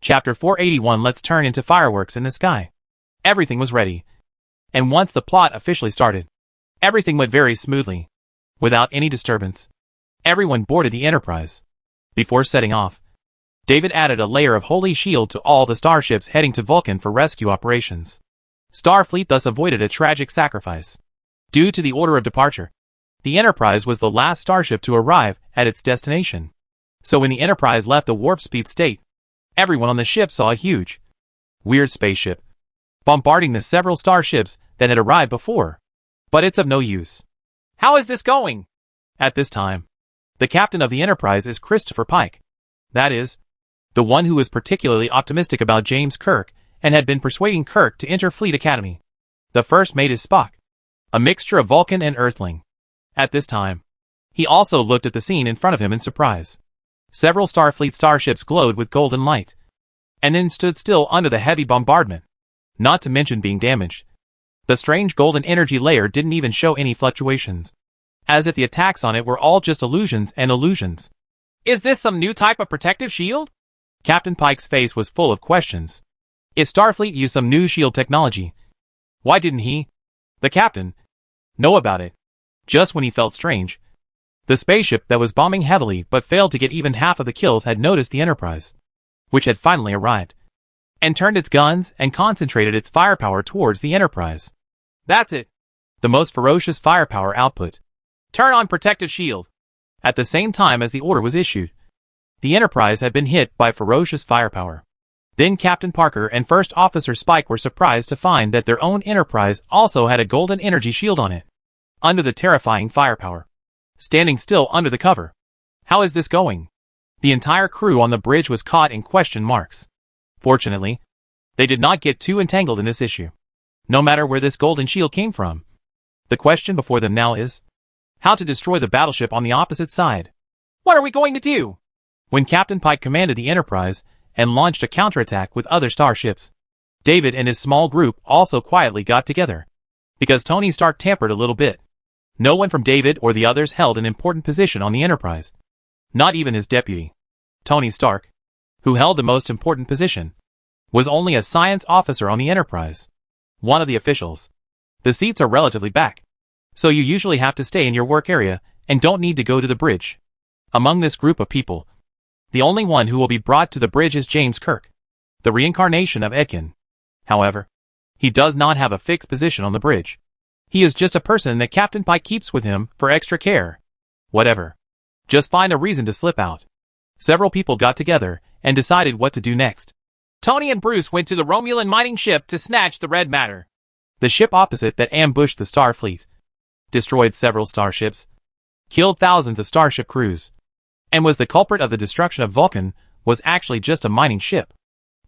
Chapter 481. Let's turn into fireworks in the sky. Everything was ready. And once the plot officially started, everything went very smoothly. Without any disturbance. Everyone boarded the Enterprise. Before setting off, David added a layer of holy shield to all the starships heading to Vulcan for rescue operations. Starfleet thus avoided a tragic sacrifice. Due to the order of departure, the Enterprise was the last starship to arrive at its destination. So when the Enterprise left the warp speed state, everyone on the ship saw a huge, weird spaceship bombarding the several starships that had arrived before. But it's of no use. How is this going? At this time, the captain of the Enterprise is Christopher Pike. That is, the one who was particularly optimistic about James Kirk and had been persuading Kirk to enter Fleet Academy. The first mate is Spock, a mixture of Vulcan and Earthling. At this time, he also looked at the scene in front of him in surprise. Several Starfleet starships glowed with golden light, and then stood still under the heavy bombardment, not to mention being damaged. The strange golden energy layer didn't even show any fluctuations, as if the attacks on it were all just illusions and illusions. Is this some new type of protective shield? Captain Pike's face was full of questions. If Starfleet used some new shield technology, why didn't he, the captain, know about it? Just when he felt strange, the spaceship that was bombing heavily but failed to get even half of the kills had noticed the Enterprise, which had finally arrived, and turned its guns and concentrated its firepower towards the Enterprise. That's it. The most ferocious firepower output. Turn on protective shield. At the same time as the order was issued, the Enterprise had been hit by ferocious firepower. Then Captain Parker and First Officer Spike were surprised to find that their own Enterprise also had a golden energy shield on it, under the terrifying firepower, standing still under the cover. How is this going? The entire crew on the bridge was caught in question marks. Fortunately, they did not get too entangled in this issue, no matter where this golden shield came from. The question before them now is how to destroy the battleship on the opposite side. What are we going to do? When Captain Pike commanded the Enterprise and launched a counterattack with other starships, David and his small group also quietly got together, because Tony Stark tampered a little bit. No one from David or the others held an important position on the Enterprise. Not even his deputy, Tony Stark, who held the most important position, was only a science officer on the Enterprise. One of the officials. The seats are relatively back, so you usually have to stay in your work area and don't need to go to the bridge. Among this group of people, the only one who will be brought to the bridge is James Kirk, the reincarnation of Edkin. However, he does not have a fixed position on the bridge. He is just a person that Captain Pike keeps with him for extra care. Whatever. Just find a reason to slip out. Several people got together and decided what to do next. Tony and Bruce went to the Romulan mining ship to snatch the red matter. The ship opposite that ambushed the Starfleet, destroyed several starships, killed thousands of starship crews, and was the culprit of the destruction of Vulcan, was actually just a mining ship.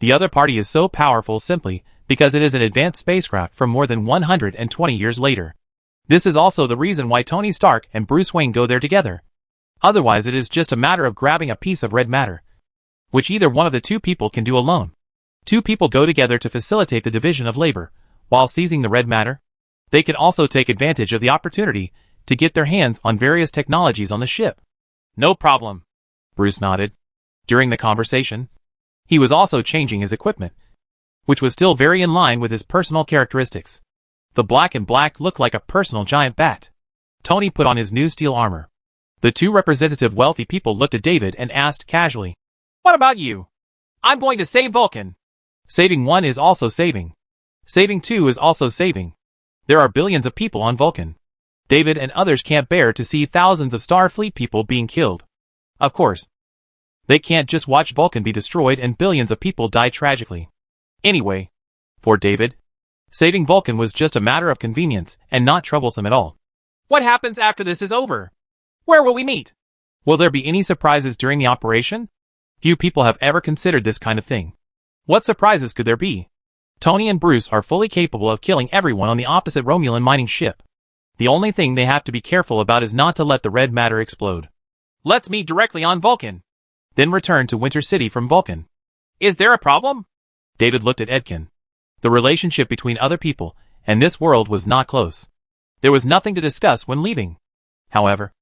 The other party is so powerful simply because it is an advanced spacecraft from more than 120 years later. This is also the reason why Tony Stark and Bruce Wayne go there together. Otherwise it is just a matter of grabbing a piece of red matter, which either one of the two people can do alone. Two people go together to facilitate the division of labor, while seizing the red matter. They can also take advantage of the opportunity to get their hands on various technologies on the ship. No problem. Bruce nodded. During the conversation, he was also changing his equipment, which was still very in line with his personal characteristics. The black and black looked like a personal giant bat. Tony put on his new steel armor. The two representative wealthy people looked at David and asked casually, "What about you?" "I'm going to save Vulcan." Saving one is also saving. Saving two is also saving. There are billions of people on Vulcan. David and others can't bear to see thousands of Starfleet people being killed. Of course, they can't just watch Vulcan be destroyed and billions of people die tragically. Anyway, for David, saving Vulcan was just a matter of convenience and not troublesome at all. What happens after this is over? Where will we meet? Will there be any surprises during the operation? Few people have ever considered this kind of thing. What surprises could there be? Tony and Bruce are fully capable of killing everyone on the opposite Romulan mining ship. The only thing they have to be careful about is not to let the red matter explode. Let's meet directly on Vulcan, then return to Winter City from Vulcan. Is there a problem? David looked at Edkin. The relationship between other people and this world was not close. There was nothing to discuss when leaving. However,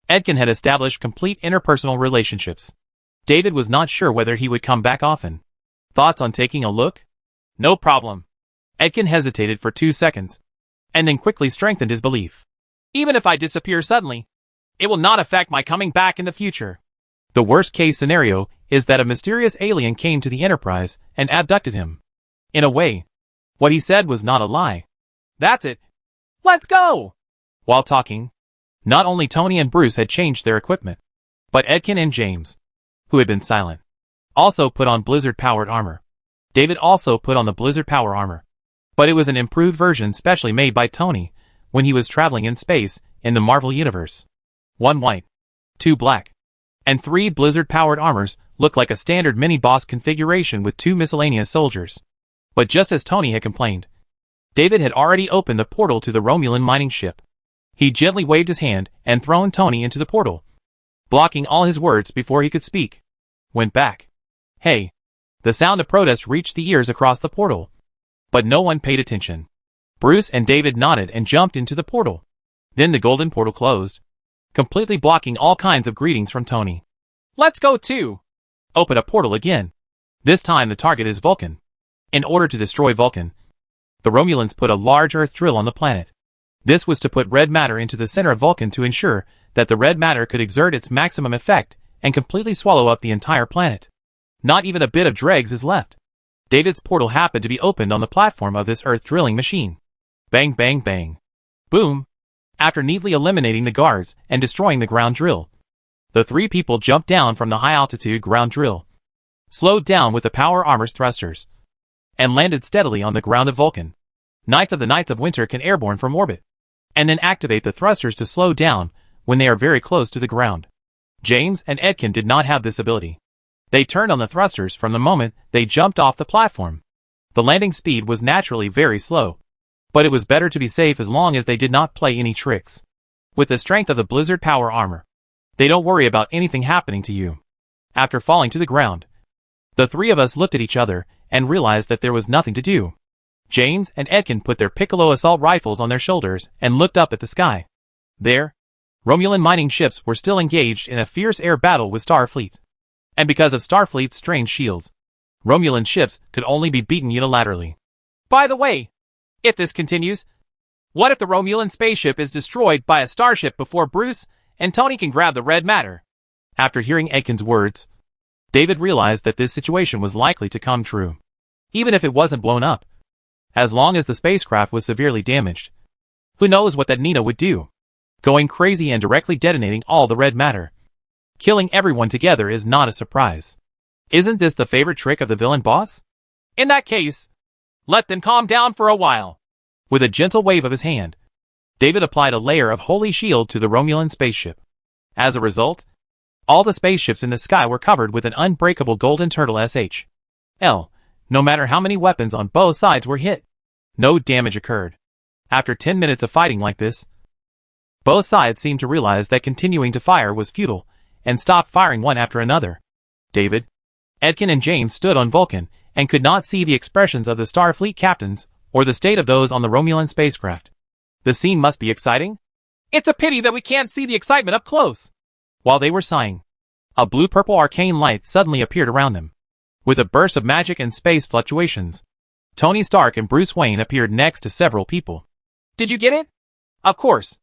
Edkin had established complete interpersonal relationships. David was not sure whether he would come back often. Thoughts on taking a look? No problem. Edkin hesitated for 2 seconds, and then quickly strengthened his belief. Even if I disappear suddenly, it will not affect my coming back in the future. The worst case scenario is that a mysterious alien came to the Enterprise and abducted him. In a way, what he said was not a lie. That's it. Let's go! While talking, not only Tony and Bruce had changed their equipment, but Edkin and James, who had been silent, also put on Blizzard-powered armor. David also put on the Blizzard power armor, but it was an improved version specially made by Tony when he was traveling in space in the Marvel Universe. 1 white, 2 black, and 3 Blizzard-powered armors looked like a standard mini-boss configuration with 2 miscellaneous soldiers. But just as Tony had complained, David had already opened the portal to the Romulan mining ship. He gently waved his hand and thrown Tony into the portal, blocking all his words before he could speak. Went back. Hey. The sound of protest reached the ears across the portal, but no one paid attention. Bruce and David nodded and jumped into the portal. Then the golden portal closed, completely blocking all kinds of greetings from Tony. Let's go too. Open a portal again. This time the target is Vulcan. In order to destroy Vulcan, the Romulans put a large earth drill on the planet. This was to put red matter into the center of Vulcan to ensure that the red matter could exert its maximum effect and completely swallow up the entire planet. Not even a bit of dregs is left. David's portal happened to be opened on the platform of this earth drilling machine. Bang bang bang. Boom. After neatly eliminating the guards and destroying the ground drill, the 3 people jumped down from the high-altitude ground drill, slowed down with the power armor's thrusters, and landed steadily on the ground of Vulcan. Knights of the Knights of Winter can airborne from orbit, and then activate the thrusters to slow down when they are very close to the ground. James and Edkin did not have this ability. They turned on the thrusters from the moment they jumped off the platform. The landing speed was naturally very slow, but it was better to be safe as long as they did not play any tricks. With the strength of the Blizzard power armor, they don't worry about anything happening to you. After falling to the ground, the 3 of us looked at each other and realized that there was nothing to do. James and Edkin put their Piccolo assault rifles on their shoulders and looked up at the sky. There, Romulan mining ships were still engaged in a fierce air battle with Starfleet. And because of Starfleet's strange shields, Romulan ships could only be beaten unilaterally. By the way, if this continues, what if the Romulan spaceship is destroyed by a starship before Bruce and Tony can grab the red matter? After hearing Edkin's words, David realized that this situation was likely to come true. Even if it wasn't blown up, as long as the spacecraft was severely damaged, who knows what that Nina would do? Going crazy and directly detonating all the red matter. Killing everyone together is not a surprise. Isn't this the favorite trick of the villain boss? In that case, let them calm down for a while. With a gentle wave of his hand, David applied a layer of holy shield to the Romulan spaceship. As a result, all the spaceships in the sky were covered with an unbreakable golden turtle SHL. No matter how many weapons on both sides were hit, no damage occurred. After 10 minutes of fighting like this, both sides seemed to realize that continuing to fire was futile, and stopped firing one after another. David, Edkin and James stood on Vulcan and could not see the expressions of the Starfleet captains or the state of those on the Romulan spacecraft. The scene must be exciting? It's a pity that we can't see the excitement up close. While they were sighing, a blue-purple arcane light suddenly appeared around them. With a burst of magic and space fluctuations, Tony Stark and Bruce Wayne appeared next to several people. Did you get it? Of course.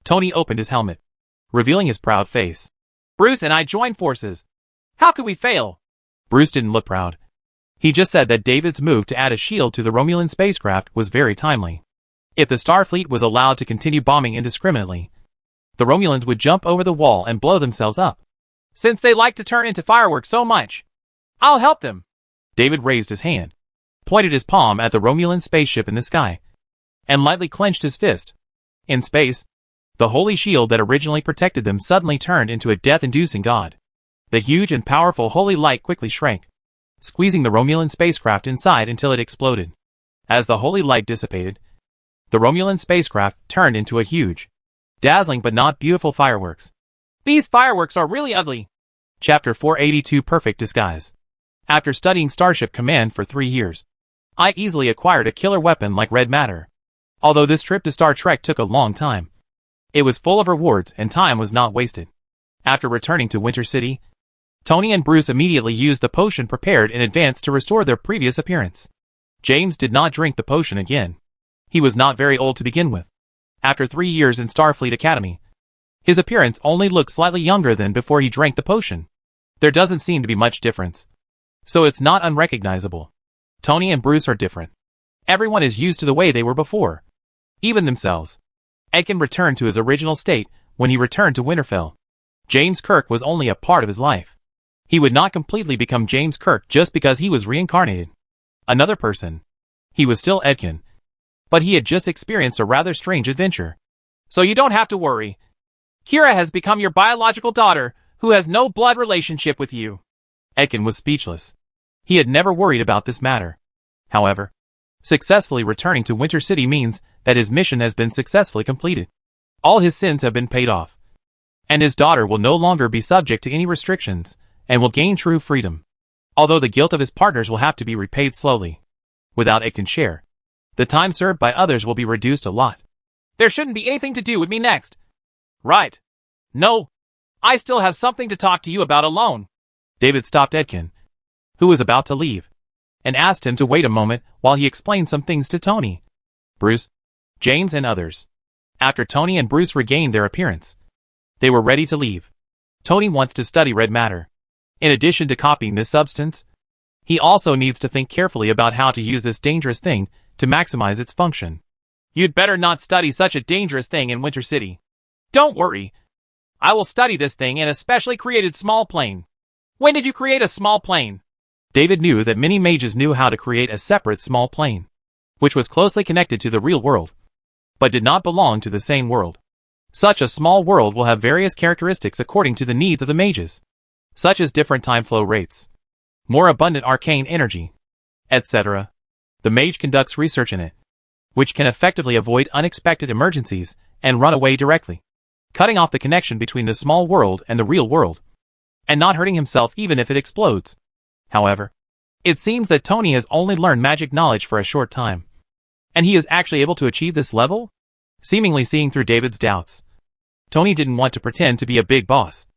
Tony opened his helmet, revealing his proud face. Bruce and I joined forces. How could we fail? Bruce didn't look proud. He just said that David's move to add a shield to the Romulan spacecraft was very timely. If the Starfleet was allowed to continue bombing indiscriminately, the Romulans would jump over the wall and blow themselves up. Since they like to turn into fireworks so much, I'll help them. David raised his hand, pointed his palm at the Romulan spaceship in the sky, and lightly clenched his fist. In space, the holy shield that originally protected them suddenly turned into a death-inducing god. The huge and powerful holy light quickly shrank, squeezing the Romulan spacecraft inside until it exploded. As the holy light dissipated, the Romulan spacecraft turned into a huge, dazzling but not beautiful fireworks. These fireworks are really ugly. Chapter 482 Perfect Disguise. After studying Starship Command for 3 years, I easily acquired a killer weapon like red matter. Although this trip to Star Trek took a long time, it was full of rewards and time was not wasted. After returning to Winter City, Tony and Bruce immediately used the potion prepared in advance to restore their previous appearance. James did not drink the potion again. He was not very old to begin with. After 3 years in Starfleet Academy, his appearance only looked slightly younger than before he drank the potion. There doesn't seem to be much difference. So it's not unrecognizable. Tony and Bruce are different. Everyone is used to the way they were before. Even themselves. Edkin returned to his original state when he returned to Winterfell. James Kirk was only a part of his life. He would not completely become James Kirk just because he was reincarnated. Another person. He was still Edkin. But he had just experienced a rather strange adventure. So you don't have to worry. Kira has become your biological daughter, who has no blood relationship with you. Edkin was speechless. He had never worried about this matter. However, successfully returning to Winter City means that his mission has been successfully completed. All his sins have been paid off. And his daughter will no longer be subject to any restrictions, and will gain true freedom. Although the guilt of his partners will have to be repaid slowly. Without Edkin's share, the time served by others will be reduced a lot. There shouldn't be anything to do with me next. Right. No. I still have something to talk to you about alone. David stopped Edkin, who was about to leave, and asked him to wait a moment while he explained some things to Tony, Bruce, James and others. After Tony and Bruce regained their appearance, they were ready to leave. Tony wants to study red matter. In addition to copying this substance, he also needs to think carefully about how to use this dangerous thing to maximize its function. You'd better not study such a dangerous thing in Winter City. Don't worry. I will study this thing in a specially created small plane. When did you create a small plane? David knew that many mages knew how to create a separate small plane, which was closely connected to the real world, but did not belong to the same world. Such a small world will have various characteristics according to the needs of the mages, such as different time flow rates, more abundant arcane energy, etc. The mage conducts research in it, which can effectively avoid unexpected emergencies and run away directly, cutting off the connection between the small world and the real world, and not hurting himself even if it explodes. However, it seems that Tony has only learned magic knowledge for a short time, and he is actually able to achieve this level? Seemingly seeing through David's doubts, Tony didn't want to pretend to be a big boss,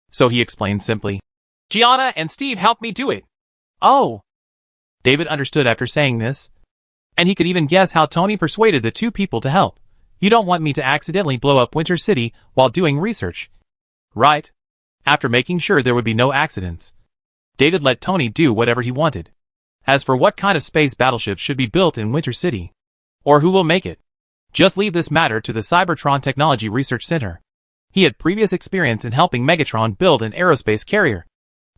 so he explained simply, Gianna and Steve helped me do it. Oh. David understood after saying this, and he could even guess how Tony persuaded the two people to help. You don't want me to accidentally blow up Winter City while doing research, right? After making sure there would be no accidents, David let Tony do whatever he wanted. As for what kind of space battleships should be built in Winter City, or who will make it, just leave this matter to the Cybertron Technology Research Center. He had previous experience in helping Megatron build an aerospace carrier,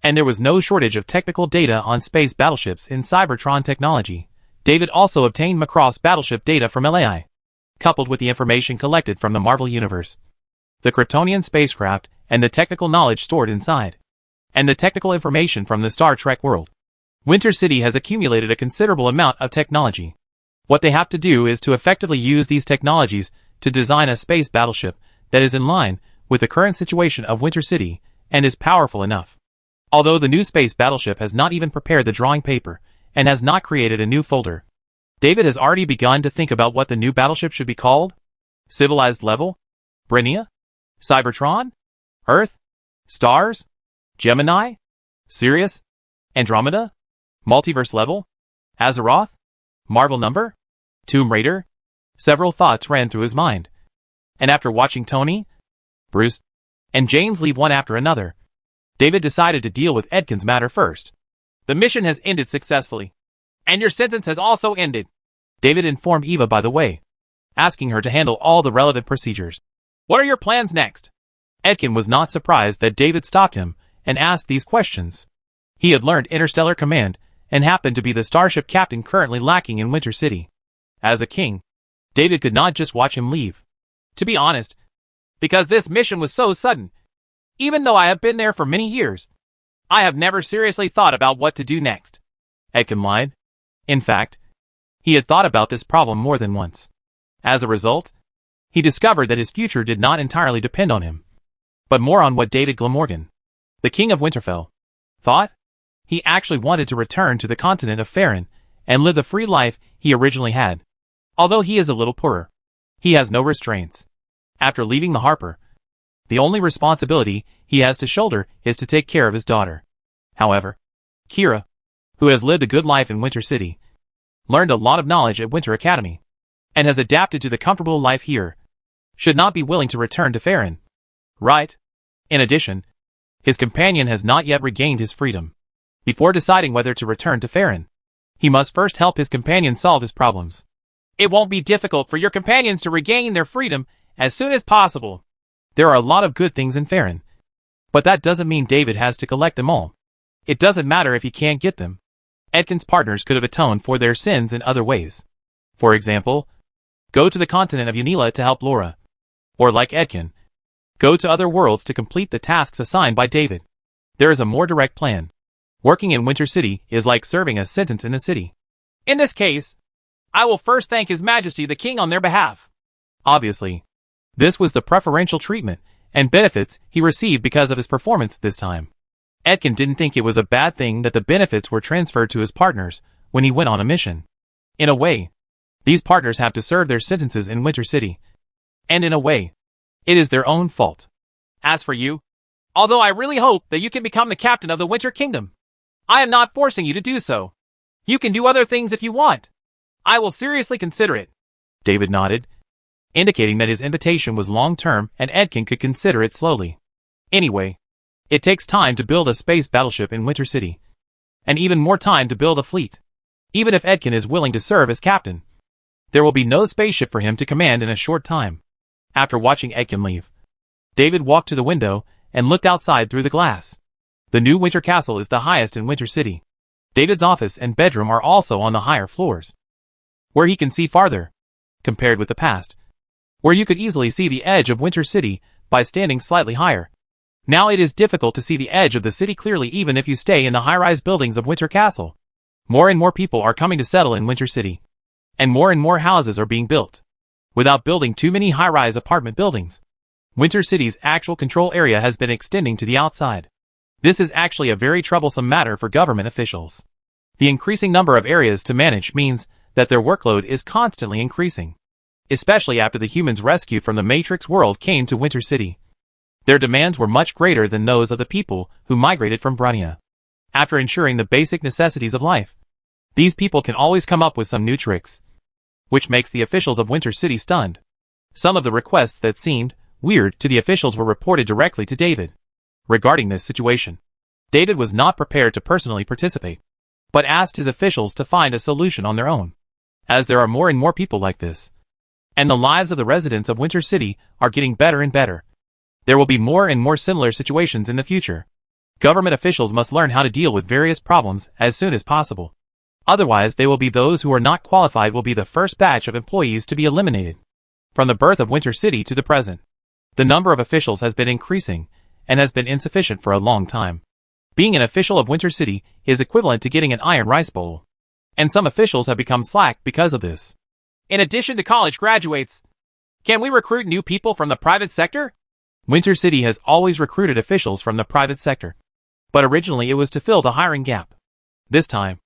and there was no shortage of technical data on space battleships in Cybertron technology. David also obtained Macross battleship data from LAI, coupled with the information collected from the Marvel Universe, the Kryptonian spacecraft, and the technical knowledge stored inside, and the technical information from the Star Trek world. Winter City has accumulated a considerable amount of technology. What they have to do is to effectively use these technologies to design a space battleship that is in line with the current situation of Winter City and is powerful enough. Although the new space battleship has not even prepared the drawing paper and has not created a new folder, David has already begun to think about what the new battleship should be called. Civilized level? Brinia? Cybertron? Earth? Stars? Gemini? Sirius? Andromeda? Multiverse level? Azeroth? Marvel number? Tomb Raider? Several thoughts ran through his mind. And after watching Tony, Bruce, and James leave one after another, David decided to deal with Edkin's matter first. The mission has ended successfully, and your sentence has also ended. David informed Eva by the way, asking her to handle all the relevant procedures. What are your plans next? Edkin was not surprised that David stopped him and asked these questions. He had learned Interstellar Command and happened to be the starship captain currently lacking in Winter City. As a king, David could not just watch him leave. To be honest, because this mission was so sudden, even though I have been there for many years, I have never seriously thought about what to do next. Edkin lied. In fact, he had thought about this problem more than once. As a result, he discovered that his future did not entirely depend on him, but more on what David Glamorgan, the king of Winterfell, thought. He actually wanted to return to the continent of Farron and live the free life he originally had. Although he is a little poorer, he has no restraints. After leaving the Harper, the only responsibility he has to shoulder is to take care of his daughter. However, Kira, who has lived a good life in Winter City, learned a lot of knowledge at Winter Academy, and has adapted to the comfortable life here, should not be willing to return to Farron. Right? In addition, his companion has not yet regained his freedom. Before deciding whether to return to Farron, he must first help his companion solve his problems. It won't be difficult for your companions to regain their freedom as soon as possible. There are a lot of good things in Farron, but that doesn't mean David has to collect them all. It doesn't matter if he can't get them. Edkin's partners could have atoned for their sins in other ways. For example, go to the continent of Unila to help Laura. Or like Edkin, go to other worlds to complete the tasks assigned by David. There is a more direct plan. Working in Winter City is like serving a sentence in the city. In this case, I will first thank His Majesty the King on their behalf. Obviously, this was the preferential treatment and benefits he received because of his performance this time. Edkin didn't think it was a bad thing that the benefits were transferred to his partners when he went on a mission. In a way, these partners have to serve their sentences in Winter City. And in a way, it is their own fault. As for you, although I really hope that you can become the captain of the Winter Kingdom, I am not forcing you to do so. You can do other things if you want. I will seriously consider it. David nodded, indicating that his invitation was long-term and Edkin could consider it slowly. Anyway, it takes time to build a space battleship in Winter City, and even more time to build a fleet. Even if Edkin is willing to serve as captain, there will be no spaceship for him to command in a short time. After watching Edkin leave, David walked to the window and looked outside through the glass. The new Winter Castle is the highest in Winter City. David's office and bedroom are also on the higher floors, where he can see farther, compared with the past, where you could easily see the edge of Winter City by standing slightly higher. Now it is difficult to see the edge of the city clearly even if you stay in the high-rise buildings of Winter Castle. More and more people are coming to settle in Winter City, and more houses are being built. Without building too many high-rise apartment buildings, Winter City's actual control area has been extending to the outside. This is actually a very troublesome matter for government officials. The increasing number of areas to manage means that their workload is constantly increasing, especially after the humans rescued from the Matrix world came to Winter City. Their demands were much greater than those of the people who migrated from Brania. After ensuring the basic necessities of life, these people can always come up with some new tricks, which makes the officials of Winter City stunned. Some of the requests that seemed weird to the officials were reported directly to David. Regarding this situation, David was not prepared to personally participate, but asked his officials to find a solution on their own. As there are more and more people like this, and the lives of the residents of Winter City are getting better and better, there will be more and more similar situations in the future. Government officials must learn how to deal with various problems as soon as possible. Otherwise, they will be those who are not qualified will be the first batch of employees to be eliminated. From the birth of Winter City to the present, the number of officials has been increasing and has been insufficient for a long time. Being an official of Winter City is equivalent to getting an iron rice bowl, and some officials have become slack because of this. In addition to college graduates, can we recruit new people from the private sector? Winter City has always recruited officials from the private sector, but originally it was to fill the hiring gap. This time,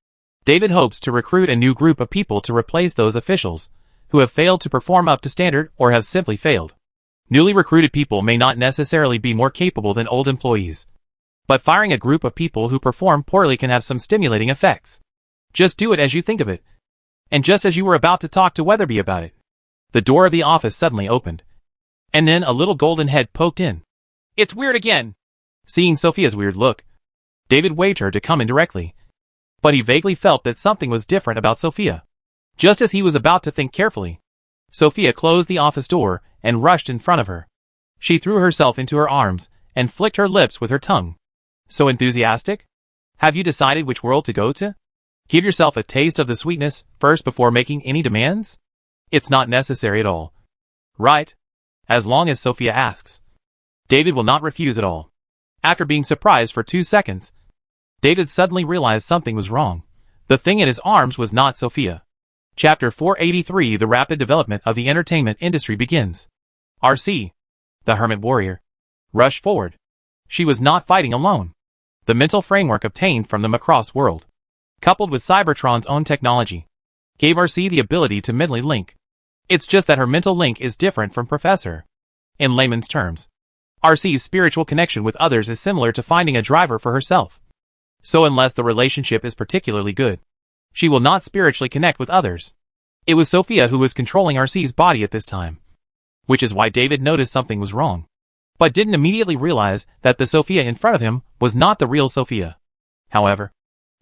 David hopes to recruit a new group of people to replace those officials who have failed to perform up to standard or have simply failed. Newly recruited people may not necessarily be more capable than old employees, but firing a group of people who perform poorly can have some stimulating effects. Just do it as you think of it, and just as you were about to talk to Weatherby about it, the door of the office suddenly opened, and then a little golden head poked in. It's weird again. Seeing Sophia's weird look, David waved her to come in directly, but he vaguely felt that something was different about Sophia. Just as he was about to think carefully, Sophia closed the office door and rushed in front of her. She threw herself into her arms and flicked her lips with her tongue. So enthusiastic? Have you decided which world to go to? Give yourself a taste of the sweetness first before making any demands? It's not necessary at all. Right? As long as Sophia asks. David will not refuse at all. After being surprised for 2 seconds, David suddenly realized something was wrong. The thing in his arms was not Sophia. Chapter 483 The rapid development of the entertainment industry begins. RC, the Hermit Warrior, rushed forward. She was not fighting alone. The mental framework obtained from the Macross world, coupled with Cybertron's own technology, gave RC the ability to mentally link. It's just that her mental link is different from Professor. In layman's terms, RC's spiritual connection with others is similar to finding a driver for herself. So unless the relationship is particularly good, she will not spiritually connect with others. It was Sophia who was controlling Arcee's body at this time, which is why David noticed something was wrong, but didn't immediately realize that the Sophia in front of him was not the real Sophia. However,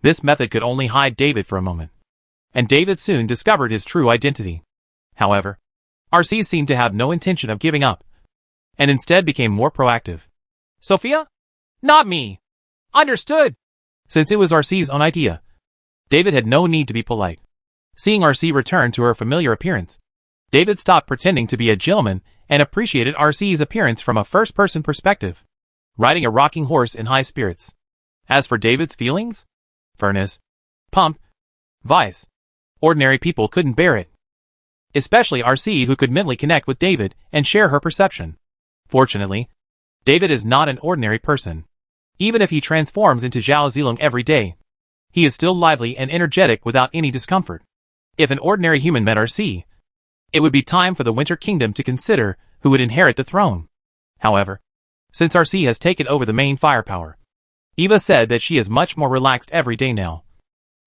this method could only hide David for a moment, and David soon discovered his true identity. However, Arcee seemed to have no intention of giving up, and instead became more proactive. Sophia? Not me. Understood. Since it was Arcee's own idea, David had no need to be polite. Seeing Arcee return to her familiar appearance, David stopped pretending to be a gentleman and appreciated Arcee's appearance from a first-person perspective, riding a rocking horse in high spirits. As for David's feelings, furnace, pump, vice, ordinary people couldn't bear it. Especially Arcee, who could mentally connect with David and share her perception. Fortunately, David is not an ordinary person. Even if he transforms into Zhao Zilong every day, he is still lively and energetic without any discomfort. If an ordinary human met Arcee, it would be time for the Winter Kingdom to consider who would inherit the throne. However, since Arcee has taken over the main firepower, Eva said that she is much more relaxed every day now,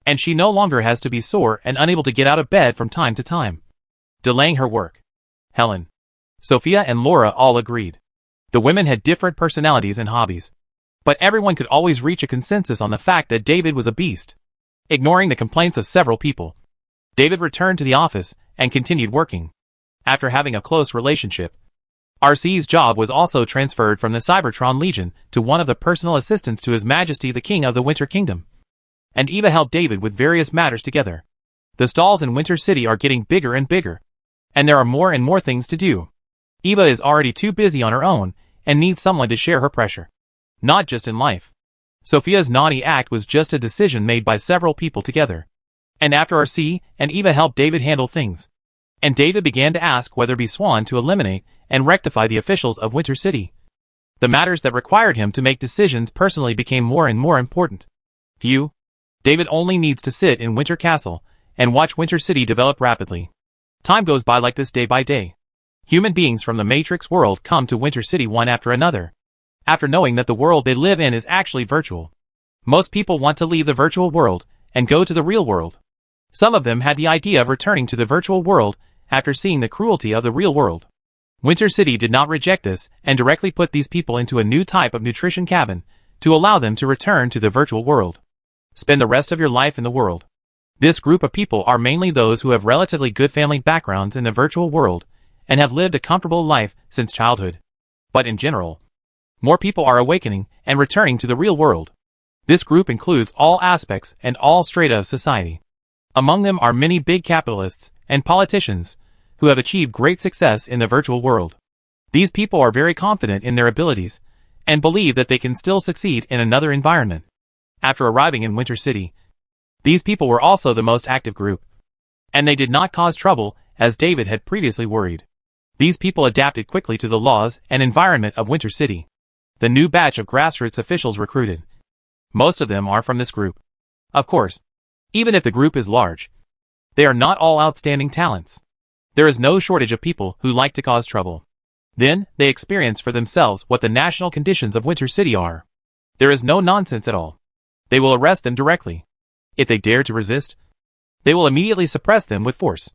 and she no longer has to be sore and unable to get out of bed from time to time, delaying her work. Helen, Sophia and Laura all agreed. The women had different personalities and hobbies, but everyone could always reach a consensus on the fact that David was a beast. Ignoring the complaints of several people, David returned to the office and continued working. After having a close relationship, Arcee's job was also transferred from the Cybertron Legion to one of the personal assistants to His Majesty the King of the Winter Kingdom. And Eva helped David with various matters together. The stalls in Winter City are getting bigger and bigger, and there are more and more things to do. Eva is already too busy on her own and needs someone to share her pressure. Not just in life. Sophia's naughty act was just a decision made by several people together. And after Arcee and Eva helped David handle things, and David began to ask whether be Swan to eliminate and rectify the officials of Winter City. The matters that required him to make decisions personally became more and more important. David only needs to sit in Winter Castle and watch Winter City develop rapidly. Time goes by like this day by day. Human beings from the Matrix world come to Winter City one after another, after knowing that the world they live in is actually virtual. Most people want to leave the virtual world and go to the real world. Some of them had the idea of returning to the virtual world after seeing the cruelty of the real world. Winter City did not reject this and directly put these people into a new type of nutrition cabin to allow them to return to the virtual world. Spend the rest of your life in the world. This group of people are mainly those who have relatively good family backgrounds in the virtual world and have lived a comfortable life since childhood. But in general, more people are awakening and returning to the real world. This group includes all aspects and all strata of society. Among them are many big capitalists and politicians who have achieved great success in the virtual world. These people are very confident in their abilities and believe that they can still succeed in another environment. After arriving in Winter City, these people were also the most active group, and they did not cause trouble as David had previously worried. These people adapted quickly to the laws and environment of Winter City. The new batch of grassroots officials recruited. Most of them are from this group. Of course, even if the group is large, they are not all outstanding talents. There is no shortage of people who like to cause trouble. Then, they experience for themselves what the national conditions of Winter City are. There is no nonsense at all. They will arrest them directly. If they dare to resist, they will immediately suppress them with force.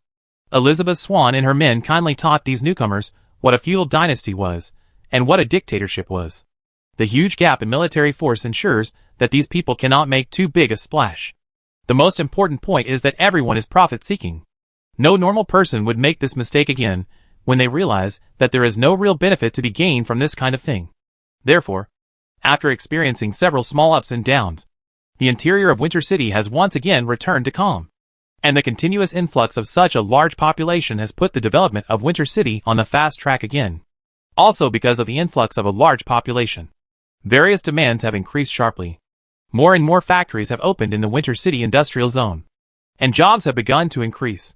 Elizabeth Swan and her men kindly taught these newcomers what a feudal dynasty was, and what a dictatorship was. The huge gap in military force ensures that these people cannot make too big a splash. The most important point is that everyone is profit-seeking. No normal person would make this mistake again when they realize that there is no real benefit to be gained from this kind of thing. Therefore, after experiencing several small ups and downs, the interior of Winter City has once again returned to calm. And the continuous influx of such a large population has put the development of Winter City on the fast track again. Also because of the influx of a large population, various demands have increased sharply. More and more factories have opened in the Winter City industrial zone, and jobs have begun to increase.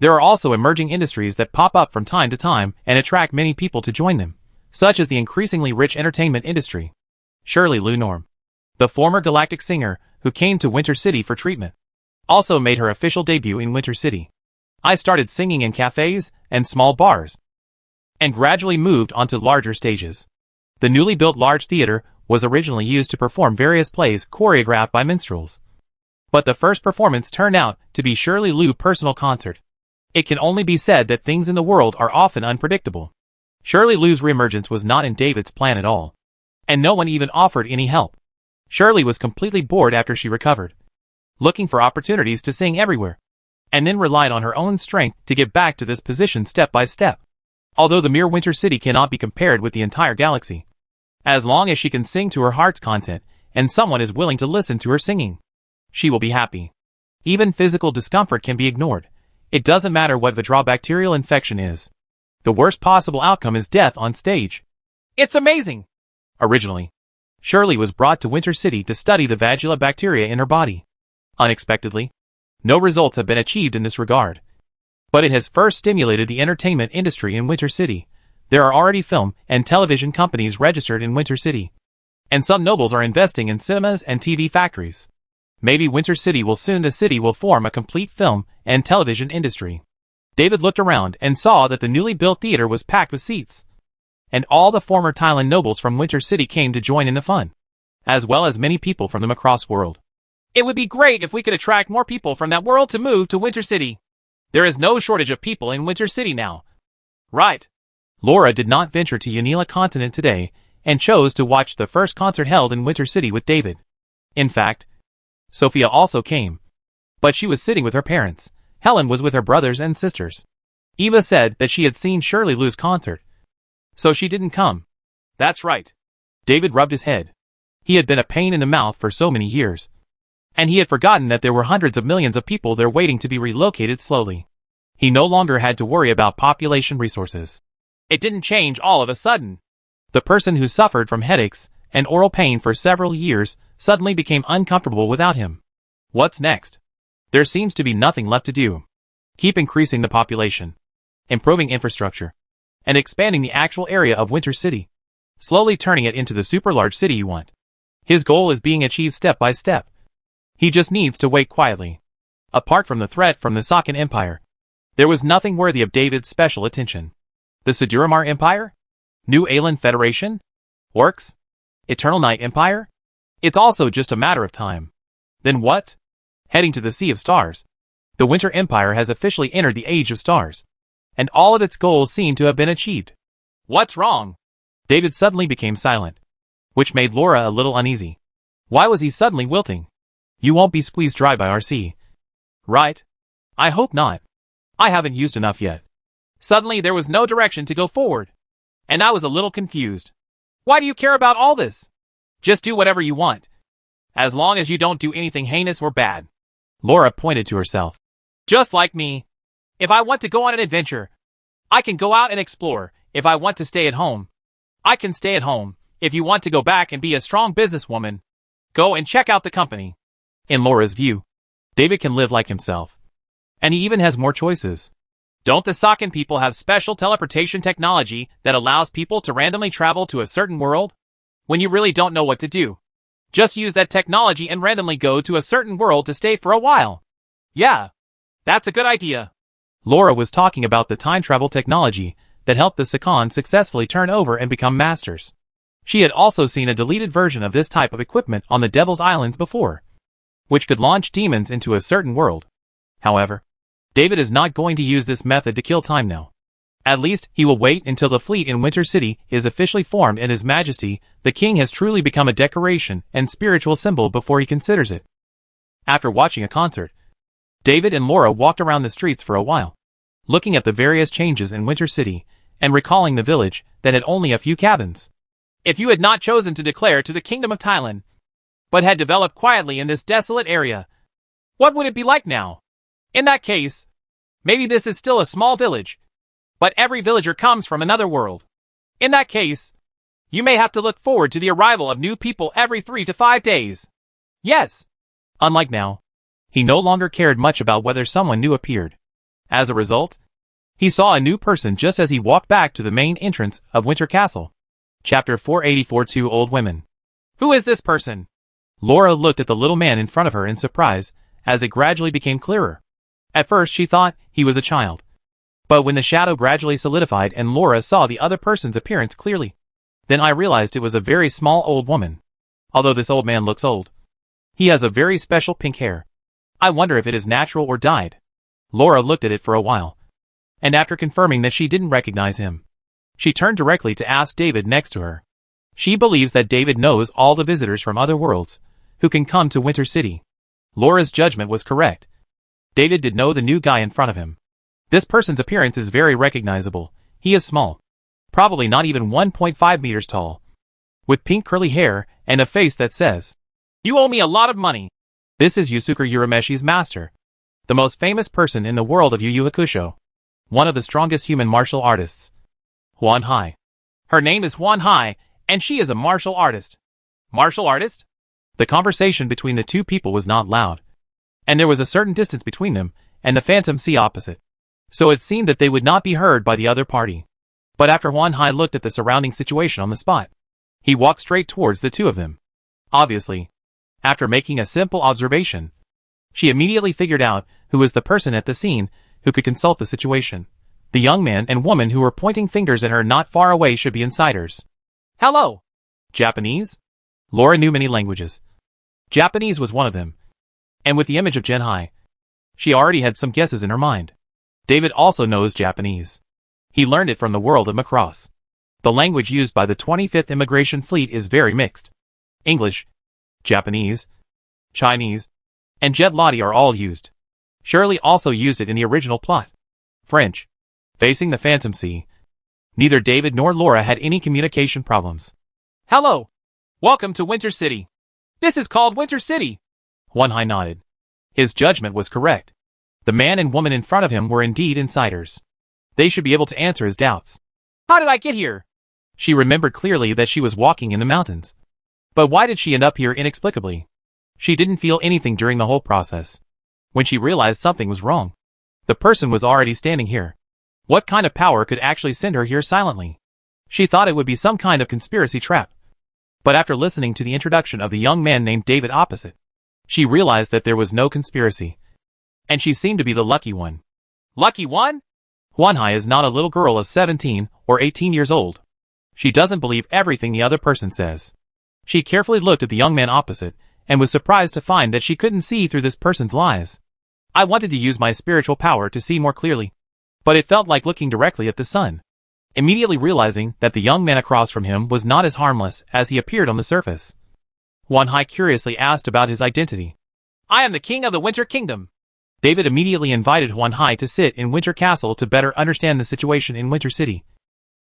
There are also emerging industries that pop up from time to time and attract many people to join them, such as the increasingly rich entertainment industry. Shirley Lou Norm, the former galactic singer who came to Winter City for treatment, also made her official debut in Winter City. I started singing in cafes and small bars, and gradually moved onto larger stages. The newly built large theater was originally used to perform various plays choreographed by minstrels. But the first performance turned out to be Shirley Liu's personal concert. It can only be said that things in the world are often unpredictable. Shirley Liu's reemergence was not in David's plan at all. And no one even offered any help. Shirley was completely bored after she recovered, looking for opportunities to sing everywhere, and then relied on her own strength to get back to this position step by step. Although the mere Winter City cannot be compared with the entire galaxy, as long as she can sing to her heart's content, and someone is willing to listen to her singing, she will be happy. Even physical discomfort can be ignored. It doesn't matter what bacterial infection is. The worst possible outcome is death on stage. It's amazing! Originally, Shirley was brought to Winter City to study the vaginal bacteria in her body. Unexpectedly, no results have been achieved in this regard. But it has first stimulated the entertainment industry in Winter City. There are already film and television companies registered in Winter City. And some nobles are investing in cinemas and TV factories. Maybe Winter City will soon form a complete film and television industry. David looked around and saw that the newly built theater was packed with seats. And all the former Thailand nobles from Winter City came to join in the fun, as well as many people from the across world. It would be great if we could attract more people from that world to move to Winter City. There is no shortage of people in Winter City now. Right. Laura did not venture to Yanila Continent today, and chose to watch the first concert held in Winter City with David. In fact, Sophia also came. But she was sitting with her parents. Helen was with her brothers and sisters. Eva said that she had seen Shirley Liu's concert, so she didn't come. That's right. David rubbed his head. He had been a pain in the mouth for so many years. And he had forgotten that there were hundreds of millions of people there waiting to be relocated slowly. He no longer had to worry about population resources. It didn't change all of a sudden. The person who suffered from headaches and oral pain for several years suddenly became uncomfortable without him. What's next? There seems to be nothing left to do. Keep increasing the population, improving infrastructure, and expanding the actual area of Winter City, slowly turning it into the super large city you want. His goal is being achieved step by step. He just needs to wait quietly. Apart from the threat from the Sakan Empire, there was nothing worthy of David's special attention. The Suduramar Empire? New Aelan Federation? Orcs? Eternal Night Empire? It's also just a matter of time. Then what? Heading to the Sea of Stars. The Winter Empire has officially entered the Age of Stars, and all of its goals seem to have been achieved. What's wrong? David suddenly became silent, which made Laura a little uneasy. Why was he suddenly wilting? You won't be squeezed dry by RC. Right? I hope not. I haven't used enough yet. Suddenly there was no direction to go forward, and I was a little confused. Why do you care about all this? Just do whatever you want, as long as you don't do anything heinous or bad. Laura pointed to herself. Just like me. If I want to go on an adventure, I can go out and explore. If I want to stay at home, I can stay at home. If you want to go back and be a strong businesswoman, go and check out the company. In Laura's view, David can live like himself, and he even has more choices. Don't the Sakan people have special teleportation technology that allows people to randomly travel to a certain world? When you really don't know what to do, just use that technology and randomly go to a certain world to stay for a while. Yeah, that's a good idea. Laura was talking about the time travel technology that helped the Sakan successfully turn over and become masters. She had also seen a deleted version of this type of equipment on the Devil's Islands before, which could launch demons into a certain world. However, David is not going to use this method to kill time now. At least, he will wait until the fleet in Winter City is officially formed and His Majesty, the King, has truly become a decoration and spiritual symbol before he considers it. After watching a concert, David and Laura walked around the streets for a while, looking at the various changes in Winter City, and recalling the village that had only a few cabins. If you had not chosen to declare to the Kingdom of Thailand, but had developed quietly in this desolate area, what would it be like now? In that case, maybe this is still a small village, but every villager comes from another world. In that case, you may have to look forward to the arrival of new people every 3 to 5 days. Yes. Unlike now, he no longer cared much about whether someone new appeared. As a result, he saw a new person just as he walked back to the main entrance of Winter Castle. Chapter 484. 2 Old Women. Who is this person? Laura looked at the little man in front of her in surprise as it gradually became clearer. At first she thought he was a child, but when the shadow gradually solidified and Laura saw the other person's appearance clearly, Then I realized it was a very small old woman. Although this old man looks old. He has a very special pink hair. I wonder if it is natural or dyed. Laura looked at it for a while. And after confirming that she didn't recognize him, she turned directly to ask David next to her. She believes that David knows all the visitors from other worlds who can come to Winter City. Laura's judgment was correct. David did know the new guy in front of him. This person's appearance is very recognizable. He is small. Probably not even 1.5 meters tall. With pink curly hair and a face that says, "You owe me a lot of money." This is Yusuke Urameshi's master. The most famous person in the world of Yu Yu Hakusho. One of the strongest human martial artists. Huan Hai. Her name is Huan Hai, and she is a martial artist. Martial artist? The conversation between the two people was not loud. And there was a certain distance between them and the Phantom Sea opposite. So it seemed that they would not be heard by the other party. But after Huan Hai looked at the surrounding situation on the spot, he walked straight towards the two of them. Obviously, after making a simple observation, she immediately figured out who was the person at the scene who could consult the situation. The young man and woman who were pointing fingers at her not far away should be insiders. Hello! Japanese? Laura knew many languages. Japanese was one of them. And with the image of Genhai, she already had some guesses in her mind. David also knows Japanese. He learned it from the world of Macross. The language used by the 25th Immigration Fleet is very mixed. English, Japanese, Chinese, and Jet Lottie are all used. Shirley also used it in the original plot. French. Facing the Phantom Sea, neither David nor Laura had any communication problems. Hello! Welcome to Winter City. This is called Winter City. Huan Hai nodded. His judgment was correct. The man and woman in front of him were indeed insiders. They should be able to answer his doubts. How did I get here? She remembered clearly that she was walking in the mountains. But why did she end up here inexplicably? She didn't feel anything during the whole process. When she realized something was wrong, the person was already standing here. What kind of power could actually send her here silently? She thought it would be some kind of conspiracy trap. But after listening to the introduction of the young man named David opposite, she realized that there was no conspiracy. And she seemed to be the lucky one. Lucky one? Huan Hai is not a little girl of 17 or 18 years old. She doesn't believe everything the other person says. She carefully looked at the young man opposite and was surprised to find that she couldn't see through this person's lies. I wanted to use my spiritual power to see more clearly, but it felt like looking directly at the sun. Immediately realizing that the young man across from him was not as harmless as he appeared on the surface, Huan Hai curiously asked about his identity. I am the king of the Winter Kingdom. David immediately invited Huan Hai to sit in Winter Castle to better understand the situation in Winter City,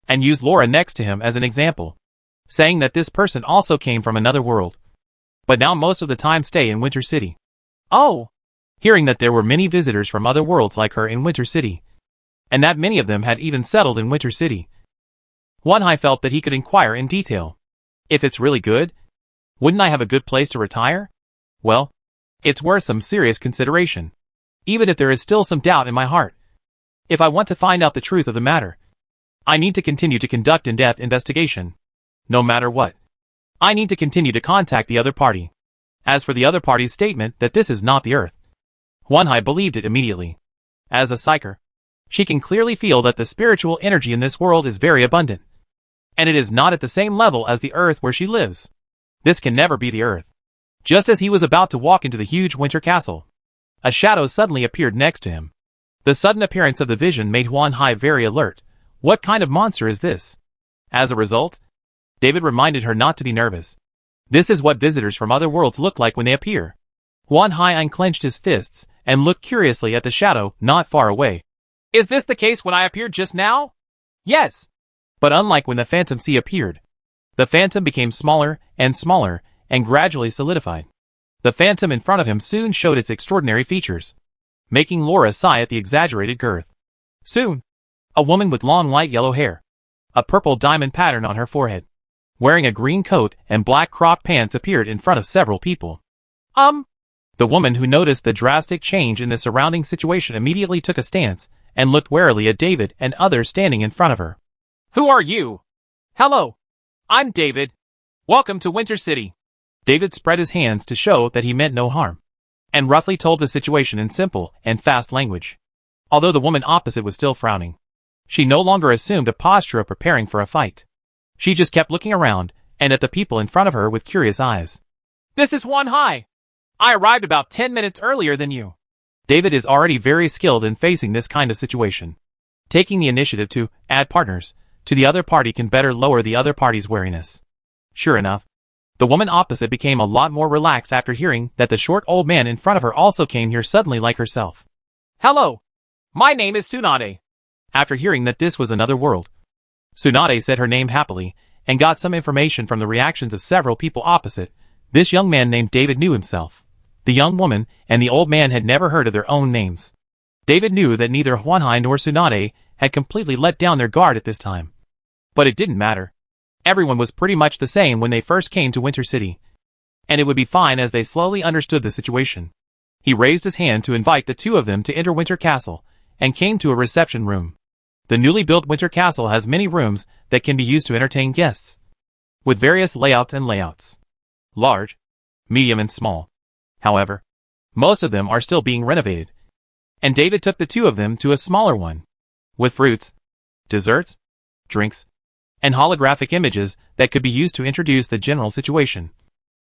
and used Laura next to him as an example, saying that this person also came from another world, but now most of the time stay in Winter City. Oh! Hearing that there were many visitors from other worlds like her in Winter City, and that many of them had even settled in Winter City, Huan Hai felt that he could inquire in detail. If it's really good, wouldn't I have a good place to retire? Well, it's worth some serious consideration, even if there is still some doubt in my heart. If I want to find out the truth of the matter, I need to continue to conduct in-depth investigation. No matter what, I need to continue to contact the other party. As for the other party's statement that this is not the Earth, Huan Hai believed it immediately. As a psyker, she can clearly feel that the spiritual energy in this world is very abundant, and it is not at the same level as the Earth where she lives. This can never be the Earth. Just as he was about to walk into the huge winter castle, a shadow suddenly appeared next to him. The sudden appearance of the vision made Huan Hai very alert. What kind of monster is this? As a result, David reminded her not to be nervous. This is what visitors from other worlds look like when they appear. Huan Hai unclenched his fists and looked curiously at the shadow not far away. Is this the case when I appeared just now? Yes. But unlike when the Phantom Sea appeared, the Phantom became smaller and gradually solidified. The Phantom in front of him soon showed its extraordinary features, making Laura sigh at the exaggerated girth. Soon, a woman with long light yellow hair, a purple diamond pattern on her forehead, wearing a green coat and black cropped pants appeared in front of several people. The woman who noticed the drastic change in the surrounding situation immediately took a stance and looked warily at David and others standing in front of her. Who are you? Hello. I'm David. Welcome to Winter City. David spread his hands to show that he meant no harm, and roughly told the situation in simple and fast language. Although the woman opposite was still frowning, she no longer assumed a posture of preparing for a fight. She just kept looking around and at the people in front of her with curious eyes. This is Juan Hai. I arrived about 10 minutes earlier than you. David is already very skilled in facing this kind of situation. Taking the initiative to add partners to the other party can better lower the other party's wariness. Sure enough, the woman opposite became a lot more relaxed after hearing that the short old man in front of her also came here suddenly like herself. Hello. My name is Tsunade. After hearing that this was another world, Tsunade said her name happily and got some information from the reactions of several people opposite. This young man named David knew himself. The young woman and the old man had never heard of their own names. David knew that neither Huanhai nor Tsunade had completely let down their guard at this time. But it didn't matter. Everyone was pretty much the same when they first came to Winter City. And it would be fine as they slowly understood the situation. He raised his hand to invite the two of them to enter Winter Castle, and came to a reception room. The newly built Winter Castle has many rooms that can be used to entertain guests, with various layouts. Large, medium and small. However, most of them are still being renovated. And David took the two of them to a smaller one, with fruits, desserts, drinks, and holographic images that could be used to introduce the general situation.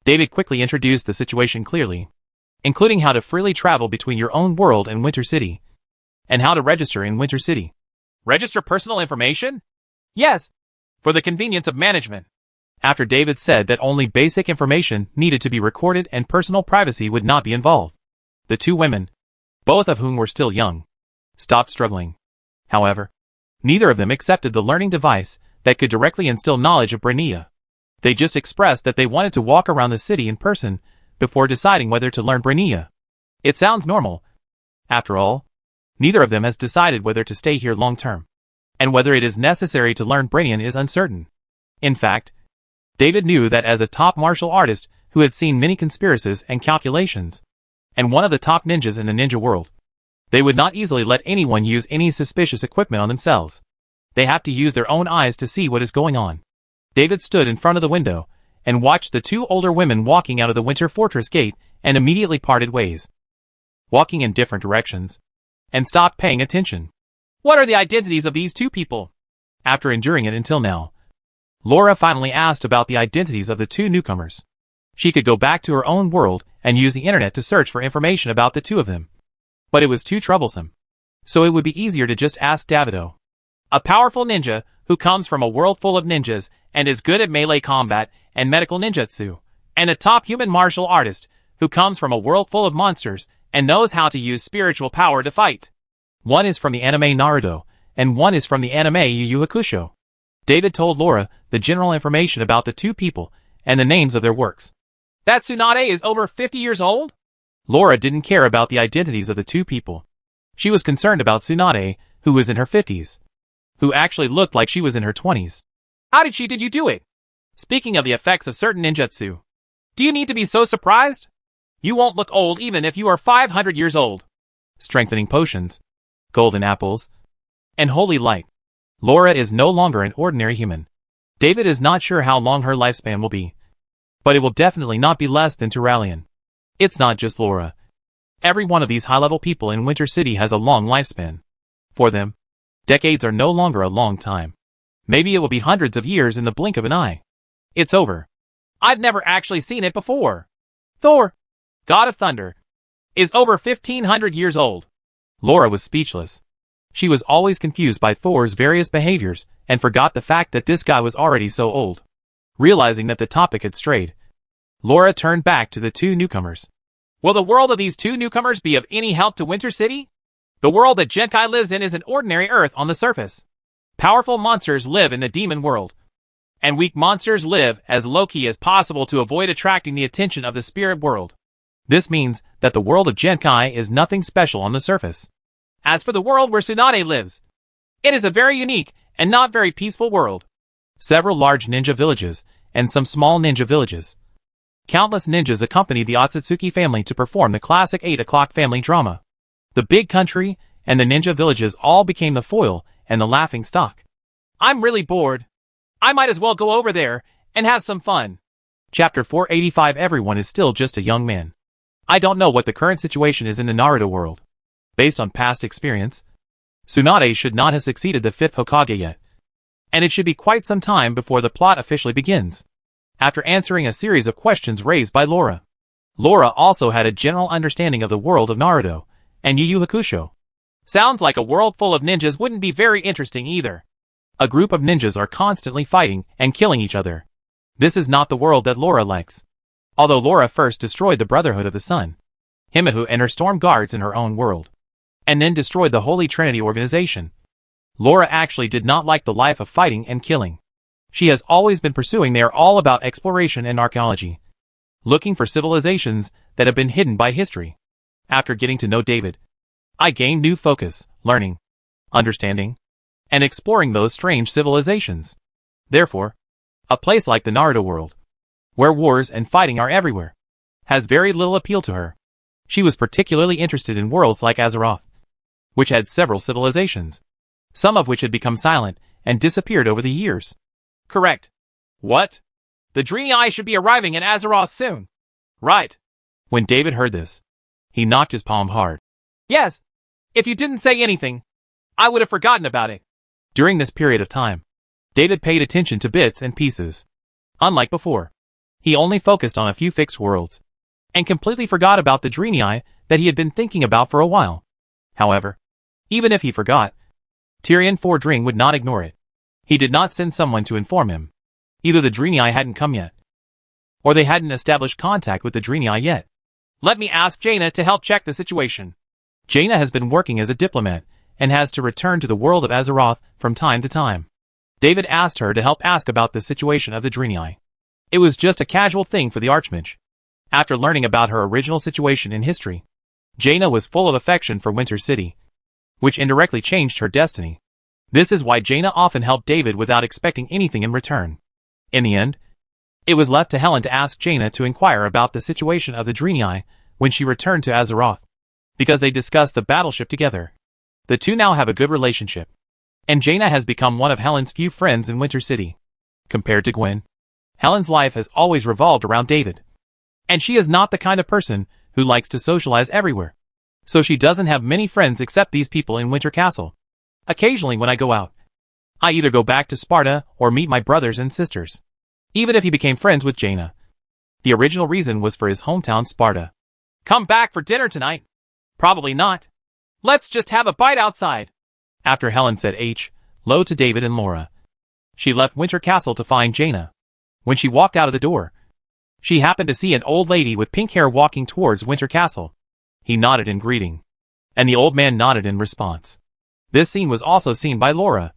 David quickly introduced the situation clearly, including how to freely travel between your own world and Winter City, and how to register in Winter City. Register personal information? Yes, for the convenience of management. After David said that only basic information needed to be recorded and personal privacy would not be involved, the two women, both of whom were still young, stopped struggling. However, neither of them accepted the learning device that could directly instill knowledge of Brania. They just expressed that they wanted to walk around the city in person before deciding whether to learn Brania. It sounds normal. After all, neither of them has decided whether to stay here long term, and whether it is necessary to learn Branian is uncertain. In fact, David knew that as a top martial artist who had seen many conspiracies and calculations, and one of the top ninjas in the ninja world, they would not easily let anyone use any suspicious equipment on themselves. They have to use their own eyes to see what is going on. David stood in front of the window and watched the two older women walking out of the Winter Fortress gate and immediately parted ways, walking in different directions, and stopped paying attention. What are the identities of these two people? After enduring it until now, Laura finally asked about the identities of the two newcomers. She could go back to her own world and use the internet to search for information about the two of them. But it was too troublesome. So it would be easier to just ask Davido. A powerful ninja who comes from a world full of ninjas and is good at melee combat and medical ninjutsu, and a top human martial artist who comes from a world full of monsters and knows how to use spiritual power to fight. One is from the anime Naruto, and one is from the anime Yu Yu Hakusho. David told Laura the general information about the two people and the names of their works. That Tsunade is over 50 years old? Laura didn't care about the identities of the two people. She was concerned about Tsunade, who was in her 50s, who actually looked like she was in her 20s. How did you do it? Speaking of the effects of certain ninjutsu, do you need to be so surprised? You won't look old even if you are 500 years old. Strengthening potions, golden apples, and holy light. Laura is no longer an ordinary human. David is not sure how long her lifespan will be, but it will definitely not be less than Turalian. It's not just Laura. Every one of these high-level people in Winter City has a long lifespan. For them, decades are no longer a long time. Maybe it will be hundreds of years in the blink of an eye. It's over. I've never actually seen it before. Thor, God of Thunder, is over 1,500 years old. Laura was speechless. She was always confused by Thor's various behaviors and forgot the fact that this guy was already so old. Realizing that the topic had strayed, Laura turned back to the two newcomers. Will the world of these two newcomers be of any help to Winter City? The world that Genkai lives in is an ordinary Earth on the surface. Powerful monsters live in the demon world, and weak monsters live as low-key as possible to avoid attracting the attention of the spirit world. This means that the world of Genkai is nothing special on the surface. As for the world where Tsunade lives, it is a very unique and not very peaceful world. Several large ninja villages and some small ninja villages. Countless ninjas accompany the Otsutsuki family to perform the classic 8 o'clock family drama. The big country and the ninja villages all became the foil and the laughing stock. I'm really bored. I might as well go over there and have some fun. Chapter 485. Everyone is still just a young man. I don't know what the current situation is in the Naruto world. Based on past experience, Tsunade should not have succeeded the 5th Hokage yet. and it should be quite some time before the plot officially begins. After answering a series of questions raised by Laura, Laura also had a general understanding of the world of Naruto and Yu Yu Hakusho. Sounds like a world full of ninjas wouldn't be very interesting either. A group of ninjas are constantly fighting and killing each other. This is not the world that Laura likes. Although Laura first destroyed the Brotherhood of the Sun, Himihu and her storm guards in her own world, and then destroyed the Holy Trinity organization, Laura actually did not like the life of fighting and killing. She has always been pursuing. They are all about exploration and archaeology, looking for civilizations that have been hidden by history. After getting to know David, I gained new focus, learning, understanding, and exploring those strange civilizations. Therefore, a place like the Naruto world, where wars and fighting are everywhere, has very little appeal to her. She was particularly interested in worlds like Azeroth, which had several civilizations, some of which had become silent and disappeared over the years. Correct. What? The Draenei should be arriving in Azeroth soon. Right. When David heard this, he knocked his palm hard. Yes. If you didn't say anything, I would have forgotten about it. During this period of time, David paid attention to bits and pieces. Unlike before, he only focused on a few fixed worlds, and completely forgot about the Draenei that he had been thinking about for a while. However, even if he forgot, Tyrion Fordring would not ignore it. He did not send someone to inform him. Either the Draenei hadn't come yet, or they hadn't established contact with the Draenei yet. Let me ask Jaina to help check the situation. Jaina has been working as a diplomat, and has to return to the world of Azeroth from time to time. David asked her to help ask about the situation of the Draenei. It was just a casual thing for the Archmage. After learning about her original situation in history, Jaina was full of affection for Winter City, which indirectly changed her destiny. This is why Jaina often helped David without expecting anything in return. In the end, it was left to Helen to ask Jaina to inquire about the situation of the Draenei when she returned to Azeroth, because they discussed the battleship together. The two now have a good relationship, and Jaina has become one of Helen's few friends in Winter City. Compared to Gwen, Helen's life has always revolved around David, and she is not the kind of person who likes to socialize everywhere. So she doesn't have many friends except these people in Winter Castle. Occasionally when I go out, I either go back to Sparta or meet my brothers and sisters. Even if he became friends with Jaina, the original reason was for his hometown Sparta. Come back for dinner tonight? Probably not. Let's just have a bite outside. After Helen said hello to David and Laura, she left Winter Castle to find Jaina. When she walked out of the door, she happened to see an old lady with pink hair walking towards Winter Castle. He nodded in greeting, and the old man nodded in response. This scene was also seen by Laura,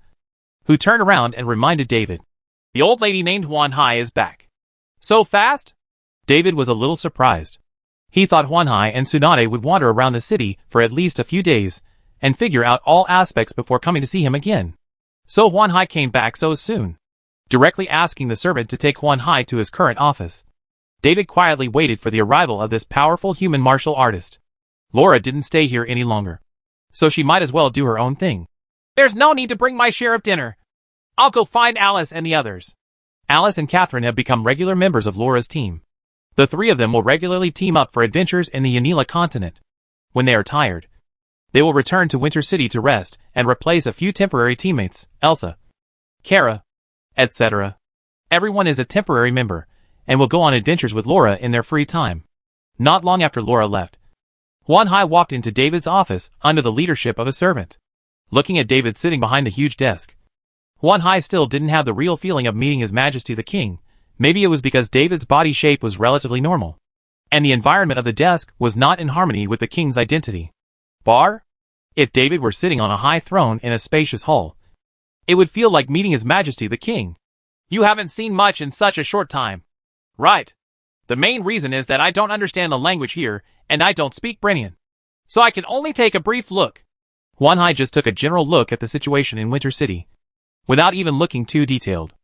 who turned around and reminded David. The old lady named Huan Hai is back. So fast? David was a little surprised. He thought Huan Hai and Tsunade would wander around the city for at least a few days, and figure out all aspects before coming to see him again. So Huan Hai came back so soon, directly asking the servant to take Huan Hai to his current office. David quietly waited for the arrival of this powerful human martial artist. Laura didn't stay here any longer, so she might as well do her own thing. There's no need to bring my share of dinner. I'll go find Alice and the others. Alice and Catherine have become regular members of Laura's team. The three of them will regularly team up for adventures in the Yanila continent. When they are tired, they will return to Winter City to rest and replace a few temporary teammates, Elsa, Kara, etc. Everyone is a temporary member, and will go on adventures with Laura in their free time. Not long after Laura left, Huan Hai walked into David's office under the leadership of a servant. Looking at David sitting behind the huge desk, Huan Hai still didn't have the real feeling of meeting His Majesty the King. Maybe it was because David's body shape was relatively normal, and the environment of the desk was not in harmony with the king's identity. Bar? If David were sitting on a high throne in a spacious hall, it would feel like meeting His Majesty the King. You haven't seen much in such a short time. Right. The main reason is that I don't understand the language here, and I don't speak Brenian. So I can only take a brief look. Huan Hai just took a general look at the situation in Winter City, without even looking too detailed.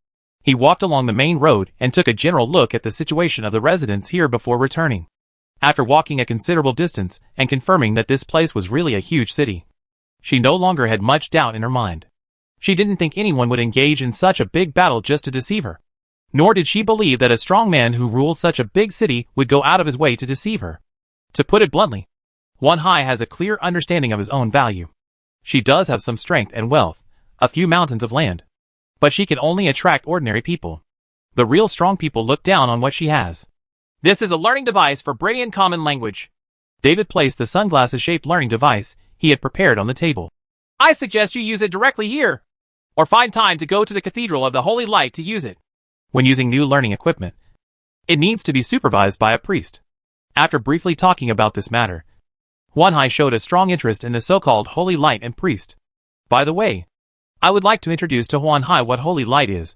He walked along the main road and took a general look at the situation of the residents here before returning. After walking a considerable distance and confirming that this place was really a huge city, she no longer had much doubt in her mind. She didn't think anyone would engage in such a big battle just to deceive her. Nor did she believe that a strong man who ruled such a big city would go out of his way to deceive her. To put it bluntly, Huan Hai has a clear understanding of his own value. She does have some strength and wealth, a few mountains of land, But she can only attract ordinary people. The real strong people look down on what she has. This is a learning device for Brinian Common Language. David placed the sunglasses-shaped learning device he had prepared on the table. I suggest you use it directly here, or find time to go to the Cathedral of the Holy Light to use it. When using new learning equipment, it needs to be supervised by a priest. After briefly talking about this matter, Wanhai showed a strong interest in the so-called Holy Light and priest. By the way, I would like to introduce to Wanhai what Holy Light is,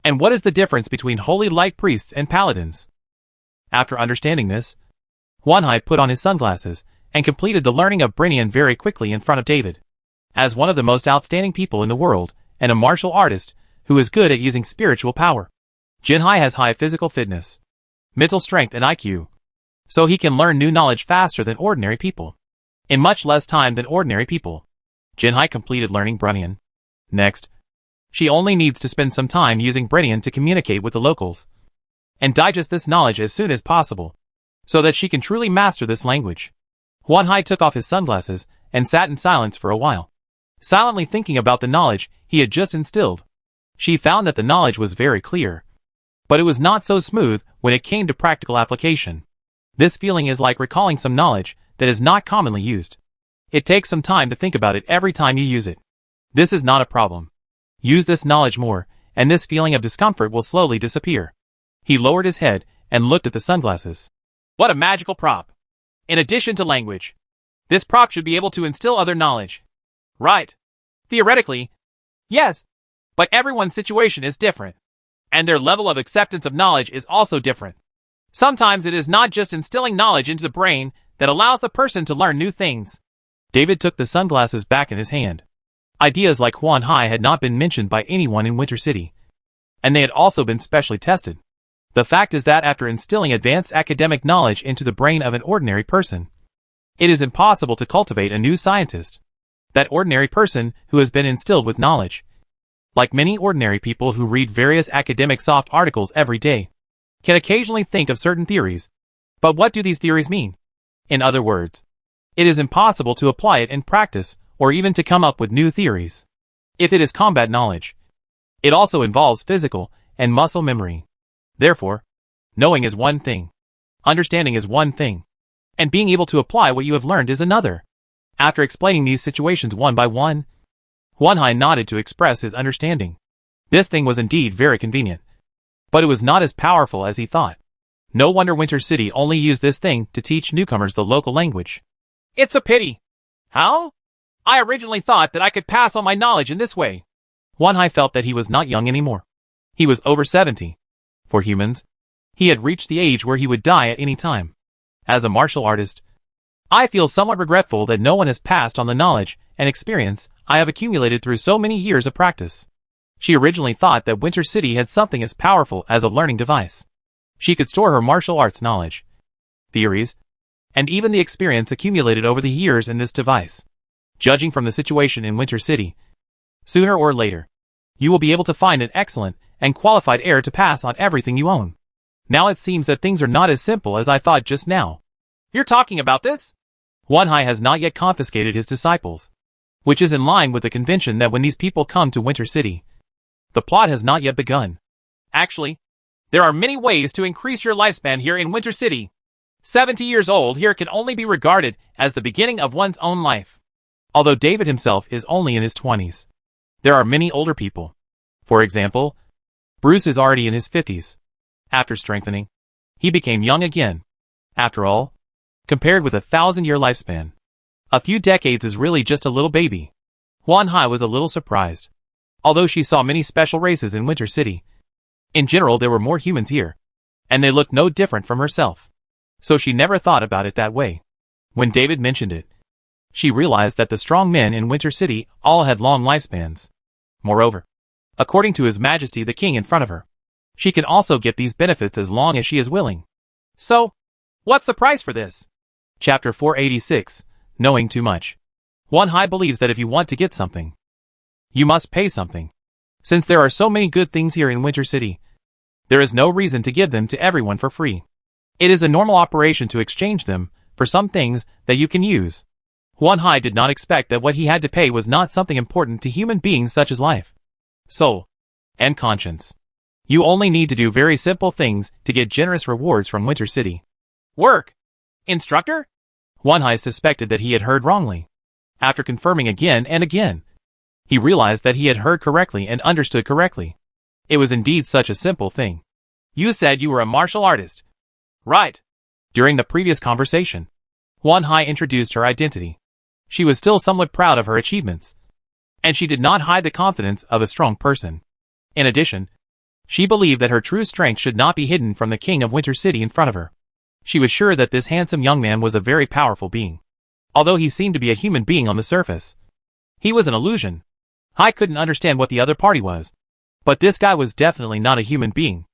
and what is the difference between Holy Light priests and paladins. After understanding this, Wanhai put on his sunglasses and completed the learning of Brinian very quickly in front of David. As one of the most outstanding people in the world, and a martial artist who is good at using spiritual power, Jinhai has high physical fitness, mental strength and IQ, so he can learn new knowledge faster than ordinary people. In much less time than ordinary people, Jinhai completed learning Brinian. Next, she only needs to spend some time using Brinian to communicate with the locals, and digest this knowledge as soon as possible, so that she can truly master this language. Wanhai took off his sunglasses and sat in silence for a while, silently thinking about the knowledge he had just instilled. She found that the knowledge was very clear, but it was not so smooth when it came to practical application. This feeling is like recalling some knowledge that is not commonly used. It takes some time to think about it every time you use it. This is not a problem. Use this knowledge more, and this feeling of discomfort will slowly disappear. He lowered his head and looked at the sunglasses. What a magical prop! In addition to language, this prop should be able to instill other knowledge. Right. Theoretically, yes. But everyone's situation is different, and their level of acceptance of knowledge is also different. Sometimes it is not just instilling knowledge into the brain that allows the person to learn new things. David took the sunglasses back in his hand. Ideas like Wanhai had not been mentioned by anyone in Winter City, and they had also been specially tested. The fact is that after instilling advanced academic knowledge into the brain of an ordinary person, it is impossible to cultivate a new scientist. That ordinary person who has been instilled with knowledge, like many ordinary people who read various academic soft articles every day, can occasionally think of certain theories. But what do these theories mean? In other words, it is impossible to apply it in practice or even to come up with new theories. If it is combat knowledge, it also involves physical and muscle memory. Therefore, knowing is one thing, understanding is one thing, and being able to apply what you have learned is another. After explaining these situations one by one, Wanhai nodded to express his understanding. This thing was indeed very convenient, but it was not as powerful as he thought. No wonder Winter City only used this thing to teach newcomers the local language. It's a pity. How? I originally thought that I could pass on my knowledge in this way. Wanhai felt that he was not young anymore. He was over 70. For humans, he had reached the age where he would die at any time. As a martial artist, I feel somewhat regretful that no one has passed on the knowledge and experience I have accumulated through so many years of practice. She originally thought that Winter City had something as powerful as a learning device. She could store her martial arts knowledge, theories, and even the experience accumulated over the years in this device. Judging from the situation in Winter City, sooner or later, you will be able to find an excellent and qualified heir to pass on everything you own. Now it seems that things are not as simple as I thought just now. You're talking about this? Wanhai has not yet confiscated his disciples, which is in line with the convention that when these people come to Winter City, the plot has not yet begun. Actually, there are many ways to increase your lifespan here in Winter City. 70 years old here can only be regarded as the beginning of one's own life. Although David himself is only in his 20s, there are many older people. For example, Bruce is already in his 50s. After strengthening, he became young again. After all, compared with a 1,000-year lifespan, a few decades is really just a little baby. Wanhai was a little surprised. Although she saw many special races in Winter City, in general there were more humans here, and they looked no different from herself. So she never thought about it that way. When David mentioned it, she realized that the strong men in Winter City all had long lifespans. Moreover, according to His Majesty the King in front of her, she can also get these benefits as long as she is willing. So, what's the price for this? Chapter 486, Knowing Too Much. Wanhai believes that if you want to get something, you must pay something. Since there are so many good things here in Winter City, there is no reason to give them to everyone for free. It is a normal operation to exchange them for some things that you can use. Wanhai did not expect that what he had to pay was not something important to human beings such as life. So, and conscience. You only need to do very simple things to get generous rewards from Winter City. Work! Instructor? Huan Hai suspected that he had heard wrongly. After confirming again and again, he realized that he had heard correctly and understood correctly. It was indeed such a simple thing. You said you were a martial artist. Right. During the previous conversation, Huan Hai introduced her identity. She was still somewhat proud of her achievements, and she did not hide the confidence of a strong person. In addition, she believed that her true strength should not be hidden from the king of Winter City in front of her. She was sure that this handsome young man was a very powerful being. Although he seemed to be a human being on the surface, he was an illusion. Hai couldn't understand what the other party was, but this guy was definitely not a human being.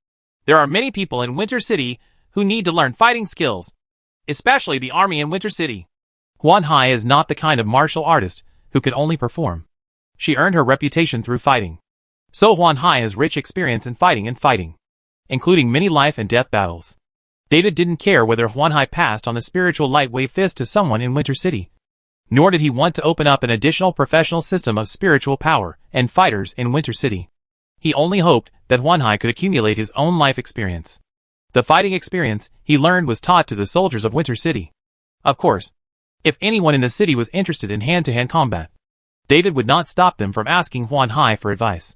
There are many people in Winter City who need to learn fighting skills, especially the army in Winter City. Huan Hai is not the kind of martial artist who could only perform. She earned her reputation through fighting. So Huan Hai has rich experience in fighting, including many life and death battles. David didn't care whether Huan Hai passed on the spiritual light wave fist to someone in Winter City. Nor did he want to open up an additional professional system of spiritual power and fighters in Winter City. He only hoped that Huan Hai could accumulate his own life experience. The fighting experience he learned was taught to the soldiers of Winter City. Of course, if anyone in the city was interested in hand-to-hand combat, David would not stop them from asking Huan Hai for advice.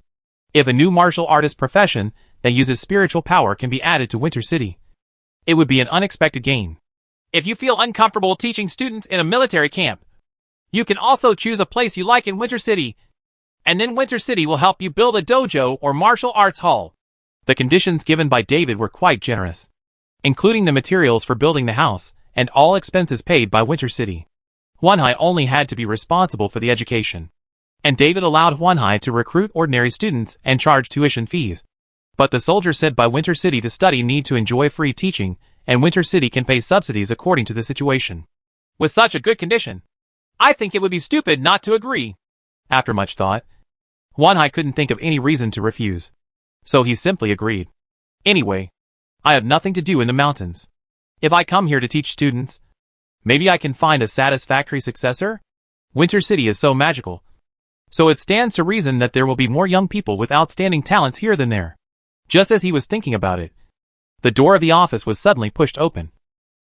If a new martial artist profession that uses spiritual power can be added to Winter City, it would be an unexpected gain. If you feel uncomfortable teaching students in a military camp, you can also choose a place you like in Winter City, and then Winter City will help you build a dojo or martial arts hall. The conditions given by David were quite generous, including the materials for building the house and all expenses paid by Winter City. Huan Hai only had to be responsible for the education, and David allowed Huan Hai to recruit ordinary students and charge tuition fees. But the soldiers said by Winter City to study need to enjoy free teaching, and Winter City can pay subsidies according to the situation. With such a good condition, I think it would be stupid not to agree. After much thought, Huan Hai couldn't think of any reason to refuse, so he simply agreed. Anyway, I have nothing to do in the mountains. If I come here to teach students, maybe I can find a satisfactory successor? Winter City is so magical, so it stands to reason that there will be more young people with outstanding talents here than there. Just as he was thinking about it, the door of the office was suddenly pushed open,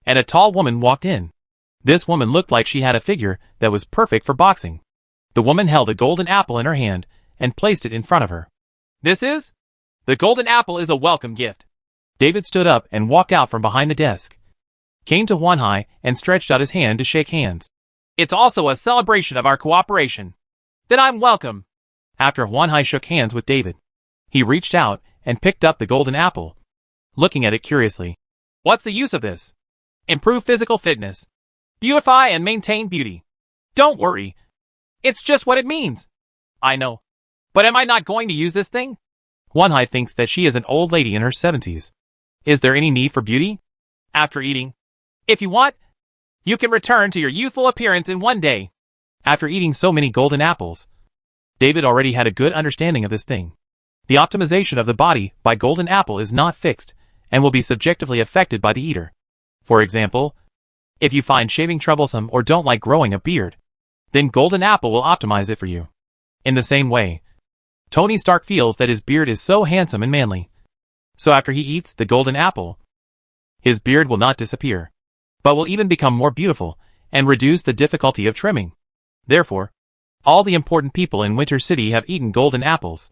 and a tall woman walked in. This woman looked like she had a figure that was perfect for boxing. The woman held a golden apple in her hand and placed it in front of her. The golden apple is a welcome gift. David stood up and walked out from behind the desk, came to Huan Hai and stretched out his hand to shake hands. It's also a celebration of our cooperation. Then I'm welcome. After Huan Hai shook hands with David, he reached out and picked up the golden apple, looking at it curiously. What's the use of this? Improve physical fitness. Beautify and maintain beauty. Don't worry. It's just what it means. I know. But am I not going to use this thing? Huan Hai thinks that she is an old lady in her 70s. Is there any need for beauty? After eating, if you want, you can return to your youthful appearance in one day. After eating so many golden apples, David already had a good understanding of this thing. The optimization of the body by golden apple is not fixed and will be subjectively affected by the eater. For example, if you find shaving troublesome or don't like growing a beard, then golden apple will optimize it for you. In the same way, Tony Stark feels that his beard is so handsome and manly. So after he eats the golden apple, his beard will not disappear, but will even become more beautiful and reduce the difficulty of trimming. Therefore, all the important people in Winter City have eaten golden apples,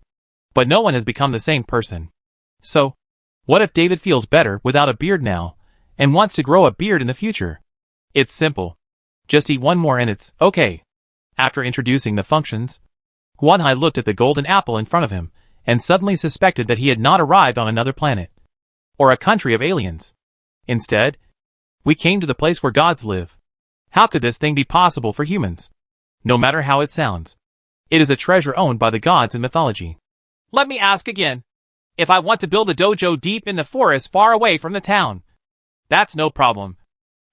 but no one has become the same person. So, what if David feels better without a beard now and wants to grow a beard in the future? It's simple. Just eat one more and it's okay. After introducing the functions, Huan Hai looked at the golden apple in front of him and suddenly suspected that he had not arrived on another planet or a country of aliens. Instead, we came to the place where gods live. How could this thing be possible for humans? No matter how it sounds, it is a treasure owned by the gods in mythology. Let me ask again. If I want to build a dojo deep in the forest far away from the town, that's no problem.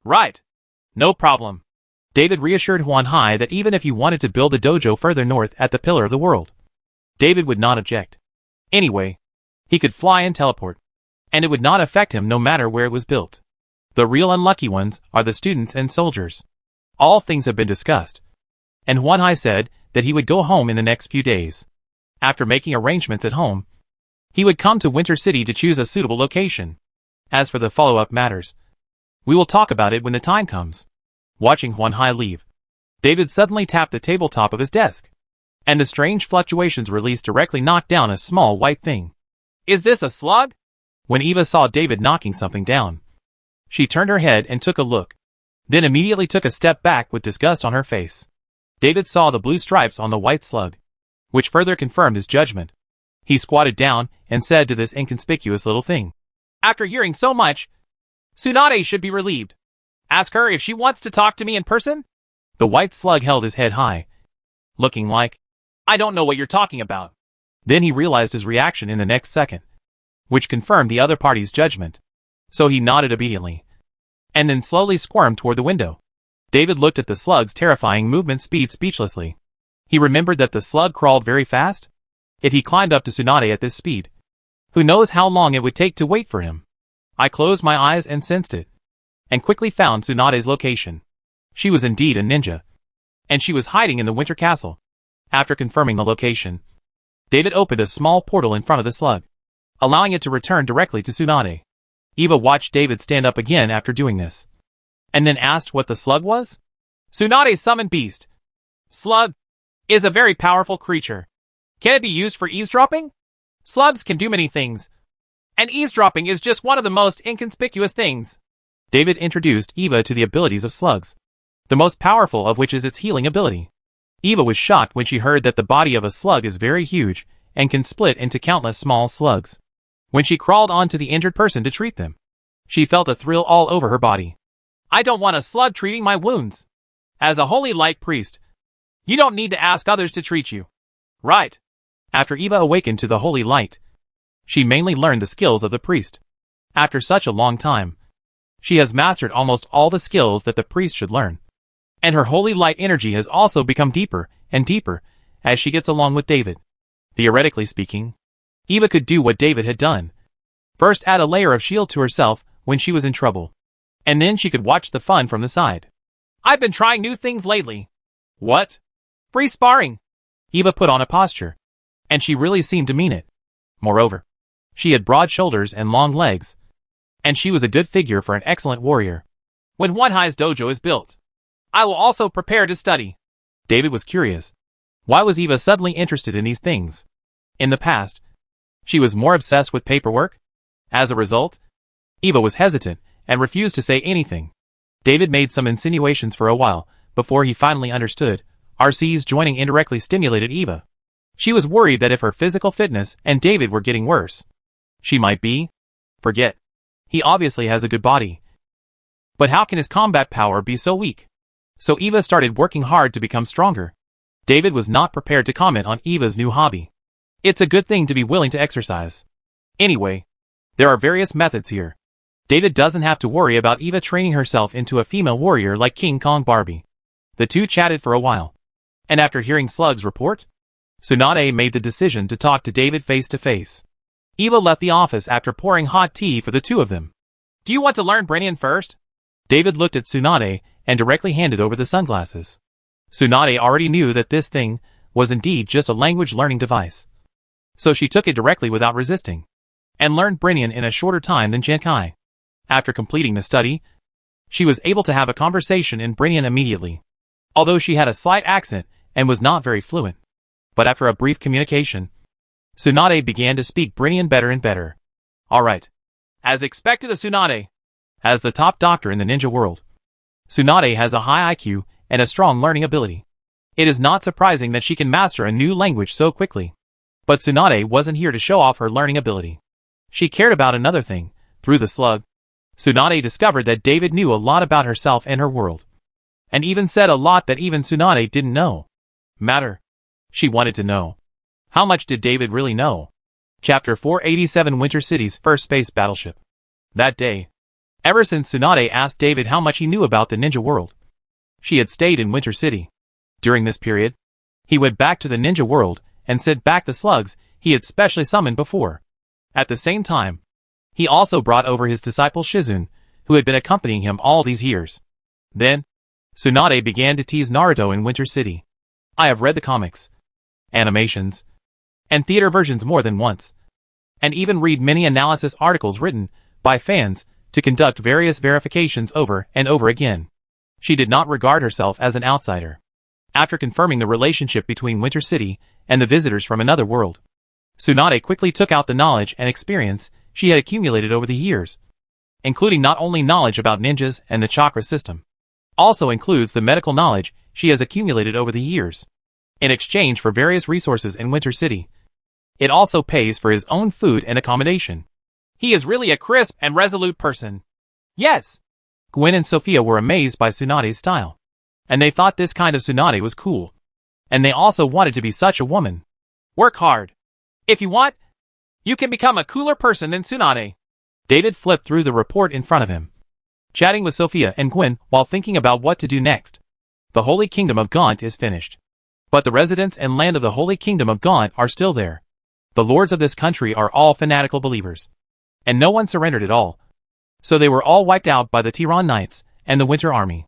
Right. No problem. David reassured Huan Hai that even if he wanted to build a dojo further north at the Pillar of the World, David would not object. Anyway, he could fly and teleport, and it would not affect him no matter where it was built. The real unlucky ones are the students and soldiers. All things have been discussed, and Huan Hai said that he would go home in the next few days. After making arrangements at home, He would come to Winter City to choose a suitable location. As for the follow-up matters, we will talk about it when the time comes. Watching Huan Hai leave, David suddenly tapped the tabletop of his desk, and the strange fluctuations released directly knocked down a small white thing. Is this a slug? When Eva saw David knocking something down, she turned her head and took a look, then immediately took a step back with disgust on her face. David saw the blue stripes on the white slug, which further confirmed his judgment. He squatted down and said to this inconspicuous little thing, "After hearing so much, Tsunade should be relieved. Ask her if she wants to talk to me in person?" The white slug held his head high, looking like, "I don't know what you're talking about." Then he realized his reaction in the next second, which confirmed the other party's judgment. So he nodded obediently, and then slowly squirmed toward the window. David looked at the slug's terrifying movement speed speechlessly. He remembered that the slug crawled very fast. If he climbed up to Tsunade at this speed, who knows how long it would take to wait for him. I closed my eyes and sensed it, and quickly found Tsunade's location. She was indeed a ninja, and she was hiding in the Winter Castle. After confirming the location, David opened a small portal in front of the slug, allowing it to return directly to Tsunade. Eva watched David stand up again after doing this, and then asked what the slug was. Tsunade's summoned beast. Slug is a very powerful creature. Can it be used for eavesdropping? Slugs can do many things, and eavesdropping is just one of the most inconspicuous things. David introduced Eva to the abilities of slugs, the most powerful of which is its healing ability. Eva was shocked when she heard that the body of a slug is very huge and can split into countless small slugs. When she crawled onto the injured person to treat them, she felt a thrill all over her body. I don't want a slug treating my wounds. As a holy light priest, you don't need to ask others to treat you. Right. After Eva awakened to the holy light, she mainly learned the skills of the priest. After such a long time, she has mastered almost all the skills that the priest should learn. And her holy light energy has also become deeper and deeper as she gets along with David. Theoretically speaking, Eva could do what David had done. First add a layer of shield to herself when she was in trouble, and then she could watch the fun from the side. I've been trying new things lately. What? Free sparring. Eva put on a posture, and she really seemed to mean it. Moreover, she had broad shoulders and long legs, and she was a good figure for an excellent warrior. When Huan Hai's dojo is built, I will also prepare to study. David was curious. Why was Eva suddenly interested in these things? In the past, she was more obsessed with paperwork. As a result, Eva was hesitant and refused to say anything. David made some insinuations for a while before he finally understood. RC's joining indirectly stimulated Eva. She was worried that if her physical fitness and David were getting worse, she might be. Forget. He obviously has a good body. But how can his combat power be so weak? So Eva started working hard to become stronger. David was not prepared to comment on Eva's new hobby. It's a good thing to be willing to exercise. Anyway, there are various methods here. David doesn't have to worry about Eva training herself into a female warrior like King Kong Barbie. The two chatted for a while, and after hearing Slug's report, Tsunade made the decision to talk to David face to face. Eva left the office after pouring hot tea for the two of them. Do you want to learn Brennian first? David looked at Tsunade and directly handed over the sunglasses. Tsunade already knew that this thing was indeed just a language learning device. So she took it directly without resisting, and learned Brennian in a shorter time than Genkai. After completing the study, she was able to have a conversation in Brennian immediately, although she had a slight accent and was not very fluent. But after a brief communication, Tsunade began to speak Brennian better and better. Alright. As expected of Tsunade, as the top doctor in the ninja world, Tsunade has a high IQ and a strong learning ability. It is not surprising that she can master a new language so quickly. But Tsunade wasn't here to show off her learning ability. She cared about another thing. Through the slug, Tsunade discovered that David knew a lot about herself and her world, and even said a lot that even Tsunade didn't know. She wanted to know. How much did David really know? Chapter 487 Winter City's first space battleship. That day, ever since Tsunade asked David how much he knew about the ninja world, she had stayed in Winter City. During this period, he went back to the ninja world and sent back the slugs he had specially summoned before. At the same time, he also brought over his disciple Shizune, who had been accompanying him all these years. Then, Tsunade began to tease Naruto in Winter City. I have read the comics, animations, and theater versions more than once. and even read many analysis articles written by fans to conduct various verifications over and over again. She did not regard herself as an outsider. After confirming the relationship between Winter City and the visitors from another world, Tsunade quickly took out the knowledge and experience she had accumulated over the years, including not only knowledge about ninjas and the chakra system, also includes the medical knowledge she has accumulated over the years. In exchange for various resources in Winter City, it also pays for his own food and accommodation. He is really a crisp and resolute person. Yes. Gwen and Sophia were amazed by Tsunade's style, and they thought this kind of Tsunade was cool. And they also wanted to be such a woman. Work hard. If you want, you can become a cooler person than Tsunade. David flipped through the report in front of him, chatting with Sophia and Gwen while thinking about what to do next. The Holy Kingdom of Gaunt is finished, but the residents and land of the Holy Kingdom of Gaunt are still there. The lords of this country are all fanatical believers, and no one surrendered at all. So they were all wiped out by the Tiran Knights and the Winter Army.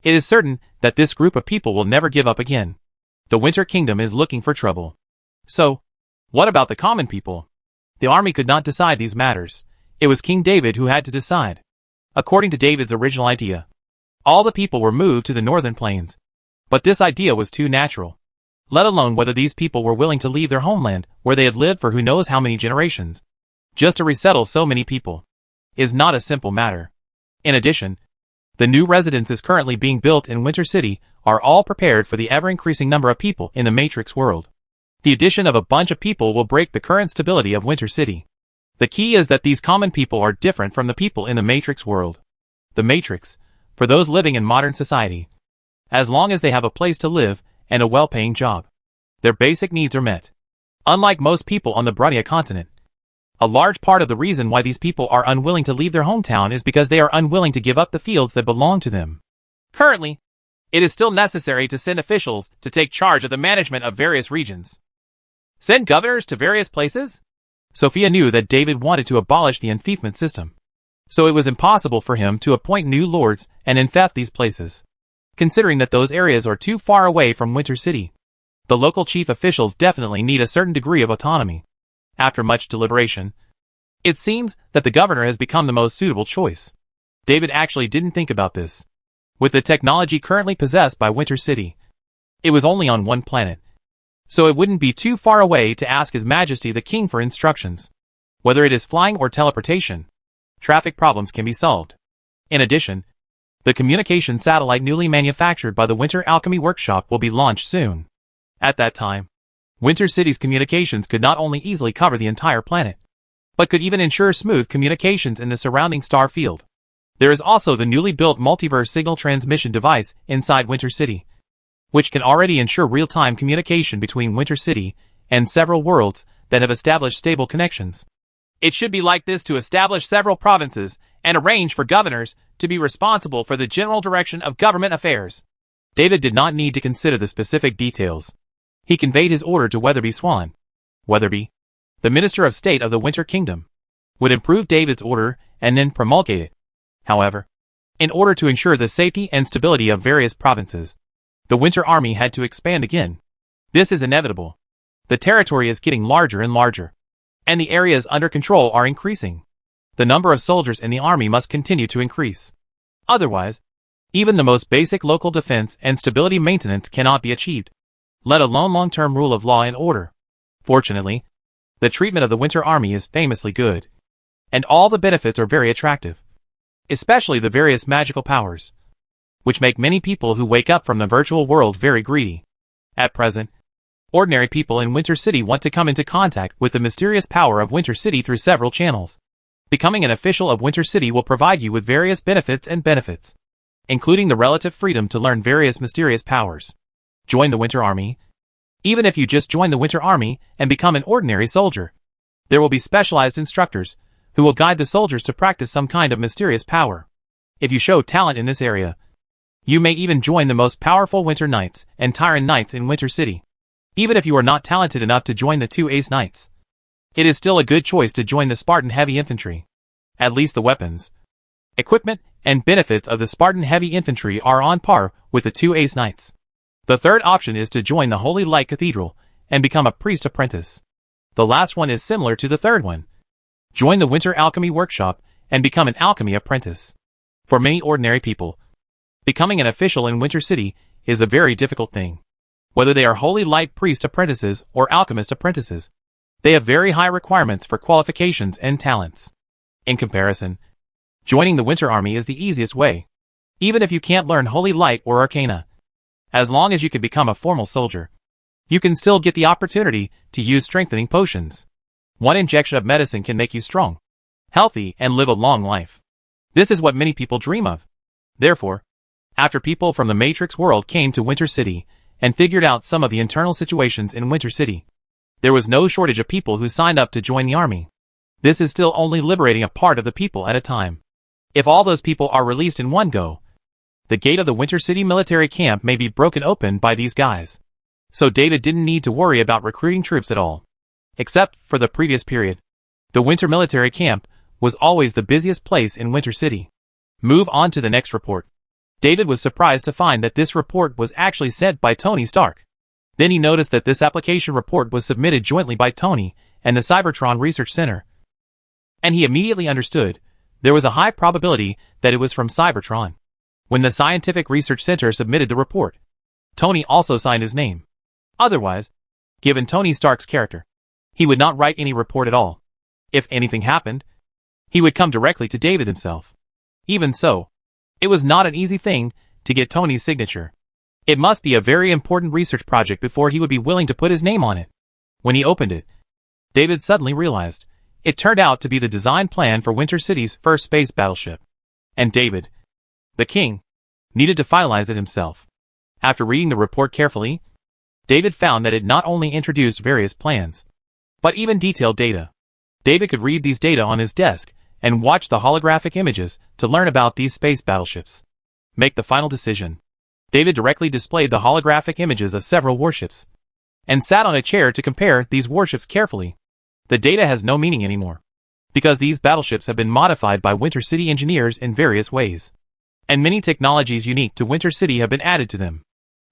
It is certain that this group of people will never give up again. The Winter Kingdom is looking for trouble. So, what about the common people? The army could not decide these matters. It was King David who had to decide. According to David's original idea, all the people were moved to the northern plains. But this idea was too natural, let alone whether these people were willing to leave their homeland where they had lived for who knows how many generations. Just to resettle so many people is not a simple matter. In addition, the new residences currently being built in Winter City are all prepared for the ever-increasing number of people in the Matrix world. The addition of a bunch of people will break the current stability of Winter City. The key is that these common people are different from the people in the Matrix world. The Matrix, for those living in modern society, as long as they have a place to live and a well-paying job, their basic needs are met. Unlike most people on the Brunia continent, a large part of the reason why these people are unwilling to leave their hometown is because they are unwilling to give up the fields that belong to them. Currently, it is still necessary to send officials to take charge of the management of various regions. Send governors to various places? Sophia knew that David wanted to abolish the enfeoffment system, so it was impossible for him to appoint new lords and enfeoff these places, considering that those areas are too far away from Winter City. The local chief officials definitely need a certain degree of autonomy. After much deliberation, it seems that the governor has become the most suitable choice. David actually didn't think about this. With the technology currently possessed by Winter City, it was only on one planet, so it wouldn't be too far away to ask His Majesty the King for instructions. Whether it is flying or teleportation, traffic problems can be solved. In addition, the communication satellite newly manufactured by the Winter Alchemy Workshop will be launched soon. At that time, Winter City's communications could not only easily cover the entire planet, but could even ensure smooth communications in the surrounding star field. There is also the newly built multiverse signal transmission device inside Winter City, which can already ensure real-time communication between Winter City and several worlds that have established stable connections. It should be like this to establish several provinces and arrange for governors to be responsible for the general direction of government affairs. David did not need to consider the specific details. He conveyed his order to Weatherby Swan. Weatherby, the Minister of State of the Winter Kingdom, would approve David's order and then promulgate it. However, in order to ensure the safety and stability of various provinces, the Winter Army had to expand again. This is inevitable. The territory is getting larger and larger, and the areas under control are increasing. The number of soldiers in the army must continue to increase. Otherwise, even the most basic local defense and stability maintenance cannot be achieved, let alone long-term rule of law and order. Fortunately, the treatment of the Winter Army is famously good, and all the benefits are very attractive, especially the various magical powers, which make many people who wake up from the virtual world very greedy. At present, ordinary people in Winter City want to come into contact with the mysterious power of Winter City through several channels. Becoming an official of Winter City will provide you with various benefits, including the relative freedom to learn various mysterious powers. Join the Winter Army. Even if you just join the Winter Army and become an ordinary soldier, there will be specialized instructors who will guide the soldiers to practice some kind of mysterious power. If you show talent in this area, you may even join the most powerful Winter Knights and Tyrant Knights in Winter City. Even if you are not talented enough to join the 2 Ace Knights, it is still a good choice to join the Spartan Heavy Infantry. At least the weapons, equipment, and benefits of the Spartan Heavy Infantry are on par with the 2 Ace Knights. The third option is to join the Holy Light Cathedral and become a priest apprentice. The last one is similar to the third one, join the Winter Alchemy Workshop, and become an alchemy apprentice. For many ordinary people, becoming an official in Winter City is a very difficult thing. Whether they are Holy Light Priest apprentices or alchemist apprentices, they have very high requirements for qualifications and talents. In comparison, joining the Winter Army is the easiest way, even if you can't learn Holy Light or Arcana. As long as you can become a formal soldier, you can still get the opportunity to use strengthening potions. One injection of medicine can make you strong, healthy, and live a long life. This is what many people dream of. Therefore, after people from the Matrix world came to Winter City and figured out some of the internal situations in Winter City, there was no shortage of people who signed up to join the army. This is still only liberating a part of the people at a time. If all those people are released in one go, the gate of the Winter City military camp may be broken open by these guys. So David didn't need to worry about recruiting troops at all. Except for the previous period, the Winter military camp was always the busiest place in Winter City. Move on to the next report. David was surprised to find that this report was actually sent by Tony Stark. Then he noticed that this application report was submitted jointly by Tony and the Cybertron Research Center. And he immediately understood there was a high probability that it was from Cybertron. When the Scientific Research Center submitted the report, Tony also signed his name. Otherwise, given Tony Stark's character, he would not write any report at all. If anything happened, he would come directly to David himself. Even so, it was not an easy thing to get Tony's signature. It must be a very important research project before he would be willing to put his name on it. When he opened it, David suddenly realized it turned out to be the design plan for Winter City's first space battleship. And David, the king, needed to finalize it himself. After reading the report carefully, David found that it not only introduced various plans, but even detailed data. David could read these data on his desk and watch the holographic images to learn about these space battleships. Make the final decision. David directly displayed the holographic images of several warships and sat on a chair to compare these warships carefully. The data has no meaning anymore, because these battleships have been modified by Winter City engineers in various ways, and many technologies unique to Winter City have been added to them.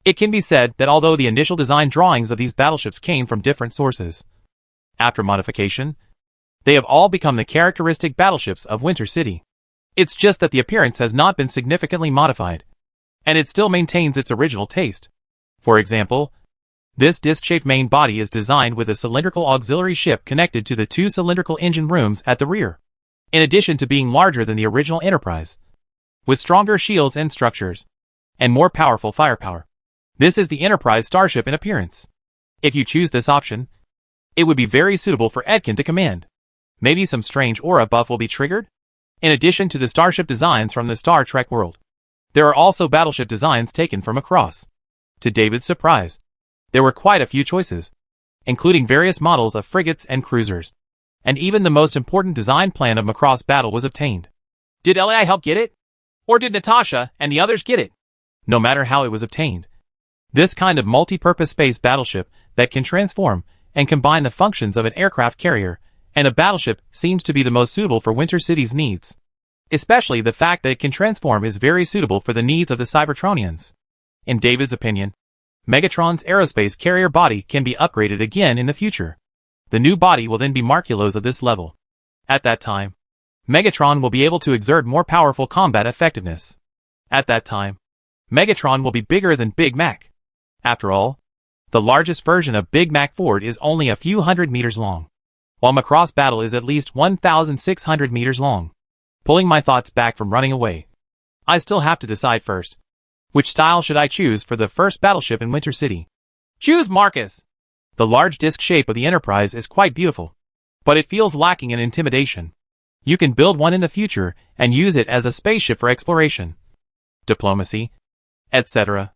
It can be said that although the initial design drawings of these battleships came from different sources, after modification, they have all become the characteristic battleships of Winter City. It's just that the appearance has not been significantly modified, and it still maintains its original taste. For example, this disc-shaped main body is designed with a cylindrical auxiliary ship connected to the two cylindrical engine rooms at the rear, in addition to being larger than the original Enterprise, with stronger shields and structures, and more powerful firepower. This is the Enterprise starship in appearance. If you choose this option, it would be very suitable for Edkin to command. Maybe some strange aura buff will be triggered? In addition to the starship designs from the Star Trek world, there are also battleship designs taken from across. To David's surprise, there were quite a few choices, including various models of frigates and cruisers. And even the most important design plan of Macross Battle was obtained. Did LAI help get it? Or did Natasha and the others get it? No matter how it was obtained, this kind of multi-purpose space battleship that can transform and combine the functions of an aircraft carrier and a battleship seems to be the most suitable for Winter City's needs. Especially the fact that it can transform is very suitable for the needs of the Cybertronians. In David's opinion, Megatron's aerospace carrier body can be upgraded again in the future. The new body will then be Marculos of this level. At that time, Megatron will be able to exert more powerful combat effectiveness. At that time, Megatron will be bigger than Big Mac. After all, the largest version of Big Mac Ford is only a few hundred meters long, while Macross Battle is at least 1,600 meters long. Pulling my thoughts back from running away, I still have to decide first. Which style should I choose for the first battleship in Winter City? Choose Marcus! The large disc shape of the Enterprise is quite beautiful, but it feels lacking in intimidation. You can build one in the future and use it as a spaceship for exploration, diplomacy, etc.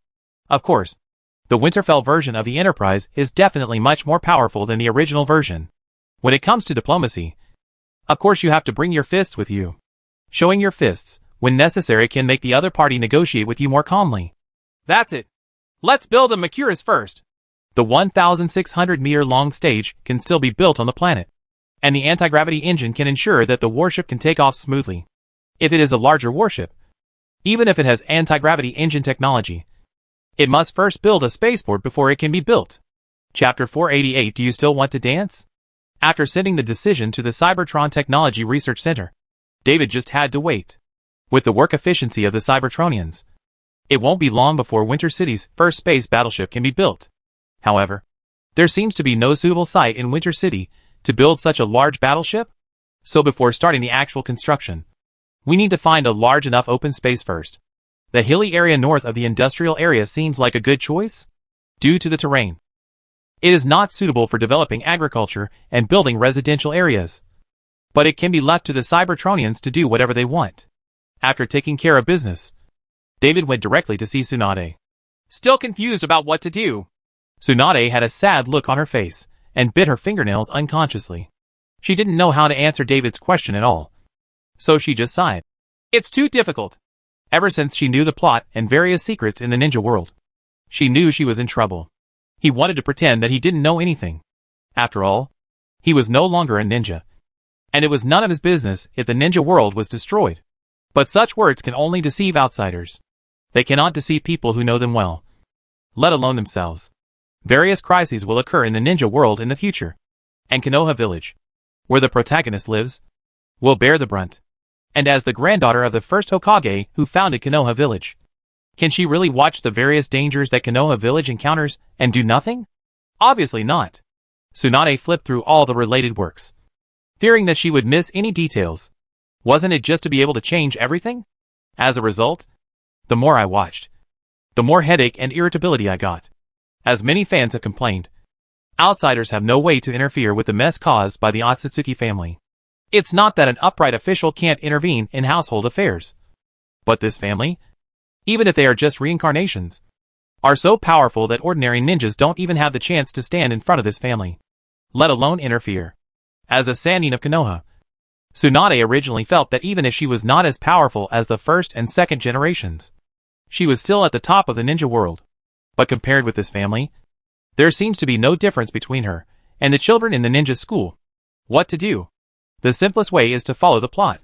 Of course, the Winterfell version of the Enterprise is definitely much more powerful than the original version. When it comes to diplomacy, of course you have to bring your fists with you. Showing your fists, when necessary, can make the other party negotiate with you more calmly. That's it. Let's build a Mercurus first. The 1,600-meter-long stage can still be built on the planet, and the anti-gravity engine can ensure that the warship can take off smoothly. If it is a larger warship, even if it has anti-gravity engine technology, it must first build a spaceport before it can be built. Chapter 488. Do you still want to dance? After sending the decision to the Cybertron Technology Research Center, David just had to wait. With the work efficiency of the Cybertronians, it won't be long before Winter City's first space battleship can be built. However, there seems to be no suitable site in Winter City to build such a large battleship, so before starting the actual construction, we need to find a large enough open space first. The hilly area north of the industrial area seems like a good choice, due to the terrain. It is not suitable for developing agriculture and building residential areas, but it can be left to the Cybertronians to do whatever they want. After taking care of business, David went directly to see Tsunade. Still confused about what to do, Tsunade had a sad look on her face and bit her fingernails unconsciously. She didn't know how to answer David's question at all, so she just sighed. It's too difficult. Ever since she knew the plot and various secrets in the ninja world, she knew she was in trouble. He wanted to pretend that he didn't know anything. After all, he was no longer a ninja, and it was none of his business if the ninja world was destroyed. But such words can only deceive outsiders. They cannot deceive people who know them well, let alone themselves. Various crises will occur in the ninja world in the future, and Konoha Village, where the protagonist lives, will bear the brunt. And as the granddaughter of the first Hokage who founded Konoha Village, can she really watch the various dangers that Konoha Village encounters and do nothing? Obviously not. Tsunade flipped through all the related works, fearing that she would miss any details. Wasn't it just to be able to change everything? As a result, the more I watched, the more headache and irritability I got. As many fans have complained, outsiders have no way to interfere with the mess caused by the Otsutsuki family. It's not that an upright official can't intervene in household affairs, but this family, even if they are just reincarnations, are so powerful that ordinary ninjas don't even have the chance to stand in front of this family, let alone interfere. As a Sannin of Konoha, Tsunade originally felt that even if she was not as powerful as the first and second generations, she was still at the top of the ninja world. But compared with this family, there seems to be no difference between her and the children in the ninja school. What to do? The simplest way is to follow the plot.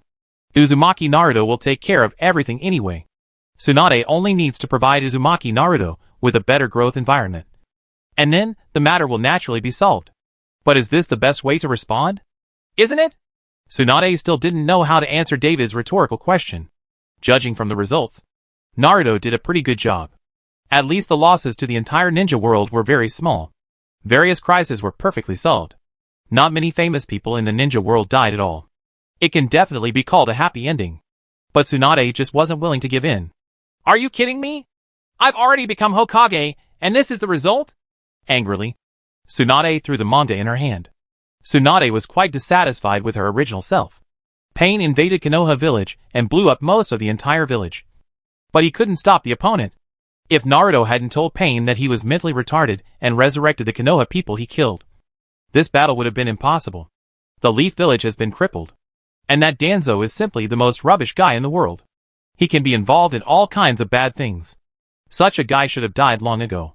Uzumaki Naruto will take care of everything anyway. Tsunade only needs to provide Uzumaki Naruto with a better growth environment, and then the matter will naturally be solved. But is this the best way to respond? Isn't it? Tsunade still didn't know how to answer David's rhetorical question. Judging from the results, Naruto did a pretty good job. At least the losses to the entire ninja world were very small. Various crises were perfectly solved. Not many famous people in the ninja world died at all. It can definitely be called a happy ending. But Tsunade just wasn't willing to give in. Are you kidding me? I've already become Hokage, and this is the result? Angrily, Tsunade threw the manga in her hand. Tsunade was quite dissatisfied with her original self. Pain invaded Konoha Village and blew up most of the entire village. But he couldn't stop the opponent. If Naruto hadn't told Pain that he was mentally retarded and resurrected the Konoha people he killed, this battle would have been impossible. The Leaf Village has been crippled, and that Danzo is simply the most rubbish guy in the world. He can be involved in all kinds of bad things. Such a guy should have died long ago.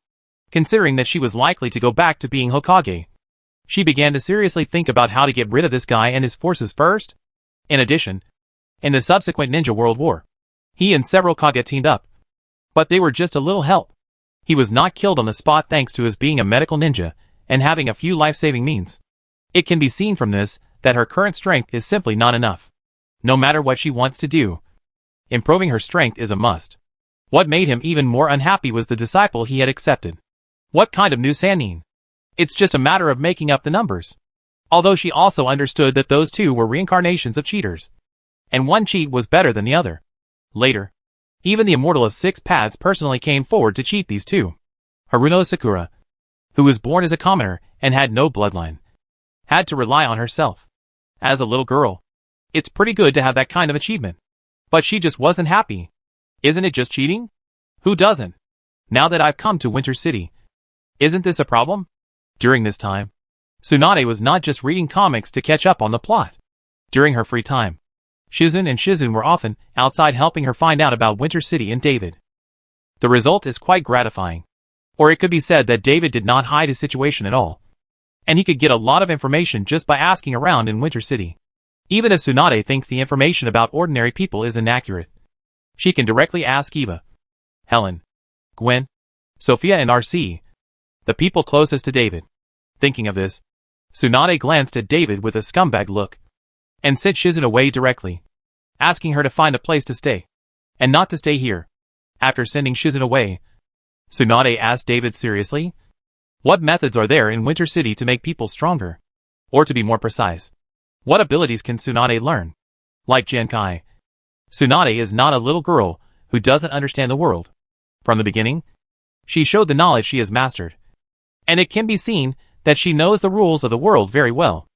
Considering that she was likely to go back to being Hokage, she began to seriously think about how to get rid of this guy and his forces first. In addition, in the subsequent Ninja World War, he and several Kage teamed up, but they were just a little help. He was not killed on the spot thanks to his being a medical ninja and having a few life-saving means. It can be seen from this that her current strength is simply not enough. No matter what she wants to do, improving her strength is a must. What made him even more unhappy was the disciple he had accepted. What kind of new Sannin? It's just a matter of making up the numbers. Although she also understood that those two were reincarnations of cheaters, and one cheat was better than the other. Later, even the Immortal of Six Paths personally came forward to cheat these two. Haruno Sakura, who was born as a commoner and had no bloodline, had to rely on herself. As a little girl, it's pretty good to have that kind of achievement. But she just wasn't happy. Isn't it just cheating? Who doesn't? Now that I've come to Winter City, isn't this a problem? During this time, Tsunade was not just reading comics to catch up on the plot. During her free time, Shizune and Shizune were often outside helping her find out about Winter City and David. The result is quite gratifying. Or it could be said that David did not hide his situation at all, and he could get a lot of information just by asking around in Winter City. Even if Tsunade thinks the information about ordinary people is inaccurate, she can directly ask Eva, Helen, Gwen, Sophia and RC, the people closest to David. Thinking of this, Tsunade glanced at David with a scumbag look, and sent Shizen away directly, asking her to find a place to stay, and not to stay here. After sending Shizen away, Tsunade asked David seriously, "What methods are there in Winter City to make people stronger? Or to be more precise, what abilities can Tsunade learn?" Like Genkai, Tsunade is not a little girl who doesn't understand the world. From the beginning, she showed the knowledge she has mastered, and it can be seen that she knows the rules of the world very well.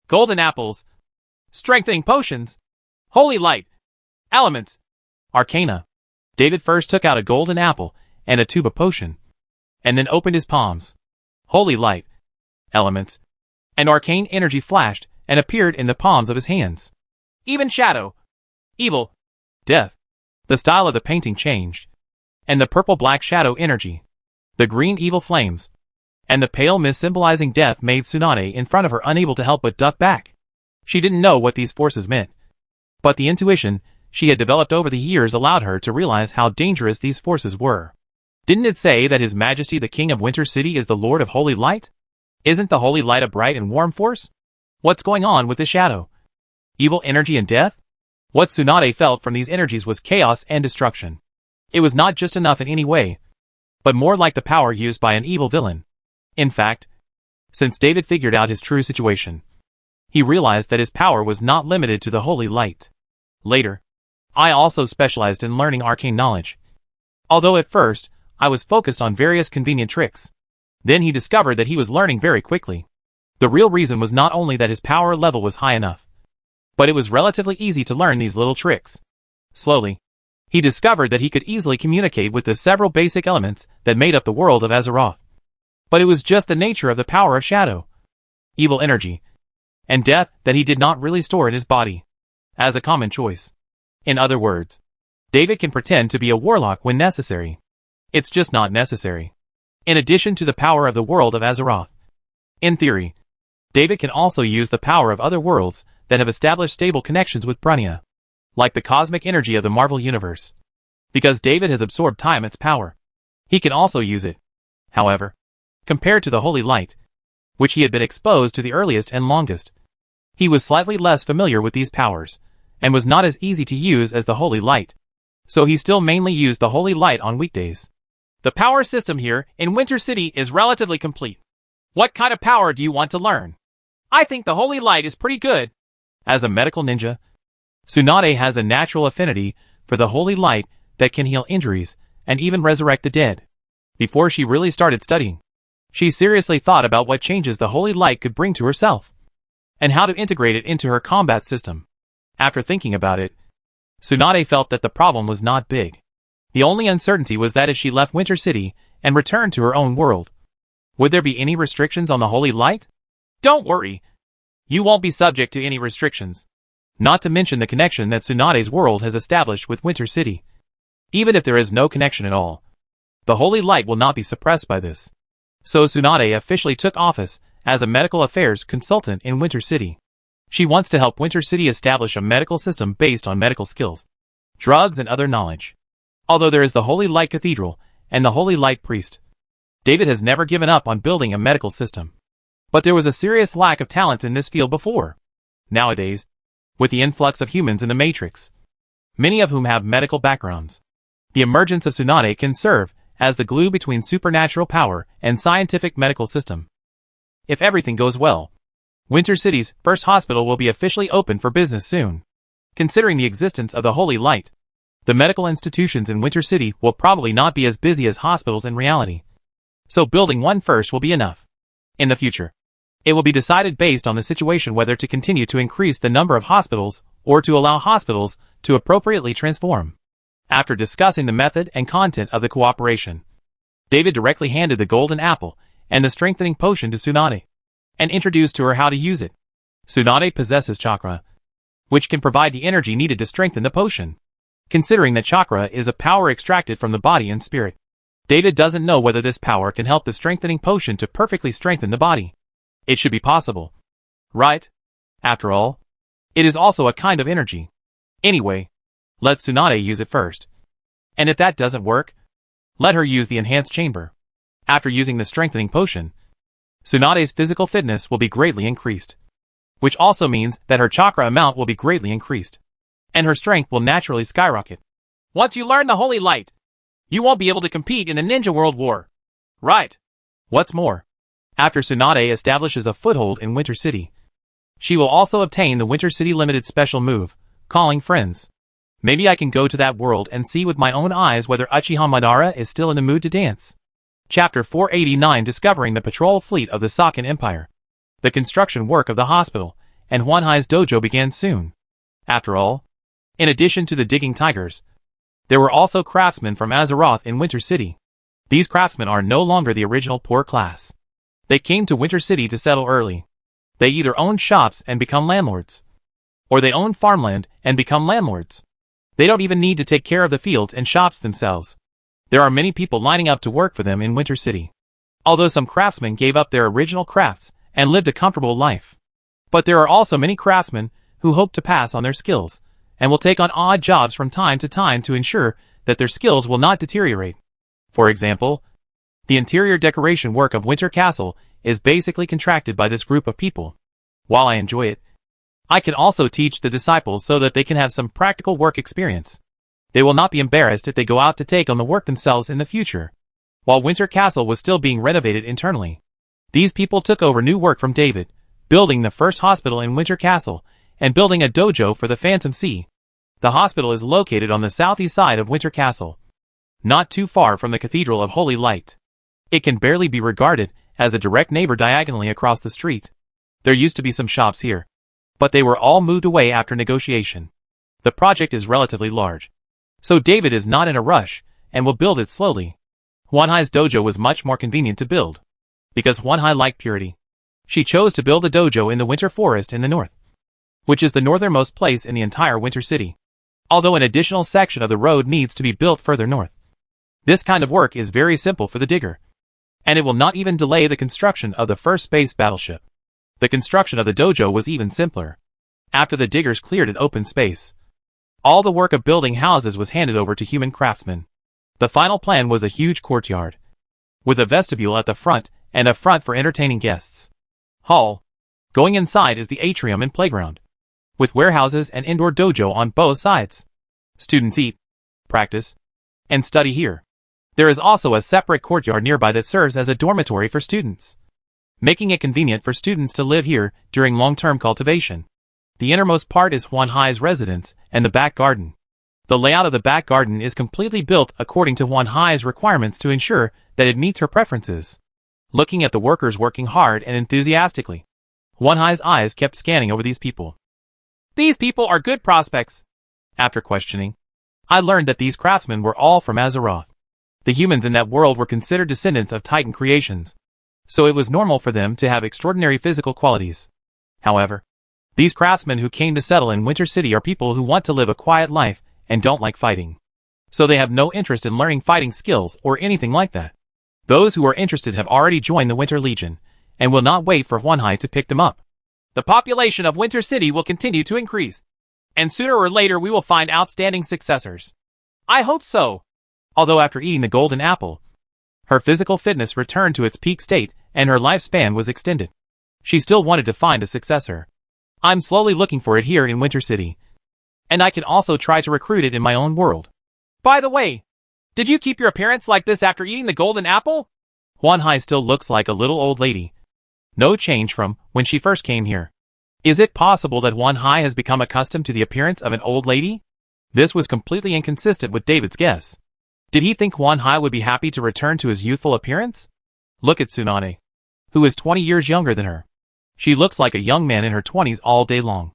Golden apples, strengthening potions, holy light, elements, arcana. David first took out a golden apple and a tube of potion, and then opened his palms. Holy light, elements, and arcane energy flashed and appeared in the palms of his hands. Even shadow, evil, death. The style of the painting changed, and the purple-black shadow energy, the green evil flames, and the pale mist symbolizing death made Tsunade in front of her unable to help but duck back. She didn't know what these forces meant, but the intuition she had developed over the years allowed her to realize how dangerous these forces were. Didn't it say that His Majesty the King of Winter City is the Lord of Holy Light? Isn't the holy light a bright and warm force? What's going on with the shadow? Evil energy and death? What Tsunade felt from these energies was chaos and destruction. It was not just enough in any way, but more like the power used by an evil villain. In fact, since David figured out his true situation, he realized that his power was not limited to the holy light. Later, I also specialized in learning arcane knowledge. Although at first, I was focused on various convenient tricks. Then he discovered that he was learning very quickly. The real reason was not only that his power level was high enough, but it was relatively easy to learn these little tricks. Slowly, he discovered that he could easily communicate with the several basic elements that made up the world of Azeroth. But it was just the nature of the power of shadow, evil energy, and death that he did not really store in his body as a common choice. In other words, David can pretend to be a warlock when necessary. It's just not necessary. In addition to the power of the world of Azeroth, in theory, David can also use the power of other worlds that have established stable connections with Brunia, like the cosmic energy of the Marvel Universe. Because David has absorbed Tiamat's power, he can also use it. However, compared to the holy light, which he had been exposed to the earliest and longest, he was slightly less familiar with these powers, and was not as easy to use as the holy light. So he still mainly used the holy light on weekdays. The power system here in Winter City is relatively complete. What kind of power do you want to learn? I think the holy light is pretty good. As a medical ninja, Tsunade has a natural affinity for the holy light that can heal injuries and even resurrect the dead. Before she really started studying, she seriously thought about what changes the holy light could bring to herself, and how to integrate it into her combat system. After thinking about it, Tsunade felt that the problem was not big. The only uncertainty was that if she left Winter City and returned to her own world, would there be any restrictions on the holy light? Don't worry. You won't be subject to any restrictions. Not to mention the connection that Tsunade's world has established with Winter City. Even if there is no connection at all, the holy light will not be suppressed by this. So Tsunade officially took office as a medical affairs consultant in Winter City. She wants to help Winter City establish a medical system based on medical skills, drugs, and other knowledge. Although there is the Holy Light Cathedral and the Holy Light Priest, David has never given up on building a medical system. But there was a serious lack of talent in this field before. Nowadays, with the influx of humans in the Matrix, many of whom have medical backgrounds, the emergence of Tsunade can serve as the glue between supernatural power and scientific medical system. If everything goes well, Winter City's first hospital will be officially open for business soon. Considering the existence of the Holy Light, the medical institutions in Winter City will probably not be as busy as hospitals in reality. So building one first will be enough. In the future, it will be decided based on the situation whether to continue to increase the number of hospitals or to allow hospitals to appropriately transform. After discussing the method and content of the cooperation, David directly handed the golden apple and the strengthening potion to Tsunade, and introduced to her how to use it. Tsunade possesses chakra, which can provide the energy needed to strengthen the potion. Considering that chakra is a power extracted from the body and spirit, David doesn't know whether this power can help the strengthening potion to perfectly strengthen the body. It should be possible, right? After all, it is also a kind of energy. Anyway, let Tsunade use it first. And if that doesn't work, let her use the enhanced chamber. After using the strengthening potion, Tsunade's physical fitness will be greatly increased, which also means that her chakra amount will be greatly increased, and her strength will naturally skyrocket. Once you learn the Holy Light, you won't be able to compete in the Ninja World War. Right. What's more, after Tsunade establishes a foothold in Winter City, she will also obtain the Winter City Limited special move, Calling Friends. Maybe I can go to that world and see with my own eyes whether Uchiha Madara is still in the mood to dance. Chapter 489 Discovering the Patrol Fleet of the Sakan Empire. The construction work of the hospital and Huanhai's dojo began soon. After all, in addition to the digging tigers, there were also craftsmen from Azeroth in Winter City. These craftsmen are no longer the original poor class. They came to Winter City to settle early. They either own shops and become landlords, or they own farmland and become landlords. They don't even need to take care of the fields and shops themselves. There are many people lining up to work for them in Winter City. Although some craftsmen gave up their original crafts and lived a comfortable life. But there are also many craftsmen who hope to pass on their skills and will take on odd jobs from time to time to ensure that their skills will not deteriorate. For example, the interior decoration work of Winter Castle is basically contracted by this group of people. While I enjoy it, I can also teach the disciples so that they can have some practical work experience. They will not be embarrassed if they go out to take on the work themselves in the future. While Winter Castle was still being renovated internally, these people took over new work from David, building the first hospital in Winter Castle and building a dojo for the Phantom Sea. The hospital is located on the southeast side of Winter Castle, not too far from the Cathedral of Holy Light. It can barely be regarded as a direct neighbor diagonally across the street. There used to be some shops here, but they were all moved away after negotiation. The project is relatively large, so David is not in a rush and will build it slowly. Huanhai's dojo was much more convenient to build, because Huanhai liked purity. She chose to build a dojo in the Winter Forest in the north, which is the northernmost place in the entire Winter City, although an additional section of the road needs to be built further north. This kind of work is very simple for the digger, and it will not even delay the construction of the first space battleship. The construction of the dojo was even simpler. After the diggers cleared an open space, all the work of building houses was handed over to human craftsmen. The final plan was a huge courtyard, with a vestibule at the front and a front for entertaining guests. Hall. Going inside is the atrium and playground, with warehouses and indoor dojo on both sides. Students eat, practice, and study here. There is also a separate courtyard nearby that serves as a dormitory for students, making it convenient for students to live here during long-term cultivation. The innermost part is Huanhai's residence and the back garden. The layout of the back garden is completely built according to Huanhai's requirements to ensure that it meets her preferences. Looking at the workers working hard and enthusiastically, Huanhai's eyes kept scanning over these people. These people are good prospects. After questioning, I learned that these craftsmen were all from Azeroth. The humans in that world were considered descendants of Titan creations, so it was normal for them to have extraordinary physical qualities. However, these craftsmen who came to settle in Winter City are people who want to live a quiet life and don't like fighting. So they have no interest in learning fighting skills or anything like that. Those who are interested have already joined the Winter Legion and will not wait for Huanhai to pick them up. The population of Winter City will continue to increase, and sooner or later we will find outstanding successors. I hope so. Although after eating the golden apple, her physical fitness returned to its peak state and her lifespan was extended, she still wanted to find a successor. I'm slowly looking for it here in Winter City, and I can also try to recruit it in my own world. By the way, did you keep your appearance like this after eating the golden apple? Huanhai still looks like a little old lady. No change from when she first came here. Is it possible that Huanhai has become accustomed to the appearance of an old lady? This was completely inconsistent with David's guess. Did he think Huanhai would be happy to return to his youthful appearance? Look at Tsunade, who is 20 years younger than her. She looks like a young man in her 20s all day long,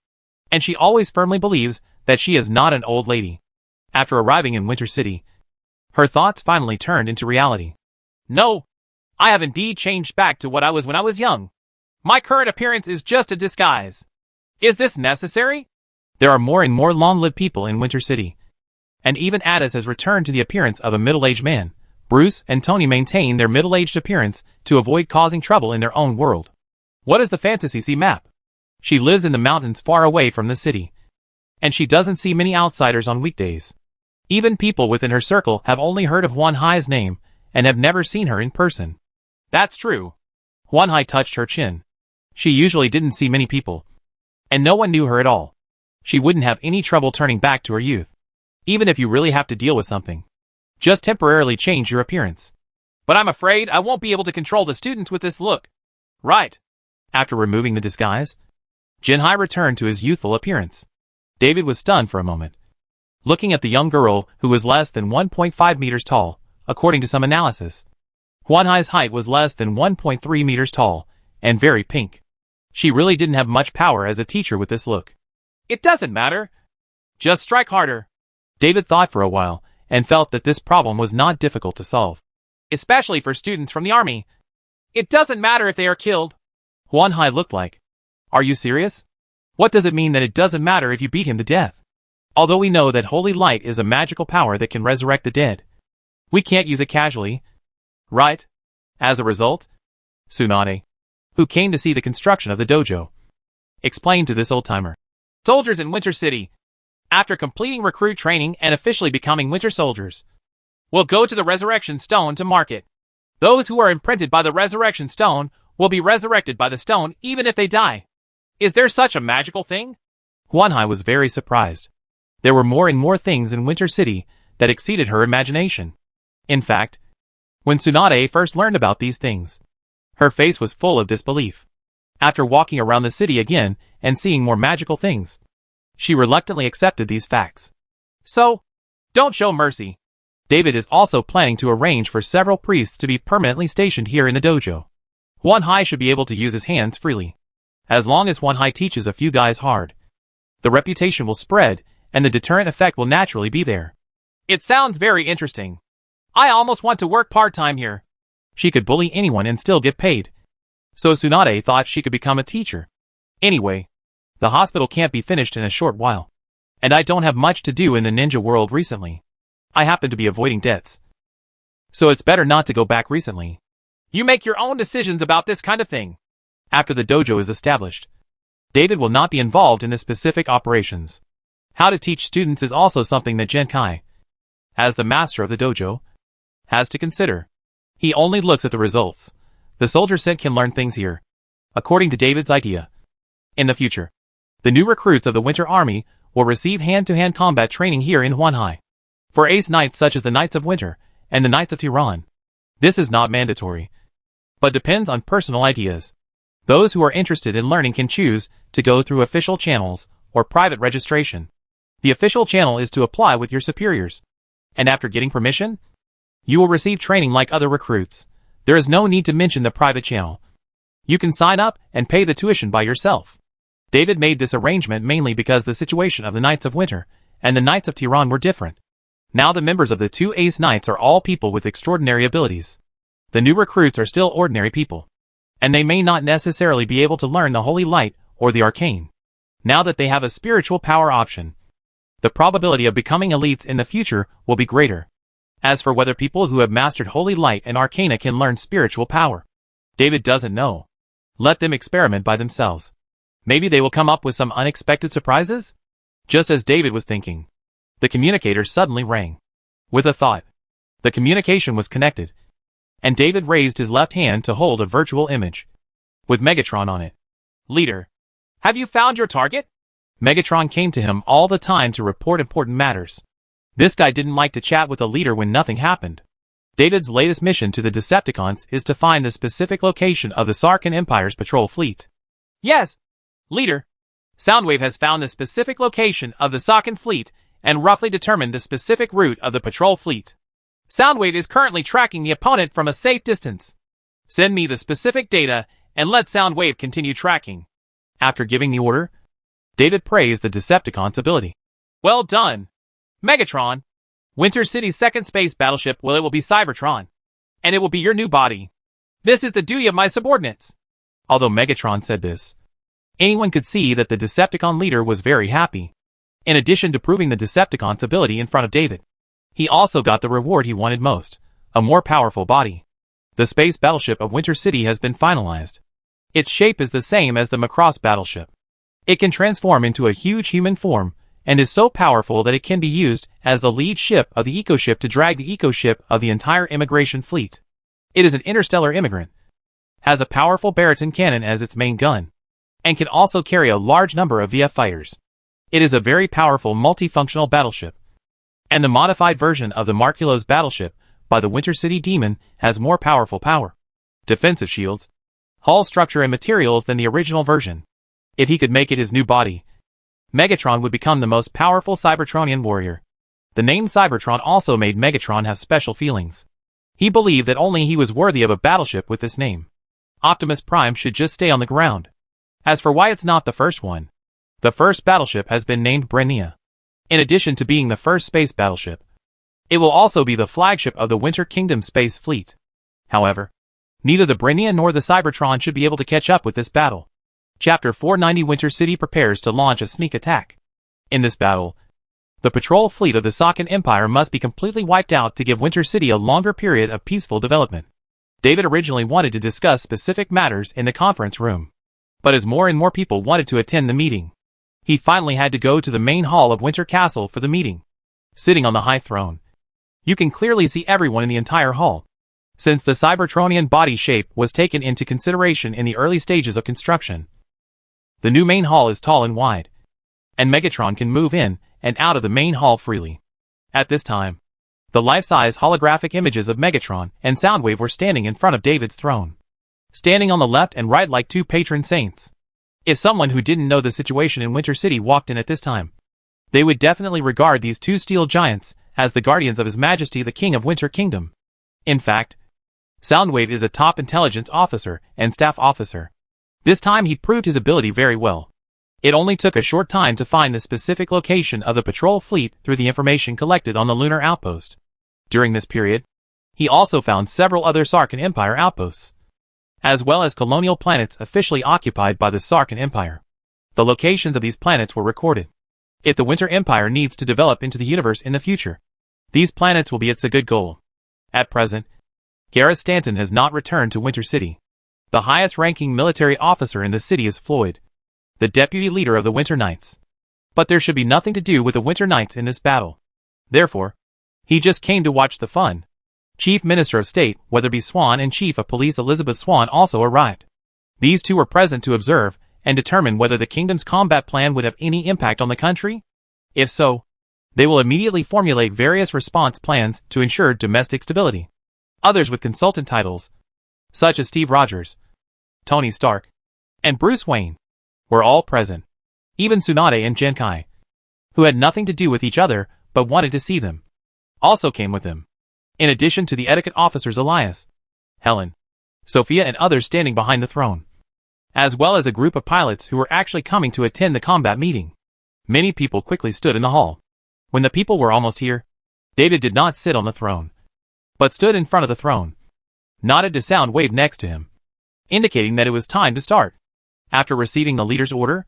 and she always firmly believes that she is not an old lady. After arriving in Winter City, her thoughts finally turned into reality. No, I have indeed changed back to what I was when I was young. My current appearance is just a disguise. Is this necessary? There are more and more long-lived people in Winter City, and even Addis has returned to the appearance of a middle-aged man. Bruce and Tony maintain their middle-aged appearance to avoid causing trouble in their own world. What is the Fantasy Sea map? She lives in the mountains far away from the city, and she doesn't see many outsiders on weekdays. Even people within her circle have only heard of Huanhai's name and have never seen her in person. That's true. Huan Hai touched her chin. She usually didn't see many people, and no one knew her at all. She wouldn't have any trouble turning back to her youth. Even if you really have to deal with something, just temporarily change your appearance. But I'm afraid I won't be able to control the students with this look. Right. After removing the disguise, Jinhai returned to his youthful appearance. David was stunned for a moment, looking at the young girl who was less than 1.5 meters tall, according to some analysis. Huan Hai's height was less than 1.3 meters tall, and very pink. She really didn't have much power as a teacher with this look. It doesn't matter. Just strike harder. David thought for a while, and felt that this problem was not difficult to solve. Especially for students from the army. It doesn't matter if they are killed. Huan Hai looked like, are you serious? What does it mean that it doesn't matter if you beat him to death? Although we know that holy light is a magical power that can resurrect the dead, we can't use it casually. Right? As a result, Tsunade, who came to see the construction of the dojo, explained to this old-timer. Soldiers in Winter City, after completing recruit training and officially becoming winter soldiers, will go to the Resurrection Stone to mark it. Those who are imprinted by the Resurrection Stone will be resurrected by the stone even if they die. Is there such a magical thing? Huan Hai was very surprised. There were more and more things in Winter City that exceeded her imagination. In fact, when Tsunade first learned about these things, her face was full of disbelief. After walking around the city again and seeing more magical things, she reluctantly accepted these facts. So, don't show mercy. David is also planning to arrange for several priests to be permanently stationed here in the dojo. Huan Hai should be able to use his hands freely. As long as Huan Hai teaches a few guys hard, the reputation will spread and the deterrent effect will naturally be there. It sounds very interesting. I almost want to work part-time here. She could bully anyone and still get paid. So Tsunade thought she could become a teacher. Anyway, the hospital can't be finished in a short while. And I don't have much to do in the ninja world recently. I happen to be avoiding debts. So it's better not to go back recently. You make your own decisions about this kind of thing. After the dojo is established, David will not be involved in the specific operations. How to teach students is also something that Jinhai, as the master of the dojo, has to consider. He only looks at the results. The soldier sent can learn things here, according to David's idea. In the future, the new recruits of the Winter Army will receive hand-to-hand combat training here in Huan Hai. For ace knights such as the Knights of Winter and the Knights of Tehran, this is not mandatory, but depends on personal ideas. Those who are interested in learning can choose to go through official channels or private registration. The official channel is to apply with your superiors, and after getting permission, you will receive training like other recruits. There is no need to mention the private channel. You can sign up and pay the tuition by yourself. David made this arrangement mainly because the situation of the Knights of Winter and the Knights of Tehran were different. Now the members of the two ace knights are all people with extraordinary abilities. The new recruits are still ordinary people, and they may not necessarily be able to learn the holy light or the arcane. Now that they have a spiritual power option, the probability of becoming elites in the future will be greater. As for whether people who have mastered holy light and arcana can learn spiritual power, David doesn't know. Let them experiment by themselves. Maybe they will come up with some unexpected surprises? Just as David was thinking, the communicator suddenly rang. With a thought, the communication was connected, and David raised his left hand to hold a virtual image with Megatron on it. Leader, have you found your target? Megatron came to him all the time to report important matters. This guy didn't like to chat with a leader when nothing happened. David's latest mission to the Decepticons is to find the specific location of the Sarkhan Empire's patrol fleet. Yes, leader. Soundwave has found the specific location of the Sarkhan fleet and roughly determined the specific route of the patrol fleet. Soundwave is currently tracking the opponent from a safe distance. Send me the specific data and let Soundwave continue tracking. After giving the order, David praised the Decepticons' ability. Well done, Megatron. Winter City's second space battleship will be Cybertron, and it will be your new body. This is the duty of my subordinates. Although Megatron said this, anyone could see that the Decepticon leader was very happy. In addition to proving the Decepticons' ability in front of David, he also got the reward he wanted most, a more powerful body. The space battleship of Winter City has been finalized. Its shape is the same as the Macross battleship. It can transform into a huge human form, and is so powerful that it can be used as the lead ship of the eco-ship to drag the eco-ship of the entire immigration fleet. It is an interstellar immigrant, has a powerful Baraton cannon as its main gun, and can also carry a large number of VF fighters. It is a very powerful multifunctional battleship, and the modified version of the Markulos battleship by the Winter City Demon has more powerful power, defensive shields, hull structure and materials than the original version. If he could make it his new body, Megatron would become the most powerful Cybertronian warrior. The name Cybertron also made Megatron have special feelings. He believed that only he was worthy of a battleship with this name. Optimus Prime should just stay on the ground. As for why it's not the first one, the first battleship has been named Brainiac. In addition to being the first space battleship, it will also be the flagship of the Winter Kingdom Space Fleet. However, neither the Brainiac nor the Cybertron should be able to catch up with this battle. Chapter 490 Winter City prepares to launch a sneak attack. In this battle, the patrol fleet of the Saucan Empire must be completely wiped out to give Winter City a longer period of peaceful development. David originally wanted to discuss specific matters in the conference room, but as more and more people wanted to attend the meeting, he finally had to go to the main hall of Winter Castle for the meeting. Sitting on the high throne, you can clearly see everyone in the entire hall. Since the Cybertronian body shape was taken into consideration in the early stages of construction, the new main hall is tall and wide, and Megatron can move in and out of the main hall freely. At this time, the life-size holographic images of Megatron and Soundwave were standing in front of David's throne, standing on the left and right like two patron saints. If someone who didn't know the situation in Winter City walked in at this time, they would definitely regard these two steel giants as the guardians of His Majesty the King of Winter Kingdom. In fact, Soundwave is a top intelligence officer and staff officer. This time he proved his ability very well. It only took a short time to find the specific location of the patrol fleet through the information collected on the lunar outpost. During this period, he also found several other Sarkin Empire outposts, as well as colonial planets officially occupied by the Sarkin Empire. The locations of these planets were recorded. If the Winter Empire needs to develop into the universe in the future, these planets will be its a good goal. At present, Gareth Stanton has not returned to Winter City. The highest-ranking military officer in the city is Floyd, the deputy leader of the Winter Knights. But there should be nothing to do with the Winter Knights in this battle. Therefore, he just came to watch the fun. Chief Minister of State Weatherby Swan and Chief of Police Elizabeth Swan also arrived. These two were present to observe and determine whether the kingdom's combat plan would have any impact on the country. If so, they will immediately formulate various response plans to ensure domestic stability. Others with consultant titles, such as Steve Rogers, Tony Stark, and Bruce Wayne, were all present. Even Tsunade and Genkai, who had nothing to do with each other but wanted to see them, also came with them. In addition to the etiquette officers Elias, Helen, Sophia and others standing behind the throne, as well as a group of pilots who were actually coming to attend the combat meeting. Many people quickly stood in the hall. When the people were almost here, David did not sit on the throne, but stood in front of the throne, nodded to Soundwave next to him, indicating that it was time to start. After receiving the leader's order,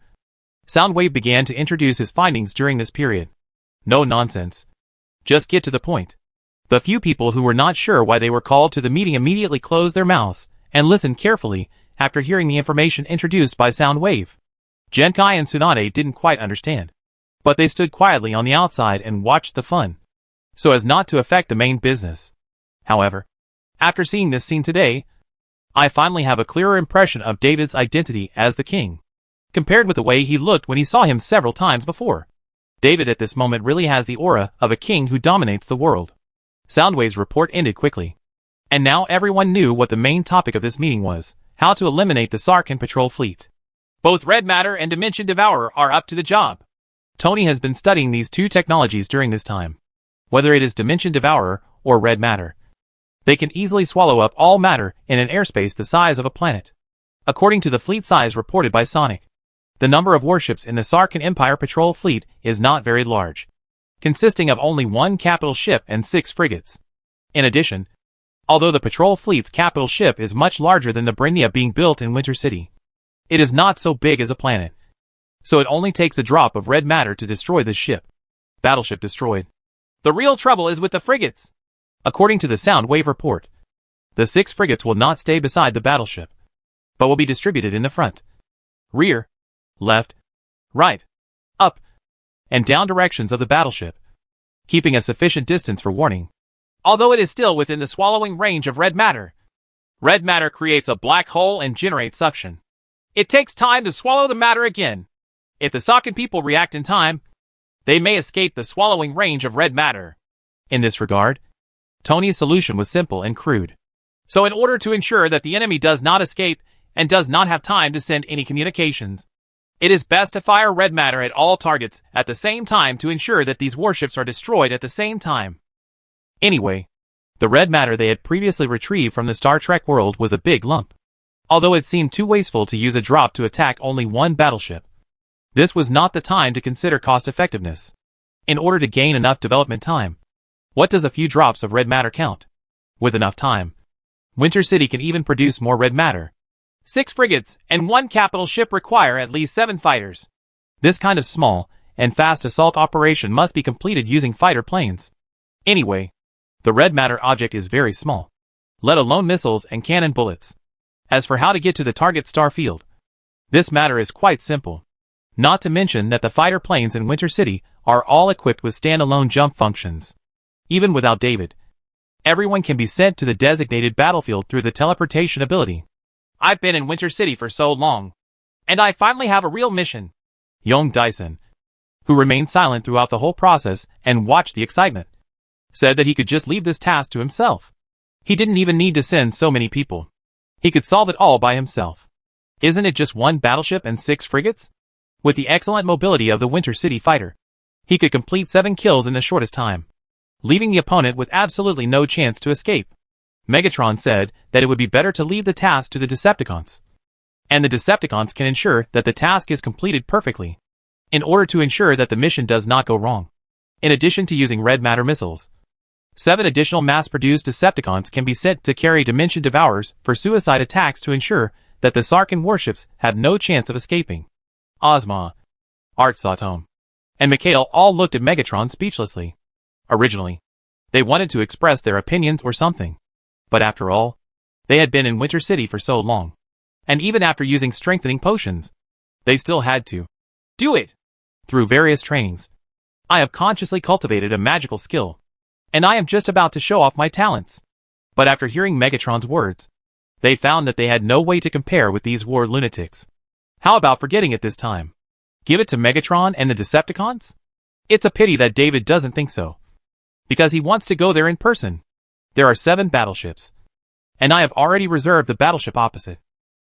Soundwave began to introduce his findings during this period. No nonsense. Just get to the point. The few people who were not sure why they were called to the meeting immediately closed their mouths and listened carefully after hearing the information introduced by Soundwave. Genkai and Tsunade didn't quite understand, but they stood quietly on the outside and watched the fun, so as not to affect the main business. However, after seeing this scene today, I finally have a clearer impression of David's identity as the king, compared with the way he looked when he saw him several times before. David at this moment really has the aura of a king who dominates the world. Soundwave's report ended quickly, and now everyone knew what the main topic of this meeting was: how to eliminate the Sarkin patrol fleet. Both Red Matter and Dimension Devourer are up to the job. Tony has been studying these two technologies during this time. Whether it is Dimension Devourer or Red Matter, they can easily swallow up all matter in an airspace the size of a planet. According to the fleet size reported by Sonic, the number of warships in the Sarkin Empire patrol fleet is not very large, consisting of only one capital ship and 6 frigates. In addition, although the patrol fleet's capital ship is much larger than the Brainiac being built in Winter City, it is not so big as a planet, so it only takes a drop of red matter to destroy this ship. Battleship destroyed. The real trouble is with the frigates. According to the Soundwave report, the 6 frigates will not stay beside the battleship, but will be distributed in the front, rear, left, right, up, and down directions of the battleship, keeping a sufficient distance for warning. Although it is still within the swallowing range of red matter, Red matter creates a black hole and generates suction. It takes time to swallow the matter again. If the Saucan people react in time, they may escape the swallowing range of red matter. In this regard, Tony's solution was simple and crude. So in order to ensure that the enemy does not escape and does not have time to send any communications, it is best to fire red matter at all targets at the same time to ensure that these warships are destroyed at the same time. Anyway, the red matter they had previously retrieved from the Star Trek world was a big lump. Although it seemed too wasteful to use a drop to attack only one battleship, this was not the time to consider cost-effectiveness. In order to gain enough development time, what does a few drops of red matter count? With enough time, Winter City can even produce more red matter. 6 frigates and 1 capital ship require at least 7 fighters. This kind of small and fast assault operation must be completed using fighter planes. Anyway, the red matter object is very small, let alone missiles and cannon bullets. As for how to get to the target star field, this matter is quite simple. Not to mention that the fighter planes in Winter City are all equipped with standalone jump functions. Even without David, everyone can be sent to the designated battlefield through the teleportation ability. I've been in Winter City for so long, and I finally have a real mission. Young Dyson, who remained silent throughout the whole process and watched the excitement, said that he could just leave this task to himself. He didn't even need to send so many people. He could solve it all by himself. Isn't it just 1 battleship and 6 frigates? With the excellent mobility of the Winter City fighter, he could complete 7 kills in the shortest time, leaving the opponent with absolutely no chance to escape. Megatron said that it would be better to leave the task to the Decepticons, and the Decepticons can ensure that the task is completed perfectly, in order to ensure that the mission does not go wrong. In addition to using red matter missiles, 7 additional mass-produced Decepticons can be sent to carry Dimension Devourers for suicide attacks to ensure that the Sarkin warships have no chance of escaping. Ozma, Art Satom, and Mikhail all looked at Megatron speechlessly. Originally, they wanted to express their opinions or something. But after all, they had been in Winter City for so long, and even after using strengthening potions, they still had to do it. Through various trainings, I have consciously cultivated a magical skill, and I am just about to show off my talents. But after hearing Megatron's words, they found that they had no way to compare with these war lunatics. How about forgetting it this time? Give it to Megatron and the Decepticons? It's a pity that David doesn't think so, because he wants to go there in person. There are 7 battleships, and I have already reserved the battleship opposite.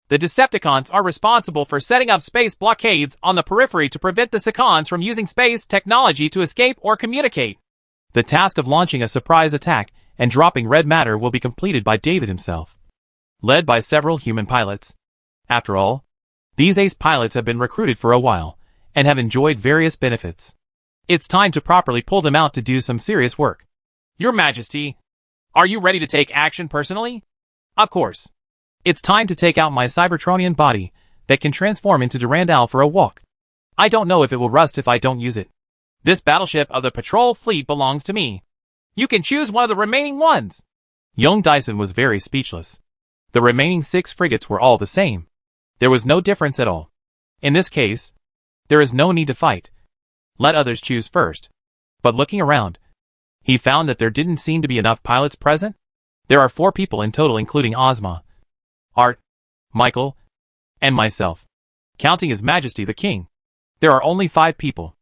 The Decepticons are responsible for setting up space blockades on the periphery to prevent the Saukans from using space technology to escape or communicate. The task of launching a surprise attack and dropping red matter will be completed by David himself, led by several human pilots. After all, these ace pilots have been recruited for a while and have enjoyed various benefits. It's time to properly pull them out to do some serious work. Your Majesty, are you ready to take action personally? Of course. It's time to take out my Cybertronian body that can transform into Durandal for a walk. I don't know if it will rust if I don't use it. This battleship of the patrol fleet belongs to me. You can choose one of the remaining ones. Young Dyson was very speechless. The remaining 6 frigates were all the same. There was no difference at all. In this case, there is no need to fight. Let others choose first. But looking around, he found that there didn't seem to be enough pilots present. There are 4 people in total including Ozma, Art, Michael, and myself, counting His Majesty the King. There are only 5 people.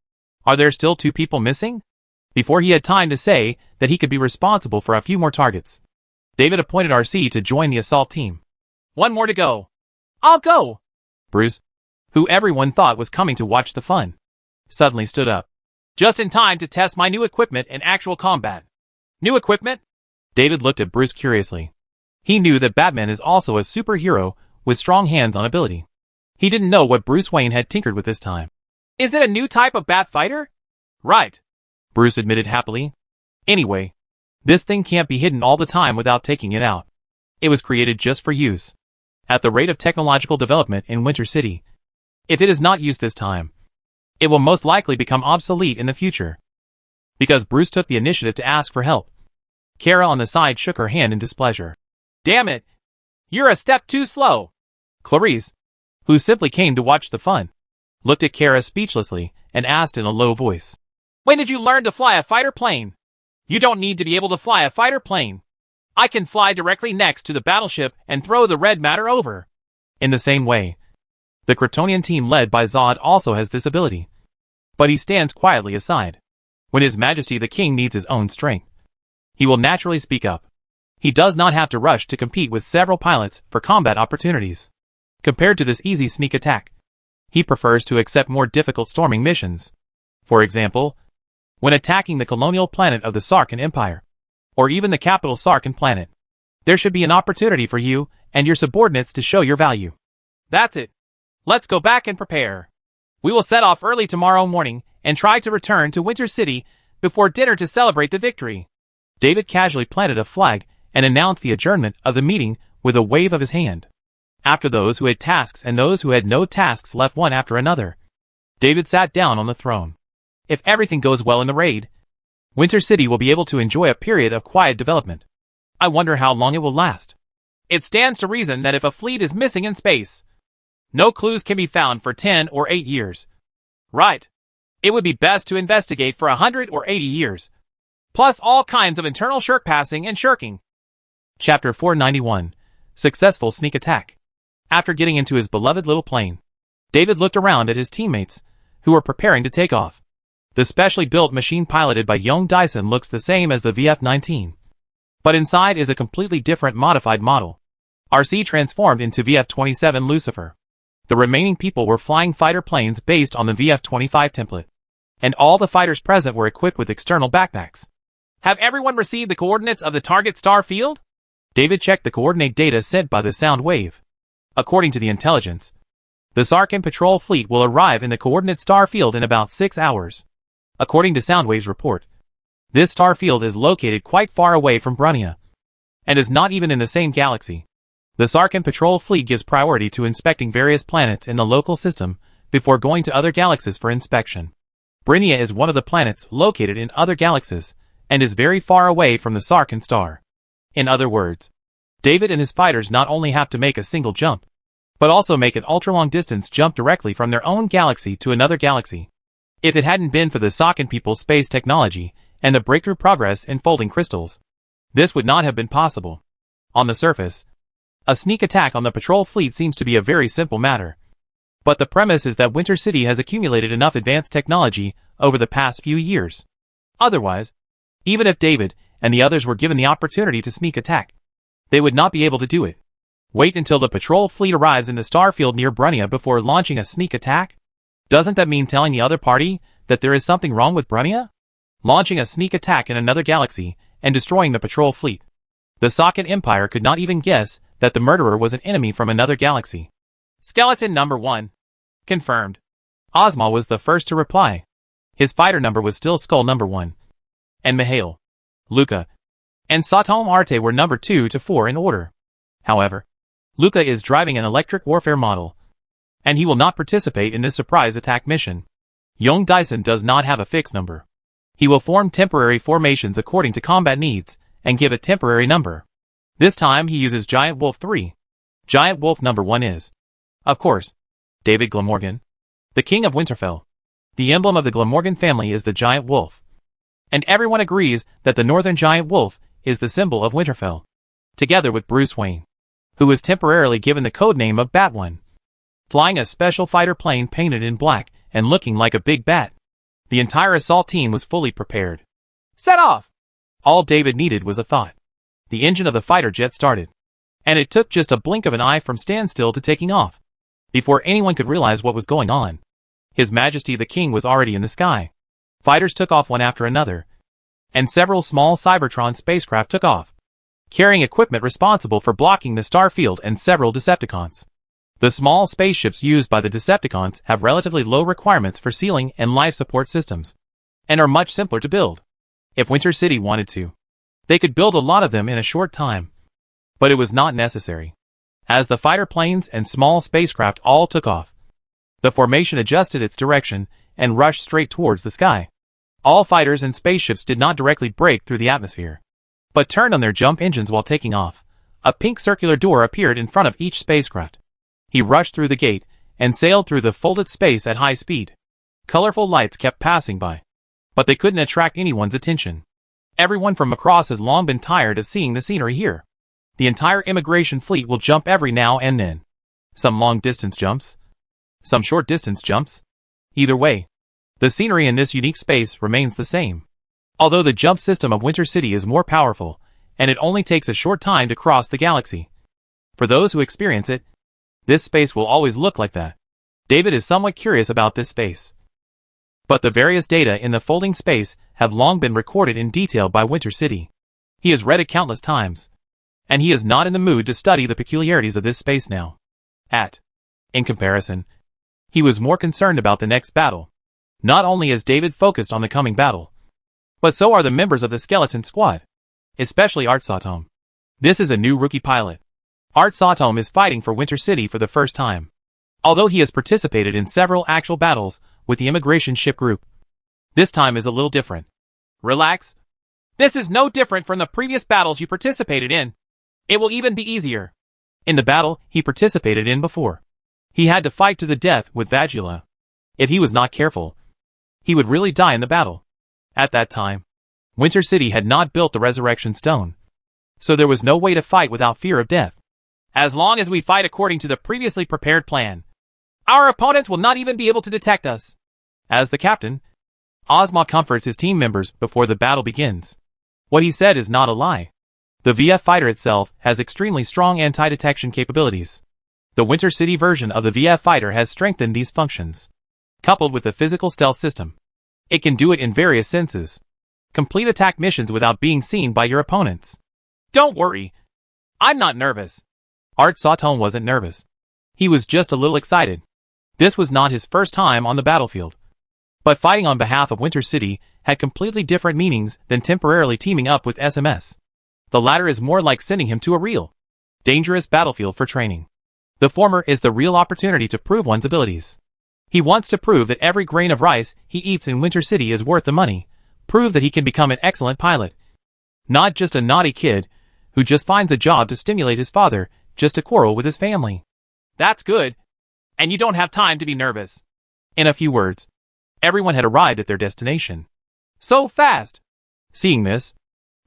Are there still 2 people missing? Before he had time to say that he could be responsible for a few more targets, David appointed RC to join the assault team. 1 more to go. I'll go. Bruce, who everyone thought was coming to watch the fun, suddenly stood up. Just in time to test my new equipment in actual combat. New equipment? David looked at Bruce curiously. He knew that Batman is also a superhero with strong hands-on ability. He didn't know what Bruce Wayne had tinkered with this time. Is it a new type of bat fighter? Right, Bruce admitted happily. Anyway, this thing can't be hidden all the time without taking it out. It was created just for use. At the rate of technological development in Winter City, if it is not used this time, it will most likely become obsolete in the future. Because Bruce took the initiative to ask for help, Kara on the side shook her hand in displeasure. Damn it! You're a step too slow! Clarice, who simply came to watch the fun, looked at Kara speechlessly and asked in a low voice. When did you learn to fly a fighter plane? You don't need to be able to fly a fighter plane. I can fly directly next to the battleship and throw the red matter over. In the same way, the Kryptonian team led by Zod also has this ability. But he stands quietly aside. When His Majesty the King needs his own strength, he will naturally speak up. He does not have to rush to compete with several pilots for combat opportunities. Compared to this easy sneak attack, he prefers to accept more difficult storming missions. For example, when attacking the colonial planet of the Sarkin Empire, or even the capital Sarkin planet, there should be an opportunity for you and your subordinates to show your value. That's it. Let's go back and prepare. We will set off early tomorrow morning and try to return to Winter City before dinner to celebrate the victory. David casually planted a flag and announced the adjournment of the meeting with a wave of his hand. After those who had tasks and those who had no tasks left one after another, David sat down on the throne. If everything goes well in the raid, Winter City will be able to enjoy a period of quiet development. I wonder how long it will last. It stands to reason that if a fleet is missing in space, no clues can be found for 10 or 8 years. Right. It would be best to investigate for 100 or 80 years. Plus all kinds of internal shirk passing and shirking. Chapter 491. Successful Sneak Attack. After getting into his beloved little plane, David looked around at his teammates, who were preparing to take off. The specially built machine piloted by Young Dyson looks the same as the VF-19. But inside is a completely different modified model. RC transformed into VF-27 Lucifer. The remaining people were flying fighter planes based on the VF-25 template. And all the fighters present were equipped with external backpacks. Have everyone received the coordinates of the target star field? David checked the coordinate data sent by the sound wave. According to the intelligence, the Sarkin patrol fleet will arrive in the coordinate star field in about 6 hours. According to Soundwave's report, this star field is located quite far away from Brunia, and is not even in the same galaxy. The Sarkin patrol fleet gives priority to inspecting various planets in the local system before going to other galaxies for inspection. Brunia is one of the planets located in other galaxies, and is very far away from the Sarkin star. In other words, David and his fighters not only have to make a single jump, but also make an ultra-long distance jump directly from their own galaxy to another galaxy. If it hadn't been for the Sarkin people's space technology and the breakthrough progress in folding crystals, this would not have been possible. On the surface, a sneak attack on the patrol fleet seems to be a very simple matter. But the premise is that Winter City has accumulated enough advanced technology over the past few years. Otherwise, even if David and the others were given the opportunity to sneak attack, they would not be able to do it. Wait until the patrol fleet arrives in the star field near Brunia before launching a sneak attack? Doesn't that mean telling the other party that there is something wrong with Brunia? Launching a sneak attack in another galaxy and destroying the patrol fleet. The Sarkin Empire could not even guess that the murderer was an enemy from another galaxy. Skeleton number 1. Confirmed. Ozma was the first to reply. His fighter number was still Skull number 1. And Mihail, Luca, and Satom Arte were number 2 to 4 in order. However, Luca is driving an electric warfare model, and he will not participate in this surprise attack mission. Young Dyson does not have a fixed number. He will form temporary formations according to combat needs, and give a temporary number. This time he uses Giant Wolf 3. Giant Wolf number 1 is, of course, David Glamorgan, the King of Winterfell. The emblem of the Glamorgan family is the Giant Wolf. And everyone agrees that the Northern Giant Wolf is the symbol of Winterfell, together with Bruce Wayne, who was temporarily given the codename of Bat-One, flying a special fighter plane painted in black and looking like a big bat. The entire assault team was fully prepared. Set off! All David needed was a thought. The engine of the fighter jet started, and it took just a blink of an eye from standstill to taking off. Before anyone could realize what was going on, His Majesty the King was already in the sky. Fighters took off one after another, and several small Cybertron spacecraft took off, carrying equipment responsible for blocking the star field and several Decepticons. The small spaceships used by the Decepticons have relatively low requirements for sealing and life support systems, and are much simpler to build. If Winter City wanted to, they could build a lot of them in a short time. But it was not necessary. As the fighter planes and small spacecraft all took off, the formation adjusted its direction and rushed straight towards the sky. All fighters and spaceships did not directly break through the atmosphere, but turned on their jump engines while taking off. A pink circular door appeared in front of each spacecraft. He rushed through the gate and sailed through the folded space at high speed. Colorful lights kept passing by, but they couldn't attract anyone's attention. Everyone from Macross has long been tired of seeing the scenery here. The entire immigration fleet will jump every now and then. Some long-distance jumps. Some short-distance jumps. Either way, the scenery in this unique space remains the same. Although the jump system of Winter City is more powerful, and it only takes a short time to cross the galaxy. For those who experience it, this space will always look like that. David is somewhat curious about this space. But the various data in the folding space have long been recorded in detail by Winter City. He has read it countless times, and he is not in the mood to study the peculiarities of this space now. In comparison, he was more concerned about the next battle. Not only is David focused on the coming battle, but so are the members of the Skeleton Squad, especially Art Satom. This is a new rookie pilot. Art Satom is fighting for Winter City for the first time. Although he has participated in several actual battles with the immigration ship group, this time is a little different. Relax. This is no different from the previous battles you participated in. It will even be easier. In the battle he participated in before, he had to fight to the death with Vagula. If he was not careful, he would really die in the battle. At that time, Winter City had not built the Resurrection Stone, so there was no way to fight without fear of death. As long as we fight according to the previously prepared plan, our opponents will not even be able to detect us. As the captain, Ozma comforts his team members before the battle begins. What he said is not a lie. The VF fighter itself has extremely strong anti-detection capabilities. The Winter City version of the VF fighter has strengthened these functions. Coupled with the physical stealth system, it can do it in various senses. Complete attack missions without being seen by your opponents. Don't worry. I'm not nervous. Art Satom wasn't nervous. He was just a little excited. This was not his first time on the battlefield. But fighting on behalf of Winter City had completely different meanings than temporarily teaming up with SMS. The latter is more like sending him to a real, dangerous battlefield for training. The former is the real opportunity to prove one's abilities. He wants to prove that every grain of rice he eats in Winter City is worth the money, prove that he can become an excellent pilot. Not just a naughty kid who just finds a job to stimulate his father just to quarrel with his family. That's good. And you don't have time to be nervous. In a few words, everyone had arrived at their destination. So fast! Seeing this,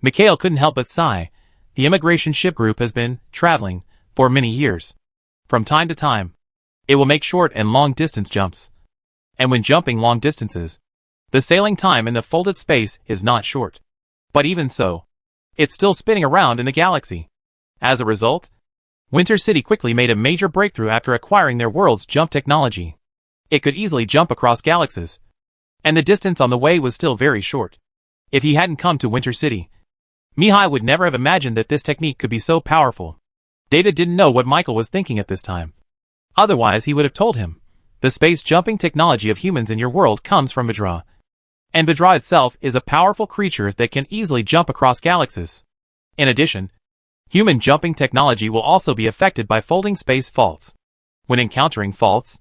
Mikhail couldn't help but sigh. The immigration ship group has been traveling for many years. From time to time, it will make short and long distance jumps. And when jumping long distances, the sailing time in the folded space is not short. But even so, it's still spinning around in the galaxy. As a result, Winter City quickly made a major breakthrough after acquiring their world's jump technology. It could easily jump across galaxies, and the distance on the way was still very short. If he hadn't come to Winter City, Mihai would never have imagined that this technique could be so powerful. David didn't know what Michael was thinking at this time. Otherwise he would have told him. The space jumping technology of humans in your world comes from Vidra. And Vidra itself is a powerful creature that can easily jump across galaxies. In addition, human jumping technology will also be affected by folding space faults. When encountering faults,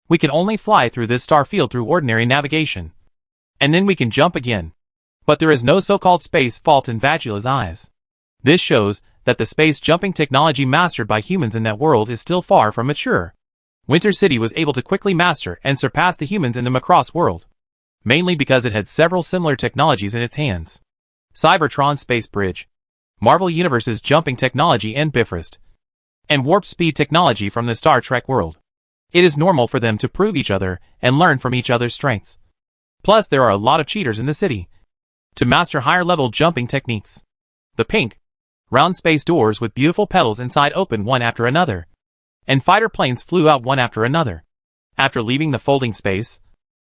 we can only fly through this star field through ordinary navigation. And then we can jump again. But there is no so-called space fault in Vagula's eyes. This shows that the space jumping technology mastered by humans in that world is still far from mature. Winter City was able to quickly master and surpass the humans in the Macross world, mainly because it had several similar technologies in its hands. Cybertron Space Bridge, Marvel Universe's jumping technology and Bifrost, and warp speed technology from the Star Trek world. It is normal for them to prove each other and learn from each other's strengths. Plus there are a lot of cheaters in the city to master higher level jumping techniques. The pink, round space doors with beautiful petals inside opened one after another, and fighter planes flew out one after another. After leaving the folding space,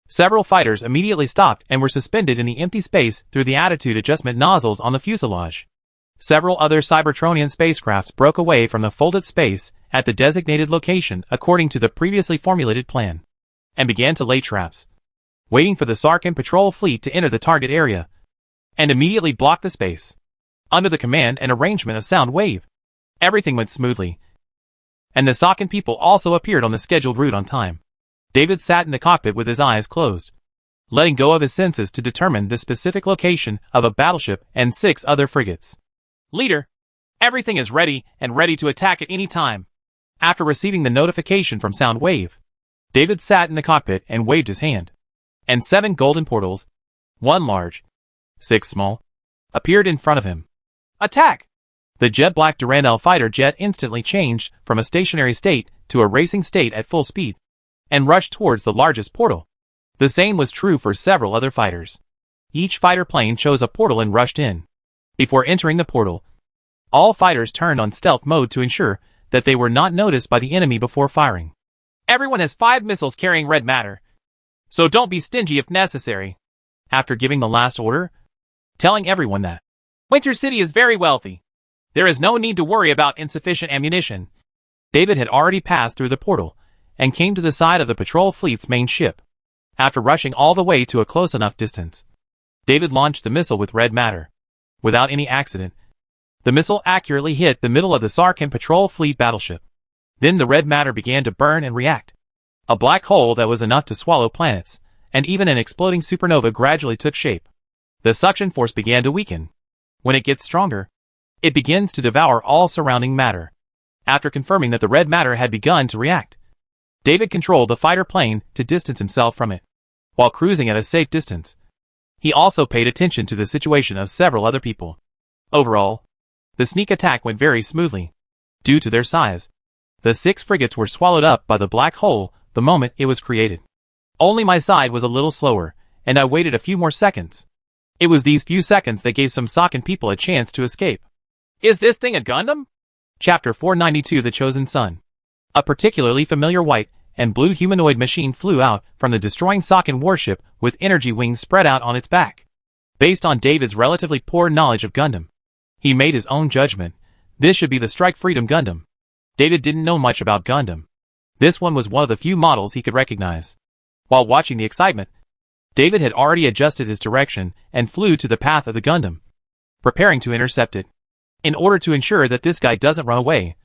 several fighters immediately stopped and were suspended in the empty space through the attitude adjustment nozzles on the fuselage. Several other Cybertronian spacecrafts broke away from the folded space at the designated location according to the previously formulated plan, and began to lay traps, waiting for the Sarkin patrol fleet to enter the target area, and immediately block the space. Under the command and arrangement of Soundwave, everything went smoothly, and the Sarkin people also appeared on the scheduled route on time. David sat in the cockpit with his eyes closed, letting go of his senses to determine the specific location of a battleship and 6 other frigates. Leader, everything is ready and ready to attack at any time. After receiving the notification from Soundwave, David sat in the cockpit and waved his hand. And 7 golden portals, 1 large, 6 small, appeared in front of him. Attack! The jet black Durandal fighter jet instantly changed from a stationary state to a racing state at full speed, and rushed towards the largest portal. The same was true for several other fighters. Each fighter plane chose a portal and rushed in. Before entering the portal, all fighters turned on stealth mode to ensure that they were not noticed by the enemy before firing. Everyone has 5 missiles carrying red matter, so don't be stingy if necessary. After giving the last order, telling everyone that Winter City is very wealthy, there is no need to worry about insufficient ammunition, David had already passed through the portal and came to the side of the patrol fleet's main ship. After rushing all the way to a close enough distance, David launched the missile with red matter. Without any accident, the missile accurately hit the middle of the Sarkhan patrol fleet battleship. Then the red matter began to burn and react. A black hole that was enough to swallow planets, and even an exploding supernova gradually took shape. The suction force began to weaken. When it gets stronger, it begins to devour all surrounding matter. After confirming that the red matter had begun to react, David controlled the fighter plane to distance himself from it. While cruising at a safe distance, he also paid attention to the situation of several other people. Overall, the sneak attack went very smoothly. Due to their size, the 6 frigates were swallowed up by the black hole the moment it was created. Only my side was a little slower, and I waited a few more seconds. It was these few seconds that gave some Sarkhan people a chance to escape. Is this thing a Gundam? Chapter 492 The Chosen Sun. A particularly familiar white and blue humanoid machine flew out from the destroying Sarkhan warship with energy wings spread out on its back. Based on David's relatively poor knowledge of Gundam, he made his own judgment. This should be the Strike Freedom Gundam. David didn't know much about Gundam. This one was one of the few models he could recognize. While watching the excitement, David had already adjusted his direction and flew to the path of the Gundam, preparing to intercept it. In order to ensure that this guy doesn't run away,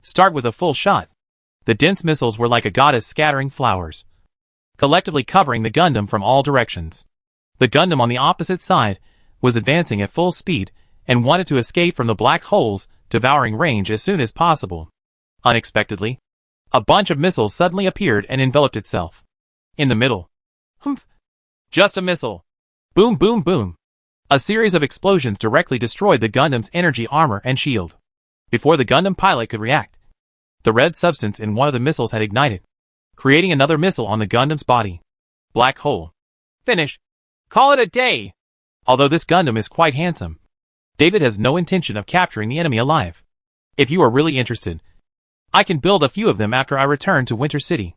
start with a full shot. The dense missiles were like a goddess scattering flowers, collectively covering the Gundam from all directions. The Gundam on the opposite side was advancing at full speed and wanted to escape from the black hole's devouring range as soon as possible. Unexpectedly, a bunch of missiles suddenly appeared and enveloped itself. In the middle, humph, just a missile. Boom, boom, boom. A series of explosions directly destroyed the Gundam's energy armor and shield. Before the Gundam pilot could react, the red substance in one of the missiles had ignited, creating another missile on the Gundam's body. Black hole. Finish. Call it a day. Although this Gundam is quite handsome, David has no intention of capturing the enemy alive. If you are really interested, I can build a few of them after I return to Winter City.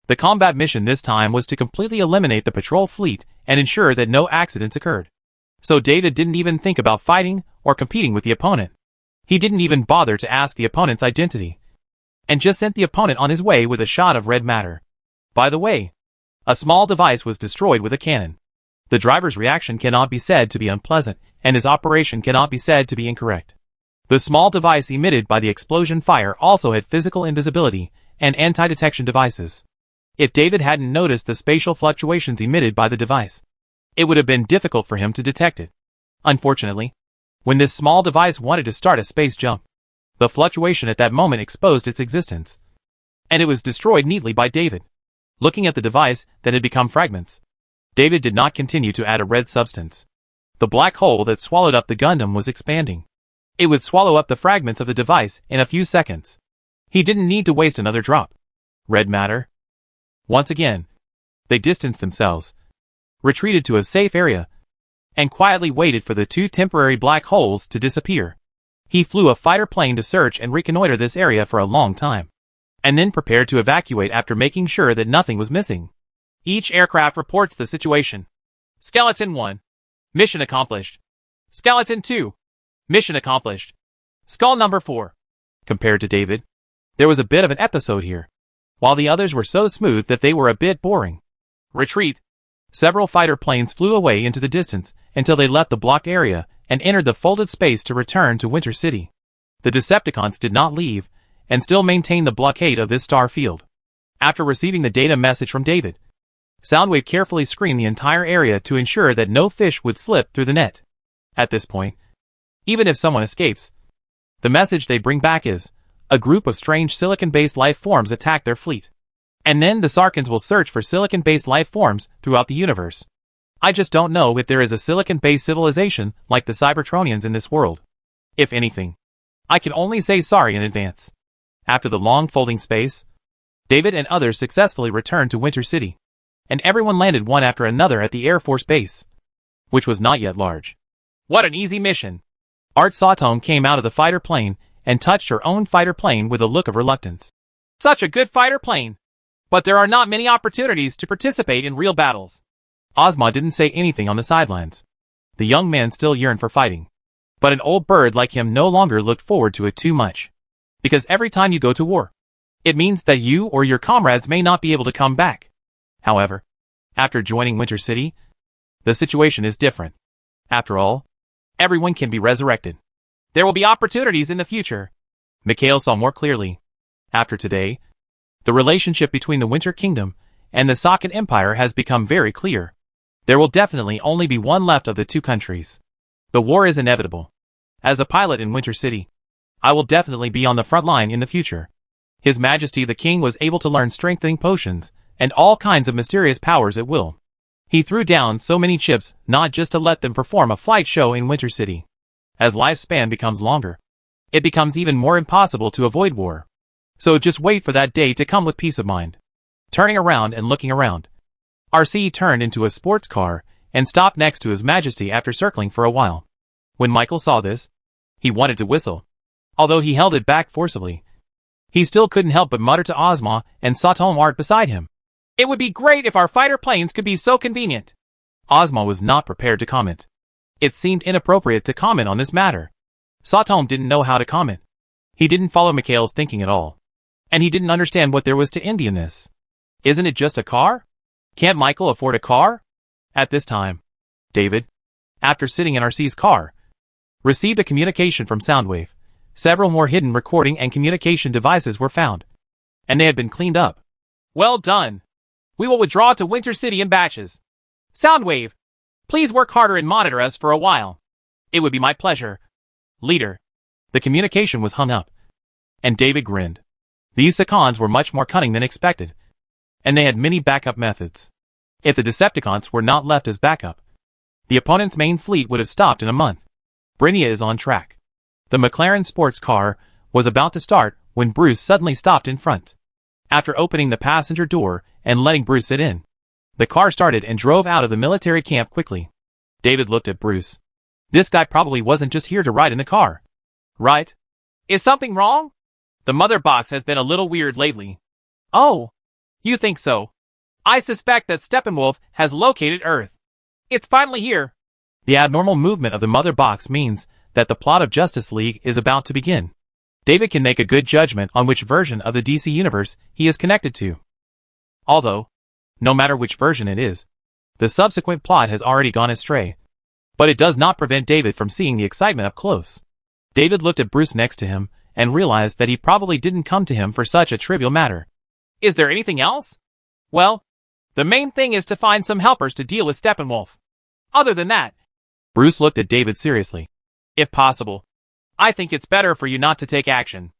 The combat mission this time was to completely eliminate the patrol fleet and ensure that no accidents occurred. So David didn't even think about fighting or competing with the opponent. He didn't even bother to ask the opponent's identity, and just sent the opponent on his way with a shot of red matter. By the way, a small device was destroyed with a cannon. The driver's reaction cannot be said to be unpleasant, and his operation cannot be said to be incorrect. The small device emitted by the explosion fire also had physical invisibility and anti-detection devices. If David hadn't noticed the spatial fluctuations emitted by the device, it would have been difficult for him to detect it. Unfortunately, when this small device wanted to start a space jump, the fluctuation at that moment exposed its existence, and it was destroyed neatly by David. Looking at the device that had become fragments, David did not continue to add a red substance. The black hole that swallowed up the Gundam was expanding. It would swallow up the fragments of the device in a few seconds. He didn't need to waste another drop. Red matter. Once again, they distanced themselves, retreated to a safe area, and quietly waited for the 2 temporary black holes to disappear. He flew a fighter plane to search and reconnoiter this area for a long time, and then prepared to evacuate after making sure that nothing was missing. Each aircraft reports the situation. Skeleton 1. Mission accomplished. Skeleton 2. Mission accomplished. Skull number 4. Compared to David, there was a bit of an episode here, while the others were so smooth that they were a bit boring. Retreat. Several fighter planes flew away into the distance until they left the blocked area and entered the folded space to return to Winter City. The Decepticons did not leave and still maintained the blockade of this star field. After receiving the data message from David, Soundwave carefully screened the entire area to ensure that no fish would slip through the net. At this point, even if someone escapes, the message they bring back is, a group of strange silicon-based life forms attack their fleet. And then the Sarkhans will search for silicon-based life forms throughout the universe. I just don't know if there is a silicon-based civilization like the Cybertronians in this world. If anything, I can only say sorry in advance. After the long folding space, David and others successfully returned to Winter City, and everyone landed one after another at the Air Force Base, which was not yet large. What an easy mission! Art Sawtome came out of the fighter plane and touched her own fighter plane with a look of reluctance. Such a good fighter plane! But there are not many opportunities to participate in real battles. Ozma didn't say anything on the sidelines. The young man still yearned for fighting. But an old bird like him no longer looked forward to it too much. Because every time you go to war, it means that you or your comrades may not be able to come back. However, after joining Winter City, the situation is different. After all, everyone can be resurrected. There will be opportunities in the future. Mikhail saw more clearly. After today, the relationship between the Winter Kingdom and the Socket Empire has become very clear. There will definitely only be one left of the two countries. The war is inevitable. As a pilot in Winter City, I will definitely be on the front line in the future. His Majesty the King was able to learn strengthening potions and all kinds of mysterious powers at will. He threw down so many chips not just to let them perform a flight show in Winter City. As lifespan becomes longer, it becomes even more impossible to avoid war. So just wait for that day to come with peace of mind. Turning around and looking around, RC turned into a sports car and stopped next to His Majesty after circling for a while. When Michael saw this, he wanted to whistle. Although he held it back forcibly, he still couldn't help but mutter to Ozma and Sawtome Art beside him. It would be great if our fighter planes could be so convenient. Ozma was not prepared to comment. It seemed inappropriate to comment on this matter. Sawtome didn't know how to comment. He didn't follow Mikhail's thinking at all. And he didn't understand what there was to envy in this. Isn't it just a car? Can't Michael afford a car? At this time, David, after sitting in RC's car, received a communication from Soundwave. Several more hidden recording and communication devices were found, and they had been cleaned up. Well done. We will withdraw to Winter City in batches. Soundwave, please work harder and monitor us for a while. It would be my pleasure. Leader. The communication was hung up, and David grinned. These Sakans were much more cunning than expected, and they had many backup methods. If the Decepticons were not left as backup, the opponent's main fleet would have stopped in a month. Brinia is on track. The McLaren sports car was about to start when Bruce suddenly stopped in front. After opening the passenger door and letting Bruce sit in, the car started and drove out of the military camp quickly. David looked at Bruce. This guy probably wasn't just here to ride in the car. Right? Is something wrong? The mother box has been a little weird lately. Oh, you think so? I suspect that Steppenwolf has located Earth. It's finally here. The abnormal movement of the mother box means that the plot of Justice League is about to begin. David can make a good judgment on which version of the DC Universe he is connected to. Although, no matter which version it is, the subsequent plot has already gone astray. But it does not prevent David from seeing the excitement up close. David looked at Bruce next to him and realized that he probably didn't come to him for such a trivial matter. Is there anything else? Well, the main thing is to find some helpers to deal with Steppenwolf. Other than that, Bruce looked at David seriously. If possible, I think it's better for you not to take action.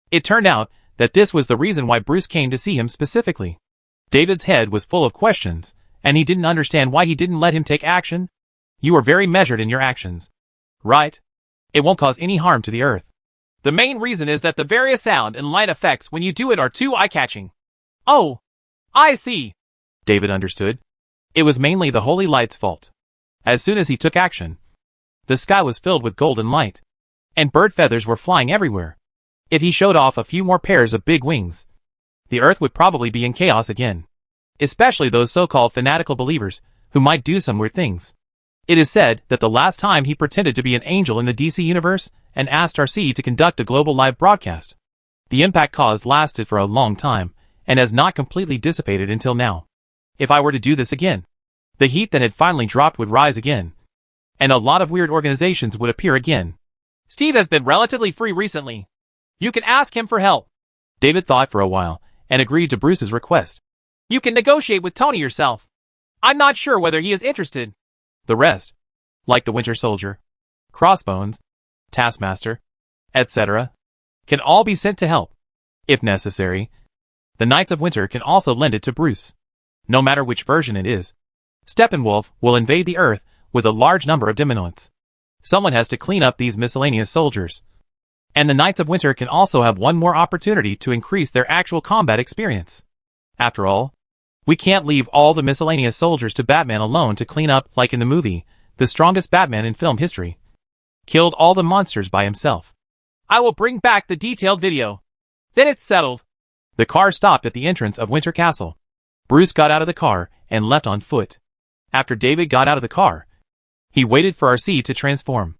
It turned out that this was the reason why Bruce came to see him specifically. David's head was full of questions, and he didn't understand why he didn't let him take action. You are very measured in your actions. Right? It won't cause any harm to the Earth. The main reason is that the various sound and light effects when you do it are too eye-catching. Oh, I see. David understood. It was mainly the holy light's fault. As soon as he took action, the sky was filled with golden light, and bird feathers were flying everywhere. If he showed off a few more pairs of big wings, the Earth would probably be in chaos again. Especially those so-called fanatical believers who might do some weird things. It is said that the last time he pretended to be an angel in the DC Universe and asked RC to conduct a global live broadcast, the impact caused lasted for a long time and has not completely dissipated until now. If I were to do this again, the heat that had finally dropped would rise again, and a lot of weird organizations would appear again. Steve has been relatively free recently. You can ask him for help. David thought for a while and agreed to Bruce's request. You can negotiate with Tony yourself. I'm not sure whether he is interested. The rest, like the Winter Soldier, Crossbones, Taskmaster, etc., can all be sent to help. If necessary, the Knights of Winter can also lend it to Bruce. No matter which version it is, Steppenwolf will invade the Earth with a large number of Demonoids. Someone has to clean up these miscellaneous soldiers. And the Knights of Winter can also have one more opportunity to increase their actual combat experience. After all, we can't leave all the miscellaneous soldiers to Batman alone to clean up like in the movie. The strongest Batman in film history killed all the monsters by himself. I will bring back the detailed video. Then it's settled. The car stopped at the entrance of Winter Castle. Bruce got out of the car and left on foot. After David got out of the car, he waited for Arcee to transform.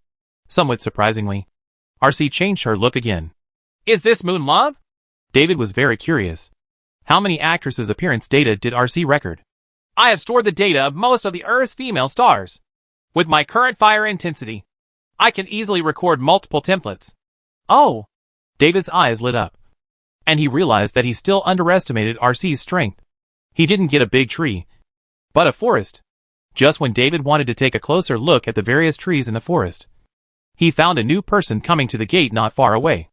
Somewhat surprisingly, Arcee changed her look again. Is this Moon Love? David was very curious. How many actresses' appearance data did Arcee record? I have stored the data of most of the Earth's female stars. With my current fire intensity, I can easily record multiple templates. Oh! David's eyes lit up. And he realized that he still underestimated Arcee's strength. He didn't get a big tree, but a forest. Just when David wanted to take a closer look at the various trees in the forest, he found a new person coming to the gate not far away.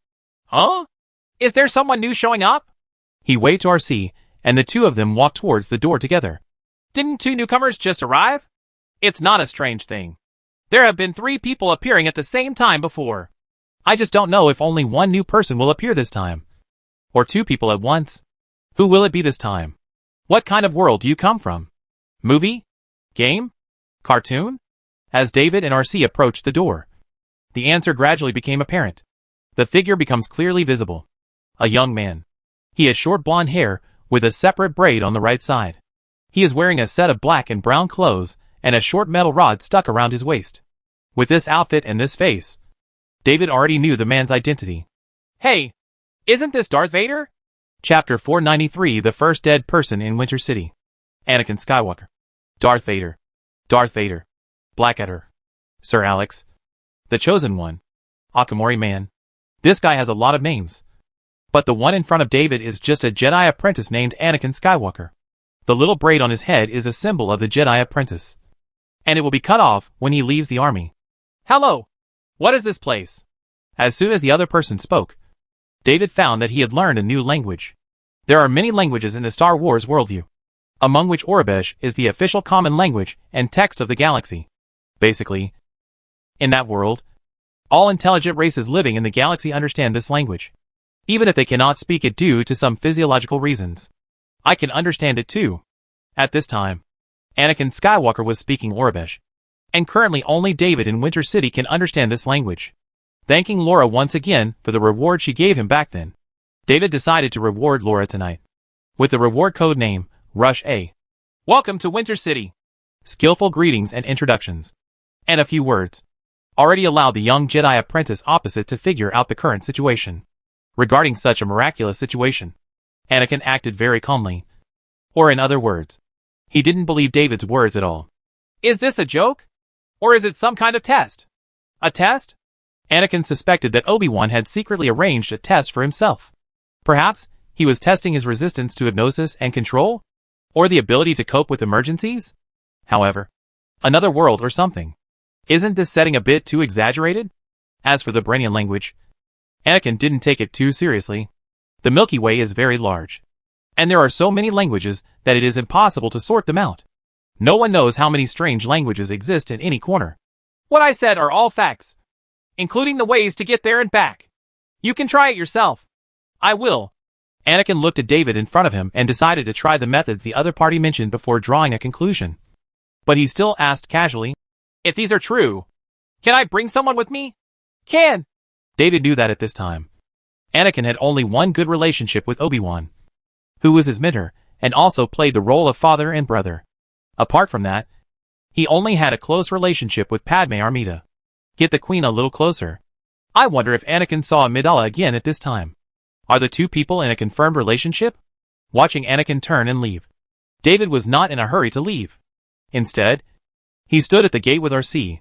Huh? Is there someone new showing up? He waved to Arcee, and the two of them walked towards the door together. Didn't two newcomers just arrive? It's not a strange thing. There have been 3 people appearing at the same time before. I just don't know if only one new person will appear this time. Or 2 people at once. Who will it be this time? What kind of world do you come from? Movie? Game? Cartoon? As David and Arcee approached the door, the answer gradually became apparent. The figure becomes clearly visible. A young man. He has short blonde hair with a separate braid on the right side. He is wearing a set of black and brown clothes and a short metal rod stuck around his waist. With this outfit and this face, David already knew the man's identity. Hey, isn't this Darth Vader? Chapter 493, The First Dead Person in Winter City. Anakin Skywalker. Darth Vader. Darth Vader. Blackadder. Sir Alex. The Chosen One. Akamori Man. This guy has a lot of names. But the one in front of David is just a Jedi apprentice named Anakin Skywalker. The little braid on his head is a symbol of the Jedi apprentice. And it will be cut off when he leaves the army. Hello! What is this place? As soon as the other person spoke, David found that he had learned a new language. There are many languages in the Star Wars worldview, among which Aurebesh is the official common language and text of the galaxy. Basically, in that world, all intelligent races living in the galaxy understand this language, even if they cannot speak it due to some physiological reasons. I can understand it too. At this time, Anakin Skywalker was speaking Aurebesh, and currently only David in Winter City can understand this language. Thanking Laura once again for the reward she gave him back then, David decided to reward Laura tonight with the reward code name, Rush A. Welcome to Winter City. Skillful greetings and introductions, and a few words, already allowed the young Jedi apprentice opposite to figure out the current situation. Regarding such a miraculous situation, Anakin acted very calmly. Or in other words, he didn't believe David's words at all. Is this a joke? Or is it some kind of test? A test? Anakin suspected that Obi-Wan had secretly arranged a test for himself. Perhaps he was testing his resistance to hypnosis and control? Or the ability to cope with emergencies? However, another world or something. Isn't this setting a bit too exaggerated? As for the Brainian language, Anakin didn't take it too seriously. The Milky Way is very large, and there are so many languages that it is impossible to sort them out. No one knows how many strange languages exist in any corner. What I said are all facts, including the ways to get there and back. You can try it yourself. I will. Anakin looked at David in front of him and decided to try the methods the other party mentioned before drawing a conclusion. But he still asked casually, if these are true, can I bring someone with me? Can. David knew that at this time, Anakin had only one good relationship with Obi-Wan, who was his mentor and also played the role of father and brother. Apart from that, he only had a close relationship with Padme Amidala. Get the Queen a little closer. I wonder if Anakin saw Amidala again at this time. Are the two people in a confirmed relationship? Watching Anakin turn and leave, David was not in a hurry to leave. Instead, he stood at the gate with Arcee,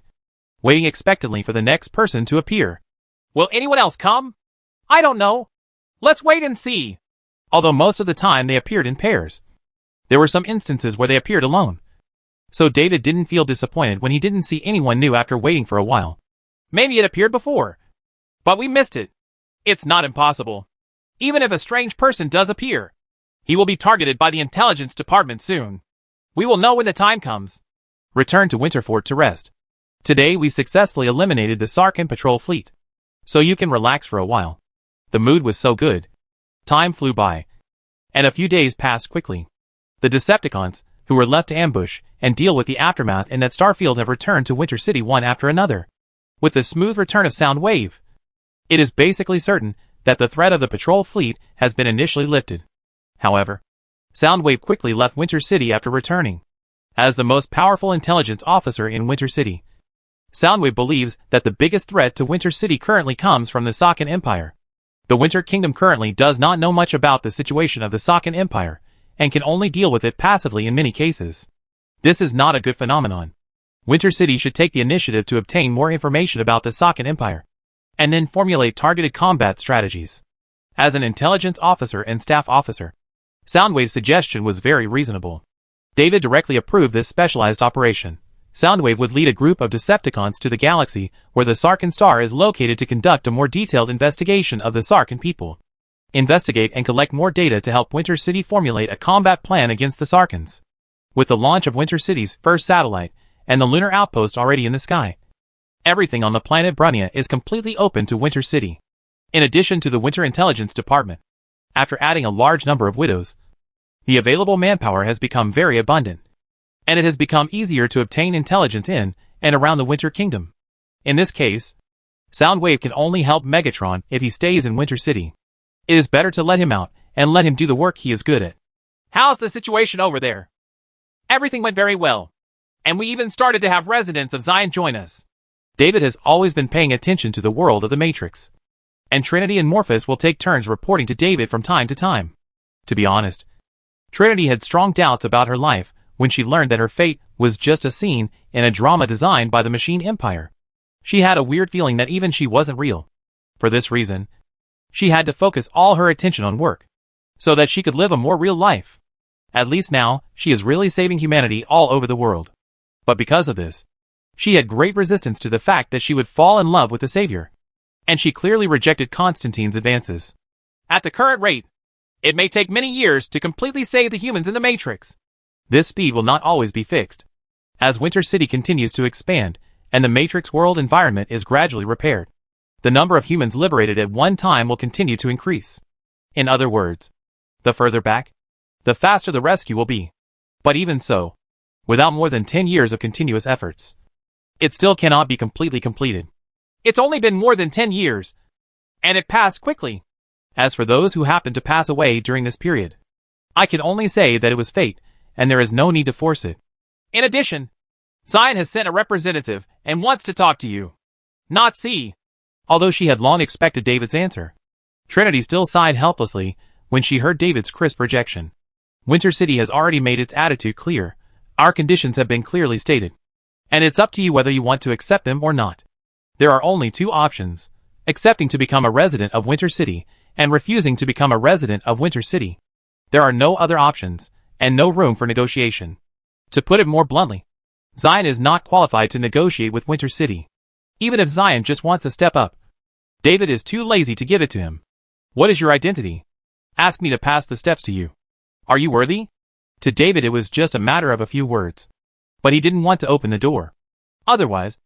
waiting expectantly for the next person to appear. Will anyone else come? I don't know. Let's wait and see. Although most of the time they appeared in pairs, there were some instances where they appeared alone. So David didn't feel disappointed when he didn't see anyone new after waiting for a while. Maybe it appeared before, but we missed it. It's not impossible. Even if a strange person does appear, he will be targeted by the intelligence department soon. We will know when the time comes. Return to Winterfort to rest. Today we successfully eliminated the Sarkhan patrol fleet. So you can relax for a while. The mood was so good. Time flew by. And a few days passed quickly. The Decepticons, who were left to ambush and deal with the aftermath in that Starfield, have returned to Winter City one after another. With the smooth return of Soundwave, it is basically certain that the threat of the patrol fleet has been initially lifted. However, Soundwave quickly left Winter City after returning. As the most powerful intelligence officer in Winter City, Soundwave believes that the biggest threat to Winter City currently comes from the Sarkhan Empire. The Winter Kingdom currently does not know much about the situation of the Sarkhan Empire, and can only deal with it passively in many cases. This is not a good phenomenon. Winter City should take the initiative to obtain more information about the Sarkhan Empire, and then formulate targeted combat strategies. As an intelligence officer and staff officer, Soundwave's suggestion was very reasonable. David directly approved this specialized operation. Soundwave would lead a group of Decepticons to the galaxy where the Sarkhan Star is located to conduct a more detailed investigation of the Sarkhan people. Investigate and collect more data to help Winter City formulate a combat plan against the Sarkhans. With the launch of Winter City's first satellite and the lunar outpost already in the sky, everything on the planet Brunia is completely open to Winter City. In addition to the Winter Intelligence Department, after adding a large number of widows, the available manpower has become very abundant, and it has become easier to obtain intelligence in and around the Winter Kingdom. In this case, Soundwave can only help Megatron if he stays in Winter City. It is better to let him out and let him do the work he is good at. How's the situation over there? Everything went very well, and we even started to have residents of Zion join us. David has always been paying attention to the world of the Matrix, and Trinity and Morpheus will take turns reporting to David from time to time. To be honest, Trinity had strong doubts about her life when she learned that her fate was just a scene in a drama designed by the Machine Empire. She had a weird feeling that even she wasn't real. For this reason, she had to focus all her attention on work, so that she could live a more real life. At least now, she is really saving humanity all over the world. But because of this, she had great resistance to the fact that she would fall in love with the Savior, and she clearly rejected Constantine's advances. At the current rate, it may take many years to completely save the humans in the Matrix. This speed will not always be fixed. As Winter City continues to expand, and the Matrix world environment is gradually repaired, the number of humans liberated at one time will continue to increase. In other words, the further back, the faster the rescue will be. But even so, without more than 10 years of continuous efforts, it still cannot be completely completed. It's only been more than 10 years, and it passed quickly. As for those who happened to pass away during this period, I can only say that it was fate, and there is no need to force it. In addition, Zion has sent a representative and wants to talk to you. Not C. Although she had long expected David's answer, Trinity still sighed helplessly when she heard David's crisp rejection. Winter City has already made its attitude clear. Our conditions have been clearly stated, and it's up to you whether you want to accept them or not. There are only two options: accepting to become a resident of Winter City and refusing to become a resident of Winter City. There are no other options, and no room for negotiation. To put it more bluntly, Zion is not qualified to negotiate with Winter City. Even if Zion just wants to step up, David is too lazy to give it to him. What is your identity? Ask me to pass the steps to you. Are you worthy? To David it was just a matter of a few words. But he didn't want to open the door. Otherwise,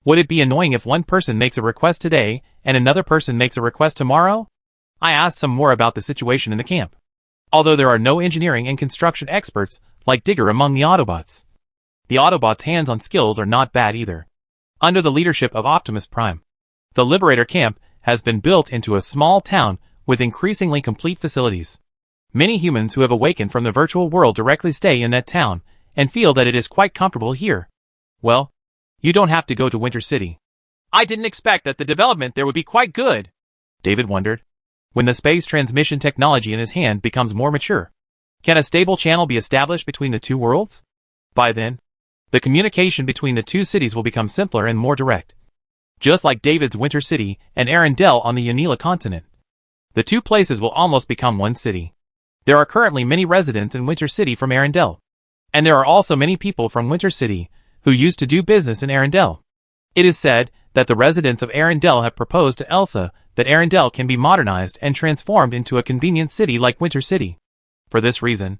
would it be annoying if one person makes a request today and another person makes a request tomorrow? I asked some more about the situation in the camp. Although there are no engineering and construction experts like Digger among the Autobots, the Autobots' hands-on skills are not bad either. Under the leadership of Optimus Prime, the Liberator camp has been built into a small town with increasingly complete facilities. Many humans who have awakened from the virtual world directly stay in that town and feel that it is quite comfortable here. Well, you don't have to go to Winter City. I didn't expect that the development there would be quite good, David wondered. When the space transmission technology in his hand becomes more mature, can a stable channel be established between the two worlds? By then, the communication between the two cities will become simpler and more direct. Just like David's Winter City and Arendelle on the Yanila continent, the two places will almost become one city. There are currently many residents in Winter City from Arendelle, and there are also many people from Winter City who used to do business in Arendelle. It is said that the residents of Arendelle have proposed to Elsa that Arendelle can be modernized and transformed into a convenient city like Winter City. For this reason,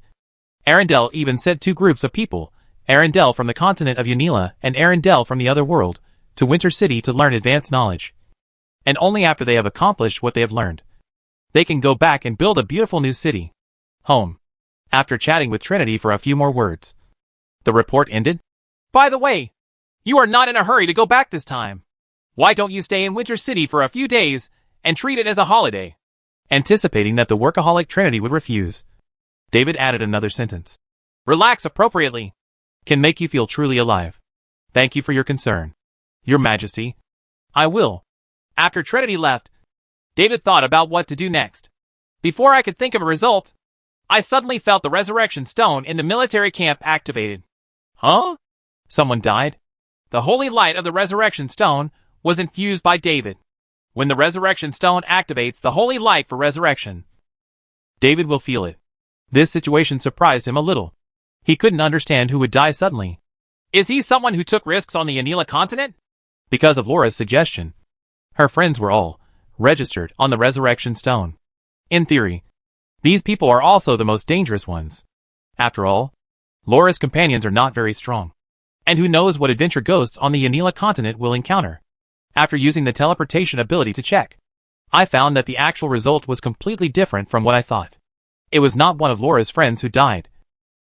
Arendelle even sent two groups of people, Arendelle from the continent of Yanila and Arendelle from the other world, to Winter City to learn advanced knowledge. And only after they have accomplished what they have learned, they can go back and build a beautiful new city. Home. After chatting with Trinity for a few more words, the report ended. By the way, you are not in a hurry to go back this time. Why don't you stay in Winter City for a few days and treat it as a holiday? Anticipating that the workaholic Trinity would refuse, David added another sentence. Relax appropriately. Can make you feel truly alive. Thank you for your concern. Your Majesty. I will. After Trinity left, David thought about what to do next. Before I could think of a result, I suddenly felt the resurrection stone in the military camp activated. Huh? Someone died? The holy light of the resurrection stone was infused by David. When the resurrection stone activates the holy light for resurrection, David will feel it. This situation surprised him a little. He couldn't understand who would die suddenly. Is he someone who took risks on the Yanila continent? Because of Laura's suggestion, her friends were all registered on the resurrection stone. In theory, these people are also the most dangerous ones. After all, Laura's companions are not very strong. And who knows what adventure ghosts on the Yanila continent will encounter. After using the teleportation ability to check, I found that the actual result was completely different from what I thought. It was not one of Laura's friends who died,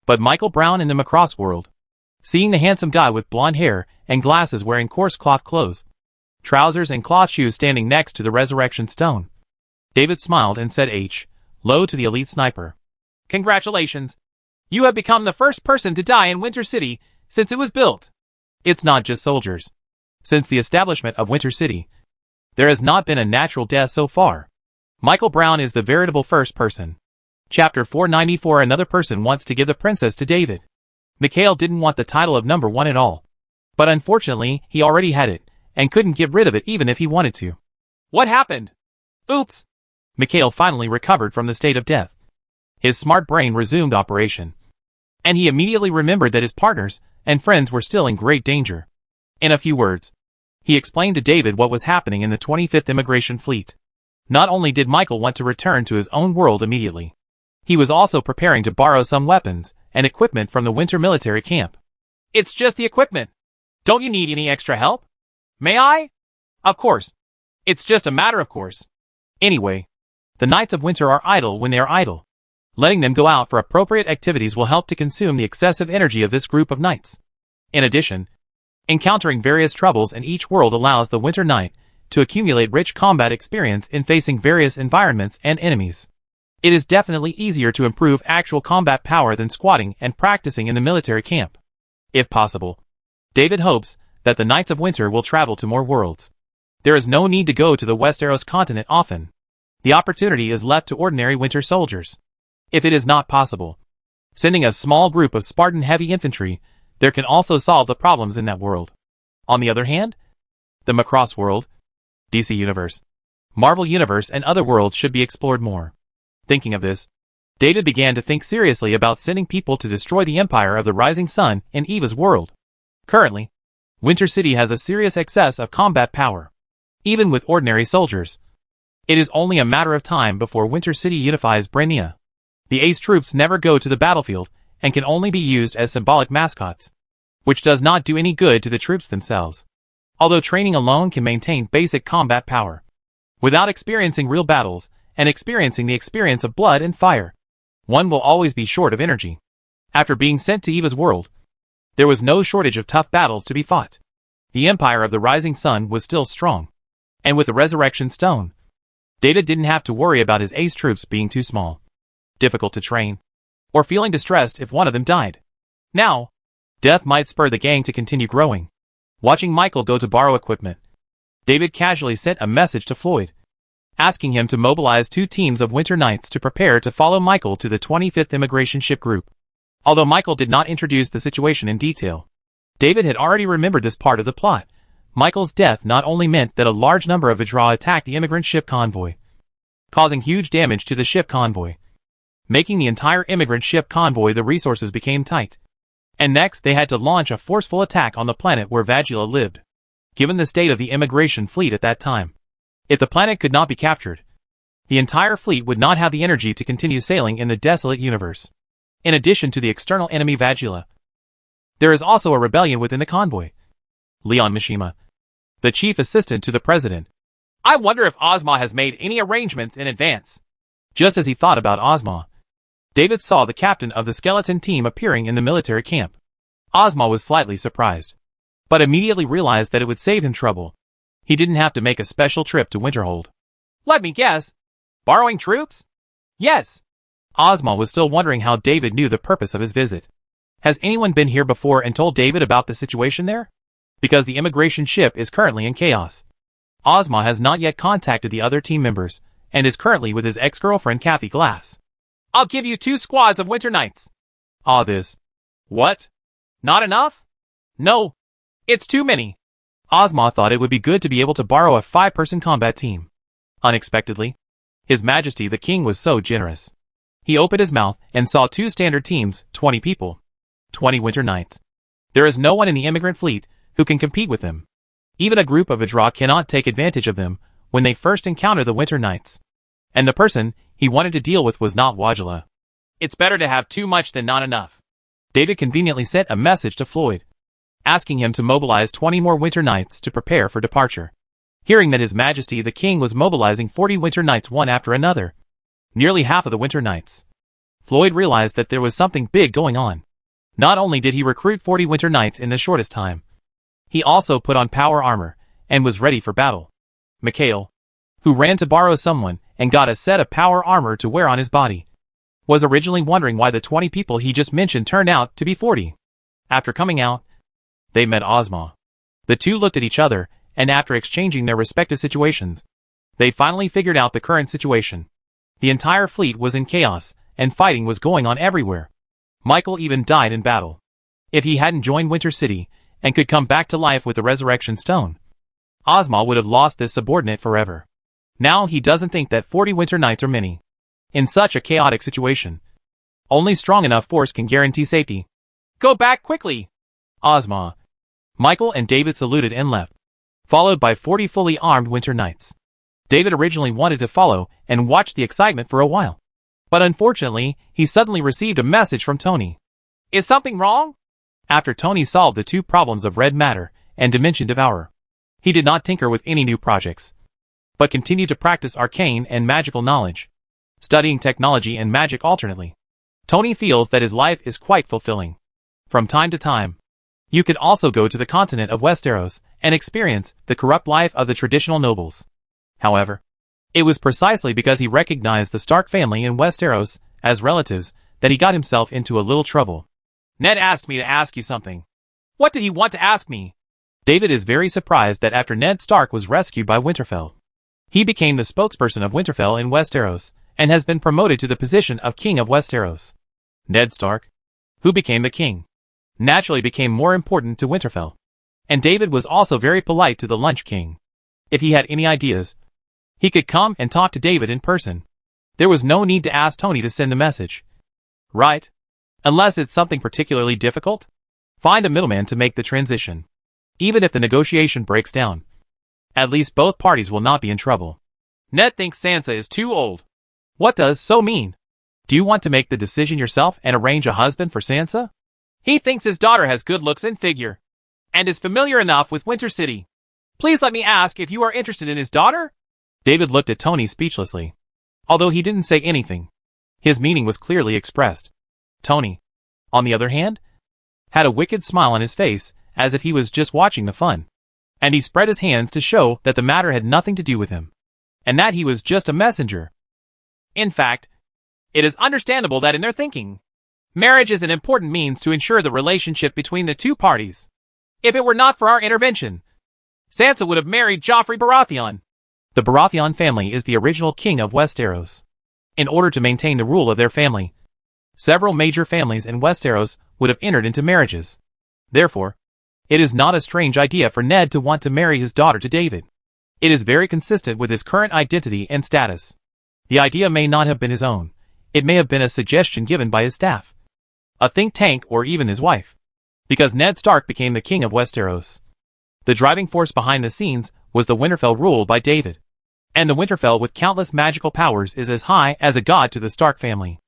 but Michael Brown in the Macross world. Seeing the handsome guy with blonde hair and glasses wearing coarse cloth clothes, trousers and cloth shoes standing next to the resurrection stone, David smiled and said low to the elite sniper. Congratulations! You have become the first person to die in Winter City since it was built. It's not just soldiers. Since the establishment of Winter City, there has not been a natural death so far. Michael Brown is the veritable first person. Chapter 494. Another person wants to give the princess to David. Mikhail didn't want the title of number one at all. But unfortunately, he already had it, and couldn't get rid of it even if he wanted to. What happened? Oops! Mikhail finally recovered from the state of death. His smart brain resumed operation. And he immediately remembered that his partners and friends were still in great danger. In a few words, he explained to David what was happening in the 25th Immigration Fleet. Not only did Michael want to return to his own world immediately, he was also preparing to borrow some weapons and equipment from the winter military camp. It's just the equipment. Don't you need any extra help? May I? Of course. It's just a matter of course. Anyway, the Knights of Winter are idle when they are idle. Letting them go out for appropriate activities will help to consume the excessive energy of this group of knights. In addition, encountering various troubles in each world allows the Winter Knight to accumulate rich combat experience in facing various environments and enemies. It is definitely easier to improve actual combat power than squatting and practicing in the military camp. If possible, David hopes that the Knights of Winter will travel to more worlds. There is no need to go to the Westeros continent often. The opportunity is left to ordinary winter soldiers. If it is not possible, sending a small group of Spartan heavy infantry there can also solve the problems in that world. On the other hand, the Macross world, DC Universe, Marvel Universe and other worlds should be explored more. Thinking of this, David began to think seriously about sending people to destroy the Empire of the Rising Sun in Eva's world. Currently, Winter City has a serious excess of combat power, even with ordinary soldiers. It is only a matter of time before Winter City unifies Brainium. The Ace troops never go to the battlefield and can only be used as symbolic mascots, which does not do any good to the troops themselves. Although training alone can maintain basic combat power, without experiencing real battles and experiencing the experience of blood and fire, one will always be short of energy. After being sent to Eva's world, there was no shortage of tough battles to be fought. The Empire of the Rising Sun was still strong, and with the Resurrection Stone, David didn't have to worry about his ace troops being too small, difficult to train, or feeling distressed if one of them died. Now, death might spur the gang to continue growing. Watching Michael go to borrow equipment, David casually sent a message to Floyd, asking him to mobilize 2 teams of Winter Knights to prepare to follow Michael to the 25th Immigration Ship Group. Although Michael did not introduce the situation in detail, David had already remembered this part of the plot. Michael's death not only meant that a large number of Vajra attacked the immigrant ship convoy, causing huge damage to the ship convoy, making the entire immigrant ship convoy the resources became tight. And next they had to launch a forceful attack on the planet where Vagula lived. Given the state of the immigration fleet at that time, if the planet could not be captured, the entire fleet would not have the energy to continue sailing in the desolate universe. In addition to the external enemy Vagula, there is also a rebellion within the convoy. Leon Mishima, the chief assistant to the president. I wonder if Ozma has made any arrangements in advance. Just as he thought about Ozma, David saw the captain of the skeleton team appearing in the military camp. Ozma was slightly surprised, but immediately realized that it would save him trouble. He didn't have to make a special trip to Winterhold. Let me guess. Borrowing troops? Yes. Ozma was still wondering how David knew the purpose of his visit. Has anyone been here before and told David about the situation there? Because the immigration ship is currently in chaos. Ozma has not yet contacted the other team members, and is currently with his ex-girlfriend Kathy Glass. I'll give you 2 squads of Winter Knights. This. What? Not enough? No. It's too many. Ozma thought it would be good to be able to borrow a 5-person combat team. Unexpectedly, His Majesty the King was so generous. He opened his mouth and saw 2 standard teams, 20 people. 20 Winter Knights. There is no one in the immigrant fleet who can compete with them. Even a group of Vidra cannot take advantage of them when they first encounter the Winter Knights. And the person he wanted to deal with was not Vagula. It's better to have too much than not enough. David conveniently sent a message to Floyd, asking him to mobilize 20 more Winter Knights to prepare for departure. Hearing that His Majesty the King was mobilizing 40 Winter Knights one after another, nearly half of the Winter Knights, Floyd realized that there was something big going on. Not only did he recruit 40 Winter Knights in the shortest time, he also put on power armor and was ready for battle. Mikhail, who ran to borrow someone and got a set of power armor to wear on his body, was originally wondering why the 20 people he just mentioned turned out to be 40. After coming out, they met Ozma. The two looked at each other, and after exchanging their respective situations, they finally figured out the current situation. The entire fleet was in chaos, and fighting was going on everywhere. Michael even died in battle. If he hadn't joined Winter City, and could come back to life with the Resurrection Stone, Ozma would have lost this subordinate forever. Now he doesn't think that 40 Winter Knights are many. In such a chaotic situation, only strong enough force can guarantee safety. Go back quickly! Ozma. Michael and David saluted and left, followed by 40 fully armed Winter Knights. David originally wanted to follow and watch the excitement for a while, but unfortunately, he suddenly received a message from Tony. Is something wrong? After Tony solved the 2 problems of red matter and Dimension Devourer, he did not tinker with any new projects, but continued to practice arcane and magical knowledge, studying technology and magic alternately. Tony feels that his life is quite fulfilling. From time to time, you could also go to the continent of Westeros and experience the corrupt life of the traditional nobles. However, it was precisely because he recognized the Stark family in Westeros as relatives that he got himself into a little trouble. Ned asked me to ask you something. What did he want to ask me? David is very surprised that after Ned Stark was rescued by Winterfell, he became the spokesperson of Winterfell in Westeros and has been promoted to the position of King of Westeros. Ned Stark, who became the king, naturally became more important to Winterfell. And David was also very polite to the Lunch King. If he had any ideas, he could come and talk to David in person. There was no need to ask Tony to send the message. Right? Unless it's something particularly difficult, find a middleman to make the transition. Even if the negotiation breaks down, at least both parties will not be in trouble. Ned thinks Sansa is too old. What does so mean? Do you want to make the decision yourself and arrange a husband for Sansa? He thinks his daughter has good looks and figure, and is familiar enough with Winter City. Please let me ask if you are interested in his daughter? David looked at Tony speechlessly. Although he didn't say anything, his meaning was clearly expressed. Tony, on the other hand, had a wicked smile on his face, as if he was just watching the fun. And he spread his hands to show that the matter had nothing to do with him, and that he was just a messenger. In fact, it is understandable that in their thinking, marriage is an important means to ensure the relationship between the 2 parties. If it were not for our intervention, Sansa would have married Joffrey Baratheon. The Baratheon family is the original king of Westeros. In order to maintain the rule of their family, several major families in Westeros would have entered into marriages. Therefore, it is not a strange idea for Ned to want to marry his daughter to David. It is very consistent with his current identity and status. The idea may not have been his own. It may have been a suggestion given by his staff, a think tank, or even his wife. Because Ned Stark became the king of Westeros, the driving force behind the scenes was the Winterfell ruled by David. And the Winterfell with countless magical powers is as high as a god to the Stark family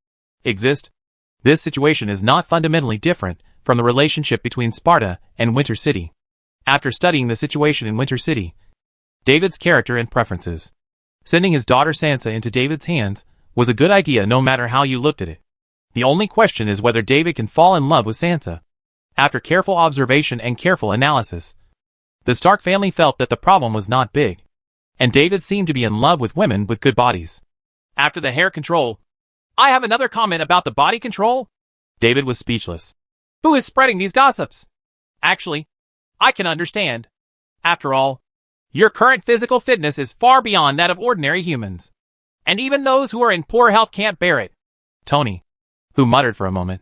exist. This situation is not fundamentally different from the relationship between Sparta and Winter City. After studying the situation in Winter City, David's character and preferences, sending his daughter Sansa into David's hands was a good idea no matter how you looked at it. The only question is whether David can fall in love with Sansa. After careful observation and careful analysis, the Stark family felt that the problem was not big, and David seemed to be in love with women with good bodies. After the hair control, I have another comment about the body control. David was speechless. Who is spreading these gossips? Actually, I can understand. After all, your current physical fitness is far beyond that of ordinary humans. And even those who are in poor health can't bear it. Tony, who muttered for a moment,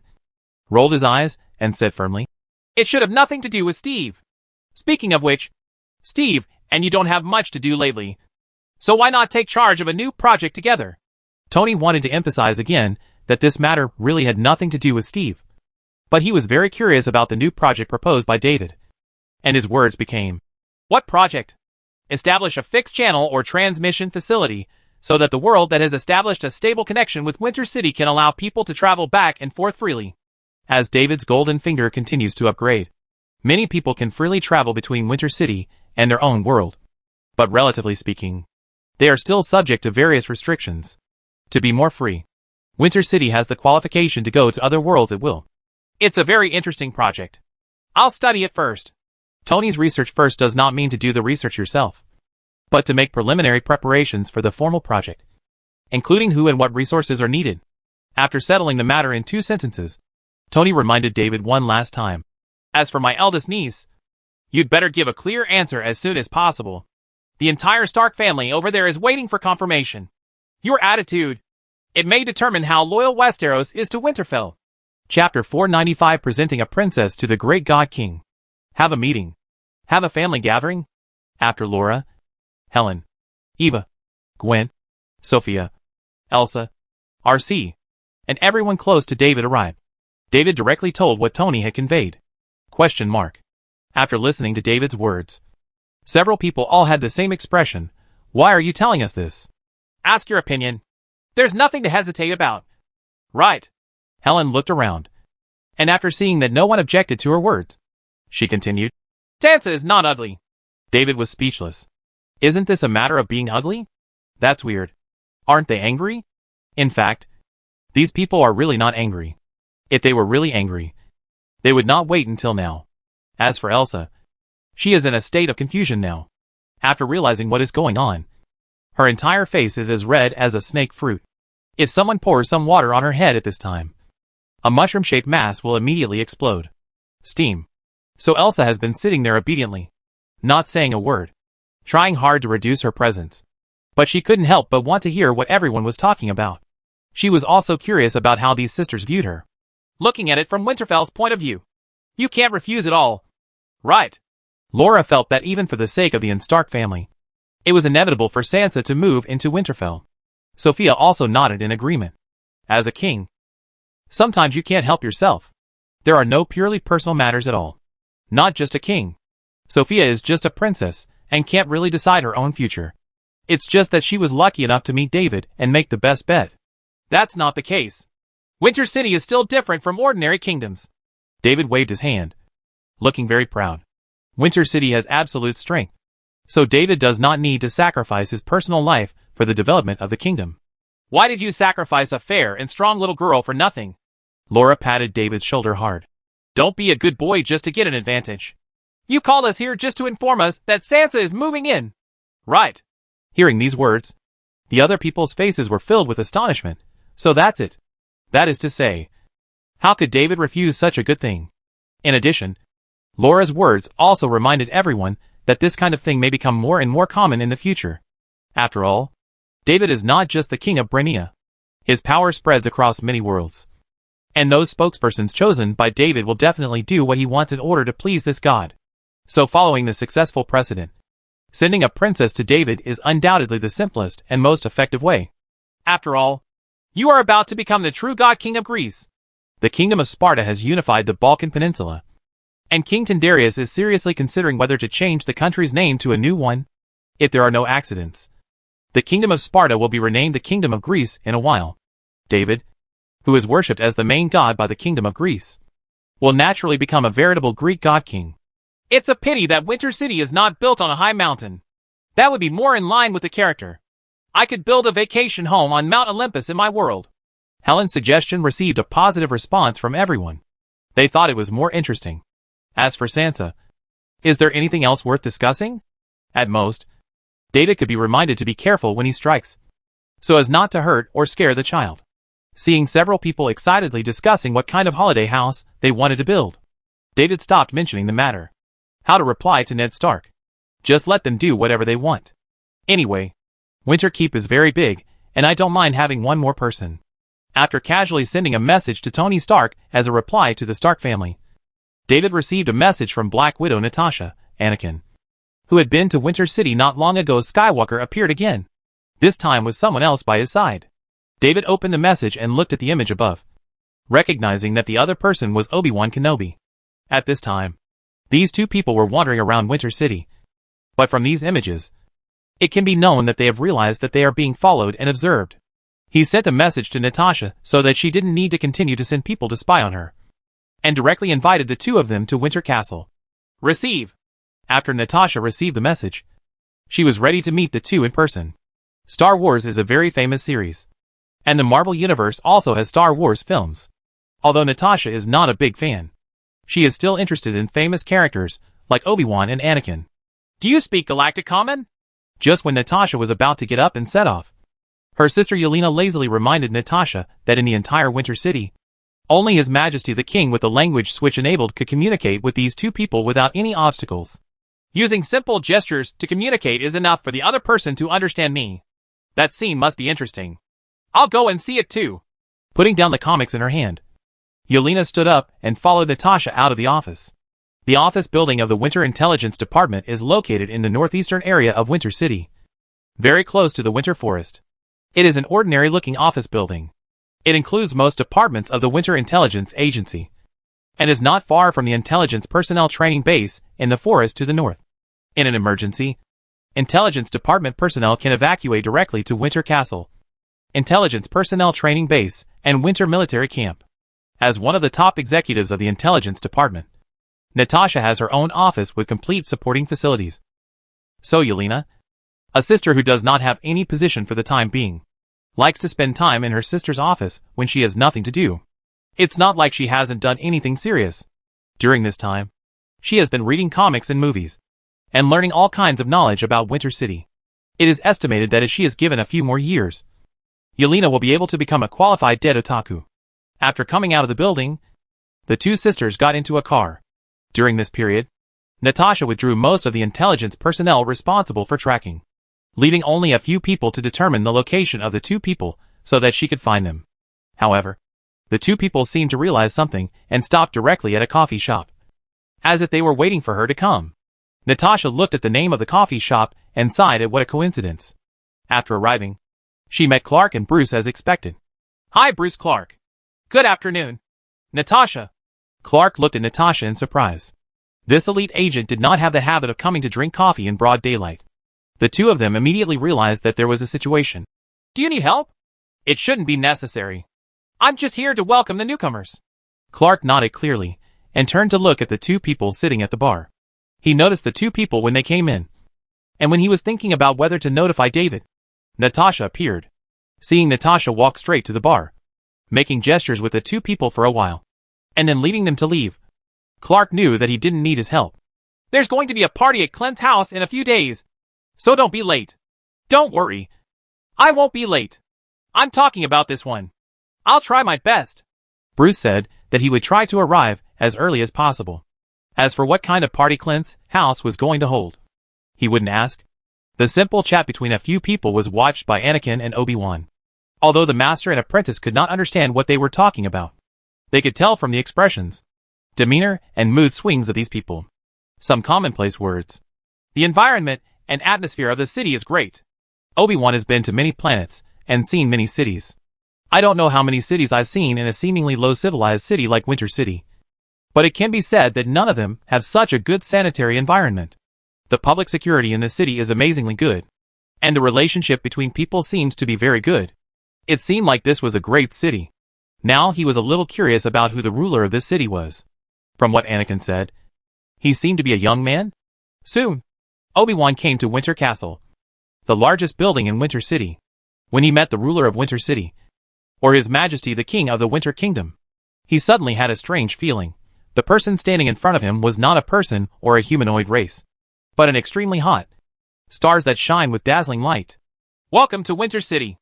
rolled his eyes and said firmly, It should have nothing to do with Steve. Speaking of which, Steve and you don't have much to do lately. So why not take charge of a new project together? Tony wanted to emphasize again that this matter really had nothing to do with Steve. But he was very curious about the new project proposed by David. And his words became, What project? Establish a fixed channel or transmission facility so that the world that has established a stable connection with Winter City can allow people to travel back and forth freely. As David's golden finger continues to upgrade, many people can freely travel between Winter City and their own world. But relatively speaking, they are still subject to various restrictions. To be more free, Winter City has the qualification to go to other worlds at will. It's a very interesting project. I'll study it first. Tony's research first does not mean to do the research yourself, but to make preliminary preparations for the formal project, including who and what resources are needed. After settling the matter in 2 sentences, Tony reminded David one last time. As for my eldest niece, you'd better give a clear answer as soon as possible. The entire Stark family over there is waiting for confirmation. Your attitude, it may determine how loyal Westeros is to Winterfell. Chapter 495 Presenting a Princess to the Great God King. Have a meeting. Have a family gathering. After Laura, Helen, Eva, Gwen, Sophia, Elsa, RC, and everyone close to David arrived, David directly told what Tony had conveyed. After listening to David's words, several people all had the same expression. Why are you telling us this? Ask your opinion. There's nothing to hesitate about. Right. Helen looked around, and after seeing that no one objected to her words, she continued, Sansa is not ugly. David was speechless. Isn't this a matter of being ugly? That's weird. Aren't they angry? In fact, these people are really not angry. If they were really angry, they would not wait until now. As for Elsa, she is in a state of confusion now. After realizing what is going on, her entire face is as red as a snake fruit. If someone pours some water on her head at this time, a mushroom-shaped mass will immediately explode. Steam. So Elsa has been sitting there obediently, not saying a word, trying hard to reduce her presence. But she couldn't help but want to hear what everyone was talking about. She was also curious about how these sisters viewed her. Looking at it from Winterfell's point of view, you can't refuse it all. Right. Laura felt that even for the sake of the Stark family, it was inevitable for Sansa to move into Winterfell. Sophia also nodded in agreement. As a king, sometimes you can't help yourself. There are no purely personal matters at all. Not just a king. Sophia is just a princess and can't really decide her own future. It's just that she was lucky enough to meet David and make the best bet. That's not the case. Winter City is still different from ordinary kingdoms. David waved his hand, looking very proud. Winter City has absolute strength, so David does not need to sacrifice his personal life for the development of the kingdom. Why did you sacrifice a fair and strong little girl for nothing? Laura patted David's shoulder hard. Don't be a good boy just to get an advantage. You called us here just to inform us that Sansa is moving in. Right. Hearing these words, the other people's faces were filled with astonishment. So that's it. That is to say, how could David refuse such a good thing? In addition, Laura's words also reminded everyone that this kind of thing may become more and more common in the future. After all, David is not just the king of Braenia. His power spreads across many worlds. And those spokespersons chosen by David will definitely do what he wants in order to please this god. So following the successful precedent, sending a princess to David is undoubtedly the simplest and most effective way. After all, you are about to become the true god king of Greece. The kingdom of Sparta has unified the Balkan Peninsula, and King Tyndareus is seriously considering whether to change the country's name to a new one. If there are no accidents, the kingdom of Sparta will be renamed the Kingdom of Greece in a while. David, who is worshipped as the main god by the kingdom of Greece, will naturally become a veritable Greek god king. It's a pity that Winter City is not built on a high mountain. That would be more in line with the character. I could build a vacation home on Mount Olympus in my world. Helen's suggestion received a positive response from everyone. They thought it was more interesting. As for Sansa, is there anything else worth discussing? At most, David could be reminded to be careful when he strikes, so as not to hurt or scare the child. Seeing several people excitedly discussing what kind of holiday house they wanted to build, David stopped mentioning the matter. How to reply to Ned Stark? Just let them do whatever they want. Anyway, Winter Keep is very big, and I don't mind having one more person. After casually sending a message to Tony Stark as a reply to the Stark family, David received a message from Black Widow Natasha. Anakin, who had been to Winter City not long ago. Skywalker appeared again, this time with someone else by his side. David opened the message and looked at the image above, recognizing that the other person was Obi-Wan Kenobi. At this time, these two people were wandering around Winter City, but from these images, it can be known that they have realized that they are being followed and observed. He sent a message to Natasha so that she didn't need to continue to send people to spy on her, and directly invited the two of them to Winter Castle. Receive. After Natasha received the message, she was ready to meet the two in person. Star Wars is a very famous series, and the Marvel Universe also has Star Wars films. Although Natasha is not a big fan, she is still interested in famous characters like Obi-Wan and Anakin. Do you speak Galactic Common? Just when Natasha was about to get up and set off, her sister Yelena lazily reminded Natasha that in the entire Winter City, only His Majesty the King with the language switch enabled could communicate with these two people without any obstacles. Using simple gestures to communicate is enough for the other person to understand me. That scene must be interesting. I'll go and see it too. Putting down the comics in her hand, Yelena stood up and followed Natasha out of the office. The office building of the Winter Intelligence Department is located in the northeastern area of Winter City, very close to the Winter Forest. It is an ordinary-looking office building. It includes most departments of the Winter Intelligence Agency, and is not far from the Intelligence Personnel Training Base in the forest to the north. In an emergency, Intelligence Department personnel can evacuate directly to Winter Castle, Intelligence Personnel Training Base, and Winter Military Camp. As one of the top executives of the Intelligence Department, Natasha has her own office with complete supporting facilities. So Yelena, a sister who does not have any position for the time being, likes to spend time in her sister's office when she has nothing to do. It's not like she hasn't done anything serious. During this time, she has been reading comics and movies, and learning all kinds of knowledge about Winter City. It is estimated that if she is given a few more years, Yelena will be able to become a qualified dead otaku. After coming out of the building, the two sisters got into a car. During this period, Natasha withdrew most of the intelligence personnel responsible for tracking, leaving only a few people to determine the location of the two people so that she could find them. However, the two people seemed to realize something and stopped directly at a coffee shop, as if they were waiting for her to come. Natasha looked at the name of the coffee shop and sighed at what a coincidence. After arriving, she met Clark and Bruce as expected. Hi, Bruce. Clark. Good afternoon. Natasha. Clark looked at Natasha in surprise. This elite agent did not have the habit of coming to drink coffee in broad daylight. The two of them immediately realized that there was a situation. Do you need help? It shouldn't be necessary. I'm just here to welcome the newcomers. Clark nodded clearly, and turned to look at the two people sitting at the bar. He noticed the two people when they came in, and when he was thinking about whether to notify David, Natasha appeared. Seeing Natasha walk straight to the bar, making gestures with the two people for a while, and then leading them to leave, Clark knew that he didn't need his help. There's going to be a party at Clint's house in a few days, so don't be late. Don't worry. I won't be late. I'm talking about this one. I'll try my best. Bruce said that he would try to arrive as early as possible. As for what kind of party Clint's house was going to hold, he wouldn't ask. The simple chat between a few people was watched by Anakin and Obi-Wan. Although the master and apprentice could not understand what they were talking about, they could tell from the expressions, demeanor, and mood swings of these people. Some commonplace words. The environment and atmosphere of the city is great. Obi-Wan has been to many planets and seen many cities. I don't know how many cities I've seen in a seemingly low civilized city like Winter City, but it can be said that none of them have such a good sanitary environment. The public security in the city is amazingly good, and the relationship between people seems to be very good. It seemed like this was a great city. Now he was a little curious about who the ruler of this city was. From what Anakin said, he seemed to be a young man. Soon, Obi-Wan came to Winter Castle, the largest building in Winter City. When he met the ruler of Winter City, or His Majesty the King of the Winter Kingdom, he suddenly had a strange feeling. The person standing in front of him was not a person or a humanoid race, but an extremely hot stars that shine with dazzling light. Welcome to Winter City.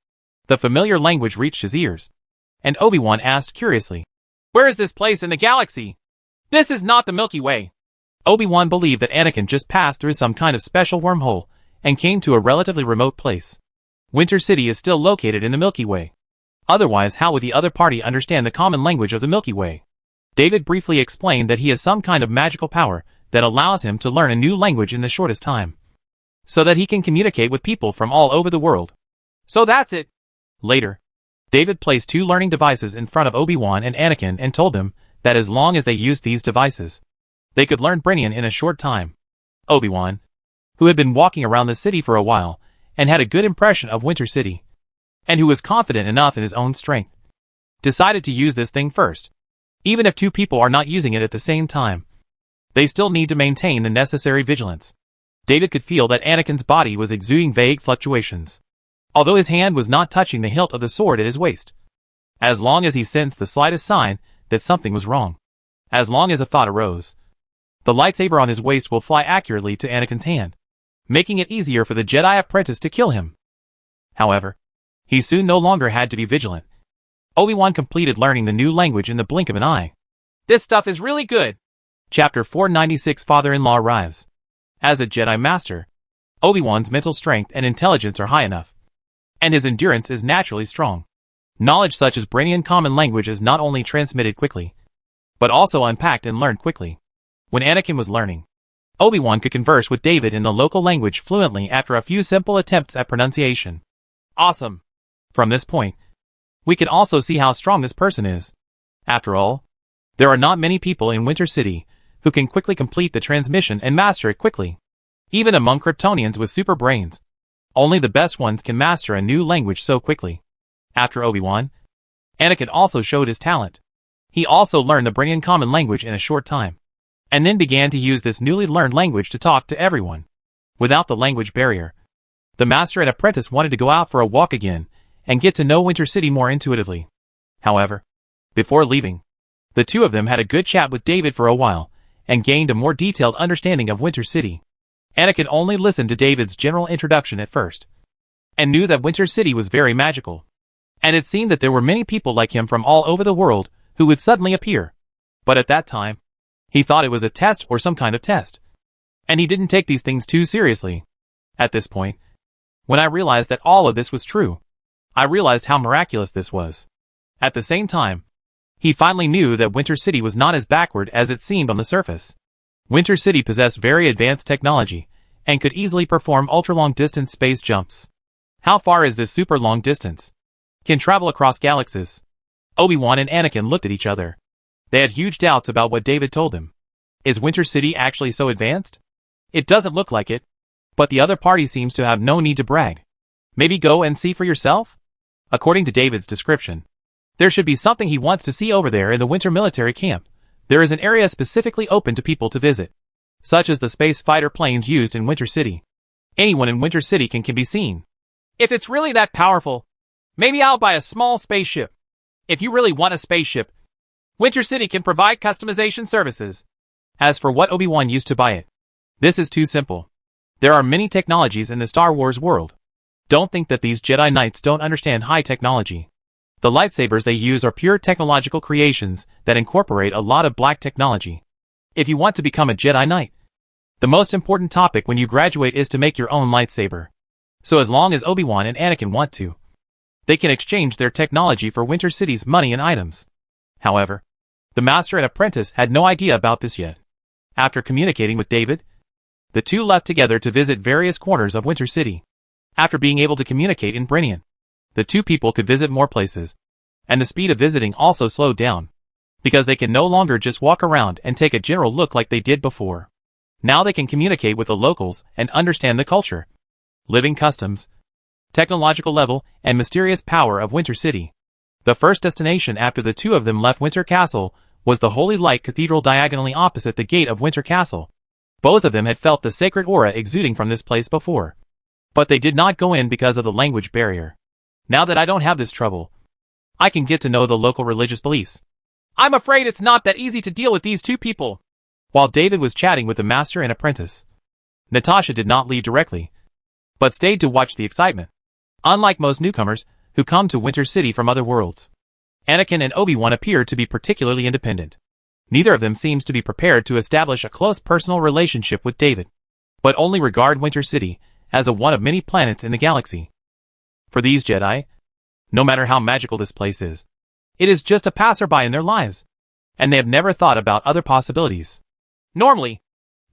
The familiar language reached his ears, and Obi-Wan asked curiously, "Where is this place in the galaxy? This is not the Milky Way." Obi-Wan believed that Anakin just passed through some kind of special wormhole and came to a relatively remote place. Winter City is still located in the Milky Way. Otherwise, how would the other party understand the common language of the Milky Way? David briefly explained that he has some kind of magical power that allows him to learn a new language in the shortest time, so that he can communicate with people from all over the world. So that's it. Later, David placed 2 learning devices in front of Obi-Wan and Anakin and told them that as long as they used these devices, they could learn Brynion in a short time. Obi-Wan, who had been walking around the city for a while and had a good impression of Winter City, and who was confident enough in his own strength, decided to use this thing first. Even if 2 people are not using it at the same time, they still need to maintain the necessary vigilance. David could feel that Anakin's body was exuding vague fluctuations, although his hand was not touching the hilt of the sword at his waist. As long as he sensed the slightest sign that something was wrong, as long as a thought arose, the lightsaber on his waist will fly accurately to Anakin's hand, making it easier for the Jedi apprentice to kill him. However, he soon no longer had to be vigilant. Obi-Wan completed learning the new language in the blink of an eye. This stuff is really good. Chapter 496 Father-in-Law arrives. As a Jedi Master, Obi-Wan's mental strength and intelligence are high enough, and his endurance is naturally strong. Knowledge such as Brynion common language is not only transmitted quickly, but also unpacked and learned quickly. When Anakin was learning, Obi-Wan could converse with David in the local language fluently after a few simple attempts at pronunciation. Awesome! From this point, we can also see how strong this person is. After all, there are not many people in Winter City who can quickly complete the transmission and master it quickly. Even among Kryptonians with super brains, only the best ones can master a new language so quickly. After Obi-Wan, Anakin also showed his talent. He also learned the Brynion common language in a short time, and then began to use this newly learned language to talk to everyone. Without the language barrier, the master and apprentice wanted to go out for a walk again and get to know Winter City more intuitively. However, before leaving, the 2 of them had a good chat with David for a while and gained a more detailed understanding of Winter City. Anakin only listened to David's general introduction at first, and knew that Winter City was very magical, and it seemed that there were many people like him from all over the world who would suddenly appear. But at that time, he thought it was a test or some kind of test, and he didn't take these things too seriously. At this point, when I realized that all of this was true, I realized how miraculous this was. At the same time, he finally knew that Winter City was not as backward as it seemed on the surface. Winter City possessed very advanced technology, and could easily perform ultra-long distance space jumps. How far is this super long distance? Can travel across galaxies. Obi-Wan and Anakin looked at each other. They had huge doubts about what David told them. Is Winter City actually so advanced? It doesn't look like it, but the other party seems to have no need to brag. Maybe go and see for yourself? According to David's description, there should be something he wants to see over there in the winter military camp. There is an area specifically open to people to visit, such as the space fighter planes used in Winter City. Anyone in Winter City can be seen. If it's really that powerful, maybe I'll buy a small spaceship. If you really want a spaceship, Winter City can provide customization services. As for what Obi-Wan used to buy it, this is too simple. There are many technologies in the Star Wars world. Don't think that these Jedi Knights don't understand high technology. The lightsabers they use are pure technological creations that incorporate a lot of black technology. If you want to become a Jedi Knight, the most important topic when you graduate is to make your own lightsaber. So as long as Obi-Wan and Anakin want to, they can exchange their technology for Winter City's money and items. However, the master and apprentice had no idea about this yet. After communicating with David, the 2 left together to visit various corners of Winter City. After being able to communicate in Brynion, the 2 people could visit more places, and the speed of visiting also slowed down, because they can no longer just walk around and take a general look like they did before. Now they can communicate with the locals and understand the culture, living customs, technological level, and mysterious power of Winter City. The first destination after the two of them left Winter Castle was the Holy Light Cathedral diagonally opposite the gate of Winter Castle. Both of them had felt the sacred aura exuding from this place before. But they did not go in because of the language barrier. Now that I don't have this trouble, I can get to know the local religious beliefs. I'm afraid it's not that easy to deal with these two people. While David was chatting with the master and apprentice, Natasha did not leave directly, but stayed to watch the excitement. Unlike most newcomers who come to Winter City from other worlds, Anakin and Obi-Wan appear to be particularly independent. Neither of them seems to be prepared to establish a close personal relationship with David, but only regard Winter City as one of many planets in the galaxy. For these Jedi, no matter how magical this place is, it is just a passerby in their lives, and they have never thought about other possibilities. Normally,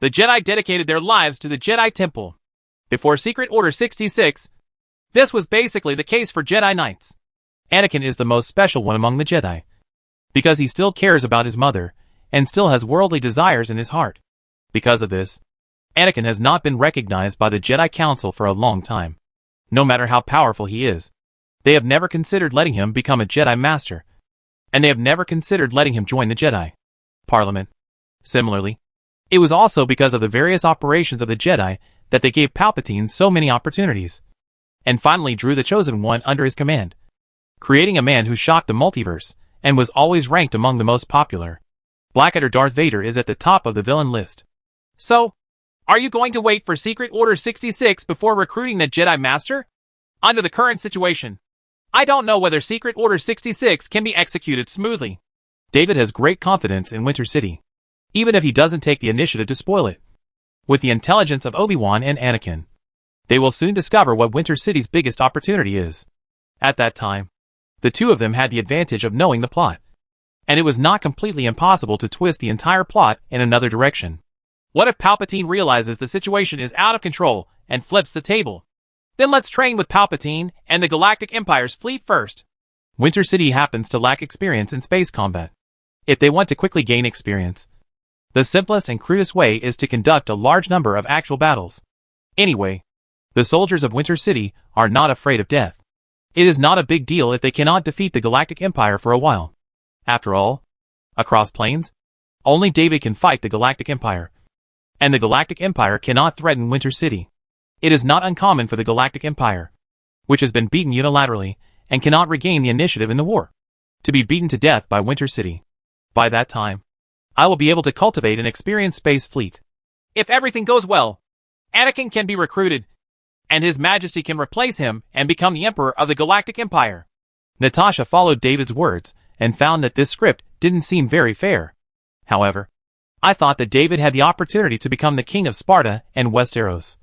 the Jedi dedicated their lives to the Jedi Temple. Before Secret Order 66, this was basically the case for Jedi Knights. Anakin is the most special one among the Jedi, because he still cares about his mother, and still has worldly desires in his heart. Because of this, Anakin has not been recognized by the Jedi Council for a long time. No matter how powerful he is, they have never considered letting him become a Jedi Master, and they have never considered letting him join the Jedi Parliament. Similarly, it was also because of the various operations of the Jedi that they gave Palpatine so many opportunities, and finally drew the Chosen One under his command, creating a man who shocked the multiverse, and was always ranked among the most popular. Blackadder Darth Vader is at the top of the villain list. So, are you going to wait for Secret Order 66 before recruiting the Jedi Master? Under the current situation, I don't know whether Secret Order 66 can be executed smoothly. David has great confidence in Winter City, even if he doesn't take the initiative to spoil it. With the intelligence of Obi-Wan and Anakin, they will soon discover what Winter City's biggest opportunity is. At that time, the two of them had the advantage of knowing the plot, and it was not completely impossible to twist the entire plot in another direction. What if Palpatine realizes the situation is out of control and flips the table? Then let's train with Palpatine and the Galactic Empire's fleet first. Winter City happens to lack experience in space combat. If they want to quickly gain experience, the simplest and crudest way is to conduct a large number of actual battles. Anyway, the soldiers of Winter City are not afraid of death. It is not a big deal if they cannot defeat the Galactic Empire for a while. After all, across planes, only David can fight the Galactic Empire, and the Galactic Empire cannot threaten Winter City. It is not uncommon for the Galactic Empire, which has been beaten unilaterally and cannot regain the initiative in the war, to be beaten to death by Winter City. By that time, I will be able to cultivate an experienced space fleet. If everything goes well, Anakin can be recruited, and His Majesty can replace him and become the Emperor of the Galactic Empire. Natasha followed David's words and found that this script didn't seem very fair. However, I thought that David had the opportunity to become the King of Sparta and Westeros.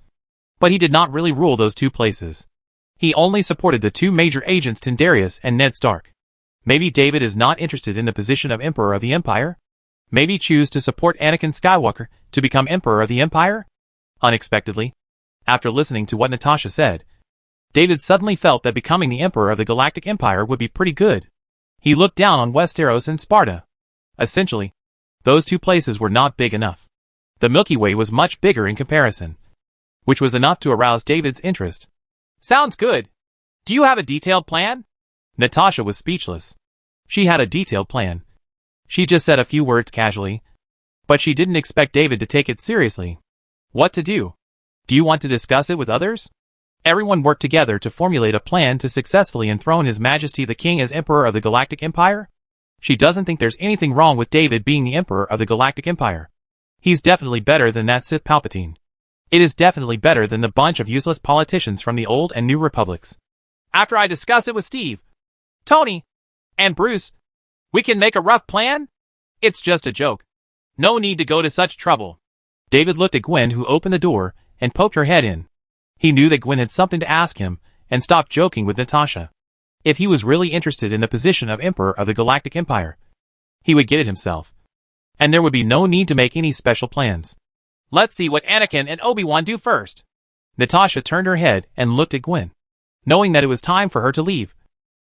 But he did not really rule those two places. He only supported the two major agents Tyndareus and Ned Stark. Maybe David is not interested in the position of Emperor of the Empire? Maybe choose to support Anakin Skywalker to become Emperor of the Empire? Unexpectedly, after listening to what Natasha said, David suddenly felt that becoming the Emperor of the Galactic Empire would be pretty good. He looked down on Westeros and Sparta. Essentially, those two places were not big enough. The Milky Way was much bigger in comparison, which was enough to arouse David's interest. Sounds good. Do you have a detailed plan? Natasha was speechless. She had a detailed plan. She just said a few words casually, but she didn't expect David to take it seriously. What to do? Do you want to discuss it with others? Everyone worked together to formulate a plan to successfully enthrone His Majesty the King as Emperor of the Galactic Empire. She doesn't think there's anything wrong with David being the Emperor of the Galactic Empire. He's definitely better than that Sith Palpatine. It is definitely better than the bunch of useless politicians from the old and new republics. After I discuss it with Steve, Tony, and Bruce, we can make a rough plan? It's just a joke. No need to go to such trouble. David looked at Gwen, who opened the door and poked her head in. He knew that Gwen had something to ask him and stopped joking with Natasha. If he was really interested in the position of Emperor of the Galactic Empire, he would get it himself, and there would be no need to make any special plans. Let's see what Anakin and Obi-Wan do first. Natasha turned her head and looked at Gwen, knowing that it was time for her to leave.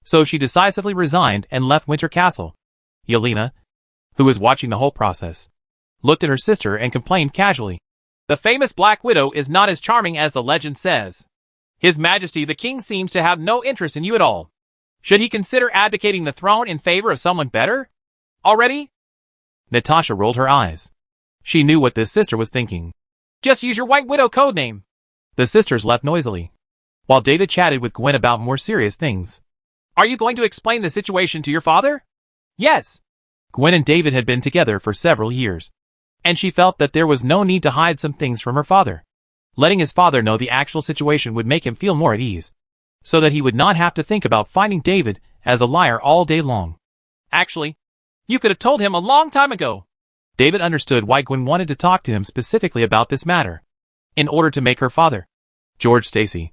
So she decisively resigned and left Winter Castle. Yelena, who was watching the whole process, looked at her sister and complained casually. The famous Black Widow is not as charming as the legend says. His Majesty the King seems to have no interest in you at all. Should he consider abdicating the throne in favor of someone better? Already? Natasha rolled her eyes. She knew what this sister was thinking. Just use your White Widow codename. The sisters left noisily, while David chatted with Gwen about more serious things. Are you going to explain the situation to your father? Yes. Gwen and David had been together for several years, and she felt that there was no need to hide some things from her father. Letting his father know the actual situation would make him feel more at ease, so that he would not have to think about finding David as a liar all day long. Actually, you could have told him a long time ago. David understood why Gwen wanted to talk to him specifically about this matter. In order to make her father, George Stacy,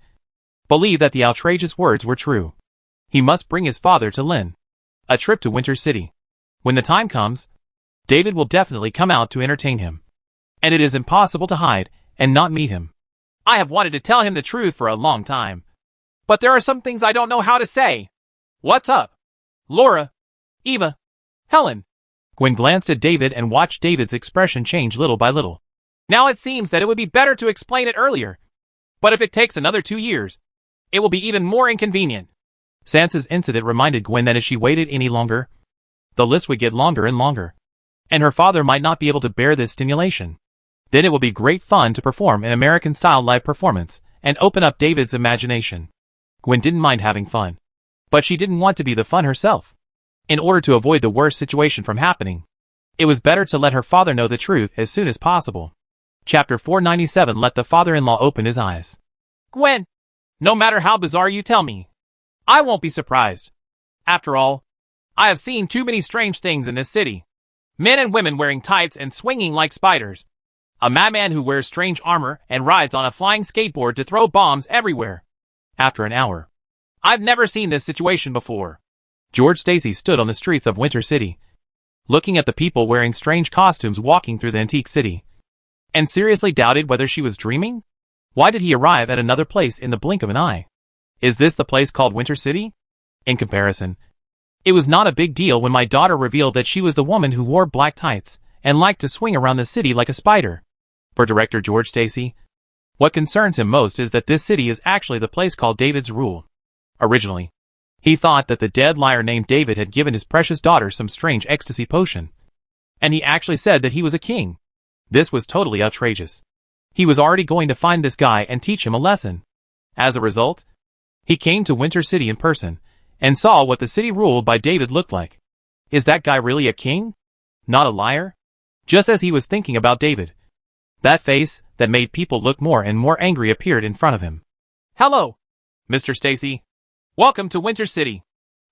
believe that the outrageous words were true. He must bring his father to Lynn. A trip to Winter City. When the time comes, David will definitely come out to entertain him. And it is impossible to hide and not meet him. I have wanted to tell him the truth for a long time, but there are some things I don't know how to say. What's up? Laura, Eva, Helen. Gwen glanced at David and watched David's expression change little by little. Now it seems that it would be better to explain it earlier. But if it takes another 2 years, it will be even more inconvenient. Sansa's incident reminded Gwen that if she waited any longer, the list would get longer and longer, and her father might not be able to bear this stimulation. Then it will be great fun to perform an American-style live performance and open up David's imagination. Gwen didn't mind having fun, but she didn't want to be the fun herself. In order to avoid the worst situation from happening, it was better to let her father know the truth as soon as possible. Chapter 497. Let the father-in-law open his eyes. Gwen, no matter how bizarre you tell me, I won't be surprised. After all, I have seen too many strange things in this city. Men and women wearing tights and swinging like spiders. A madman who wears strange armor and rides on a flying skateboard to throw bombs everywhere. After an hour, I've never seen this situation before. George Stacy stood on the streets of Winter City, looking at the people wearing strange costumes walking through the antique city, and seriously doubted whether she was dreaming. Why did he arrive at another place in the blink of an eye? Is this the place called Winter City? In comparison, it was not a big deal when my daughter revealed that she was the woman who wore black tights and liked to swing around the city like a spider. For director George Stacy, what concerns him most is that this city is actually the place called David's Rule. Originally, he thought that the dead liar named David had given his precious daughter some strange ecstasy potion, and he actually said that he was a king. This was totally outrageous. He was already going to find this guy and teach him a lesson. As a result, he came to Winter City in person, and saw what the city ruled by David looked like. Is that guy really a king? Not a liar? Just as he was thinking about David, that face that made people look more and more angry appeared in front of him. Hello, Mr. Stacy. Welcome to Winter City.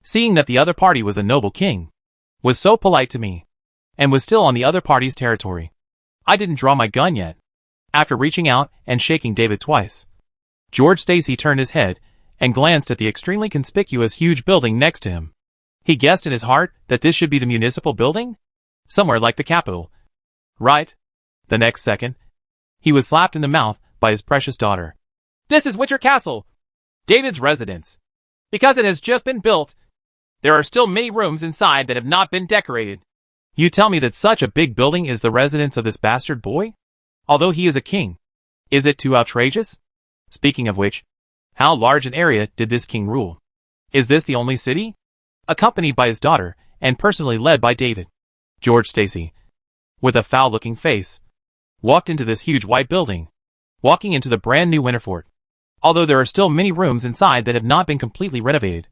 Seeing that the other party was a noble king, was so polite to me, and was still on the other party's territory. I didn't draw my gun yet. After reaching out and shaking David twice, George Stacy turned his head and glanced at the extremely conspicuous huge building next to him. He guessed in his heart that this should be the municipal building? Somewhere like the Capitol. Right? The next second, he was slapped in the mouth by his precious daughter. This is Winter Castle, David's residence. Because it has just been built, there are still many rooms inside that have not been decorated. You tell me that such a big building is the residence of this bastard boy? Although he is a king, is it too outrageous? Speaking of which, how large an area did this king rule? Is this the only city? Accompanied by his daughter, and personally led by David, George Stacy, with a foul-looking face, walked into this huge white building, walking into the brand new Winterfort. Although there are still many rooms inside that have not been completely renovated,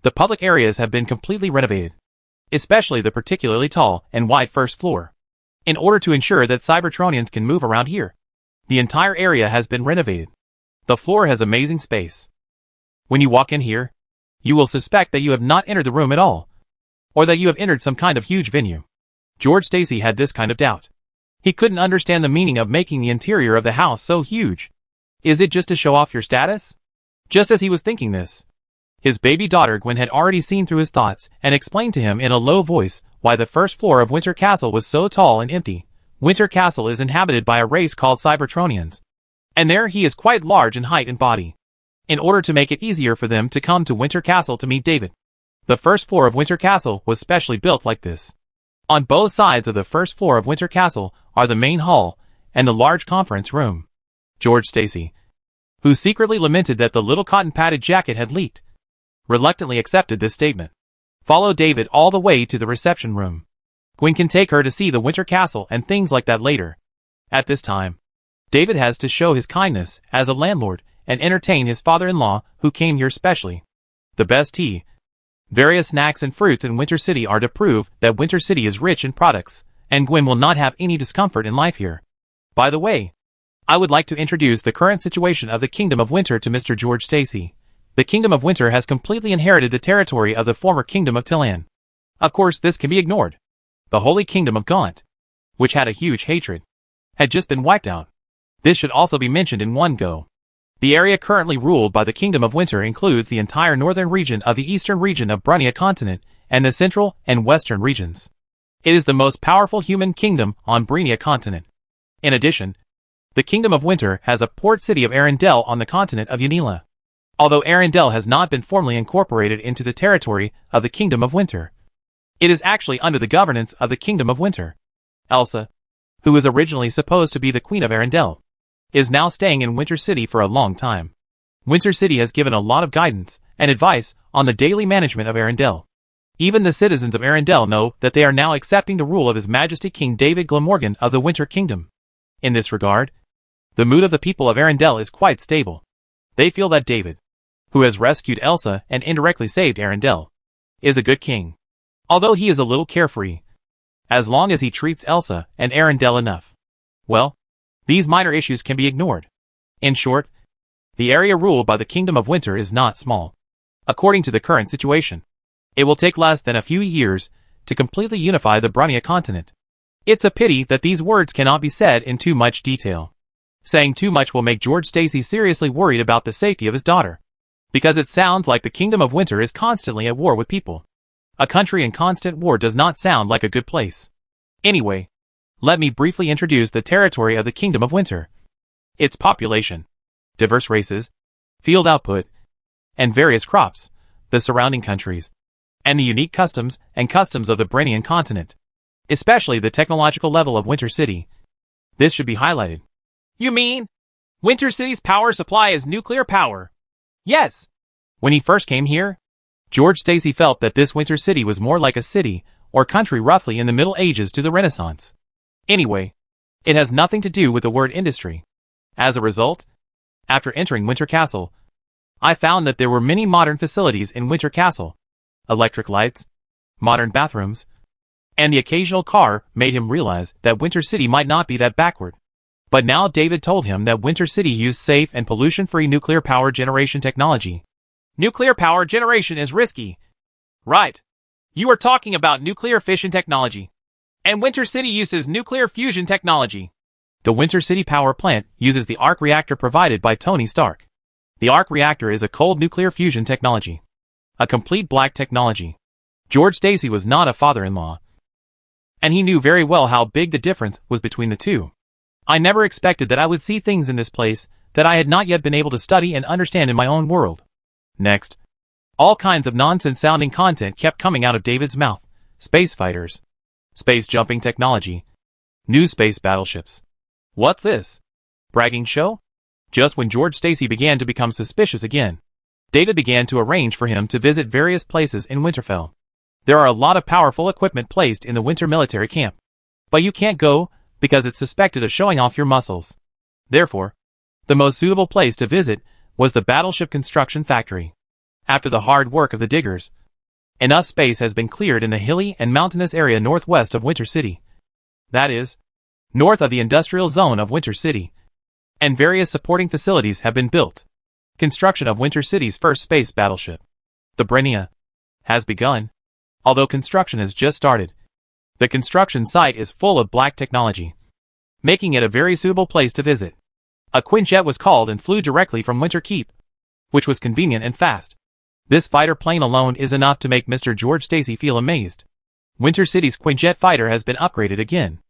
the public areas have been completely renovated, especially the particularly tall and wide first floor, in order to ensure that Cybertronians can move around here. The entire area has been renovated. The floor has amazing space. When you walk in here, you will suspect that you have not entered the room at all, or that you have entered some kind of huge venue. George Stacy had this kind of doubt. He couldn't understand the meaning of making the interior of the house so huge. Is it just to show off your status? Just as he was thinking this, his baby daughter Gwen had already seen through his thoughts and explained to him in a low voice why the first floor of Winter Castle was so tall and empty. Winter Castle is inhabited by a race called Cybertronians, and there he is quite large in height and body. In order to make it easier for them to come to Winter Castle to meet David, the first floor of Winter Castle was specially built like this. On both sides of the first floor of Winter Castle are the main hall and the large conference room. George Stacy, who secretly lamented that the little cotton-padded jacket had leaked, reluctantly accepted this statement. Follow David all the way to the reception room. Gwen can take her to see the Winter Castle and things like that later. At this time, David has to show his kindness as a landlord and entertain his father-in-law who came here specially. The best tea, various snacks and fruits in Winter City are to prove that Winter City is rich in products, and Gwen will not have any discomfort in life here. By the way, I would like to introduce the current situation of the Kingdom of Winter to Mr. George Stacy. The Kingdom of Winter has completely inherited the territory of the former Kingdom of Tilan. Of course, this can be ignored. The Holy Kingdom of Gaunt, which had a huge hatred, had just been wiped out. This should also be mentioned in one go. The area currently ruled by the Kingdom of Winter includes the entire northern region of the eastern region of Brunia continent and the central and western regions. It is the most powerful human kingdom on Brunia continent. In addition, the Kingdom of Winter has a port city of Arendelle on the continent of Yanila. Although Arendelle has not been formally incorporated into the territory of the Kingdom of Winter, it is actually under the governance of the Kingdom of Winter. Elsa, who was originally supposed to be the Queen of Arendelle, is now staying in Winter City for a long time. Winter City has given a lot of guidance and advice on the daily management of Arendelle. Even the citizens of Arendelle know that they are now accepting the rule of His Majesty King David Glamorgan of the Winter Kingdom. In this regard, the mood of the people of Arendelle is quite stable. They feel that David, who has rescued Elsa and indirectly saved Arendelle, is a good king. Although he is a little carefree, as long as he treats Elsa and Arendelle enough, well, these minor issues can be ignored. In short, the area ruled by the Kingdom of Winter is not small. According to the current situation, it will take less than a few years to completely unify the Brunia continent. It's a pity that these words cannot be said in too much detail. Saying too much will make George Stacy seriously worried about the safety of his daughter, because it sounds like the Kingdom of Winter is constantly at war with people. A country in constant war does not sound like a good place. Anyway, let me briefly introduce the territory of the Kingdom of Winter. Its population, diverse races, field output, and various crops, the surrounding countries, and the unique customs of the Brenian continent, especially the technological level of Winter City. This should be highlighted. You mean, Winter City's power supply is nuclear power? Yes. When he first came here, George Stacy felt that this Winter City was more like a city or country roughly in the Middle Ages to the Renaissance. Anyway, it has nothing to do with the word industry. As a result, after entering Winter Castle, I found that there were many modern facilities in Winter Castle. Electric lights, modern bathrooms, and the occasional car made him realize that Winter City might not be that backward. But now David told him that Winter City used safe and pollution-free nuclear power generation technology. Nuclear power generation is risky. Right. You are talking about nuclear fission technology. And Winter City uses nuclear fusion technology. The Winter City power plant uses the arc reactor provided by Tony Stark. The arc reactor is a cold nuclear fusion technology. A complete black technology. George Stacy was not a father-in-law, and he knew very well how big the difference was between the two. I never expected that I would see things in this place that I had not yet been able to study and understand in my own world. Next, all kinds of nonsense-sounding content kept coming out of David's mouth. Space fighters, space jumping technology, new space battleships. What's this? Bragging show? Just when George Stacy began to become suspicious again, David began to arrange for him to visit various places in Winterfell. There are a lot of powerful equipment placed in the winter military camp, but you can't go because it's suspected of showing off your muscles. Therefore, the most suitable place to visit was the battleship construction factory. After the hard work of the diggers, enough space has been cleared in the hilly and mountainous area northwest of Winter City. That is, north of the industrial zone of Winter City, and various supporting facilities have been built. Construction of Winter City's first space battleship, the Brenia, has begun. Although construction has just started, the construction site is full of black technology, making it a very suitable place to visit. A Quinjet was called and flew directly from Winter Keep, which was convenient and fast. This fighter plane alone is enough to make Mr. George Stacy feel amazed. Winter City's Quinjet fighter has been upgraded again.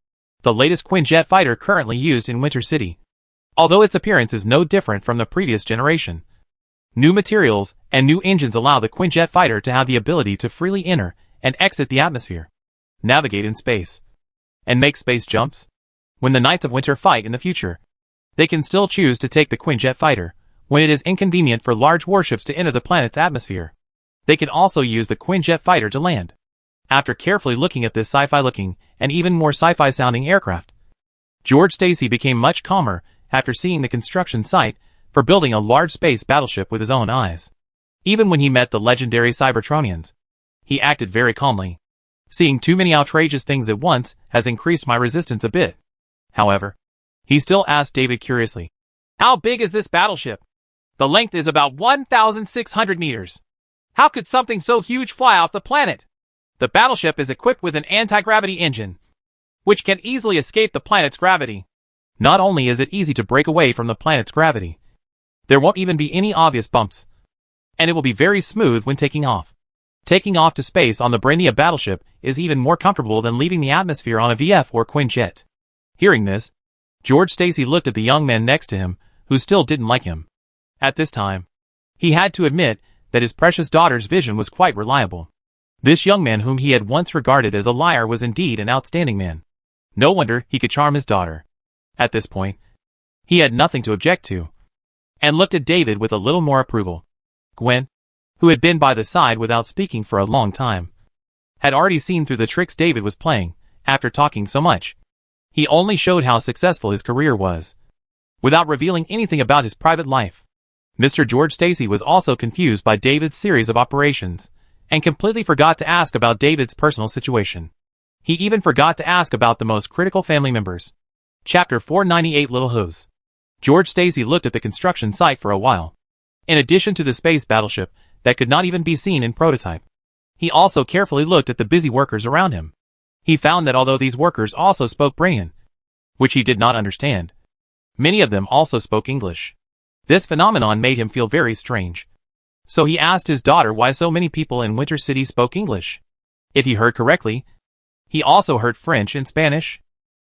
The latest Quinjet fighter currently used in Winter City, although its appearance is no different from the previous generation. New materials and new engines allow the Quinjet fighter to have the ability to freely enter and exit the atmosphere, navigate in space, and make space jumps. When the Knights of Winter fight in the future, they can still choose to take the Quinjet fighter when it is inconvenient for large warships to enter the planet's atmosphere. They could also use the Quinjet fighter to land. After carefully looking at this sci-fi looking and even more sci-fi sounding aircraft, George Stacy became much calmer after seeing the construction site for building a large space battleship with his own eyes. Even when he met the legendary Cybertronians, he acted very calmly. Seeing too many outrageous things at once has increased my resistance a bit. However, he still asked David curiously, "How big is this battleship?" "The length is about 1,600 meters. How could something so huge fly off the planet?" "The battleship is equipped with an anti-gravity engine, which can easily escape the planet's gravity. Not only is it easy to break away from the planet's gravity, there won't even be any obvious bumps, and it will be very smooth when taking off. Taking off to space on the Brainiac battleship is even more comfortable than leaving the atmosphere on a VF or Quinjet." Hearing this, George Stacy looked at the young man next to him, who still didn't like him. At this time, he had to admit that his precious daughter's vision was quite reliable. This young man whom he had once regarded as a liar was indeed an outstanding man. No wonder he could charm his daughter. At this point, he had nothing to object to, and looked at David with a little more approval. Gwen, who had been by the side without speaking for a long time, had already seen through the tricks David was playing. After talking so much, he only showed how successful his career was, without revealing anything about his private life. Mr. George Stacy was also confused by David's series of operations, and completely forgot to ask about David's personal situation. He even forgot to ask about the most critical family members. Chapter 498 Little Hose. George Stacy looked at the construction site for a while. In addition to the space battleship that could not even be seen in prototype, he also carefully looked at the busy workers around him. He found that although these workers also spoke Brainian, which he did not understand, many of them also spoke English. This phenomenon made him feel very strange. So he asked his daughter why so many people in Winter City spoke English. If he heard correctly, he also heard French and Spanish.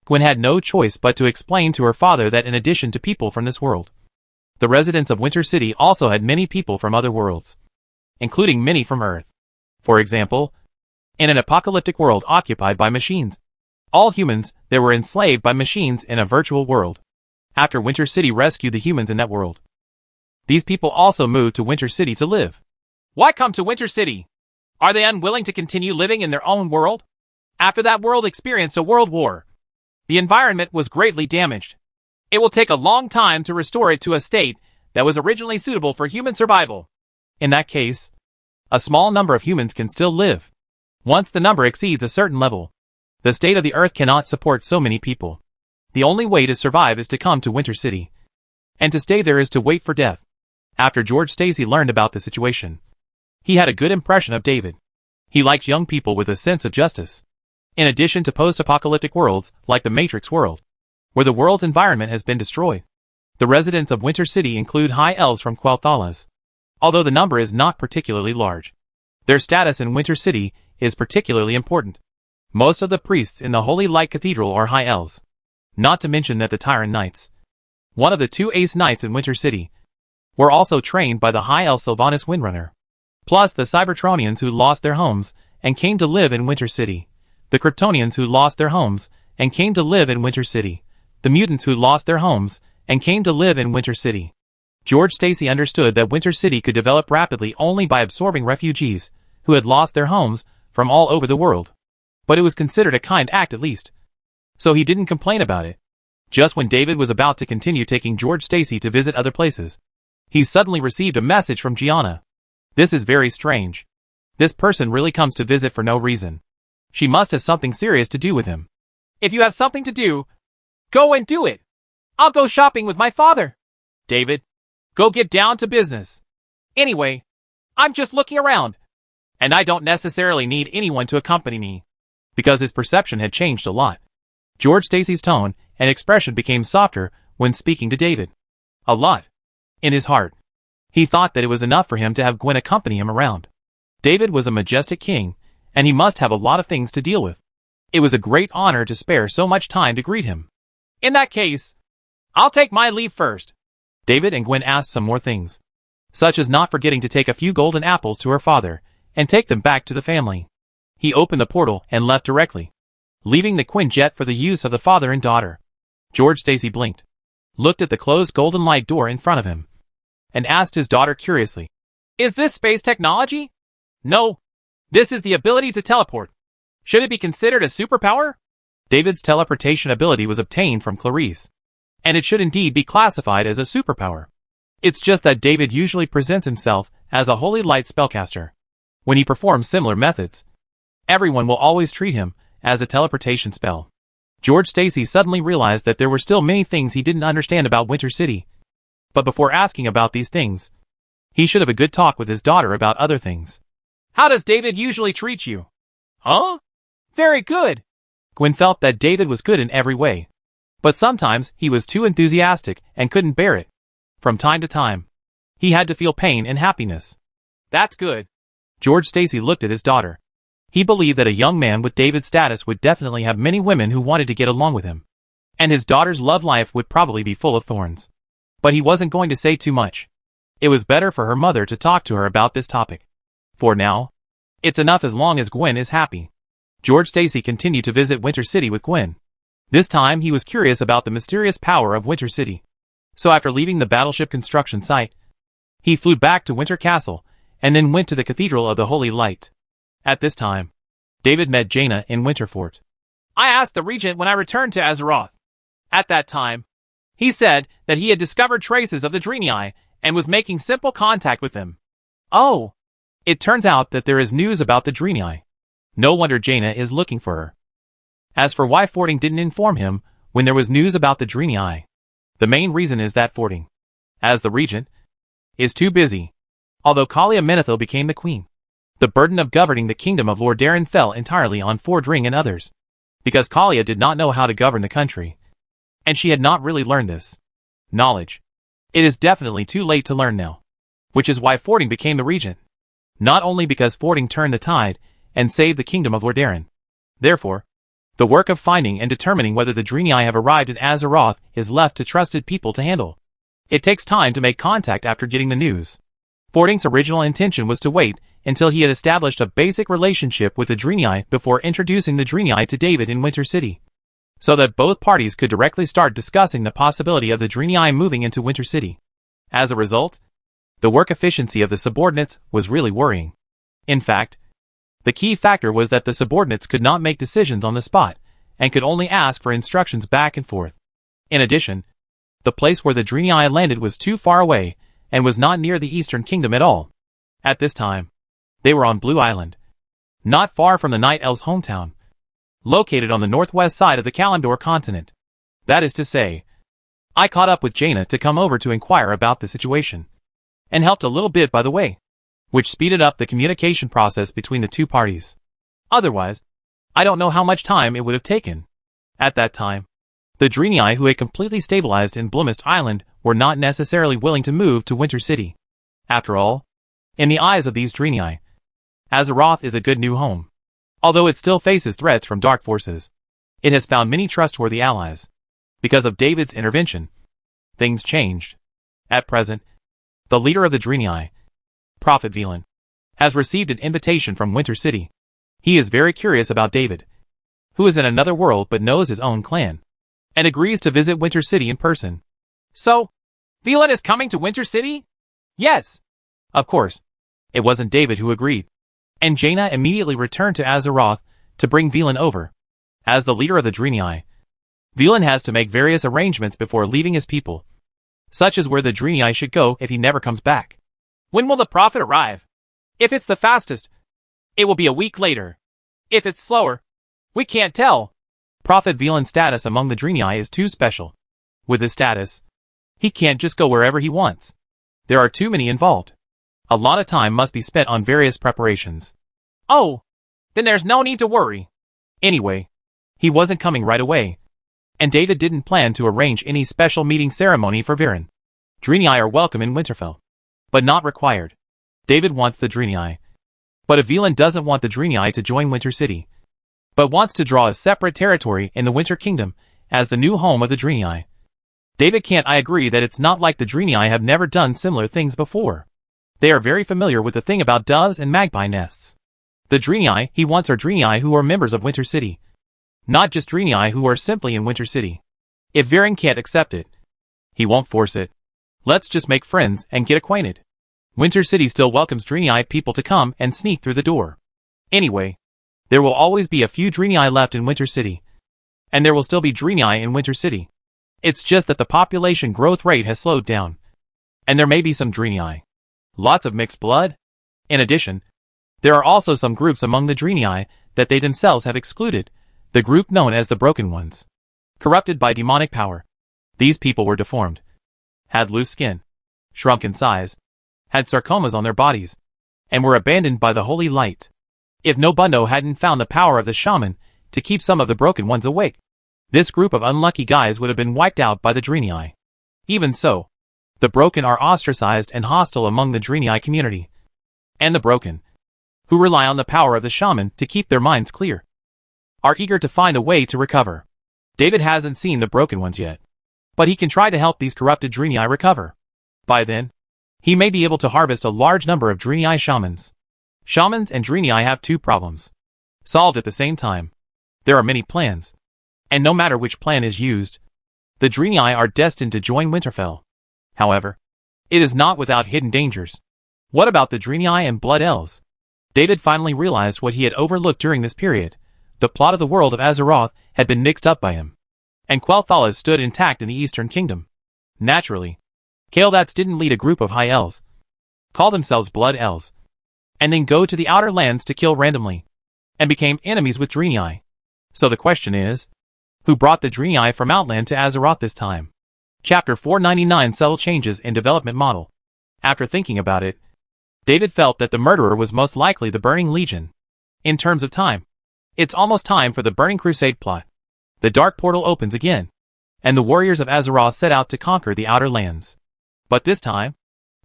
Gwen had no choice but to explain to her father that in addition to people from this world, the residents of Winter City also had many people from other worlds, including many from Earth. For example, in an apocalyptic world occupied by machines, all humans there were enslaved by machines in a virtual world. After Winter City rescued the humans in that world, these people also moved to Winter City to live. Why come to Winter City? Are they unwilling to continue living in their own world? After that world experienced a world war, the environment was greatly damaged. It will take a long time to restore it to a state that was originally suitable for human survival. In that case, a small number of humans can still live. Once the number exceeds a certain level, the state of the Earth cannot support so many people. The only way to survive is to come to Winter City, and to stay there is to wait for death. After George Stacy learned about the situation, he had a good impression of David. He liked young people with a sense of justice. In addition to post-apocalyptic worlds like the Matrix world, where the world's environment has been destroyed, the residents of Winter City include high elves from Quel'Thalas. Although the number is not particularly large, their status in Winter City is particularly important. Most of the priests in the Holy Light Cathedral are high elves. Not to mention that the Tyrant Knights, one of the two ace knights in Winter City, were also trained by the high elf Sylvanas Windrunner. Plus the Cybertronians who lost their homes and came to live in Winter City, the Kryptonians who lost their homes and came to live in Winter City, the mutants who lost their homes and came to live in Winter City. George Stacy understood that Winter City could develop rapidly only by absorbing refugees who had lost their homes from all over the world. But it was considered a kind act at least, so he didn't complain about it. Just when David was about to continue taking George Stacy to visit other places, he suddenly received a message from Gianna. This is very strange. This person really comes to visit for no reason. She must have something serious to do with him. If you have something to do, go and do it. I'll go shopping with my father. David, go get down to business. Anyway, I'm just looking around, and I don't necessarily need anyone to accompany me. Because his perception had changed a lot. George Stacy's tone and expression became softer when speaking to David. A lot. In his heart, he thought that it was enough for him to have Gwen accompany him around. David was a majestic king, and he must have a lot of things to deal with. It was a great honor to spare so much time to greet him. In that case, I'll take my leave first. David and Gwen asked some more things, such as not forgetting to take a few golden apples to her father and take them back to the family. He opened the portal and left directly, leaving the Quinjet for the use of the father and daughter. George Stacy blinked, looked at the closed golden light door in front of him, and asked his daughter curiously, "Is this space technology?" No. This is the ability to teleport. Should it be considered a superpower? David's teleportation ability was obtained from Clarice, and it should indeed be classified as a superpower. It's just that David usually presents himself as a holy light spellcaster. When he performs similar methods, everyone will always treat him as a teleportation spell. George Stacy suddenly realized that there were still many things he didn't understand about Winter City. But before asking about these things, he should have a good talk with his daughter about other things. How does David usually treat you? Huh? Very good. Gwen felt that David was good in every way. But sometimes he was too enthusiastic and couldn't bear it. From time to time, he had to feel pain and happiness. That's good. George Stacy looked at his daughter. He believed that a young man with David's status would definitely have many women who wanted to get along with him. And his daughter's love life would probably be full of thorns. But he wasn't going to say too much. It was better for her mother to talk to her about this topic. For now, it's enough as long as Gwen is happy. George Stacy continued to visit Winter City with Gwen. This time he was curious about the mysterious power of Winter City. So after leaving the battleship construction site, he flew back to Winter Castle and then went to the Cathedral of the Holy Light. At this time, David met Jaina in Winterfort. I asked the regent when I returned to Azeroth. At that time, he said that he had discovered traces of the Draenei and was making simple contact with them. Oh! It turns out that there is news about the Draenei. No wonder Jaina is looking for her. As for why Fording didn't inform him when there was news about the Draenei, the main reason is that Fording, as the regent, is too busy. Although Kalia Menethil became the queen, the burden of governing the kingdom of Lordaeron fell entirely on Fordring and others, because Kalia did not know how to govern the country, and she had not really learned this knowledge. It is definitely too late to learn now, which is why Fording became the regent. Not only because Fording turned the tide and saved the kingdom of Lordaeron. Therefore, the work of finding and determining whether the Draenei have arrived in Azeroth is left to trusted people to handle. It takes time to make contact after getting the news. Fording's original intention was to wait until he had established a basic relationship with the Draenei before introducing the Draenei to David in Winter City, so that both parties could directly start discussing the possibility of the Draenei moving into Winter City. As a result, the work efficiency of the subordinates was really worrying. In fact, the key factor was that the subordinates could not make decisions on the spot, and could only ask for instructions back and forth. In addition, the place where the Draenei landed was too far away, and was not near the Eastern Kingdom at all. At this time, they were on Blue Island, not far from the Night Elves' hometown, located on the northwest side of the Kalimdor continent. That is to say, I caught up with Jaina to come over to inquire about the situation, and helped a little bit by the way, which speeded up the communication process between the two parties. Otherwise, I don't know how much time it would have taken. At that time, the Draenei who had completely stabilized in Blumist Island were not necessarily willing to move to Winter City. After all, in the eyes of these Draenei, Azeroth is a good new home. Although it still faces threats from dark forces, it has found many trustworthy allies. Because of David's intervention, things changed. At present, the leader of the Draenei, Prophet Velan, has received an invitation from Winter City. He is very curious about David, who is in another world but knows his own clan, and agrees to visit Winter City in person. So, Velan is coming to Winter City? Yes. Of course, it wasn't David who agreed, and Jaina immediately returned to Azeroth to bring Velan over. As the leader of the Draenei, Velan has to make various arrangements before leaving his people, such as where the Draenei should go if he never comes back. When will the prophet arrive? If it's the fastest, it will be a week later. If it's slower, we can't tell. Prophet Velan's status among the Draenei is too special. With his status, he can't just go wherever he wants. There are too many involved. A lot of time must be spent on various preparations. Oh, then there's no need to worry. Anyway, he wasn't coming right away, and David didn't plan to arrange any special meeting ceremony for Viren. Draenei are welcome in Winterfell, but not required. David wants the Draenei. But if Velan doesn't want the Draenei to join Winter City, but wants to draw a separate territory in the Winter Kingdom as the new home of the Draenei, David can't. I agree that it's not like the Draenei have never done similar things before. They are very familiar with the thing about doves and magpie nests. The Draenei he wants are Draenei who are members of Winter City, not just Draenei who are simply in Winter City. If Viren can't accept it, he won't force it. Let's just make friends and get acquainted. Winter City still welcomes Draenei people to come and sneak through the door. Anyway, there will always be a few Draenei left in Winter City. And there will still be Draenei in Winter City. It's just that the population growth rate has slowed down. And there may be some Draenei. Lots of mixed blood. In addition, there are also some groups among the Draenei that they themselves have excluded, the group known as the Broken Ones. Corrupted by demonic power. These people were deformed. Had loose skin. Shrunk in size. Had sarcomas on their bodies. And were abandoned by the holy light. If Nobundo hadn't found the power of the shaman to keep some of the Broken Ones awake, this group of unlucky guys would have been wiped out by the Draenei. Even so, the Broken are ostracized and hostile among the Draenei community. And the Broken, who rely on the power of the shaman to keep their minds clear, are eager to find a way to recover. David hasn't seen the Broken Ones yet, but he can try to help these corrupted Draenei recover. By then, he may be able to harvest a large number of Draenei shamans. Shamans and Draenei have two problems solved at the same time. There are many plans, and no matter which plan is used, the Draenei are destined to join Winterfell. However, it is not without hidden dangers. What about the Draenei and Blood Elves? David finally realized what he had overlooked during this period. The plot of the world of Azeroth had been mixed up by him, and Quel'Thalas stood intact in the Eastern Kingdom. Naturally, Kael'thas didn't lead a group of High Elves, call themselves Blood Elves, and then go to the Outer Lands to kill randomly, and became enemies with Draenei. So the question is, who brought the Draenei from Outland to Azeroth this time? Chapter 499 Subtle Changes in Development Model. After thinking about it, David felt that the murderer was most likely the Burning Legion. In terms of time, it's almost time for the Burning Crusade plot. The Dark Portal opens again, and the warriors of Azeroth set out to conquer the Outer Lands. But this time,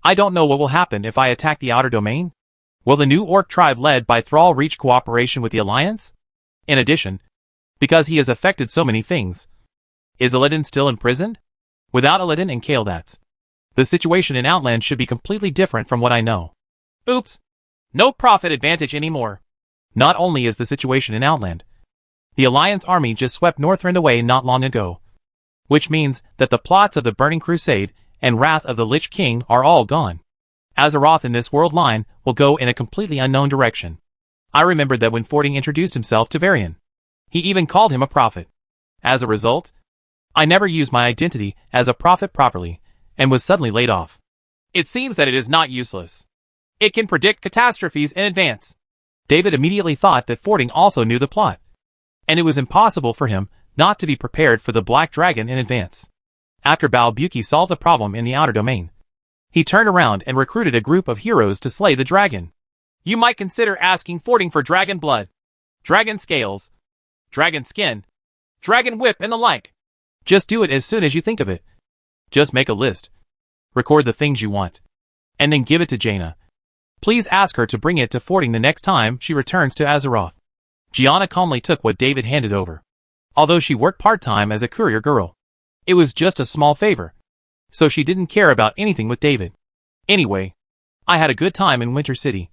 I don't know what will happen if I attack the Outer Domain. Will the new Orc tribe led by Thrall reach cooperation with the Alliance? In addition, because he has affected so many things, is Illidan still imprisoned? Without Illidan and Kael'thas, the situation in Outland should be completely different from what I know. Oops! No profit advantage anymore. Not only is the situation in Outland, the Alliance army just swept Northrend away not long ago, which means that the plots of the Burning Crusade and Wrath of the Lich King are all gone. Azeroth in this world line will go in a completely unknown direction. I remembered that when Fording introduced himself to Varian, he even called him a prophet. As a result, I never used my identity as a prophet properly, and was suddenly laid off. It seems that it is not useless. It can predict catastrophes in advance. David immediately thought that Fording also knew the plot, and it was impossible for him not to be prepared for the Black Dragon in advance. After Balbuki solved the problem in the Outer Domain, he turned around and recruited a group of heroes to slay the dragon. You might consider asking Fording for dragon blood, dragon scales, dragon skin, dragon whip, and the like. Just do it as soon as you think of it. Just make a list, record the things you want, and then give it to Jaina. Please ask her to bring it to Fording the next time she returns to Azeroth. Gianna calmly took what David handed over. Although she worked part-time as a courier girl, it was just a small favor, so she didn't care about anything with David. Anyway, I had a good time in Winter City.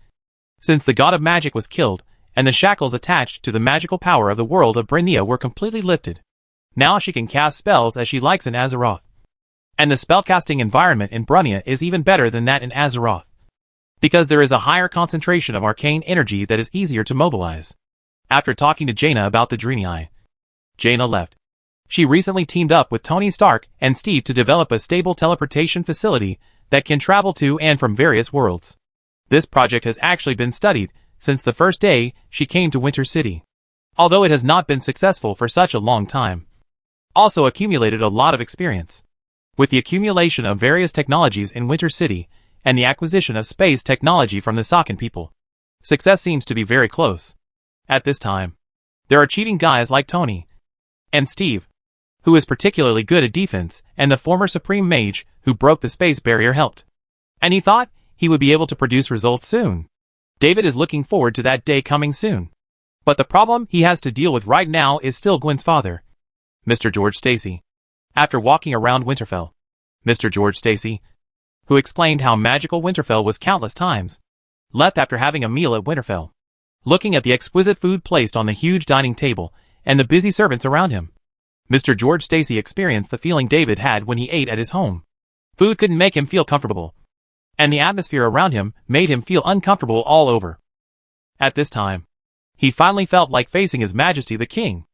Since the god of magic was killed, and the shackles attached to the magical power of the world of Brynea were completely lifted, now she can cast spells as she likes in Azeroth. And the spellcasting environment in Brynea is even better than that in Azeroth, because there is a higher concentration of arcane energy that is easier to mobilize. After talking to Jaina about the Draenei, Jaina left. She recently teamed up with Tony Stark and Steve to develop a stable teleportation facility that can travel to and from various worlds. This project has actually been studied since the first day she came to Winter City, although it has not been successful for such a long time. Also accumulated a lot of experience. With the accumulation of various technologies in Winter City and the acquisition of space technology from the Sakan people, success seems to be very close. At this time, there are cheating guys like Tony and Steve, who is particularly good at defense, and the former Supreme Mage who broke the space barrier helped. And he thought he would be able to produce results soon. David is looking forward to that day coming soon. But the problem he has to deal with right now is still Gwyn's father, Mr. George Stacy. After walking around Winterfell, Mr. George Stacy, who explained how magical Winterfell was countless times, left after having a meal at Winterfell. Looking at the exquisite food placed on the huge dining table and the busy servants around him, Mr. George Stacy experienced the feeling David had when he ate at his home. Food couldn't make him feel comfortable. and the atmosphere around him made him feel uncomfortable all over. At this time, he finally felt like facing His Majesty the King.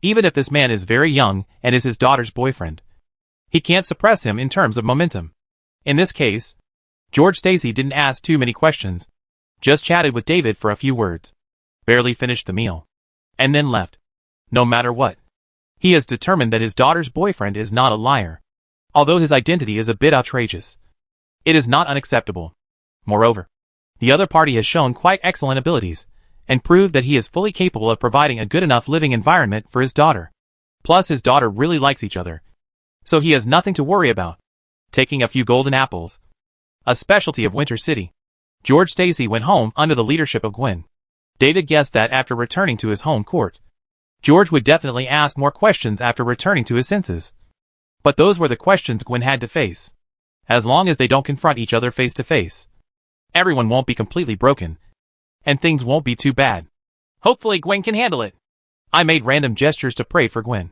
Even if this man is very young and is his daughter's boyfriend, he can't suppress him in terms of momentum. In this case, George Stacy didn't ask too many questions, just chatted with David for a few words, barely finished the meal, and then left. No matter what, he is determined that his daughter's boyfriend is not a liar. Although his identity is a bit outrageous, it is not unacceptable. Moreover, the other party has shown quite excellent abilities, and proved that he is fully capable of providing a good enough living environment for his daughter. Plus his daughter really likes each other, so he has nothing to worry about. Taking a few golden apples, a specialty of Winter City, George Stacy went home under the leadership of Gwen. David guessed that after returning to his home court, George would definitely ask more questions after returning to his senses. But those were the questions Gwen had to face. As long as they don't confront each other face to face, everyone won't be completely broken, and things won't be too bad. Hopefully Gwen can handle it. I made random gestures to pray for Gwen,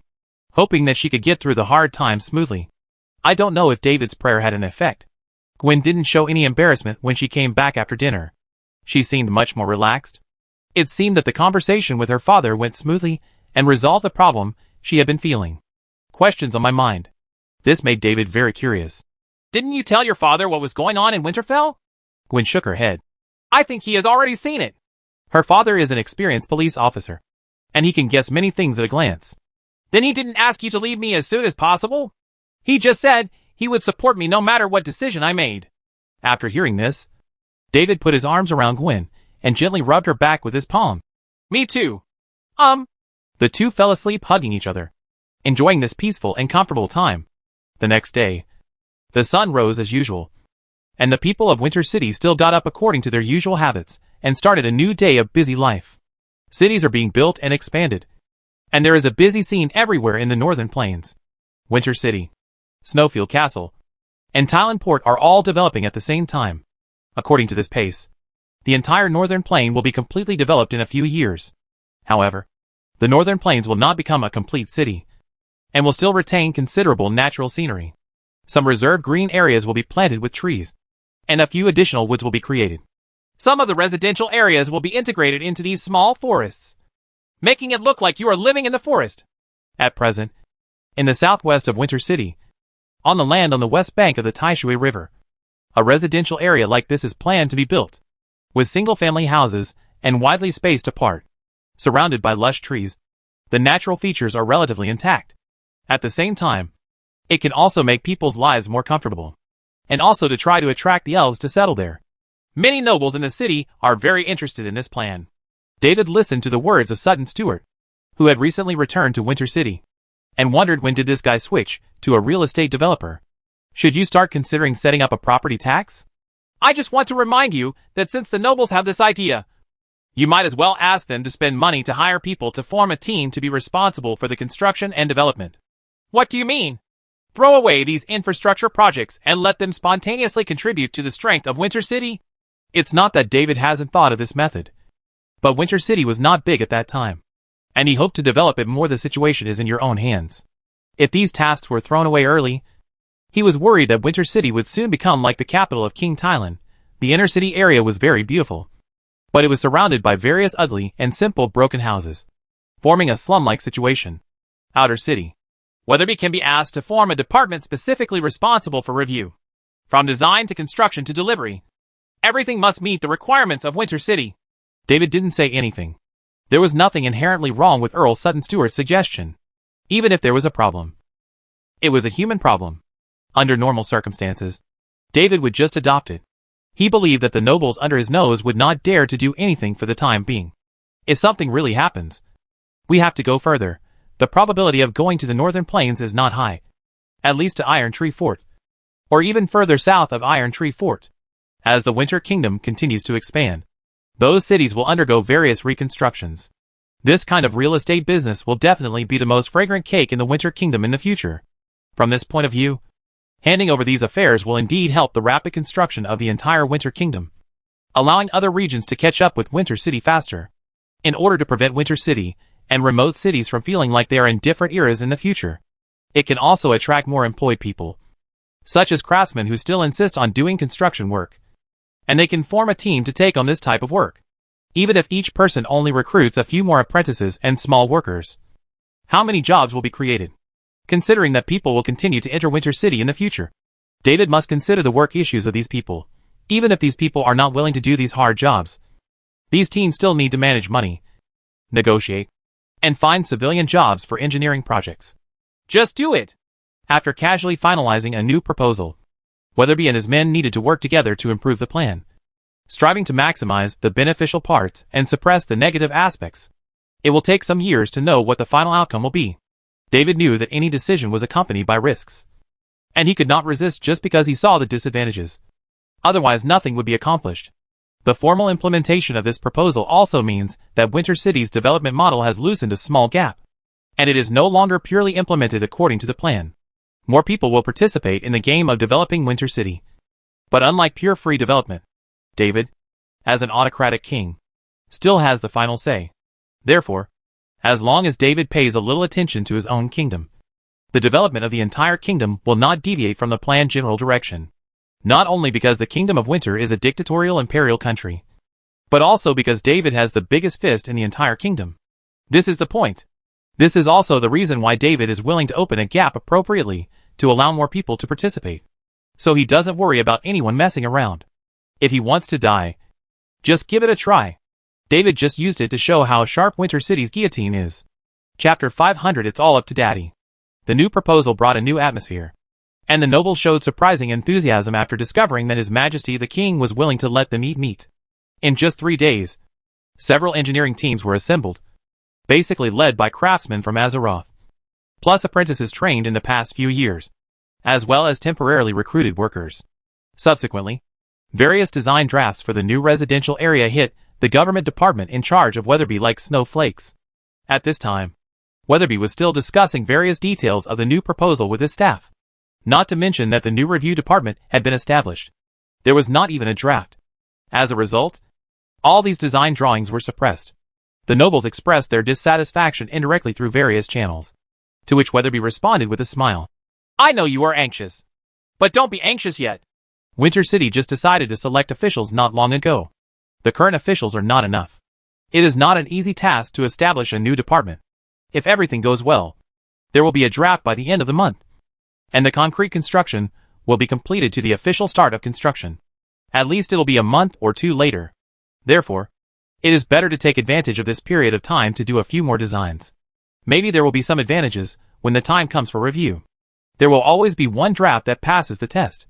hoping that she could get through the hard times smoothly. I don't know if David's prayer had an effect. Gwen didn't show any embarrassment when she came back after dinner. She seemed much more relaxed. It seemed that the conversation with her father went smoothly and resolved the problem she had been feeling. Questions on my mind. This made David very curious. Didn't you tell your father what was going on in Winterfell? Gwen shook her head. I think he has already seen it. Her father is an experienced police officer, and he can guess many things at a glance. Then he didn't ask you to leave me as soon as possible? He just said he would support me no matter what decision I made. After hearing this, David put his arms around Gwen and gently rubbed her back with his palm. Me too. The two fell asleep hugging each other, enjoying this peaceful and comfortable time. The next day, the sun rose as usual, and the people of Winter City still got up according to their usual habits and started a new day of busy life. Cities are being built and expanded, and there is a busy scene everywhere in the northern plains. Winter City, Snowfield Castle, and Tylan Port are all developing at the same time. According to this pace, the entire northern plain will be completely developed in a few years. However, the northern plains will not become a complete city, and will still retain considerable natural scenery. Some reserved green areas will be planted with trees, and a few additional woods will be created. Some of the residential areas will be integrated into these small forests, making it look like you are living in the forest. At present, in the southwest of Winter City, on the land on the west bank of the Taishui River, a residential area like this is planned to be built, with single-family houses and widely spaced apart, surrounded by lush trees. The natural features are relatively intact. At the same time, it can also make people's lives more comfortable, and also to try to attract the elves to settle there. Many nobles in the city are very interested in this plan. David listened to the words of Sutton Stewart, who had recently returned to Winter City, and wondered when did this guy switch to a real estate developer. Should you start considering setting up a property tax? I just want to remind you that since the nobles have this idea, you might as well ask them to spend money to hire people to form a team to be responsible for the construction and development. What do you mean? Throw away these infrastructure projects and let them spontaneously contribute to the strength of Winter City? It's not that David hasn't thought of this method, but Winter City was not big at that time, and he hoped to develop it more. The situation is in your own hands. If these tasks were thrown away early, he was worried that Winter City would soon become like the capital of King Tylan. The inner city area was very beautiful, but it was surrounded by various ugly and simple broken houses, forming a slum-like situation. Outer City. Weatherby can be asked to form a department specifically responsible for review. From design to construction to delivery, everything must meet the requirements of Winter City. David didn't say anything. There was nothing inherently wrong with Earl Sutton Stewart's suggestion. Even if there was a problem, it was a human problem. Under normal circumstances, David would just adopt it. He believed that the nobles under his nose would not dare to do anything for the time being. If something really happens, we have to go further. The probability of going to the northern plains is not high, at least to Iron Tree Fort, or even further south of Iron Tree Fort. As the Winter Kingdom continues to expand, those cities will undergo various reconstructions. This kind of real estate business will definitely be the most fragrant cake in the Winter Kingdom in the future. From this point of view, handing over these affairs will indeed help the rapid construction of the entire Winter Kingdom, allowing other regions to catch up with Winter City faster, in order to prevent Winter City and remote cities from feeling like they are in different eras in the future. It can also attract more employed people, such as craftsmen who still insist on doing construction work. And they can form a team to take on this type of work, even if each person only recruits a few more apprentices and small workers. How many jobs will be created? Considering that people will continue to enter Winter City in the future, David must consider the work issues of these people. Even if these people are not willing to do these hard jobs, these teams still need to manage money, negotiate, and find civilian jobs for engineering projects. Just do it! After casually finalizing a new proposal, Weatherby and his men needed to work together to improve the plan, striving to maximize the beneficial parts and suppress the negative aspects. It will take some years to know what the final outcome will be. David knew that any decision was accompanied by risks, and he could not resist just because he saw the disadvantages. Otherwise, nothing would be accomplished. The formal implementation of this proposal also means that Winter City's development model has loosened a small gap, and it is no longer purely implemented according to the plan. More people will participate in the game of developing Winter City. But unlike pure free development, David, as an autocratic king, still has the final say. Therefore, as long as David pays a little attention to his own kingdom, the development of the entire kingdom will not deviate from the planned general direction. Not only because the Kingdom of Winter is a dictatorial imperial country, but also because David has the biggest fist in the entire kingdom. This is the point. This is also the reason why David is willing to open a gap appropriately to allow more people to participate. So he doesn't worry about anyone messing around. If he wants to die, just give it a try. David just used it to show how sharp Winter City's guillotine is. Chapter 500 It's all up to Daddy. The new proposal brought a new atmosphere, and the nobles showed surprising enthusiasm after discovering that His Majesty the King was willing to let them eat meat. In just 3 days, several engineering teams were assembled, basically led by craftsmen from Azeroth, plus apprentices trained in the past few years, as well as temporarily recruited workers. Subsequently, various design drafts for the new residential area hit the government department in charge of Weatherby like snowflakes. At this time, Weatherby was still discussing various details of the new proposal with his staff. Not to mention that the new review department had been established. There was not even a draft. As a result, all these design drawings were suppressed. The nobles expressed their dissatisfaction indirectly through various channels, to which Weatherby responded with a smile. I know you are anxious, but don't be anxious yet. Winter City just decided to select officials not long ago. The current officials are not enough. It is not an easy task to establish a new department. If everything goes well, there will be a draft by the end of the month, and the concrete construction will be completed to the official start of construction. At least it'll be a month or two later. Therefore, it is better to take advantage of this period of time to do a few more designs. Maybe there will be some advantages when the time comes for review. There will always be one draft that passes the test,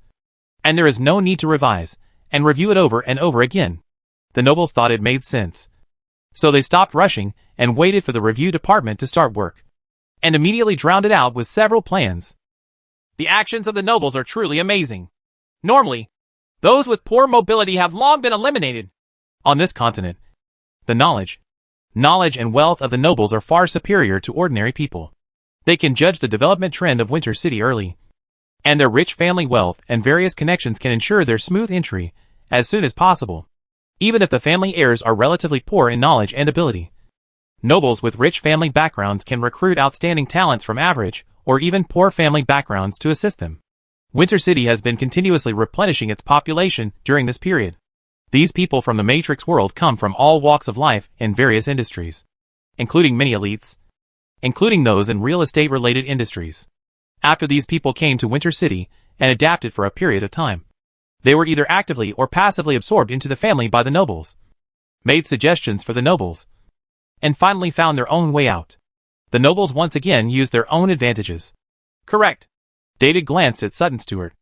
and there is no need to revise and review it over and over again. The nobles thought it made sense, so they stopped rushing and waited for the review department to start work, and immediately drowned it out with several plans. The actions of the nobles are truly amazing. Normally, those with poor mobility have long been eliminated. On this continent, the knowledge and wealth of the nobles are far superior to ordinary people. They can judge the development trend of Winter City early, and their rich family wealth and various connections can ensure their smooth entry as soon as possible, even if the family heirs are relatively poor in knowledge and ability. Nobles with rich family backgrounds can recruit outstanding talents from average or even poor family backgrounds to assist them. Winter City has been continuously replenishing its population during this period. These people from the Matrix world come from all walks of life in various industries, including many elites, including those in real estate-related industries. After these people came to Winter City and adapted for a period of time, they were either actively or passively absorbed into the family by the nobles, made suggestions for the nobles, and finally found their own way out. The nobles once again used their own advantages. Correct. David glanced at Sutton Stewart.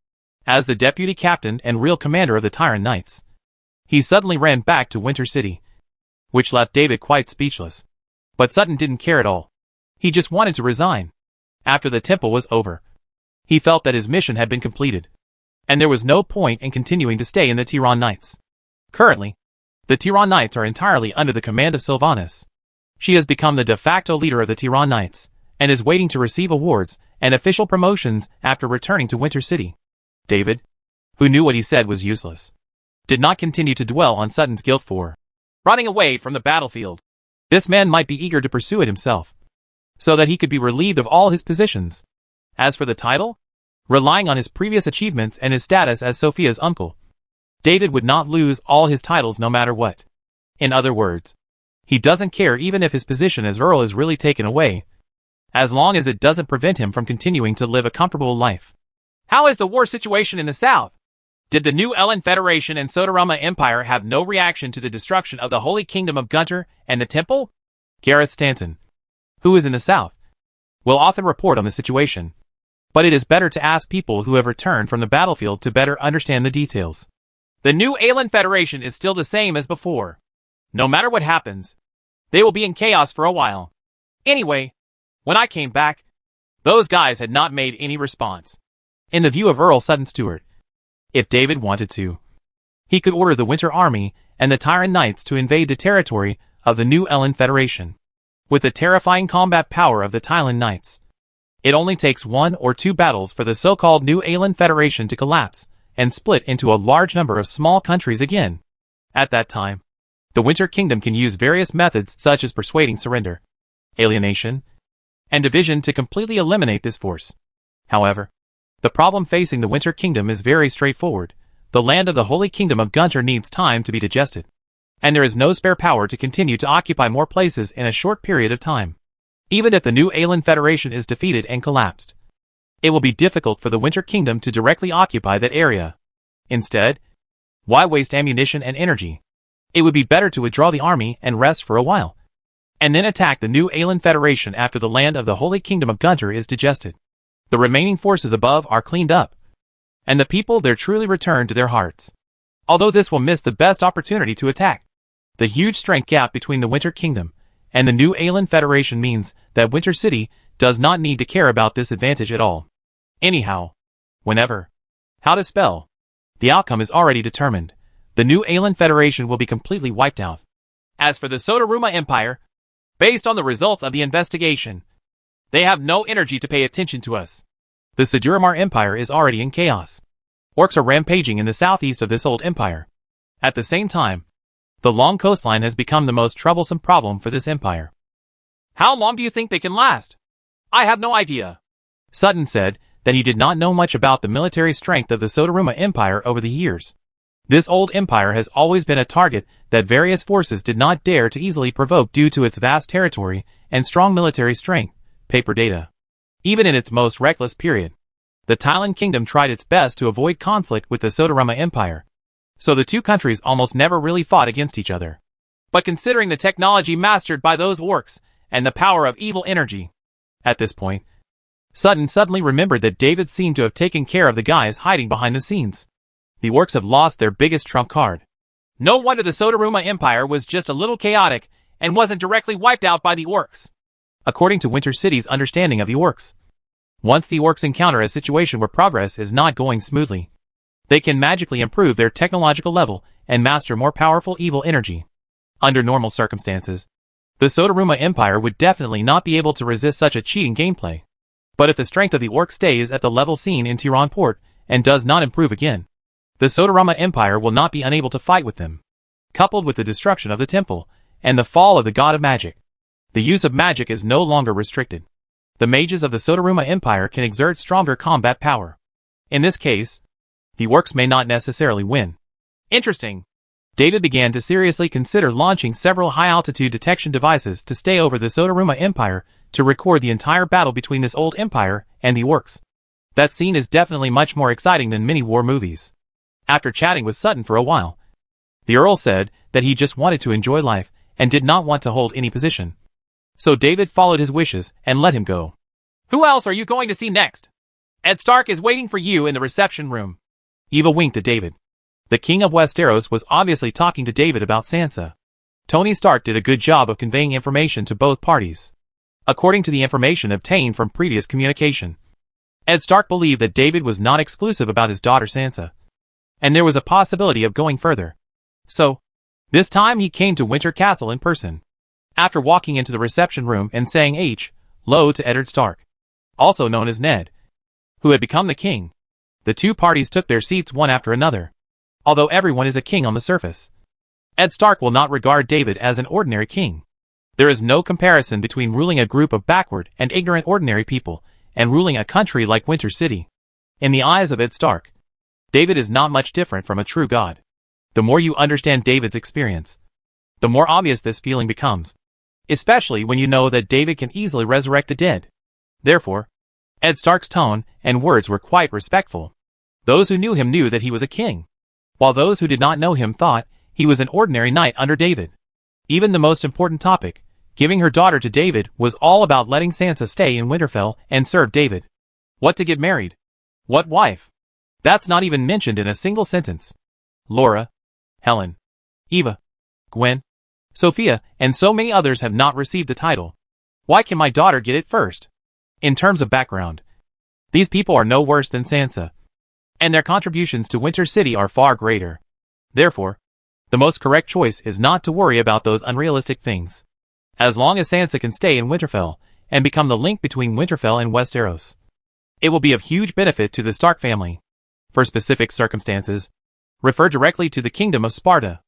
As the deputy captain and real commander of the Tyrant Knights, he suddenly ran back to Winter City, which left David quite speechless. But Sutton didn't care at all. He just wanted to resign. After the temple was over, he felt that his mission had been completed, and there was no point in continuing to stay in the Tyrant Knights. Currently, the Tyrant Knights are entirely under the command of Sylvanas. She has become the de facto leader of the Tyrant Knights, and is waiting to receive awards and official promotions after returning to Winter City. David, who knew what he said was useless, did not continue to dwell on Sutton's guilt for running away from the battlefield. This man might be eager to pursue it himself, so that he could be relieved of all his positions. As for the title, Relying on his previous achievements and his status as Sophia's uncle, David would not lose all his titles no matter what. In other words, he doesn't care even if his position as Earl is really taken away, as long as it doesn't prevent him from continuing to live a comfortable life. How is the war situation in the south? Did the New Ellen Federation and Sotorama Empire have no reaction to the destruction of the Holy Kingdom of Gunter and the Temple? Gareth Stanton, who is in the south, will often report on the situation, but it is better to ask people who have returned from the battlefield to better understand the details. The New Ellen Federation is still the same as before. No matter what happens, they will be in chaos for a while. Anyway, when I came back, those guys had not made any response. In the view of Earl Sutton Stewart, if David wanted to, he could order the Winter Army and the Tyrant Knights to invade the territory of the New Ellen Federation. With the terrifying combat power of the Tyrant Knights, it only takes 1 or 2 battles for the so-called New Ellen Federation to collapse and split into a large number of small countries again. At that time, the Winter Kingdom can use various methods such as persuading surrender, alienation, and division to completely eliminate this force. However, the problem facing the Winter Kingdom is very straightforward. The land of the Holy Kingdom of Gunter needs time to be digested, and there is no spare power to continue to occupy more places in a short period of time. Even if the New Ellen Federation is defeated and collapsed, it will be difficult for the Winter Kingdom to directly occupy that area. Instead, why waste ammunition and energy? It would be better to withdraw the army and rest for a while, and then attack the New Ellen Federation after the land of the Holy Kingdom of Gunter is digested. The remaining forces above are cleaned up, and the people there truly return to their hearts. Although this will miss the best opportunity to attack, the huge strength gap between the Winter Kingdom and the New Ellen Federation means that Winter City does not need to care about this advantage at all. Anyhow, whenever, how to spell, the outcome is already determined. The New Ellen Federation will be completely wiped out. As for the Sotoruma Empire, based on the results of the investigation, they have no energy to pay attention to us. The Suduramar Empire is already in chaos. Orcs are rampaging in the southeast of this old empire. At the same time, the long coastline has become the most troublesome problem for this empire. How long do you think they can last? I have no idea. Sutton said that he did not know much about the military strength of the Sotoruma Empire over the years. This old empire has always been a target that various forces did not dare to easily provoke due to its vast territory and strong military strength. Paper data. Even in its most reckless period, the Thailand Kingdom tried its best to avoid conflict with the Sotorama Empire, so the two countries almost never really fought against each other. But considering the technology mastered by those orcs and the power of evil energy, at this point, Sutton suddenly remembered that David seemed to have taken care of the guys hiding behind the scenes. The orcs have lost their biggest trump card. No wonder the Sotoruma Empire was just a little chaotic and wasn't directly wiped out by the orcs. According to Winter City's understanding of the orcs, once the orcs encounter a situation where progress is not going smoothly, they can magically improve their technological level and master more powerful evil energy. Under normal circumstances, the Sotoruma Empire would definitely not be able to resist such a cheating gameplay. But if the strength of the orcs stays at the level seen in Tiran Port and does not improve again, the Sotorama Empire will not be unable to fight with them. Coupled with the destruction of the temple and the fall of the god of magic, the use of magic is no longer restricted. The mages of the Sotoruma Empire can exert stronger combat power. In this case, the orcs may not necessarily win. Interesting. David began to seriously consider launching several high-altitude detection devices to stay over the Sotoruma Empire to record the entire battle between this old empire and the orcs. That scene is definitely much more exciting than many war movies. After chatting with Sutton for a while, the Earl said that he just wanted to enjoy life and did not want to hold any position. So David followed his wishes and let him go. Who else are you going to see next? Ed Stark is waiting for you in the reception room. Eva winked at David. The King of Westeros was obviously talking to David about Sansa. Tony Stark did a good job of conveying information to both parties. According to the information obtained from previous communication, Ed Stark believed that David was not exclusive about his daughter Sansa, and there was a possibility of going further. So, this time he came to Winter Castle in person. After walking into the reception room and saying hello to Eddard Stark, also known as Ned, who had become the king, the two parties took their seats one after another. Although everyone is a king on the surface, Ed Stark will not regard David as an ordinary king. There is no comparison between ruling a group of backward and ignorant ordinary people and ruling a country like Winter City. In the eyes of Ed Stark, David is not much different from a true god. The more you understand David's experience, the more obvious this feeling becomes, especially when you know that David can easily resurrect the dead. Therefore, Ed Stark's tone and words were quite respectful. Those who knew him knew that he was a king, while those who did not know him thought he was an ordinary knight under David. Even the most important topic, giving her daughter to David, was all about letting Sansa stay in Winterfell and serve David. What to get married? What wife? That's not even mentioned in a single sentence. Laura, Helen, Eva, Gwen, Sophia, and so many others have not received the title. Why can my daughter get it first? In terms of background, these people are no worse than Sansa, and their contributions to Winter City are far greater. Therefore, the most correct choice is not to worry about those unrealistic things. As long as Sansa can stay in Winterfell and become the link between Winterfell and Westeros, it will be of huge benefit to the Stark family. For specific circumstances, refer directly to the Kingdom of Sparta.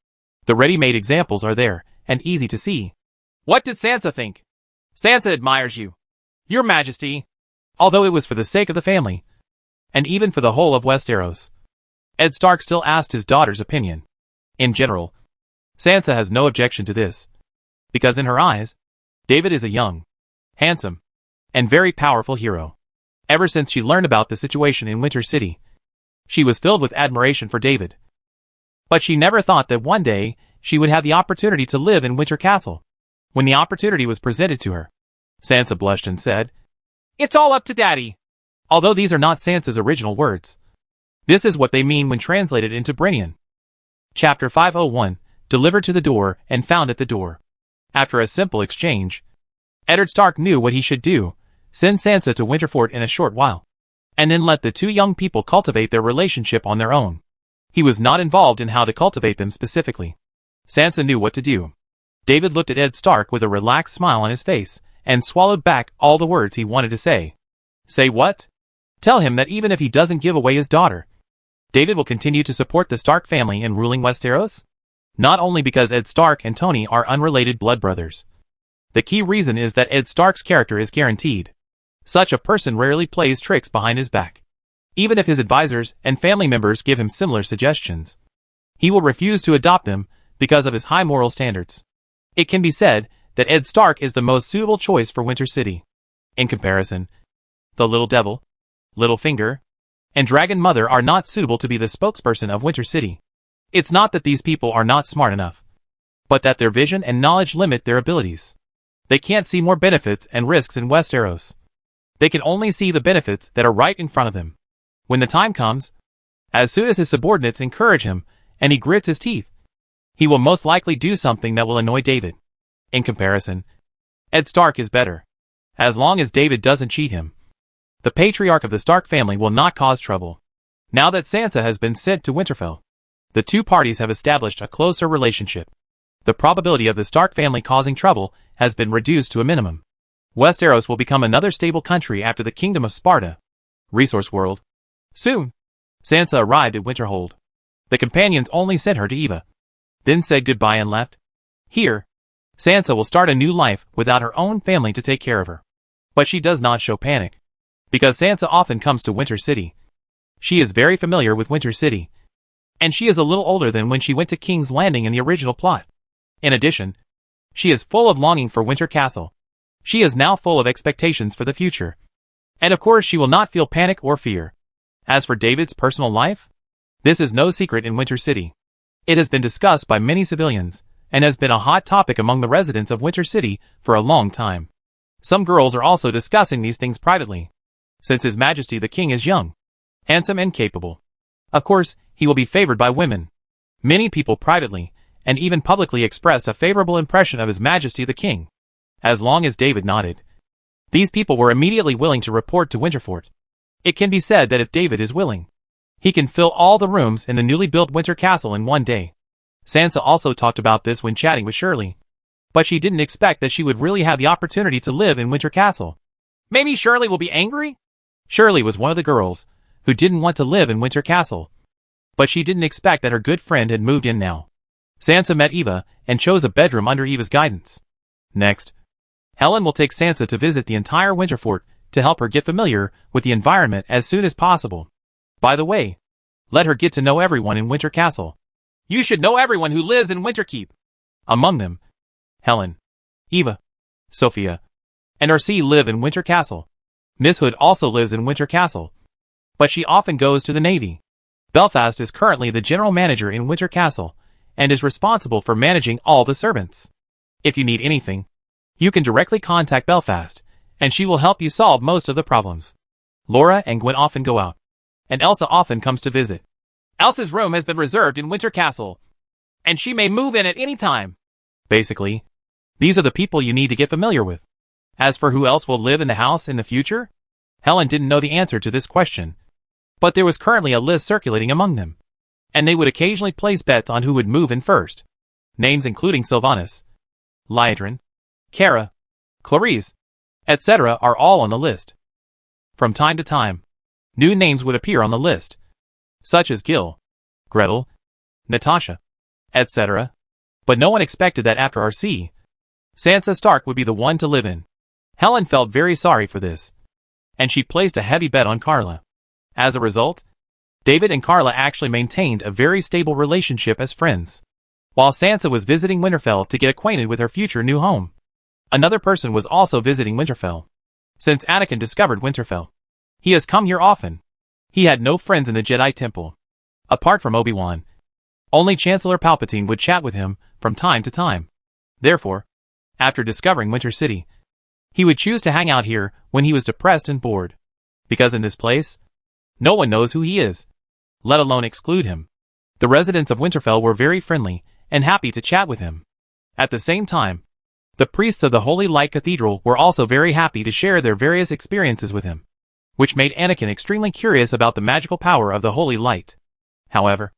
The ready-made examples are there, and easy to see. What did Sansa think? Sansa admires you, Your Majesty. Although it was for the sake of the family, and even for the whole of Westeros, Ed Stark still asked his daughter's opinion. In general, Sansa has no objection to this, because in her eyes, David is a young, handsome, and very powerful hero. Ever since she learned about the situation in Winter City, she was filled with admiration for David. But she never thought that one day she would have the opportunity to live in Winter Castle. When the opportunity was presented to her, Sansa blushed and said, "It's all up to Daddy." Although these are not Sansa's original words, this is what they mean when translated into Brennian. Chapter 501, Delivered to the Door and Found at the Door. After a simple exchange, Eddard Stark knew what he should do: send Sansa to Winterfort in a short while, and then let the two young people cultivate their relationship on their own. He was not involved in how to cultivate them specifically. Sansa knew what to do. David looked at Ed Stark with a relaxed smile on his face, and swallowed back all the words he wanted to say. Say what? Tell him that even if he doesn't give away his daughter, David will continue to support the Stark family in ruling Westeros? Not only because Ed Stark and Tony are unrelated blood brothers. The key reason is that Ed Stark's character is guaranteed. Such a person rarely plays tricks behind his back. Even if his advisors and family members give him similar suggestions, he will refuse to adopt them because of his high moral standards. It can be said that Ed Stark is the most suitable choice for Winter City. In comparison, the Little Devil, Littlefinger, and Dragon Mother are not suitable to be the spokesperson of Winter City. It's not that these people are not smart enough, but that their vision and knowledge limit their abilities. They can't see more benefits and risks in Westeros. They can only see the benefits that are right in front of them. When the time comes, as soon as his subordinates encourage him and he grits his teeth, he will most likely do something that will annoy David. In comparison, Ed Stark is better. As long as David doesn't cheat him, the patriarch of the Stark family will not cause trouble. Now that Sansa has been sent to Winterfell, the two parties have established a closer relationship. The probability of the Stark family causing trouble has been reduced to a minimum. Westeros will become another stable country after the Kingdom of Sparta. Resource World. Soon, Sansa arrived at Winterhold. The companions only sent her to Eva, then said goodbye and left. Here, Sansa will start a new life without her own family to take care of her. But she does not show panic, because Sansa often comes to Winter City. She is very familiar with Winter City, and she is a little older than when she went to King's Landing in the original plot. In addition, she is full of longing for Winter Castle. She is now full of expectations for the future. And of course she will not feel panic or fear. As for David's personal life, this is no secret in Winter City. It has been discussed by many civilians, and has been a hot topic among the residents of Winter City for a long time. Some girls are also discussing these things privately. Since His Majesty the King is young, handsome and capable, of course, he will be favored by women. Many people privately, and even publicly expressed a favorable impression of His Majesty the King. As long as David nodded, these people were immediately willing to report to Winterfort. It can be said that if David is willing, he can fill all the rooms in the newly built Winter Castle in one day. Sansa also talked about this when chatting with Shirley, but she didn't expect that she would really have the opportunity to live in Winter Castle. Maybe Shirley will be angry? Shirley was one of the girls who didn't want to live in Winter Castle, but she didn't expect that her good friend had moved in now. Sansa met Eva and chose a bedroom under Eva's guidance. Next, Helen will take Sansa to visit the entire Winterfort to help her get familiar with the environment as soon as possible. By the way, let her get to know everyone in Winter Castle. You should know everyone who lives in Winterkeep. Among them, Helen, Eva, Sophia, and Arcee live in Winter Castle. Miss Hood also lives in Winter Castle, but she often goes to the Navy. Belfast is currently the general manager in Winter Castle, and is responsible for managing all the servants. If you need anything, you can directly contact Belfast, and she will help you solve most of the problems. Laura and Gwen often go out, and Elsa often comes to visit. Elsa's room has been reserved in Winter Castle, and she may move in at any time. Basically, these are the people you need to get familiar with. As for who else will live in the house in the future, Helen didn't know the answer to this question, but there was currently a list circulating among them, and they would occasionally place bets on who would move in first. Names including Sylvanas, Liedrin, Kara, Clarice, etc. are all on the list. From time to time, new names would appear on the list, such as Gil, Gretel, Natasha, etc. But no one expected that after Arcee, Sansa Stark would be the one to live in. Helen felt very sorry for this, and she placed a heavy bet on Carla. As a result, David and Carla actually maintained a very stable relationship as friends, while Sansa was visiting Winterfell to get acquainted with her future new home. Another person was also visiting Winterfell. Since Anakin discovered Winterfell, he has come here often. He had no friends in the Jedi Temple. Apart from Obi-Wan, only Chancellor Palpatine would chat with him from time to time. Therefore, after discovering Winter City, he would choose to hang out here when he was depressed and bored. Because in this place, no one knows who he is, let alone exclude him. The residents of Winterfell were very friendly and happy to chat with him. At the same time, the priests of the Holy Light Cathedral were also very happy to share their various experiences with him, which made Anakin extremely curious about the magical power of the Holy Light. However,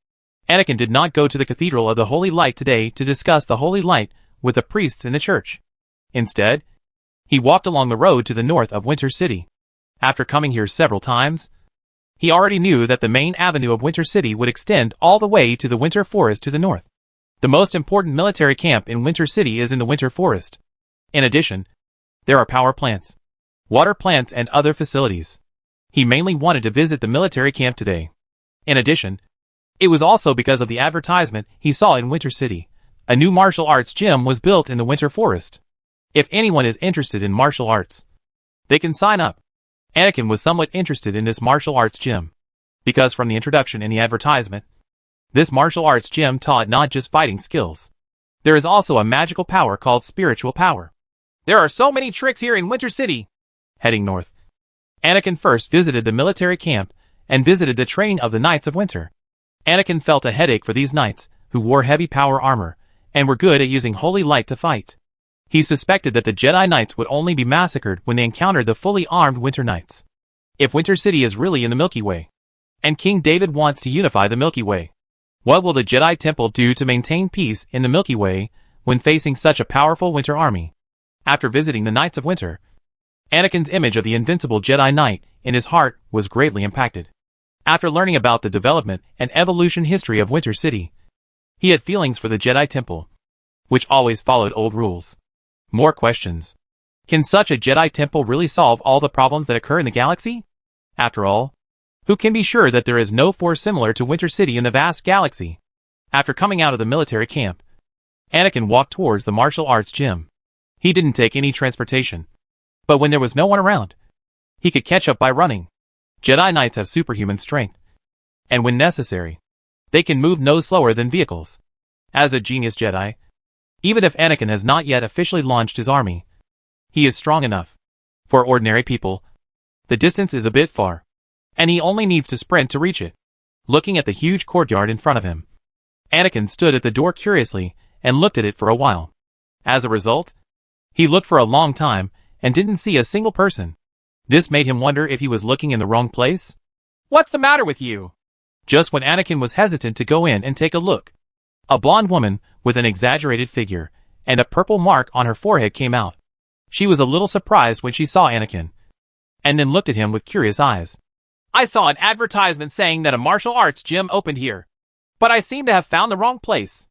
Anakin did not go to the Cathedral of the Holy Light today to discuss the Holy Light with the priests in the church. Instead, he walked along the road to the north of Winter City. After coming here several times, he already knew that the main avenue of Winter City would extend all the way to the Winter Forest to the north. The most important military camp in Winter City is in the Winter Forest. In addition, there are power plants, water plants and other facilities. He mainly wanted to visit the military camp today. In addition, it was also because of the advertisement he saw in Winter City. A new martial arts gym was built in the Winter Forest. If anyone is interested in martial arts, they can sign up. Anakin was somewhat interested in this martial arts gym, because from the introduction in the advertisement, this martial arts gym taught not just fighting skills. There is also a magical power called spiritual power. There are so many tricks here in Winter City. Heading north, Anakin first visited the military camp and visited the training of the Knights of Winter. Anakin felt a headache for these knights, who wore heavy power armor, and were good at using holy light to fight. He suspected that the Jedi Knights would only be massacred when they encountered the fully armed Winter Knights. If Winter City is really in the Milky Way, and King David wants to unify the Milky Way, what will the Jedi Temple do to maintain peace in the Milky Way when facing such a powerful Winter army? After visiting the Knights of Winter, Anakin's image of the invincible Jedi Knight in his heart was greatly impacted. After learning about the development and evolution history of Winter City, he had feelings for the Jedi Temple, which always followed old rules. More questions. Can such a Jedi Temple really solve all the problems that occur in the galaxy? After all, who can be sure that there is no force similar to Winter City in the vast galaxy? After coming out of the military camp, Anakin walked towards the martial arts gym. He didn't take any transportation, but when there was no one around, he could catch up by running. Jedi Knights have superhuman strength, and when necessary, they can move no slower than vehicles. As a genius Jedi, even if Anakin has not yet officially launched his army, he is strong enough. For ordinary people, the distance is a bit far, and he only needs to sprint to reach it. Looking at the huge courtyard in front of him, Anakin stood at the door curiously and looked at it for a while. As a result, he looked for a long time and didn't see a single person. This made him wonder if he was looking in the wrong place. What's the matter with you? Just when Anakin was hesitant to go in and take a look, a blonde woman with an exaggerated figure and a purple mark on her forehead came out. She was a little surprised when she saw Anakin, and then looked at him with curious eyes. I saw an advertisement saying that a martial arts gym opened here, but I seem to have found the wrong place.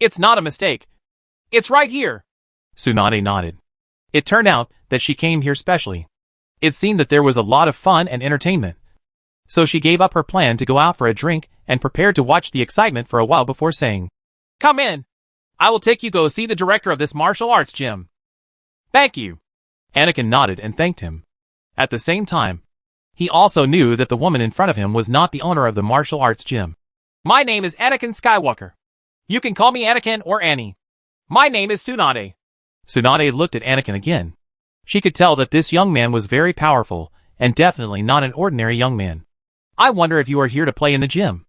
It's not a mistake. It's right here. Tsunade nodded. It turned out that she came here specially. It seemed that there was a lot of fun and entertainment, So she gave up her plan to go out for a drink and prepared to watch the excitement for a while before saying, "Come in. I will take you go see the director of this martial arts gym." "Thank you." Anakin nodded and thanked him. At the same time, he also knew that the woman in front of him was not the owner of the martial arts gym. "My name is Anakin Skywalker. You can call me Anakin or Annie. My name is Tsunade." Tsunade looked at Anakin again. She could tell that this young man was very powerful, and definitely not an ordinary young man. "I wonder if you are here to play in the gym."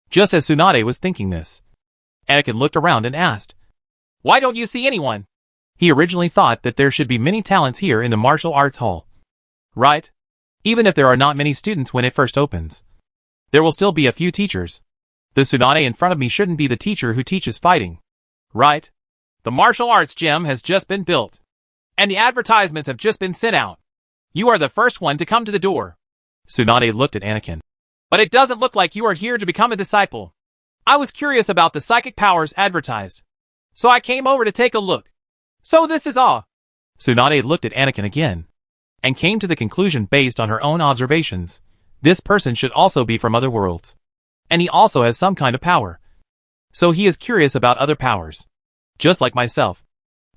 Just as Tsunade was thinking this, Anakin looked around and asked, "Why don't you see anyone?" He originally thought that there should be many talents here in the martial arts hall. Right? Even if there are not many students when it first opens, there will still be a few teachers. The Tsunade in front of me shouldn't be the teacher who teaches fighting. Right? The martial arts gym has just been built, and the advertisements have just been sent out. You are the first one to come to the door. Tsunade looked at Anakin. But it doesn't look like you are here to become a disciple. I was curious about the psychic powers advertised, so I came over to take a look. So this is all. Tsunade looked at Anakin again, and came to the conclusion based on her own observations. This person should also be from other worlds. And he also has some kind of power. So he is curious about other powers. Just like myself.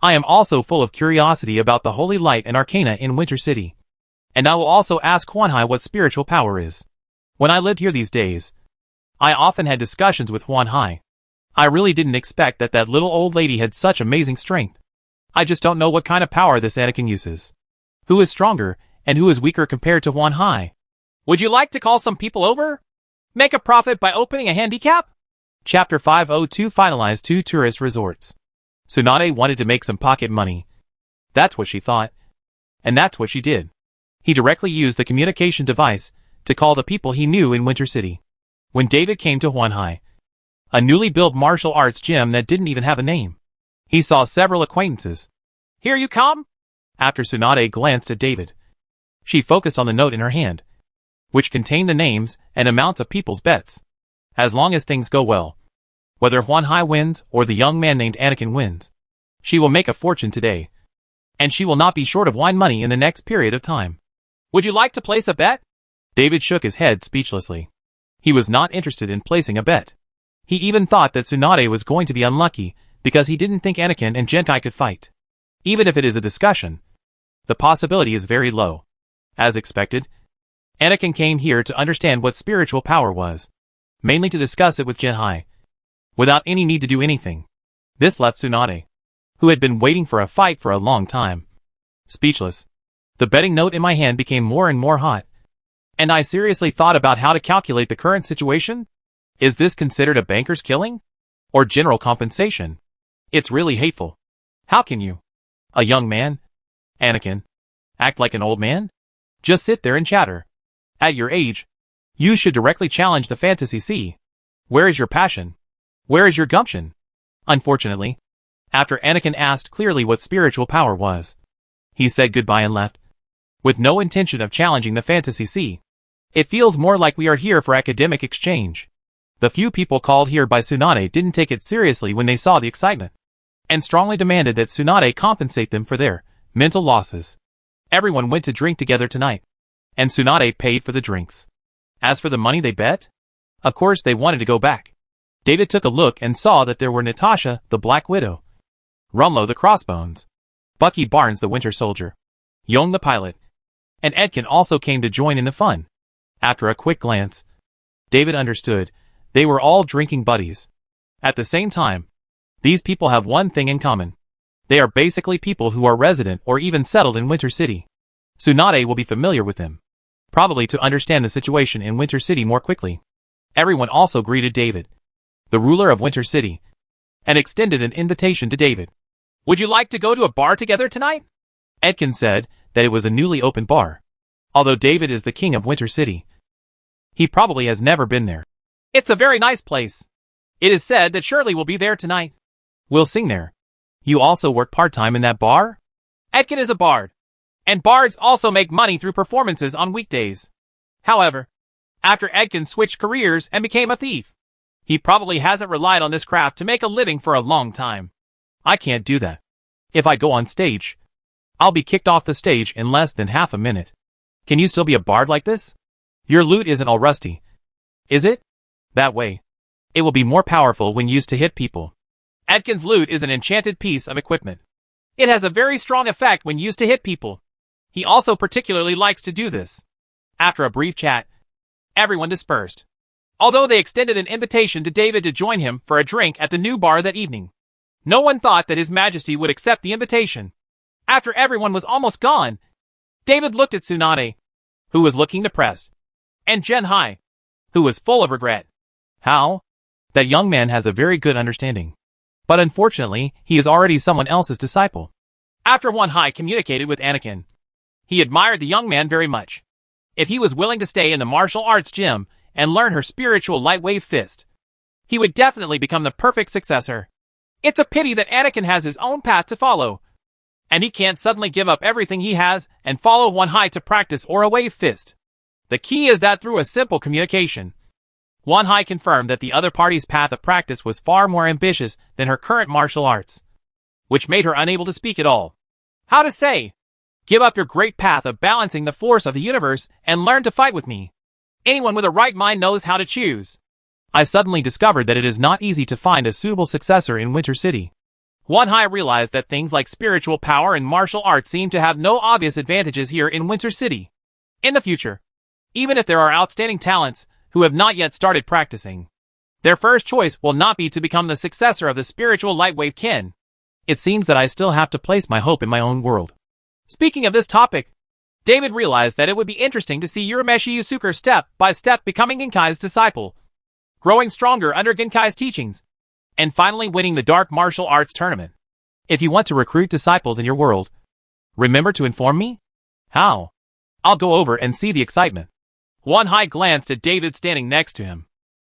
I am also full of curiosity about the holy light and arcana in Winter City. And I will also ask Huan Hai what spiritual power is. When I lived here these days, I often had discussions with Huan Hai. I really didn't expect that that little old lady had such amazing strength. I just don't know what kind of power this Anakin uses. Who is stronger, and who is weaker compared to Huan Hai? Would you like to call some people over? Make a profit by opening a handicap? Chapter 502 Finalize 2 Tourist Resorts. Tsunade wanted to make some pocket money. That's what she thought. And that's what she did. He directly used the communication device to call the people he knew in Winter City. When David came to Huan Hai, a newly built martial arts gym that didn't even have a name, he saw several acquaintances. "Here you come?" After Tsunade glanced at David, she focused on the note in her hand, which contained the names and amounts of people's bets. As long as things go well, whether Huan Hai wins or the young man named Anakin wins, she will make a fortune today. And she will not be short of wine money in the next period of time. "Would you like to place a bet?" David shook his head speechlessly. He was not interested in placing a bet. He even thought that Tsunade was going to be unlucky because he didn't think Anakin and Genkai could fight. Even if it is a discussion, the possibility is very low. As expected, Anakin came here to understand what spiritual power was, mainly to discuss it with Genkai, without any need to do anything. This left Tsunade, who had been waiting for a fight for a long time, speechless. The betting note in my hand became more and more hot, and I seriously thought about how to calculate the current situation. Is this considered a banker's killing? Or general compensation? It's really hateful. How can you, a young man, Anakin, act like an old man? Just sit there and chatter. At your age, you should directly challenge the fantasy sea. Where is your passion? Where is your gumption? Unfortunately, after Anakin asked clearly what spiritual power was, he said goodbye and left, with no intention of challenging the fantasy sea. It feels more like we are here for academic exchange. The few people called here by Tsunade didn't take it seriously when they saw the excitement, and strongly demanded that Tsunade compensate them for their mental losses. Everyone went to drink together tonight, and Tsunade paid for the drinks. As for the money they bet, of course they wanted to go back. David took a look and saw that there were Natasha, the Black Widow, Rumlow the Crossbones, Bucky Barnes the Winter Soldier, Young the Pilot, and Edkin also came to join in the fun. After a quick glance, David understood they were all drinking buddies. At the same time, these people have one thing in common. They are basically people who are resident or even settled in Winter City. Tsunade will be familiar with them, probably to understand the situation in Winter City more quickly. Everyone also greeted David, the ruler of Winter City, and extended an invitation to David. "Would you like to go to a bar together tonight?" Edkin said that it was a newly opened bar. Although David is the king of Winter City, he probably has never been there. "It's a very nice place. It is said that Shirley will be there tonight. We'll sing there. You also work part-time in that bar?" Edkin is a bard, and bards also make money through performances on weekdays. However, after Edkin switched careers and became a thief, he probably hasn't relied on this craft to make a living for a long time. "I can't do that. If I go on stage, I'll be kicked off the stage in less than half a minute. Can you still be a bard like this?" Your loot isn't all rusty, is it? That way, it will be more powerful when used to hit people. Edkin's loot is an enchanted piece of equipment. It has a very strong effect when used to hit people. He also particularly likes to do this. After a brief chat, everyone dispersed. Although they extended an invitation to David to join him for a drink at the new bar that evening, no one thought that His Majesty would accept the invitation. After everyone was almost gone, David looked at Tsunade, who was looking depressed, and Genhai, who was full of regret. How? That young man has a very good understanding. But unfortunately, he is already someone else's disciple. After Huan Hai communicated with Anakin, he admired the young man very much. If he was willing to stay in the martial arts gym and learn her spiritual lightwave fist, he would definitely become the perfect successor. It's a pity that Anakin has his own path to follow, and he can't suddenly give up everything he has and follow Huan Hai to practice Aura Wave Fist. The key is that through a simple communication, Huan Hai confirmed that the other party's path of practice was far more ambitious than her current martial arts, which made her unable to speak at all. How to say? Give up your great path of balancing the force of the universe and learn to fight with me. Anyone with a right mind knows how to choose. I suddenly discovered that it is not easy to find a suitable successor in Winter City. Huan Hai realized that things like spiritual power and martial arts seem to have no obvious advantages here in Winter City. In the future, even if there are outstanding talents who have not yet started practicing, their first choice will not be to become the successor of the spiritual lightwave kin. It seems that I still have to place my hope in my own world. Speaking of this topic, David realized that it would be interesting to see Urameshi Yusuke step by step becoming Genkai's disciple, growing stronger under Genkai's teachings, and finally winning the Dark Martial Arts Tournament. If you want to recruit disciples in your world, remember to inform me? How? I'll go over and see the excitement. Huan Hai glanced at David standing next to him.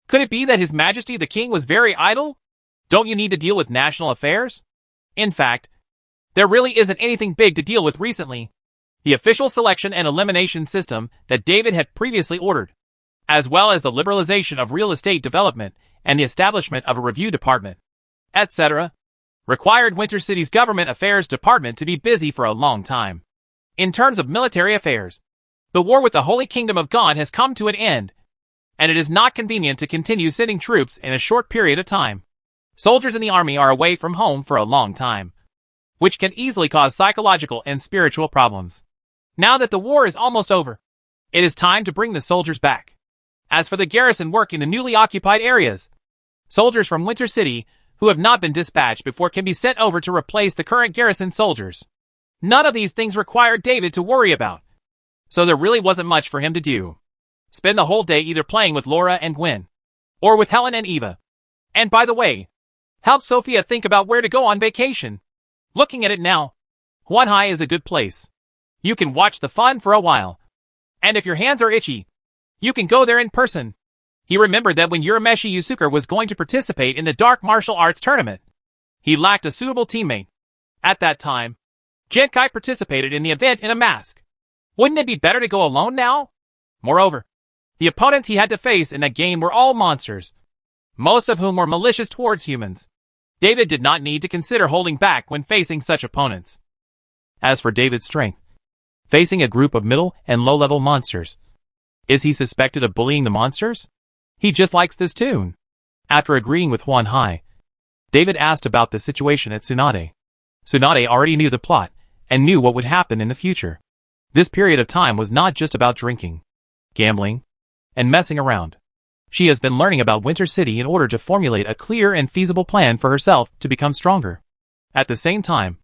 Could it be that His Majesty the King was very idle? Don't you need to deal with national affairs? In fact, there really isn't anything big to deal with recently. The official selection and elimination system that David had previously ordered, as well as the liberalization of real estate development and the establishment of a review department, etc., required Winter City's government affairs department to be busy for a long time. In terms of military affairs, the war with the Holy Kingdom of God has come to an end, and it is not convenient to continue sending troops in a short period of time. Soldiers in the army are away from home for a long time, which can easily cause psychological and spiritual problems. Now that the war is almost over, it is time to bring the soldiers back. As for the garrison work in the newly occupied areas, soldiers from Winter City who have not been dispatched before can be sent over to replace the current garrison soldiers. None of these things required David to worry about, so there really wasn't much for him to do. Spend the whole day either playing with Laura and Gwen, or with Helen and Eva. And by the way, help Sophia think about where to go on vacation. Looking at it now, Huan Hai is a good place. You can watch the fun for a while. And if your hands are itchy, you can go there in person. He remembered that when Urameshi Yusuke was going to participate in the Dark Martial Arts Tournament, he lacked a suitable teammate. At that time, Genkai participated in the event in a mask. Wouldn't it be better to go alone now? Moreover, the opponents he had to face in that game were all monsters, most of whom were malicious towards humans. David did not need to consider holding back when facing such opponents. As for David's strength, facing a group of middle and low-level monsters, is he suspected of bullying the monsters? He just likes this tune. After agreeing with Huan Hai, David asked about the situation at Tsunade. Tsunade already knew the plot and knew what would happen in the future. This period of time was not just about drinking, gambling, and messing around. She has been learning about Winter City in order to formulate a clear and feasible plan for herself to become stronger. At the same time,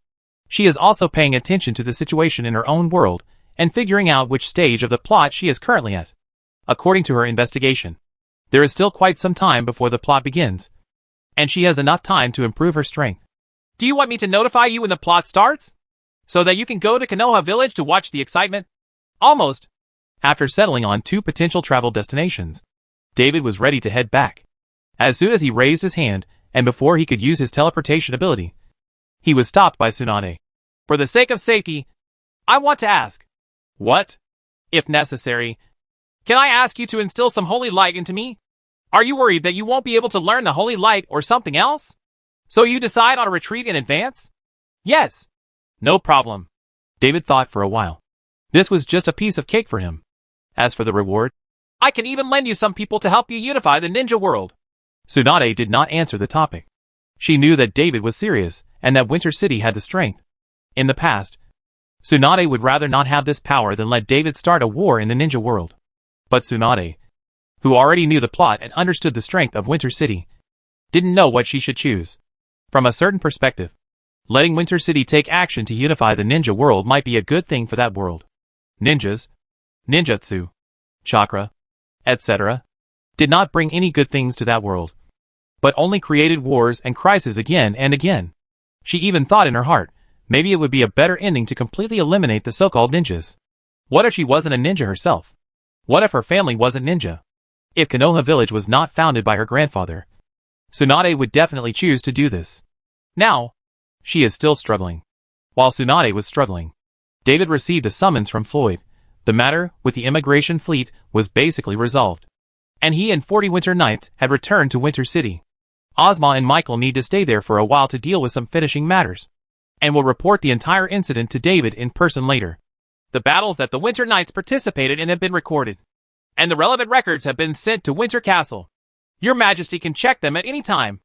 she is also paying attention to the situation in her own world and figuring out which stage of the plot she is currently at. According to her investigation, there is still quite some time before the plot begins, and she has enough time to improve her strength. Do you want me to notify you when the plot starts, so that you can go to Konoha Village to watch the excitement? Almost. After settling on 2 potential travel destinations, David was ready to head back. As soon as he raised his hand, and before he could use his teleportation ability, he was stopped by Tsunade. For the sake of safety, I want to ask. What? If necessary, can I ask you to instill some holy light into me? Are you worried that you won't be able to learn the holy light or something else? So you decide on a retreat in advance? Yes. No problem. David thought for a while. This was just a piece of cake for him. As for the reward, I can even lend you some people to help you unify the ninja world. Tsunade did not answer the topic. She knew that David was serious, and that Winter City had the strength. In the past, Tsunade would rather not have this power than let David start a war in the ninja world. But Tsunade, who already knew the plot and understood the strength of Winter City, didn't know what she should choose. From a certain perspective, letting Winter City take action to unify the ninja world might be a good thing for that world. Ninjas, ninjutsu, chakra, etc., did not bring any good things to that world, but only created wars and crises again and again. She even thought in her heart, maybe it would be a better ending to completely eliminate the so-called ninjas. What if she wasn't a ninja herself? What if her family wasn't ninja? If Konoha village was not founded by her grandfather, Tsunade would definitely choose to do this. Now, she is still struggling. While Tsunade was struggling, David received a summons from Floyd. The matter with the immigration fleet was basically resolved, and he and 40 Winter Knights had returned to Winter City. Ozma and Michael need to stay there for a while to deal with some finishing matters, and will report the entire incident to David in person later. The battles that the Winter Knights participated in have been recorded, and the relevant records have been sent to Winter Castle. Your Majesty can check them at any time.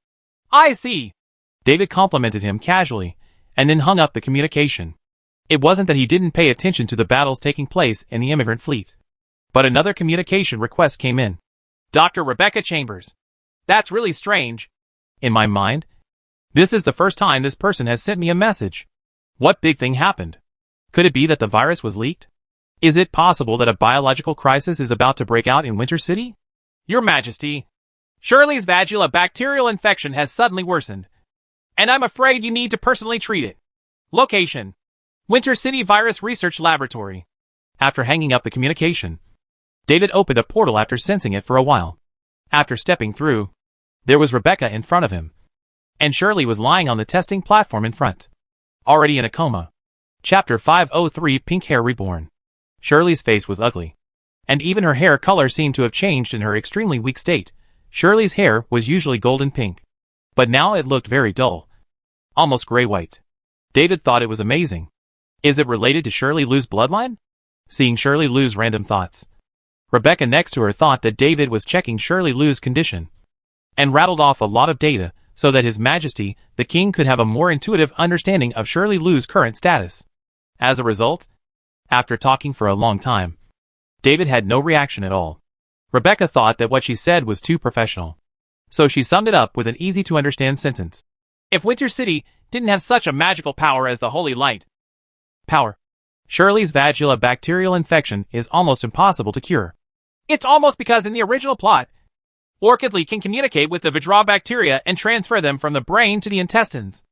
I see. David complimented him casually, and then hung up the communication. It wasn't that he didn't pay attention to the battles taking place in the immigrant fleet, but another communication request came in. Dr. Rebecca Chambers. That's really strange. In my mind, this is the first time this person has sent me a message. What big thing happened? Could it be that the virus was leaked? Is it possible that a biological crisis is about to break out in Winter City? Your Majesty, Shirley's vaginal bacterial infection has suddenly worsened, and I'm afraid you need to personally treat it. Location: Winter City Virus Research Laboratory. After hanging up the communication, David opened a portal after sensing it for a while. After stepping through, there was Rebecca in front of him, and Shirley was lying on the testing platform in front, already in a coma. Chapter 503: Pink Hair Reborn. Shirley's face was ugly, and even her hair color seemed to have changed in her extremely weak state. Shirley's hair was usually golden pink, but now it looked very dull, almost gray-white. David thought it was amazing. Is it related to Shirley Lu's bloodline? Seeing Shirley Lu's random thoughts, Rebecca next to her thought that David was checking Shirley Lu's condition, and rattled off a lot of data so that His Majesty, the King, could have a more intuitive understanding of Shirley Lu's current status. As a result, after talking for a long time, David had no reaction at all. Rebecca thought that what she said was too professional, so she summed it up with an easy-to-understand sentence. If Winter City didn't have such a magical power as the Holy Light power, Shirley's vaginal bacterial infection is almost impossible to cure. It's almost because in the original plot, Orchid Lee can communicate with the Vajra bacteria and transfer them from the brain to the intestines,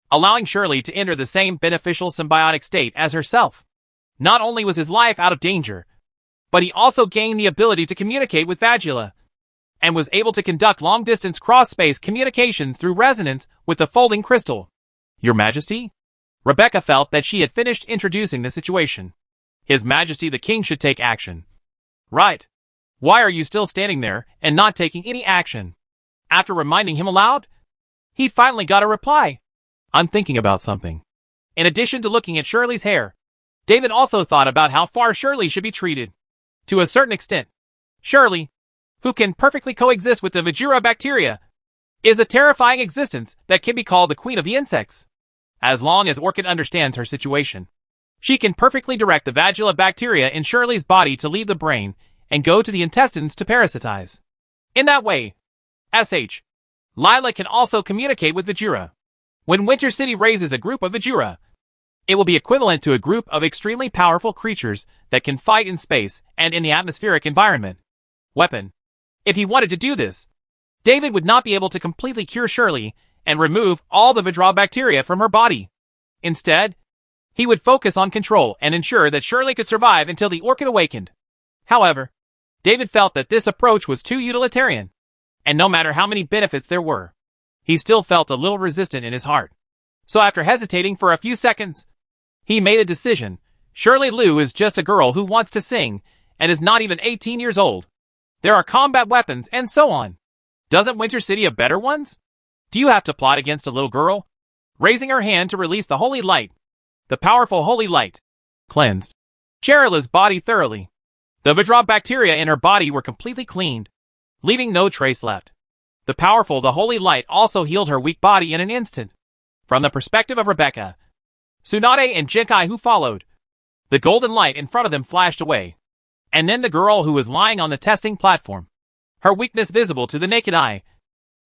allowing Shirley to enter the same beneficial symbiotic state as herself. Not only was his life out of danger, but he also gained the ability to communicate with Vagila, and was able to conduct long-distance cross-space communications through resonance with the folding crystal. Your Majesty? Rebecca felt that she had finished introducing the situation. His Majesty the King should take action. Right. Why are you still standing there and not taking any action? After reminding him aloud, he finally got a reply. I'm thinking about something. In addition to looking at Shirley's hair, David also thought about how far Shirley should be treated. To a certain extent, Shirley, who can perfectly coexist with the Vajira bacteria, is a terrifying existence that can be called the Queen of the Insects. As long as Orchid understands her situation, she can perfectly direct the vaginal bacteria in Shirley's body to leave the brain and go to the intestines to parasitize. In that way, S.H. Lila can also communicate with Vajira. When Winter City raises a group of Vajira, it will be equivalent to a group of extremely powerful creatures that can fight in space and in the atmospheric environment. Weapon. If he wanted to do this, David would not be able to completely cure Shirley and remove all the Vajra bacteria from her body. Instead, he would focus on control and ensure that Shirley could survive until the Orchid awakened. However, David felt that this approach was too utilitarian, and no matter how many benefits there were, he still felt a little resistant in his heart. So after hesitating for a few seconds, he made a decision. Shirley Lu is just a girl who wants to sing, and is not even 18 years old. There are combat weapons and so on. Doesn't Winter City have better ones? Do you have to plot against a little girl? Raising her hand to release the holy light. The powerful holy light cleansed Cherila's body thoroughly. The Vajra bacteria in her body were completely cleaned, leaving no trace left. The powerful, the holy light also healed her weak body in an instant. From the perspective of Rebecca, Tsunade and Jinkai who followed, the golden light in front of them flashed away. And then the girl who was lying on the testing platform, her weakness visible to the naked eye,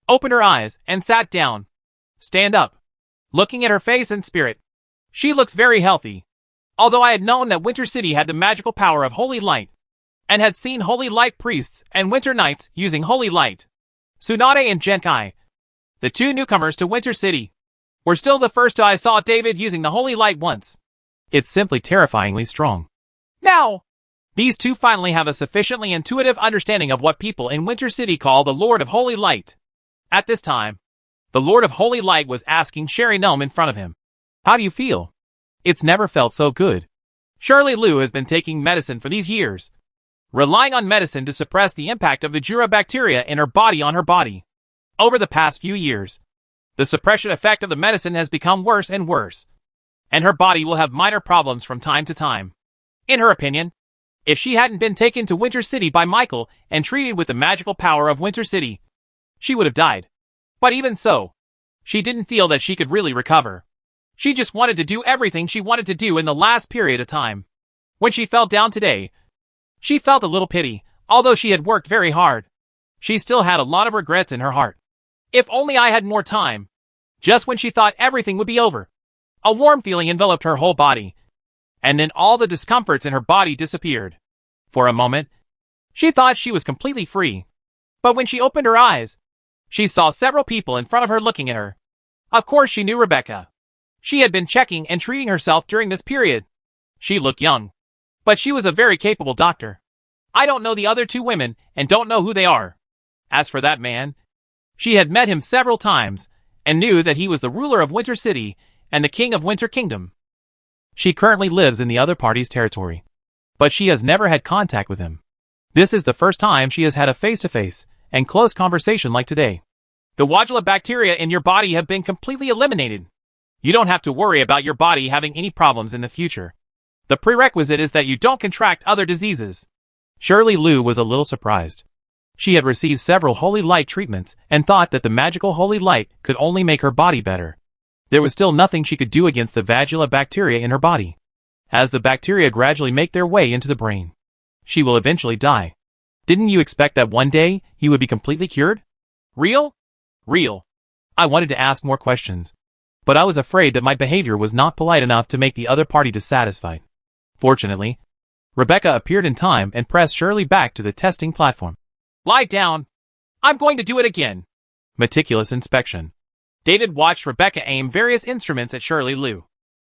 opened her eyes and sat down. Stand up. Looking at her face and spirit, she looks very healthy. Although I had known that Winter City had the magical power of holy light, and had seen holy light priests and winter knights using holy light, Tsunade and Jinkai, the two newcomers to Winter City, were still the first I saw David using the holy light once. It's simply terrifyingly strong. Now, these two finally have a sufficiently intuitive understanding of what people in Winter City call the Lord of Holy Light. At this time, the Lord of Holy Light was asking Sherry Gnome in front of him, "How do you feel?" "It's never felt so good." Shirley Lu has been taking medicine for these years, relying on medicine to suppress the impact of the Jura bacteria in her body on her body. Over the past few years, the suppression effect of the medicine has become worse and worse, and her body will have minor problems from time to time. In her opinion, if she hadn't been taken to Winter City by Michael and treated with the magical power of Winter City, she would have died. But even so, she didn't feel that she could really recover. She just wanted to do everything she wanted to do in the last period of time. When she fell down today, she felt a little pity. Although she had worked very hard, she still had a lot of regrets in her heart. If only I had more time. Just when she thought everything would be over, a warm feeling enveloped her whole body, and then all the discomforts in her body disappeared. For a moment, she thought she was completely free. But when she opened her eyes, she saw several people in front of her looking at her. Of course she knew Rebecca. She had been checking and treating herself during this period. She looked young, but she was a very capable doctor. I don't know the other two women and don't know who they are. As for that man, she had met him several times and knew that he was the ruler of Winter City and the king of Winter Kingdom. She currently lives in the other party's territory, but she has never had contact with him. This is the first time she has had a face-to-face and close conversation like today. The Wajla bacteria in your body have been completely eliminated. You don't have to worry about your body having any problems in the future. The prerequisite is that you don't contract other diseases. Shirley Lu was a little surprised. She had received several holy light treatments and thought that the magical holy light could only make her body better. There was still nothing she could do against the Vajula bacteria in her body. As the bacteria gradually make their way into the brain, she will eventually die. Didn't you expect that one day he would be completely cured? Real? Real. I wanted to ask more questions, but I was afraid that my behavior was not polite enough to make the other party dissatisfied. Fortunately, Rebecca appeared in time and pressed Shirley back to the testing platform. Lie down. I'm going to do it again. Meticulous inspection. David watched Rebecca aim various instruments at Shirley Lu.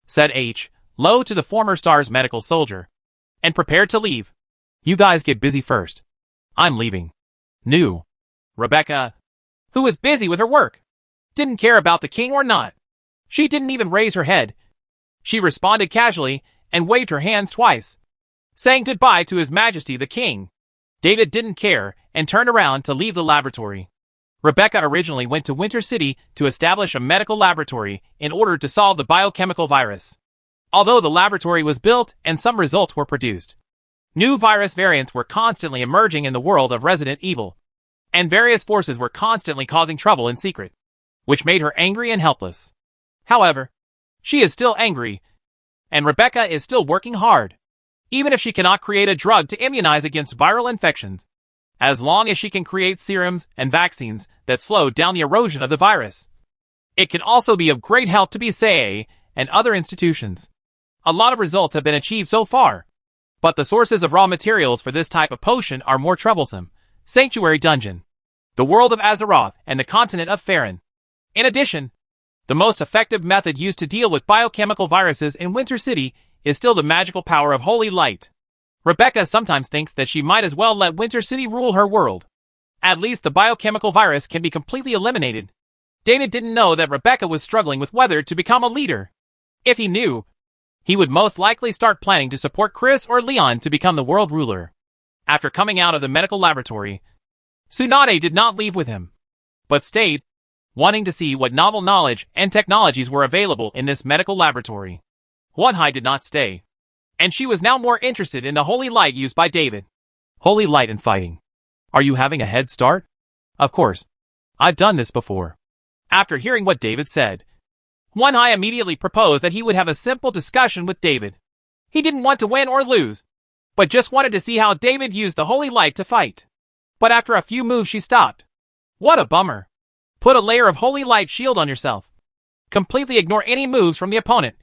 Said H. Low to the former Star's medical soldier, and prepared to leave. You guys get busy first. I'm leaving. New. Rebecca, who was busy with her work, didn't care about the king or not. She didn't even raise her head. She responded casually and waved her hands twice, saying goodbye to His Majesty the King. David didn't care and turned around to leave the laboratory. Rebecca originally went to Winter City to establish a medical laboratory in order to solve the biochemical virus. Although the laboratory was built and some results were produced, new virus variants were constantly emerging in the world of Resident Evil, and various forces were constantly causing trouble in secret, which made her angry and helpless. However, she is still angry, and Rebecca is still working hard, even if she cannot create a drug to immunize against viral infections. As long as she can create serums and vaccines that slow down the erosion of the virus, it can also be of great help to BCAA and other institutions. A lot of results have been achieved so far, but the sources of raw materials for this type of potion are more troublesome. Sanctuary Dungeon, the world of Azeroth, and the continent of Farron. In addition, the most effective method used to deal with biochemical viruses in Winter City is still the magical power of Holy Light. Rebecca sometimes thinks that she might as well let Winter City rule her world. At least the biochemical virus can be completely eliminated. David didn't know that Rebecca was struggling with whether to become a leader. If he knew, he would most likely start planning to support Chris or Leon to become the world ruler. After coming out of the medical laboratory, Tsunade did not leave with him, but stayed, wanting to see what novel knowledge and technologies were available in this medical laboratory. Wonhai did not stay, and she was now more interested in the holy light used by David. Holy light and fighting. Are you having a head start? Of course. I've done this before. After hearing what David said, One Eye immediately proposed that he would have a simple discussion with David. He didn't want to win or lose, but just wanted to see how David used the holy light to fight. But after a few moves she stopped. What a bummer. Put a layer of holy light shield on yourself. Completely ignore any moves from the opponent.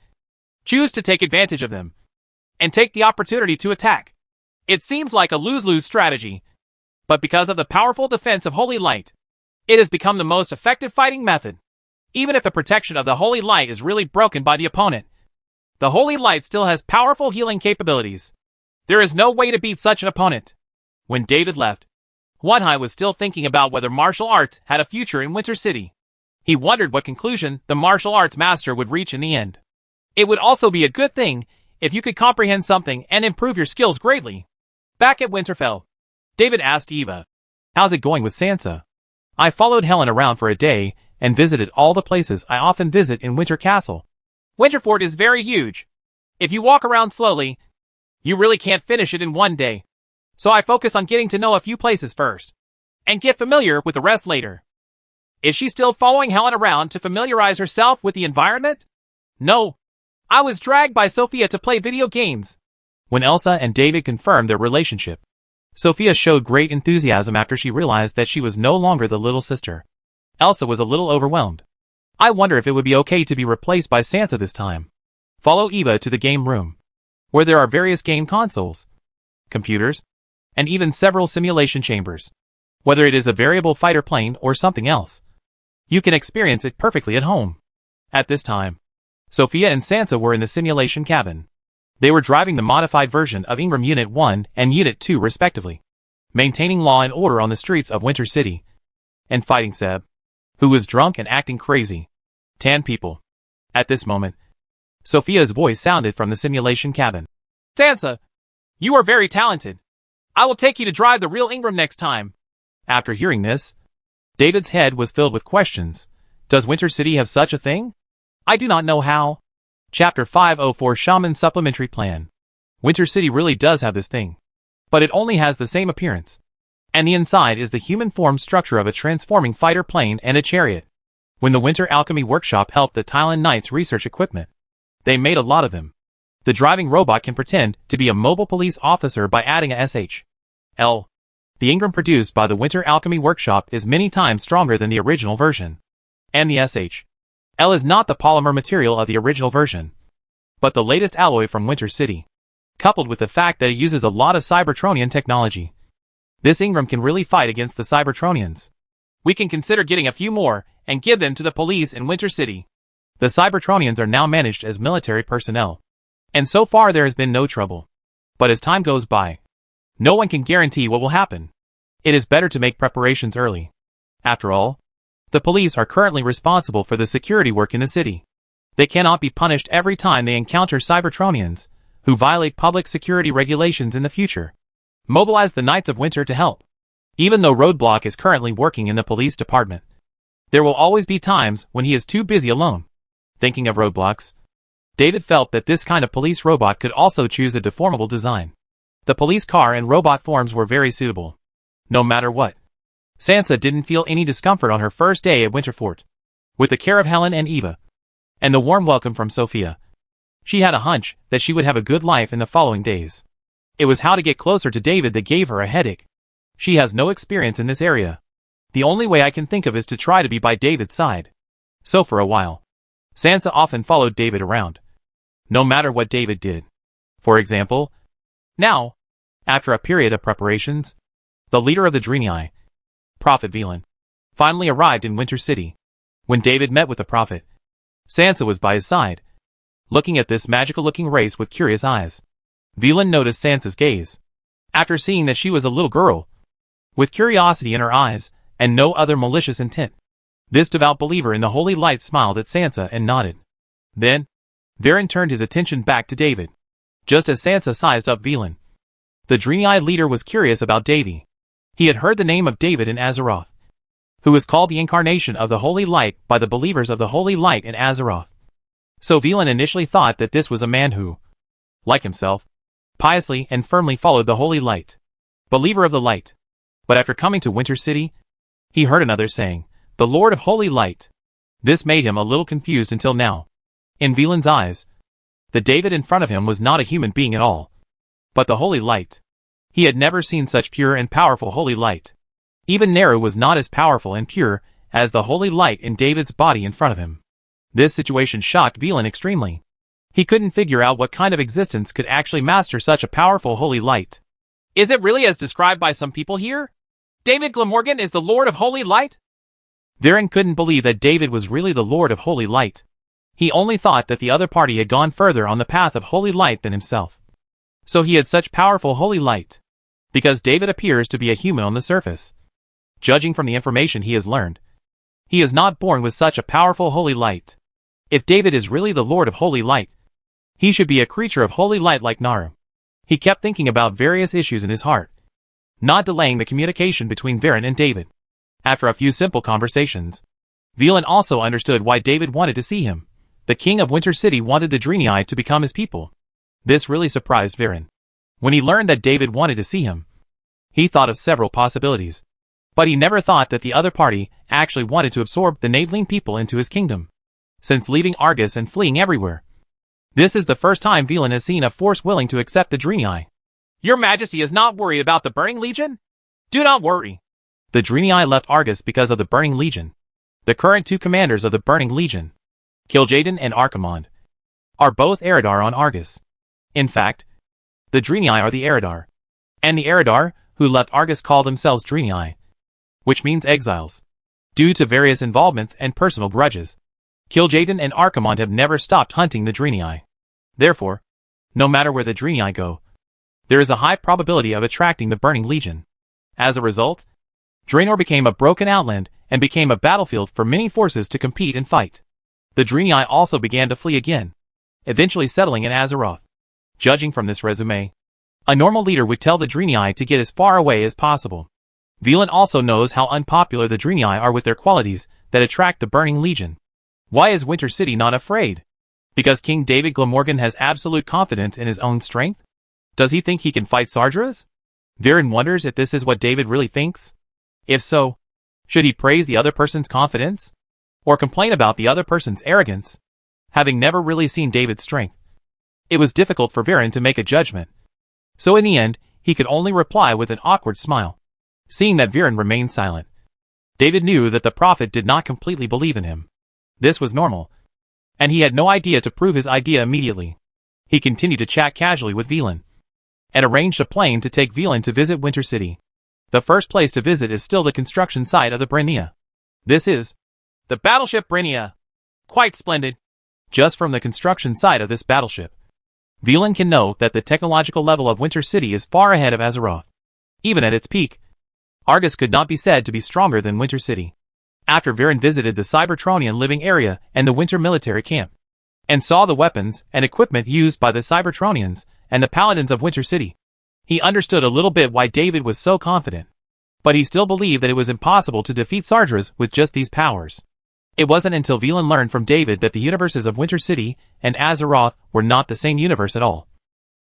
Choose to take advantage of them. And take the opportunity to attack. It seems like a lose-lose strategy. But because of the powerful defense of holy light, it has become the most effective fighting method. Even if the protection of the holy light is really broken by the opponent, the holy light still has powerful healing capabilities. There is no way to beat such an opponent. When David left, One Eye was still thinking about whether martial arts had a future in Winter City. He wondered what conclusion the martial arts master would reach in the end. It would also be a good thing if you could comprehend something and improve your skills greatly. Back at Winterfell, David asked Eva, How's it going with Sansa? I followed Helen around for a day and visited all the places I often visit in Winter Castle. Winterfort is very huge. If you walk around slowly, you really can't finish it in one day. So I focus on getting to know a few places first, and get familiar with the rest later. Is she still following Helen around to familiarize herself with the environment? No. I was dragged by Sophia to play video games. When Elsa and David confirmed their relationship, Sophia showed great enthusiasm after she realized that she was no longer the little sister. Elsa was a little overwhelmed. I wonder if it would be okay to be replaced by Sansa this time. Follow Eva to the game room, where there are various game consoles, computers, and even several simulation chambers. Whether it is a variable fighter plane or something else, you can experience it perfectly at home. At this time, Sophia and Sansa were in the simulation cabin. They were driving the modified version of Ingram Unit 1 and Unit 2 respectively, maintaining law and order on the streets of Winter City, and fighting Seb, who was drunk and acting crazy. 10 people. At this moment, Sophia's voice sounded from the simulation cabin. Sansa, you are very talented. I will take you to drive the real Ingram next time. After hearing this, David's head was filled with questions. Does Winter City have such a thing? I do not know how. Chapter 504 Shaman Supplementary Plan. Winter City really does have this thing. But it only has the same appearance. And the inside is the human form structure of a transforming fighter plane and a chariot. When the Winter Alchemy Workshop helped the Tylan Knights research equipment, they made a lot of them. The driving robot can pretend to be a mobile police officer by adding a SHL. The Ingram produced by the Winter Alchemy Workshop is many times stronger than the original version. And the SHL is not the polymer material of the original version, but the latest alloy from Winter City, coupled with the fact that it uses a lot of Cybertronian technology. This Ingram can really fight against the Cybertronians. We can consider getting a few more and give them to the police in Winter City. The Cybertronians are now managed as military personnel, and so far there has been no trouble. But as time goes by, no one can guarantee what will happen. It is better to make preparations early. After all, the police are currently responsible for the security work in the city. They cannot be punished every time they encounter Cybertronians, who violate public security regulations in the future. Mobilize the Knights of Winter to help. Even though Roadblock is currently working in the police department, there will always be times when he is too busy alone. Thinking of roadblocks, David felt that this kind of police robot could also choose a deformable design. The police car and robot forms were very suitable. No matter what, Sansa didn't feel any discomfort on her first day at Winterfort. With the care of Helen and Eva, and the warm welcome from Sophia, she had a hunch that she would have a good life in the following days. It was how to get closer to David that gave her a headache. She has no experience in this area. The only way I can think of is to try to be by David's side. So for a while, Sansa often followed David around, no matter what David did. For example, now, after a period of preparations, the leader of the Draenei, Prophet Velan, finally arrived in Winter City. When David met with the Prophet, Sansa was by his side, looking at this magical-looking race with curious eyes. Velan noticed Sansa's gaze, after seeing that she was a little girl, with curiosity in her eyes, and no other malicious intent. This devout believer in the holy light smiled at Sansa and nodded. Then, Veran turned his attention back to David, just as Sansa sized up Velan. The Draenei leader was curious about Davy. He had heard the name of David in Azeroth, who was called the incarnation of the Holy Light by the believers of the Holy Light in Azeroth. So Velan initially thought that this was a man who, like himself, piously and firmly followed the Holy Light. believer of the light. But after coming to Winter City, he heard another saying, the Lord of Holy Light. This made him a little confused until now. In Villean's eyes, the David in front of him was not a human being at all, but the Holy Light. He had never seen such pure and powerful Holy Light. Even Neru was not as powerful and pure as the Holy Light in David's body in front of him. This situation shocked Villean extremely. He couldn't figure out what kind of existence could actually master such a powerful Holy Light. Is it really as described by some people here? David Glamorgan is the Lord of Holy Light? Viren couldn't believe that David was really the Lord of Holy Light. He only thought that the other party had gone further on the path of Holy Light than himself. So he had such powerful Holy Light. Because David appears to be a human on the surface. Judging from the information he has learned, he is not born with such a powerful Holy Light. If David is really the Lord of Holy Light, he should be a creature of Holy Light like Naru. He kept thinking about various issues in his heart, not delaying the communication between Viren and David. After a few simple conversations, Villean also understood why David wanted to see him. The king of Winter City wanted the Draenei to become his people. This really surprised Viren. When he learned that David wanted to see him, he thought of several possibilities. But he never thought that the other party actually wanted to absorb the Naveline people into his kingdom. Since leaving Argus and fleeing everywhere, this is the first time Villean has seen a force willing to accept the Draenei. Your Majesty is not worried about the Burning Legion? Do not worry. The Draenei left Argus because of the Burning Legion. The current two commanders of the Burning Legion, Kil'jaeden and Archimonde, are both Eridar on Argus. In fact, the Draenei are the Eridar. And the Eridar, who left Argus, call themselves Draenei, which means exiles. Due to various involvements and personal grudges, Kil'jaeden and Archimonde have never stopped hunting the Draenei. Therefore, no matter where the Draenei go, there is a high probability of attracting the Burning Legion. As a result, Draenor became a broken outland and became a battlefield for many forces to compete and fight. The Draenei also began to flee again, eventually settling in Azeroth. Judging from this resume, a normal leader would tell the Draenei to get as far away as possible. Villean also knows how unpopular the Draenei are with their qualities that attract the Burning Legion. Why is Winter City not afraid? Because King David Glamorgan has absolute confidence in his own strength? Does he think he can fight Sardras? Viren wonders if this is what David really thinks. If so, should he praise the other person's confidence? Or complain about the other person's arrogance? Having never really seen David's strength, it was difficult for Viren to make a judgment. So in the end, he could only reply with an awkward smile. Seeing that Viren remained silent, David knew that the prophet did not completely believe in him. This was normal, and he had no idea to prove his idea immediately. He continued to chat casually with Villean, and arranged a plane to take Villean to visit Winter City. The first place to visit is still the construction site of the Brynea. This is the battleship Brynea. Quite splendid. Just from the construction site of this battleship, Villean can know that the technological level of Winter City is far ahead of Azeroth. Even at its peak, Argus could not be said to be stronger than Winter City. After Viren visited the Cybertronian living area and the Winter military camp, and saw the weapons and equipment used by the Cybertronians and the Paladins of Winter City, he understood a little bit why David was so confident. But he still believed that it was impossible to defeat Sardras with just these powers. It wasn't until Villean learned from David that the universes of Winter City and Azeroth were not the same universe at all,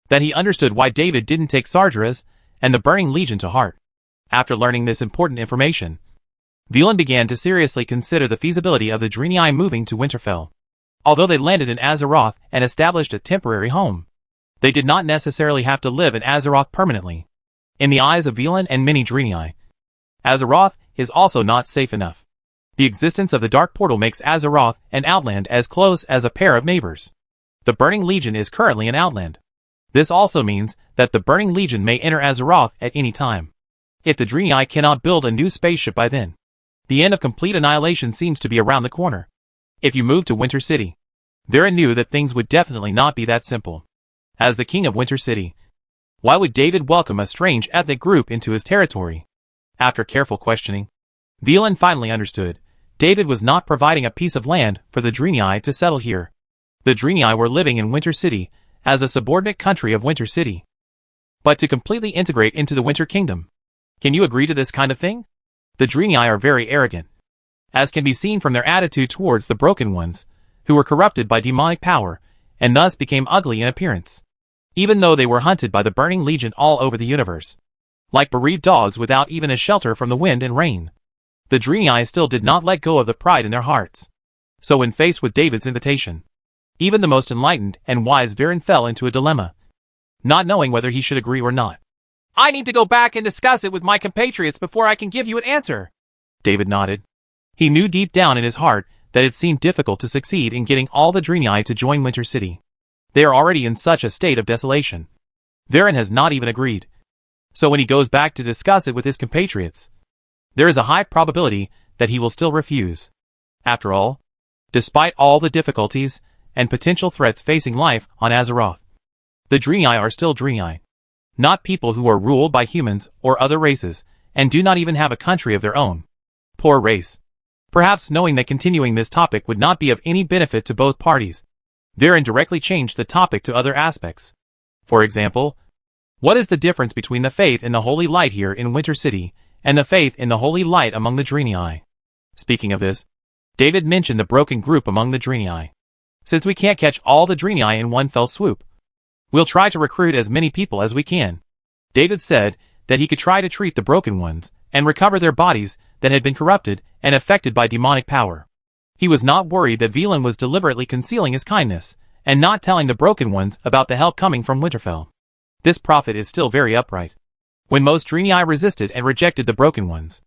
that he understood why David didn't take Sardras and the Burning Legion to heart. After learning this important information, Villean began to seriously consider the feasibility of the Draenei moving to Winterfell. Although they landed in Azeroth and established a temporary home, they did not necessarily have to live in Azeroth permanently. In the eyes of Villean and many Draenei, Azeroth is also not safe enough. The existence of the Dark Portal makes Azeroth an outland as close as a pair of neighbors. The Burning Legion is currently an outland. This also means that the Burning Legion may enter Azeroth at any time. If the Draenei cannot build a new spaceship by then, the end of complete annihilation seems to be around the corner. If you move to Winter City, Viren knew that things would definitely not be that simple. As the king of Winter City, why would David welcome a strange ethnic group into his territory? After careful questioning, Villean finally understood. David was not providing a piece of land for the Draenei to settle here. The Draenei were living in Winter City as a subordinate country of Winter City, but to completely integrate into the Winter Kingdom. Can you agree to this kind of thing? The Draenei are very arrogant, as can be seen from their attitude towards the Broken Ones, who were corrupted by demonic power, and thus became ugly in appearance. Even though they were hunted by the Burning Legion all over the universe, like bereaved dogs without even a shelter from the wind and rain. The Dreenii still did not let go of the pride in their hearts. So when faced with David's invitation, even the most enlightened and wise Viren fell into a dilemma, not knowing whether he should agree or not. I need to go back and discuss it with my compatriots before I can give you an answer. David nodded. He knew deep down in his heart that it seemed difficult to succeed in getting all the Dreenii to join Winter City. They are already in such a state of desolation. Viren has not even agreed. So when he goes back to discuss it with his compatriots, there is a high probability that he will still refuse. After all, despite all the difficulties and potential threats facing life on Azeroth, the Dreenii are still Dreenii, not people who are ruled by humans or other races, and do not even have a country of their own. Poor race. Perhaps knowing that continuing this topic would not be of any benefit to both parties, Viren directly changed the topic to other aspects. For example, what is the difference between the faith in the Holy Light here in Winter City and the faith in the Holy Light among the Dreenii? Speaking of this, David mentioned the broken group among the Dreenii. Since we can't catch all the Dreenii in one fell swoop, we'll try to recruit as many people as we can. David said that he could try to treat the broken ones and recover their bodies that had been corrupted and affected by demonic power. He was not worried that Vilen was deliberately concealing his kindness and not telling the broken ones about the help coming from Winterfell. This prophet is still very upright. When most Dreenii resisted and rejected the broken ones,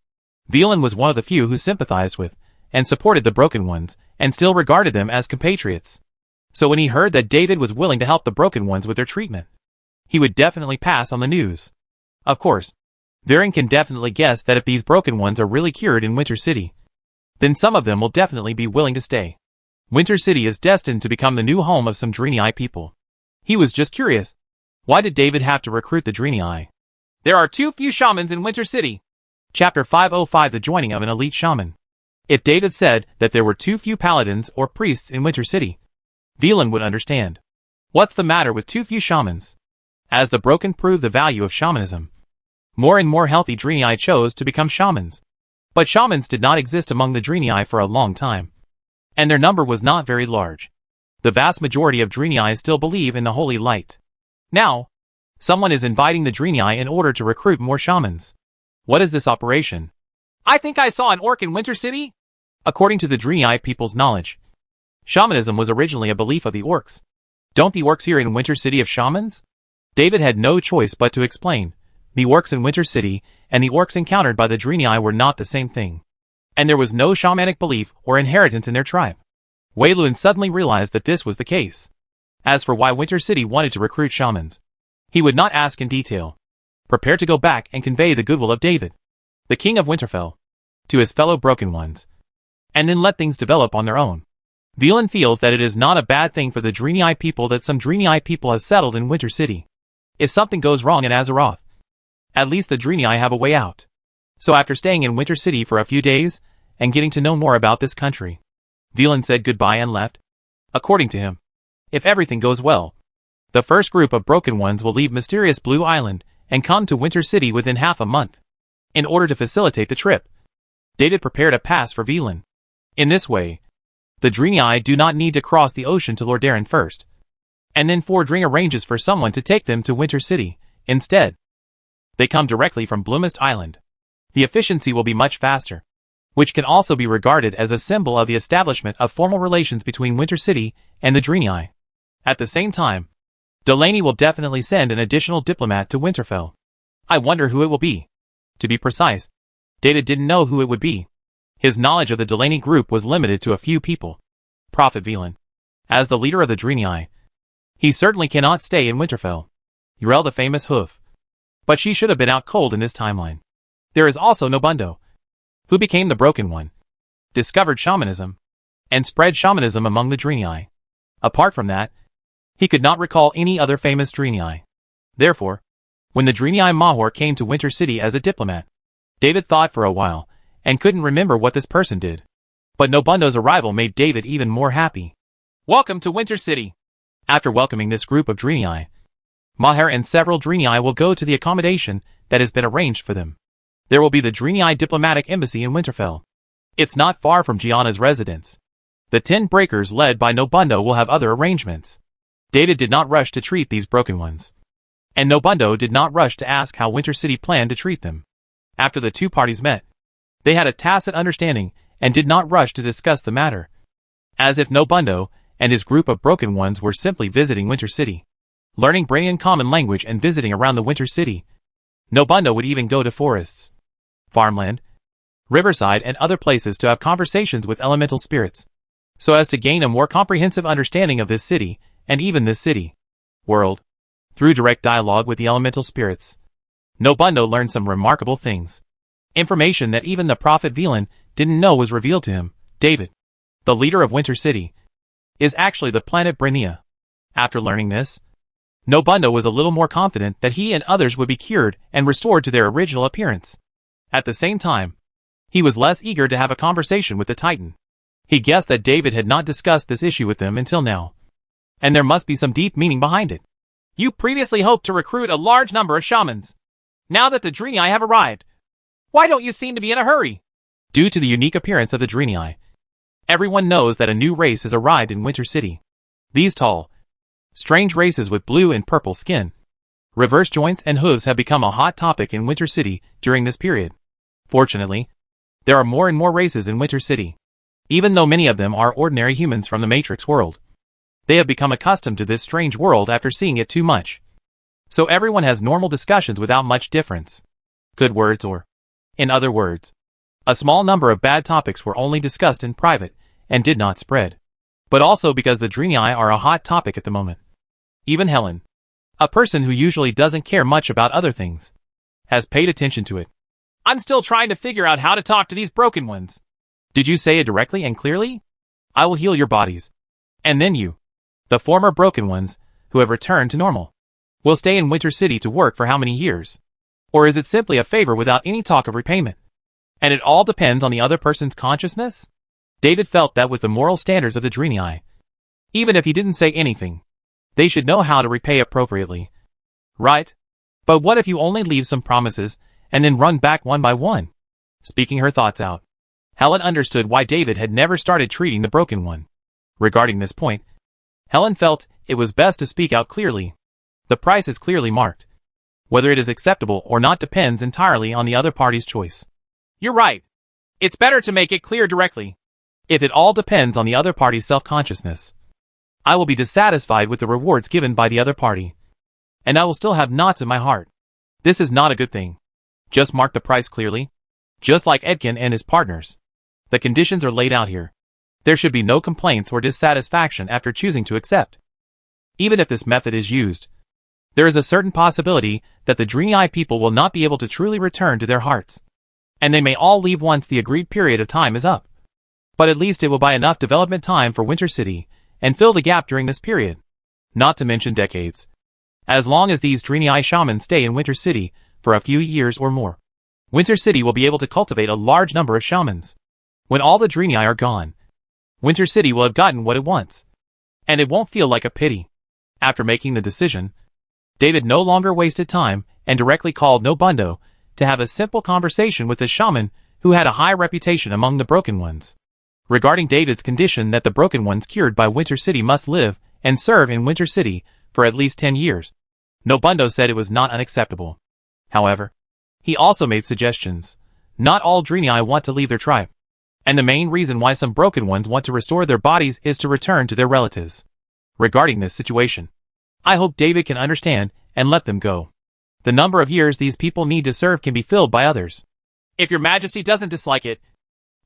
Vilen was one of the few who sympathized with and supported the broken ones and still regarded them as compatriots. So when he heard that David was willing to help the broken ones with their treatment, he would definitely pass on the news. Of course, Viren can definitely guess that if these broken ones are really cured in Winter City, then some of them will definitely be willing to stay. Winter City is destined to become the new home of some Dreenii people. He was just curious. Why did David have to recruit the Dreenii? There are too few shamans in Winter City. Chapter 505: The Joining of an Elite Shaman. If David said that there were too few paladins or priests in Winter City, Vilen would understand. What's the matter with too few shamans? As the broken proved the value of shamanism, more and more healthy Dreenii chose to become shamans. But shamans did not exist among the Dreenii for a long time, and their number was not very large. The vast majority of Dreenii still believe in the Holy Light. Now, someone is inviting the Dreenii in order to recruit more shamans. What is this operation? I think I saw an orc in Winter City. According to the Dreenii people's knowledge, shamanism was originally a belief of the orcs. Don't the orcs here in Winter City have shamans? David had no choice but to explain. The orcs in Winter City and the orcs encountered by the Dreenii were not the same thing, and there was no shamanic belief or inheritance in their tribe. Wei Luan suddenly realized that this was the case. As for why Winter City wanted to recruit shamans, he would not ask in detail, prepared to go back and convey the goodwill of David, the king of Winterfell, to his fellow broken ones, and then let things develop on their own. Vilen feels that it is not a bad thing for the Dreenii people that some Dreenii people have settled in Winter City. If something goes wrong in Azeroth, at least the Dreenii have a way out. So after staying in Winter City for a few days and getting to know more about this country, Vilen said goodbye and left. According to him, if everything goes well, the first group of broken ones will leave mysterious Blue Island and come to Winter City within half a month. In order to facilitate the trip, David prepared a pass for Vilen. In this way, the Dreenii do not need to cross the ocean to Lordaeron first, and then Fordring arranges for someone to take them to Winter City. Instead, they come directly from Bloomist Island. The efficiency will be much faster, which can also be regarded as a symbol of the establishment of formal relations between Winter City and the Dreenii. At the same time, Delaney will definitely send an additional diplomat to Winterfell. I wonder who it will be. To be precise, David didn't know who it would be. His knowledge of the Delaney group was limited to a few people. Prophet Vilen, as the leader of the Dreenii, he certainly cannot stay in Winterfell. Yrel the famous hoof. But she should have been out cold in this timeline. There is also Nobundo, who became the Broken One, discovered shamanism, and spread shamanism among the Dreenii. Apart from that, he could not recall any other famous Dreenii. Therefore, when the Dreenii Mahor came to Winter City as a diplomat, David thought for a while, and couldn't remember what this person did. But Nobundo's arrival made David even more happy. Welcome to Winter City. After welcoming this group of Dreenii, Maher and several Dreenii will go to the accommodation that has been arranged for them. There will be the Dreenii Diplomatic Embassy in Winterfell. It's not far from Gianna's residence. The 10 Breakers led by Nobundo will have other arrangements. David did not rush to treat these broken ones. And Nobundo did not rush to ask how Winter City planned to treat them. After the two parties met, they had a tacit understanding and did not rush to discuss the matter. As if Nobundo and his group of broken ones were simply visiting Winter City, learning Brainian common language and visiting around the Winter City. Nobundo would even go to forests, farmland, riverside and other places to have conversations with elemental spirits, so as to gain a more comprehensive understanding of this city, and even this city, world. Through direct dialogue with the elemental spirits, Nobundo learned some remarkable things. Information that even the Prophet Velan didn't know was revealed to him. David, the leader of Winter City, is actually the planet Brainia. After learning this, Nobundo was a little more confident that he and others would be cured and restored to their original appearance. At the same time, he was less eager to have a conversation with the Titan. He guessed that David had not discussed this issue with them until now, and there must be some deep meaning behind it. You previously hoped to recruit a large number of shamans. Now that the Draenei have arrived, why don't you seem to be in a hurry? Due to the unique appearance of the Draenei, everyone knows that a new race has arrived in Winter City. These tall, strange races with blue and purple skin, reverse joints and hooves have become a hot topic in Winter City during this period. Fortunately, there are more and more races in Winter City. Even though many of them are ordinary humans from the Matrix world, they have become accustomed to this strange world after seeing it too much. So everyone has normal discussions without much difference. Good words or, in other words, a small number of bad topics were only discussed in private and did not spread. But also because the Draenei are a hot topic at the moment. Even Helen, a person who usually doesn't care much about other things, has paid attention to it. I'm still trying to figure out how to talk to these broken ones. Did you say it directly and clearly? I will heal your bodies. And then you, the former broken ones, who have returned to normal, will stay in Winter City to work for how many years? Or is it simply a favor without any talk of repayment? And it all depends on the other person's consciousness? David felt that with the moral standards of the Draenei, even if he didn't say anything, they should know how to repay appropriately. Right? But what if you only leave some promises and then run back one by one? Speaking her thoughts out, Helen understood why David had never started treating the broken one. Regarding this point, Helen felt it was best to speak out clearly. The price is clearly marked. Whether it is acceptable or not depends entirely on the other party's choice. You're right. It's better to make it clear directly. If it all depends on the other party's self-consciousness, I will be dissatisfied with the rewards given by the other party, and I will still have knots in my heart. This is not a good thing. Just mark the price clearly. Just like Edkin and his partners. The conditions are laid out here. There should be no complaints or dissatisfaction after choosing to accept. Even if this method is used, there is a certain possibility that the Draenei people will not be able to truly return to their hearts, and they may all leave once the agreed period of time is up. But at least it will buy enough development time for Winter City, and fill the gap during this period. Not to mention decades. As long as these Draenei shamans stay in Winter City for a few years or more, Winter City will be able to cultivate a large number of shamans. When all the Draenei are gone, Winter City will have gotten what it wants. And it won't feel like a pity. After making the decision, David no longer wasted time and directly called Nobundo to have a simple conversation with the shaman who had a high reputation among the Broken Ones. Regarding David's condition that the Broken Ones cured by Winter City must live and serve in Winter City for at least 10 years, Nobundo said it was not unacceptable. However, he also made suggestions. Not all Draenei want to leave their tribe, and the main reason why some Broken Ones want to restore their bodies is to return to their relatives. Regarding this situation, I hope David can understand and let them go. The number of years these people need to serve can be filled by others. If your majesty doesn't dislike it,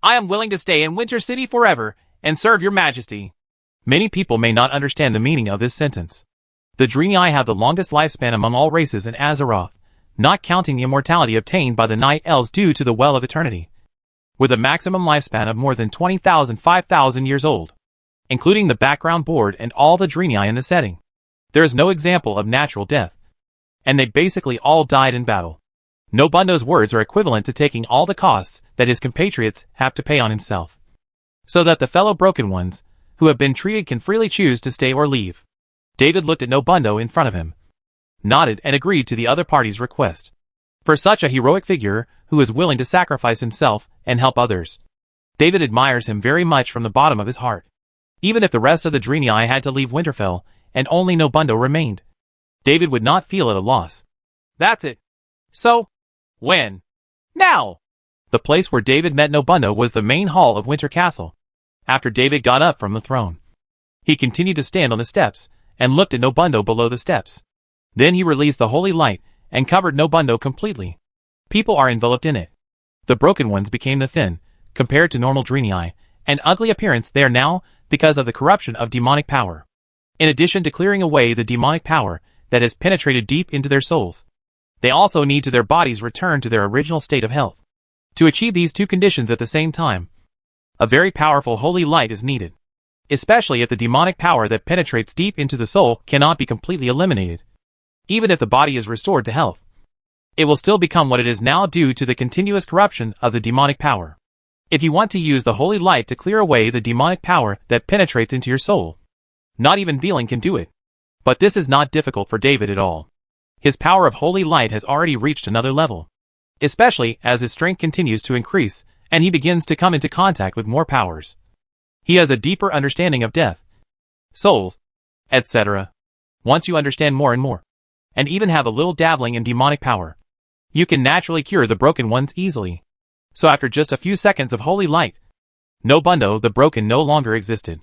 I am willing to stay in Winter City forever and serve your majesty. Many people may not understand the meaning of this sentence. The Draenei have the longest lifespan among all races in Azeroth, not counting the immortality obtained by the Night Elves due to the Well of Eternity, with a maximum lifespan of more than 5,000 years old, including the background board and all the Draenei in the setting. There is no example of natural death, and they basically all died in battle. Nobundo's words are equivalent to taking all the costs that his compatriots have to pay on himself, so that the fellow Broken Ones who have been treated can freely choose to stay or leave. David looked at Nobundo in front of him, nodded and agreed to the other party's request. For such a heroic figure who is willing to sacrifice himself and help others, David admires him very much from the bottom of his heart. Even if the rest of the Draenei had to leave Winterfell and only Nobundo remained, David would not feel at a loss. That's it. So, when? Now! The place where David met Nobundo was the main hall of Winter Castle. After David got up from the throne, he continued to stand on the steps and looked at Nobundo below the steps. Then he released the holy light and covered Nobundo completely. People are enveloped in it. The broken ones became the thin, compared to normal Draenei, and ugly appearance they are now because of the corruption of demonic power. In addition to clearing away the demonic power that has penetrated deep into their souls, they also need to their bodies return to their original state of health. To achieve these two conditions at the same time, a very powerful holy light is needed, especially if the demonic power that penetrates deep into the soul cannot be completely eliminated. Even if the body is restored to health, it will still become what it is now due to the continuous corruption of the demonic power. If you want to use the holy light to clear away the demonic power that penetrates into your soul, not even Veling can do it. But this is not difficult for David at all. His power of holy light has already reached another level, especially as his strength continues to increase and he begins to come into contact with more powers. He has a deeper understanding of death, souls, etc. Once you understand more and more, and even have a little dabbling in demonic power, you can naturally cure the broken ones easily. So after just a few seconds of holy light, Nobundo the broken no longer existed.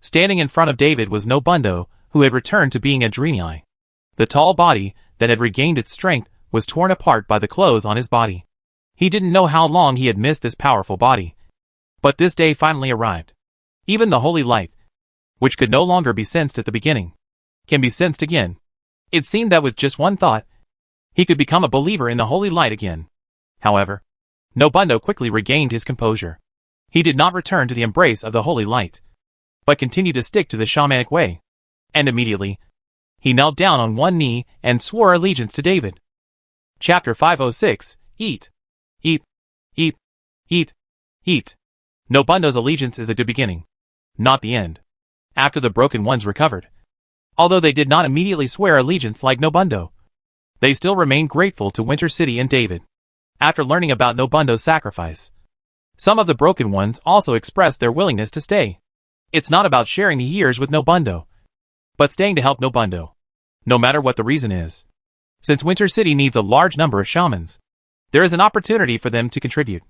Standing in front of David was Nobundo, who had returned to being a Draenei. The tall body that had regained its strength was torn apart by the clothes on his body. He didn't know how long he had missed this powerful body. But this day finally arrived. Even the holy light, which could no longer be sensed at the beginning, can be sensed again. It seemed that with just one thought, he could become a believer in the holy light again. However, Nobundo quickly regained his composure. He did not return to the embrace of the holy light, but continued to stick to the shamanic way. And immediately, he knelt down on one knee and swore allegiance to David. Chapter 506, Eat. Eat. Eat. Eat. Eat. Nobundo's allegiance is a good beginning, not the end. After the broken ones recovered, although they did not immediately swear allegiance like Nobundo, they still remained grateful to Winter City and David. After learning about Nobundo's sacrifice, some of the broken ones also expressed their willingness to stay. It's not about sharing the years with Nobundo, but staying to help Nobundo, no matter what the reason is. Since Winter City needs a large number of shamans, there is an opportunity for them to contribute,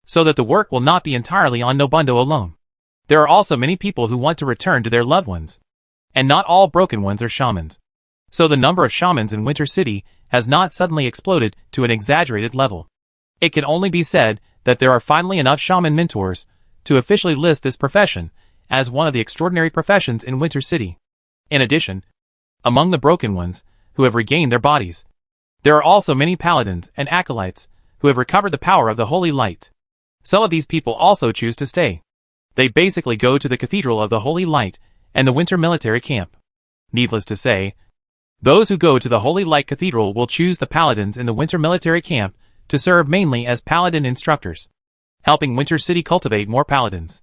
so that the work will not be entirely on Nobundo alone. There are also many people who want to return to their loved ones, and not all broken ones are shamans. So the number of shamans in Winter City has not suddenly exploded to an exaggerated level. It can only be said that there are finally enough shaman mentors to officially list this profession as one of the extraordinary professions in Winter City. In addition, among the broken ones who have regained their bodies, there are also many paladins and acolytes who have recovered the power of the holy light. Some of these people also choose to stay. They basically go to the Cathedral of the Holy Light and the Winter Military Camp. Needless to say, those who go to the Holy Light Cathedral will choose the paladins in the Winter Military Camp to serve mainly as paladin instructors, helping Winter City cultivate more paladins.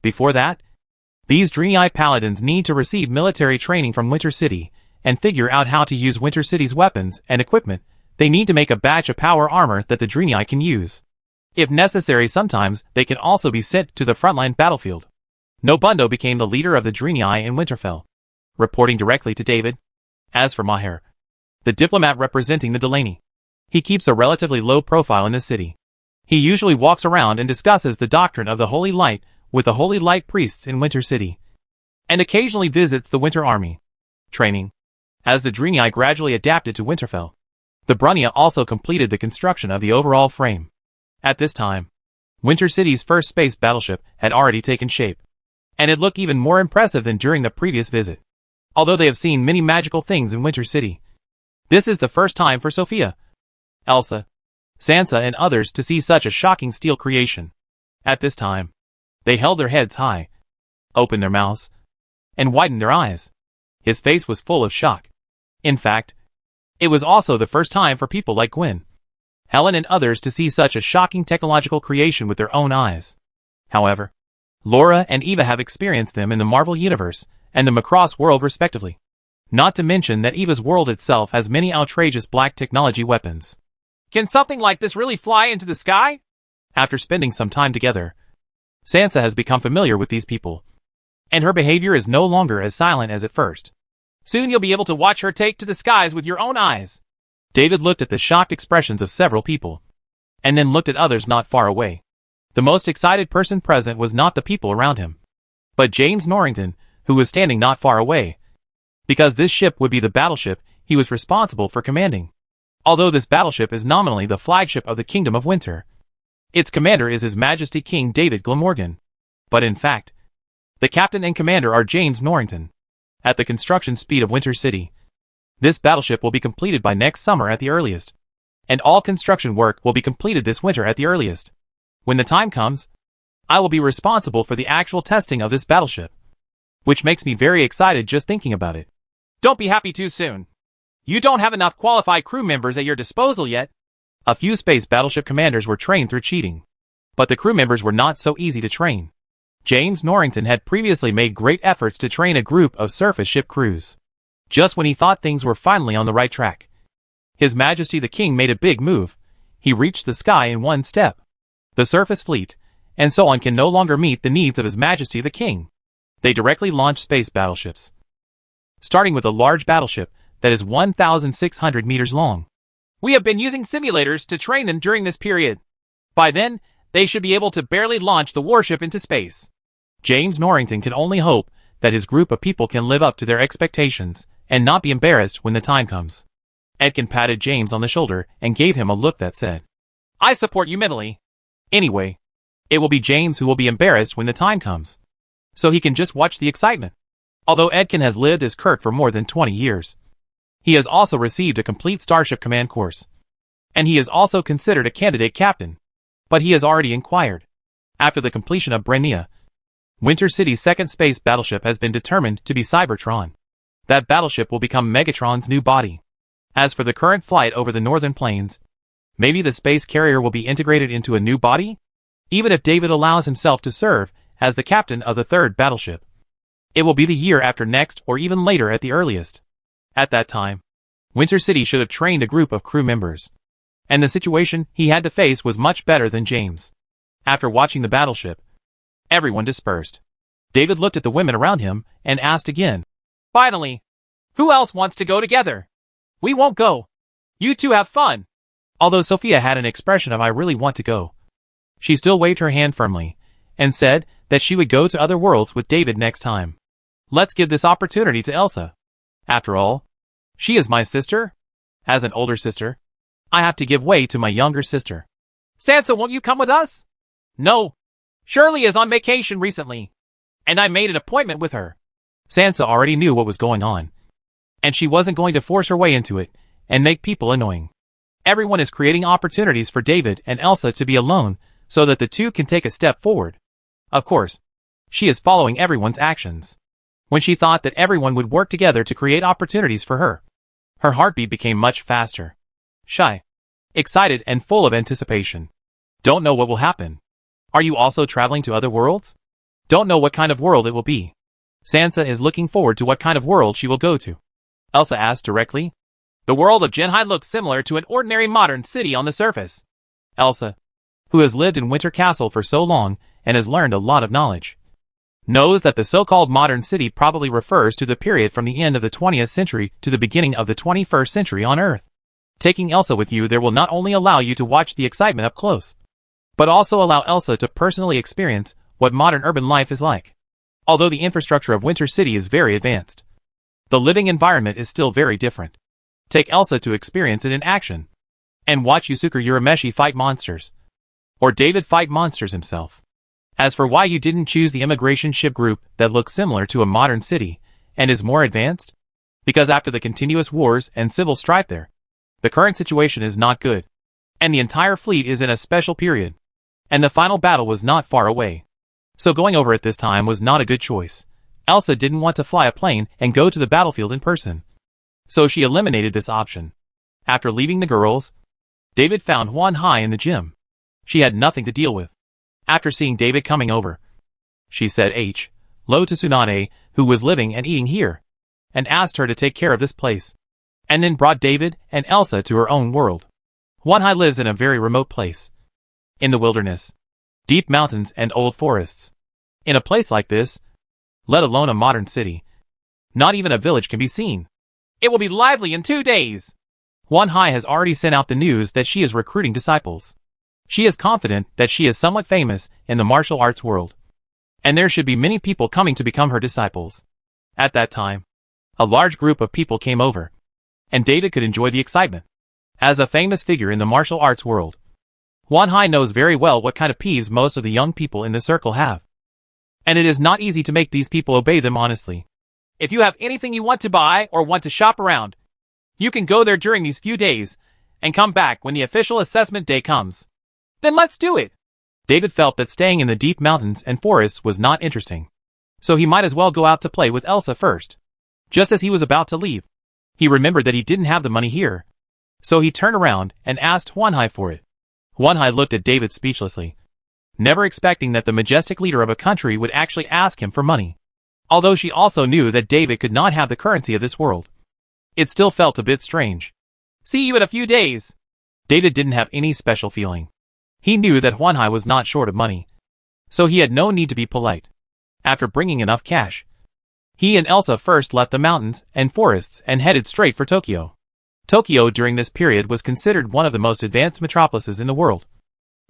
Before that, these Draenei paladins need to receive military training from Winter City and figure out how to use Winter City's weapons and equipment. They need to make a batch of power armor that the Draenei can use. If necessary, sometimes they can also be sent to the frontline battlefield. Nobundo became the leader of the Draenei in Winterfell, reporting directly to David. As for Maher, the diplomat representing the Delaney, he keeps a relatively low profile in the city. He usually walks around and discusses the doctrine of the Holy Light with the Holy Light priests in Winter City, and occasionally visits the Winter Army training. As the Draenei gradually adapted to Winterfell, the Brunia also completed the construction of the overall frame. At this time, Winter City's first space battleship had already taken shape, and it looked even more impressive than during the previous visit. Although they have seen many magical things in Winter City, this is the first time for Sophia, Elsa, Sansa and others to see such a shocking steel creation. At this time, they held their heads high, opened their mouths, and widened their eyes. His face was full of shock. In fact, it was also the first time for people like Gwen, Helen and others to see such a shocking technological creation with their own eyes. However, Laura and Eva have experienced them in the Marvel Universe and the Macross world respectively. Not to mention that Eva's world itself has many outrageous black technology weapons. Can something like this really fly into the sky? After spending some time together, Sansa has become familiar with these people, and her behavior is no longer as silent as at first. Soon you'll be able to watch her take to the skies with your own eyes. David looked at the shocked expressions of several people, and then looked at others not far away. The most excited person present was not the people around him, but James Norrington, who was standing not far away, because this ship would be the battleship he was responsible for commanding. Although this battleship is nominally the flagship of the Kingdom of Winter, its commander is His Majesty King David Glamorgan. But in fact, the captain and commander are James Norrington. At the construction speed of Winter City, this battleship will be completed by next summer at the earliest, and all construction work will be completed this winter at the earliest. When the time comes, I will be responsible for the actual testing of this battleship, which makes me very excited just thinking about it. Don't be happy too soon. You don't have enough qualified crew members at your disposal yet. A few space battleship commanders were trained through cheating, but the crew members were not so easy to train. James Norrington had previously made great efforts to train a group of surface ship crews. Just when he thought things were finally on the right track, His Majesty the King made a big move. He reached the sky in one step. The surface fleet, and so on, can no longer meet the needs of His Majesty the King. They directly launched space battleships, starting with a large battleship that is 1,600 meters long. We have been using simulators to train them during this period. By then, they should be able to barely launch the warship into space. James Norrington can only hope that his group of people can live up to their expectations and not be embarrassed when the time comes. Edkin patted James on the shoulder and gave him a look that said, I support you mentally. Anyway, it will be James who will be embarrassed when the time comes, so he can just watch the excitement. Although Edkin has lived as Kirk for more than 20 years, he has also received a complete Starship Command course, and he is also considered a candidate captain. But he has already inquired. After the completion of Brenia, Winter City's second space battleship has been determined to be Cybertron. That battleship will become Megatron's new body. As for the current flight over the northern plains, maybe the space carrier will be integrated into a new body? Even if David allows himself to serve as the captain of the third battleship, it will be the year after next or even later at the earliest. At that time, Winter City should have trained a group of crew members, and the situation he had to face was much better than James. After watching the battleship, everyone dispersed. David looked at the women around him and asked again, Finally, who else wants to go together? We won't go. You two have fun. Although Sophia had an expression of I really want to go, she still waved her hand firmly and said that she would go to other worlds with David next time. Let's give this opportunity to Elsa. After all, she is my sister. As an older sister, I have to give way to my younger sister. Sansa, won't you come with us? No. Shirley is on vacation recently, and I made an appointment with her. Sansa already knew what was going on, and she wasn't going to force her way into it and make people annoying. Everyone is creating opportunities for David and Elsa to be alone so that the two can take a step forward. Of course, she is following everyone's actions. When she thought that everyone would work together to create opportunities for her, her heartbeat became much faster. Shy, excited, and full of anticipation. Don't know what will happen. Are you also traveling to other worlds? Don't know what kind of world it will be. Sansa is looking forward to what kind of world she will go to. Elsa asked directly. The world of Jinhai looks similar to an ordinary modern city on the surface. Elsa, who has lived in Winter Castle for so long and has learned a lot of knowledge, knows that the so-called modern city probably refers to the period from the end of the 20th century to the beginning of the 21st century on Earth. Taking Elsa with you there will not only allow you to watch the excitement up close, but also allow Elsa to personally experience what modern urban life is like. Although the infrastructure of Winter City is very advanced, the living environment is still very different. Take Elsa to experience it in action, and watch Yusuke Urameshi fight monsters, or David fight monsters himself. As for why you didn't choose the immigration ship group that looks similar to a modern city and is more advanced? Because after the continuous wars and civil strife there, the current situation is not good, and the entire fleet is in a special period, and the final battle was not far away. So going over it this time was not a good choice. Elsa didn't want to fly a plane and go to the battlefield in person, so she eliminated this option. After leaving the girls, David found Huan Hai in the gym. She had nothing to deal with. After seeing David coming over, she said hello to Tsunade, who was living and eating here, and asked her to take care of this place, and then brought David and Elsa to her own world. Huan Hai lives in a very remote place, in the wilderness, deep mountains and old forests. In a place like this, let alone a modern city, Not even a village can be seen. It will be lively in 2 days. Huan Hai has already sent out the news that she is recruiting disciples. She is confident that she is somewhat famous in the martial arts world, and there should be many people coming to become her disciples. At that time, a large group of people came over, and David could enjoy the excitement. As a famous figure in the martial arts world, Huan Hai knows very well what kind of peeves most of the young people in the circle have, and it is not easy to make these people obey them honestly. If you have anything you want to buy or want to shop around, you can go there during these few days and come back when the official assessment day comes. Then let's do it. David felt that staying in the deep mountains and forests was not interesting, so he might as well go out to play with Elsa first. Just as he was about to leave, he remembered that he didn't have the money here, so he turned around and asked Huan Hai for it. Huan Hai looked at David speechlessly, never expecting that the majestic leader of a country would actually ask him for money. Although she also knew that David could not have the currency of this world, it still felt a bit strange. See you in a few days. David didn't have any special feeling. He knew that Huan Hai was not short of money, so he had no need to be polite. After bringing enough cash, he and Elsa first left the mountains and forests and headed straight for Tokyo. Tokyo during this period was considered one of the most advanced metropolises in the world,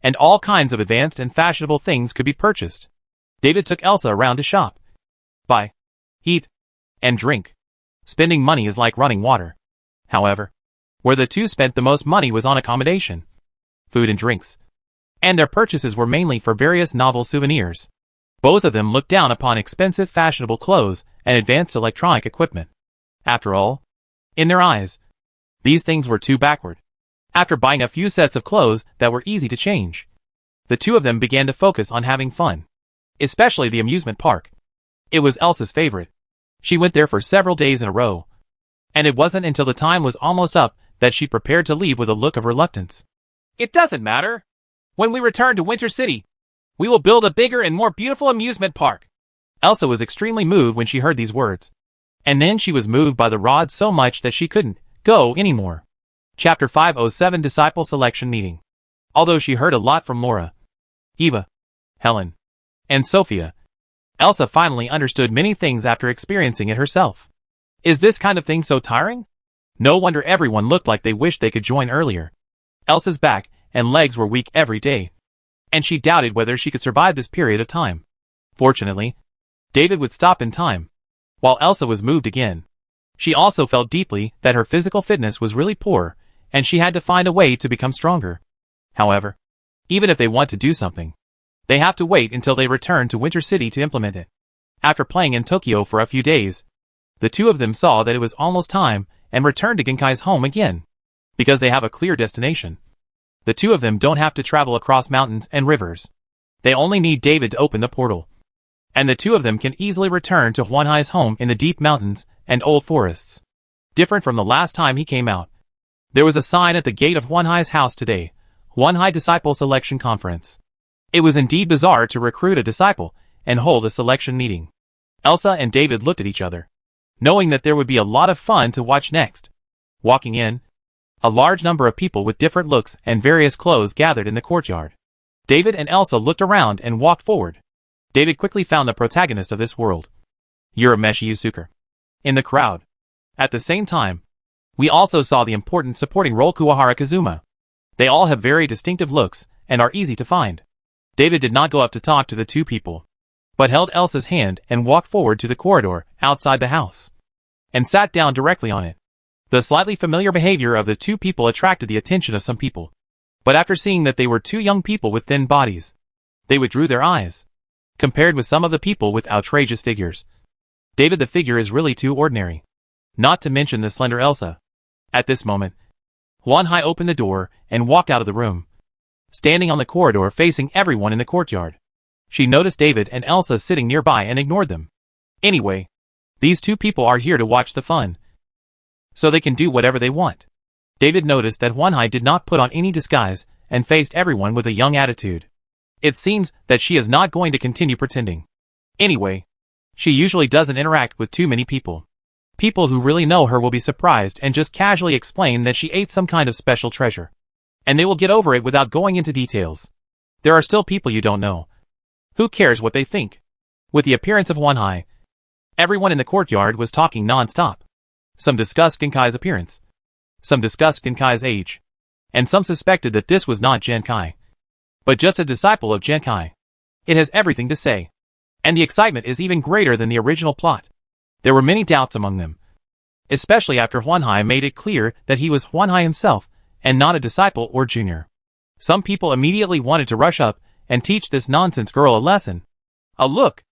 and all kinds of advanced and fashionable things could be purchased. David took Elsa around to shop, buy, eat, and drink. Spending money is like running water. However, where the two spent the most money was on accommodation, food and drinks, and their purchases were mainly for various novel souvenirs. Both of them looked down upon expensive fashionable clothes and advanced electronic equipment. After all, in their eyes, these things were too backward. After buying a few sets of clothes that were easy to change, the two of them began to focus on having fun, especially the amusement park. It was Elsa's favorite. She went there for several days in a row, and it wasn't until the time was almost up that she prepared to leave with a look of reluctance. It doesn't matter. When we return to Winter City, we will build a bigger and more beautiful amusement park. Elsa was extremely moved when she heard these words, and then she was moved by the rod so much that she couldn't go anymore. Chapter 507 Disciple Selection Meeting. Although she heard a lot from Laura, Eva, Helen, and Sophia, Elsa finally understood many things after experiencing it herself. Is this kind of thing so tiring? No wonder everyone looked like they wished they could join earlier. Elsa's back and legs were weak every day, and she doubted whether she could survive this period of time. Fortunately, David would stop in time, while Elsa was moved again. She also felt deeply that her physical fitness was really poor, and she had to find a way to become stronger. However, even if they want to do something, they have to wait until they return to Winter City to implement it. After playing in Tokyo for a few days, the two of them saw that it was almost time and returned to Genkai's home again. Because they have a clear destination, the two of them don't have to travel across mountains and rivers. They only need David to open the portal, and the two of them can easily return to Huan Hai's home in the deep mountains and old forests. Different from the last time he came out, there was a sign at the gate of Huan Hai's house today, Huan Hai Disciple Selection Conference. It was indeed bizarre to recruit a disciple and hold a selection meeting. Elsa and David looked at each other, knowing that there would be a lot of fun to watch next. Walking in, a large number of people with different looks and various clothes gathered in the courtyard. David and Elsa looked around and walked forward. David quickly found the protagonist of this world, Urameshi Yusuke, in the crowd. At the same time, we also saw the important supporting role Kuwahara Kazuma. They all have very distinctive looks and are easy to find. David did not go up to talk to the two people, but held Elsa's hand and walked forward to the corridor outside the house, and sat down directly on it. The slightly familiar behavior of the two people attracted the attention of some people, but after seeing that they were two young people with thin bodies, they withdrew their eyes. Compared with some of the people with outrageous figures, David the figure is really too ordinary. Not to mention the slender Elsa. At this moment, Huan Hai opened the door and walked out of the room, standing on the corridor facing everyone in the courtyard. She noticed David and Elsa sitting nearby and ignored them. Anyway, these two people are here to watch the fun, so they can do whatever they want. David noticed that Huan Hai did not put on any disguise and faced everyone with a young attitude. It seems that she is not going to continue pretending. Anyway, she usually doesn't interact with too many people. People who really know her will be surprised and just casually explain that she ate some kind of special treasure, and they will get over it without going into details. There are still people you don't know. Who cares what they think? With the appearance of Huan Hai, Everyone in the courtyard was talking non-stop. Some discussed Genkai's appearance. Some discussed Genkai's age. And some suspected that this was not Genkai, but just a disciple of Genkai. It has everything to say. And the excitement is even greater than the original plot. There were many doubts among them, especially after Huanhai made it clear that he was Huanhai himself, and not a disciple or junior. Some people immediately wanted to rush up and teach this nonsense girl a lesson. A look!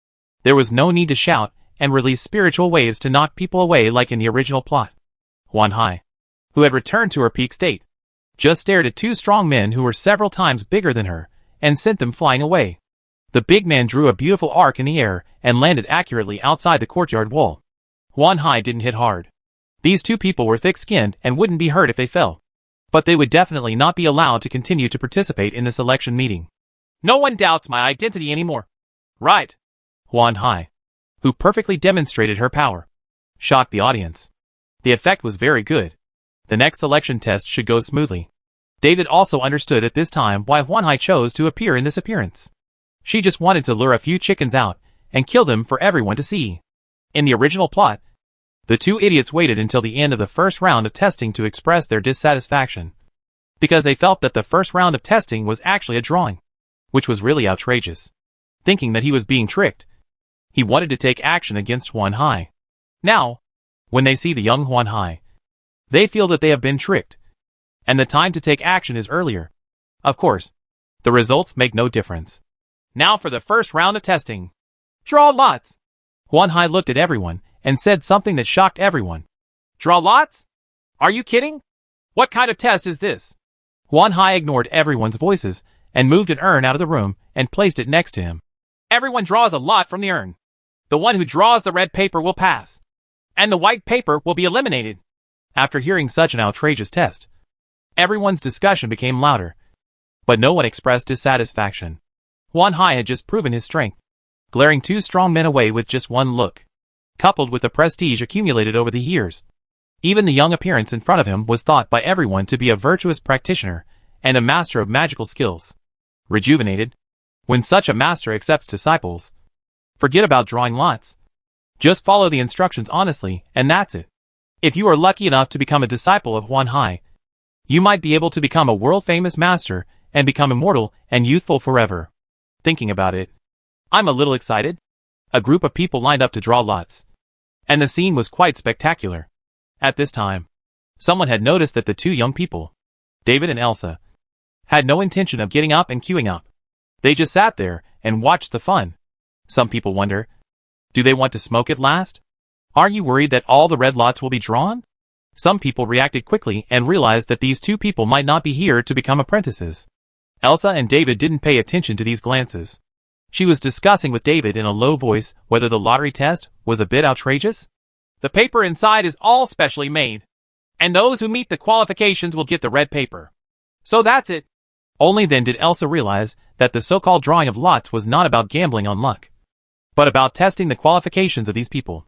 There was no need to shout and release spiritual waves to knock people away like in the original plot. Huanhai, who had returned to her peak state, just stared at two strong men who were several times bigger than her, and sent them flying away. The big man drew a beautiful arc in the air and landed accurately outside the courtyard wall. Huanhai didn't hit hard. These two people were thick-skinned and wouldn't be hurt if they fell. But they would definitely not be allowed to continue to participate in this election meeting. No one doubts my identity anymore. Right. Huanhai, who perfectly demonstrated her power, shocked the audience. The effect was very good. The next selection test should go smoothly. David also understood at this time why Huanhai chose to appear in this appearance. She just wanted to lure a few chickens out and kill them for everyone to see. In the original plot, the two idiots waited until the end of the first round of testing to express their dissatisfaction, because they felt that the first round of testing was actually a drawing, which was really outrageous. Thinking that he was being tricked, he wanted to take action against Huanhai. Now, when they see the young Huanhai, they feel that they have been tricked, and the time to take action is earlier. Of course, the results make no difference. Now for the first round of testing. Draw lots! Huanhai looked at everyone and said something that shocked everyone. Draw lots? Are you kidding? What kind of test is this? Huanhai ignored everyone's voices and moved an urn out of the room and placed it next to him. Everyone draws a lot from the urn. The one who draws the red paper will pass, and the white paper will be eliminated. After hearing such an outrageous test, everyone's discussion became louder, but no one expressed dissatisfaction. Huanhai had just proven his strength, glaring two strong men away with just one look. Coupled with the prestige accumulated over the years, even the young appearance in front of him was thought by everyone to be a virtuous practitioner and a master of magical skills. Rejuvenated, when such a master accepts disciples, forget about drawing lots. Just follow the instructions honestly, and that's it. If you are lucky enough to become a disciple of Huanhai, you might be able to become a world-famous master and become immortal and youthful forever. Thinking about it, I'm a little excited. A group of people lined up to draw lots, and the scene was quite spectacular. At this time, someone had noticed that the two young people, David and Elsa, had no intention of getting up and queuing up. They just sat there and watched the fun. Some people wonder, do they want to smoke at last? Are you worried that all the red lots will be drawn? Some people reacted quickly and realized that these two people might not be here to become apprentices. Elsa and David didn't pay attention to these glances. She was discussing with David in a low voice whether the lottery test was a bit outrageous. The paper inside is all specially made, and those who meet the qualifications will get the red paper. So that's it. Only then did Elsa realize that the so-called drawing of lots was not about gambling on luck, but about testing the qualifications of these people.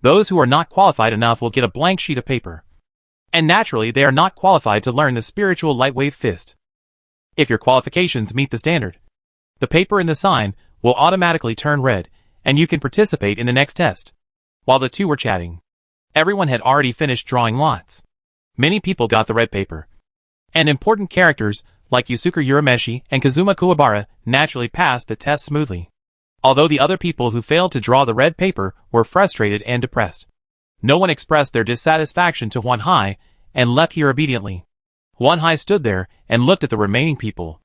Those who are not qualified enough will get a blank sheet of paper. And naturally they are not qualified to learn the spiritual lightwave fist. If your qualifications meet the standard, the paper in the sign will automatically turn red, and you can participate in the next test. While the two were chatting, everyone had already finished drawing lots. Many people got the red paper, and important characters like Yusuke Urameshi and Kazuma Kuwabara naturally passed the test smoothly. Although the other people who failed to draw the red paper were frustrated and depressed. No one expressed their dissatisfaction to Huanhai and left here obediently. Huanhai stood there and looked at the remaining people,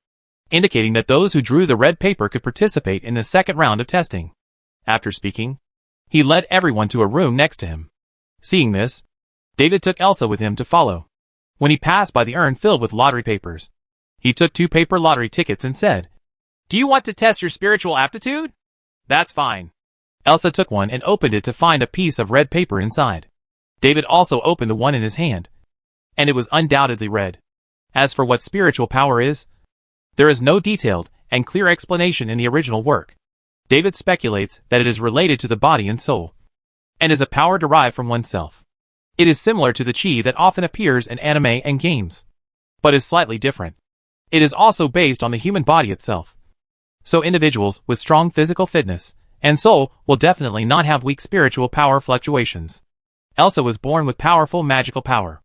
indicating that those who drew the red paper could participate in the second round of testing. After speaking, he led everyone to a room next to him. Seeing this, David took Elsa with him to follow. When he passed by the urn filled with lottery papers, he took 2 paper lottery tickets and said, "Do you want to test your spiritual aptitude? That's fine." Elsa took one and opened it to find a piece of red paper inside. David also opened the one in his hand, and it was undoubtedly red. As for what spiritual power is, there is no detailed and clear explanation in the original work. David speculates that it is related to the body and soul, and is a power derived from oneself. It is similar to the chi that often appears in anime and games, but is slightly different. It is also based on the human body itself. So individuals with strong physical fitness and soul will definitely not have weak spiritual power fluctuations. Elsa was born with powerful magical power.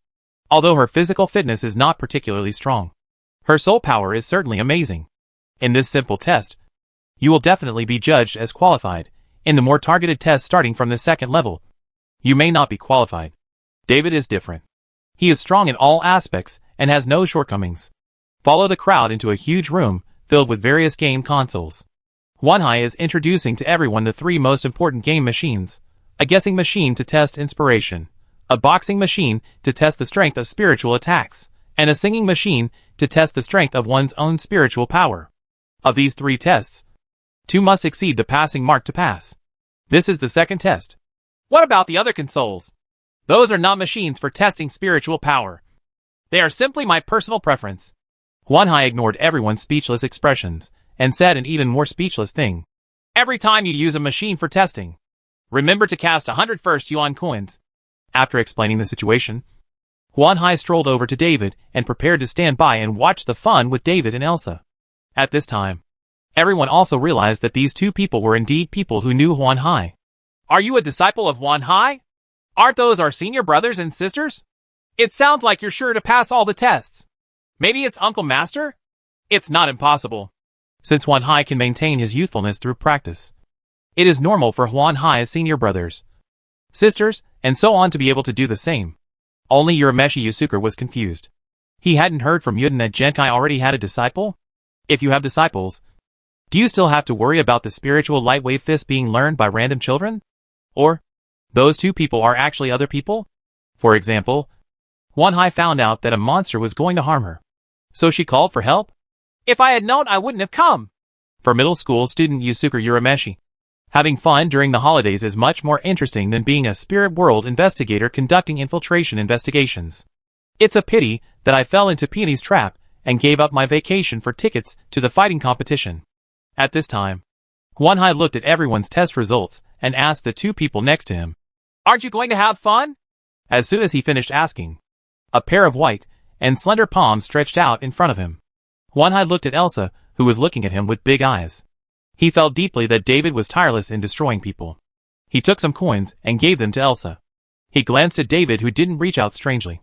Although her physical fitness is not particularly strong, her soul power is certainly amazing. In this simple test, you will definitely be judged as qualified. In the more targeted tests starting from the second level, you may not be qualified. David is different. He is strong in all aspects and has no shortcomings. Follow the crowd into a huge room filled with various game consoles. Wanhai is introducing to everyone the three most important game machines: a guessing machine to test inspiration, a boxing machine to test the strength of spiritual attacks, and a singing machine to test the strength of one's own spiritual power. Of these three tests, two must exceed the passing mark to pass. This is the second test. What about the other consoles? Those are not machines for testing spiritual power. They are simply my personal preference. Wanhai ignored everyone's speechless expressions and said an even more speechless thing. Every time you use a machine for testing, remember to cast 100 first yuan coins. After explaining the situation, Wanhai strolled over to David and prepared to stand by and watch the fun with David and Elsa. At this time, everyone also realized that these two people were indeed people who knew Wanhai. Are you a disciple of Wanhai? Aren't those our senior brothers and sisters? It sounds like you're sure to pass all the tests. Maybe it's Uncle Master? It's not impossible, since Wanhai can maintain his youthfulness through practice. It is normal for Wanhai's senior brothers, sisters, and so on to be able to do the same. Only Urameshi Yusuke was confused. He hadn't heard from Yuden that Genkai already had a disciple? If you have disciples, do you still have to worry about the spiritual lightwave fist being learned by random children? Or, those two people are actually other people? For example, Wanhai found out that a monster was going to harm her, so she called for help? If I had known, I wouldn't have come. For middle school student Yusuke Urameshi, having fun during the holidays is much more interesting than being a spirit world investigator conducting infiltration investigations. It's a pity that I fell into Peony's trap and gave up my vacation for tickets to the fighting competition. At this time, Wanhai looked at everyone's test results and asked the two people next to him, "Aren't you going to have fun?" As soon as he finished asking, a pair of white and slender palms stretched out in front of him. Wanhai looked at Elsa, who was looking at him with big eyes. He felt deeply that David was tireless in destroying people. He took some coins and gave them to Elsa. He glanced at David, who didn't reach out strangely,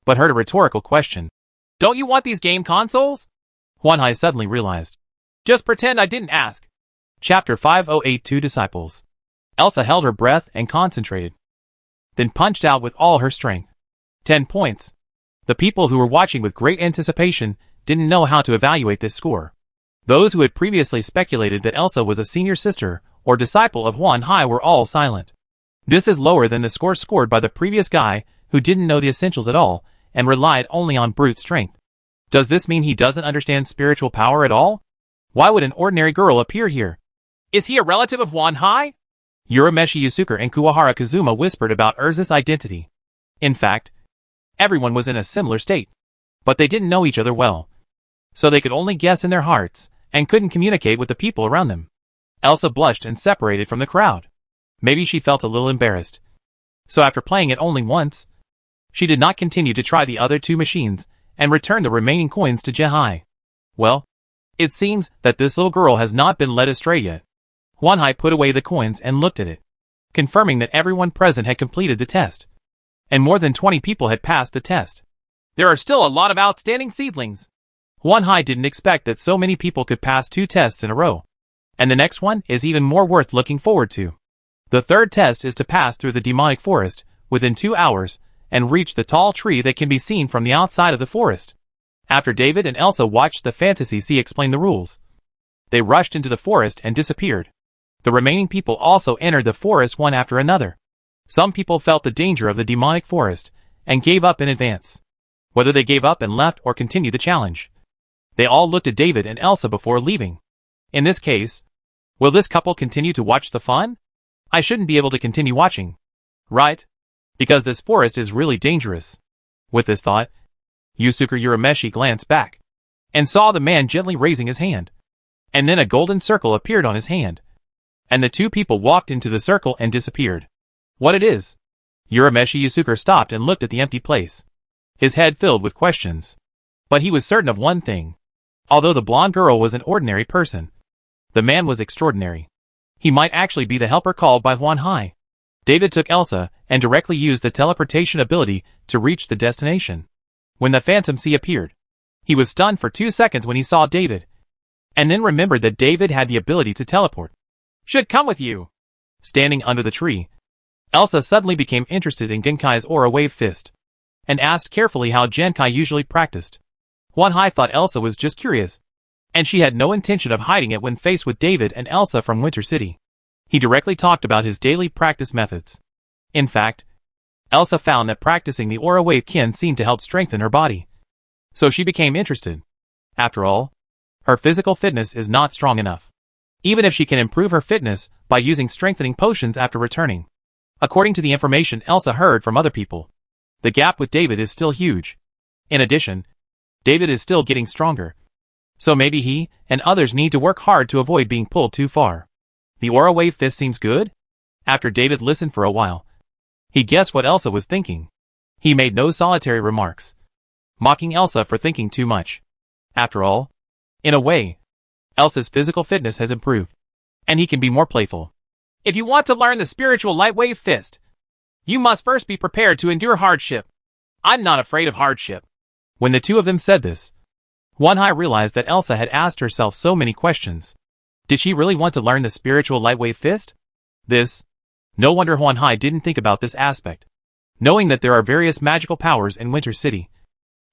but heard a rhetorical question. "Don't you want these game consoles?" Wanhai suddenly realized. "Just pretend I didn't ask." Chapter 5082 Disciples. Elsa held her breath and concentrated, then punched out with all her strength. 10 points. The people who were watching with great anticipation didn't know how to evaluate this score. Those who had previously speculated that Elsa was a senior sister or disciple of Wanhai were all silent. This is lower than the score scored by the previous guy who didn't know the essentials at all and relied only on brute strength. Does this mean he doesn't understand spiritual power at all? Why would an ordinary girl appear here? Is he a relative of Wanhai? Urameshi Yusuke and Kuwahara Kazuma whispered about Urza's identity. In fact, everyone was in a similar state, but they didn't know each other well, so they could only guess in their hearts and couldn't communicate with the people around them. Elsa blushed and separated from the crowd. Maybe she felt a little embarrassed. So after playing it only once, she did not continue to try the other two machines and returned the remaining coins to Jehai. Well, it seems that this little girl has not been led astray yet. Wanhai put away the coins and looked at it, confirming that everyone present had completed the test, and more than 20 people had passed the test. There are still a lot of outstanding seedlings. Wanhai didn't expect that so many people could pass 2 tests in a row, and the next one is even more worth looking forward to. The third test is to pass through the demonic forest within 2 hours and reach the tall tree that can be seen from the outside of the forest. After David and Elsa watched the Fantasy Sea explain the rules, they rushed into the forest and disappeared. The remaining people also entered the forest one after another. Some people felt the danger of the demonic forest and gave up in advance. Whether they gave up and left or continued the challenge, they all looked at David and Elsa before leaving. In this case, will this couple continue to watch the fun? I shouldn't be able to continue watching, right? Because this forest is really dangerous. With this thought, Yusuke Urameshi glanced back and saw the man gently raising his hand. And then a golden circle appeared on his hand, and the two people walked into the circle and disappeared. What it is? Urameshi Yusuke stopped and looked at the empty place, his head filled with questions. But he was certain of one thing. Although the blonde girl was an ordinary person, the man was extraordinary. He might actually be the helper called by Huan Hai. David took Elsa and directly used the teleportation ability to reach the destination. When the Phantom Sea appeared, he was stunned for 2 seconds when he saw David, and then remembered that David had the ability to teleport. Should come with you. Standing under the tree, Elsa suddenly became interested in Genkai's aura wave fist, and asked carefully how Genkai usually practiced. Huan Hai thought Elsa was just curious, and she had no intention of hiding it when faced with David and Elsa from Winter City. He directly talked about his daily practice methods. In fact, Elsa found that practicing the aura wave kin seemed to help strengthen her body. So she became interested. After all, her physical fitness is not strong enough, even if she can improve her fitness by using strengthening potions after returning. According to the information Elsa heard from other people, the gap with David is still huge. In addition, David is still getting stronger. So maybe he and others need to work hard to avoid being pulled too far. The aura wave fist seems good? After David listened for a while, he guessed what Elsa was thinking. He made no solitary remarks, mocking Elsa for thinking too much. After all, in a way, Elsa's physical fitness has improved, and he can be more playful. If you want to learn the spiritual light wave fist, you must first be prepared to endure hardship. I'm not afraid of hardship. When the two of them said this, Huan Hai realized that Elsa had asked herself so many questions. Did she really want to learn the spiritual light wave fist? No wonder Huan Hai didn't think about this aspect. Knowing that there are various magical powers in Winter City,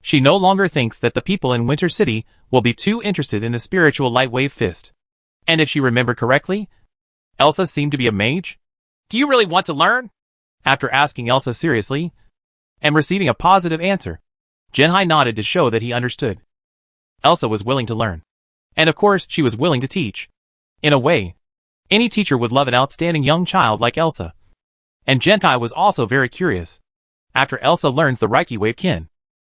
she no longer thinks that the people in Winter City will be too interested in the spiritual light wave fist. And if she remembered correctly, Elsa seemed to be a mage. Do you really want to learn? After asking Elsa seriously, and receiving a positive answer, Genhai nodded to show that he understood. Elsa was willing to learn. And of course she was willing to teach. In a way, any teacher would love an outstanding young child like Elsa. And Genkai was also very curious. After Elsa learns the Reiki wave kin,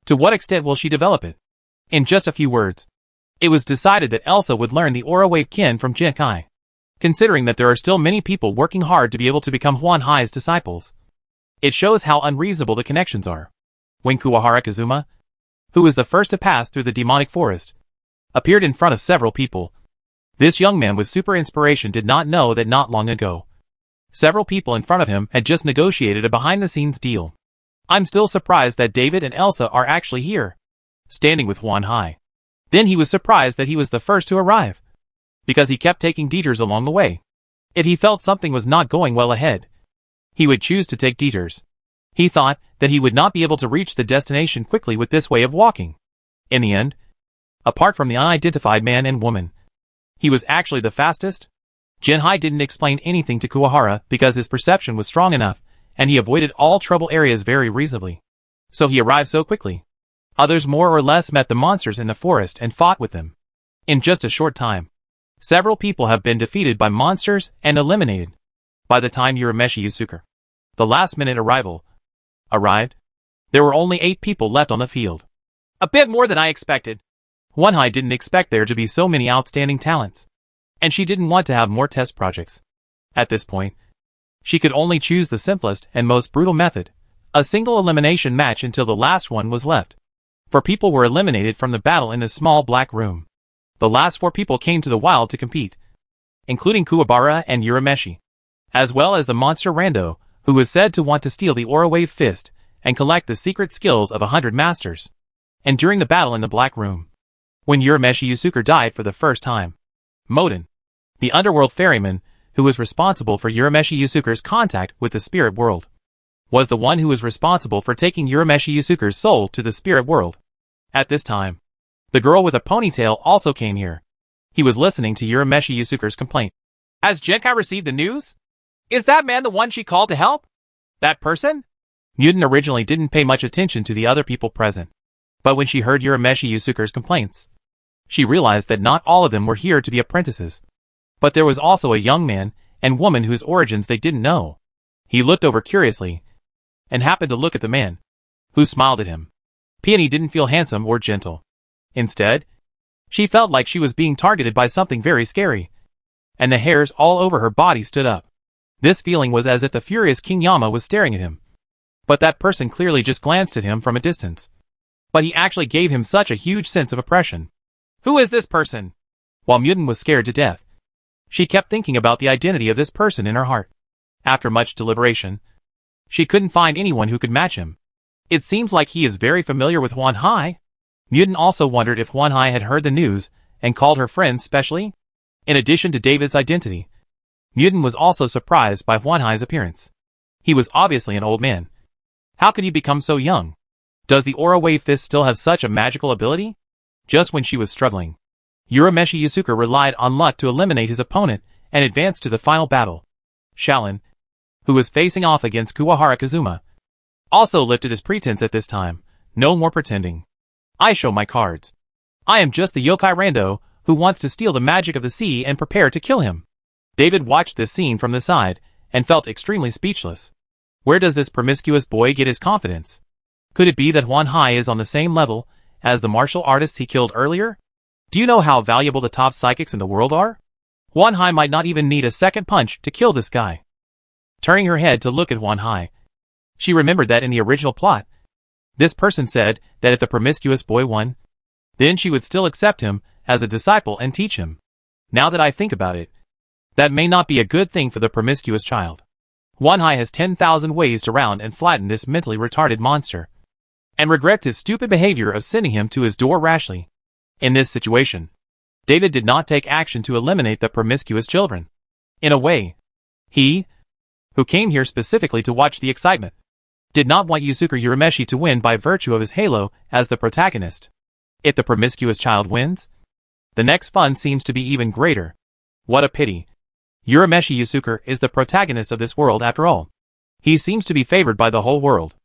to what extent will she develop it? In just a few words, it was decided that Elsa would learn the aura wave kin from Genkai. Considering that there are still many people working hard to be able to become Huan Hai's disciples, it shows how unreasonable the connections are. When Kuwahara Kazuma, who was the first to pass through the demonic forest, appeared in front of several people, this young man with super inspiration did not know that not long ago, several people in front of him had just negotiated a behind-the-scenes deal. I'm still surprised that David and Elsa are actually here, standing with Huan Hai. Then he was surprised that he was the first to arrive, because he kept taking detours along the way. If he felt something was not going well ahead, he would choose to take detours. He thought that he would not be able to reach the destination quickly with this way of walking. In the end, apart from the unidentified man and woman, he was actually the fastest. Genhai didn't explain anything to Kuwahara because his perception was strong enough, and he avoided all trouble areas very reasonably. So he arrived so quickly. Others more or less met the monsters in the forest and fought with them. In just a short time, several people have been defeated by monsters and eliminated. By the time Urameshi Yusuke, the last-minute arrival, arrived, there were only 8 people left on the field. A bit more than I expected. Huan Hai didn't expect there to be so many outstanding talents, and she didn't want to have more test projects. At this point, she could only choose the simplest and most brutal method, a single elimination match until the last one was left. 4 people were eliminated from the battle in the small black room. The last 4 people came to the wild to compete, including Kuwabara and Urameshi, as well as the monster Rando, who was said to want to steal the aura wave fist and collect the secret skills of 100 masters. And during the battle in the black room, when Urameshi Yusuke died for the first time, Moden, the underworld ferryman, who was responsible for Urameshi Yusuke's contact with the spirit world, was the one who was responsible for taking Urameshi Yusuke's soul to the spirit world. At this time, the girl with a ponytail also came here. He was listening to Urameshi Yusuke's complaint. Has Genkai received the news? Is that man the one she called to help? That person? Muden originally didn't pay much attention to the other people present, but when she heard Urameshi Yusuke's complaints, she realized that not all of them were here to be apprentices. But there was also a young man and woman whose origins they didn't know. He looked over curiously, and happened to look at the man, who smiled at him. Peony didn't feel handsome or gentle. Instead, she felt like she was being targeted by something very scary, and the hairs all over her body stood up. This feeling was as if the furious King Yama was staring at him. But that person clearly just glanced at him from a distance. But he actually gave him such a huge sense of oppression. Who is this person? While Muden was scared to death, She kept thinking about the identity of this person in her heart. After much deliberation, she couldn't find anyone who could match him. It seems like he is very familiar with Huan Hai. Muten also wondered if Huan Hai had heard the news and called her friends specially. In addition to David's identity, Muten was also surprised by Huan Hai's appearance. He was obviously an old man. How could he become so young? Does the Aura Wave Fist still have such a magical ability? Just when she was struggling, Urameshi Yasuka relied on luck to eliminate his opponent and advance to the final battle. Shaolin, who was facing off against Kuwahara Kazuma, also lifted his pretense at this time. No more pretending. I show my cards. I am just the yokai rando who wants to steal the magic of the sea and prepare to kill him. David watched this scene from the side and felt extremely speechless. Where does this promiscuous boy get his confidence? Could it be that Huan Hai is on the same level as the martial artists he killed earlier? Do you know how valuable the top psychics in the world are? Huan Hai might not even need a second punch to kill this guy. Turning her head to look at Huan Hai, she remembered that in the original plot, this person said that if the promiscuous boy won, then she would still accept him as a disciple and teach him. Now that I think about it, that may not be a good thing for the promiscuous child. Huan Hai has 10,000 ways to round and flatten this mentally retarded monster, and regrets his stupid behavior of sending him to his door rashly. In this situation, David did not take action to eliminate the promiscuous children. In a way, he, who came here specifically to watch the excitement, did not want Yusuke Urameshi to win by virtue of his halo as the protagonist. If the promiscuous child wins, the next fun seems to be even greater. What a pity. Urameshi Yusuke is the protagonist of this world after all. He seems to be favored by the whole world.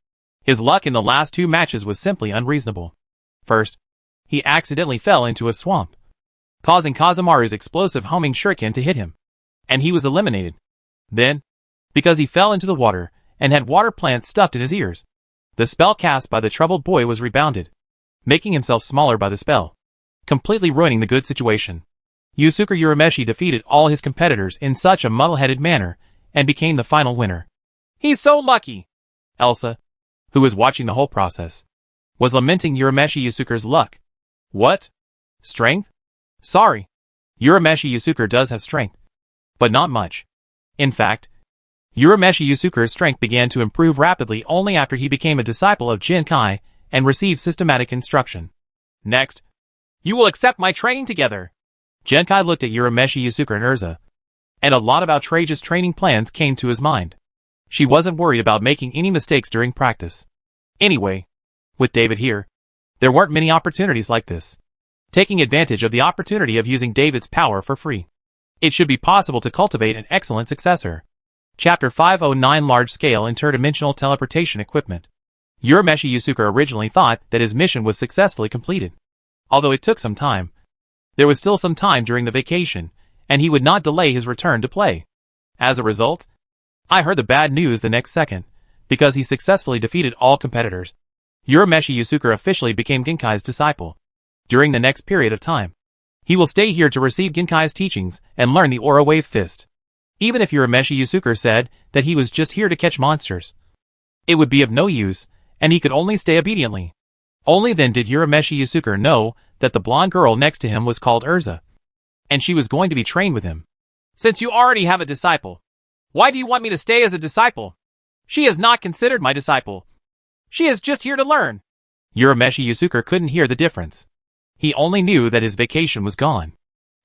His luck in the last two matches was simply unreasonable. First, he accidentally fell into a swamp, causing Kazamaru's explosive homing shuriken to hit him, and he was eliminated. Then, because he fell into the water and had water plants stuffed in his ears, the spell cast by the troubled boy was rebounded, making himself smaller by the spell, completely ruining the good situation. Yusuke Urameshi defeated all his competitors in such a muddle-headed manner and became the final winner. He's so lucky! Elsa, who was watching the whole process, was lamenting Urameshi Yusuke's luck. What? Strength? Sorry. Urameshi Yusuke does have strength, but not much. In fact, Urameshi Yusuke's strength began to improve rapidly only after he became a disciple of Jinkai and received systematic instruction. Next, you will accept my training together. Jinkai looked at Urameshi Yusuke and Urza, and a lot of outrageous training plans came to his mind. She wasn't worried about making any mistakes during practice. Anyway, with David here, there weren't many opportunities like this. Taking advantage of the opportunity of using David's power for free, it should be possible to cultivate an excellent successor. Chapter 509 Large-Scale Interdimensional Teleportation Equipment. Urameshi Yusuke originally thought that his mission was successfully completed. Although it took some time, there was still some time during the vacation, and he would not delay his return to play. As a result, I heard the bad news the next second, because he successfully defeated all competitors. Urameshi Yusuke officially became Genkai's disciple. During the next period of time, he will stay here to receive Genkai's teachings and learn the Aura Wave Fist. Even if Urameshi Yusuke said that he was just here to catch monsters, it would be of no use, and he could only stay obediently. Only then did Urameshi Yusuke know that the blonde girl next to him was called Urza, and she was going to be trained with him. Since you already have a disciple, why do you want me to stay as a disciple? She is not considered my disciple. She is just here to learn. Urameshi Yusuke couldn't hear the difference. He only knew that his vacation was gone.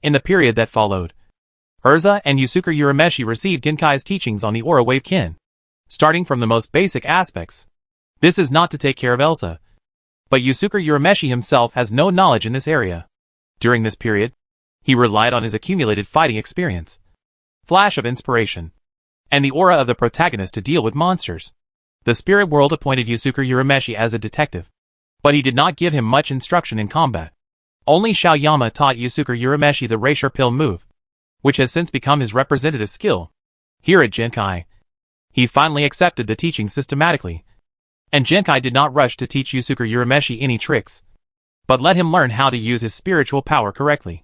In the period that followed, Urza and Yusuke Urameshi received Genkai's teachings on the Aura Wave Kin, starting from the most basic aspects. This is not to take care of Elsa, but Yusuke Urameshi himself has no knowledge in this area. During this period, he relied on his accumulated fighting experience, flash of inspiration, and the aura of the protagonist to deal with monsters. The spirit world appointed Yusuke Urameshi as a detective, but he did not give him much instruction in combat. Only Shaoyama taught Yusuke Urameshi the Racial Pill move, which has since become his representative skill. Here at Jinkai, he finally accepted the teaching systematically, and Jinkai did not rush to teach Yusuke Urameshi any tricks, but let him learn how to use his spiritual power correctly.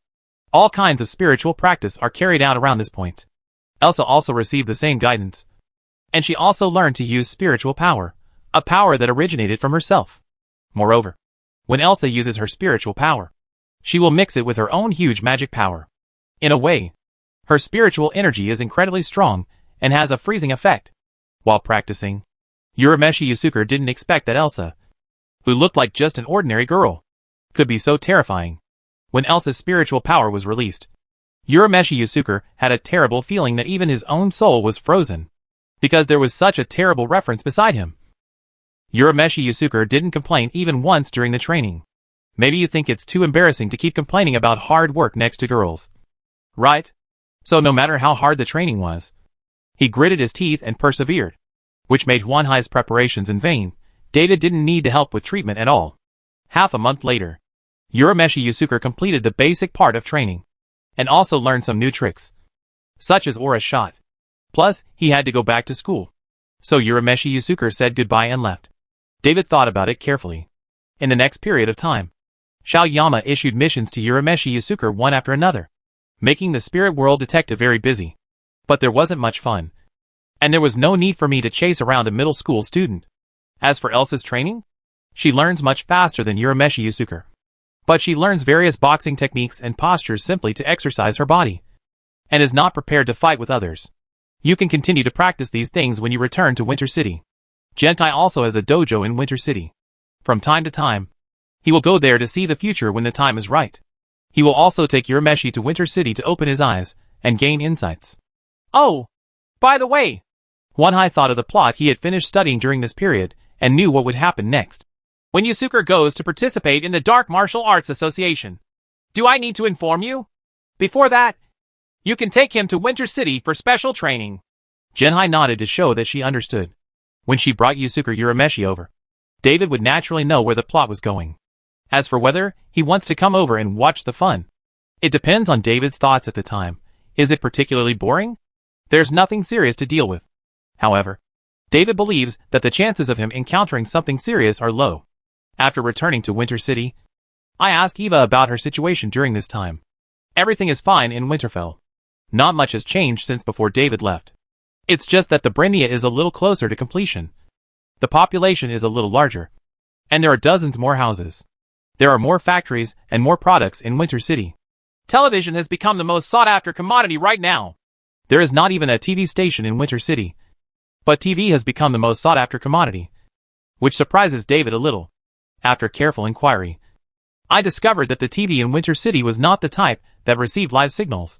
All kinds of spiritual practice are carried out around this point. Elsa also received the same guidance, and she also learned to use spiritual power, a power that originated from herself. Moreover, when Elsa uses her spiritual power, she will mix it with her own huge magic power. In a way, Her spiritual energy is incredibly strong and has a freezing effect. While practicing, Urameshi Yusuke didn't expect that Elsa, who looked like just an ordinary girl, could be so terrifying. When Elsa's spiritual power was released, Urameshi Yusuke had a terrible feeling that even his own soul was frozen, because there was such a terrible reference beside him. Urameshi Yusuke didn't complain even once during the training. Maybe you think it's too embarrassing to keep complaining about hard work next to girls, right? So no matter how hard the training was, he gritted his teeth and persevered, which made Hwanhai's preparations in vain. David didn't need to help with treatment at all. Half a month later, Urameshi Yusuke completed the basic part of training, and also learned some new tricks, such as aura shot. Plus, he had to go back to school. So Urameshi Yusuke said goodbye and left. David thought about it carefully. In the next period of time, Xiaoyama issued missions to Urameshi Yusuke one after another, making the spirit world detective very busy. But there wasn't much fun, and there was no need for me to chase around a middle school student. As for Elsa's training, she learns much faster than Urameshi Yusuke. But she learns various boxing techniques and postures simply to exercise her body, and is not prepared to fight with others. You can continue to practice these things when you return to Winter City. Genkai also has a dojo in Winter City. From time to time, he will go there to see the future when the time is right. He will also take Urameshi to Winter City to open his eyes and gain insights. Oh, by the way, Hwanhai thought of the plot he had finished studying during this period and knew what would happen next. When Yusuke goes to participate in the Dark Martial Arts Association, do I need to inform you? Before that, you can take him to Winter City for special training. Genhai nodded to show that she understood. When she brought Yusuke Urameshi over, David would naturally know where the plot was going. As for whether he wants to come over and watch the fun, it depends on David's thoughts at the time. Is it particularly boring? There's nothing serious to deal with. However, David believes that the chances of him encountering something serious are low. After returning to Winter City, I asked Eva about her situation during this time. Everything is fine in Winterfell. Not much has changed since before David left. It's just that the Brindia is a little closer to completion. The population is a little larger, and there are dozens more houses. There are more factories and more products in Winter City. Television has become the most sought-after commodity right now. There is not even a TV station in Winter City, but TV has become the most sought-after commodity, which surprises David a little. After careful inquiry, I discovered that the TV in Winter City was not the type that received live signals,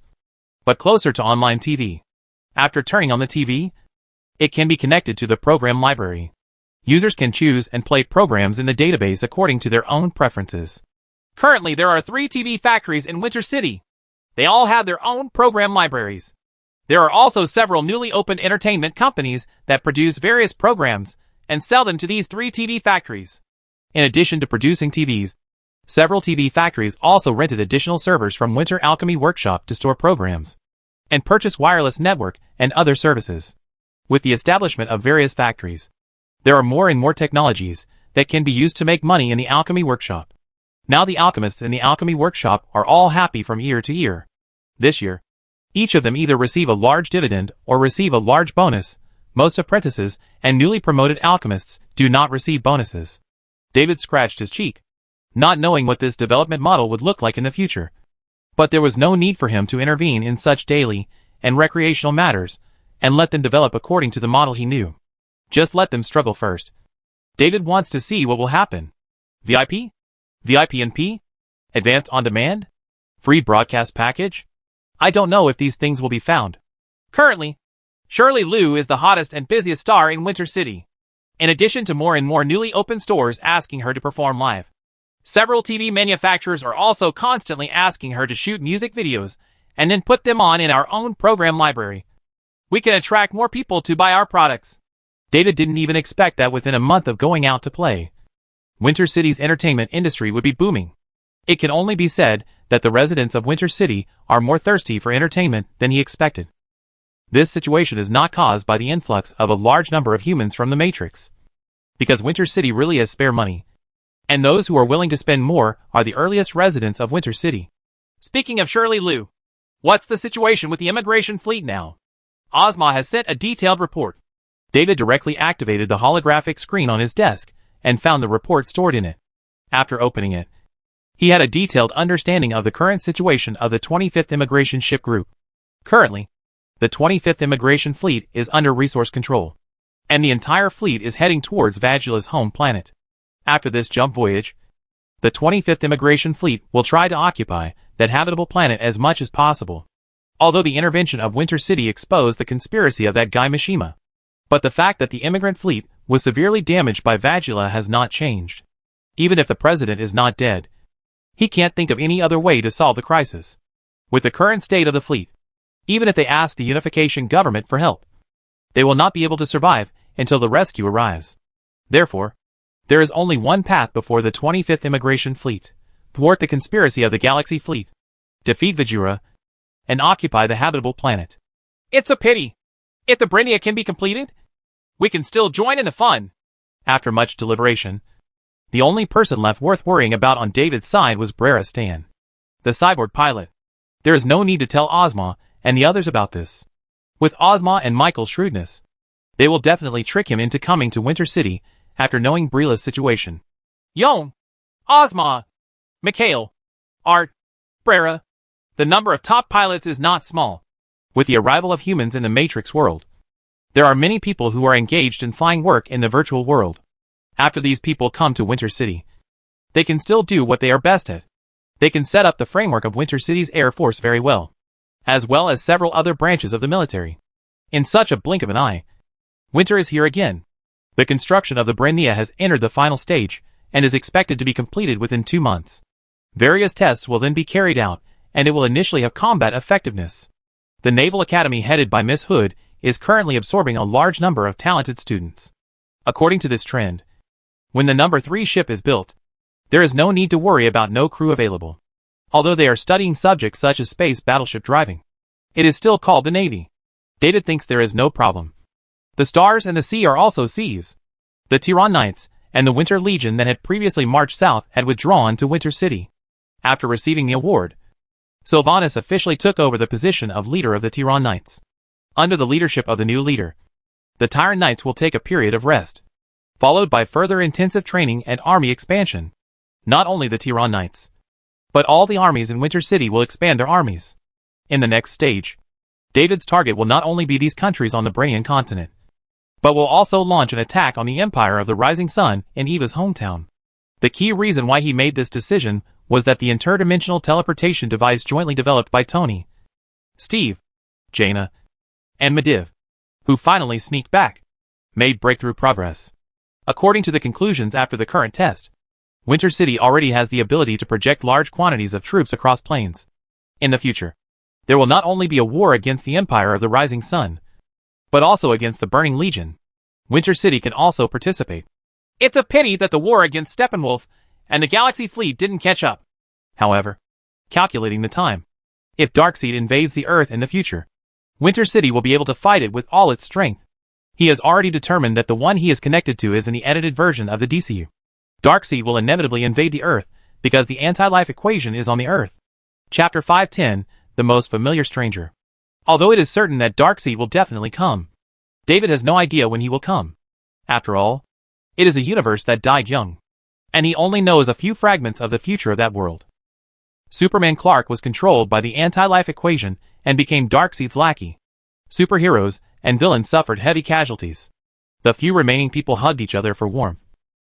but closer to online TV. After turning on the TV, it can be connected to the program library. Users can choose and play programs in the database according to their own preferences. Currently, there are 3 TV factories in Winter City. They all have their own program libraries. There are also several newly opened entertainment companies that produce various programs and sell them to these 3 TV factories. In addition to producing TVs, several TV factories also rented additional servers from Winter Alchemy Workshop to store programs and purchase wireless network and other services. With the establishment of various factories, there are more and more technologies that can be used to make money in the Alchemy Workshop. Now the alchemists in the Alchemy Workshop are all happy from year to year. This year, each of them either receive a large dividend or receive a large bonus. Most apprentices and newly promoted alchemists do not receive bonuses. David scratched his cheek, not knowing what this development model would look like in the future. But there was no need for him to intervene in such daily and recreational matters and let them develop according to the model he knew. Just let them struggle first. David wants to see what will happen. VIP? VIP&P? Advanced on demand? Free broadcast package? I don't know if these things will be found. Currently, Shirley Liu is the hottest and busiest star in Winter City. In addition to more and more newly opened stores asking her to perform live, several TV manufacturers are also constantly asking her to shoot music videos and then put them on in our own program library. We can attract more people to buy our products. David didn't even expect that within a month of going out to play, Winter City's entertainment industry would be booming. It can only be said that the residents of Winter City are more thirsty for entertainment than he expected. This situation is not caused by the influx of a large number of humans from the Matrix, because Winter City really has spare money, and those who are willing to spend more are the earliest residents of Winter City. Speaking of Shirley Liu, what's the situation with the immigration fleet now? Ozma has sent a detailed report. David directly activated the holographic screen on his desk and found the report stored in it. After opening it, he had a detailed understanding of the current situation of the 25th Immigration Ship Group. Currently, the 25th Immigration Fleet is under resource control, and the entire fleet is heading towards Vagula's home planet. After this jump voyage, the 25th Immigration Fleet will try to occupy that habitable planet as much as possible. Although the intervention of Winter City exposed the conspiracy of that guy Mishima. But the fact that the immigrant fleet was severely damaged by Vagula has not changed. Even if the president is not dead, he can't think of any other way to solve the crisis. With the current state of the fleet, even if they ask the unification government for help, they will not be able to survive until the rescue arrives. Therefore, there is only one path before the 25th Immigration Fleet: thwart the conspiracy of the Galaxy Fleet, defeat Vajura, and occupy the habitable planet. It's a pity. If the Brindia can be completed, we can still join in the fun. After much deliberation, the only person left worth worrying about on David's side was Brera Stan, the cyborg pilot. There is no need to tell Ozma and the others about this. With Ozma and Michael's shrewdness, they will definitely trick him into coming to Winter City after knowing Brila's situation. Yon, Ozma, Mikhail, Art, Brera. The number of top pilots is not small. With the arrival of humans in the Matrix world, there are many people who are engaged in flying work in the virtual world. After these people come to Winter City, they can still do what they are best at. They can set up the framework of Winter City's Air Force very well as several other branches of the military. In such a blink of an eye, winter is here again. The construction of the Brindia has entered the final stage and is expected to be completed within 2 months. Various tests will then be carried out, and it will initially have combat effectiveness. The Naval Academy headed by Miss Hood is currently absorbing a large number of talented students. According to this trend, when the number 3 ship is built, there is no need to worry about no crew available. Although they are studying subjects such as space battleship driving, it is still called the Navy. David thinks there is no problem. The stars and the sea are also seas. The Tiran Knights and the Winter Legion that had previously marched south had withdrawn to Winter City. After receiving the award, Sylvanas officially took over the position of leader of the Tiran Knights. Under the leadership of the new leader, the Tiran Knights will take a period of rest, followed by further intensive training and army expansion. Not only the Tiran Knights, but all the armies in Winter City will expand their armies. In the next stage, David's target will not only be these countries on the Brainian continent, but will also launch an attack on the Empire of the Rising Sun in Eva's hometown. The key reason why he made this decision was that the interdimensional teleportation device jointly developed by Tony, Steve, Jaina, and Mediv, who finally sneaked back, made breakthrough progress. According to the conclusions after the current test, Winter City already has the ability to project large quantities of troops across planes. In the future, there will not only be a war against the Empire of the Rising Sun, but also against the Burning Legion. Winter City can also participate. It's a pity that the war against Steppenwolf and the Galaxy Fleet didn't catch up. However, calculating the time, if Darkseid invades the Earth in the future, Winter City will be able to fight it with all its strength. He has already determined that the one he is connected to is in the edited version of the DCU. Darkseid will inevitably invade the Earth because the anti-life equation is on the Earth. Chapter 510, The Most Familiar Stranger. Although it is certain that Darkseid will definitely come, David has no idea when he will come. After all, it is a universe that died young, and he only knows a few fragments of the future of that world. Superman Clark was controlled by the anti-life equation and became Darkseid's lackey. Superheroes and villains suffered heavy casualties. The few remaining people hugged each other for warmth,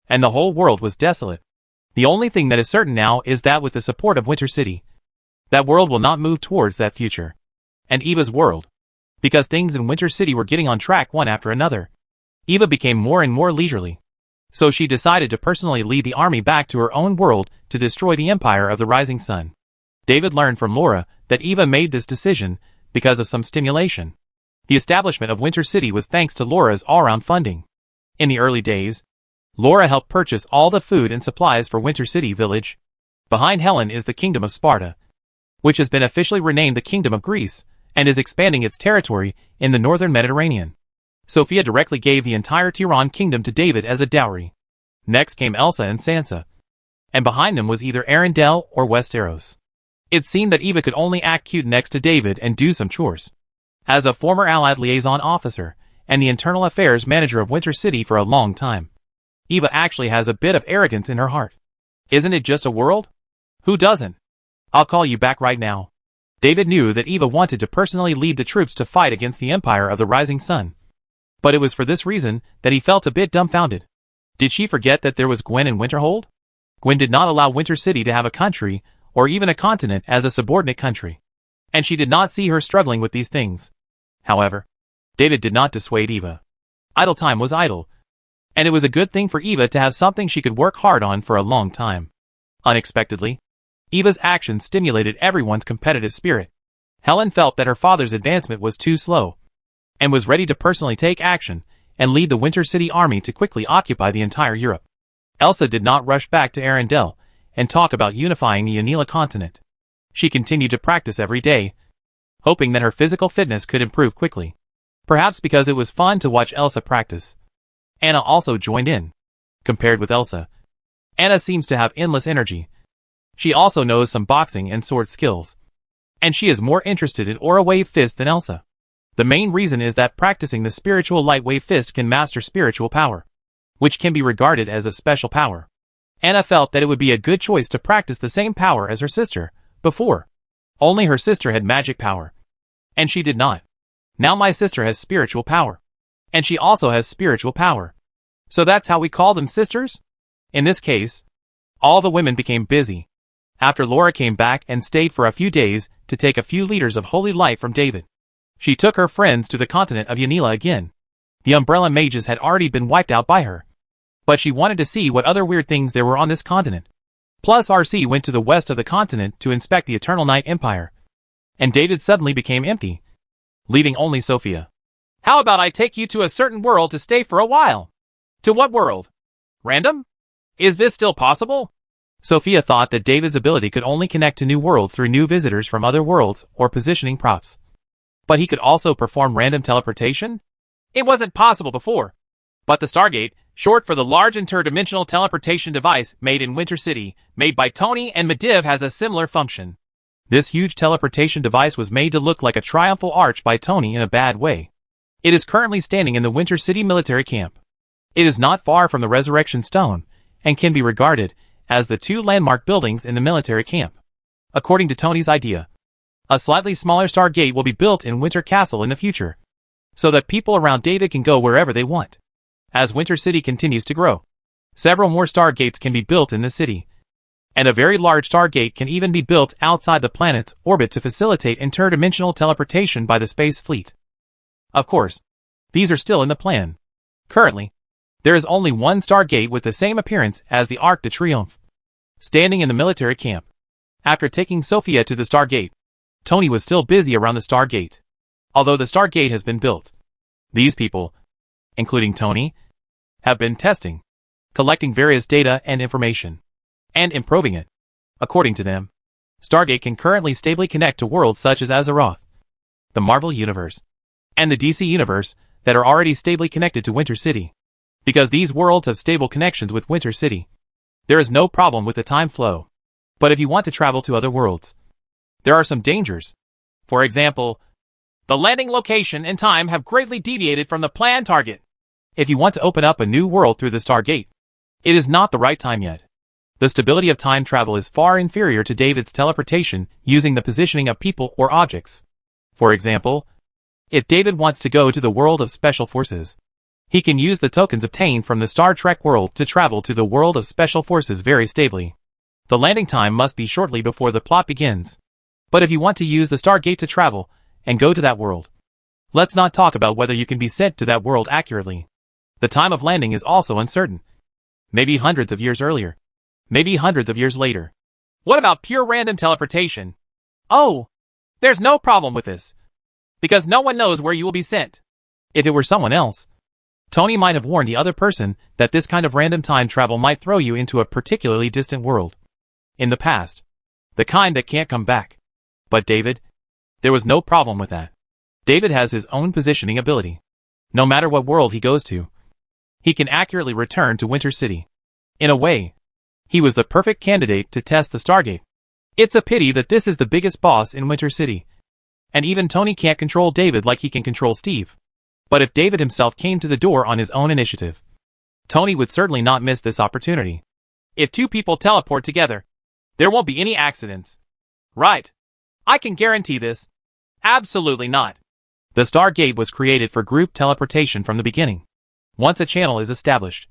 and the whole world was desolate. The only thing that is certain now is that with the support of Winter City, that world will not move towards that future. And Eva's world, because things in Winter City were getting on track one after another, Eva became more and more leisurely. So she decided to personally lead the army back to her own world to destroy the Empire of the Rising Sun. David learned from Laura that Eva made this decision because of some stimulation. The establishment of Winter City was thanks to Laura's all-around funding. In the early days, Laura helped purchase all the food and supplies for Winter City Village. Behind Helen is the Kingdom of Sparta, which has been officially renamed the Kingdom of Greece, and is expanding its territory in the northern Mediterranean. Sophia directly gave the entire Tiran kingdom to David as a dowry. Next came Elsa and Sansa, and behind them was either Arendelle or Westeros. It seemed that Eva could only act cute next to David and do some chores. As a former Allied liaison officer and the internal affairs manager of Winter City for a long time, Eva actually has a bit of arrogance in her heart. Isn't it just a world? Who doesn't? I'll call you back right now. David knew that Eva wanted to personally lead the troops to fight against the Empire of the Rising Sun. But it was for this reason that he felt a bit dumbfounded. Did she forget that there was Gwen in Winterhold? Gwen did not allow Winter City to have a country, or even a continent, as a subordinate country. And she did not see her struggling with these things. However, David did not dissuade Eva. Idle time was idle. And it was a good thing for Eva to have something she could work hard on for a long time. Unexpectedly, Eva's actions stimulated everyone's competitive spirit. Helen felt that her father's advancement was too slow, and was ready to personally take action and lead the Winter City army to quickly occupy the entire Europe. Elsa did not rush back to Arendelle and talk about unifying the Unila continent. She continued to practice every day, hoping that her physical fitness could improve quickly. Perhaps because it was fun to watch Elsa practice. Anna also joined in. Compared with Elsa, Anna seems to have endless energy. She also knows some boxing and sword skills. And she is more interested in Aura Wave Fist than Elsa. The main reason is that practicing the spiritual Light Wave Fist can master spiritual power, which can be regarded as a special power. Anna felt that it would be a good choice to practice the same power as her sister, before. Only her sister had magic power. And she did not. Now my sister has spiritual power. And she also has spiritual power. So that's how we call them sisters? In this case, all the women became busy. After Laura came back and stayed for a few days to take a few liters of holy light from David, she took her friends to the continent of Unila again. The Umbrella Mages had already been wiped out by her. But she wanted to see what other weird things there were on this continent. Plus RC went to the west of the continent to inspect the Eternal Night Empire. And David suddenly became empty, leaving only Sophia. How about I take you to a certain world to stay for a while? To what world? Random? Is this still possible? Sophia thought that David's ability could only connect to new worlds through new visitors from other worlds or positioning props. But he could also perform random teleportation? It wasn't possible before. But the Stargate, short for the large interdimensional teleportation device made in Winter City, made by Tony and Medivh, has a similar function. This huge teleportation device was made to look like a triumphal arch by Tony in a bad way. It is currently standing in the Winter City military camp. It is not far from the Resurrection Stone, and can be regarded as the two landmark buildings in the military camp. According to Tony's idea, a slightly smaller Stargate will be built in Winter Castle in the future, so that people around David can go wherever they want. As Winter City continues to grow, several more Stargates can be built in the city, and a very large Stargate can even be built outside the planet's orbit to facilitate interdimensional teleportation by the space fleet. Of course, these are still in the plan. Currently, there is only one Stargate with the same appearance as the Arc de Triomphe, standing in the military camp. After taking Sophia to the Stargate, Tony was still busy around the Stargate. Although the Stargate has been built, these people, including Tony, have been testing, collecting various data and information, and improving it. According to them, Stargate can currently stably connect to worlds such as Azeroth, the Marvel Universe, and the DC Universe that are already stably connected to Winter City. Because these worlds have stable connections with Winter City, there is no problem with the time flow. But if you want to travel to other worlds, there are some dangers. For example, the landing location and time have greatly deviated from the planned target. If you want to open up a new world through the Stargate, it is not the right time yet. The stability of time travel is far inferior to David's teleportation using the positioning of people or objects. For example, if David wants to go to the world of Special Forces, he can use the tokens obtained from the Star Trek world to travel to the world of Special Forces very stably. The landing time must be shortly before the plot begins. But if you want to use the Stargate to travel and go to that world, let's not talk about whether you can be sent to that world accurately. The time of landing is also uncertain. Maybe hundreds of years earlier. Maybe hundreds of years later. What about pure random teleportation? Oh, there's no problem with this, because no one knows where you will be sent. If it were someone else, Tony might have warned the other person that this kind of random time travel might throw you into a particularly distant world. In the past. The kind that can't come back. But David? There was no problem with that. David has his own positioning ability. No matter what world he goes to, he can accurately return to Winter City. In a way, he was the perfect candidate to test the Stargate. It's a pity that this is the biggest boss in Winter City. And even Tony can't control David like he can control Steve. But if David himself came to the door on his own initiative, Tony would certainly not miss this opportunity. If two people teleport together, there won't be any accidents. Right. I can guarantee this. Absolutely not. The Stargate was created for group teleportation from the beginning. Once a channel is established,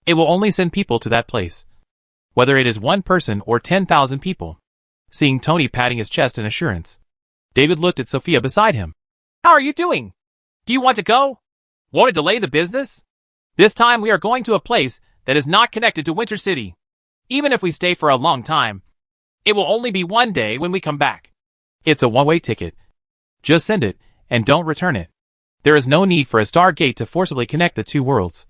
it will only send people to that place, whether it is one person or 10,000 people. Seeing Tony patting his chest in assurance, David looked at Sophia beside him. How are you doing? Do you want to go? Want to delay the business? This time we are going to a place that is not connected to Winter City. Even if we stay for a long time, it will only be one day when we come back. It's a one-way ticket. Just send it, and don't return it. There is no need for a Stargate to forcibly connect the two worlds.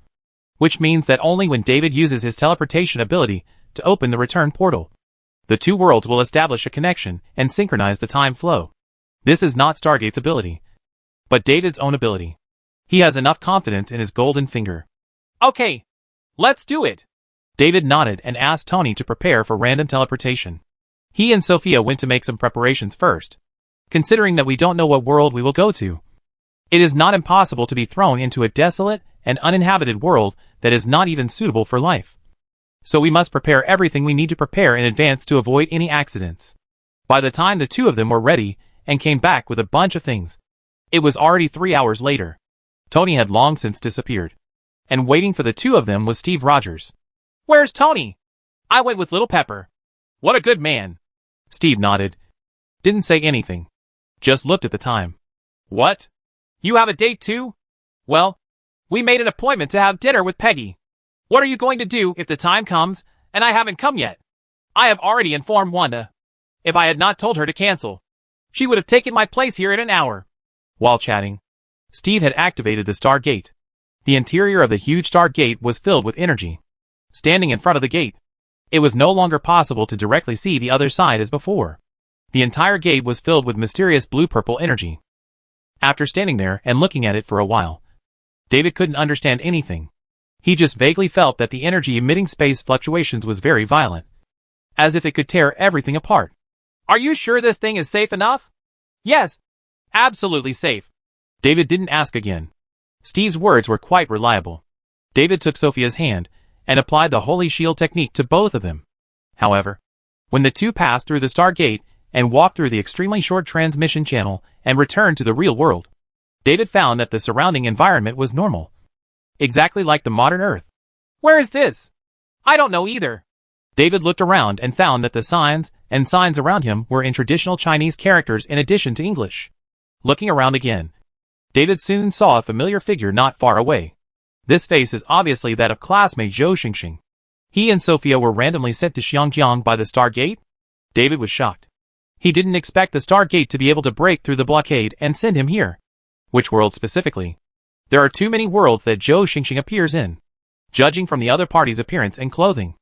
Which means that only when David uses his teleportation ability to open the return portal, the two worlds will establish a connection and synchronize the time flow. This is not Stargate's ability, but David's own ability. He has enough confidence in his golden finger. Okay, let's do it. David nodded and asked Tony to prepare for random teleportation. He and Sophia went to make some preparations first. Considering that we don't know what world we will go to, it is not impossible to be thrown into a desolate and uninhabited world that is not even suitable for life. So we must prepare everything we need to prepare in advance to avoid any accidents. By the time the two of them were ready and came back with a bunch of things, it was already 3 hours later. Tony had long since disappeared, and waiting for the two of them was Steve Rogers. Where's Tony? I went with Little Pepper. What a good man. Steve nodded. Didn't say anything. Just looked at the time. What? You have a date too? Well, we made an appointment to have dinner with Peggy. What are you going to do if the time comes and I haven't come yet? I have already informed Wanda. If I had not told her to cancel, she would have taken my place here in an hour. While chatting, Steve had activated the Stargate. The interior of the huge Stargate was filled with energy. Standing in front of the gate, it was no longer possible to directly see the other side as before. The entire gate was filled with mysterious blue-purple energy. After standing there and looking at it for a while, David couldn't understand anything. He just vaguely felt that the energy emitting space fluctuations was very violent, as if it could tear everything apart. Are you sure this thing is safe enough? Yes, absolutely safe. David didn't ask again. Steve's words were quite reliable. David took Sophia's hand and applied the Holy Shield technique to both of them. However, when the two passed through the Stargate and walked through the extremely short transmission channel and returned to the real world, David found that the surrounding environment was normal, exactly like the modern Earth. Where is this? I don't know either. David looked around and found that the signs around him were in traditional Chinese characters in addition to English. Looking around again, David soon saw a familiar figure not far away. This face is obviously that of classmate Zhou Xingxing. He and Sophia were randomly sent to Xiangjiang by the Stargate? David was shocked. He didn't expect the Stargate to be able to break through the blockade and send him here. Which world specifically? There are too many worlds that Zhou Xingxing appears in. Judging from the other party's appearance and clothing,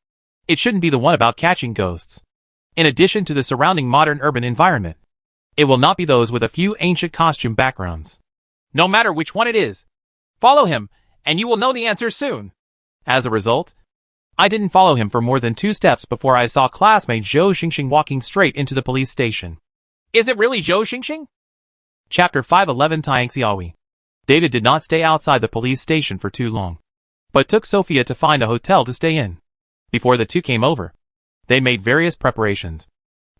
it shouldn't be the one about catching ghosts. In addition to the surrounding modern urban environment, it will not be those with a few ancient costume backgrounds. No matter which one it is, follow him, and you will know the answer soon. As a result, I didn't follow him for more than 2 steps before I saw classmate Zhou Xingxing walking straight into the police station. Is it really Zhou Xingxing? Chapter 511 Tianxiaohui. David did not stay outside the police station for too long, but took Sophia to find a hotel to stay in. Before the two came over, they made various preparations,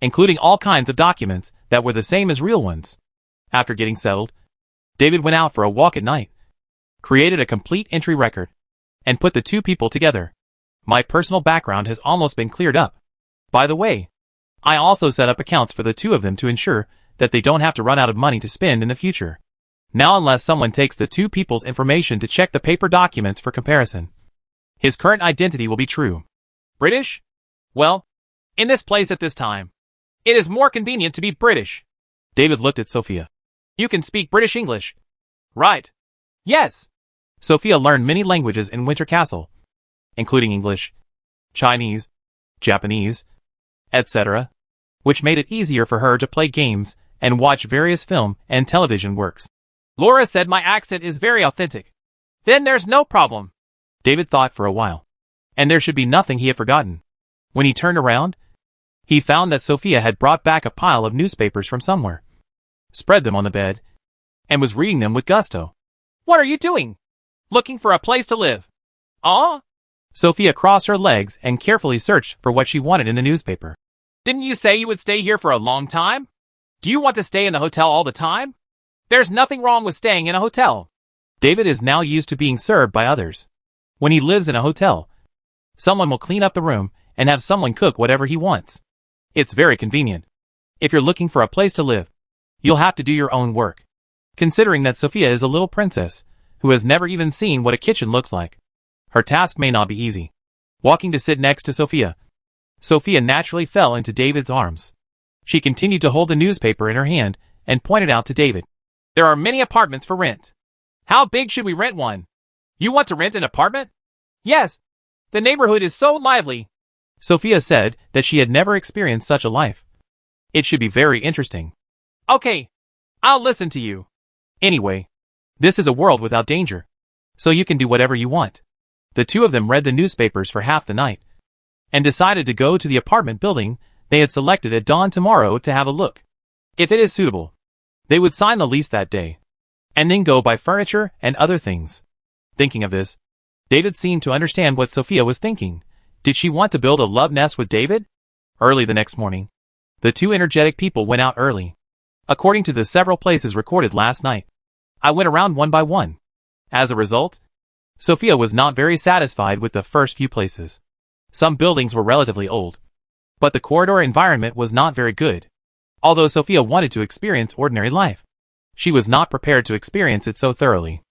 including all kinds of documents that were the same as real ones. After getting settled, David went out for a walk at night, created a complete entry record, and put the two people together. My personal background has almost been cleared up. By the way, I also set up accounts for the two of them to ensure that they don't have to run out of money to spend in the future. Now unless someone takes the two people's information to check the paper documents for comparison, his current identity will be true. British? Well, in this place at this time, it is more convenient to be British. David looked at Sophia. You can speak British English. Right. Yes. Sophia learned many languages in Winter Castle, including English, Chinese, Japanese, etc., which made it easier for her to play games and watch various film and television works. Laura said my accent is very authentic. Then there's no problem. David thought for a while, and there should be nothing he had forgotten. When he turned around, he found that Sophia had brought back a pile of newspapers from somewhere, spread them on the bed, and was reading them with gusto. What are you doing? Looking for a place to live. Ah? Sophia crossed her legs and carefully searched for what she wanted in the newspaper. Didn't you say you would stay here for a long time? Do you want to stay in the hotel all the time? There's nothing wrong with staying in a hotel. David is now used to being served by others. When he lives in a hotel, someone will clean up the room and have someone cook whatever he wants. It's very convenient. If you're looking for a place to live, you'll have to do your own work. Considering that Sophia is a little princess who has never even seen what a kitchen looks like, her task may not be easy. Walking to sit next to Sophia, Sophia naturally fell into David's arms. She continued to hold the newspaper in her hand and pointed out to David. There are many apartments for rent. How big should we rent one? You want to rent an apartment? Yes. The neighborhood is so lively. Sophia said that she had never experienced such a life. It should be very interesting. Okay. I'll listen to you. Anyway, this is a world without danger, so you can do whatever you want. The two of them read the newspapers for half the night and decided to go to the apartment building they had selected at dawn tomorrow to have a look. If it is suitable, they would sign the lease that day and then go buy furniture and other things. Thinking of this, David seemed to understand what Sophia was thinking. Did she want to build a love nest with David? Early the next morning, the two energetic people went out early. According to the several places recorded last night, I went around one by one. As a result, Sophia was not very satisfied with the first few places. Some buildings were relatively old, but the corridor environment was not very good. Although Sophia wanted to experience ordinary life, she was not prepared to experience it so thoroughly.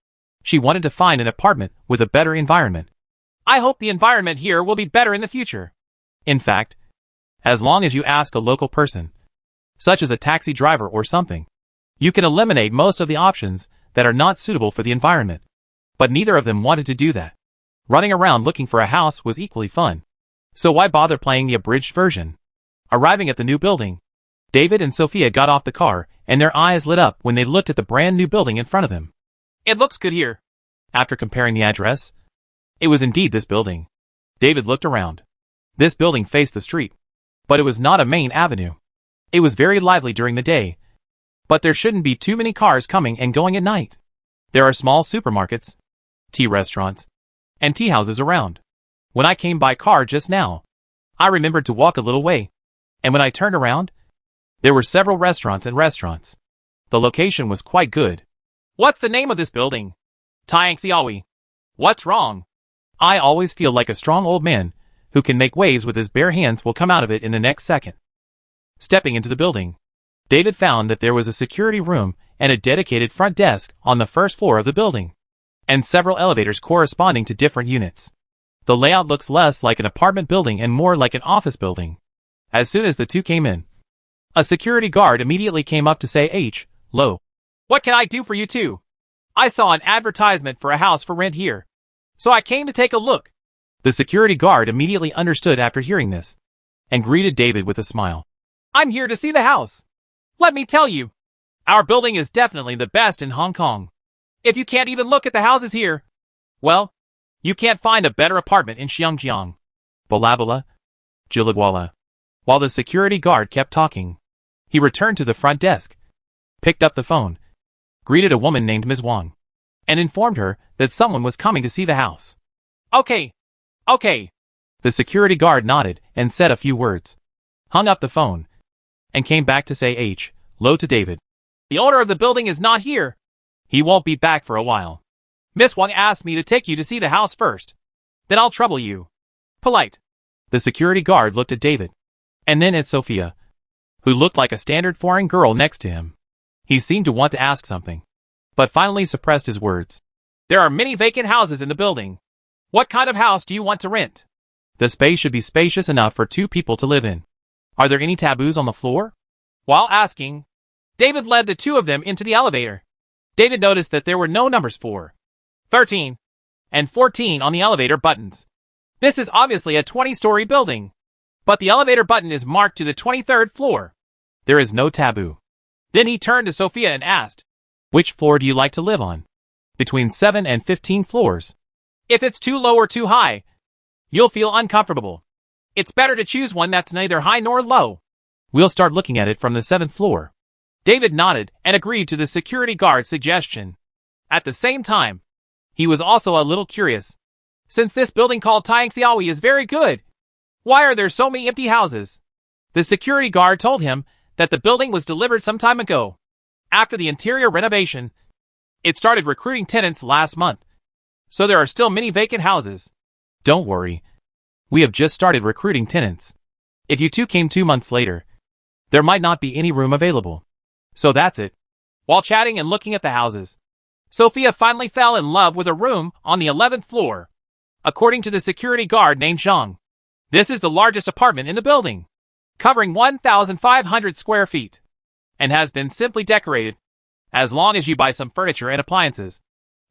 She wanted to find an apartment with a better environment. I hope the environment here will be better in the future. In fact, as long as you ask a local person, such as a taxi driver or something, you can eliminate most of the options that are not suitable for the environment. But neither of them wanted to do that. Running around looking for a house was equally fun. So why bother playing the abridged version? Arriving at the new building, David and Sophia got off the car and their eyes lit up when they looked at the brand new building in front of them. It looks good here. After comparing the address, it was indeed this building. David looked around. This building faced the street, but it was not a main avenue. It was very lively during the day, but there shouldn't be too many cars coming and going at night. There are small supermarkets, tea restaurants, and tea houses around. When I came by car just now, I remembered to walk a little way, and when I turned around, there were several restaurants and restaurants. The location was quite good. What's the name of this building? Taengxiaowi. What's wrong? I always feel like a strong old man who can make waves with his bare hands will come out of it in the next second. Stepping into the building, David found that there was a security room and a dedicated front desk on the first floor of the building, and several elevators corresponding to different units. The layout looks less like an apartment building and more like an office building. As soon as the two came in, a security guard immediately came up to say, "Hello. What can I do for you two? I saw an advertisement for a house for rent here, so I came to take a look." The security guard immediately understood after hearing this, and greeted David with a smile. "I'm here to see the house. Let me tell you, our building is definitely the best in Hong Kong. If you can't even look at the houses here, well, you can't find a better apartment in Xiangjiang." Balabala, Jilagwala. While the security guard kept talking, he returned to the front desk, picked up the phone, greeted a woman named Ms. Wang, and informed her that someone was coming to see the house. Okay. The security guard nodded and said a few words, hung up the phone, and came back to say hello to David. "The owner of the building is not here. He won't be back for a while. Miss Wang asked me to take you to see the house first. Then I'll trouble you." Polite. The security guard looked at David, and then at Sophia, who looked like a standard foreign girl next to him. He seemed to want to ask something, but finally suppressed his words. "There are many vacant houses in the building. What kind of house do you want to rent?" "The space should be spacious enough for two people to live in. Are there any taboos on the floor?" While asking, David led the two of them into the elevator. David noticed that there were no numbers 4, 13, and 14 on the elevator buttons. This is obviously a 20-story building, but the elevator button is marked to the 23rd floor. There is no taboo. Then he turned to Sophia and asked, "Which floor do you like to live on?" "Between 7 and 15 floors. If it's too low or too high, you'll feel uncomfortable. It's better to choose one that's neither high nor low." "We'll start looking at it from the 7th floor." David nodded and agreed to the security guard's suggestion. At the same time, he was also a little curious. Since this building called Taengxiaowi is very good, why are there so many empty houses? The security guard told him that the building was delivered some time ago. After the interior renovation, it started recruiting tenants last month. So there are still many vacant houses. Don't worry. We have just started recruiting tenants. If you two came 2 months later, there might not be any room available. So that's it. While chatting and looking at the houses, Sophia finally fell in love with a room on the 11th floor. According to the security guard named Zhang, this is the largest apartment in the building, covering 1,500 square feet, and has been simply decorated. As long as you buy some furniture and appliances,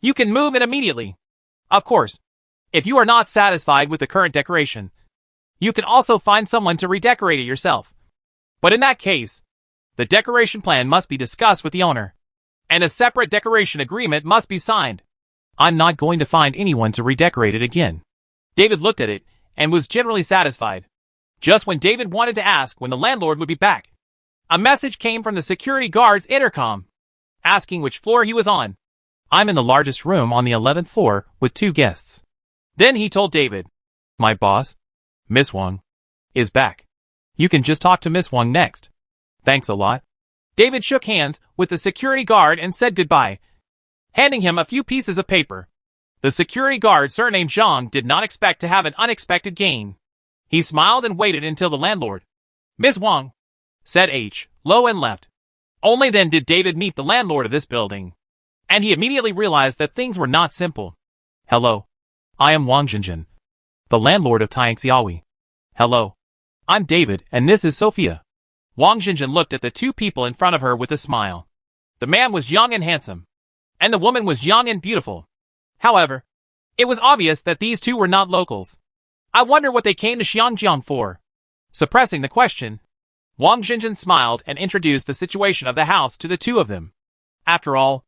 you can move in immediately. Of course, if you are not satisfied with the current decoration, you can also find someone to redecorate it yourself. But in that case, the decoration plan must be discussed with the owner, and a separate decoration agreement must be signed. I'm not going to find anyone to redecorate it again. David looked at it and was generally satisfied. Just when David wanted to ask when the landlord would be back, a message came from the security guard's intercom, asking which floor he was on. I'm in the largest room on the 11th floor with 2 guests. Then he told David, my boss, Miss Wang, is back. You can just talk to Miss Wang next. Thanks a lot. David shook hands with the security guard and said goodbye, handing him a few pieces of paper. The security guard, surnamed Zhang, did not expect to have an unexpected gain. He smiled and waited until the landlord, Miss Wang, said hello and left. Only then did David meet the landlord of this building, and he immediately realized that things were not simple. Hello. I am Wang Jinjin, the landlord of Tianxiaohui. Hello. I'm David, and this is Sophia. Wang Jinjin looked at the 2 people in front of her with a smile. The man was young and handsome, and the woman was young and beautiful. However, it was obvious that these 2 were not locals. I wonder what they came to Xiangjiang for. Suppressing the question, Wang Jinjin smiled and introduced the situation of the house to the 2 of them. After all,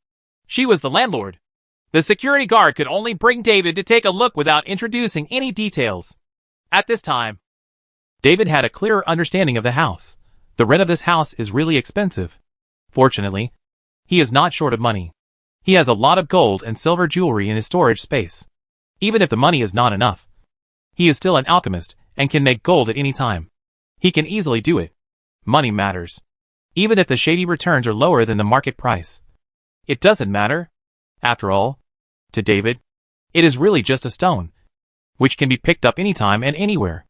she was the landlord. The security guard could only bring David to take a look without introducing any details. At this time, David had a clearer understanding of the house. The rent of this house is really expensive. Fortunately, he is not short of money. He has a lot of gold and silver jewelry in his storage space. Even if the money is not enough, he is still an alchemist and can make gold at any time. He can easily do it. Money matters. Even if the shady returns are lower than the market price, it doesn't matter. After all, to David, it is really just a stone, which can be picked up anytime and anywhere.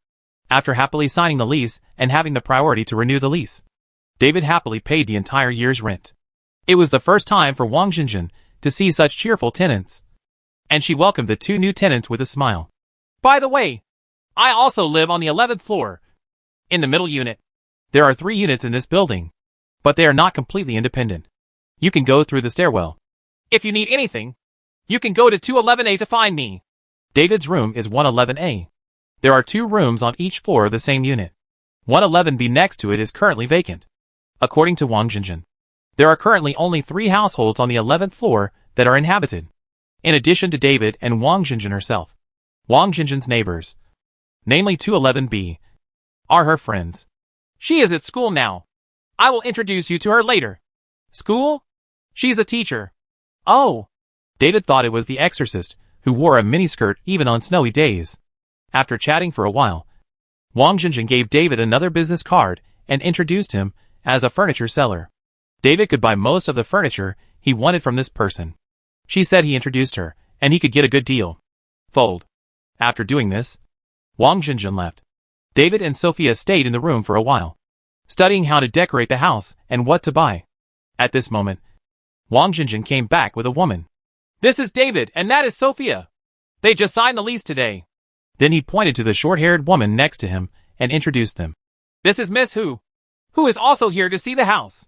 After happily signing the lease and having the priority to renew the lease, David happily paid the entire year's rent. It was the first time for Wang Jinjin to see such cheerful tenants, and she welcomed the 2 new tenants with a smile. By the way, I also live on the 11th floor, in the middle unit. There are 3 units in this building, but they are not completely independent. You can go through the stairwell. If you need anything, you can go to 211A to find me. David's room is 111A. There are 2 rooms on each floor of the same unit. 111B next to it is currently vacant. According to Wang Jinjin, there are currently only 3 households on the 11th floor that are inhabited. In addition to David and Wang Jinjin herself, Wang Jinjin's neighbors, namely 211B, are her friends. She is at school now. I will introduce you to her later. School? She's a teacher. Oh. David thought it was the exorcist, who wore a miniskirt even on snowy days. After chatting for a while, Wang Jinjin gave David another business card and introduced him as a furniture seller. David could buy most of the furniture he wanted from this person. She said he introduced her, and he could get a good deal. Fold. After doing this, Wang Jinjin left. David and Sophia stayed in the room for a while, studying how to decorate the house and what to buy. At this moment, Wang Jinjin came back with a woman. This is David, and that is Sophia. They just signed the lease today. Then he pointed to the short-haired woman next to him and introduced them. This is Miss Hu is also here to see the house.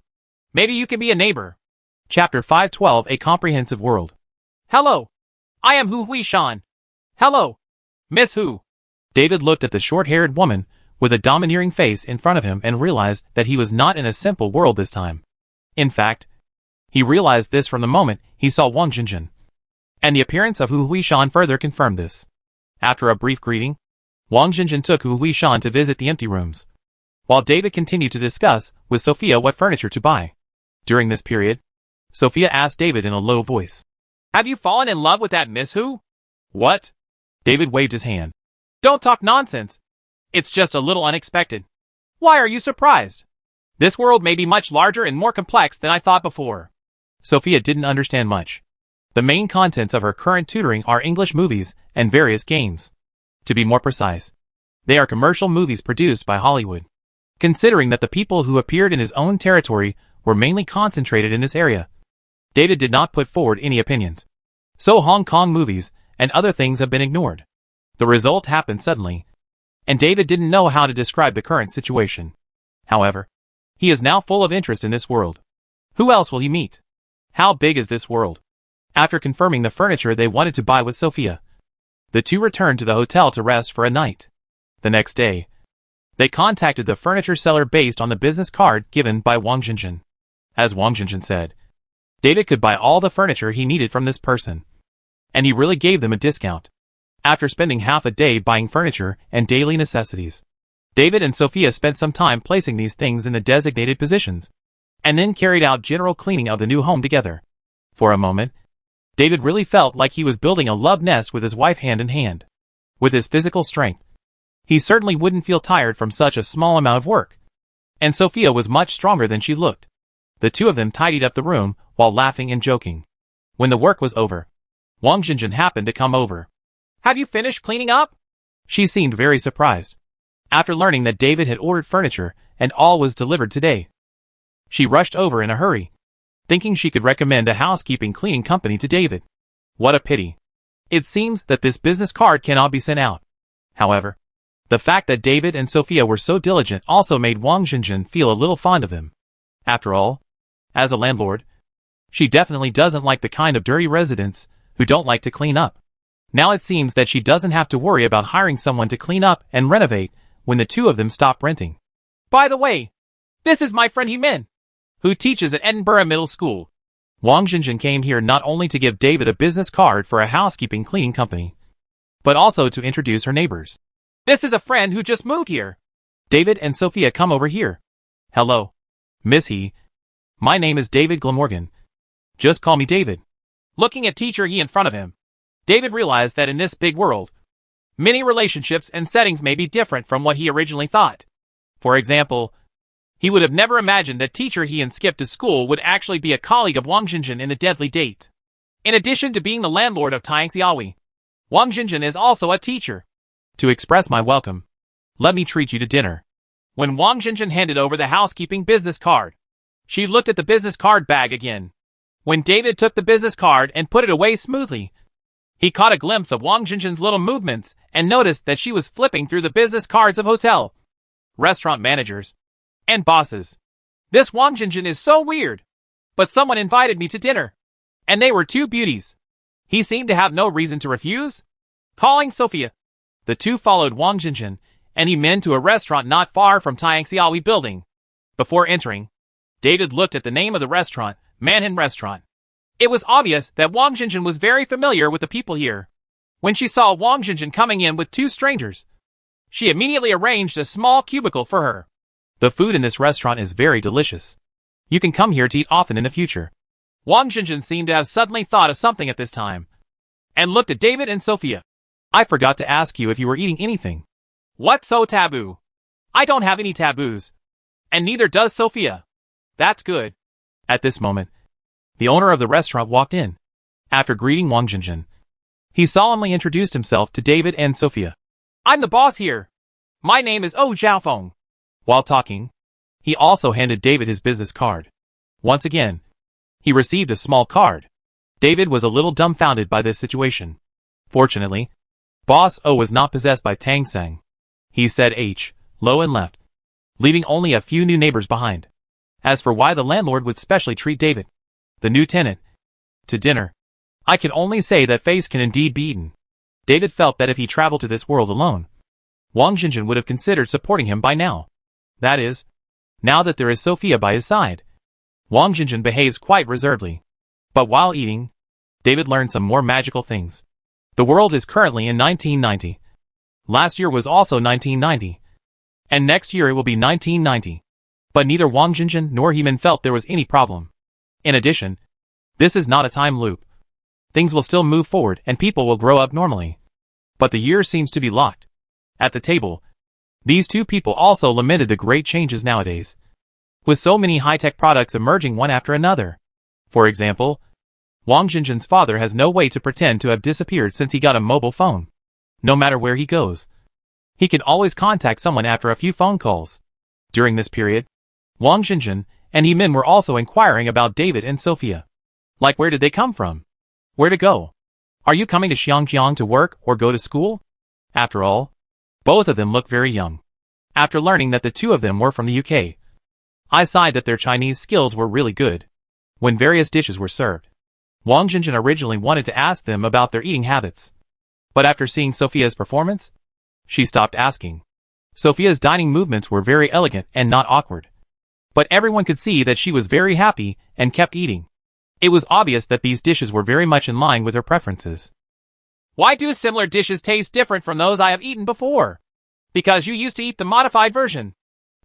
Maybe you can be a neighbor. Chapter 512, A Comprehensive World. Hello. I am Hu Huishan. Hello. Miss Hu. David looked at the short-haired woman with a domineering face in front of him and realized that he was not in a simple world this time. In fact, he realized this from the moment he saw Wang Jinjin. And the appearance of Hu Huishan further confirmed this. After a brief greeting, Wang Jinjin took Hu Huishan to visit the empty rooms, while David continued to discuss with Sophia what furniture to buy. During this period, Sophia asked David in a low voice, Have you fallen in love with that Miss Hu? What? David waved his hand. Don't talk nonsense. It's just a little unexpected. Why are you surprised? This world may be much larger and more complex than I thought before. Sophia didn't understand much. The main contents of her current tutoring are English movies and various games. To be more precise, they are commercial movies produced by Hollywood. Considering that the people who appeared in his own territory were mainly concentrated in this area, David did not put forward any opinions. So Hong Kong movies and other things have been ignored. The result happened suddenly, and David didn't know how to describe the current situation. However, he is now full of interest in this world. Who else will he meet? How big is this world? After confirming the furniture they wanted to buy with Sophia, the two returned to the hotel to rest for a night. The next day, they contacted the furniture seller based on the business card given by Wang Jinjin. As Wang Jinjin said, David could buy all the furniture he needed from this person, and he really gave them a discount. After spending half a day buying furniture and daily necessities, David and Sophia spent some time placing these things in the designated positions, and then carried out general cleaning of the new home together. For a moment, David really felt like he was building a love nest with his wife hand in hand. With his physical strength, he certainly wouldn't feel tired from such a small amount of work. And Sophia was much stronger than she looked. The two of them tidied up the room while laughing and joking. When the work was over, Wang Jinjin happened to come over. "Have you finished cleaning up?" She seemed very surprised. After learning that David had ordered furniture and all was delivered today, she rushed over in a hurry, thinking she could recommend a housekeeping cleaning company to David. What a pity. It seems that this business card cannot be sent out. However, the fact that David and Sophia were so diligent also made Wang Jinjin feel a little fond of them. After all, as a landlord, she definitely doesn't like the kind of dirty residents who don't like to clean up. Now it seems that she doesn't have to worry about hiring someone to clean up and renovate when the two of them stop renting. "By the way, this is my friend Hemin, who teaches at Edinburgh Middle School." Wang Jinjin came here not only to give David a business card for a housekeeping cleaning company, but also to introduce her neighbors. "This is a friend who just moved here. David and Sophia, come over here." "Hello, Miss He. My name is David Glamorgan. Just call me David." Looking at teacher He in front of him, David realized that in this big world, many relationships and settings may be different from what he originally thought. For example, he would have never imagined that teacher He and skipped to school would actually be a colleague of Wang Jinjin in a deadly date. In addition to being the landlord of Tangxiaowi, Wang Jinjin is also a teacher. "To express my welcome, let me treat you to dinner." When Wang Jinjin handed over the housekeeping business card, she looked at the business card bag again. When David took the business card and put it away smoothly, he caught a glimpse of Wang Jinjin's little movements and noticed that she was flipping through the business cards of hotel, restaurant managers, and bosses. "This Wang Jinjin is so weird. But someone invited me to dinner, and they were two beauties. He seemed to have no reason to refuse." Calling Sophia, the two followed Wang Jinjin and Hemin to a restaurant not far from Tangxiaowi building. Before entering, David looked at the name of the restaurant, Manhan Restaurant. It was obvious that Wang Jinjin was very familiar with the people here. When she saw Wang Jinjin coming in with two strangers, she immediately arranged a small cubicle for her. "The food in this restaurant is very delicious. You can come here to eat often in the future." Wang Jinjin seemed to have suddenly thought of something at this time, and looked at David and Sophia. "I forgot to ask you if you were eating anything." "What's so taboo? I don't have any taboos. And neither does Sophia." "That's good." At this moment, the owner of the restaurant walked in. After greeting Wang Jinjin, he solemnly introduced himself to David and Sophia. "I'm the boss here. My name is Oh Zhaofeng." While talking, he also handed David his business card. Once again, he received a small card. David was a little dumbfounded by this situation. Fortunately, Boss O was not possessed by Tang Seng. He said H, low and left, leaving only a few new neighbors behind. As for why the landlord would specially treat David, the new tenant, to dinner, I can only say that face can indeed be eaten. David felt that if he traveled to this world alone, Wang Jinjin would have considered supporting him by now. That is, now that there is Sophia by his side. Wang Jinjin behaves quite reservedly. But while eating, David learned some more magical things. The world is currently in 1990. Last year was also 1990. And next year it will be 1990. But neither Wang Jinjin nor Hemin felt there was any problem. In addition, this is not a time loop. Things will still move forward and people will grow up normally. But the year seems to be locked. At the table, these two people also lamented the great changes nowadays. with so many high-tech products emerging one after another. For example, Wang Jinjin's father has no way to pretend to have disappeared since he got a mobile phone. No matter where he goes, he can always contact someone after a few phone calls. During this period, Wang Jinjin and Yimin were also inquiring about David and Sophia. Like, where did they come from? Where to go? Are you coming to Xiangjiang to work or go to school? After all, both of them look very young. After learning that the two of them were from the UK, I sighed that their Chinese skills were really good. When various dishes were served, Wang Jinjin originally wanted to ask them about their eating habits. But after seeing Sophia's performance, she stopped asking. Sophia's dining movements were very elegant and not awkward. But everyone could see that she was very happy and kept eating. It was obvious that these dishes were very much in line with her preferences. Why do similar dishes taste different from those I have eaten before? Because you used to eat the modified version.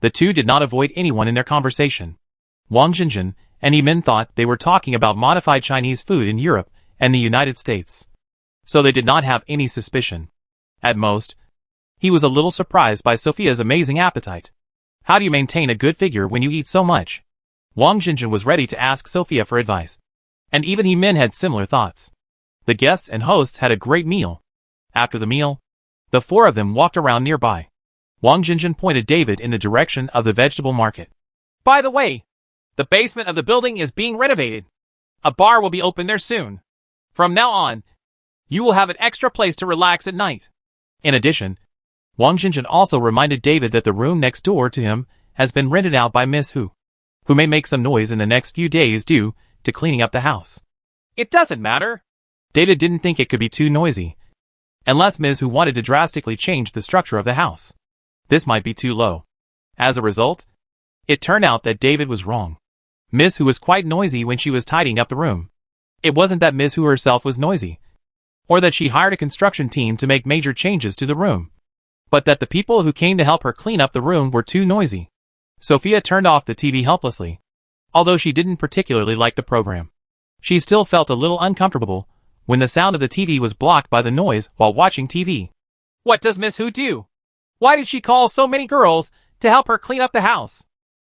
The two did not avoid anyone in their conversation. Wang Jinjin and Yimin thought they were talking about modified Chinese food in Europe and the United States. So they did not have any suspicion. At most, he was a little surprised by Sophia's amazing appetite. How do you maintain a good figure when you eat so much? Wang Jinjin was ready to ask Sophia for advice. And even Yimin had similar thoughts. The guests and hosts had a great meal. After the meal, the four of them walked around nearby. Wang Jinjin pointed David in the direction of the vegetable market. By the way, the basement of the building is being renovated. A bar will be open there soon. From now on, you will have an extra place to relax at night. In addition, Wang Jinjin also reminded David that the room next door to him has been rented out by Miss Hu, who may make some noise in the next few days due to cleaning up the house. It doesn't matter. David didn't think it could be too noisy, unless Ms. Hu wanted to drastically change the structure of the house. This might be too low. As a result, it turned out that David was wrong. Ms. Hu was quite noisy when she was tidying up the room. It wasn't that Ms. Hu herself was noisy, or that she hired a construction team to make major changes to the room, but that the people who came to help her clean up the room were too noisy. Sophia turned off the TV helplessly. Although she didn't particularly like the program, she still felt a little uncomfortable when the sound of the TV was blocked by the noise while watching TV. What does Miss Hu do? Why did she call so many girls to help her clean up the house?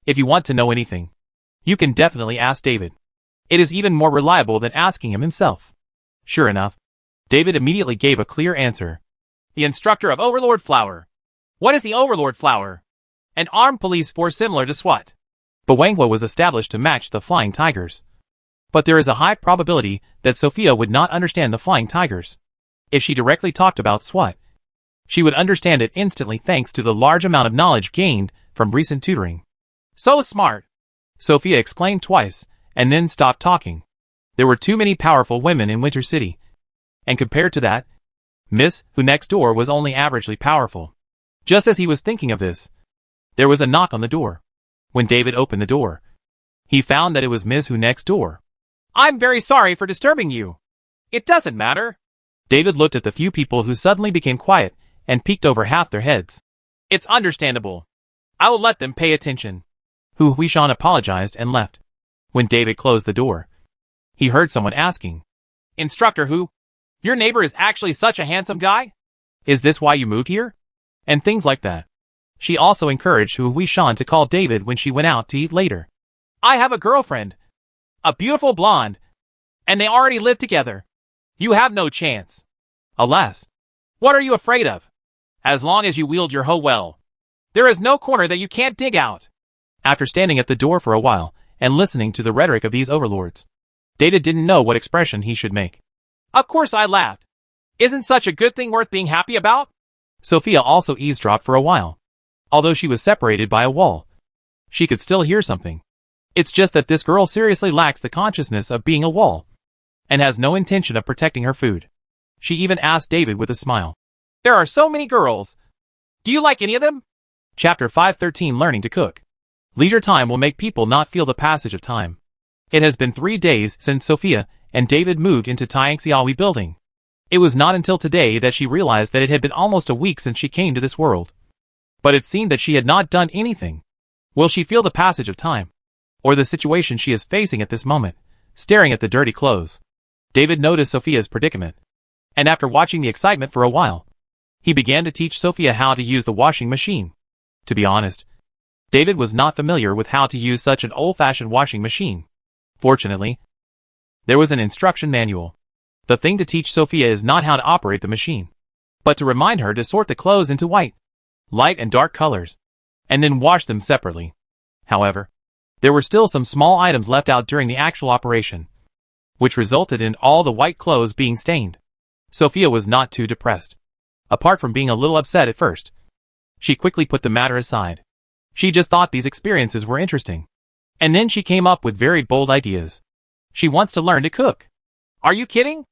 If you want to know anything, you can definitely ask David. It is even more reliable than asking him himself. Sure enough, David immediately gave a clear answer. The instructor of Overlord Flower. What is the Overlord Flower? An armed police force similar to SWAT. Bawangwa was established to match the Flying Tigers. But there is a high probability that Sophia would not understand the Flying Tigers. If she directly talked about SWAT, she would understand it instantly thanks to the large amount of knowledge gained from recent tutoring. So smart! Sophia exclaimed twice, and then stopped talking. There were too many powerful women in Winter City. And compared to that, Miss Hu next door was only averagely powerful. Just as he was thinking of this, there was a knock on the door. When David opened the door, he found that it was Ms. Hu next door. I'm very sorry for disturbing you. It doesn't matter. David looked at the few people who suddenly became quiet and peeked over half their heads. It's understandable. I will let them pay attention. Hu Huishan apologized and left. When David closed the door, he heard someone asking, Instructor Hu, your neighbor is actually such a handsome guy? Is this why you moved here? And things like that. She also encouraged Hu Huishan to call David when she went out to eat later. I have a girlfriend. A beautiful blonde. And they already live together. You have no chance. Alas. What are you afraid of? As long as you wield your hoe well, there is no corner that you can't dig out. After standing at the door for a while and listening to the rhetoric of these overlords, David didn't know what expression he should make. Of course I laughed. Isn't such a good thing worth being happy about? Sophia also eavesdropped for a while. Although she was separated by a wall, she could still hear something. It's just that this girl seriously lacks the consciousness of being a wall, and has no intention of protecting her food. She even asked David with a smile. There are so many girls. Do you like any of them? Chapter 513 Learning to Cook. Leisure time will make people not feel the passage of time. It has been 3 days since Sophia and David moved into Tianxiaohui building. It was not until today that she realized that it had been almost a week since she came to this world. But it seemed that she had not done anything. Will she feel the passage of time? Or the situation she is facing at this moment, staring at the dirty clothes? David noticed Sophia's predicament. And after watching the excitement for a while, he began to teach Sophia how to use the washing machine. To be honest, David was not familiar with how to use such an old-fashioned washing machine. Fortunately, there was an instruction manual. The thing to teach Sophia is not how to operate the machine, but to remind her to sort the clothes into white, light and dark colors, and then wash them separately. However, there were still some small items left out during the actual operation, which resulted in all the white clothes being stained. Sophia was not too depressed. Apart from being a little upset at first, she quickly put the matter aside. She just thought these experiences were interesting. And then she came up with very bold ideas. She wants to learn to cook. Are you kidding?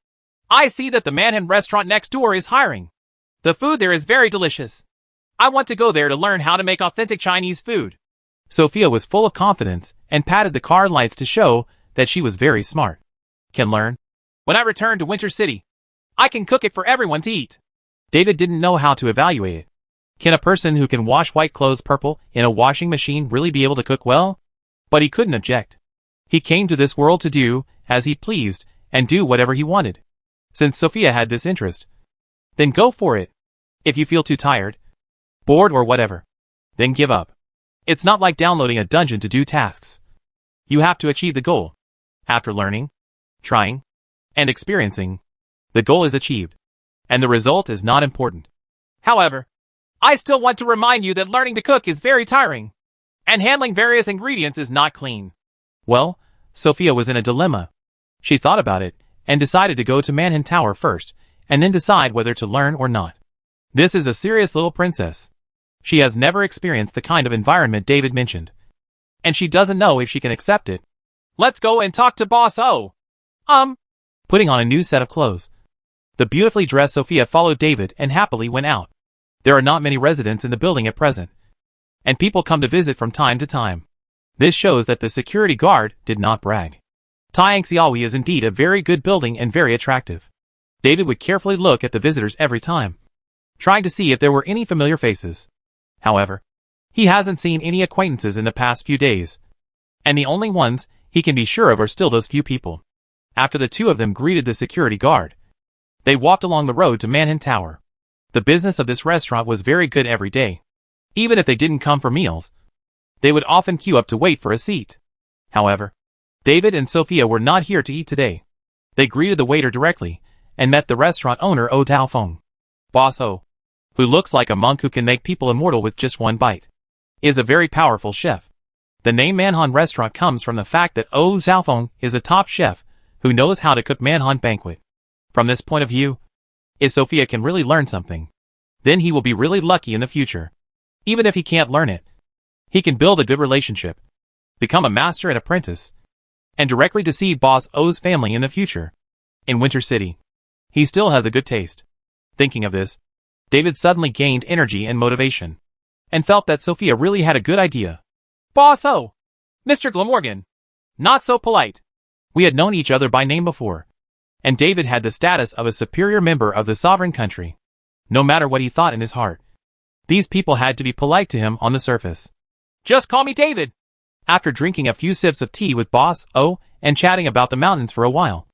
I see that the Manhan restaurant next door is hiring. The food there is very delicious. I want to go there to learn how to make authentic Chinese food. Sophia was full of confidence and patted the car lights to show that she was very smart. Can learn. When I return to Winter City, I can cook it for everyone to eat. David didn't know how to evaluate it. Can a person who can wash white clothes purple in a washing machine really be able to cook well? But he couldn't object. He came to this world to do as he pleased and do whatever he wanted. Since Sophia had this interest, then go for it. If you feel too tired, bored or whatever, then give up. It's not like downloading a dungeon to do tasks. You have to achieve the goal. After learning, trying, and experiencing, the goal is achieved, and the result is not important. However, I still want to remind you that learning to cook is very tiring, and handling various ingredients is not clean. Well, Sophia was in a dilemma. She thought about it, and decided to go to Manhan Tower first, and then decide whether to learn or not. This is a serious little princess. She has never experienced the kind of environment David mentioned, and she doesn't know if she can accept it. Let's go and talk to Boss O. Putting on a new set of clothes, the beautifully dressed Sophia followed David and happily went out. There are not many residents in the building at present, and people come to visit from time to time. This shows that the security guard did not brag. Tai Xiaohui is indeed a very good building and very attractive. David would carefully look at the visitors every time, trying to see if there were any familiar faces. However, he hasn't seen any acquaintances in the past few days, and the only ones he can be sure of are still those few people. After the two of them greeted the security guard, they walked along the road to Manhan Tower. The business of this restaurant was very good every day. Even if they didn't come for meals, they would often queue up to wait for a seat. However, David and Sophia were not here to eat today. They greeted the waiter directly, and met the restaurant owner O Taofeng. Boss O, who looks like a monk who can make people immortal with just one bite, is a very powerful chef. The name Manhan Restaurant comes from the fact that O Taofeng is a top chef who knows how to cook Manhan Banquet. From this point of view, if Sophia can really learn something, then he will be really lucky in the future. Even if he can't learn it, he can build a good relationship, become a master and apprentice, and directly deceive Boss O's family in the future. In Winter City, he still has a good taste. Thinking of this, David suddenly gained energy and motivation, and felt that Sophia really had a good idea. Boss O! Mr. Glamorgan! Not so polite. We had known each other by name before, and David had the status of a superior member of the sovereign country. No matter what he thought in his heart, these people had to be polite to him on the surface. Just call me David! After drinking a few sips of tea with Boss O and chatting about the mountains for a while,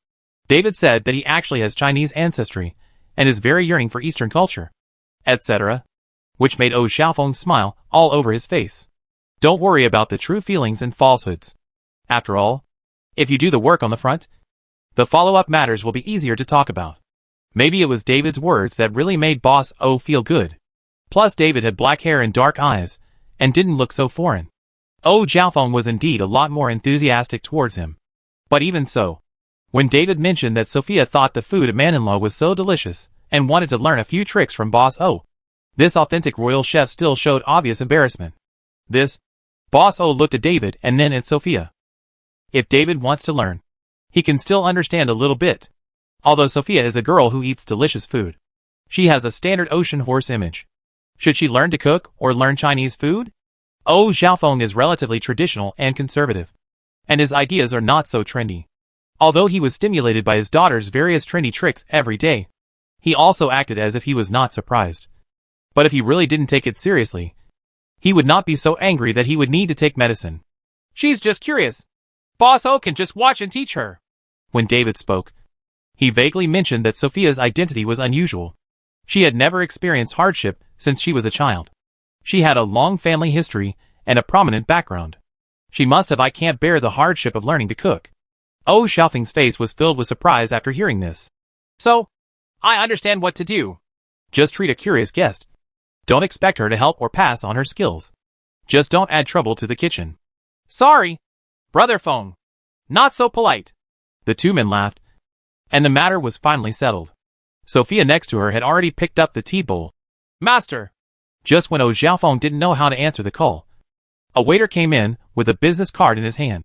David said that he actually has Chinese ancestry and is very yearning for Eastern culture, etc., which made O Xiaofeng smile all over his face. Don't worry about the true feelings and falsehoods. After all, if you do the work on the front, the follow-up matters will be easier to talk about. Maybe it was David's words that really made Boss O feel good. Plus David had black hair and dark eyes, and didn't look so foreign. O Xiaofeng was indeed a lot more enthusiastic towards him. But even so, when David mentioned that Sophia thought the food at Manhanlo was so delicious, and wanted to learn a few tricks from Boss O, this authentic royal chef still showed obvious embarrassment. Boss O looked at David and then at Sophia. If David wants to learn, he can still understand a little bit. Although Sophia is a girl who eats delicious food, she has a standard ocean horse image. Should she learn to cook or learn Chinese food? O Xiaofeng is relatively traditional and conservative, and his ideas are not so trendy. Although he was stimulated by his daughter's various trendy tricks every day, he also acted as if he was not surprised. But if he really didn't take it seriously, he would not be so angry that he would need to take medicine. She's just curious. Boss O can just watch and teach her. When David spoke, he vaguely mentioned that Sophia's identity was unusual. She had never experienced hardship since she was a child. She had a long family history and a prominent background. She must have. I can't bear the hardship of learning to cook. Oh Xiaofeng's face was filled with surprise after hearing this. So, I understand what to do. Just treat a curious guest. Don't expect her to help or pass on her skills. Just don't add trouble to the kitchen. Sorry, Brother Feng. Not so polite. The two men laughed, and the matter was finally settled. Sophia next to her had already picked up the tea bowl. Master! Just when Xiaofeng didn't know how to answer the call, a waiter came in with a business card in his hand.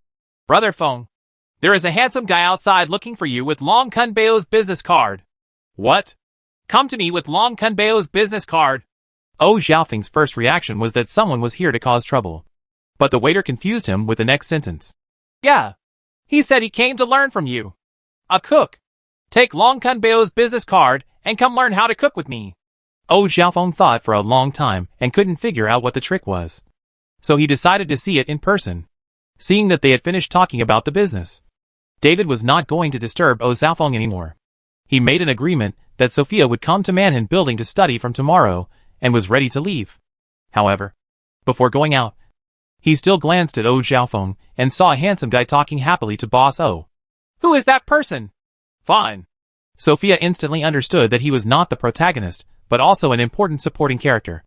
Brother Feng, there is a handsome guy outside looking for you with Long Kunbeo's business card. What? Come to me with Long Kunbeo's business card. Xiaofeng's first reaction was that someone was here to cause trouble. But the waiter confused him with the next sentence. Yeah. He said he came to learn from you. A cook. Take Long Kunbeo's business card and come learn how to cook with me. Xiaofeng thought for a long time and couldn't figure out what the trick was. So he decided to see it in person. Seeing that they had finished talking about the business, David was not going to disturb Xiaofeng anymore. He made an agreement that Sophia would come to Manhan Building to study from tomorrow and was ready to leave. However, before going out, he still glanced at Xiaofeng and saw a handsome guy talking happily to Boss O. Who is that person? Fine. Sophia instantly understood that he was not the protagonist, but also an important supporting character.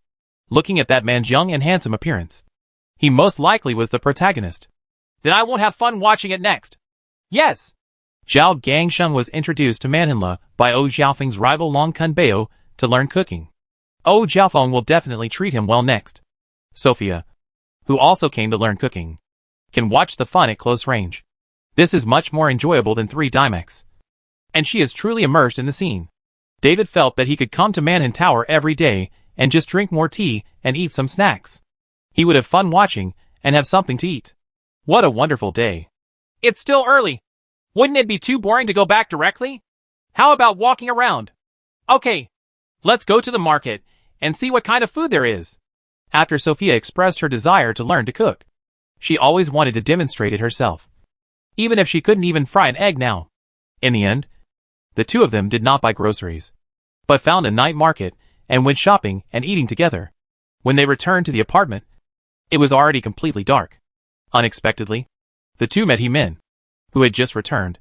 Looking at that man's young and handsome appearance, he most likely was the protagonist. Then I won't have fun watching it next. Yes. Zhao Gangsheng was introduced to Manhanla by Xiaofeng's rival Long Kunbeo to learn cooking. Xiaofeng will definitely treat him well next. Sophia, who also came to learn cooking, can watch the fun at close range. This is much more enjoyable than 3 Dimex. And she is truly immersed in the scene. David felt that he could come to Manhan Tower every day and just drink more tea and eat some snacks. He would have fun watching and have something to eat. What a wonderful day. It's still early. Wouldn't it be too boring to go back directly? How about walking around? Okay, let's go to the market and see what kind of food there is. After Sophia expressed her desire to learn to cook, she always wanted to demonstrate it herself, even if she couldn't even fry an egg now. In the end, the two of them did not buy groceries, but found a night market and went shopping and eating together. When they returned to the apartment, it was already completely dark. Unexpectedly, the two met He-Min, who had just returned,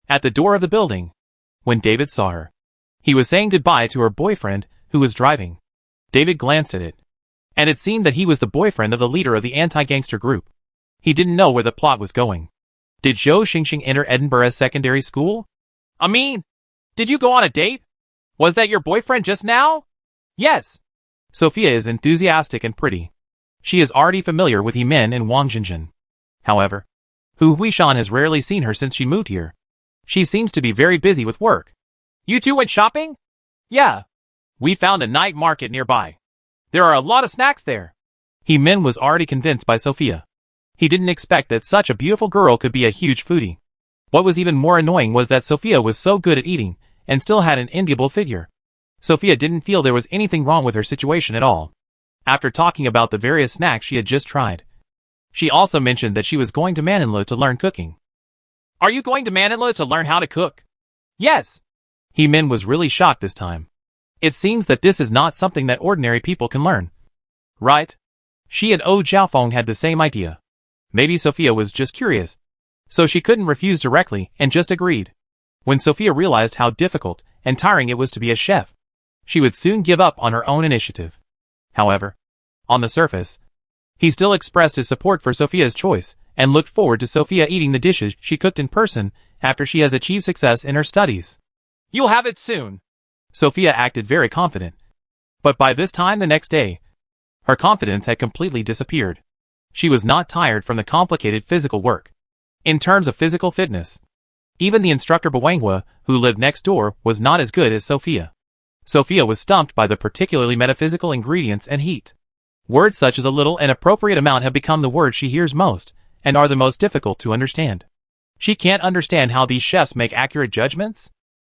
at the door of the building. When David saw her, he was saying goodbye to her boyfriend, who was driving. David glanced at it, and it seemed that he was the boyfriend of the leader of the anti-gangster group. He didn't know where the plot was going. Did Zhou Xingxing enter Edinburgh Secondary School? I mean, did you go on a date? Was that your boyfriend just now? Yes. Sophia is enthusiastic and pretty. She is already familiar with He-Min and Wang Jinjin. However, Hu Huishan has rarely seen her since she moved here. She seems to be very busy with work. You two went shopping? Yeah. We found a night market nearby. There are a lot of snacks there. He-Min was already convinced by Sophia. He didn't expect that such a beautiful girl could be a huge foodie. What was even more annoying was that Sophia was so good at eating and still had an enviable figure. Sophia didn't feel there was anything wrong with her situation at all. After talking about the various snacks she had just tried, she also mentioned that she was going to Manhanla to learn cooking. Are you going to Manhanla to learn how to cook? Yes. He-Min was really shocked this time. It seems that this is not something that ordinary people can learn. Right? She and Xiaofeng had the same idea. Maybe Sophia was just curious, so she couldn't refuse directly and just agreed. When Sophia realized how difficult and tiring it was to be a chef, she would soon give up on her own initiative. However, on the surface, he still expressed his support for Sophia's choice and looked forward to Sophia eating the dishes she cooked in person after she has achieved success in her studies. You'll have it soon. Sophia acted very confident. But by this time the next day, her confidence had completely disappeared. She was not tired from the complicated physical work. In terms of physical fitness, even the instructor Bawangwa, who lived next door, was not as good as Sophia. Sophia was stumped by the particularly metaphysical ingredients and heat. Words such as a little and appropriate amount have become the words she hears most, and are the most difficult to understand. She can't understand how these chefs make accurate judgments.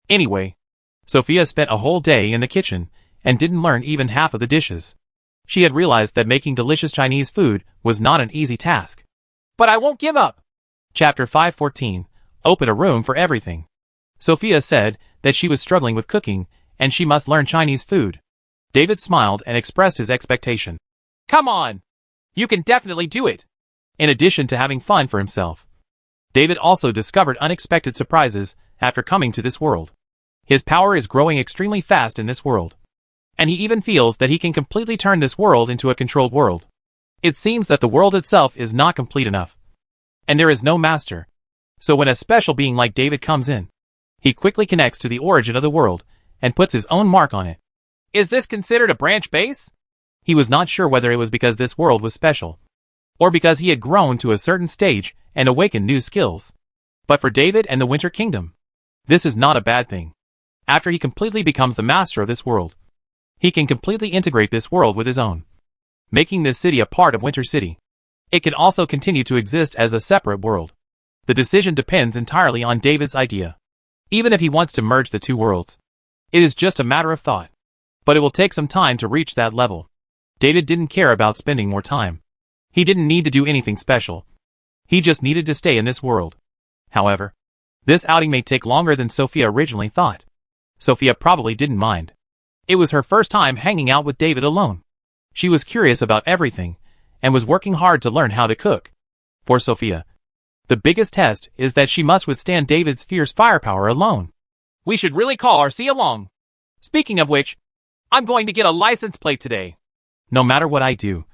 Anyway, Sophia spent a whole day in the kitchen, and didn't learn even half of the dishes. She had realized that making delicious Chinese food was not an easy task. But I won't give up! Chapter 514, Open a Room for Everything. Sophia said that she was struggling with cooking, and she must learn Chinese food. David smiled and expressed his expectation. Come on! You can definitely do it. In addition to having fun for himself, David also discovered unexpected surprises after coming to this world. His power is growing extremely fast in this world, and he even feels that he can completely turn this world into a controlled world. It seems that the world itself is not complete enough, and there is no master. So when a special being like David comes in, he quickly connects to the origin of the world and puts his own mark on it. Is this considered a branch base? He was not sure whether it was because this world was special, or because he had grown to a certain stage and awakened new skills. But for David and the Winter Kingdom, this is not a bad thing. After he completely becomes the master of this world, he can completely integrate this world with his own, making this city a part of Winter City. It can also continue to exist as a separate world. The decision depends entirely on David's idea. Even if he wants to merge the two worlds, it is just a matter of thought. But it will take some time to reach that level. David didn't care about spending more time. He didn't need to do anything special. He just needed to stay in this world. However, this outing may take longer than Sophia originally thought. Sophia probably didn't mind. It was her first time hanging out with David alone. She was curious about everything, and was working hard to learn how to cook. For Sophia, the biggest test is that she must withstand David's fierce firepower alone. We should really call RC along. Speaking of which, I'm going to get a license plate today. No matter what I do,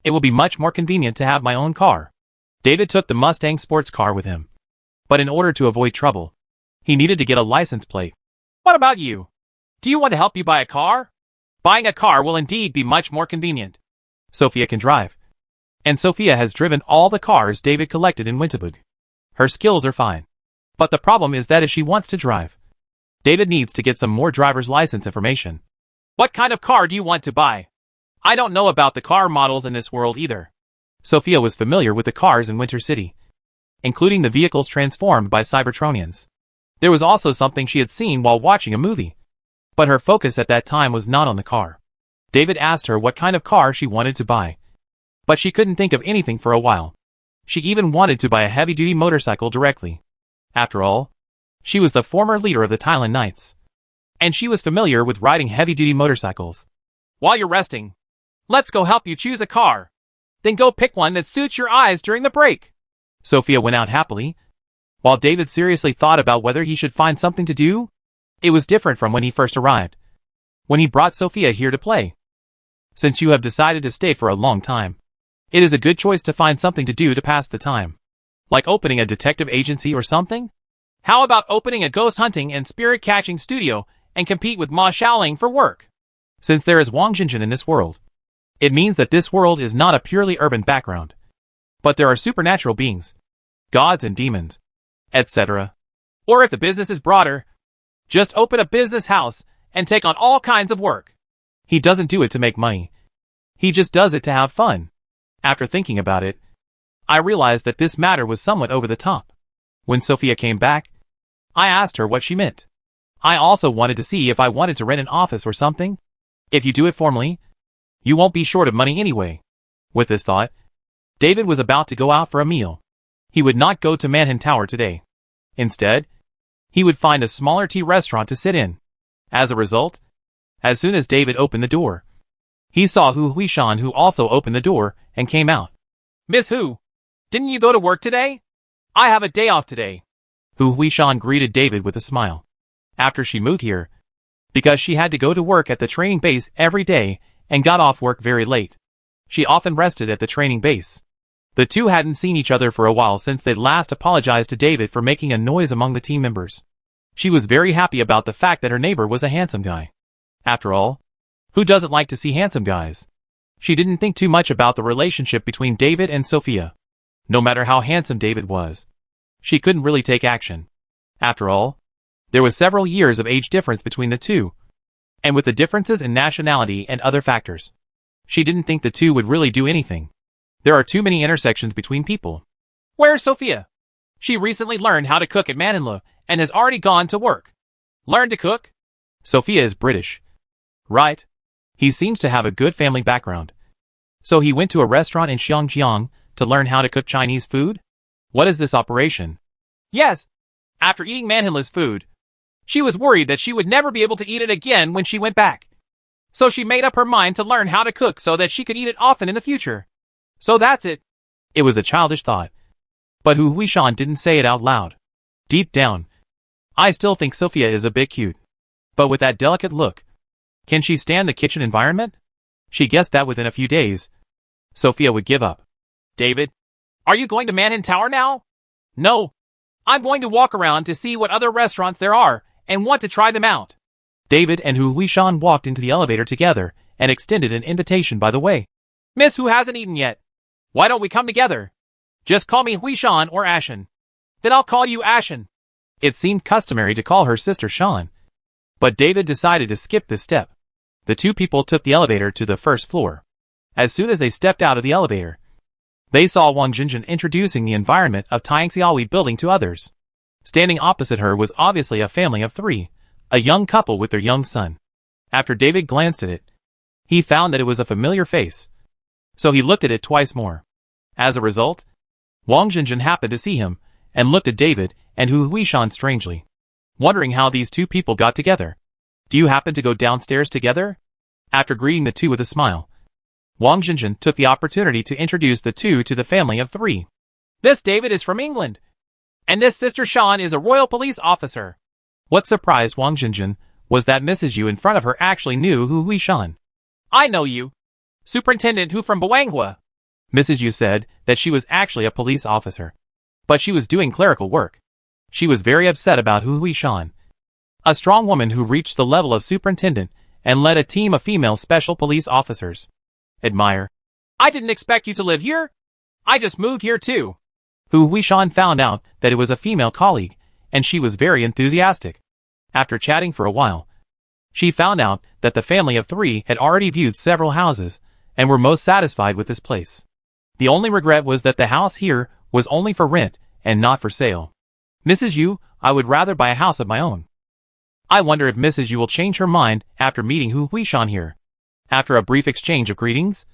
it will be much more convenient to have my own car. David took the Mustang sports car with him. But in order to avoid trouble, he needed to get a license plate. What about you? Do you want to help you buy a car? Buying a car will indeed be much more convenient. Sophia can drive. And Sophia has driven all the cars David collected in Winterburg. Her skills are fine. But the problem is that if she wants to drive, David needs to get some more driver's license information. What kind of car do you want to buy? I don't know about the car models in this world either. Sophia was familiar with the cars in Winter City, including the vehicles transformed by Cybertronians. There was also something she had seen while watching a movie. But her focus at that time was not on the car. David asked her what kind of car she wanted to buy. But she couldn't think of anything for a while. She even wanted to buy a heavy-duty motorcycle directly. After all, she was the former leader of the Thailand Knights, and she was familiar with riding heavy-duty motorcycles. While you're resting, let's go help you choose a car. Then go pick one that suits your eyes during the break. Sophia went out happily, while David seriously thought about whether he should find something to do. It was different from when he first arrived, when he brought Sophia here to play. Since you have decided to stay for a long time, it is a good choice to find something to do to pass the time. Like opening a detective agency or something? How about opening a ghost hunting and spirit catching studio and compete with Ma Xiaoling for work? Since there is Wang Jinjin in this world, it means that this world is not a purely urban background, but there are supernatural beings, gods and demons, etc. Or if the business is broader, just open a business house and take on all kinds of work. He doesn't do it to make money. He just does it to have fun. After thinking about it, I realized that this matter was somewhat over the top. When Sophia came back, I asked her what she meant. I also wanted to see if I wanted to rent an office or something. If you do it formally, you won't be short of money anyway. With this thought, David was about to go out for a meal. He would not go to Manhattan Tower today. Instead, he would find a smaller tea restaurant to sit in. As a result, as soon as David opened the door, he saw Hu Huishan, who also opened the door and came out. Miss Hu, didn't you go to work today? I have a day off today. Hu Huishan greeted David with a smile. After she moved here, because she had to go to work at the training base every day and got off work very late, she often rested at the training base. The two hadn't seen each other for a while since they'd last apologized to David for making a noise among the team members. She was very happy about the fact that her neighbor was a handsome guy. After all, who doesn't like to see handsome guys? She didn't think too much about the relationship between David and Sophia. No matter how handsome David was, she couldn't really take action. After all, there was several years of age difference between the two, and with the differences in nationality and other factors, she didn't think the two would really do anything. There are too many intersections between people. Where's Sophia? She recently learned how to cook at Manila and has already gone to work. Learn to cook? Sophia is British, right? He seems to have a good family background. So he went to a restaurant in Xiangjiang to learn how to cook Chinese food? What is this operation? Yes. After eating Manhila's food, she was worried that she would never be able to eat it again when she went back. So she made up her mind to learn how to cook so that she could eat it often in the future. So that's it. It was a childish thought. But Hu Huishan didn't say it out loud. Deep down, I still think Sophia is a bit cute. But with that delicate look, can she stand the kitchen environment? She guessed that within a few days, Sophia would give up. David, are you going to Manhattan Tower now? No. I'm going to walk around to see what other restaurants there are and want to try them out. David and Hu Huishan walked into the elevator together and extended an invitation by the way. Miss who hasn't eaten yet. Why don't we come together? Just call me Huishan or Ashen. Then I'll call you Ashen. It seemed customary to call her sister Shan. But David decided to skip this step. The two people took the elevator to the first floor. As soon as they stepped out of the elevator, they saw Wang Jinjin introducing the environment of Tangxiaoli building to others. Standing opposite her was obviously a family of three, a young couple with their young son. After David glanced at it, he found that it was a familiar face. So he looked at it twice more. As a result, Wang Jinjin happened to see him and looked at David and Hu Huishan strangely, wondering how these two people got together. Do you happen to go downstairs together? After greeting the two with a smile, Wang Jinjin took the opportunity to introduce the two to the family of three. This David is from England, and this sister Shan is a royal police officer. What surprised Wang Jinjin was that Mrs. Yu in front of her actually knew Hu Huishan. I know you. Superintendent Hu from Bawanghua. Mrs. Yu said that she was actually a police officer, but she was doing clerical work. She was very upset about Hu Huishan, a strong woman who reached the level of superintendent and led a team of female special police officers. Admire. I didn't expect you to live here. I just moved here too. Hu Huishan found out that it was a female colleague, and she was very enthusiastic. After chatting for a while, she found out that the family of three had already viewed several houses and were most satisfied with this place. The only regret was that the house here was only for rent and not for sale. Mrs. Yu, I would rather buy a house of my own. I wonder if Mrs. Yu will change her mind after meeting Hu Huishan here. After a brief exchange of greetings,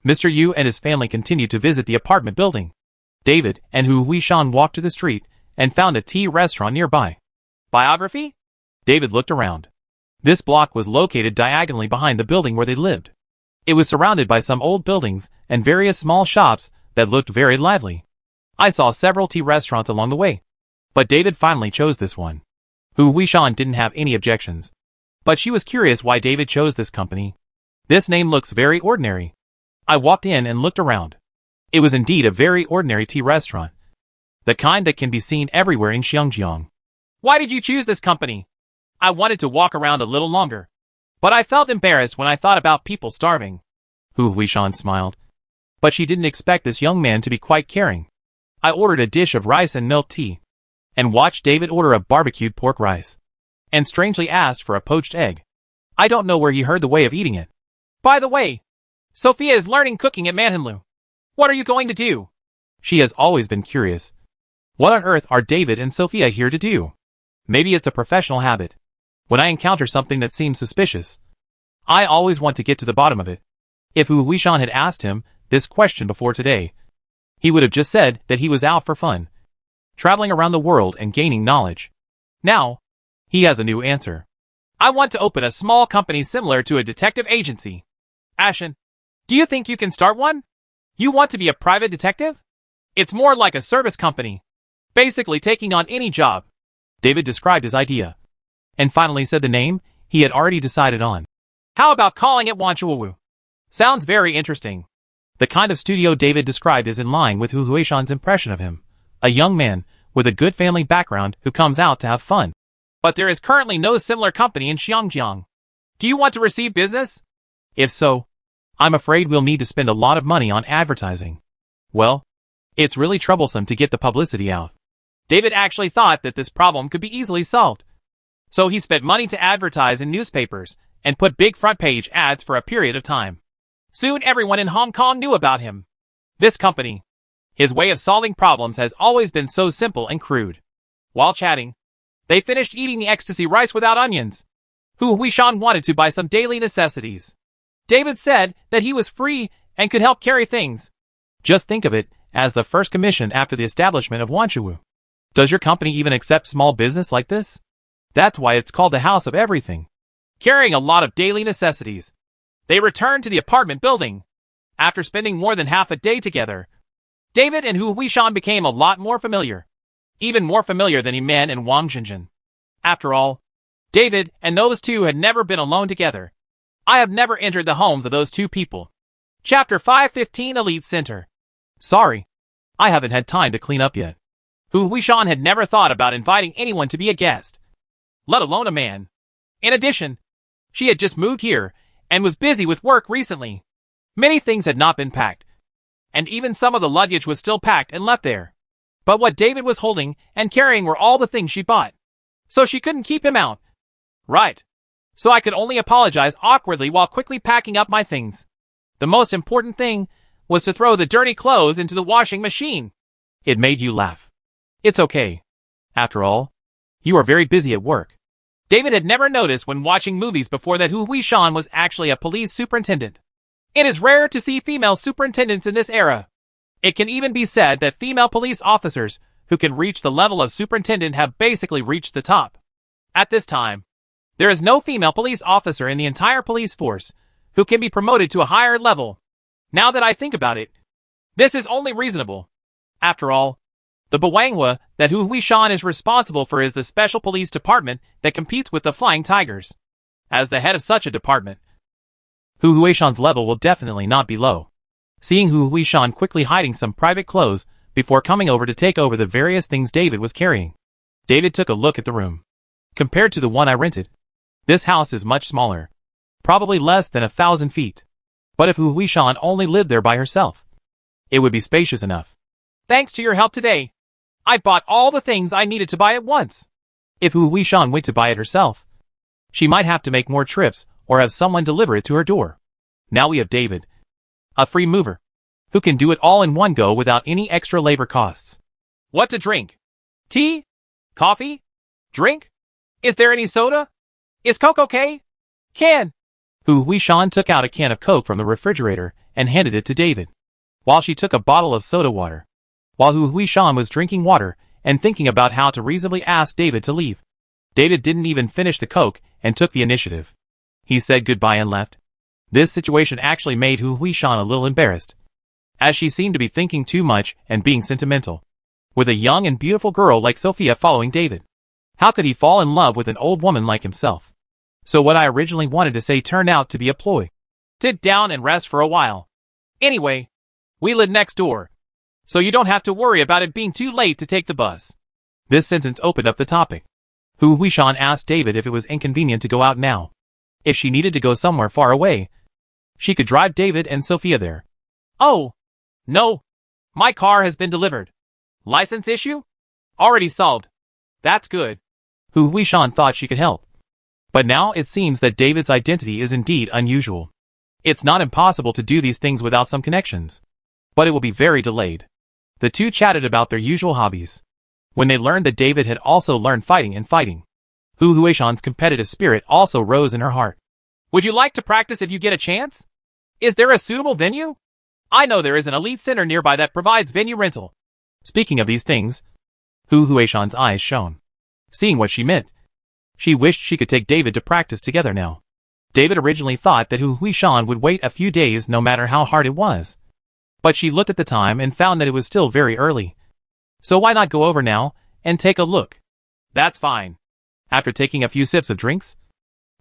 Mr. Yu and his family continued to visit the apartment building. David and Hu Huishan walked to the street and found a tea restaurant nearby. Biography? David looked around. This block was located diagonally behind the building where they lived. It was surrounded by some old buildings and various small shops that looked very lively. I saw several tea restaurants along the way, but David finally chose this one. Hu Huishan didn't have any objections, but she was curious why David chose this company. This name looks very ordinary. I walked in and looked around. It was indeed a very ordinary tea restaurant, the kind that can be seen everywhere in Xiangjiang. Why did you choose this company? I wanted to walk around a little longer, but I felt embarrassed when I thought about people starving. Hu Huishan smiled, but she didn't expect this young man to be quite caring. I ordered a dish of rice and milk tea, and watched David order a barbecued pork rice, and strangely asked for a poached egg. I don't know where he heard the way of eating it. By the way, Sophia is learning cooking at Manhanlu. What are you going to do? She has always been curious. What on earth are David and Sophia here to do? Maybe it's a professional habit. When I encounter something that seems suspicious, I always want to get to the bottom of it. If Hu Huishan had asked him this question before today, he would have just said that he was out for fun, traveling around the world and gaining knowledge. Now, he has a new answer. I want to open a small company similar to a detective agency. Ashen, do you think you can start one? You want to be a private detective? It's more like a service company, basically taking on any job. David described his idea, and finally said the name he had already decided on. How about calling it Wanchuwu? Sounds very interesting. The kind of studio David described is in line with Hu Huishan's impression of him, a young man with a good family background who comes out to have fun. But there is currently no similar company in Xiangjiang. Do you want to receive business? If so, I'm afraid we'll need to spend a lot of money on advertising. Well, it's really troublesome to get the publicity out. David actually thought that this problem could be easily solved. So he spent money to advertise in newspapers and put big front page ads for a period of time. Soon everyone in Hong Kong knew about him. This company. His way of solving problems has always been so simple and crude. While chatting, they finished eating the ecstasy rice without onions. Hu Huishan wanted to buy some daily necessities. David said that he was free and could help carry things. Just think of it as the first commission after the establishment of Wanchuwu. Does your company even accept small business like this? That's why it's called the House of Everything. Carrying a lot of daily necessities, they returned to the apartment building. After spending more than half a day together, David and Hu Huishan became a lot more familiar. Even more familiar than Iman and Wang Jinjin. After all, David and those two had never been alone together. I have never entered the homes of those two people. Chapter 515 Elite Center. Sorry, I haven't had time to clean up yet. Hu Huishan had never thought about inviting anyone to be a guest, let alone a man. In addition, she had just moved here and was busy with work recently. Many things had not been packed, and even some of the luggage was still packed and left there. But what David was holding and carrying were all the things she bought. So she couldn't keep him out. Right. So I could only apologize awkwardly while quickly packing up my things. The most important thing was to throw the dirty clothes into the washing machine. It made you laugh. It's okay. After all, you are very busy at work. David had never noticed when watching movies before that Hu Huishan was actually a police superintendent. It is rare to see female superintendents in this era. It can even be said that female police officers who can reach the level of superintendent have basically reached the top. At this time, there is no female police officer in the entire police force who can be promoted to a higher level. Now that I think about it, this is only reasonable. After all, the Bawangwa that Hu Huishan is responsible for is the special police department that competes with the Flying Tigers. As the head of such a department, Hu Huishan's level will definitely not be low. Seeing Hu Huishan quickly hiding some private clothes before coming over to take over the various things David was carrying, David took a look at the room. Compared to the one I rented, this house is much smaller. Probably less than 1,000 feet. But if Hu Huishan only lived there by herself, it would be spacious enough. Thanks to your help today, I bought all the things I needed to buy at once. If Hu Huishan went to buy it herself, she might have to make more trips or have someone deliver it to her door. Now we have David, a free mover, who can do it all in one go without any extra labor costs. What to drink? Tea? Coffee? Drink? Is there any soda? Is Coke okay? Can. Hu Huishan took out a can of Coke from the refrigerator and handed it to David, while she took a bottle of soda water. While Hu Huishan was drinking water and thinking about how to reasonably ask David to leave, David didn't even finish the Coke and took the initiative. He said goodbye and left. This situation actually made Hu Huishan a little embarrassed, as she seemed to be thinking too much and being sentimental. With a young and beautiful girl like Sophia following David, how could he fall in love with an old woman like himself? So what I originally wanted to say turned out to be a ploy. Sit down and rest for a while. Anyway, we live next door, so you don't have to worry about it being too late to take the bus. This sentence opened up the topic. Hu Huishan asked David if it was inconvenient to go out now. If she needed to go somewhere far away, she could drive David and Sophia there. Oh, no. My car has been delivered. License issue? Already solved. That's good. Hu Huishan thought she could help. But now it seems that David's identity is indeed unusual. It's not impossible to do these things without some connections, but it will be very delayed. The two chatted about their usual hobbies. When they learned that David had also learned fighting and fighting, Hu Huishan's competitive spirit also rose in her heart. Would you like to practice if you get a chance? Is there a suitable venue? I know there is an elite center nearby that provides venue rental. Speaking of these things, Hu Huishan's eyes shone. Seeing what she meant, she wished she could take David to practice together now. David originally thought that Hu Huishan would wait a few days no matter how hard it was. But she looked at the time and found that it was still very early. So why not go over now and take a look? That's fine. After taking a few sips of drinks,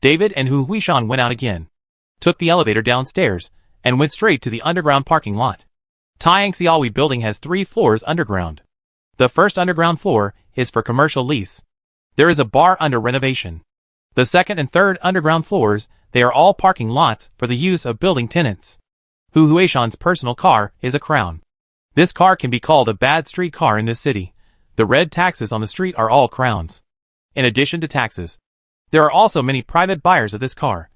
David and Hu Huishan went out again, took the elevator downstairs, and went straight to the underground parking lot. Tianxiaohui building has 3 floors underground. The first underground floor is for commercial lease. There is a bar under renovation. The second and third underground floors, they are all parking lots for the use of building tenants. Hu Huishan's personal car is a Crown. This car can be called a bad street car in this city. The red taxis on the street are all Crowns. In addition to taxes, there are also many private buyers of this car,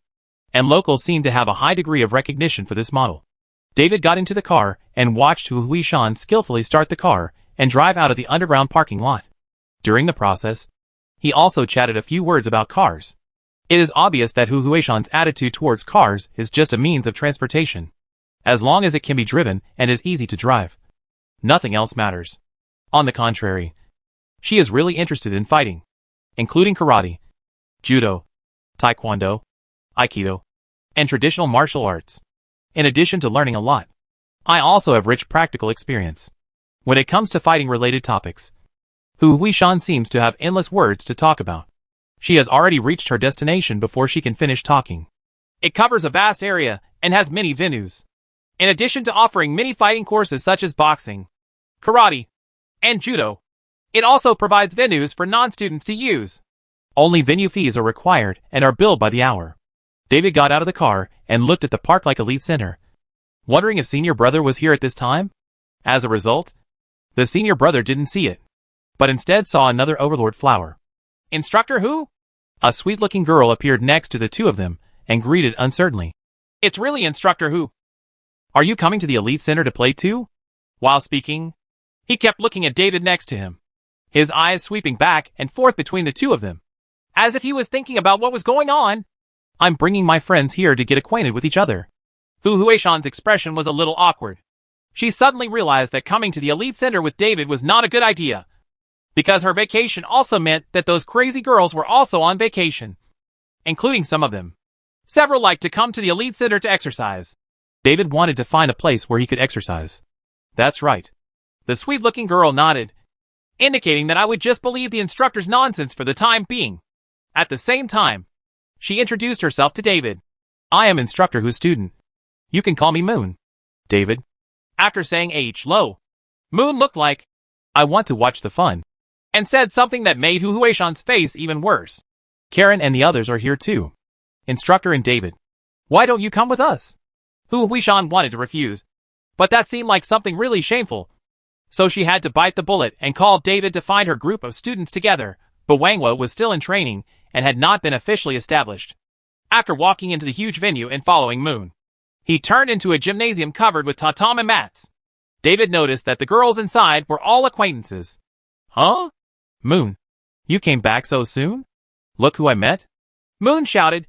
and locals seem to have a high degree of recognition for this model. David got into the car and watched Hu Huishan skillfully start the car and drive out of the underground parking lot. During the process, he also chatted a few words about cars. It is obvious that Hu Huishan's attitude towards cars is just a means of transportation. As long as it can be driven and is easy to drive, nothing else matters. On the contrary, she is really interested in fighting, including karate, judo, taekwondo, aikido, and traditional martial arts. In addition to learning a lot, I also have rich practical experience when it comes to fighting-related topics. Hu Huishan seems to have endless words to talk about. She has already reached her destination before she can finish talking. It covers a vast area and has many venues. In addition to offering many fighting courses such as boxing, karate, and judo, it also provides venues for non-students to use. Only venue fees are required and are billed by the hour. David got out of the car and looked at the park-like elite center, wondering if senior brother was here at this time. As a result, the senior brother didn't see it, but instead saw another overlord flower. Instructor Hu? A sweet-looking girl appeared next to the two of them and greeted uncertainly. It's really Instructor Hu. Are you coming to the elite center to play too? While speaking, he kept looking at David next to him, his eyes sweeping back and forth between the two of them, as if he was thinking about what was going on. I'm bringing my friends here to get acquainted with each other. Hu Huishan's expression was a little awkward. She suddenly realized that coming to the elite center with David was not a good idea, because her vacation also meant that those crazy girls were also on vacation, including some of them. Several liked to come to the elite center to exercise. David wanted to find a place where he could exercise. That's right. The sweet-looking girl nodded, indicating that I would just believe the instructor's nonsense for the time being. At the same time, she introduced herself to David. I am Instructor Hu's student. You can call me Moon. David. After saying hello, Moon looked like, I want to watch the fun, and said something that made Hu Huishan's face even worse. Karen and the others are here too. Instructor and David. Why don't you come with us? Hu Huishan wanted to refuse, but that seemed like something really shameful. So she had to bite the bullet and call David to find her group of students together, but Wangwo was still in training and had not been officially established. After walking into the huge venue and following Moon, he turned into a gymnasium covered with tatami mats. David noticed that the girls inside were all acquaintances. Huh? Moon, you came back so soon? Look who I met. Moon shouted,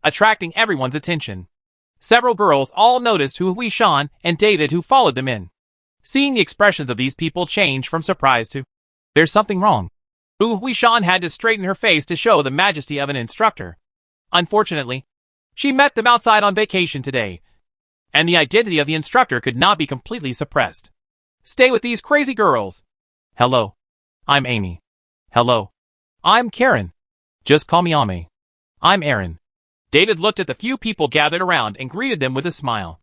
attracting everyone's attention. Several girls all noticed Hu Huishan and David who followed them in. Seeing the expressions of these people change from surprise to, there's something wrong. Hu Huishan had to straighten her face to show the majesty of an instructor. Unfortunately, she met them outside on vacation today, and the identity of the instructor could not be completely suppressed. Stay with these crazy girls. Hello. I'm Amy. Hello. I'm Karen. Just call me Ame. I'm Aaron. David looked at the few people gathered around and greeted them with a smile.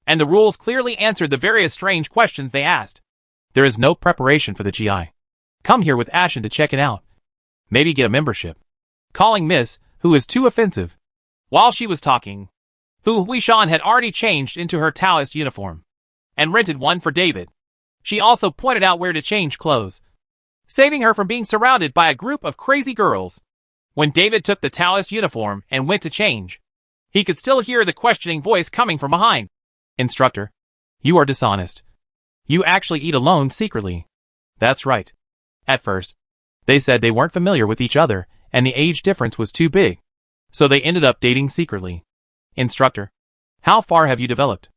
And the rules clearly answered the various strange questions they asked. There is no preparation for the GI. Come here with Ashen to check it out. Maybe get a membership. Calling Miss, who is too offensive. While she was talking, Hu Huishan had already changed into her Taoist uniform and rented one for David. She also pointed out where to change clothes, saving her from being surrounded by a group of crazy girls. When David took the Taoist uniform and went to change, he could still hear the questioning voice coming from behind. Instructor, you are dishonest. You actually eat alone secretly. That's right. At first, they said they weren't familiar with each other and the age difference was too big, so they ended up dating secretly. Instructor, how far have you developed?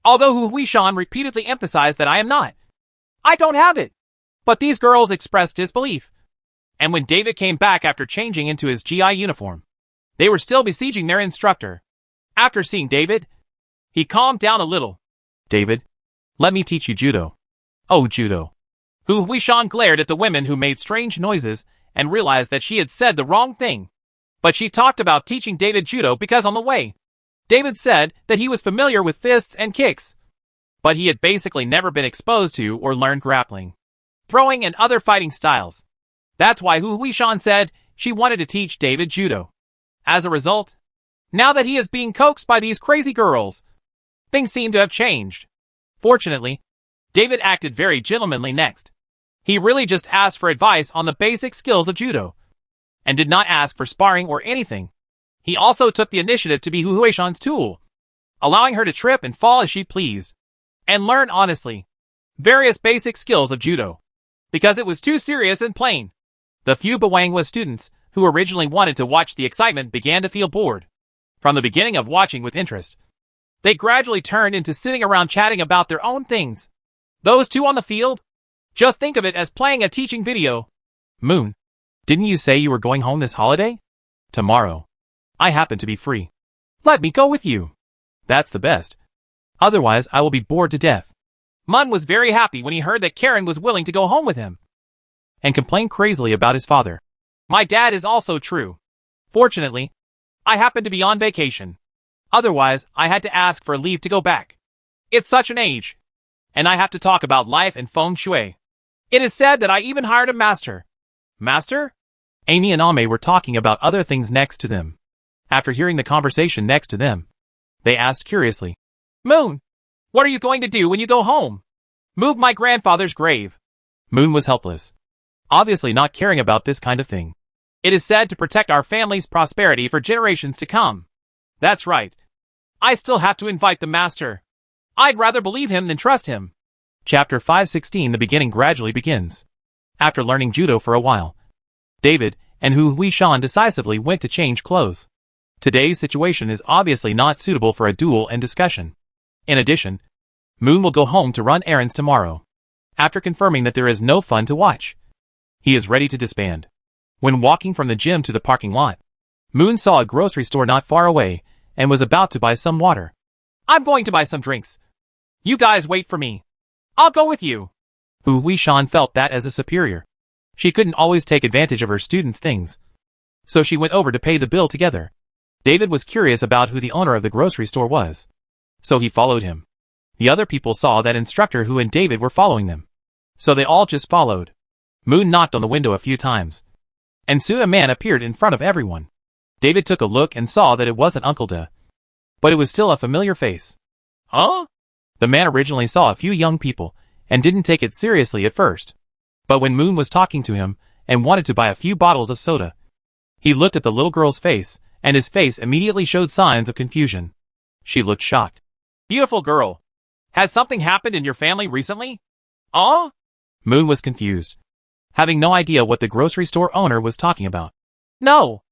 Although Hu Huishan repeatedly emphasized that I am not. I don't have it. But these girls expressed disbelief. And when David came back after changing into his GI uniform, they were still besieging their instructor. After seeing David, he calmed down a little. David, let me teach you judo. Oh, judo. Hu Huishan glared at the women who made strange noises and realized that she had said the wrong thing. But she talked about teaching David judo because on the way, David said that he was familiar with fists and kicks, but he had basically never been exposed to or learned grappling, throwing, and other fighting styles. That's why Hu Huishan said she wanted to teach David judo. As a result, now that he is being coaxed by these crazy girls, things seem to have changed. Fortunately, David acted very gentlemanly next. He really just asked for advice on the basic skills of judo, and did not ask for sparring or anything. He also took the initiative to be Hu Huishan's tool, allowing her to trip and fall as she pleased, and learn honestly various basic skills of judo, because it was too serious and plain. The few Bawangwa students who originally wanted to watch the excitement began to feel bored. From the beginning of watching with interest, they gradually turned into sitting around chatting about their own things. Those two on the field? Just think of it as playing a teaching video. Moon, didn't you say you were going home this holiday? Tomorrow. I happen to be free. Let me go with you. That's the best. Otherwise I will be bored to death. Mun was very happy when he heard that Karen was willing to go home with him, and complained crazily about his father. My dad is also true. Fortunately, I happened to be on vacation. Otherwise, I had to ask for leave to go back. It's such an age. And I have to talk about life and feng shui. It is said that I even hired a master. Master? Amy and Ame were talking about other things next to them. After hearing the conversation next to them, they asked curiously, Moon, what are you going to do when you go home? Move my grandfather's grave. Moon was helpless, obviously not caring about this kind of thing. It is said to protect our family's prosperity for generations to come. That's right. I still have to invite the master. I'd rather believe him than trust him. Chapter 516. The beginning gradually begins. After learning judo for a while, David and Hu Huishan decisively went to change clothes. Today's situation is obviously not suitable for a duel and discussion. In addition, Moon will go home to run errands tomorrow. After confirming that there is no fun to watch, he is ready to disband. When walking from the gym to the parking lot, Moon saw a grocery store not far away and was about to buy some water. I'm going to buy some drinks. You guys wait for me. I'll go with you. Hu Huishan felt that as a superior, she couldn't always take advantage of her students' things. So she went over to pay the bill together. David was curious about who the owner of the grocery store was, so he followed him. The other people saw that instructor Hu and David were following them, so they all just followed. Moon knocked on the window a few times, and soon a man appeared in front of everyone. David took a look and saw that it wasn't Uncle Da, but it was still a familiar face. Huh? The man originally saw a few young people and didn't take it seriously at first. But when Moon was talking to him and wanted to buy a few bottles of soda, he looked at the little girl's face, and his face immediately showed signs of confusion. She looked shocked. Beautiful girl. Has something happened in your family recently? Moon was confused, having no idea what the grocery store owner was talking about. No.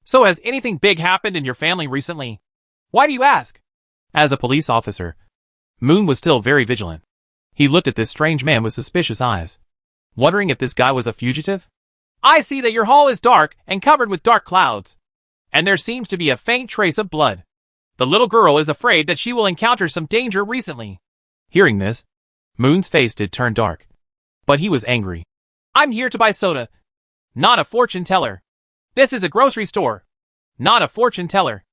So has anything big happened in your family recently? Why do you ask? As a police officer, Moon was still very vigilant. He looked at this strange man with suspicious eyes, wondering if this guy was a fugitive. I see that your hall is dark and covered with dark clouds, and there seems to be a faint trace of blood. The little girl is afraid that she will encounter some danger recently. Hearing this, Moon's face did turn dark, but he was angry. I'm here to buy soda, not a fortune teller. This is a grocery store, not a fortune teller.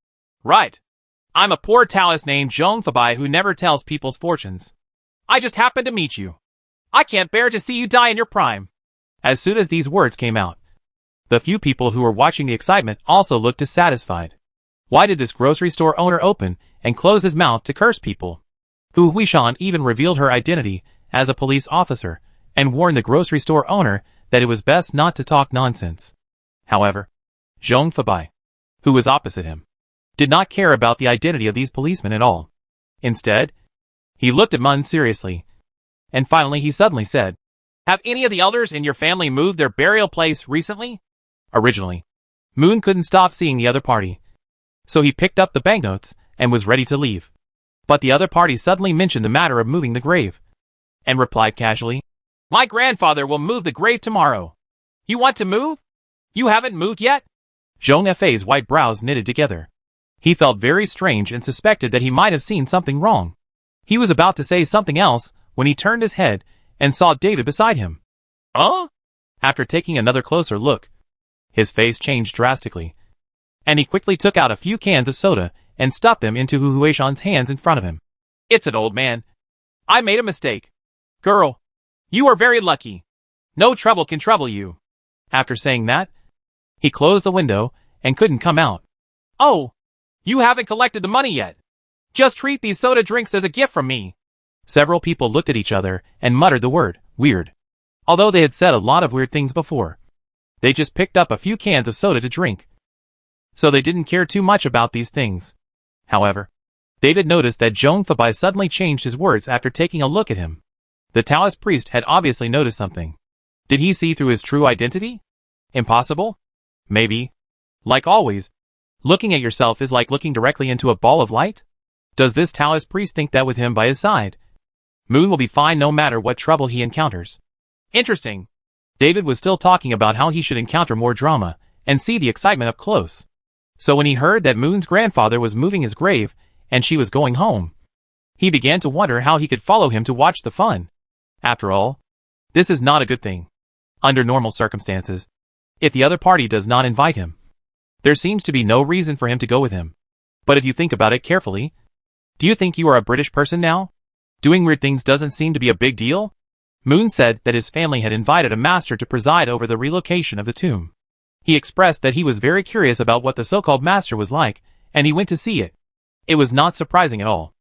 Right. I'm a poor Taoist named Zhong Fabai who never tells people's fortunes. I just happened to meet you. I can't bear to see you die in your prime. As soon as these words came out, the few people who were watching the excitement also looked dissatisfied. Why did this grocery store owner open and close his mouth to curse people? Hu Huishan even revealed her identity as a police officer and warned the grocery store owner that it was best not to talk nonsense. However, Zhong Fabai, who was opposite him, did not care about the identity of these policemen at all. Instead, he looked at Mun seriously, and finally he suddenly said, Have any of the elders in your family moved their burial place recently? Originally, Moon couldn't stop seeing the other party, so he picked up the banknotes and was ready to leave. But the other party suddenly mentioned the matter of moving the grave, and replied casually, My grandfather will move the grave tomorrow. You want to move? You haven't moved yet? Zhong Fa's white brows knitted together. He felt very strange and suspected that he might have seen something wrong. He was about to say something else when he turned his head and saw David beside him. After taking another closer look, his face changed drastically, and he quickly took out a few cans of soda and stuffed them into Hu Huishan's hands in front of him. It's an old man. I made a mistake. Girl, you are very lucky. No trouble can trouble you. After saying that, he closed the window and couldn't come out. Oh, you haven't collected the money yet. Just treat these soda drinks as a gift from me. Several people looked at each other and muttered the word, weird. Although they had said a lot of weird things before, they just picked up a few cans of soda to drink, so they didn't care too much about these things. However, David noticed that Zhong Fabai suddenly changed his words after taking a look at him. The Taoist priest had obviously noticed something. Did he see through his true identity? Impossible? Maybe. Like always, looking at yourself is like looking directly into a ball of light? Does this Taoist priest think that with him by his side, Moon will be fine no matter what trouble he encounters? Interesting. David was still talking about how he should encounter more drama and see the excitement up close. So when he heard that Moon's grandfather was moving his grave and she was going home, He began to wonder how he could follow him to watch the fun. After all, this is not a good thing. Under normal circumstances, if the other party does not invite him, there seems to be no reason for him to go with him. But if you think about it carefully, do you think you are a British person now? Doing weird things doesn't seem to be a big deal? Moon said that his family had invited a master to preside over the relocation of the tomb. He expressed that he was very curious about what the so-called master was like, and he went to see it. It was not surprising at all.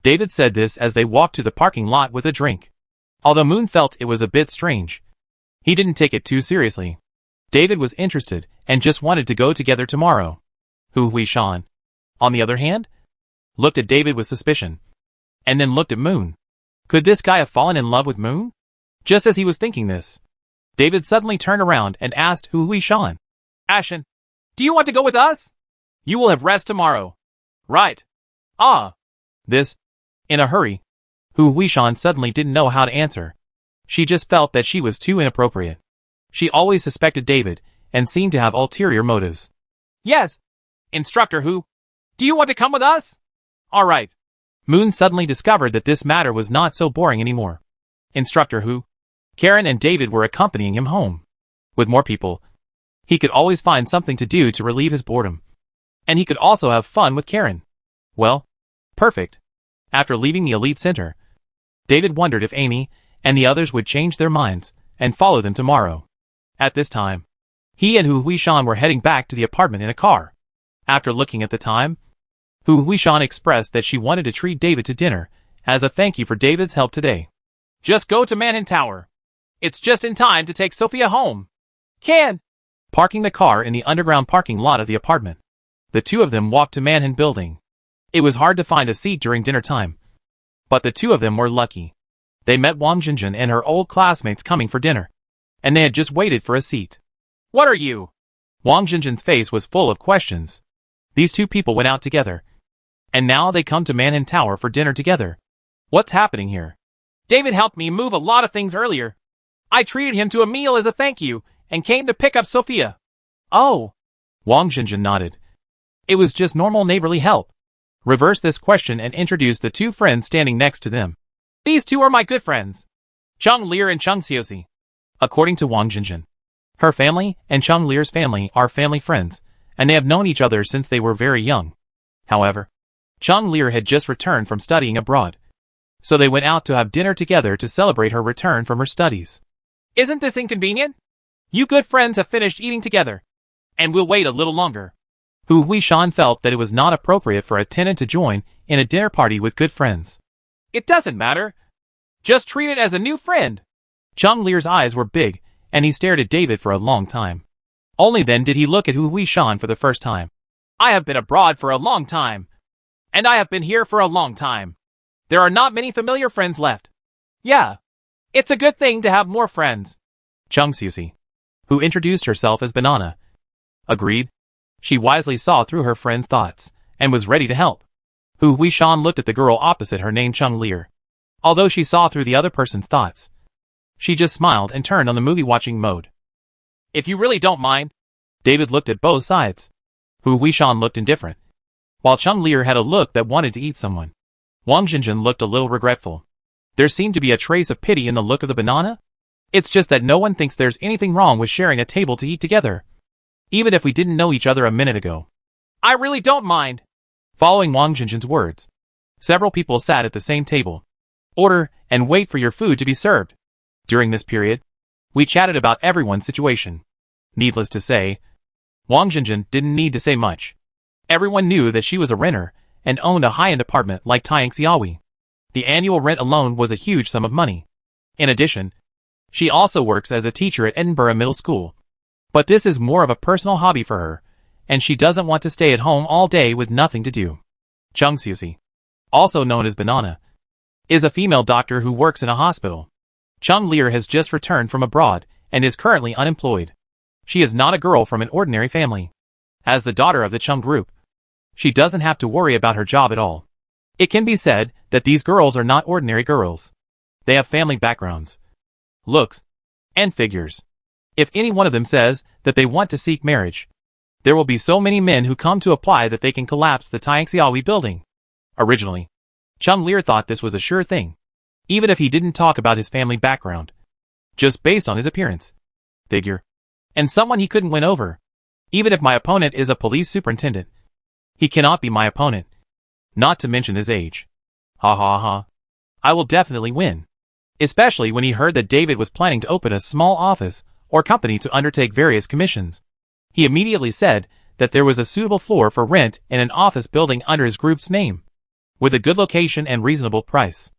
David said this as they walked to the parking lot with a drink. Although Moon felt it was a bit strange, he didn't take it too seriously. David was interested and just wanted to go together tomorrow. Hu Huishan, on the other hand, looked at David with suspicion, and then looked at Moon. Could this guy have fallen in love with Moon? Just as he was thinking this, David suddenly turned around and asked Hu Huishan, Ashen, do you want to go with us? You will have rest tomorrow. Right. Ah. This. In a hurry. Hu Huishan suddenly didn't know how to answer. She just felt that she was too inappropriate. She always suspected David, and seemed to have ulterior motives. Yes. Instructor Hu, do you want to come with us? All right. Moon suddenly discovered that this matter was not so boring anymore. Instructor Hu, Karen and David were accompanying him home. With more people, he could always find something to do to relieve his boredom. And he could also have fun with Karen. Well, perfect. After leaving the elite center, David wondered if Amy and the others would change their minds and follow them tomorrow. At this time, he and Hu Huishan were heading back to the apartment in a car. After looking at the time, Hu Huishan expressed that she wanted to treat David to dinner as a thank you for David's help today. Just go to Manhattan Tower. It's just in time to take Sophia home. Can. Parking the car in the underground parking lot of the apartment, the two of them walked to Manhattan Building. It was hard to find a seat during dinner time, but the two of them were lucky. They met Wang Jinjin and her old classmates coming for dinner, and they had just waited for a seat. What are you? Wang Jinjin's face was full of questions. These two people went out together, and now they come to Manhattan Tower for dinner together. What's happening here? David helped me move a lot of things earlier. I treated him to a meal as a thank you, and came to pick up Sophia. Oh. Wang Jinjin nodded. It was just normal neighborly help. Reverse this question and introduce the two friends standing next to them. These two are my good friends, Chung Lear and Chung Xiuxi. According to Wang Jinjin, her family and Chung Lear's family are family friends, and they have known each other since they were very young. However, Chung Lear had just returned from studying abroad, so they went out to have dinner together to celebrate her return from her studies. Isn't this inconvenient? You good friends have finished eating together, and we'll wait a little longer. Hu Huishan felt that it was not appropriate for a tenant to join in a dinner party with good friends. It doesn't matter. Just treat it as a new friend. Chung Lear's eyes were big, and he stared at David for a long time. Only then did he look at Hu Huishan for the first time. I have been abroad for a long time, and I have been here for a long time. There are not many familiar friends left. Yeah, it's a good thing to have more friends. Chung Xiuxi, who introduced herself as Banana, agreed. She wisely saw through her friend's thoughts, and was ready to help. Hu Huishan looked at the girl opposite her named Chung Lear. Although she saw through the other person's thoughts, she just smiled and turned on the movie-watching mode. If you really don't mind. David looked at both sides. Hu Huishan looked indifferent, while Chung Lear had a look that wanted to eat someone. Wang Jinjin looked a little regretful. There seemed to be a trace of pity in the look of the banana. It's just that no one thinks there's anything wrong with sharing a table to eat together, even if we didn't know each other a minute ago. I really don't mind. Following Wang Jinjin's words, several people sat at the same table. Order and wait for your food to be served. During this period, we chatted about everyone's situation. Needless to say, Wang Jinjin didn't need to say much. Everyone knew that she was a renter and owned a high-end apartment like Tianxiaohui. The annual rent alone was a huge sum of money. In addition, she also works as a teacher at Edinburgh Middle School. But this is more of a personal hobby for her, and she doesn't want to stay at home all day with nothing to do. Chung Xiuxi, also known as Banana, is a female doctor who works in a hospital. Chung Lear has just returned from abroad and is currently unemployed. She is not a girl from an ordinary family. As the daughter of the Chung group, she doesn't have to worry about her job at all. It can be said that these girls are not ordinary girls. They have family backgrounds, looks, and figures. If any one of them says that they want to seek marriage, there will be so many men who come to apply that they can collapse the Tianxiaohui building. Originally, Chung Lear thought this was a sure thing, even if he didn't talk about his family background, just based on his appearance, figure, and someone he couldn't win over. Even if my opponent is a police superintendent, he cannot be my opponent, not to mention his age. Ha ha ha. I will definitely win. Especially when he heard that David was planning to open a small office or company to undertake various commissions. He immediately said that there was a suitable floor for rent in an office building under his group's name, with a good location and reasonable price.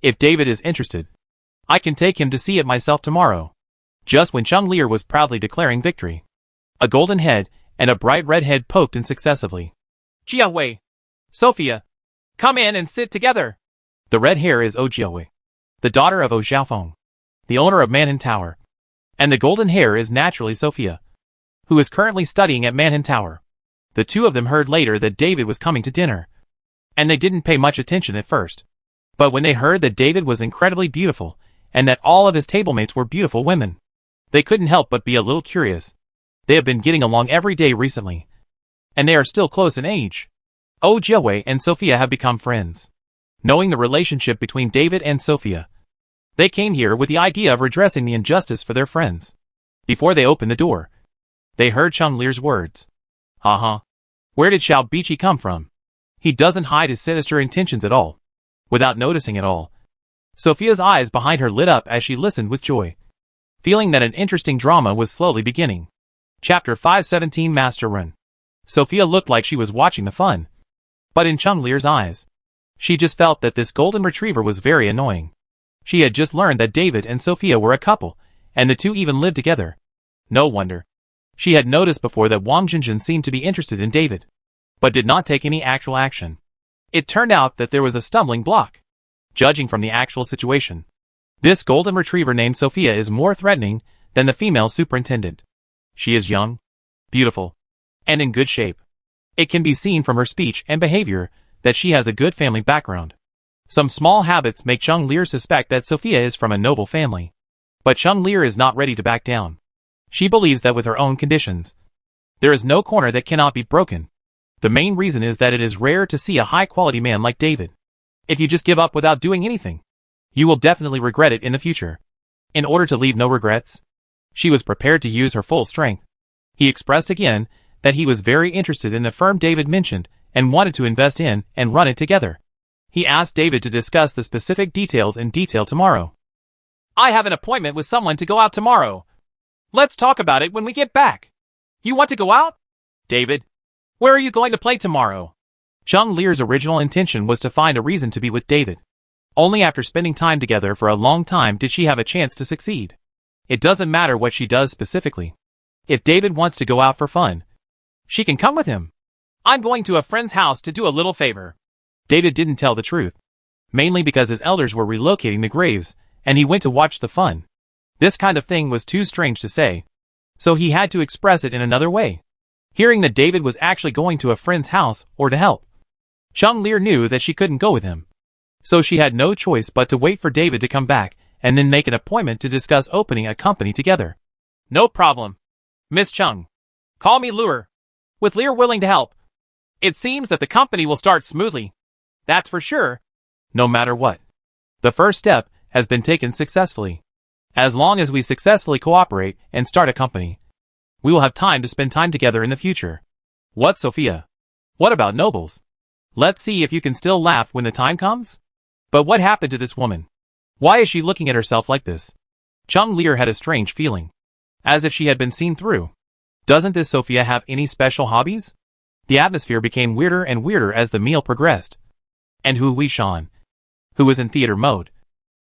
If David is interested, I can take him to see it myself tomorrow. Just when Chung Lear was proudly declaring victory, a golden head and a bright red head poked in successively. Jiawei, Sophia, come in and sit together. The red hair is O Jiawei, the daughter of O Xiaofeng, the owner of Manhan Tower, and the golden hair is naturally Sophia, who is currently studying at Manhan Tower. The two of them heard later that David was coming to dinner, and they didn't pay much attention at first. But when they heard that David was incredibly beautiful, and that all of his tablemates were beautiful women, they couldn't help but be a little curious. They have been getting along every day recently, and they are still close in age. O Jiawei and Sophia have become friends. Knowing the relationship between David and Sophia, they came here with the idea of redressing the injustice for their friends. Before they opened the door, they heard Chung Lear's words. Where did Xiao Biqi come from? He doesn't hide his sinister intentions at all. Without noticing at all, Sophia's eyes behind her lit up as she listened with joy, feeling that an interesting drama was slowly beginning. Chapter 517 Master Run. Sophia looked like she was watching the fun, but in Chung Lear's eyes, she just felt that this golden retriever was very annoying. She had just learned that David and Sophia were a couple, and the two even lived together. No wonder. She had noticed before that Wang Jinjin seemed to be interested in David, but did not take any actual action. It turned out that there was a stumbling block. Judging from the actual situation, this golden retriever named Sophia is more threatening than the female superintendent. She is young, beautiful, and in good shape. It can be seen from her speech and behavior that she has a good family background. Some small habits make Chung Lear suspect that Sophia is from a noble family. But Chung Lear is not ready to back down. She believes that with her own conditions, there is no corner that cannot be broken. The main reason is that it is rare to see a high-quality man like David. If you just give up without doing anything, you will definitely regret it in the future. In order to leave no regrets, she was prepared to use her full strength. He expressed again that he was very interested in the firm David mentioned and wanted to invest in and run it together. He asked David to discuss the specific details in detail tomorrow. I have an appointment with someone to go out tomorrow. Let's talk about it when we get back. You want to go out? David, where are you going to play tomorrow? Chung Lear's original intention was to find a reason to be with David. Only after spending time together for a long time did she have a chance to succeed. It doesn't matter what she does specifically. If David wants to go out for fun, she can come with him. I'm going to a friend's house to do a little favor. David didn't tell the truth, mainly because his elders were relocating the graves, and he went to watch the fun. This kind of thing was too strange to say, so he had to express it in another way. Hearing that David was actually going to a friend's house or to help, Chung Lear knew that she couldn't go with him. So she had no choice but to wait for David to come back and then make an appointment to discuss opening a company together. No problem, Miss Chung. Call me Lure. With Lear willing to help, it seems that the company will start smoothly. That's for sure. No matter what, the first step has been taken successfully. As long as we successfully cooperate and start a company, we will have time to spend time together in the future. What, Sophia? What about nobles? Let's see if you can still laugh when the time comes. But what happened to this woman? Why is she looking at herself like this? Chung Lear had a strange feeling, as if she had been seen through. Doesn't this Sophia have any special hobbies? The atmosphere became weirder and weirder as the meal progressed. And Hu Weishan, who was in theater mode,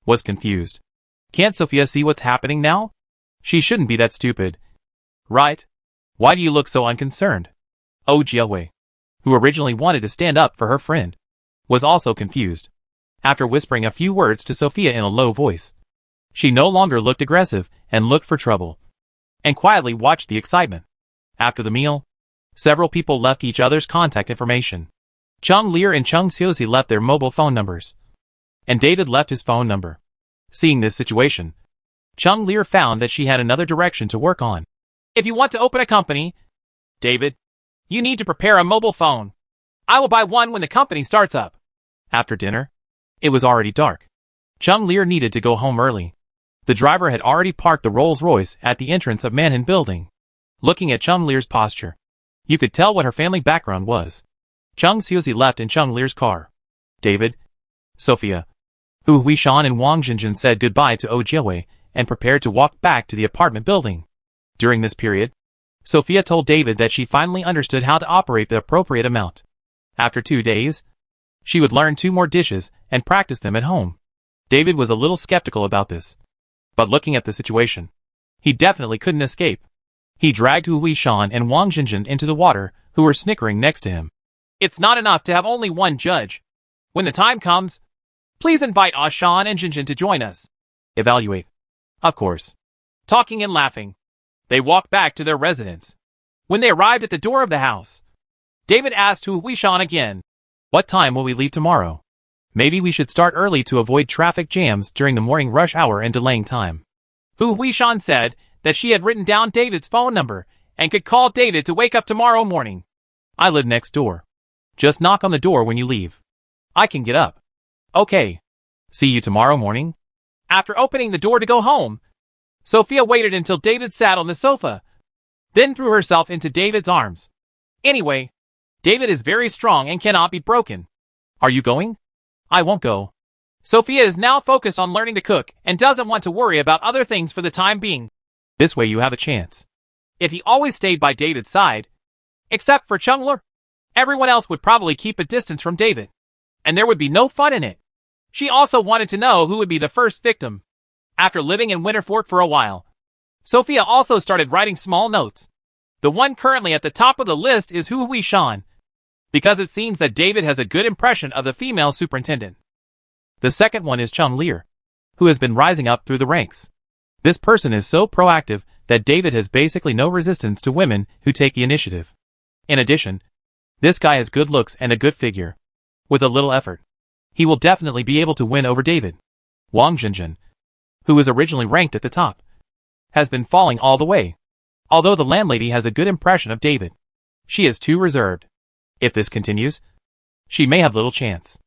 was confused. Can't Sophia see what's happening now? She shouldn't be that stupid. Right? Why do you look so unconcerned? Oh Jiawei, who originally wanted to stand up for her friend, was also confused. After whispering a few words to Sophia in a low voice, she no longer looked aggressive and looked for trouble, and quietly watched the excitement. After the meal, several people left each other's contact information. Chung Lear and Chung Xiuxi left their mobile phone numbers, and David left his phone number. Seeing this situation, Chung Lear found that she had another direction to work on. If you want to open a company, David, you need to prepare a mobile phone. I will buy one when the company starts up. After dinner, It was already dark. Chung Lear needed to go home early. The driver had already parked the Rolls-Royce at the entrance of Mansion Building. Looking at Chung Lear's posture, you could tell what her family background was. Chung Suzy left in Chung Lear's car. David, Sophia, Hu Huishan and Wang Jinjin said goodbye to Oh Jiawei and prepared to walk back to the apartment building. During this period, Sophia told David that she finally understood how to operate the appropriate amount. After 2 days, she would learn 2 more dishes and practice them at home. David was a little skeptical about this. But looking at the situation, he definitely couldn't escape. He dragged Hu Huishan and Wang Jinjin into the water, who were snickering next to him. It's not enough to have only one judge. When the time comes, please invite Shan and Jinjin to join us. Evaluate. Of course. Talking and laughing, they walked back to their residence. When they arrived at the door of the house, David asked Hu Huishan again, "What time will we leave tomorrow? Maybe we should start early to avoid traffic jams during the morning rush hour and delaying time." Hu Huishan said that she had written down David's phone number and could call David to wake up tomorrow morning. "I live next door. Just knock on the door when you leave. I can get up." "Okay. See you tomorrow morning." After opening the door to go home, Sophia waited until David sat on the sofa, then threw herself into David's arms. "Anyway, David is very strong and cannot be broken. Are you going?" "I won't go." Sophia is now focused on learning to cook and doesn't want to worry about other things for the time being. This way you have a chance. If he always stayed by David's side, except for Chung Lear, everyone else would probably keep a distance from David, and there would be no fun in it. She also wanted to know who would be the first victim. After living in Winterfort for a while, Sophia also started writing small notes. The one currently at the top of the list is Hu Huishan, because it seems that David has a good impression of the female superintendent. The second one is Chung Lear, who has been rising up through the ranks. This person is so proactive that David has basically no resistance to women who take the initiative. In addition, this guy has good looks and a good figure. With a little effort, he will definitely be able to win over David. Wang Jinjin, who was originally ranked at the top, has been falling all the way. Although the landlady has a good impression of David, she is too reserved. If this continues, she may have little chance.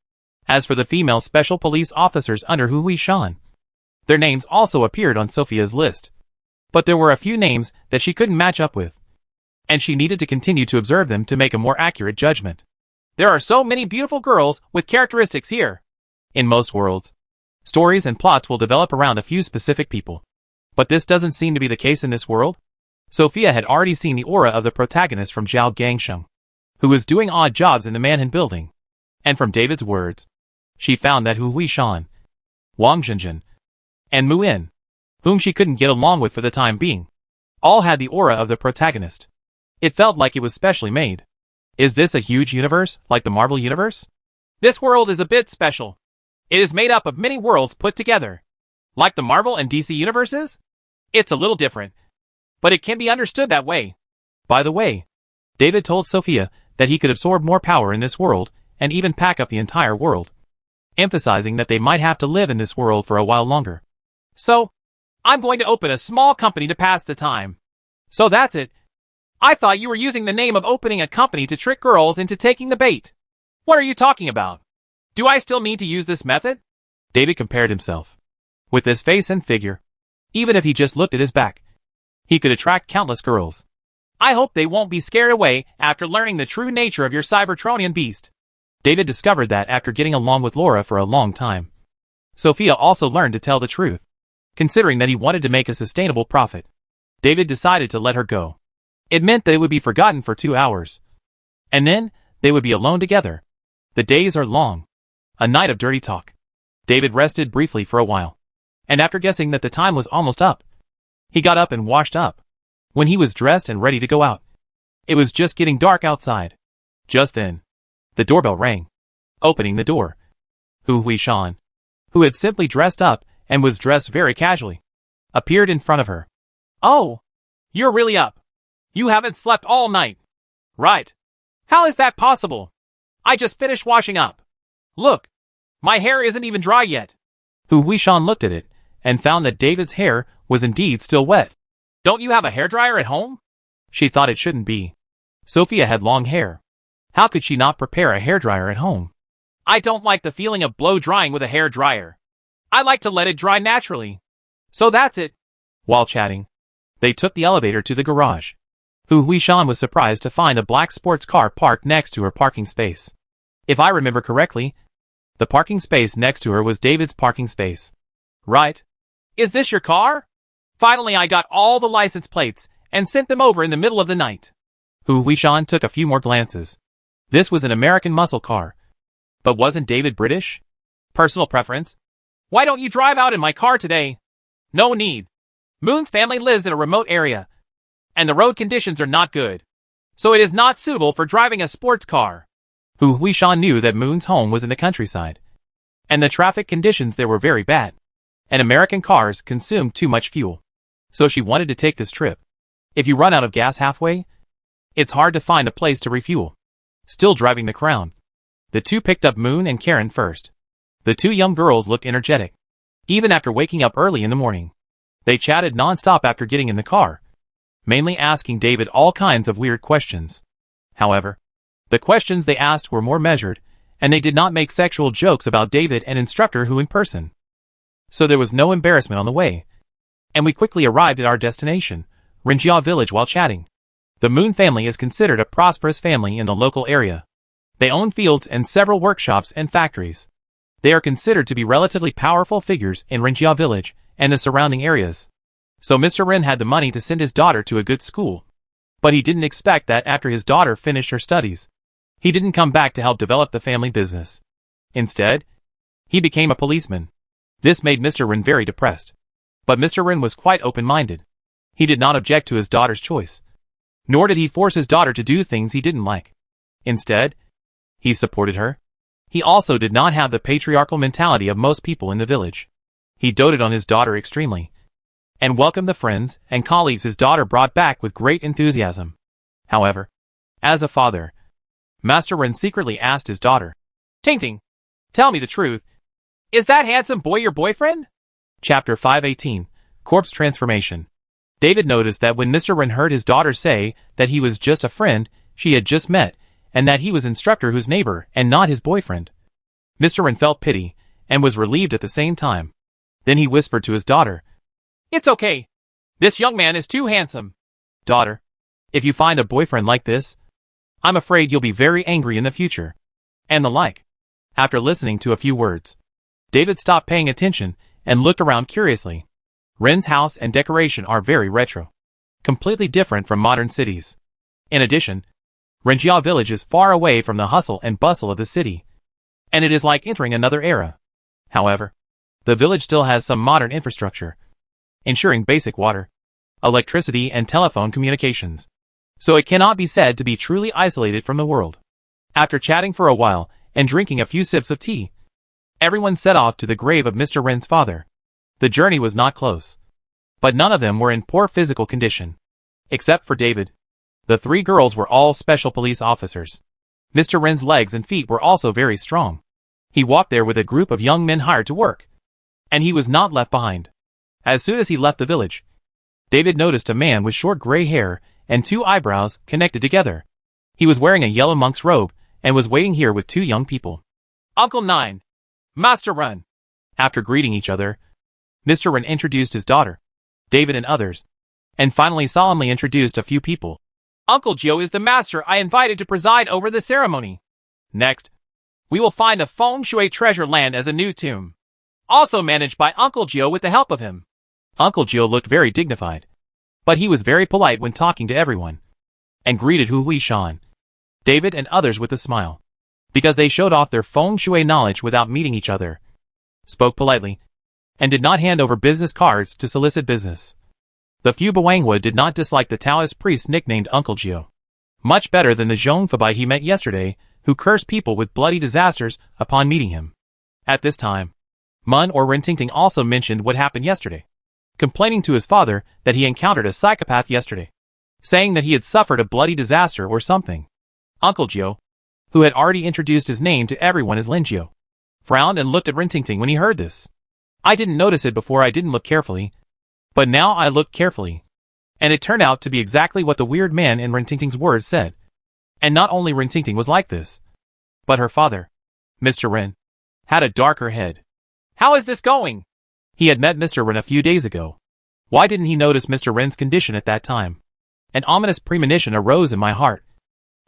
As for the female special police officers under Hu Huishan, their names also appeared on Sophia's list. But there were a few names that she couldn't match up with, and she needed to continue to observe them to make a more accurate judgment. There are so many beautiful girls with characteristics here. In most worlds, stories and plots will develop around a few specific people. But this doesn't seem to be the case in this world. Sophia had already seen the aura of the protagonist from Zhao Gangsheng, who was doing odd jobs in the Mansion Building. And from David's words, she found that Hu Huishan, Wang Jinjin, and Mu In, whom she couldn't get along with for the time being, all had the aura of the protagonist. It felt like it was specially made. Is this a huge universe, like the Marvel Universe? This world is a bit special. It is made up of many worlds put together. Like the Marvel and DC universes? It's a little different, but it can be understood that way. By the way, David told Sophia that he could absorb more power in this world and even pack up the entire world, emphasizing that they might have to live in this world for a while longer. "So, I'm going to open a small company to pass the time." "So that's it. I thought you were using the name of opening a company to trick girls into taking the bait. What are you talking about? Do I still need to use this method?" David compared himself. With his face and figure, even if he just looked at his back, he could attract countless girls. "I hope they won't be scared away after learning the true nature of your Cybertronian beast." David discovered that after getting along with Laura for a long time. Sophia also learned to tell the truth. Considering that he wanted to make a sustainable profit, David decided to let her go. It meant that it would be forgotten for 2 hours. And then, they would be alone together. The days are long. A night of dirty talk. David rested briefly for a while. And after guessing that the time was almost up, he got up and washed up. When he was dressed and ready to go out, it was just getting dark outside. Just then, the doorbell rang. Opening the door, Hu Huishan, who had simply dressed up and was dressed very casually, appeared in front of her. "Oh, you're really up. You haven't slept all night." "Right. How is that possible? I just finished washing up. Look, my hair isn't even dry yet." Hu Huishan looked at it and found that David's hair was indeed still wet. "Don't you have a hairdryer at home?" She thought it shouldn't be. Sophia had long hair. How could she not prepare a hairdryer at home? I don't like the feeling of blow drying with a hair dryer. I like to let it dry naturally. So that's it. While chatting, they took the elevator to the garage. Hu Huishan was surprised to find a black sports car parked next to her parking space. If I remember correctly, the parking space next to her was David's parking space. Right? Is this your car? Finally, I got all the license plates and sent them over in the middle of the night. Hu Huishan took a few more glances. This was an American muscle car. But wasn't David British? Personal preference? Why don't you drive out in my car today? No need. Moon's family lives in a remote area, and the road conditions are not good. So it is not suitable for driving a sports car. Hu Huishan knew that Moon's home was in the countryside, and the traffic conditions there were very bad, and American cars consumed too much fuel. So she wanted to take this trip. If you run out of gas halfway, it's hard to find a place to refuel. Still driving the Crown, the two picked up Moon and Karen first. The two young girls looked energetic, even after waking up early in the morning. They chatted non-stop after getting in the car, mainly asking David all kinds of weird questions. However, the questions they asked were more measured, and they did not make sexual jokes about David and instructor Hu in person. So there was no embarrassment on the way, and we quickly arrived at our destination, Rinjia village, while chatting. The Moon family is considered a prosperous family in the local area. They own fields and several workshops and factories. They are considered to be relatively powerful figures in Rinjia village and the surrounding areas. So Mr. Ren had the money to send his daughter to a good school. But he didn't expect that after his daughter finished her studies, he didn't come back to help develop the family business. Instead, he became a policeman. This made Mr. Ren very depressed. But Mr. Ren was quite open-minded. He did not object to his daughter's choice, nor did he force his daughter to do things he didn't like. Instead, he supported her. He also did not have the patriarchal mentality of most people in the village. He doted on his daughter extremely, and welcomed the friends and colleagues his daughter brought back with great enthusiasm. However, as a father, Master Ren secretly asked his daughter, "Ting, tell me the truth. Is that handsome boy your boyfriend?" Chapter 518, Corpse Transformation. David noticed that when Mr. Ren heard his daughter say that he was just a friend she had just met, and that he was instructor Hu's neighbor and not his boyfriend, Mr. Ren felt pity and was relieved at the same time. Then he whispered to his daughter, "It's okay. This young man is too handsome. Daughter, if you find a boyfriend like this, I'm afraid you'll be very angry in the future." And the like. After listening to a few words, David stopped paying attention and looked around curiously. Ren's house and decoration are very retro, completely different from modern cities. In addition, Rinjia village is far away from the hustle and bustle of the city, and it is like entering another era. However, the village still has some modern infrastructure, ensuring basic water, electricity and telephone communications. So it cannot be said to be truly isolated from the world. After chatting for a while and drinking a few sips of tea, everyone set off to the grave of Mr. Ren's father. The journey was not close, but none of them were in poor physical condition, except for David. The three girls were all special police officers. Mr. Ren's legs and feet were also very strong. He walked there with a group of young men hired to work, and he was not left behind. As soon as he left the village, David noticed a man with short gray hair and two eyebrows connected together. He was wearing a yellow monk's robe and was waiting here with two young people. "Uncle Nine, Master Ren." After greeting each other, Mr. Ren introduced his daughter, David and others, and finally solemnly introduced a few people. "Uncle Joe is the master I invited to preside over the ceremony. Next, we will find a Feng Shui treasure land as a new tomb, also managed by Uncle Joe with the help of him." Uncle Joe looked very dignified, but he was very polite when talking to everyone, and greeted Hu Huishan, David and others with a smile, because they showed off their Feng Shui knowledge without meeting each other, spoke politely, and did not hand over business cards to solicit business. The few Bawangwa did not dislike the Taoist priest nicknamed Uncle Gio, much better than the Zhong Fabai he met yesterday, who cursed people with bloody disasters upon meeting him. At this time, Mun or Rentingting also mentioned what happened yesterday, complaining to his father that he encountered a psychopath yesterday, saying that he had suffered a bloody disaster or something. Uncle Gio, who had already introduced his name to everyone as Lin Gio, frowned and looked at Rentingting when he heard this. "I didn't notice it before, I didn't look carefully, but now I looked carefully, and it turned out to be exactly what the weird man in Rentingting's words said. And not only Rentingting was like this, but her father, Mr. Ren had a darker head. How is this going? He had met Mr. Ren a few days ago. Why didn't he notice Mr. Ren's condition at that time? An ominous premonition arose in my heart,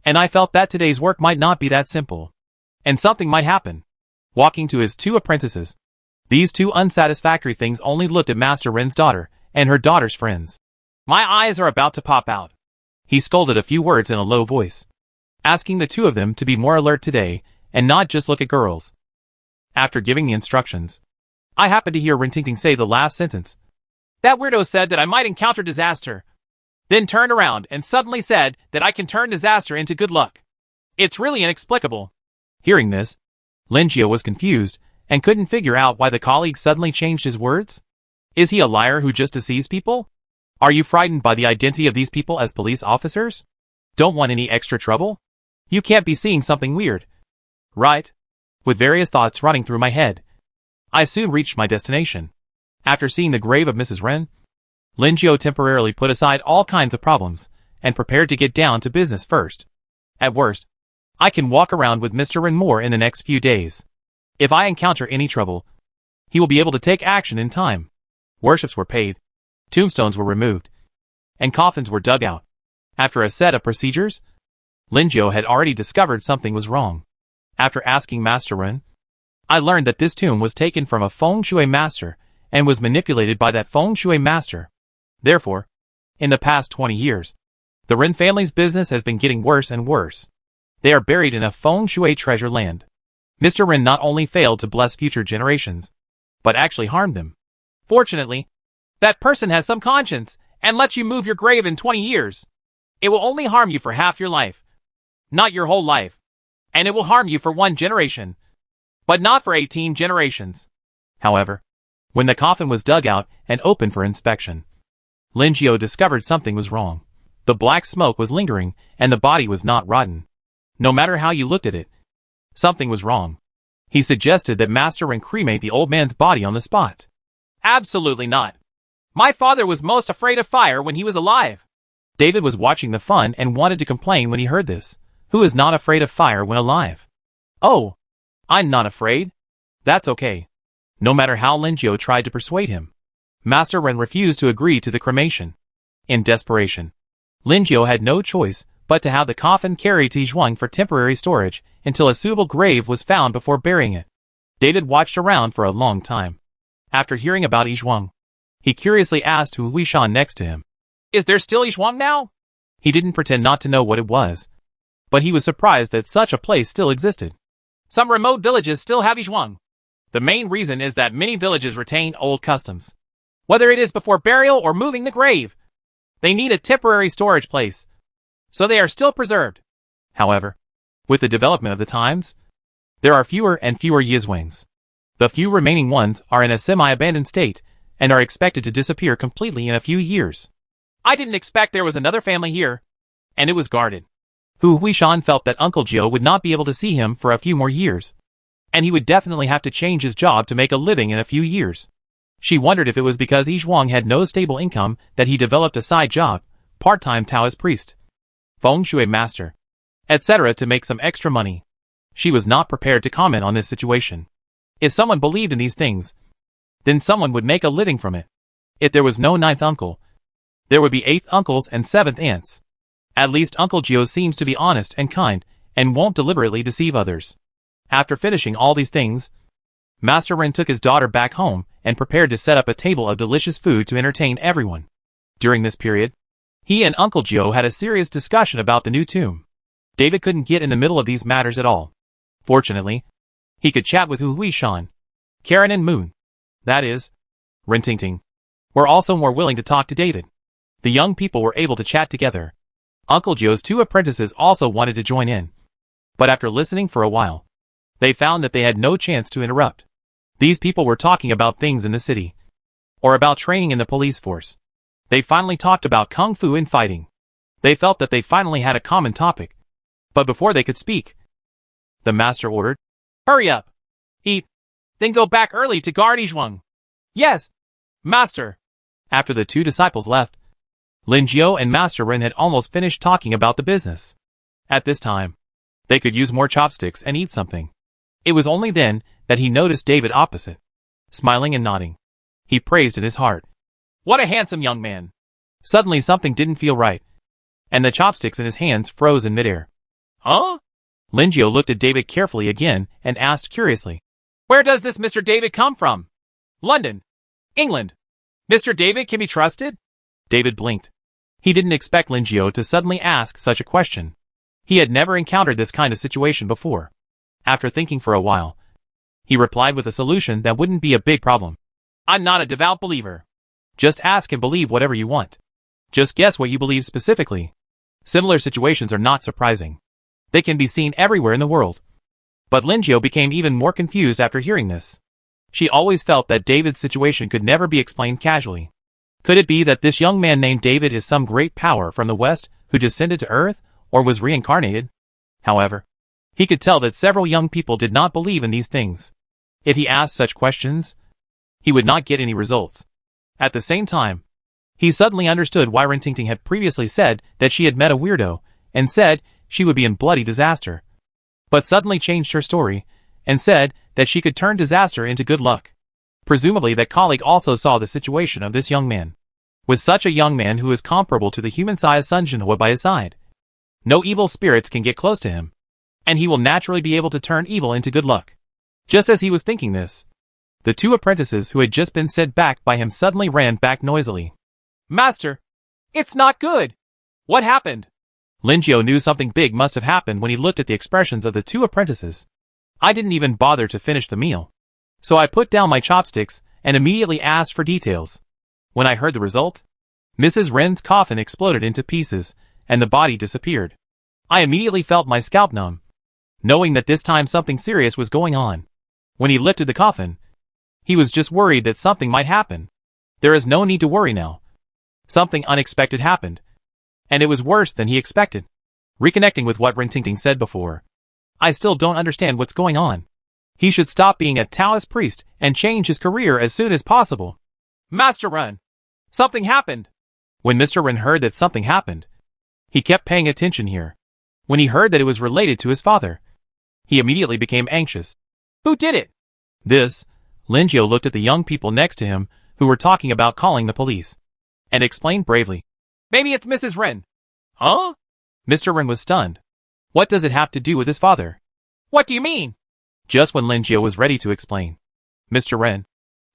and I felt that today's work might not be that simple, and something might happen. Walking to his two apprentices, these two unsatisfactory things only looked at Master Ren's daughter and her daughter's friends. My eyes are about to pop out. He scolded a few words in a low voice, asking the two of them to be more alert today and not just look at girls. After giving the instructions, I happened to hear Rintinting say the last sentence. That weirdo said that I might encounter disaster, then turned around and suddenly said that I can turn disaster into good luck. It's really inexplicable. Hearing this, Linjio was confused and couldn't figure out why the colleague suddenly changed his words. Is he a liar who just deceives people? Are you frightened by the identity of these people as police officers? Don't want any extra trouble? You can't be seeing something weird, right? With various thoughts running through my head, I soon reached my destination. After seeing the grave of Mrs. Ren, Linjio temporarily put aside all kinds of problems and prepared to get down to business first. At worst, I can walk around with Mr. Ren more in the next few days. If I encounter any trouble, he will be able to take action in time. Worships were paid, tombstones were removed, and coffins were dug out. After a set of procedures, Linjio had already discovered something was wrong. After asking Master Ren, I learned that this tomb was taken from a feng shui master and was manipulated by that feng shui master. Therefore, in the past 20 years, the Ren family's business has been getting worse and worse. They are buried in a feng shui treasure land. Mr. Ren not only failed to bless future generations, but actually harmed them. Fortunately, that person has some conscience and lets you move your grave in 20 years. It will only harm you for half your life, not your whole life. And it will harm you for 1 generation, but not for 18 generations. However, when the coffin was dug out and opened for inspection, Linjio discovered something was wrong. The black smoke was lingering and the body was not rotten. No matter how you looked at it, something was wrong. He suggested that Master Ren cremate the old man's body on the spot. Absolutely not. My father was most afraid of fire when he was alive. David was watching the fun and wanted to complain when he heard this. Who is not afraid of fire when alive? Oh, I'm not afraid. That's okay. No matter how Linjio tried to persuade him, Master Ren refused to agree to the cremation. In desperation, Linjio had no choice but to have the coffin carried to Yizhuang for temporary storage until a suitable grave was found before burying it. David watched around for a long time. After hearing about Yizhuang, he curiously asked Hu Huishan next to him. Is there still Yizhuang now? He didn't pretend not to know what it was, but he was surprised that such a place still existed. Some remote villages still have Yizhuang. The main reason is that many villages retain old customs. Whether it is before burial or moving the grave, they need a temporary storage place, so they are still preserved. However, with the development of the times, there are fewer and fewer Yizhuangs. The few remaining ones are in a semi-abandoned state and are expected to disappear completely in a few years. I didn't expect there was another family here, and it was guarded. Hu Huishan felt that Uncle Jio would not be able to see him for a few more years, and he would definitely have to change his job to make a living in a few years. She wondered if it was because Yizhuang had no stable income that he developed a side job, part-time Taoist priest, feng shui master, etc. to make some extra money. She was not prepared to comment on this situation. If someone believed in these things, then someone would make a living from it. If there was no 9th uncle, there would be 8th uncles and 7th aunts. At least Uncle Jio seems to be honest and kind, and won't deliberately deceive others. After finishing all these things, Master Ren took his daughter back home and prepared to set up a table of delicious food to entertain everyone. During this period, he and Uncle Jio had a serious discussion about the new tomb. David couldn't get in the middle of these matters at all. Fortunately, he could chat with Hu Huishan, Karen and Moon, that is, Rintingting, were also more willing to talk to David. The young people were able to chat together. Uncle Jio's 2 apprentices also wanted to join in, but after listening for a while, they found that they had no chance to interrupt. These people were talking about things in the city, or about training in the police force. They finally talked about kung fu and fighting. They felt that they finally had a common topic, but before they could speak, the master ordered, "Hurry up! Eat, then go back early to guard Yizhuang." "Yes, master." After the 2 disciples left, Linjio and Master Ren had almost finished talking about the business. At this time, they could use more chopsticks and eat something. It was only then that he noticed David opposite, smiling and nodding. He praised in his heart. What a handsome young man! Suddenly something didn't feel right, and the chopsticks in his hands froze in midair. Huh? Lingio looked at David carefully again and asked curiously. Where does this Mr. David come from? London. England. Mr. David can be trusted? David blinked. He didn't expect Lingio to suddenly ask such a question. He had never encountered this kind of situation before. After thinking for a while, he replied with a solution that wouldn't be a big problem. I'm not a devout believer. Just ask and believe whatever you want. Just guess what you believe specifically. Similar situations are not surprising. They can be seen everywhere in the world. But Lingio became even more confused after hearing this. She always felt that David's situation could never be explained casually. Could it be that this young man named David is some great power from the West who descended to Earth, or was reincarnated? However, he could tell that several young people did not believe in these things. If he asked such questions, he would not get any results. At the same time, he suddenly understood why Rintinting had previously said that she had met a weirdo, and said she would be in bloody disaster. But suddenly changed her story, and said that she could turn disaster into good luck. Presumably that colleague also saw the situation of this young man. With such a young man who is comparable to the human-sized Sun Jinhua by his side, no evil spirits can get close to him, and he will naturally be able to turn evil into good luck. Just as he was thinking this, the two apprentices who had just been sent back by him suddenly ran back noisily. Master! It's not good! What happened? Lingio knew something big must have happened when he looked at the expressions of the two apprentices. I didn't even bother to finish the meal. So I put down my chopsticks and immediately asked for details. When I heard the result, Mrs. Ren's coffin exploded into pieces, and the body disappeared. I immediately felt my scalp numb, knowing that this time something serious was going on. When he lifted the coffin, he was just worried that something might happen. There is no need to worry now. Something unexpected happened, and it was worse than he expected. Reconnecting with what Rintinting said before, I still don't understand what's going on. He should stop being a Taoist priest and change his career as soon as possible. Master Ren! Something happened! When Mr. Ren heard that something happened, he kept paying attention here. When he heard that it was related to his father, he immediately became anxious. Who did it? This, Lingio looked at the young people next to him who were talking about calling the police, and explained bravely. Maybe it's Mrs. Ren. Huh? Mr. Ren was stunned. What does it have to do with his father? What do you mean? Just when Lingio was ready to explain. Mr. Ren,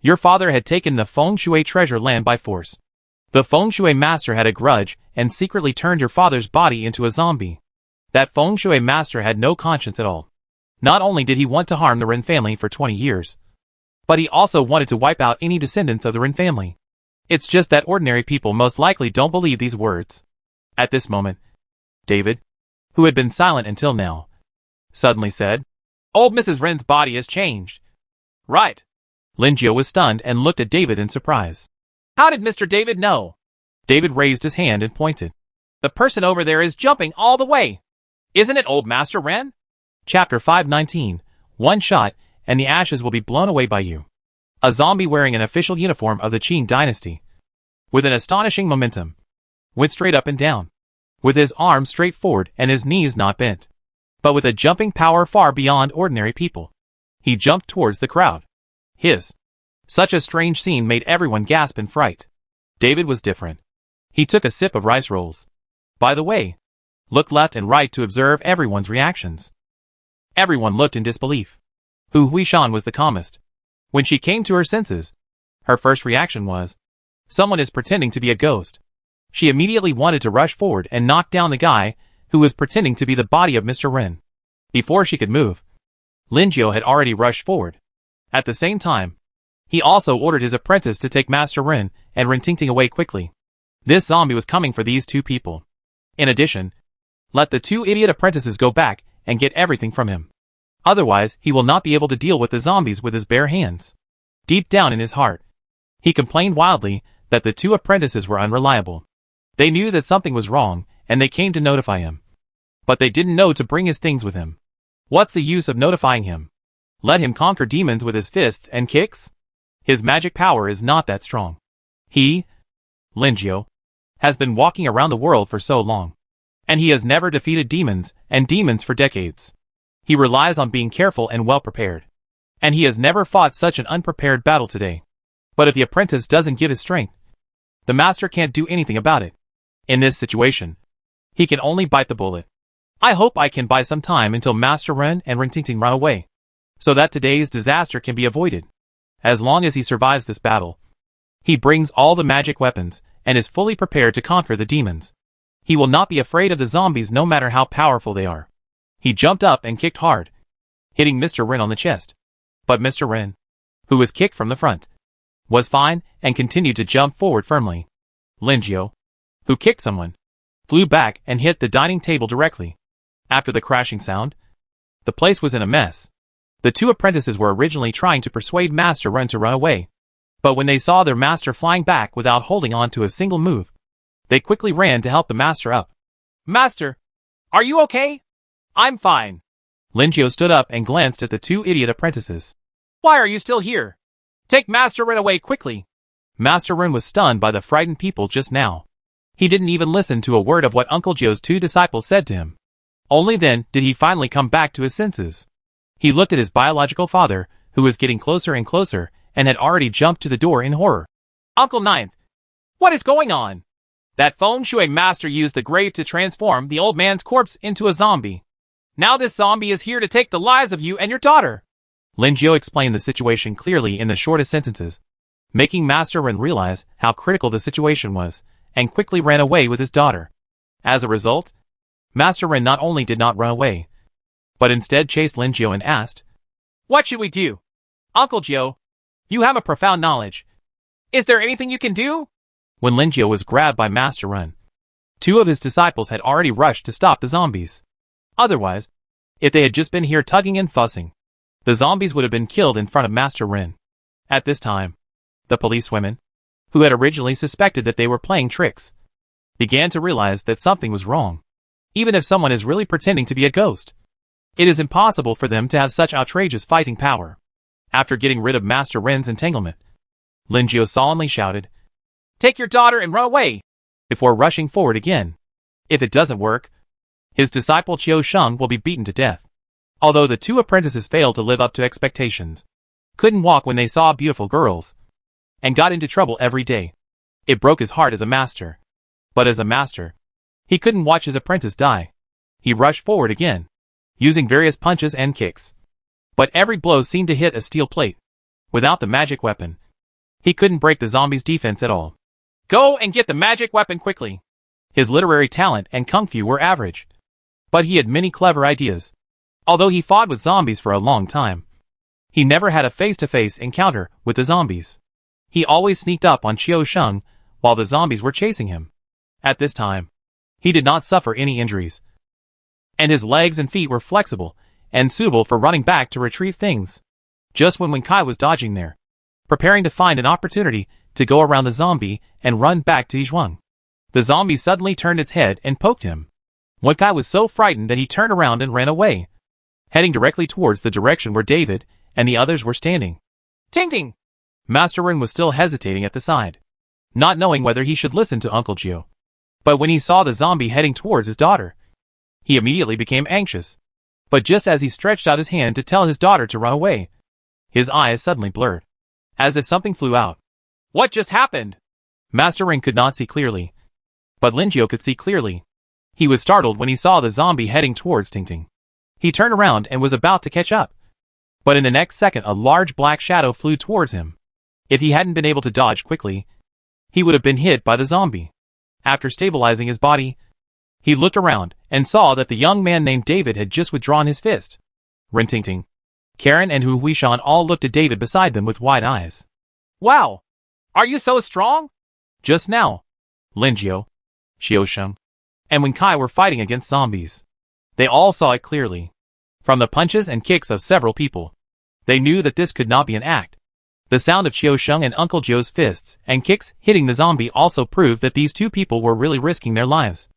your father had taken the Feng Shui treasure land by force. The Feng Shui master had a grudge and secretly turned your father's body into a zombie. That Feng Shui master had no conscience at all. Not only did he want to harm the Ren family for 20 years, but he also wanted to wipe out any descendants of the Ren family. It's just that ordinary people most likely don't believe these words. At this moment, David, who had been silent until now, suddenly said, Old Mrs. Ren's body has changed. Right. Lingio was stunned and looked at David in surprise. How did Mr. David know? David raised his hand and pointed. The person over there is jumping all the way. Isn't it old Master Ren? Chapter 519. One shot, and the ashes will be blown away by you. A zombie wearing an official uniform of the Qin dynasty, with an astonishing momentum, went straight up and down, with his arms straight forward and his knees not bent, but with a jumping power far beyond ordinary people. He jumped towards the crowd. Such a strange scene made everyone gasp in fright. David was different. He took a sip of rice rolls. By the way, looked left and right to observe everyone's reactions. Everyone looked in disbelief. Hu Huishan was the calmest. When she came to her senses, her first reaction was, someone is pretending to be a ghost. She immediately wanted to rush forward and knock down the guy who was pretending to be the body of Mr. Ren. Before she could move, Lingio had already rushed forward. At the same time, he also ordered his apprentice to take Master Ren and Rintinting away quickly. This zombie was coming for these two people. In addition, let the two idiot apprentices go back and get everything from him. Otherwise, he will not be able to deal with the zombies with his bare hands. Deep down in his heart, he complained wildly that the two apprentices were unreliable. They knew that something was wrong, and they came to notify him. But they didn't know to bring his things with him. What's the use of notifying him? Let him conquer demons with his fists and kicks? His magic power is not that strong. He, Lingio, has been walking around the world for so long, and he has never defeated demons and demons for decades. He relies on being careful and well prepared. And he has never fought such an unprepared battle today. But if the apprentice doesn't give his strength, the master can't do anything about it. In this situation, he can only bite the bullet. I hope I can buy some time until Master Ren and Rintinting run away, so that today's disaster can be avoided. As long as he survives this battle, he brings all the magic weapons and is fully prepared to conquer the demons. He will not be afraid of the zombies no matter how powerful they are. He jumped up and kicked hard, hitting Mr. Ren on the chest. But Mr. Ren, who was kicked from the front, was fine and continued to jump forward firmly. Linjiao, who kicked someone, flew back and hit the dining table directly. After the crashing sound, the place was in a mess. The two apprentices were originally trying to persuade Master Ren to run away, but when they saw their master flying back without holding on to a single move, they quickly ran to help the master up. "Master, are you okay?" "I'm fine." Linjiao stood up and glanced at the two idiot apprentices. "Why are you still here? Take Master Ren away quickly." Master Ren was stunned by the frightened people just now. He didn't even listen to a word of what Uncle Joe's two disciples said to him. Only then did he finally come back to his senses. He looked at his biological father, who was getting closer and closer, and had already jumped to the door in horror. "Uncle Ninth, what is going on?" "That Feng Shui master used the grave to transform the old man's corpse into a zombie. Now this zombie is here to take the lives of you and your daughter." Linjiao explained the situation clearly in the shortest sentences, making Master Ren realize how critical the situation was, and quickly ran away with his daughter. As a result, Master Ren not only did not run away, but instead chased Linjiao and asked, "What should we do? Uncle Joe, you have a profound knowledge. Is there anything you can do?" When Linjiao was grabbed by Master Ren, two of his disciples had already rushed to stop the zombies. Otherwise, if they had just been here tugging and fussing, the zombies would have been killed in front of Master Ren. At this time, the policewomen, who had originally suspected that they were playing tricks, began to realize that something was wrong. Even if someone is really pretending to be a ghost, it is impossible for them to have such outrageous fighting power. After getting rid of Master Ren's entanglement, Linjiao solemnly shouted, "Take your daughter and run away!" before rushing forward again. If it doesn't work, his disciple Qiu Sheng will be beaten to death. Although the two apprentices failed to live up to expectations, couldn't walk when they saw beautiful girls, and got into trouble every day, it broke his heart as a master. But as a master, he couldn't watch his apprentice die. He rushed forward again, using various punches and kicks. But every blow seemed to hit a steel plate. Without the magic weapon, he couldn't break the zombie's defense at all. "Go and get the magic weapon quickly." His literary talent and kung fu were average, but he had many clever ideas. Although he fought with zombies for a long time, he never had a face-to-face encounter with the zombies. He always sneaked up on Qiu Sheng while the zombies were chasing him. At this time, he did not suffer any injuries, and his legs and feet were flexible and suitable for running back to retrieve things. Just when Kai was dodging there, preparing to find an opportunity to go around the zombie and run back to Yizhuang, the zombie suddenly turned its head and poked him. Kai was so frightened that he turned around and ran away, heading directly towards the direction where David and the others were standing. "Ting ting!" Master Ren was still hesitating at the side, not knowing whether he should listen to Uncle Joe. But when he saw the zombie heading towards his daughter, he immediately became anxious. But just as he stretched out his hand to tell his daughter to run away, his eyes suddenly blurred, as if something flew out. "What just happened?" Master Ren could not see clearly, but Linjiao could see clearly. He was startled when he saw the zombie heading towards Tingting. He turned around and was about to catch up, but in the next second a large black shadow flew towards him. If he hadn't been able to dodge quickly, he would have been hit by the zombie. After stabilizing his body, he looked around and saw that the young man named David had just withdrawn his fist. Rintingting, Karen and Hu Huishan all looked at David beside them with wide eyes. "Wow! Are you so strong?" Just now, Linjiao, Qiu Sheng, and Wen Kai were fighting against zombies. They all saw it clearly. From the punches and kicks of several people, they knew that this could not be an act. The sound of Qiu Sheng and Uncle Joe's fists and kicks hitting the zombie also proved that these two people were really risking their lives.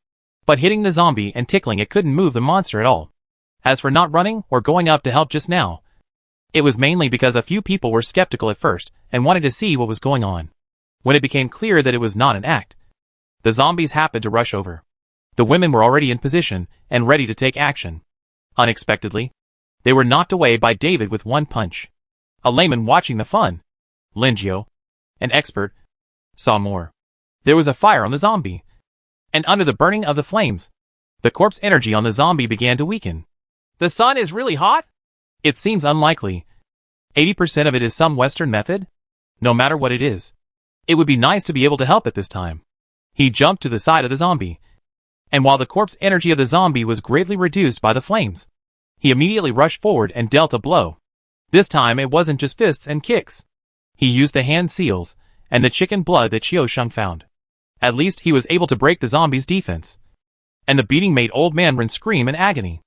But hitting the zombie and tickling it couldn't move the monster at all. As for not running or going up to help just now, it was mainly because a few people were skeptical at first and wanted to see what was going on. When it became clear that it was not an act, the zombies happened to rush over. The women were already in position and ready to take action. Unexpectedly, They were knocked away by David with one punch. A layman watching the fun, Lingio, an expert, saw more. There was a fire on the zombie, and under the burning of the flames, the corpse energy on the zombie began to weaken. The sun is really hot? It seems unlikely. 80% of it is some Western method? No matter what it is, it would be nice to be able to help at this time. He jumped to the side of the zombie, and while the corpse energy of the zombie was greatly reduced by the flames, he immediately rushed forward and dealt a blow. This time it wasn't just fists and kicks. He used the hand seals and the chicken blood that Qiu Sheng found. At least he was able to break the zombie's defense. And the beating made Old Man Ren scream in agony.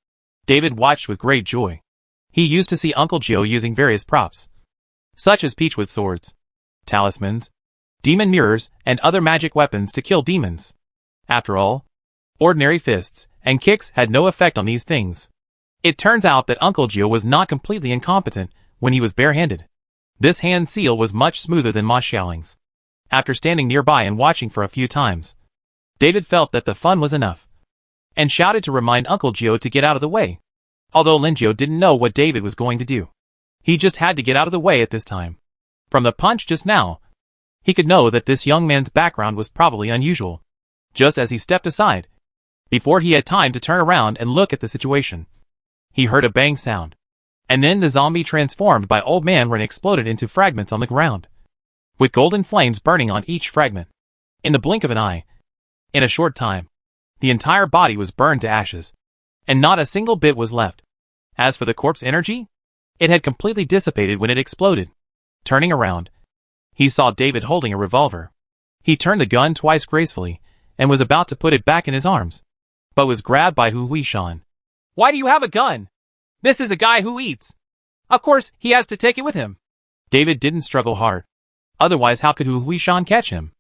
David watched with great joy. He used to see Uncle Joe using various props, such as peachwood swords, talismans, demon mirrors, and other magic weapons to kill demons. After all, ordinary fists and kicks had no effect on these things. It turns out that Uncle Joe was not completely incompetent when he was barehanded. This hand seal was much smoother than Ma Xiaoling's. After standing nearby and watching for a few times, David felt that the fun was enough, and shouted to remind Uncle Joe to get out of the way. Although Lingio didn't know what David was going to do, he just had to get out of the way at this time. From the punch just now, he could know that this young man's background was probably unusual. Just as he stepped aside, before he had time to turn around and look at the situation, he heard a bang sound, and then the zombie transformed by Old Man Ren exploded into fragments on the ground, with golden flames burning on each fragment. In the blink of an eye, in a short time, the entire body was burned to ashes, and not a single bit was left. As for the corpse energy, it had completely dissipated when it exploded. Turning around, he saw David holding a revolver. He turned the gun twice gracefully, and was about to put it back in his arms, but was grabbed by Hu Huishan. "Why do you have a gun? This is a guy who eats. Of course, he has to take it with him." David didn't struggle hard. Otherwise, how could Hu Huishan catch him?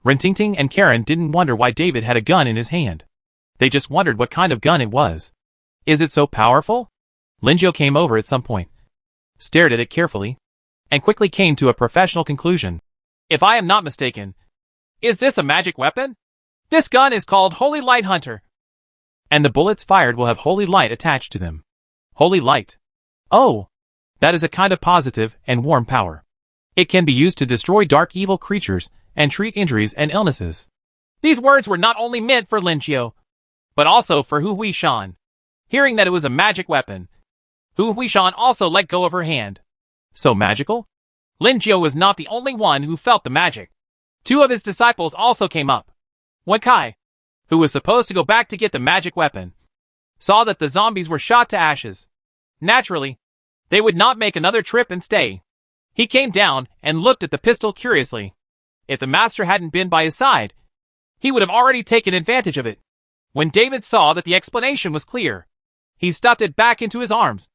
Rintingting and Karen didn't wonder why David had a gun in his hand. They just wondered what kind of gun it was. Is it so powerful? Lingio came over at some point, stared at it carefully, and quickly came to a professional conclusion. "If I am not mistaken, is this a magic weapon? This gun is called Holy Light Hunter. And the bullets fired will have holy light attached to them." Holy light. Oh, that is a kind of positive and warm power. It can be used to destroy dark evil creatures and treat injuries and illnesses. These words were not only meant for Lingio, but also for Hu Huishan. Hearing that it was a magic weapon, Hu Huishan also let go of her hand. So magical? Lingio was not the only one who felt the magic. Two of his disciples also came up. Wen Kai, who was supposed to go back to get the magic weapon, saw that the zombies were shot to ashes. Naturally, they would not make another trip and stay. He came down and looked at the pistol curiously. If the master hadn't been by his side, he would have already taken advantage of it. When David saw that the explanation was clear, he stuffed it back into his arms.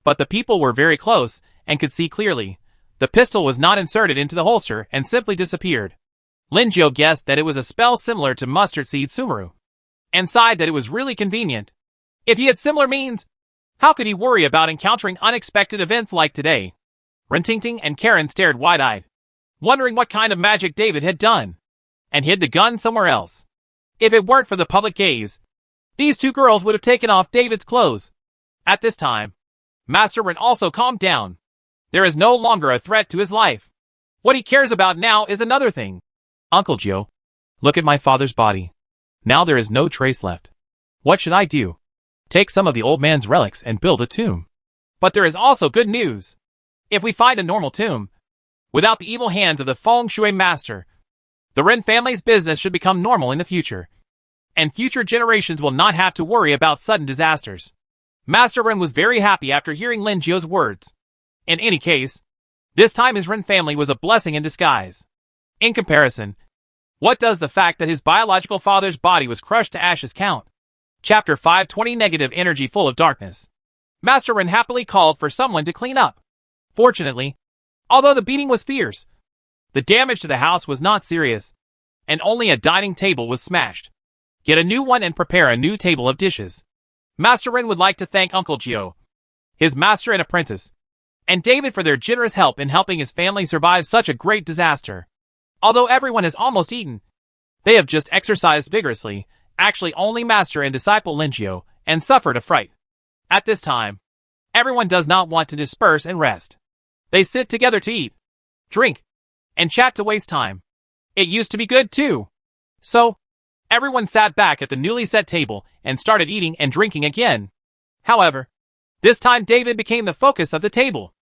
But the people were very close and could see clearly. The pistol was not inserted into the holster and simply disappeared. Lingio guessed that it was a spell similar to mustard seed sumeru, and sighed that it was really convenient. If he had similar means, how could he worry about encountering unexpected events like today? Rintingting and Karen stared wide-eyed, wondering what kind of magic David had done, and hid the gun somewhere else. If it weren't for the public gaze, these two girls would have taken off David's clothes. At this time, Master Ren also calmed down. There is no longer a threat to his life. What he cares about now is another thing. Uncle Joe, look at my father's body. Now there is no trace left. What should I do? Take some of the old man's relics and build a tomb. But there is also good news. If we find a normal tomb, without the evil hands of the Feng Shui master, the Ren family's business should become normal in the future, and future generations will not have to worry about sudden disasters. Master Ren was very happy after hearing Lingio's words. In any case, this time his Ren family was a blessing in disguise. In comparison, what does the fact that his biological father's body was crushed to ashes count? Chapter 520 Negative Energy Full of Darkness. Master Ren happily called for someone to clean up. Fortunately, although the beating was fierce, the damage to the house was not serious, and only a dining table was smashed. Get a new one and prepare a new table of dishes. Master Ren would like to thank Uncle Joe, his master and apprentice, and David for their generous help in helping his family survive such a great disaster. Although everyone has almost eaten, they have just exercised vigorously, actually only Master and disciple Lingio, and suffered a fright. At this time, Everyone does not want to disperse and rest. They sit together to eat, drink, and chat to waste time. It used to be good too. So, everyone sat back at the newly set table and started eating and drinking again. However, this time David became the focus of the table.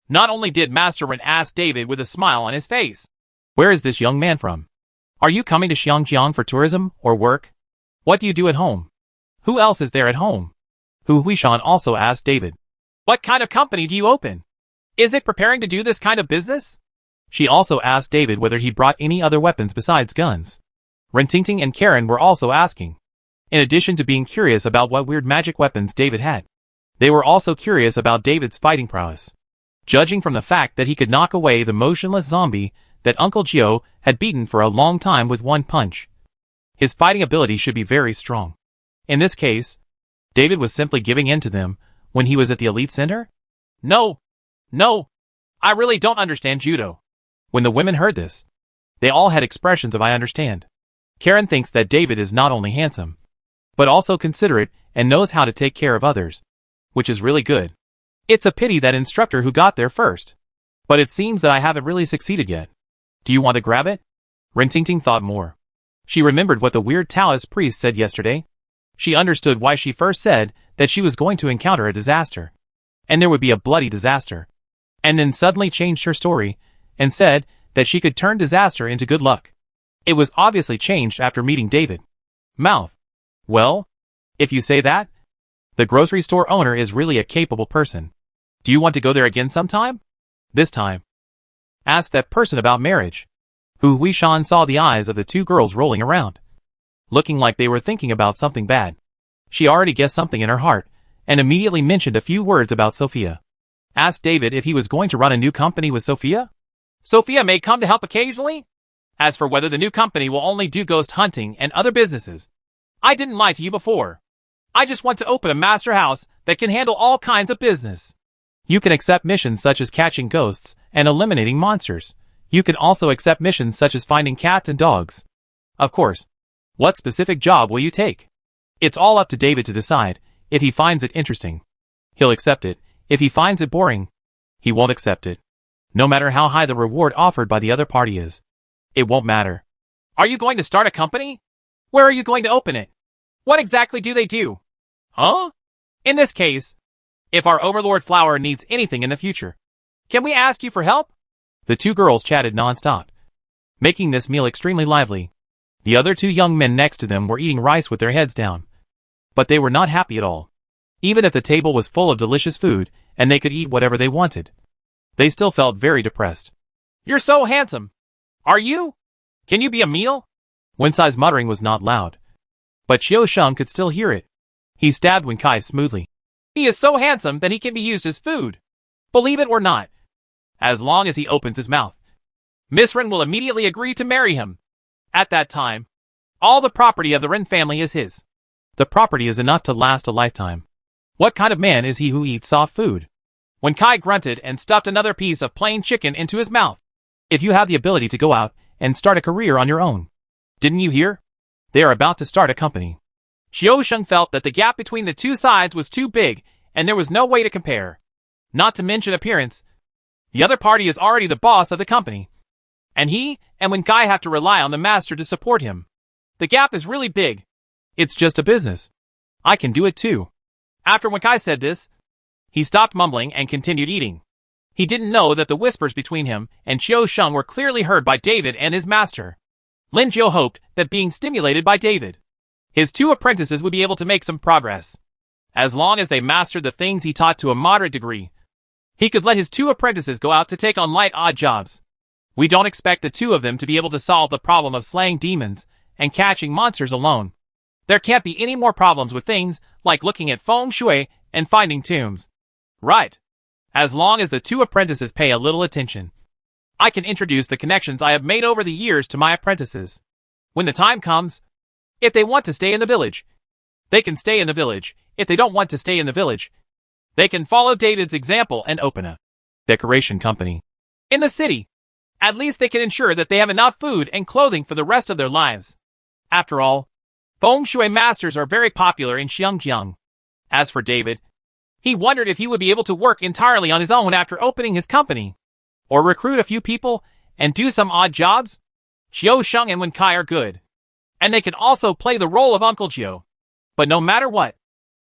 Not only did Master Ren ask David with a smile on his face, "Where is this young man from? Are you coming to Xiangjiang for tourism or work? What do you do at home? Who else is there at home?" Hu Huishan also asked David, "What kind of company do you open? Is it preparing to do this kind of business?" She also asked David whether he brought any other weapons besides guns. Ren Tingting and Karen were also asking. In addition to being curious about what weird magic weapons David had, they were also curious about David's fighting prowess. Judging from the fact that he could knock away the motionless zombie that Uncle Gio had beaten for a long time with one punch, his fighting ability should be very strong. In this case, David was simply giving in to them when he was at the elite center? No, I really don't understand judo. When the women heard this, they all had expressions of "I understand." Karen thinks that David is not only handsome, but also considerate and knows how to take care of others, which is really good. It's a pity that instructor who got there first. But it seems that I haven't really succeeded yet. Do you want to grab it? Ren Tingting thought more. She remembered what the weird Taoist priest said yesterday. She understood why she first said that she was going to encounter a disaster. And there would be a bloody disaster. And then suddenly changed her story and said that she could turn disaster into good luck. It was obviously changed after meeting David. Mouth. Well, if you say that, the grocery store owner is really a capable person. Do you want to go there again sometime? This time. Ask that person about marriage. Hu Huishan saw the eyes of the two girls rolling around, looking like they were thinking about something bad. She already guessed something in her heart, and immediately mentioned a few words about Sophia. Asked David if he was going to run a new company with Sophia. Sophia may come to help occasionally. As for whether the new company will only do ghost hunting and other businesses, I didn't lie to you before. I just want to open a master house that can handle all kinds of business. You can accept missions such as catching ghosts and eliminating monsters. You can also accept missions such as finding cats and dogs. Of course, what specific job will you take? It's all up to David to decide. If he finds it interesting, he'll accept it. If he finds it boring, he won't accept it. No matter how high the reward offered by the other party is, it won't matter. Are you going to start a company? Where are you going to open it? What exactly do they do? Huh? In this case, if our Overlord Flower needs anything in the future, can we ask you for help? The two girls chatted non-stop, making this meal extremely lively. The other two young men next to them were eating rice with their heads down. But they were not happy at all. Even if the table was full of delicious food and they could eat whatever they wanted, they still felt very depressed. You're so handsome. Are you? Can you be a meal? Wensai's muttering was not loud, but Xiao Sheng could still hear it. He stabbed Wenkai smoothly. He is so handsome that he can be used as food. Believe it or not, as long as he opens his mouth, Miss Ren will immediately agree to marry him. At that time, all the property of the Ren family is his. The property is enough to last a lifetime. What kind of man is he who eats soft food? Wenkai grunted and stuffed another piece of plain chicken into his mouth. If you have the ability to go out and start a career on your own, didn't you hear? They are about to start a company. Xiao Sheng felt that the gap between the two sides was too big and there was no way to compare. Not to mention appearance. The other party is already the boss of the company, and he and Wenkai have to rely on the master to support him. The gap is really big. It's just a business. I can do it too. After Wenkai said this, he stopped mumbling and continued eating. He didn't know that the whispers between him and Xiao Sheng were clearly heard by David and his master. Lin Jiu hoped that being stimulated by David, his two apprentices would be able to make some progress. As long as they mastered the things he taught to a moderate degree, he could let his two apprentices go out to take on light odd jobs. We don't expect the two of them to be able to solve the problem of slaying demons and catching monsters alone. There can't be any more problems with things like looking at feng shui and finding tombs. Right. As long as the two apprentices pay a little attention, I can introduce the connections I have made over the years to my apprentices. When the time comes, if they want to stay in the village, they can stay in the village. If they don't want to stay in the village, they can follow David's example and open a decoration company in the city. At least they can ensure that they have enough food and clothing for the rest of their lives. After all, feng shui masters are very popular in Xiangjiang. As for David, He wondered if he would be able to work entirely on his own after opening his company, or recruit a few people and do some odd jobs. Xiao Sheng and Wen Kai are good, and they can also play the role of Uncle Gio. But no matter what,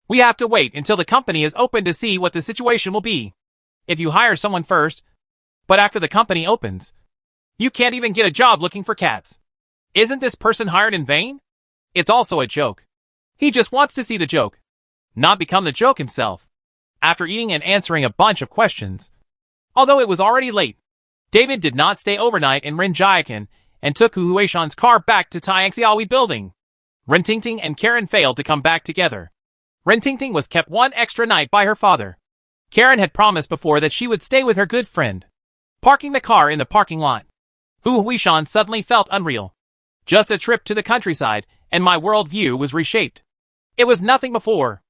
we have to wait until the company is open to see what the situation will be. If you hire someone first, but after the company opens, you can't even get a job looking for cats. Isn't this person hired in vain? It's also a joke. He just wants to see the joke, not become the joke himself. After eating and answering a bunch of questions, although it was already late, David did not stay overnight in Rinjiakan and took Hu Huishan's car back to Taixiaohui building. Ren Tingting and Karen failed to come back together. Ren Tingting was kept one extra night by her father. Karen had promised before that she would stay with her good friend. Parking the car in the parking lot, Hu Huishan suddenly felt unreal. Just a trip to the countryside, and my world view was reshaped. It was nothing before.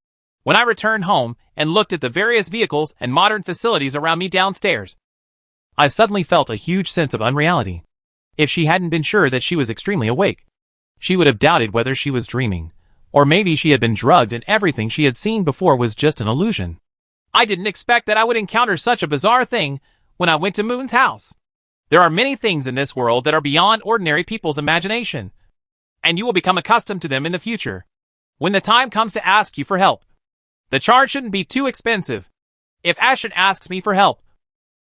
When I returned home and looked at the various vehicles and modern facilities around me downstairs, I suddenly felt a huge sense of unreality. If she hadn't been sure that she was extremely awake, she would have doubted whether she was dreaming, or maybe she had been drugged and everything she had seen before was just an illusion. I didn't expect that I would encounter such a bizarre thing when I went to Moon's house. There are many things in this world that are beyond ordinary people's imagination, and you will become accustomed to them in the future. When the time comes to ask you for help, the charge shouldn't be too expensive. If Ashen asks me for help,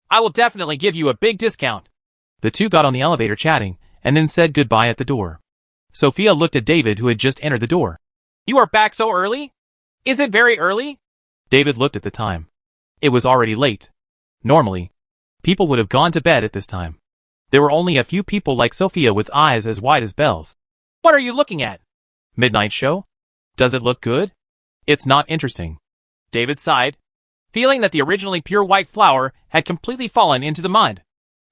I will definitely give you a big discount. The two got on the elevator chatting, and then said goodbye at the door. Sophia looked at David, who had just entered the door. You are back so early? Is it very early? David looked at the time. It was already late. Normally, people would have gone to bed at this time. There were only a few people like Sophia with eyes as wide as bells. What are you looking at? Midnight show? Does it look good? It's not interesting. David sighed, feeling that the originally pure white flower had completely fallen into the mud.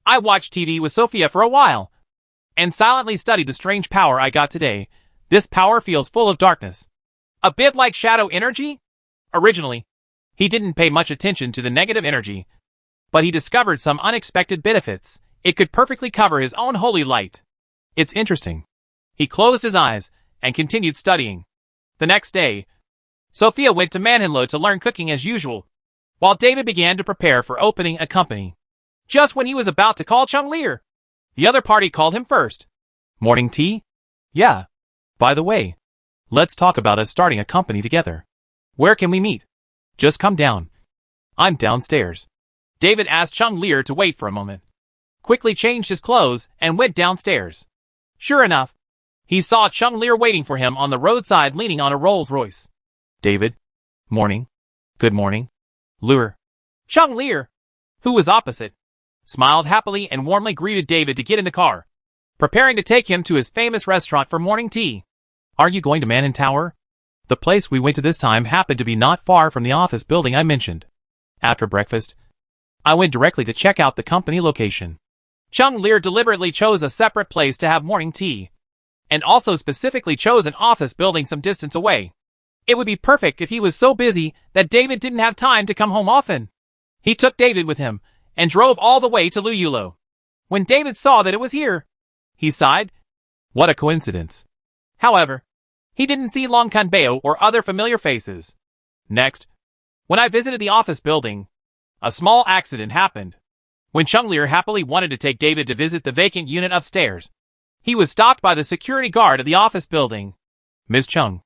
I watched TV with Sophia for a while, and silently studied the strange power I got today. This power feels full of darkness. A bit like shadow energy? Originally, he didn't pay much attention to the negative energy, but he discovered some unexpected benefits. It could perfectly cover his own holy light. It's interesting. He closed his eyes and continued studying. The next day, Sophia went to Manhinlo to learn cooking as usual, while David began to prepare for opening a company. Just when he was about to call Chung Lear, the other party called him first. Morning tea? Yeah. By the way, let's talk about us starting a company together. Where can we meet? Just come down. I'm downstairs. David asked Chung Lear to wait for a moment, quickly changed his clothes, and went downstairs. Sure enough, he saw Chung Lear waiting for him on the roadside leaning on a Rolls-Royce. David. Morning. Good morning. Lear. Chung Lear, who was opposite, smiled happily and warmly greeted David to get in the car, preparing to take him to his famous restaurant for morning tea. Are you going to Manhin Tower? The place we went to this time happened to be not far from the office building I mentioned. After breakfast, I went directly to check out the company location. Chung Lear deliberately chose a separate place to have morning tea, and also specifically chose an office building some distance away. It would be perfect if he was so busy that David didn't have time to come home often. He took David with him and drove all the way to Luyulo. When David saw that it was here, he sighed. What a coincidence. However, he didn't see Long Kanbeo or other familiar faces. Next, when I visited the office building, a small accident happened. When Chung Lear happily wanted to take David to visit the vacant unit upstairs, he was stopped by the security guard of the office building. Ms. Chung,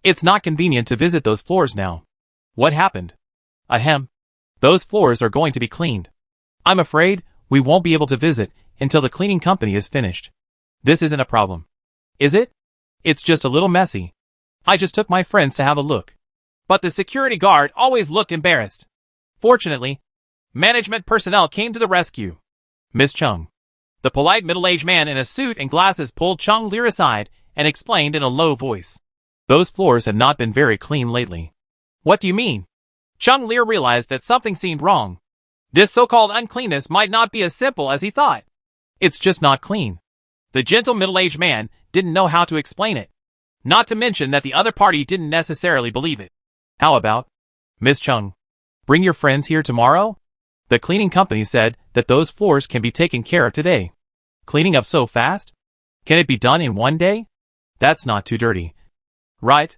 it's not convenient to visit those floors now. What happened? Ahem. Those floors are going to be cleaned. I'm afraid we won't be able to visit until the cleaning company is finished. This isn't a problem. Is it? It's just a little messy. I just took my friends to have a look. But the security guard always looked embarrassed. Fortunately, management personnel came to the rescue. Miss Chung. The polite middle-aged man in a suit and glasses pulled Chung Lear aside and explained in a low voice. Those floors had not been very clean lately. What do you mean? Chung Lear realized that something seemed wrong. This so-called uncleanness might not be as simple as he thought. It's just not clean. The gentle middle-aged man didn't know how to explain it. Not to mention that the other party didn't necessarily believe it. How about, Miss Chung, bring your friends here tomorrow? The cleaning company said that those floors can be taken care of today. Cleaning up so fast? Can it be done in one day? That's not too dirty. Right?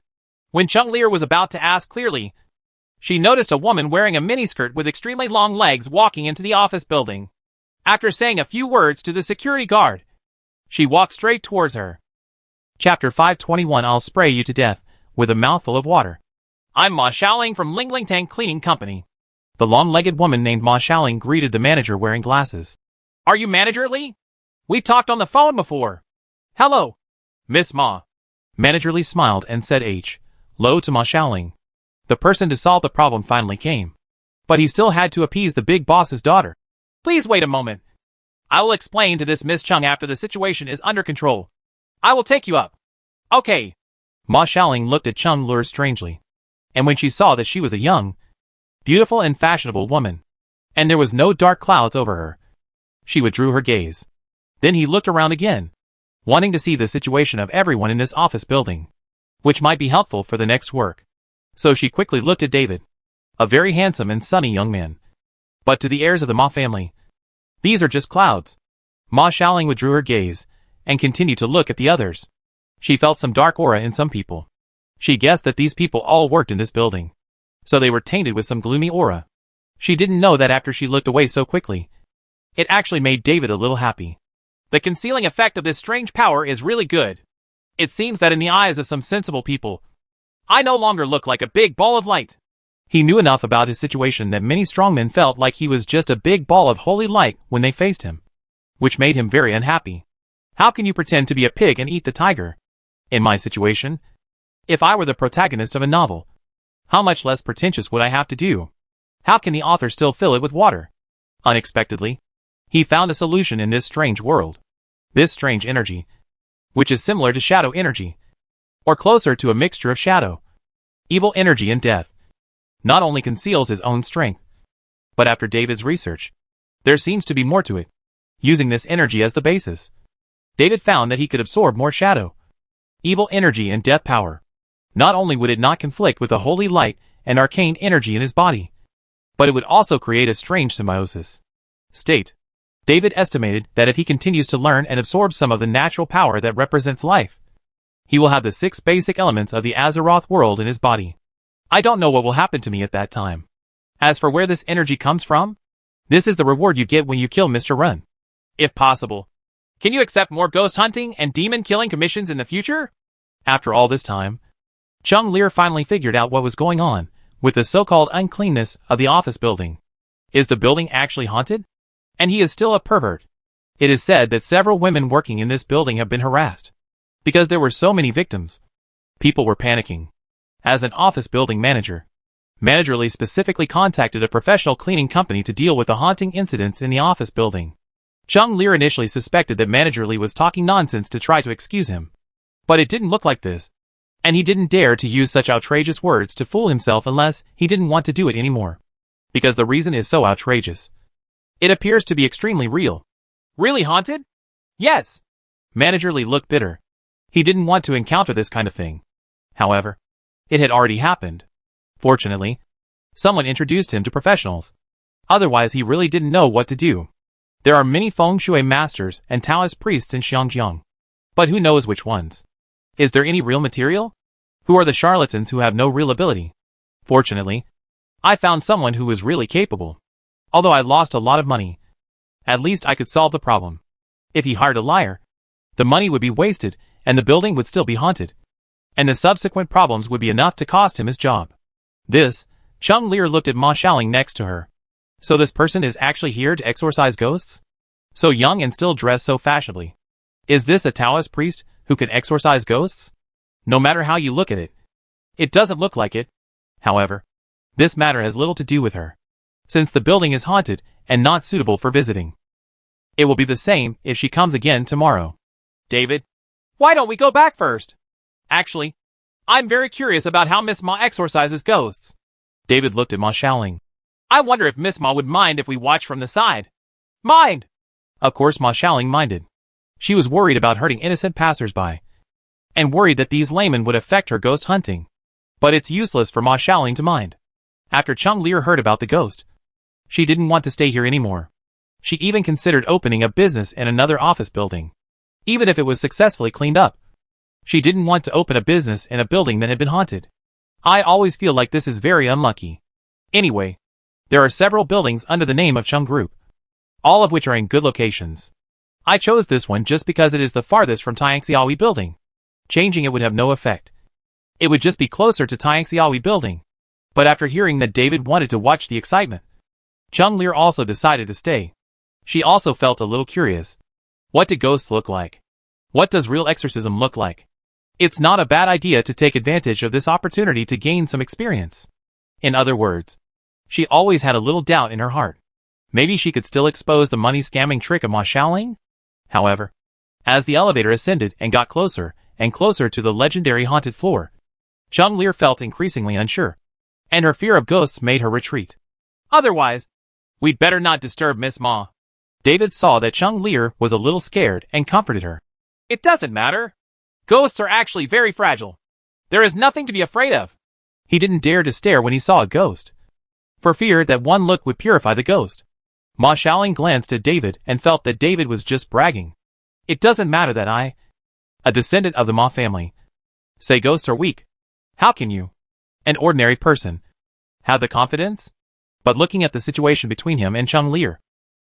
When Chung Lear was about to ask clearly, she noticed a woman wearing a miniskirt with extremely long legs walking into the office building. After saying a few words to the security guard, she walked straight towards her. Chapter 521 I'll spray you to death with a mouthful of water. I'm Ma Xiaoling from Ling Ling Tang Cleaning Company. The long-legged woman named Ma Xiaoling greeted the manager wearing glasses. Are you Manager Li? We've talked on the phone before. Hello, Miss Ma. Manager Li smiled and said hello to Ma Xiaoling. The person to solve the problem finally came. But he still had to appease the big boss's daughter. Please wait a moment. I will explain to this Miss Chung after the situation is under control. I will take you up. Okay. Ma Xiaoling looked at Chung Lure strangely. And when she saw that she was a young, beautiful and fashionable woman, and there was no dark clouds over her, she withdrew her gaze. Then he looked around again, wanting to see the situation of everyone in this office building, which might be helpful for the next work. So she quickly looked at David, a very handsome and sunny young man. But to the heirs of the Ma family, these are just clouds. Ma Xiaoling withdrew her gaze and continued to look at the others. She felt some dark aura in some people. She guessed that these people all worked in this building, so they were tainted with some gloomy aura. She didn't know that after she looked away so quickly, it actually made David a little happy. The concealing effect of this strange power is really good. It seems that in the eyes of some sensible people, I no longer look like a big ball of light. He knew enough about his situation that many strongmen felt like he was just a big ball of holy light when they faced him, which made him very unhappy. How can you pretend to be a pig and eat the tiger? In my situation, if I were the protagonist of a novel, how much less pretentious would I have to do? How can the author still fill it with water? Unexpectedly, he found a solution in this strange world. This strange energy, which is similar to shadow energy, or closer to a mixture of shadow, evil energy and death, not only conceals his own strength, but after David's research, there seems to be more to it. Using this energy as the basis, David found that he could absorb more shadow, evil energy and death power. Not only would it not conflict with the holy light and arcane energy in his body, but it would also create a strange symbiosis. David estimated that if he continues to learn and absorb some of the natural power that represents life, he will have the 6 basic elements of the Azeroth world in his body. I don't know what will happen to me at that time. As for where this energy comes from, this is the reward you get when you kill Mr. Run. If possible, can you accept more ghost hunting and demon killing commissions in the future? After all this time, Chung Lear finally figured out what was going on with the so-called uncleanness of the office building. Is the building actually haunted? And he is still a pervert. It is said that several women working in this building have been harassed because there were so many victims. People were panicking. As an office building manager, Manager Li specifically contacted a professional cleaning company to deal with the haunting incidents in the office building. Chung Lear initially suspected that Manager Li was talking nonsense to try to excuse him. But it didn't look like this. And he didn't dare to use such outrageous words to fool himself unless he didn't want to do it anymore. Because the reason is so outrageous. It appears to be extremely real. Really haunted? Yes. Manager Li looked bitter. He didn't want to encounter this kind of thing. However, it had already happened. Fortunately, someone introduced him to professionals. Otherwise he really didn't know what to do. There are many feng shui masters and Taoist priests in Xiangjiang. But who knows which ones? Is there any real material? Who are the charlatans who have no real ability? Fortunately, I found someone who was really capable. Although I lost a lot of money, at least I could solve the problem. If he hired a liar, the money would be wasted and the building would still be haunted. And the subsequent problems would be enough to cost him his job. Chung Lear looked at Ma Xiaoling next to her. So this person is actually here to exorcise ghosts? So young and still dressed so fashionably. Is this a Taoist priest who can exorcise ghosts? No matter how you look at it, it doesn't look like it. However, this matter has little to do with her, since the building is haunted and not suitable for visiting. It will be the same if she comes again tomorrow. David, why don't we go back first? Actually, I'm very curious about how Miss Ma exorcises ghosts. David looked at Ma Xiaoling. I wonder if Miss Ma would mind if we watch from the side. Mind! Of course Ma Xiaoling minded. She was worried about hurting innocent passersby, and worried that these laymen would affect her ghost hunting. But it's useless for Ma Xiaoling to mind. After Chung Lear heard about the ghost, she didn't want to stay here anymore. She even considered opening a business in another office building, even if it was successfully cleaned up. She didn't want to open a business in a building that had been haunted. I always feel like this is very unlucky. Anyway, there are several buildings under the name of Chung Group, all of which are in good locations. I chose this one just because it is the farthest from Tianxiaohui Building. Changing it would have no effect. It would just be closer to Tianxiaohui Building. But after hearing that David wanted to watch the excitement, Chung Lear also decided to stay. She also felt a little curious. What do ghosts look like? What does real exorcism look like? It's not a bad idea to take advantage of this opportunity to gain some experience. In other words, she always had a little doubt in her heart. Maybe she could still expose the money scamming trick of Ma Xiaoling? However, as the elevator ascended and got closer and closer to the legendary haunted floor, Chung Lear felt increasingly unsure, and her fear of ghosts made her retreat. Otherwise, we'd better not disturb Miss Ma. David saw that Chung Lear was a little scared and comforted her. It doesn't matter. Ghosts are actually very fragile. There is nothing to be afraid of. He didn't dare to stare when he saw a ghost, for fear that one look would purify the ghost. Ma Xiaoling glanced at David and felt that David was just bragging. It doesn't matter that I, a descendant of the Ma family, say ghosts are weak. How can you, an ordinary person, have the confidence? But looking at the situation between him and Chung Lear,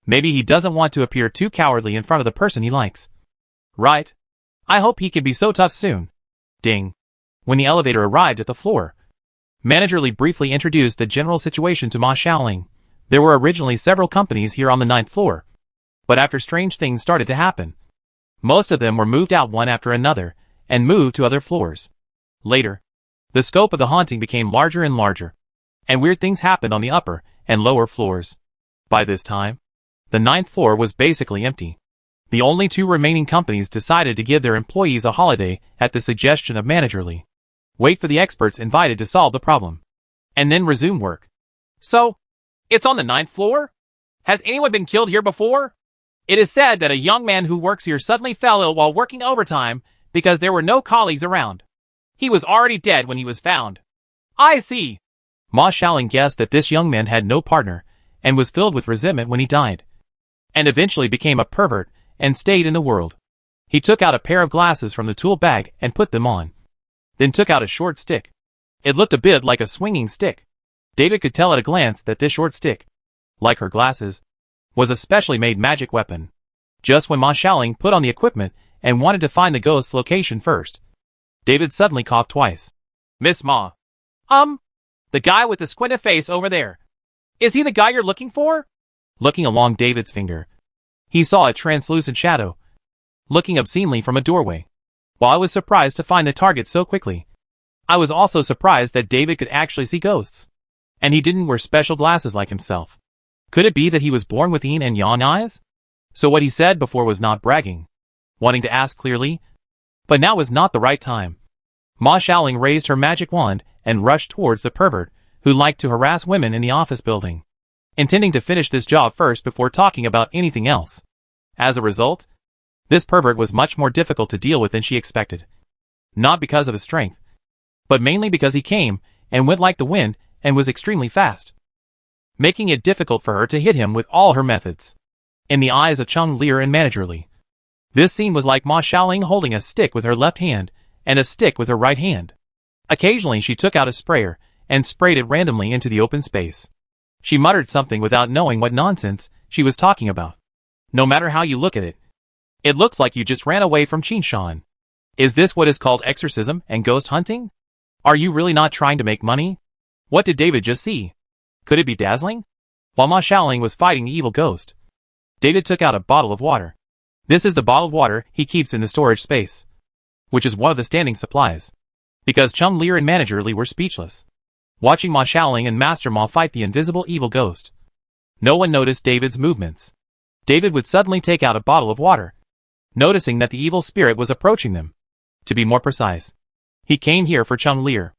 maybe he doesn't want to appear too cowardly in front of the person he likes. Right? I hope he can be so tough soon. Ding. When the elevator arrived at the floor, Manager Li briefly introduced the general situation to Ma Xiaoling. There were originally several companies here on the 9th floor, but after strange things started to happen, most of them were moved out one after another and moved to other floors. Later, the scope of the haunting became larger and larger, and weird things happened on the upper and lower floors. By this time, the 9th floor was basically empty. The only two remaining companies decided to give their employees a holiday at the suggestion of Manager Li. Wait for the experts invited to solve the problem, and then resume work. So, it's on the 9th floor? Has anyone been killed here before? It is said that a young man who works here suddenly fell ill while working overtime because there were no colleagues around. He was already dead when he was found. I see. Ma Xiaoling guessed that this young man had no partner and was filled with resentment when he died, and eventually became a pervert and stayed in the world. He took out a pair of glasses from the tool bag and put them on, then took out a short stick. It looked a bit like a swinging stick. David could tell at a glance that this short stick, like her glasses, was a specially made magic weapon. Just when Ma Xiaoling put on the equipment and wanted to find the ghost's location first, David suddenly coughed twice. Miss Ma. The guy with the squinted face over there. Is he the guy you're looking for? Looking along David's finger, he saw a translucent shadow, looking obscenely from a doorway. While I was surprised to find the target so quickly, I was also surprised that David could actually see ghosts. And he didn't wear special glasses like himself. Could it be that he was born with yin and yang eyes? So what he said before was not bragging, wanting to ask clearly, but now was not the right time. Ma Xiaoling raised her magic wand and rushed towards the pervert who liked to harass women in the office building, intending to finish this job first before talking about anything else. As a result, this pervert was much more difficult to deal with than she expected. Not because of his strength, but mainly because he came and went like the wind and was extremely fast, making it difficult for her to hit him with all her methods. In the eyes of Chung Lear and Manager Li, this scene was like Ma Xiaoling holding a stick with her left hand and a stick with her right hand. Occasionally she took out a sprayer and sprayed it randomly into the open space. She muttered something without knowing what nonsense she was talking about. No matter how you look at it, it looks like you just ran away from Qinshan. Is this what is called exorcism and ghost hunting? Are you really not trying to make money? What did David just see? Could it be dazzling? While Ma Xiaoling was fighting the evil ghost, David took out a bottle of water. This is the bottled water he keeps in the storage space, which is one of the standing supplies. Because Chung Lear and Manager Li were speechless, watching Ma Xiaoling and Master Ma fight the invisible evil ghost. No one noticed David's movements. David would suddenly take out a bottle of water, noticing that the evil spirit was approaching them. To be more precise, he came here for Chung Lear.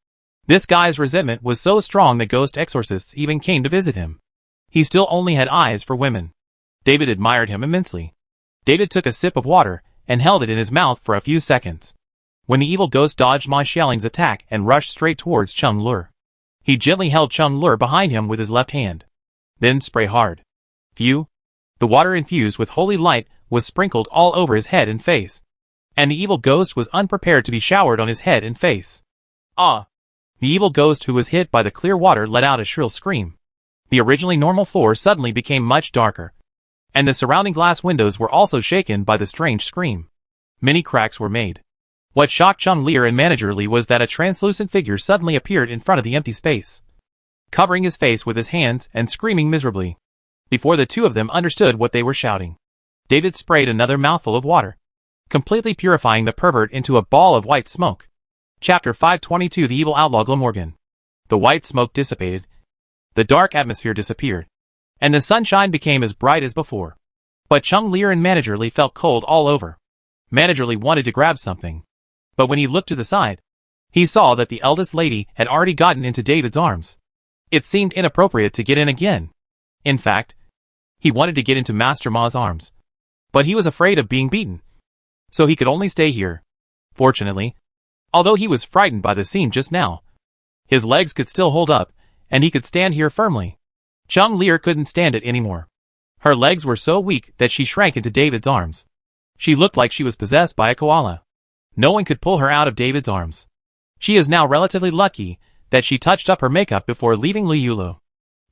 This guy's resentment was so strong that ghost exorcists even came to visit him. He still only had eyes for women. David admired him immensely. David took a sip of water and held it in his mouth for a few seconds. When the evil ghost dodged Ma Xiaoling's attack and rushed straight towards Chung Lear, he gently held Chung Lear behind him with his left hand. Then spray hard. Phew! The water infused with holy light was sprinkled all over his head and face, and the evil ghost was unprepared to be showered on his head and face. Ah! The evil ghost who was hit by the clear water let out a shrill scream. The originally normal floor suddenly became much darker, and the surrounding glass windows were also shaken by the strange scream. Many cracks were made. What shocked Chung Lear and Manager Lee was that a translucent figure suddenly appeared in front of the empty space, covering his face with his hands and screaming miserably. Before the two of them understood what they were shouting, David sprayed another mouthful of water, completely purifying the pervert into a ball of white smoke. Chapter 522 The Evil Outlaw Glamorgan. The white smoke dissipated, the dark atmosphere disappeared, and the sunshine became as bright as before. But Chung Lear and Manager Lee felt cold all over. Manager Lee wanted to grab something, but when he looked to the side, he saw that the eldest lady had already gotten into David's arms. It seemed inappropriate to get in again. In fact, he wanted to get into Master Ma's arms, but he was afraid of being beaten, so he could only stay here. Fortunately, although he was frightened by the scene just now, his legs could still hold up, and he could stand here firmly. Chung Lear couldn't stand it anymore. Her legs were so weak that she shrank into David's arms. She looked like she was possessed by a koala. No one could pull her out of David's arms. She is now relatively lucky that she touched up her makeup before leaving Liulu.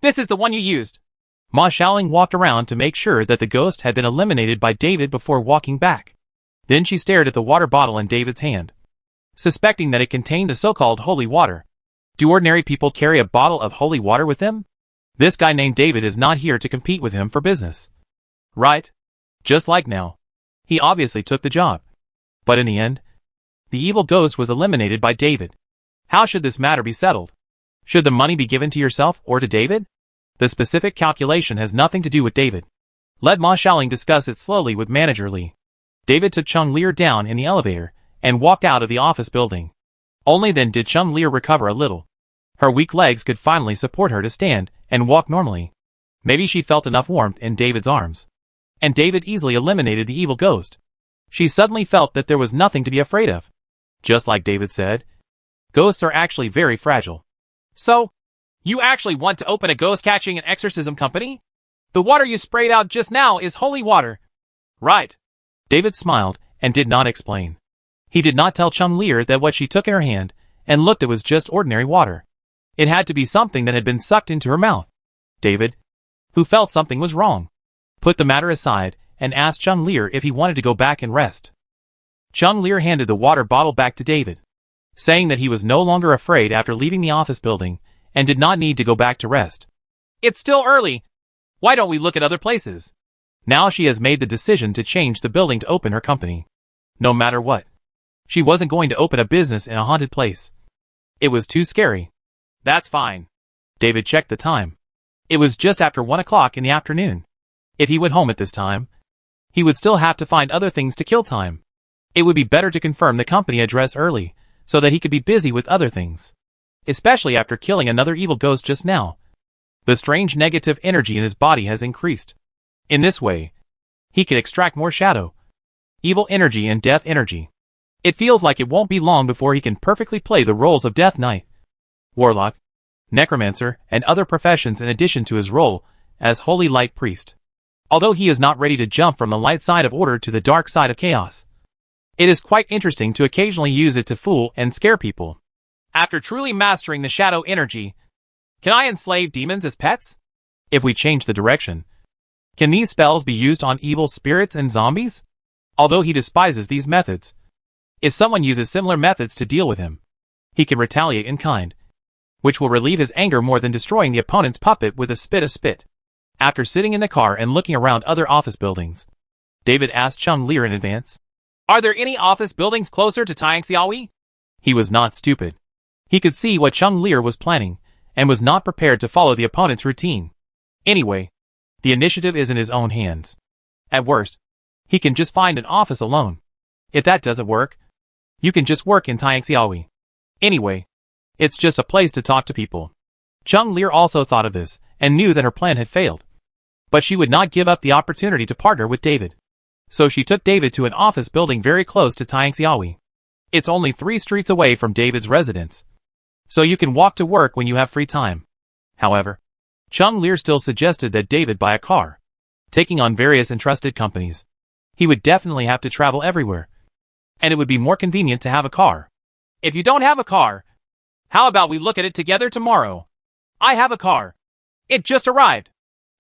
This is the one you used. Ma Xiaoling walked around to make sure that the ghost had been eliminated by David before walking back. Then she stared at the water bottle in David's hand, suspecting that it contained the so-called holy water. Do ordinary people carry a bottle of holy water with them? This guy named David is not here to compete with him for business. Right? Just like now. He obviously took the job. But in the end, the evil ghost was eliminated by David. How should this matter be settled? Should the money be given to yourself or to David? The specific calculation has nothing to do with David. Let Ma Xiaoling discuss it slowly with Manager Lee. David took Chung Lear down in the elevator and walked out of the office building. Only then did Chung Lear recover a little. Her weak legs could finally support her to stand and walk normally. Maybe she felt enough warmth in David's arms, and David easily eliminated the evil ghost. She suddenly felt that there was nothing to be afraid of. Just like David said, ghosts are actually very fragile. So, you actually want to open a ghost-catching and exorcism company? The water you sprayed out just now is holy water. Right. David smiled and did not explain. He did not tell Chung Lear that what she took in her hand and looked at was just ordinary water. It had to be something that had been sucked into her mouth. David, who felt something was wrong, put the matter aside and asked Chung Lear if he wanted to go back and rest. Chung Lear handed the water bottle back to David, saying that he was no longer afraid after leaving the office building and did not need to go back to rest. It's still early. Why don't we look at other places? Now she has made the decision to change the building to open her company. No matter what. She wasn't going to open a business in a haunted place. It was too scary. That's fine. David checked the time. It was just after 1 o'clock in the afternoon. If he went home at this time, he would still have to find other things to kill time. It would be better to confirm the company address early, so that he could be busy with other things. Especially after killing another evil ghost just now. The strange negative energy in his body has increased. In this way, he can extract more shadow, evil energy and death energy. It feels like it won't be long before he can perfectly play the roles of Death Knight, Warlock, Necromancer, and other professions in addition to his role as Holy Light Priest. Although he is not ready to jump from the light side of order to the dark side of chaos, it is quite interesting to occasionally use it to fool and scare people. After truly mastering the shadow energy, can I enslave demons as pets? If we change the direction, can these spells be used on evil spirits and zombies? Although he despises these methods, if someone uses similar methods to deal with him, he can retaliate in kind, which will relieve his anger more than destroying the opponent's puppet with a spit. After sitting in the car and looking around other office buildings, David asked Chung Lear in advance, "Are there any office buildings closer to Tangxiaoyi?" He was not stupid. He could see what Chung Lear was planning, and was not prepared to follow the opponent's routine. Anyway, the initiative is in his own hands. At worst, he can just find an office alone. If that doesn't work, you can just work in Tangxiaoyi. Anyway, it's just a place to talk to people. Chung Lear also thought of this, and knew that her plan had failed. But she would not give up the opportunity to partner with David. So she took David to an office building very close to Tangxiaoyi. It's only 3 streets away from David's residence, so you can walk to work when you have free time. However, Chung Lear still suggested that David buy a car. Taking on various entrusted companies, he would definitely have to travel everywhere, and it would be more convenient to have a car. If you don't have a car, how about we look at it together tomorrow? I have a car. It just arrived.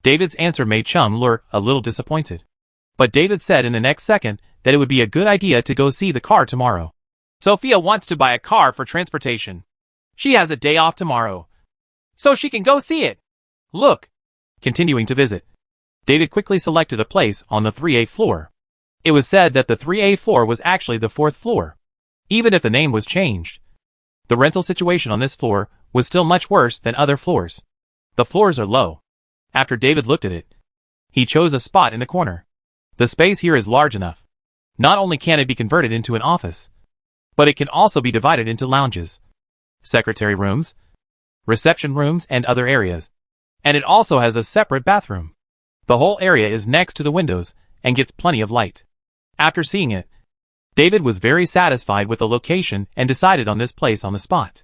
David's answer made Chung Lir a little disappointed. But David said in the next second that it would be a good idea to go see the car tomorrow. Sophia wants to buy a car for transportation. She has a day off tomorrow, so she can go see it. Look. Continuing to visit, David quickly selected a place on the 3A floor. It was said that the 3A floor was actually the 4th floor, even if the name was changed. The rental situation on this floor was still much worse than other floors. The floors are low. After David looked at it, he chose a spot in the corner. The space here is large enough. Not only can it be converted into an office, but it can also be divided into lounges, secretary rooms, reception rooms, and other areas. And it also has a separate bathroom. The whole area is next to the windows and gets plenty of light. After seeing it, David was very satisfied with the location and decided on this place on the spot.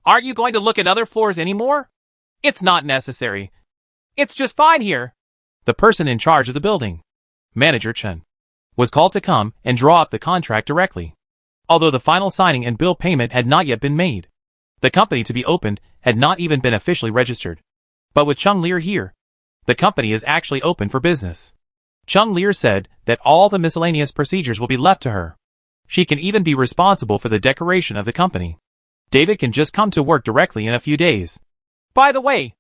Aren't you going to look at other floors anymore? It's not necessary. It's just fine here. The person in charge of the building, Manager Chen, was called to come and draw up the contract directly. Although the final signing and bill payment had not yet been made, the company to be opened had not even been officially registered. But with Chung Lir here, the company is actually open for business. Chung Lir said that all the miscellaneous procedures will be left to her. She can even be responsible for the decoration of the company. David can just come to work directly in a few days. By the way,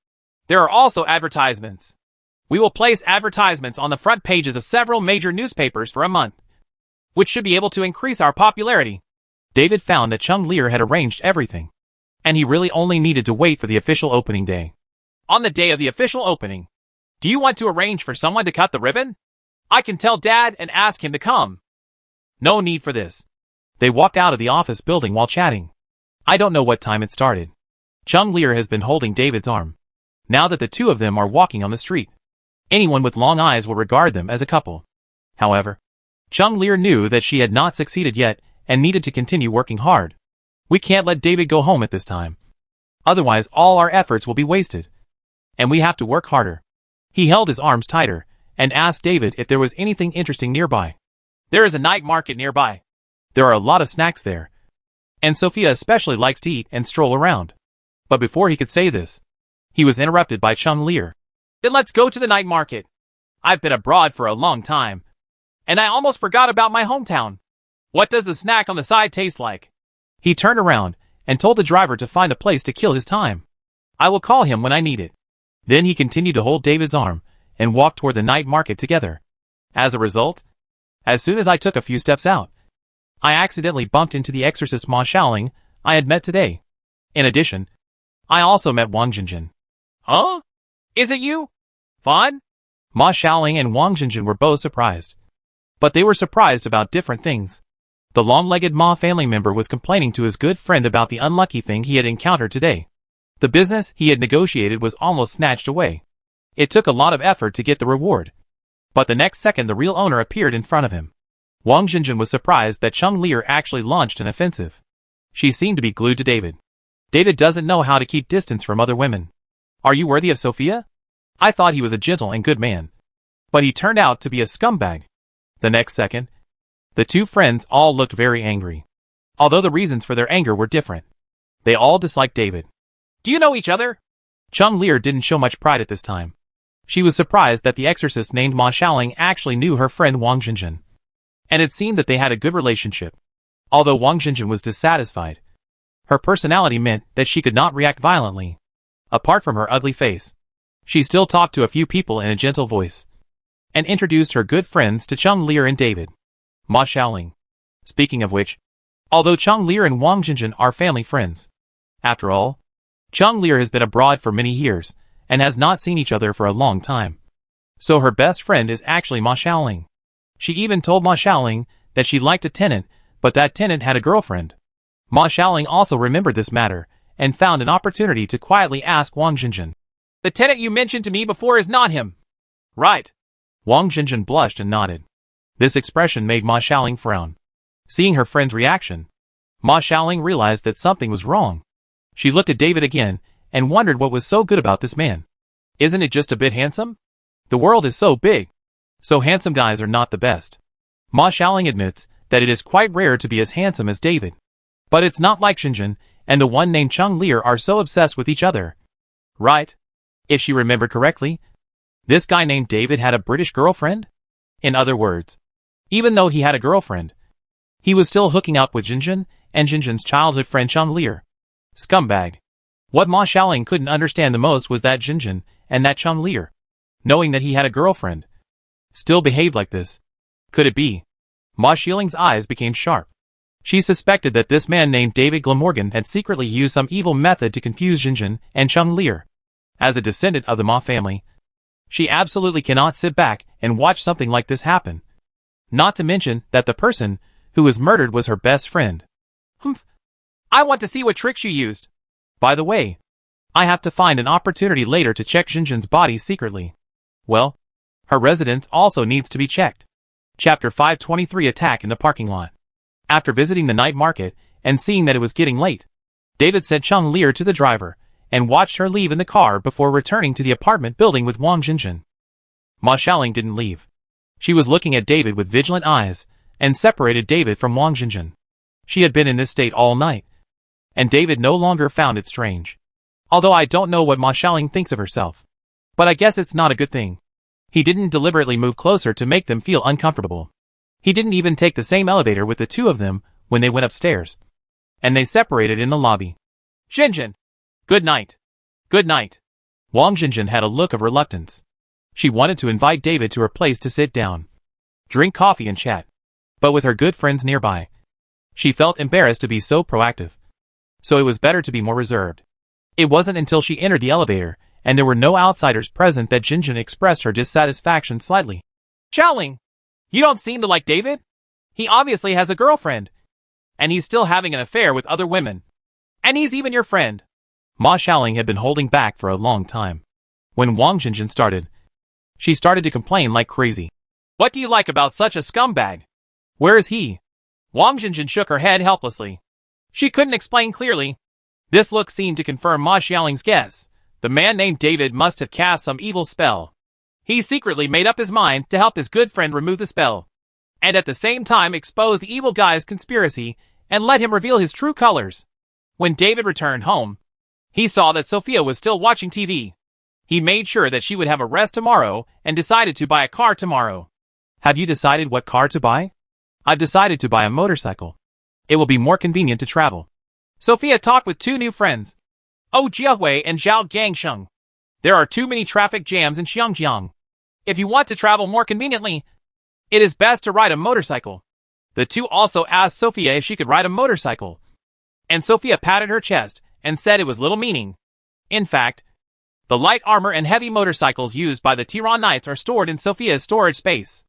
there are also advertisements. We will place advertisements on the front pages of several major newspapers for a month, which should be able to increase our popularity. David found that Chung Lir had arranged everything, and he really only needed to wait for the official opening day. On the day of the official opening, do you want to arrange for someone to cut the ribbon? I can tell Dad and ask him to come. No need for this. They walked out of the office building while chatting. I don't know what time it started. Chung Lir has been holding David's arm. Now that the two of them are walking on the street, anyone with long eyes will regard them as a couple. However, Chung Lir knew that she had not succeeded yet and needed to continue working hard. We can't let David go home at this time. Otherwise all our efforts will be wasted. And we have to work harder. He held his arms tighter and asked David if there was anything interesting nearby. There is a night market nearby. There are a lot of snacks there. And Sophia especially likes to eat and stroll around. But before he could say this, he was interrupted by Chung Lir. Then let's go to the night market. I've been abroad for a long time, and I almost forgot about my hometown. What does the snack on the side taste like? He turned around and told the driver to find a place to kill his time. I will call him when I need it. Then he continued to hold David's arm and walk toward the night market together. As a result, as soon as I took a few steps out, I accidentally bumped into the exorcist Ma Xiaoling I had met today. In addition, I also met Wang Jinjin. Huh? Is it you? Fun? Ma Xiaoling and Wang Jinjin were both surprised. But they were surprised about different things. The long-legged Ma family member was complaining to his good friend about the unlucky thing he had encountered today. The business he had negotiated was almost snatched away. It took a lot of effort to get the reward. But the next second the real owner appeared in front of him. Wang Jinjin was surprised that Chung Lir actually launched an offensive. She seemed to be glued to David. David doesn't know how to keep distance from other women. Are you worthy of Sophia? I thought he was a gentle and good man. But he turned out to be a scumbag. The next second, the two friends all looked very angry. Although the reasons for their anger were different. They all disliked David. Do you know each other? Chung Lir didn't show much pride at this time. She was surprised that the exorcist named Ma Xiaoling actually knew her friend Wang Jinjin. And it seemed that they had a good relationship. Although Wang Jinjin was dissatisfied, her personality meant that she could not react violently. Apart from her ugly face, she still talked to a few people in a gentle voice, and introduced her good friends to Chung Lir and David. Ma Xiaoling. Speaking of which, although Chung Lir and Wang Jinjin are family friends, after all, Chung Lir has been abroad for many years, and has not seen each other for a long time. So her best friend is actually Ma Xiaoling. She even told Ma Xiaoling that she liked a tenant, but that tenant had a girlfriend. Ma Xiaoling also remembered this matter, and found an opportunity to quietly ask Wang Jinjin. The tenant you mentioned to me before is not him. Right. Wang Jinjin blushed and nodded. This expression made Ma Xiaoling frown. Seeing her friend's reaction, Ma Xiaoling realized that something was wrong. She looked at David again, and wondered what was so good about this man. Isn't it just a bit handsome? The world is so big, so handsome guys are not the best. Ma Xiaoling admits that it is quite rare to be as handsome as David. But it's not like Jinjin and the one named Chung Lir are so obsessed with each other. Right? If she remembered correctly, this guy named David had a British girlfriend? In other words, even though he had a girlfriend, he was still hooking up with Jinjin and Jinjin's childhood friend Chang Lear. Scumbag. What Ma Xiaoling couldn't understand the most was that Jinjin and that Chang Lear, knowing that he had a girlfriend, still behaved like this. Could it be? Ma Xiaoling's eyes became sharp. She suspected that this man named David Glamorgan had secretly used some evil method to confuse Jinjin and Chang Lear. As a descendant of the Ma family, she absolutely cannot sit back and watch something like this happen. Not to mention that the person who was murdered was her best friend. Humph. I want to see what tricks you used. By the way, I have to find an opportunity later to check Jinjin's body secretly. Well, her residence also needs to be checked. Chapter 523 Attack in the Parking Lot. After visiting the night market and seeing that it was getting late, David sent Chang Lear to the driver and watched her leave in the car before returning to the apartment building with Wang Jinjin. Ma Xiaoling didn't leave. She was looking at David with vigilant eyes and separated David from Wang Jinjin. She had been in this state all night, and David no longer found it strange. Although I don't know what Ma Xiaoling thinks of herself, but I guess it's not a good thing. He didn't deliberately move closer to make them feel uncomfortable. He didn't even take the same elevator with the two of them when they went upstairs, and they separated in the lobby. Jinjin! Good night. Good night. Wang Jinjin had a look of reluctance. She wanted to invite David to her place to sit down, drink coffee and chat, but with her good friends nearby, she felt embarrassed to be so proactive. So it was better to be more reserved. It wasn't until she entered the elevator and there were no outsiders present that Jinjin expressed her dissatisfaction slightly. Xiaoling, you don't seem to like David? He obviously has a girlfriend, and he's still having an affair with other women. And he's even your friend. Ma Xiaoling had been holding back for a long time. When Wang Jinjin started, she started to complain like crazy. What do you like about such a scumbag? Where is he? Wang Jinjin shook her head helplessly. She couldn't explain clearly. This look seemed to confirm Ma Xiaoling's guess. The man named David must have cast some evil spell. He secretly made up his mind to help his good friend remove the spell, and at the same time expose the evil guy's conspiracy and let him reveal his true colors. When David returned home, he saw that Sophia was still watching TV. He made sure that she would have a rest tomorrow and decided to buy a car tomorrow. Have you decided what car to buy? I've decided to buy a motorcycle. It will be more convenient to travel. Sophia talked with two new friends, Oh Jiahui and Zhao Gangsheng. There are too many traffic jams in Xiangjiang. If you want to travel more conveniently, it is best to ride a motorcycle. The two also asked Sophia if she could ride a motorcycle, and Sophia patted her chest and said it was little meaning. In fact, the light armor and heavy motorcycles used by the Tehran Knights are stored in Sophia's storage space,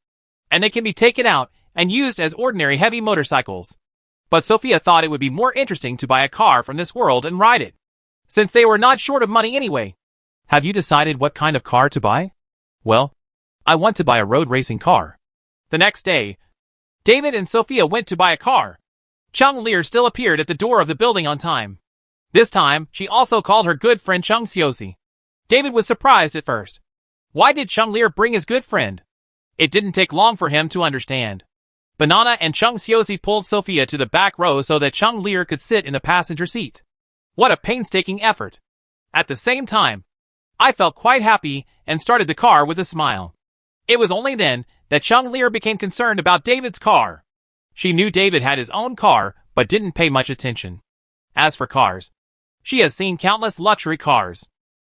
and they can be taken out and used as ordinary heavy motorcycles. But Sophia thought it would be more interesting to buy a car from this world and ride it, since they were not short of money anyway. Have you decided what kind of car to buy? Well, I want to buy a road racing car. The next day, David and Sophia went to buy a car. Chang Lear still appeared at the door of the building on time. This time, she also called her good friend Chang Xiuxi. David was surprised at first. Why did Chang Lear bring his good friend? It didn't take long for him to understand. Banana and Chang Xiuxi pulled Sophia to the back row so that Chang Lear could sit in the passenger seat. What a painstaking effort. At the same time, I felt quite happy and started the car with a smile. It was only then that Chang Lear became concerned about David's car. She knew David had his own car, but didn't pay much attention. As for cars, she has seen countless luxury cars,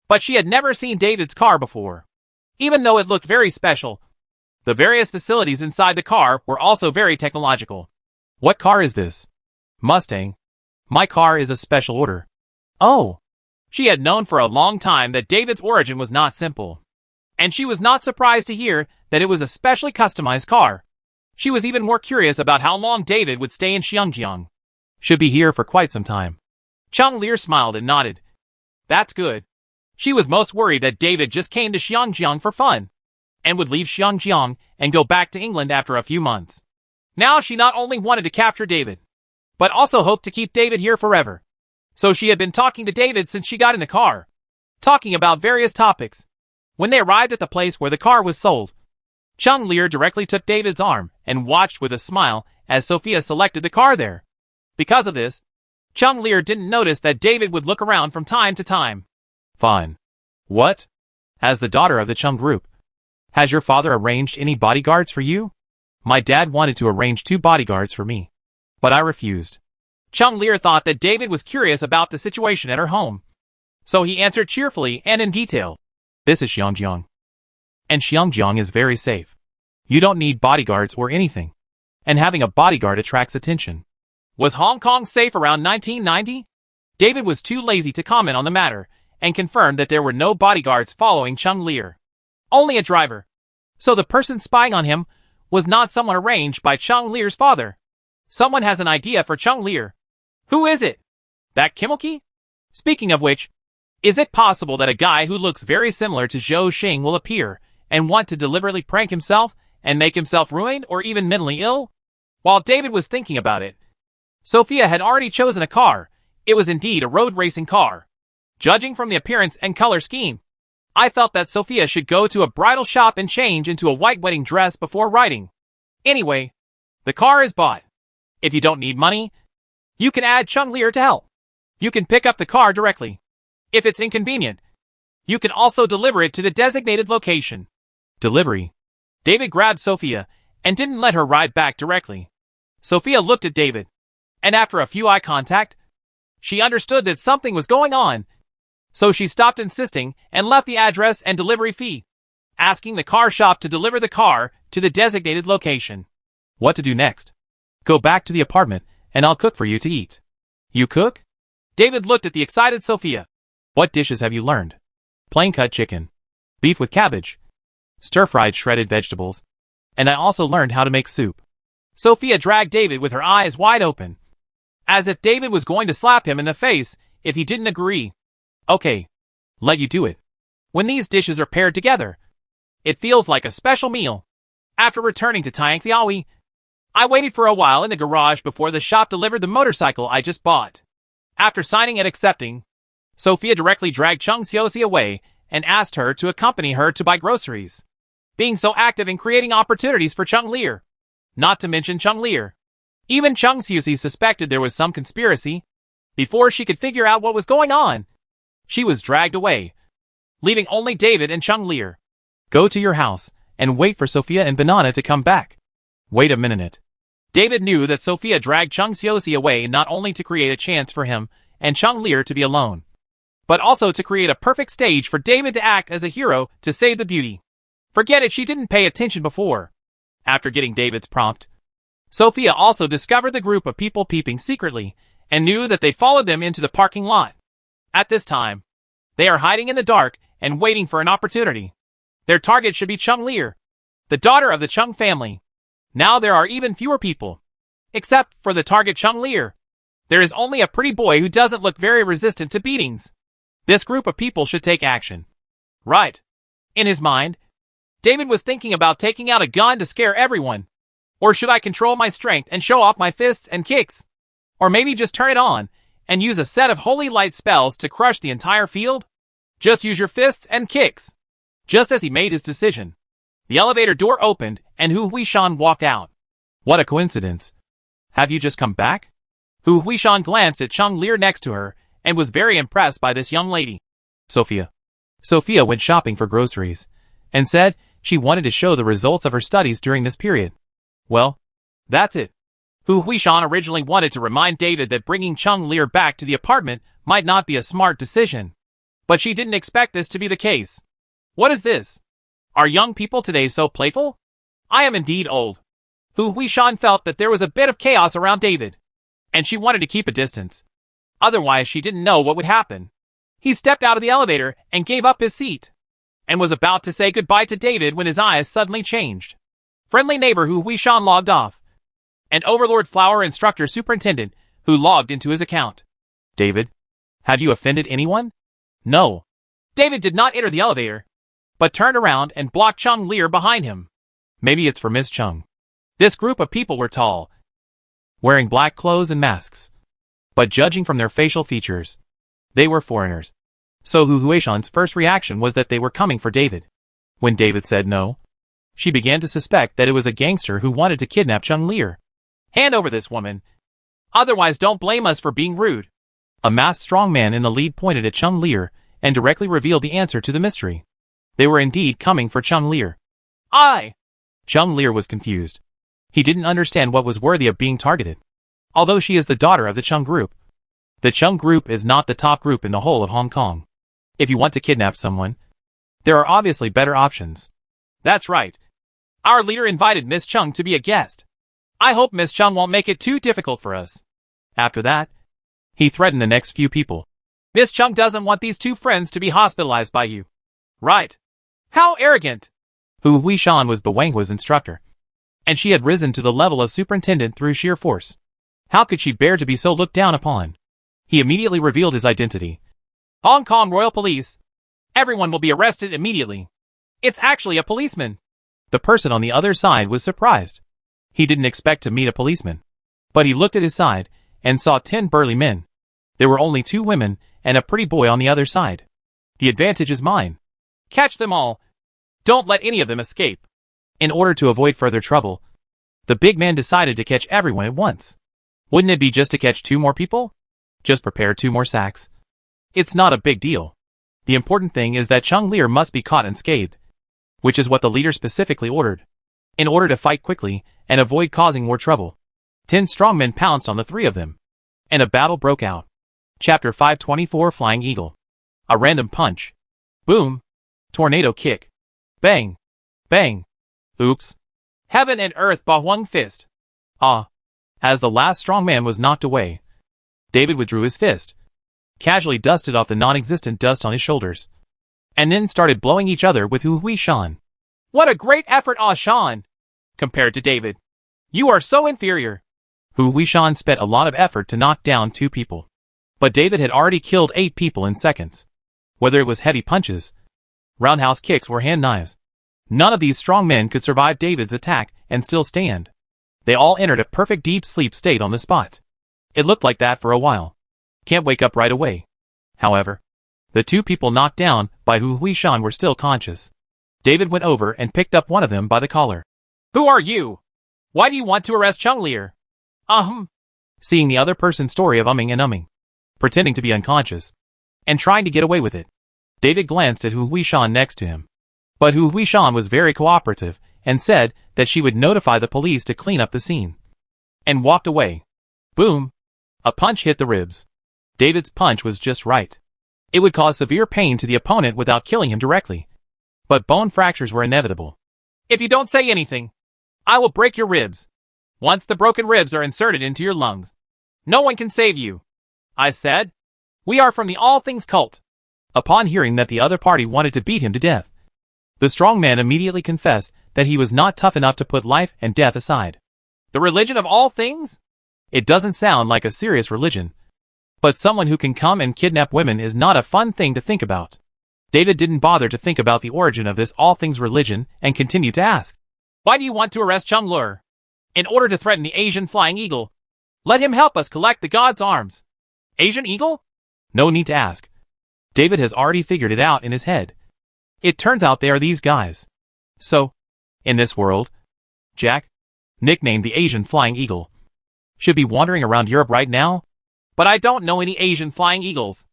but she had never seen David's car before. Even though it looked very special, the various facilities inside the car were also very technological. What car is this? Mustang. My car is a special order. Oh! She had known for a long time that David's origin was not simple, and she was not surprised to hear that it was a specially customized car. She was even more curious about how long David would stay in Xiangjiang. Should be here for quite some time. Chang Lear smiled and nodded. That's good. She was most worried that David just came to Xiangjiang for fun, and would leave Xiangjiang and go back to England after a few months. Now she not only wanted to capture David, but also hoped to keep David here forever. So she had been talking to David since she got in the car, talking about various topics. When they arrived at the place where the car was sold, Chang Lear directly took David's arm and watched with a smile as Sophia selected the car there. Because of this, Chang Lear didn't notice that David would look around from time to time. Fine. What? As the daughter of the Chung group, has your father arranged any bodyguards for you? My dad wanted to arrange 2 bodyguards for me, but I refused. Chung Lear thought that David was curious about the situation at her home, so he answered cheerfully and in detail. This is Xiangjiang, and Xiangjiang is very safe. You don't need bodyguards or anything, and having a bodyguard attracts attention. Was Hong Kong safe around 1990? David was too lazy to comment on the matter, and confirmed that there were no bodyguards following Chung Lear. Only a driver. So the person spying on him was not someone arranged by Chung Lear's father. Someone has an idea for Chung Lear. Who is it? That Kimilki? Speaking of which, is it possible that a guy who looks very similar to Zhou Xing will appear and want to deliberately prank himself and make himself ruined or even mentally ill? While David was thinking about it, Sophia had already chosen a car. It was indeed a road racing car. Judging from the appearance and color scheme, I felt that Sophia should go to a bridal shop and change into a white wedding dress before riding. Anyway, the car is bought. If you don't need money, you can add Chung Lear to help. You can pick up the car directly. If it's inconvenient, you can also deliver it to the designated location. Delivery. David grabbed Sophia and didn't let her ride back directly. Sophia looked at David, and after a few eye contact, she understood that something was going on. So she stopped insisting and left the address and delivery fee, asking the car shop to deliver the car to the designated location. What to do next? Go back to the apartment and I'll cook for you to eat. You cook? David looked at the excited Sophia. What dishes have you learned? Plain cut chicken, beef with cabbage, stir-fried shredded vegetables, and I also learned how to make soup. Sophia dragged David with her eyes wide open, as if David was going to slap him in the face if he didn't agree. Okay, let you do it. When these dishes are paired together, it feels like a special meal. After returning to Tianxiaoyi, I waited for a while in the garage before the shop delivered the motorcycle I just bought. After signing and accepting, Sophia directly dragged Chung Xiaoxi away and asked her to accompany her to buy groceries, being so active in creating opportunities for Chung Lear. Not to mention Chung Lear. Even Chung Xiaoxi suspected there was some conspiracy. Before she could figure out what was going on, she was dragged away, leaving only David and Chung Lear. Go to your house and wait for Sophia and Banana to come back. Wait a minute. David knew that Sophia dragged Chung Xiaoxi away not only to create a chance for him and Chung Lear to be alone, but also to create a perfect stage for David to act as a hero to save the beauty. Forget it, she didn't pay attention before. After getting David's prompt, Sophia also discovered the group of people peeping secretly and knew that they followed them into the parking lot. At this time, they are hiding in the dark and waiting for an opportunity. Their target should be Chung Lear, the daughter of the Chung family. Now there are even fewer people, except for the target Chung Lear. There is only a pretty boy who doesn't look very resistant to beatings. This group of people should take action. Right. In his mind, David was thinking about taking out a gun to scare everyone. Or should I control my strength and show off my fists and kicks? Or maybe just turn it on and use a set of holy light spells to crush the entire field? Just use your fists and kicks. Just as he made his decision, the elevator door opened and Hu Huishan walked out. What a coincidence. Have you just come back? Hu Huishan glanced at Chung Lear next to her and was very impressed by this young lady. Sophia went shopping for groceries and said she wanted to show the results of her studies during this period. Well, that's it. Hu Huishan originally wanted to remind David that bringing Chung Lear back to the apartment might not be a smart decision, but she didn't expect this to be the case. What is this? Are young people today so playful? I am indeed old. Hu Huishan felt that there was a bit of chaos around David, and she wanted to keep a distance. Otherwise, she didn't know what would happen. He stepped out of the elevator and gave up his seat, and was about to say goodbye to David when his eyes suddenly changed. Friendly neighbor Hu Huishan logged off, and Overlord Flower Instructor Superintendent who logged into his account. David, have you offended anyone? No. David did not enter the elevator, but turned around and blocked Chung Lear behind him. Maybe it's for Miss Chung. This group of people were tall, wearing black clothes and masks, but judging from their facial features, they were foreigners. So Hu Huishan's first reaction was that they were coming for David. When David said no, she began to suspect that it was a gangster who wanted to kidnap Chung Lear. Hand over this woman. Otherwise don't blame us for being rude. A masked strong man in the lead pointed at Chung Lear and directly revealed the answer to the mystery. They were indeed coming for Chung Lear. I! Chung Lear was confused. He didn't understand what was worthy of being targeted. Although she is the daughter of the Chung Group, the Chung Group is not the top group in the whole of Hong Kong. If you want to kidnap someone, there are obviously better options. That's right. Our leader invited Miss Chung to be a guest. I hope Miss Chung won't make it too difficult for us. After that, he threatened the next few people. Miss Chung doesn't want these two friends to be hospitalized by you. Right. How arrogant! Hu Huishan was Bawanghua's instructor, and she had risen to the level of superintendent through sheer force. How could she bear to be so looked down upon? He immediately revealed his identity. Hong Kong Royal Police. Everyone will be arrested immediately. It's actually a policeman. The person on the other side was surprised. He didn't expect to meet a policeman. But he looked at his side and saw 10 burly men. There were only 2 women and a pretty boy on the other side. The advantage is mine. Catch them all. Don't let any of them escape. In order to avoid further trouble, the big man decided to catch everyone at once. Wouldn't it be just to catch 2 more people? Just prepare 2 more sacks. It's not a big deal. The important thing is that Chung Lear must be caught unscathed, which is what the leader specifically ordered, in order to fight quickly and avoid causing more trouble. 10 strong men pounced on the 3 of them, and a battle broke out. Chapter 524 Flying Eagle. A random punch. Boom. Tornado kick. Bang. Bang. Oops. Heaven and earth Bahuang fist. Ah. As the last strong man was knocked away, David withdrew his fist, casually dusted off the non-existent dust on his shoulders, and then started blowing each other with Hu Huishan. What a great effort, Ah Shan! Compared to David. You are so inferior. Hu Huishan spent a lot of effort to knock down 2 people. But David had already killed 8 people in seconds. Whether it was heavy punches, roundhouse kicks or hand knives, none of these strong men could survive David's attack and still stand. They all entered a perfect deep sleep state on the spot. It looked like that for a while. Can't wake up right away. However, the 2 people knocked down by Hu Huishan were still conscious. David went over and picked up one of them by the collar. Who are you? Why do you want to arrest Chung Lear? Seeing the other person's story of umming and umming, pretending to be unconscious, and trying to get away with it, David glanced at Hu Huishan next to him. But Hu Huishan was very cooperative and said that she would notify the police to clean up the scene, and walked away. Boom! A punch hit the ribs. David's punch was just right. It would cause severe pain to the opponent without killing him directly. But bone fractures were inevitable. If you don't say anything, I will break your ribs. Once the broken ribs are inserted into your lungs, no one can save you. I said, we are from the All Things cult. Upon hearing that the other party wanted to beat him to death, the strong man immediately confessed that he was not tough enough to put life and death aside. The religion of all things? It doesn't sound like a serious religion. But someone who can come and kidnap women is not a fun thing to think about. David didn't bother to think about the origin of this all things religion and continued to ask, why do you want to arrest Chung Lear? In order to threaten the Asian Flying Eagle. Let him help us collect the god's arms. Asian Eagle? No need to ask. David has already figured it out in his head. It turns out they are these guys. So, in this world, Jack, nicknamed the Asian Flying Eagle, should be wandering around Europe right now? But I don't know any Asian Flying Eagles.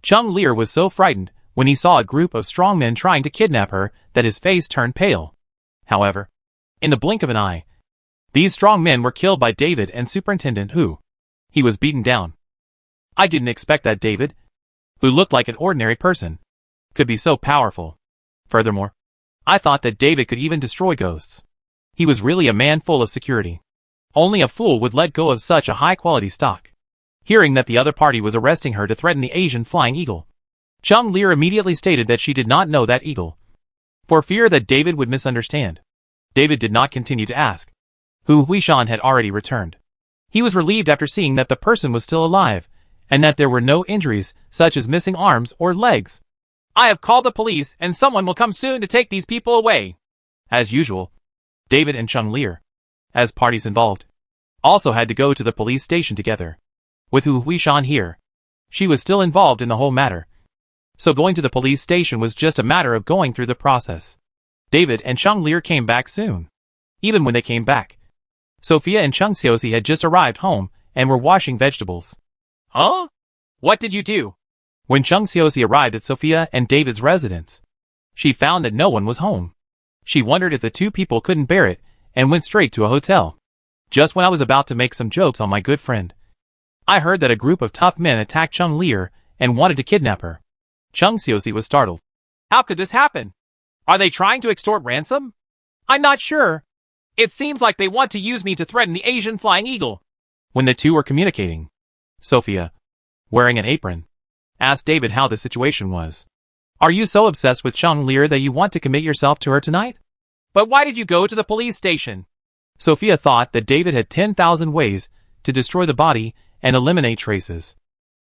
Chung Lear was so frightened when he saw a group of strong men trying to kidnap her that his face turned pale. However, in the blink of an eye, these strong men were killed by David and Superintendent Hu. He was beaten down. I didn't expect that David, who looked like an ordinary person, could be so powerful. Furthermore, I thought that David could even destroy ghosts. He was really a man full of security. Only a fool would let go of such a high-quality stock. Hearing that the other party was arresting her to threaten the Asian Flying Eagle, Chung Lear immediately stated that she did not know that eagle, for fear that David would misunderstand. David did not continue to ask. Hu Huishan had already returned. He was relieved after seeing that the person was still alive, and that there were no injuries, such as missing arms or legs. I have called the police and someone will come soon to take these people away. As usual, David and Chung Lear, as parties involved, also had to go to the police station together. With Hu Huishan here, she was still involved in the whole matter. So going to the police station was just a matter of going through the process. David and Chung Lear came back soon. Even when they came back, Sophia and Chung Xiaoxi had just arrived home and were washing vegetables. Huh? What did you do? When Chung Xiaoxi arrived at Sophia and David's residence, She found that no one was home. She wondered if the two people couldn't bear it and went straight to a hotel. Just when I was about to make some jokes on my good friend, I heard that a group of tough men attacked Chung Lear and wanted to kidnap her. Chung Xiuxi was startled. How could this happen? Are they trying to extort ransom? I'm not sure. It seems like they want to use me to threaten the Asian Flying Eagle. When the two were communicating, Sophia, wearing an apron, asked David how the situation was. Are you so obsessed with Chung Lear that you want to commit yourself to her tonight? But why did you go to the police station? Sophia thought that David had 10,000 ways to destroy the body and eliminate traces.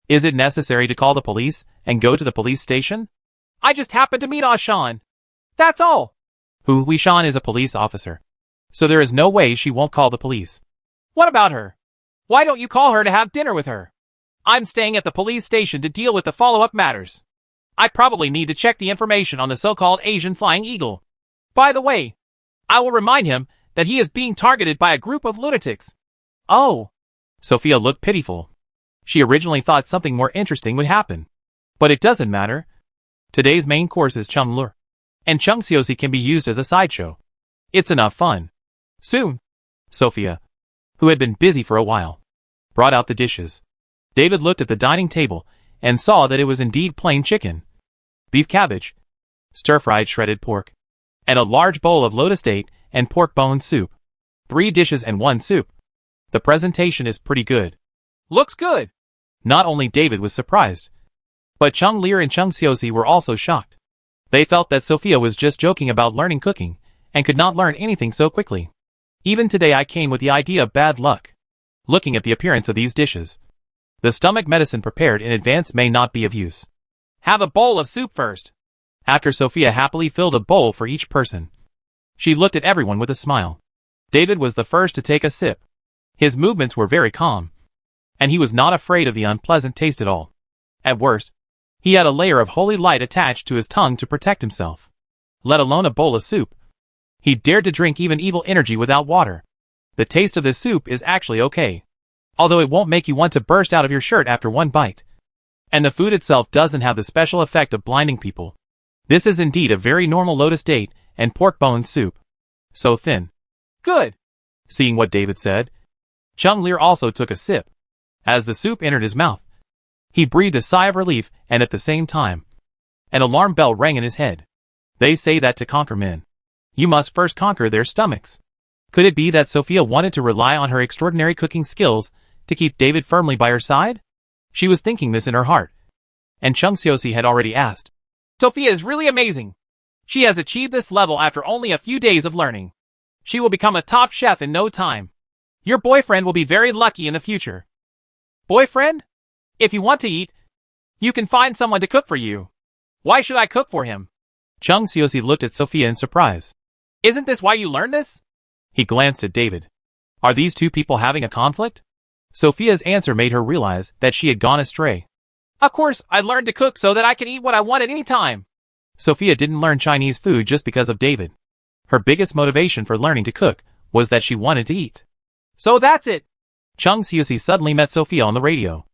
Is it necessary to call the police and go to the police station? I just happened to meet Ashan. That's all. Huishan is a police officer, so there is no way she won't call the police. What about her? Why don't you call her to have dinner with her? I'm staying at the police station to deal with the follow-up matters. I probably need to check the information on the so-called Asian Flying Eagle. By the way, I will remind him that he is being targeted by a group of lunatics. Oh. Sophia looked pitiful. She originally thought something more interesting would happen. But it doesn't matter. Today's main course is Chung Lear, and Chung Xiuxi can be used as a sideshow. It's enough fun. Soon, Sophia, who had been busy for a while, brought out the dishes. David looked at the dining table and saw that it was indeed plain chicken, beef cabbage, stir-fried shredded pork, and a large bowl of lotus date and pork bone soup. 3 dishes and 1 soup. The presentation is pretty good. Looks good. Not only David was surprised, but Chung Lear and Chung Xiuxi were also shocked. They felt that Sophia was just joking about learning cooking and could not learn anything so quickly. Even today I came with the idea of bad luck. Looking at the appearance of these dishes, the stomach medicine prepared in advance may not be of use. Have a bowl of soup first. After Sophia happily filled a bowl for each person, she looked at everyone with a smile. David was the first to take a sip. His movements were very calm, and he was not afraid of the unpleasant taste at all. At worst, he had a layer of holy light attached to his tongue to protect himself. Let alone a bowl of soup. He dared to drink even evil energy without water. The taste of this soup is actually okay, although it won't make you want to burst out of your shirt after one bite. And the food itself doesn't have the special effect of blinding people. This is indeed a very normal lotus date and pork bone soup. So thin. Good. Seeing what David said, Chung Lear also took a sip. As the soup entered his mouth, he breathed a sigh of relief, and at the same time, an alarm bell rang in his head. They say that to conquer men, you must first conquer their stomachs. Could it be that Sophia wanted to rely on her extraordinary cooking skills to keep David firmly by her side? She was thinking this in her heart, and Chung Xiuxi had already asked. Sophia is really amazing. She has achieved this level after only a few days of learning. She will become a top chef in no time. Your boyfriend will be very lucky in the future. Boyfriend? If you want to eat, you can find someone to cook for you. Why should I cook for him? Chung Xiuxi looked at Sophia in surprise. Isn't this why you learned this? He glanced at David. Are these two people having a conflict? Sophia's answer made her realize that she had gone astray. Of course, I learned to cook so that I can eat what I want at any time. Sophia didn't learn Chinese food just because of David. Her biggest motivation for learning to cook was that she wanted to eat. So that's it. Chung Xiuxi suddenly met Sophia on the radio.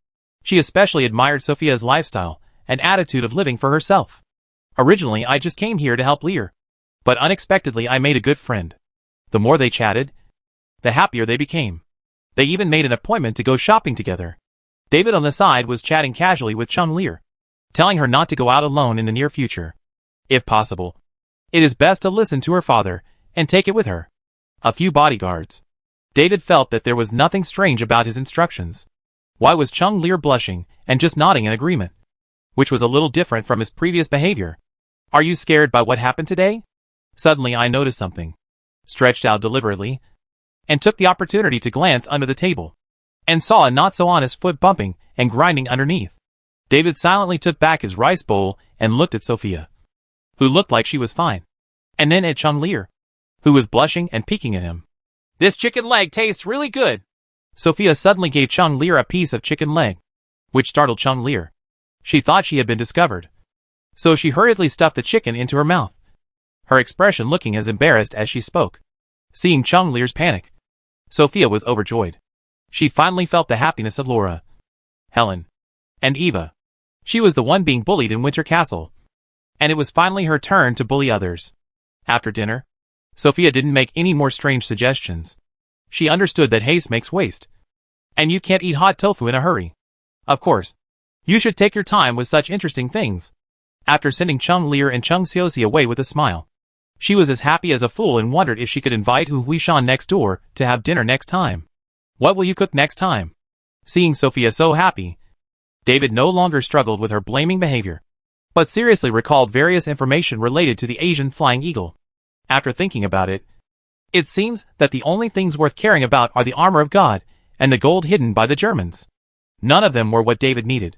She especially admired Sophia's lifestyle and attitude of living for herself. Originally, I just came here to help Lear, but unexpectedly I made a good friend. The more they chatted, the happier they became. They even made an appointment to go shopping together. David on the side was chatting casually with Chung Lear, telling her not to go out alone in the near future. If possible, it is best to listen to her father and take it with her. A few bodyguards. David felt that there was nothing strange about his instructions. Why was Chung Lear blushing and just nodding in agreement? Which was a little different from his previous behavior. Are you scared by what happened today? Suddenly I noticed something. Stretched out deliberately, and took the opportunity to glance under the table, and saw a not-so-honest foot bumping and grinding underneath. David silently took back his rice bowl and looked at Sophia, who looked like she was fine, and then at Chung Lear, who was blushing and peeking at him. This chicken leg tastes really good. Sophia suddenly gave Chung Lear a piece of chicken leg, which startled Chung Lear. She thought she had been discovered, so she hurriedly stuffed the chicken into her mouth, her expression looking as embarrassed as she spoke. Seeing Chung Lear's panic, Sophia was overjoyed. She finally felt the happiness of Laura, Helen, and Eva. She was the one being bullied in Winter Castle. and it was finally her turn to bully others. After dinner, Sophia didn't make any more strange suggestions. She understood that haste makes waste, and you can't eat hot tofu in a hurry. Of course, you should take your time with such interesting things. After sending Chung Lear and Chung Xiaoxi away with a smile, she was as happy as a fool and wondered if she could invite Hu Huishan next door to have dinner next time. What will you cook next time? Seeing Sophia so happy, David no longer struggled with her blaming behavior, but seriously recalled various information related to the Asian flying eagle. After thinking about it, it seems that the only things worth caring about are the armor of God and the gold hidden by the Germans. None of them were what David needed.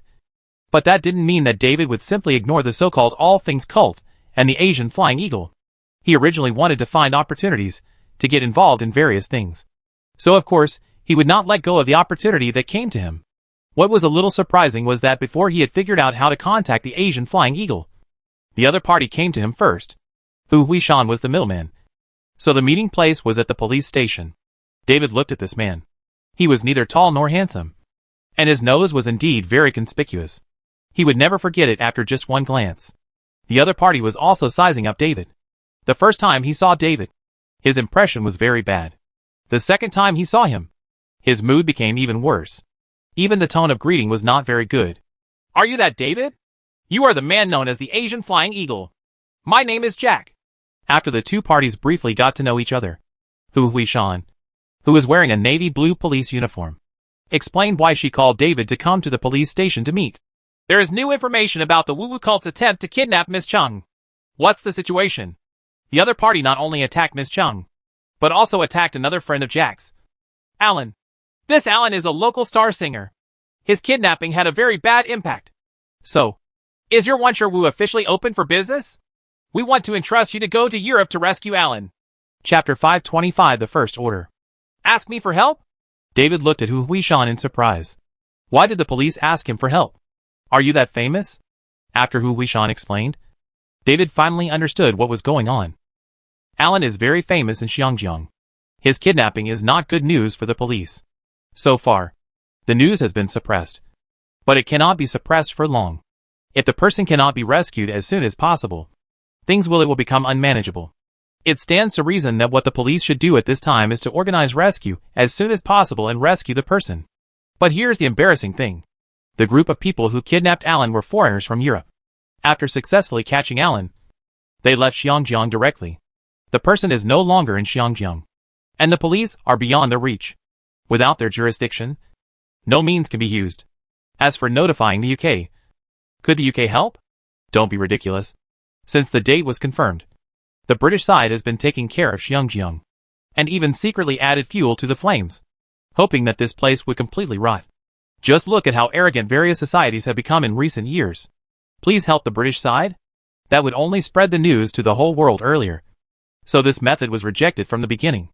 But that didn't mean that David would simply ignore the so-called all things cult and the Asian flying eagle. He originally wanted to find opportunities to get involved in various things. So of course, he would not let go of the opportunity that came to him. What was a little surprising was that before he had figured out how to contact the Asian flying eagle, the other party came to him first. Hu Huishan was the middleman. So the meeting place was at the police station. David looked at this man. He was neither tall nor handsome, and his nose was indeed very conspicuous. He would never forget it after just one glance. The other party was also sizing up David. The first time he saw David, his impression was very bad. The second time he saw him, his mood became even worse. Even the tone of greeting was not very good. Are you that David? You are the man known as the Asian Flying Eagle. My name is Jack. After the two parties briefly got to know each other, Hu Huishan, who was wearing a navy blue police uniform, explained why she called David to come to the police station to meet. There is new information about the Wu cult's attempt to kidnap Miss Chung. What's the situation? The other party not only attacked Miss Chung, but also attacked another friend of Jack's, Alan. This Alan is a local star singer. His kidnapping had a very bad impact. So, is your Wuncher Wu officially open for business? We want to entrust you to go to Europe to rescue Alan. Chapter 525 The First Order. Ask me for help? David looked at Hu Huishan in surprise. Why did the police ask him for help? Are you that famous? After Hu Huishan explained, David finally understood what was going on. Alan is very famous in Xiangjiang. His kidnapping is not good news for the police. So far, the news has been suppressed. But it cannot be suppressed for long. If the person cannot be rescued as soon as possible, things will become unmanageable. It stands to reason that what the police should do at this time is to organize rescue as soon as possible and rescue the person. But here's the embarrassing thing. The group of people who kidnapped Alan were foreigners from Europe. After successfully catching Alan, they left Xiangjiang directly. The person is no longer in Xiangjiang, and the police are beyond their reach. Without their jurisdiction, no means can be used. As for notifying the UK, could the UK help? Don't be ridiculous. Since the date was confirmed, the British side has been taking care of Xiangjiang, and even secretly added fuel to the flames, hoping that this place would completely rot. Just look at how arrogant various societies have become in recent years. Please help the British side? That would only spread the news to the whole world earlier. So this method was rejected from the beginning.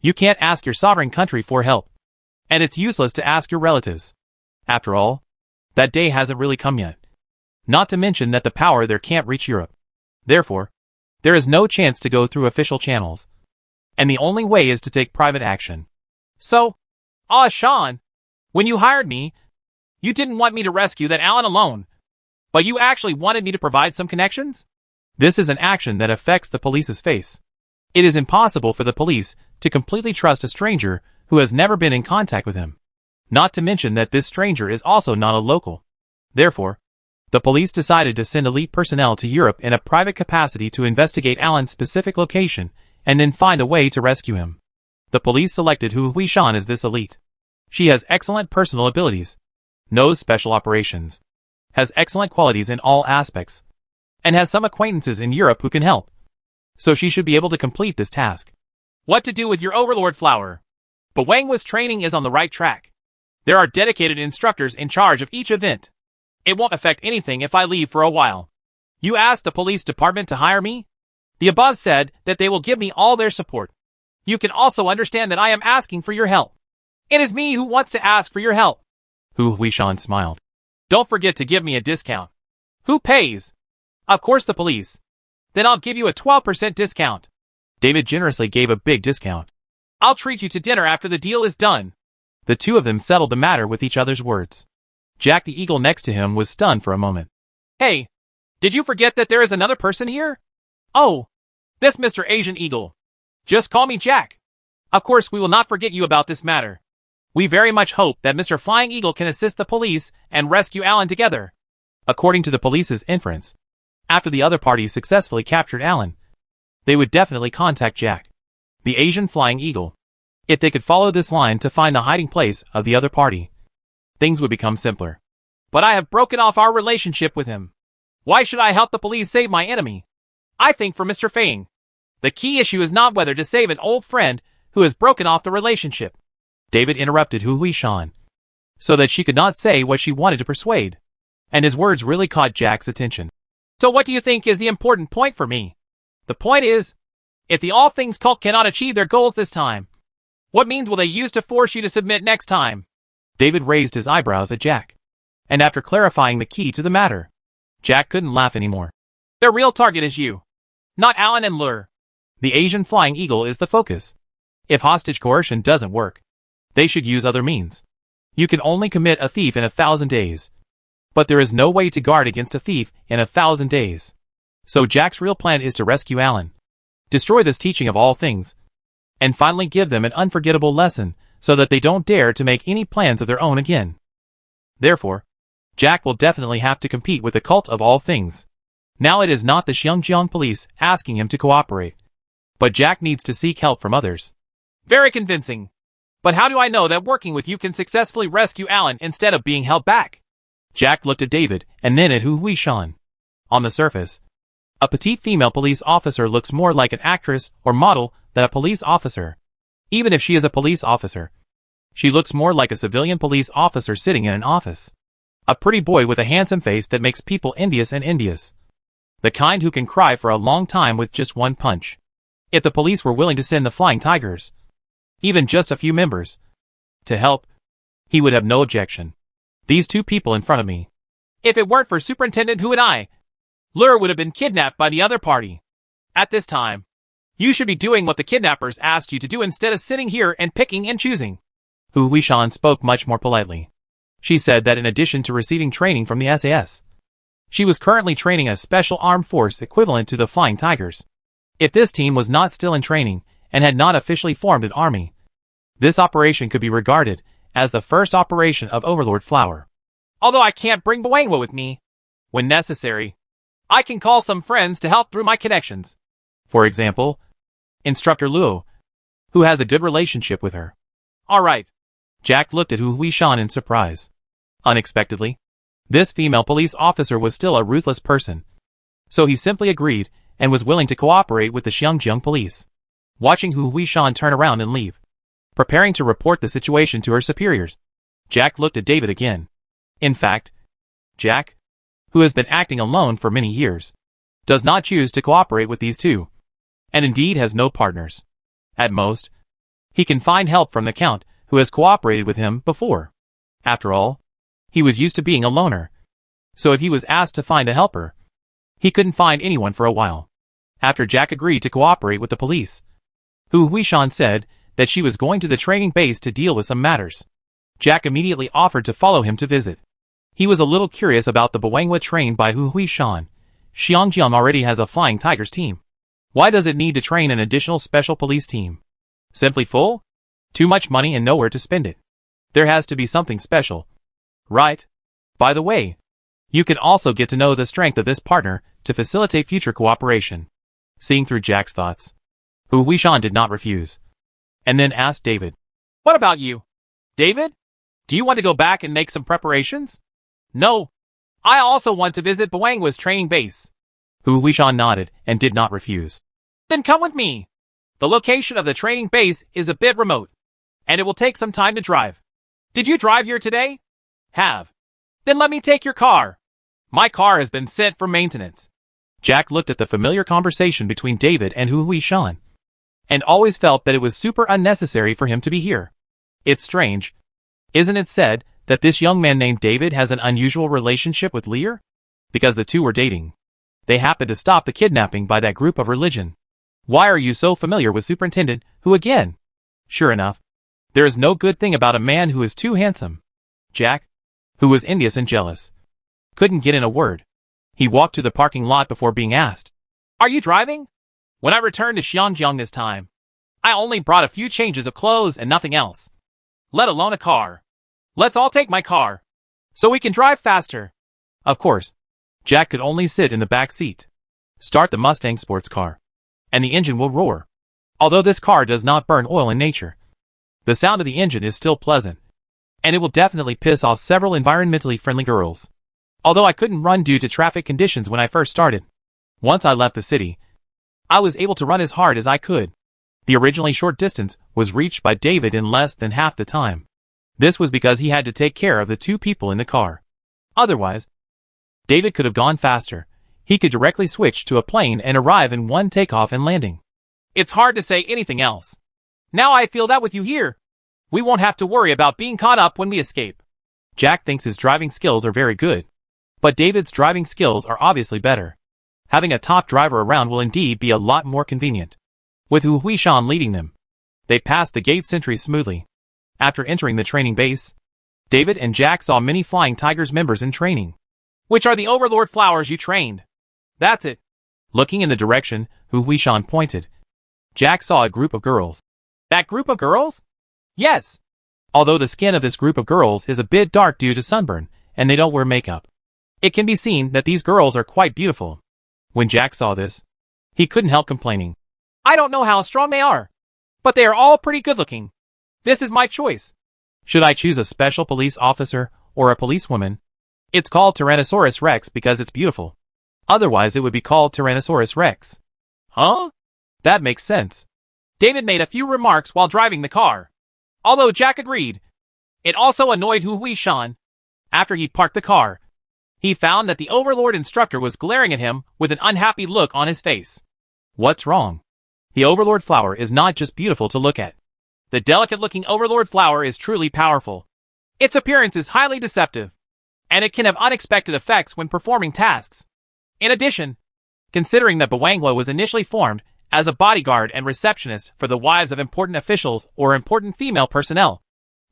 You can't ask your sovereign country for help, and it's useless to ask your relatives. After all, that day hasn't really come yet. Not to mention that the power there can't reach Europe. Therefore, there is no chance to go through official channels, and the only way is to take private action. So, Sean, when you hired me, you didn't want me to rescue that Alan alone, but you actually wanted me to provide some connections? This is an action that affects the police's face. It is impossible for the police to completely trust a stranger who has never been in contact with him. Not to mention that this stranger is also not a local. Therefore, the police decided to send elite personnel to Europe in a private capacity to investigate Alan's specific location and then find a way to rescue him. The police selected Hu Huishan as this elite. She has excellent personal abilities, knows special operations, has excellent qualities in all aspects, and has some acquaintances in Europe who can help. So she should be able to complete this task. What to do with your overlord flower? But Wang Wu's training is on the right track. There are dedicated instructors in charge of each event. It won't affect anything if I leave for a while. You asked the police department to hire me? The above said that they will give me all their support. You can also understand that I am asking for your help. It is me who wants to ask for your help. Hu Huishan smiled. Don't forget to give me a discount. Who pays? Of course the police. Then I'll give you a 12% discount. David generously gave a big discount. I'll treat you to dinner after the deal is done. The two of them settled the matter with each other's words. Jack the Eagle next to him was stunned for a moment. Hey, Did you forget that there is another person here? Oh, this Mr. Asian Eagle. Just call me Jack. Of course we will not forget you about this matter. We very much hope that Mr. Flying Eagle can assist the police and rescue Alan together. According to the police's inference, after the other parties successfully captured Alan, they would definitely contact Jack, the Asian Flying Eagle. If they could follow this line to find the hiding place of the other party, things would become simpler. But I have broken off our relationship with him. Why should I help the police save my enemy? I think for Mr. Fang, the key issue is not whether to save an old friend who has broken off the relationship. David interrupted Hu Huishan, so that she could not say what she wanted to persuade, and his words really caught Jack's attention. So what do you think is the important point for me? The point is, if the All Things cult cannot achieve their goals this time, what means will they use to force you to submit next time? David raised his eyebrows at Jack, and after clarifying the key to the matter, Jack couldn't laugh anymore. Their real target is you, not Alan and Lure. The Asian Flying Eagle is the focus. If hostage coercion doesn't work, they should use other means. You can only commit a thief in 1,000 days. But there is no way to guard against a thief in 1,000 days. So Jack's real plan is to rescue Alan, destroy this teaching of all things, and finally give them an unforgettable lesson so that they don't dare to make any plans of their own again. Therefore, Jack will definitely have to compete with the cult of all things. Now it is not the Xinjiang police asking him to cooperate, but Jack needs to seek help from others. Very convincing. But how do I know that working with you can successfully rescue Alan instead of being held back? Jack looked at David and then at Hu Huishan. On the surface, a petite female police officer looks more like an actress or model than a police officer. Even if she is a police officer, she looks more like a civilian police officer sitting in an office. A pretty boy with a handsome face that makes people envious and envious. The kind who can cry for a long time with just one punch. If the police were willing to send the Flying Tigers, even just a few members, to help, he would have no objection. These two people in front of me. If it weren't for Superintendent Hu and I, Lure would have been kidnapped by the other party. At this time, you should be doing what the kidnappers asked you to do instead of sitting here and picking and choosing. Hu Huishan spoke much more politely. She said that in addition to receiving training from the SAS, she was currently training a special armed force equivalent to the Flying Tigers. If this team was not still in training and had not officially formed an army, this operation could be regarded as the first operation of Overlord Flower. Although I can't bring Buangwa with me, when necessary, I can call some friends to help through my connections. For example, Instructor Luo, who has a good relationship with her. Alright. Jack looked at Hu Huishan in surprise. Unexpectedly, this female police officer was still a ruthless person. So he simply agreed and was willing to cooperate with the Xinjiang police. Watching Hu Huishan turn around and leave, preparing to report the situation to her superiors, Jack looked at David again. In fact, Jack, who has been acting alone for many years, does not choose to cooperate with these two, and indeed has no partners. At most, he can find help from the Count, who has cooperated with him before. After all, he was used to being a loner, so if he was asked to find a helper, he couldn't find anyone for a while. After Jack agreed to cooperate with the police, Hu Huishan said that she was going to the training base to deal with some matters. Jack immediately offered to follow him to visit. He was a little curious about the Buangwa trained by Hu Huishan. Xinjiang already has a Flying Tigers team. Why does it need to train an additional special police team? Simply full? Too much money and nowhere to spend it. There has to be something special. Right? By the way, you can also get to know the strength of this partner to facilitate future cooperation. Seeing through Jack's thoughts, Hu Huishan did not refuse, and then asked David, "What about you? David? Do you want to go back and make some preparations?" "No. I also want to visit Buangwa's training base." Hu Huishan nodded and did not refuse. "Then come with me. The location of the training base is a bit remote, and it will take some time to drive. Did you drive here today?" "Have." "Then let me take your car. My car has been sent for maintenance." Jack looked at the familiar conversation between David and Hu Huishan, and always felt that it was super unnecessary for him to be here. It's strange, isn't it said that this young man named David has an unusual relationship with Lear? Because the two were dating. They happened to stop the kidnapping by that group of religion. Why are you so familiar with Superintendent Hu again? Sure enough, there is no good thing about a man who is too handsome. Jack, who was envious and jealous, couldn't get in a word. He walked to the parking lot before being asked, "Are you driving?" "When I returned to Xiangyang this time, I only brought a few changes of clothes and nothing else. Let alone a car. Let's all take my car, so we can drive faster." Of course, Jack could only sit in the back seat. Start the Mustang sports car, and the engine will roar. Although this car does not burn oil in nature, the sound of the engine is still pleasant, and it will definitely piss off several environmentally friendly girls. Although I couldn't run due to traffic conditions when I first started, once I left the city, I was able to run as hard as I could. The originally short distance was reached by David in less than half the time. This was because he had to take care of the two people in the car. Otherwise, David could have gone faster. He could directly switch to a plane and arrive in one takeoff and landing. It's hard to say anything else. Now I feel that with you here, we won't have to worry about being caught up when we escape. Jack thinks his driving skills are very good, but David's driving skills are obviously better. Having a top driver around will indeed be a lot more convenient. With Hu Huishan leading them, they passed the gate sentries smoothly. After entering the training base, David and Jack saw many Flying Tigers members in training. "Which are the Overlord flowers you trained?" "That's it." Looking in the direction Hu Huishan pointed, Jack saw a group of girls. "That group of girls?" "Yes." Although the skin of this group of girls is a bit dark due to sunburn, and they don't wear makeup, it can be seen that these girls are quite beautiful. When Jack saw this, he couldn't help complaining. "I don't know how strong they are, but they are all pretty good looking. This is my choice. Should I choose a special police officer or a policewoman? It's called Tyrannosaurus Rex because it's beautiful. Otherwise it would be called Tyrannosaurus Rex." "Huh?" "That makes sense." David made a few remarks while driving the car. Although Jack agreed, it also annoyed Hu Huishan. After he parked the car, he found that the Overlord instructor was glaring at him with an unhappy look on his face. What's wrong? The Overlord flower is not just beautiful to look at. The delicate-looking Overlord flower is truly powerful. Its appearance is highly deceptive, and it can have unexpected effects when performing tasks. In addition, considering that Bawangwa was initially formed as a bodyguard and receptionist for the wives of important officials or important female personnel,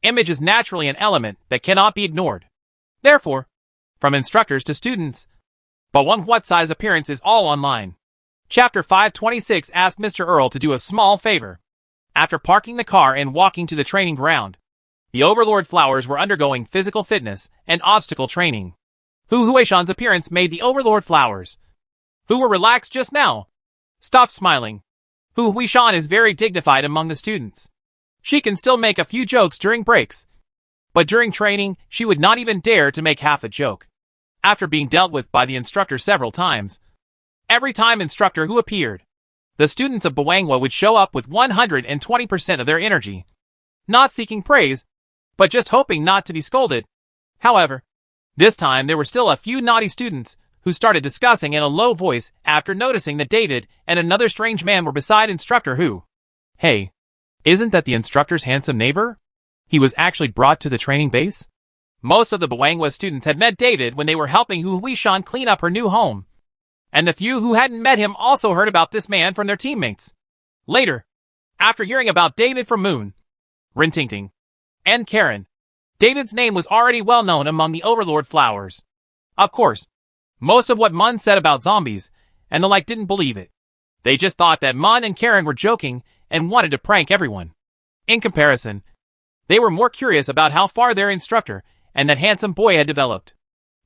image is naturally an element that cannot be ignored. Therefore, from instructors to students, Bawangwa's size appearance is all online. Chapter 526 asked Mr. Earl to do a small favor. After parking the car and walking to the training ground, the Overlord flowers were undergoing physical fitness and obstacle training. Hu Huishan's appearance made the Overlord flowers, who were relaxed just now, stop smiling. Hu Huishan is very dignified among the students. She can still make a few jokes during breaks, but during training, she would not even dare to make half a joke. After being dealt with by the instructor several times, every time instructor who appeared, the students of Bawangwa would show up with 120% of their energy, not seeking praise, but just hoping not to be scolded. However, this time there were still a few naughty students who started discussing in a low voice after noticing that David and another strange man were beside instructor Hu. "Hey, isn't that the instructor's handsome neighbor? He was actually brought to the training base?" Most of the Bawangwa students had met David when they were helping Hu Huishan clean up her new home, and the few who hadn't met him also heard about this man from their teammates. Later, after hearing about David from Moon, Rintingting, and Karen, David's name was already well known among the Overlord flowers. Of course, most of what Mun said about zombies and the like didn't believe it. They just thought that Mun and Karen were joking and wanted to prank everyone. In comparison, they were more curious about how far their instructor and that handsome boy had developed.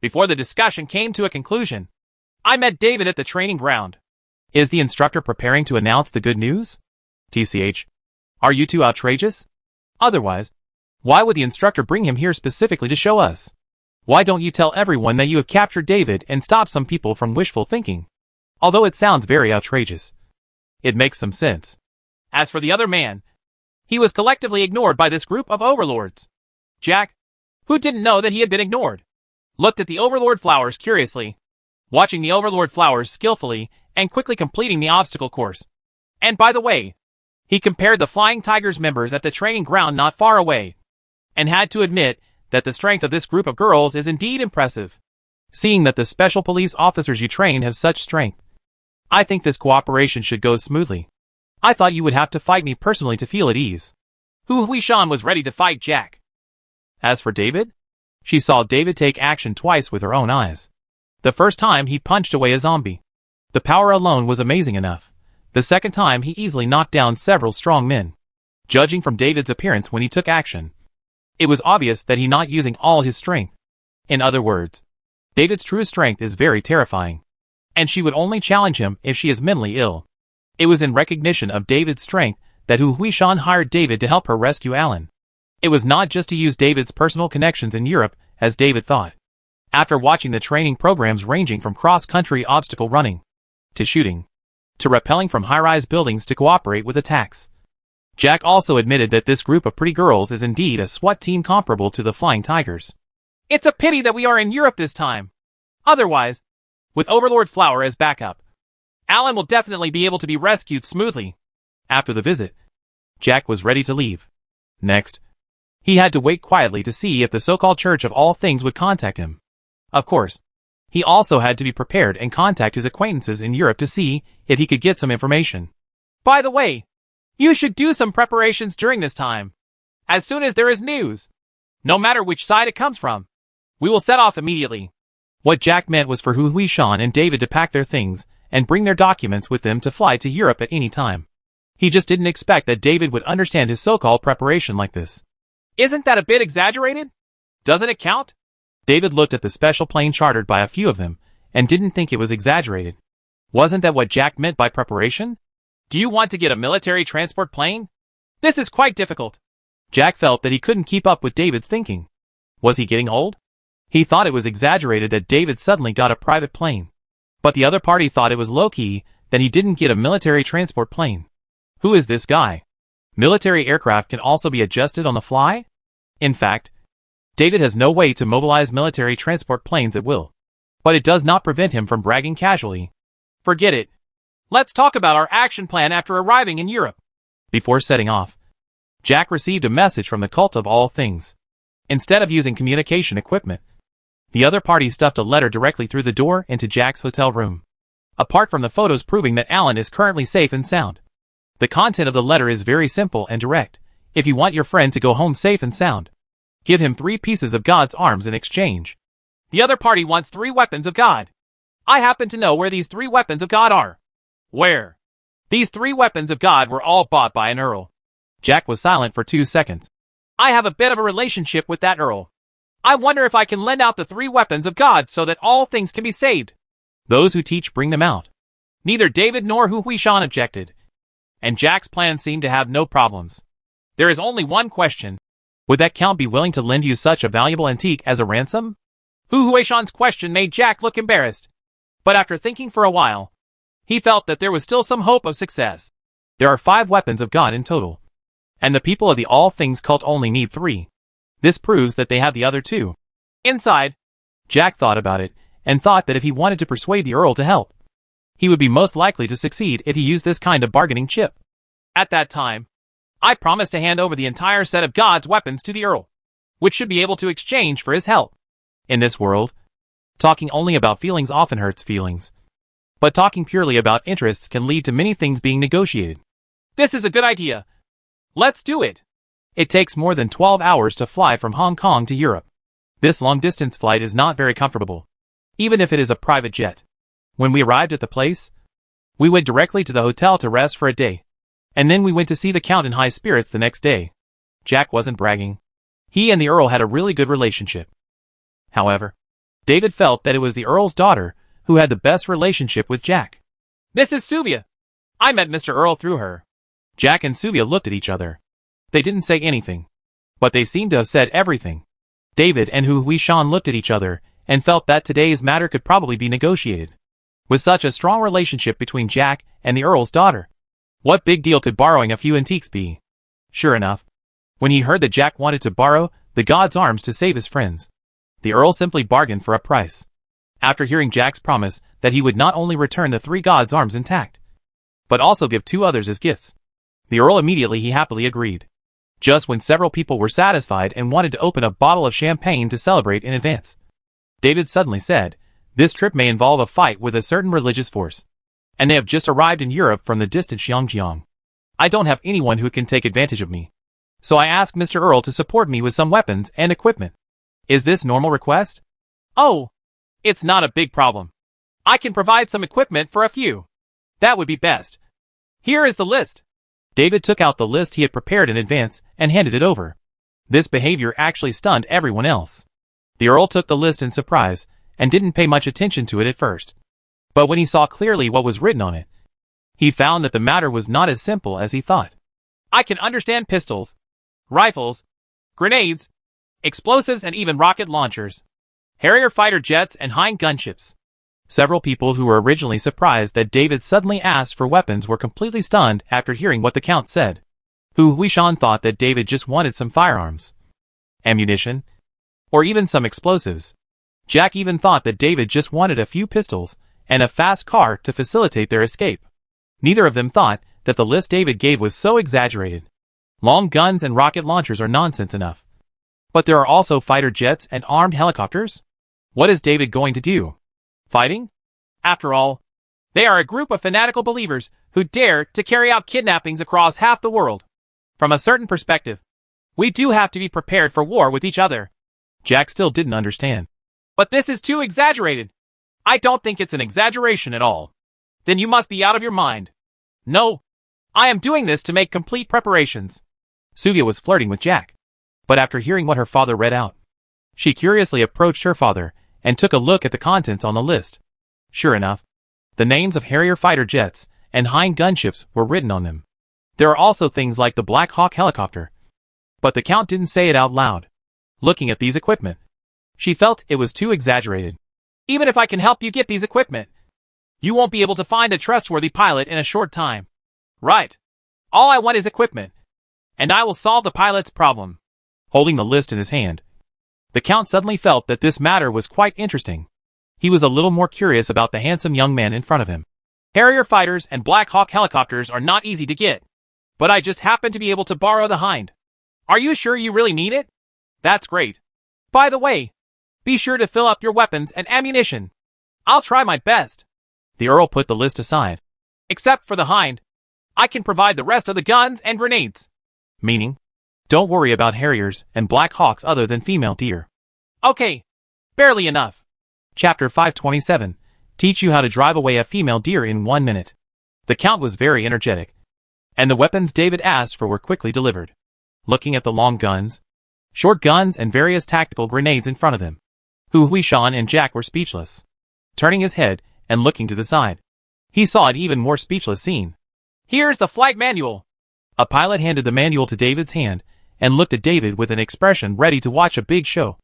Before the discussion came to a conclusion, I met David at the training ground. Is the instructor preparing to announce the good news? TCH. Are you too outrageous? Otherwise, why would the instructor bring him here specifically to show us? Why don't you tell everyone that you have captured David and stop some people from wishful thinking? Although it sounds very outrageous, it makes some sense. As for the other man, he was collectively ignored by this group of overlords. Jack, who didn't know that he had been ignored, looked at the Overlord flowers curiously, watching the Overlord flowers skillfully and quickly completing the obstacle course. And by the way, he compared the Flying Tigers members at the training ground not far away, and had to admit that the strength of this group of girls is indeed impressive. Seeing that the special police officers you train have such strength, I think this cooperation should go smoothly. I thought you would have to fight me personally to feel at ease. Hu Huishan was ready to fight Jack. As for David, she saw David take action twice with her own eyes. The first time he punched away a zombie. The power alone was amazing enough. The second time he easily knocked down several strong men. Judging from David's appearance when he took action, it was obvious that he not using all his strength. In other words, David's true strength is very terrifying. And she would only challenge him if she is mentally ill. It was in recognition of David's strength that Hu Huishan hired David to help her rescue Alan. It was not just to use David's personal connections in Europe, as David thought. After watching the training programs ranging from cross-country obstacle running, to shooting, to rappelling from high-rise buildings to cooperate with attacks, Jack also admitted that this group of pretty girls is indeed a SWAT team comparable to the Flying Tigers. It's a pity that we are in Europe this time. Otherwise, with Overlord Flower as backup, Alan will definitely be able to be rescued smoothly. After the visit, Jack was ready to leave. Next, he had to wait quietly to see if the so-called Church of All Things would contact him. Of course, he also had to be prepared and contact his acquaintances in Europe to see if he could get some information. By the way, you should do some preparations during this time. As soon as there is news, no matter which side it comes from, we will set off immediately. What Jack meant was for Hu Huishan and David to pack their things and bring their documents with them to fly to Europe at any time. He just didn't expect that David would understand his so-called preparation like this. Isn't that a bit exaggerated? Doesn't it count? David looked at the special plane chartered by a few of them and didn't think it was exaggerated. Wasn't that what Jack meant by preparation? Do you want to get a military transport plane? This is quite difficult. Jack felt that he couldn't keep up with David's thinking. Was he getting old? He thought it was exaggerated that David suddenly got a private plane. But the other party thought it was low-key that he didn't get a military transport plane. Who is this guy? Military aircraft can also be adjusted on the fly? In fact, David has no way to mobilize military transport planes at will. But it does not prevent him from bragging casually. Forget it. Let's talk about our action plan after arriving in Europe. Before setting off, Jack received a message from the Cult of All Things. Instead of using communication equipment, the other party stuffed a letter directly through the door into Jack's hotel room. Apart from the photos proving that Alan is currently safe and sound, the content of the letter is very simple and direct. If you want your friend to go home safe and sound, give him 3 pieces of God's arms in exchange. The other party wants 3 weapons of God. I happen to know where these 3 weapons of God are. Where? These 3 weapons of God were all bought by an Earl. Jack was silent for 2 seconds. I have a bit of a relationship with that Earl. I wonder if I can lend out the 3 weapons of God so that all things can be saved. Those who teach bring them out. Neither David nor Hu Huishan objected, and Jack's plan seemed to have no problems. There is only one question. Would that count be willing to lend you such a valuable antique as a ransom? Hu Huishan's question made Jack look embarrassed. But after thinking for a while, he felt that there was still some hope of success. There are 5 weapons of God in total, and the people of the All Things cult only need 3. This proves that they have the other 2. Inside, Jack thought about it, and thought that if he wanted to persuade the Earl to help, he would be most likely to succeed if he used this kind of bargaining chip. At that time, I promised to hand over the entire set of God's weapons to the Earl, which should be able to exchange for his help. In this world, talking only about feelings often hurts feelings. But talking purely about interests can lead to many things being negotiated. This is a good idea. Let's do it. It takes more than 12 hours to fly from Hong Kong to Europe. This long-distance flight is not very comfortable, even if it is a private jet. When we arrived at the place, we went directly to the hotel to rest for a day, and then we went to see the Count in high spirits the next day. Jack wasn't bragging. He and the Earl had a really good relationship. However, David felt that it was the Earl's daughter who had the best relationship with Jack. This is Suvia. I met Mr. Earl through her. Jack and Suvia looked at each other. They didn't say anything, but they seemed to have said everything. David and Hu Huishan looked at each other and felt that today's matter could probably be negotiated. With such a strong relationship between Jack and the Earl's daughter, what big deal could borrowing a few antiques be? Sure enough, when he heard that Jack wanted to borrow the God's arms to save his friends, the Earl simply bargained for a price. After hearing Jack's promise that he would not only return the 3 God's arms intact, but also give 2 others as gifts, the Earl immediately happily agreed. Just when several people were satisfied and wanted to open a bottle of champagne to celebrate in advance, David suddenly said, "This trip may involve a fight with a certain religious force, and they have just arrived in Europe from the distant Xinjiang. I don't have anyone who can take advantage of me, so I asked Mr. Earl to support me with some weapons and equipment. Is this normal request?" "Oh, It's not a big problem. I can provide some equipment for a few. That would be best. Here is the list. David took out the list he had prepared in advance and handed it over. This behavior actually stunned everyone else. The Earl took the list in surprise and didn't pay much attention to it at first. But when he saw clearly what was written on it, he found that the matter was not as simple as he thought. I can understand pistols, rifles, grenades, explosives, and even rocket launchers, Harrier fighter jets, and Hind gunships. Several people who were originally surprised that David suddenly asked for weapons were completely stunned after hearing what the Count said. Hu Huishan thought that David just wanted some firearms, ammunition, or even some explosives. Jack even thought that David just wanted a few pistols and a fast car to facilitate their escape. Neither of them thought that the list David gave was so exaggerated. Long guns and rocket launchers are nonsense enough. But there are also fighter jets and armed helicopters? What is David going to do? Fighting? After all, they are a group of fanatical believers who dare to carry out kidnappings across half the world. From a certain perspective, we do have to be prepared for war with each other. Jack still didn't understand. But this is too exaggerated. I don't think it's an exaggeration at all. Then you must be out of your mind. No, I am doing this to make complete preparations. Suvia was flirting with Jack. But after hearing what her father read out, she curiously approached her father and took a look at the contents on the list. Sure enough, the names of Harrier fighter jets and Hind gunships were written on them. There are also things like the Black Hawk helicopter. But the Count didn't say it out loud. Looking at these equipment, she felt it was too exaggerated. Even if I can help you get these equipment, you won't be able to find a trustworthy pilot in a short time. Right. All I want is equipment, and I will solve the pilot's problem. Holding the list in his hand, the Count suddenly felt that this matter was quite interesting. He was a little more curious about the handsome young man in front of him. Harrier fighters and Black Hawk helicopters are not easy to get, but I just happen to be able to borrow the Hind. Are you sure you really need it? That's great. By the way, be sure to fill up your weapons and ammunition. I'll try my best. The Earl put the list aside. Except for the Hind, I can provide the rest of the guns and grenades. Meaning? Don't worry about Harriers and Black Hawks other than female deer. Okay, barely enough. Chapter 527, Teach you how to drive away a female deer in 1 minute. The Count was very energetic, and the weapons David asked for were quickly delivered. Looking at the long guns, short guns, and various tactical grenades in front of him, Hu Huishan and Jack were speechless. Turning his head and looking to the side, he saw an even more speechless scene. Here's the flight manual. A pilot handed the manual to David's hand and looked at David with an expression ready to watch a big show.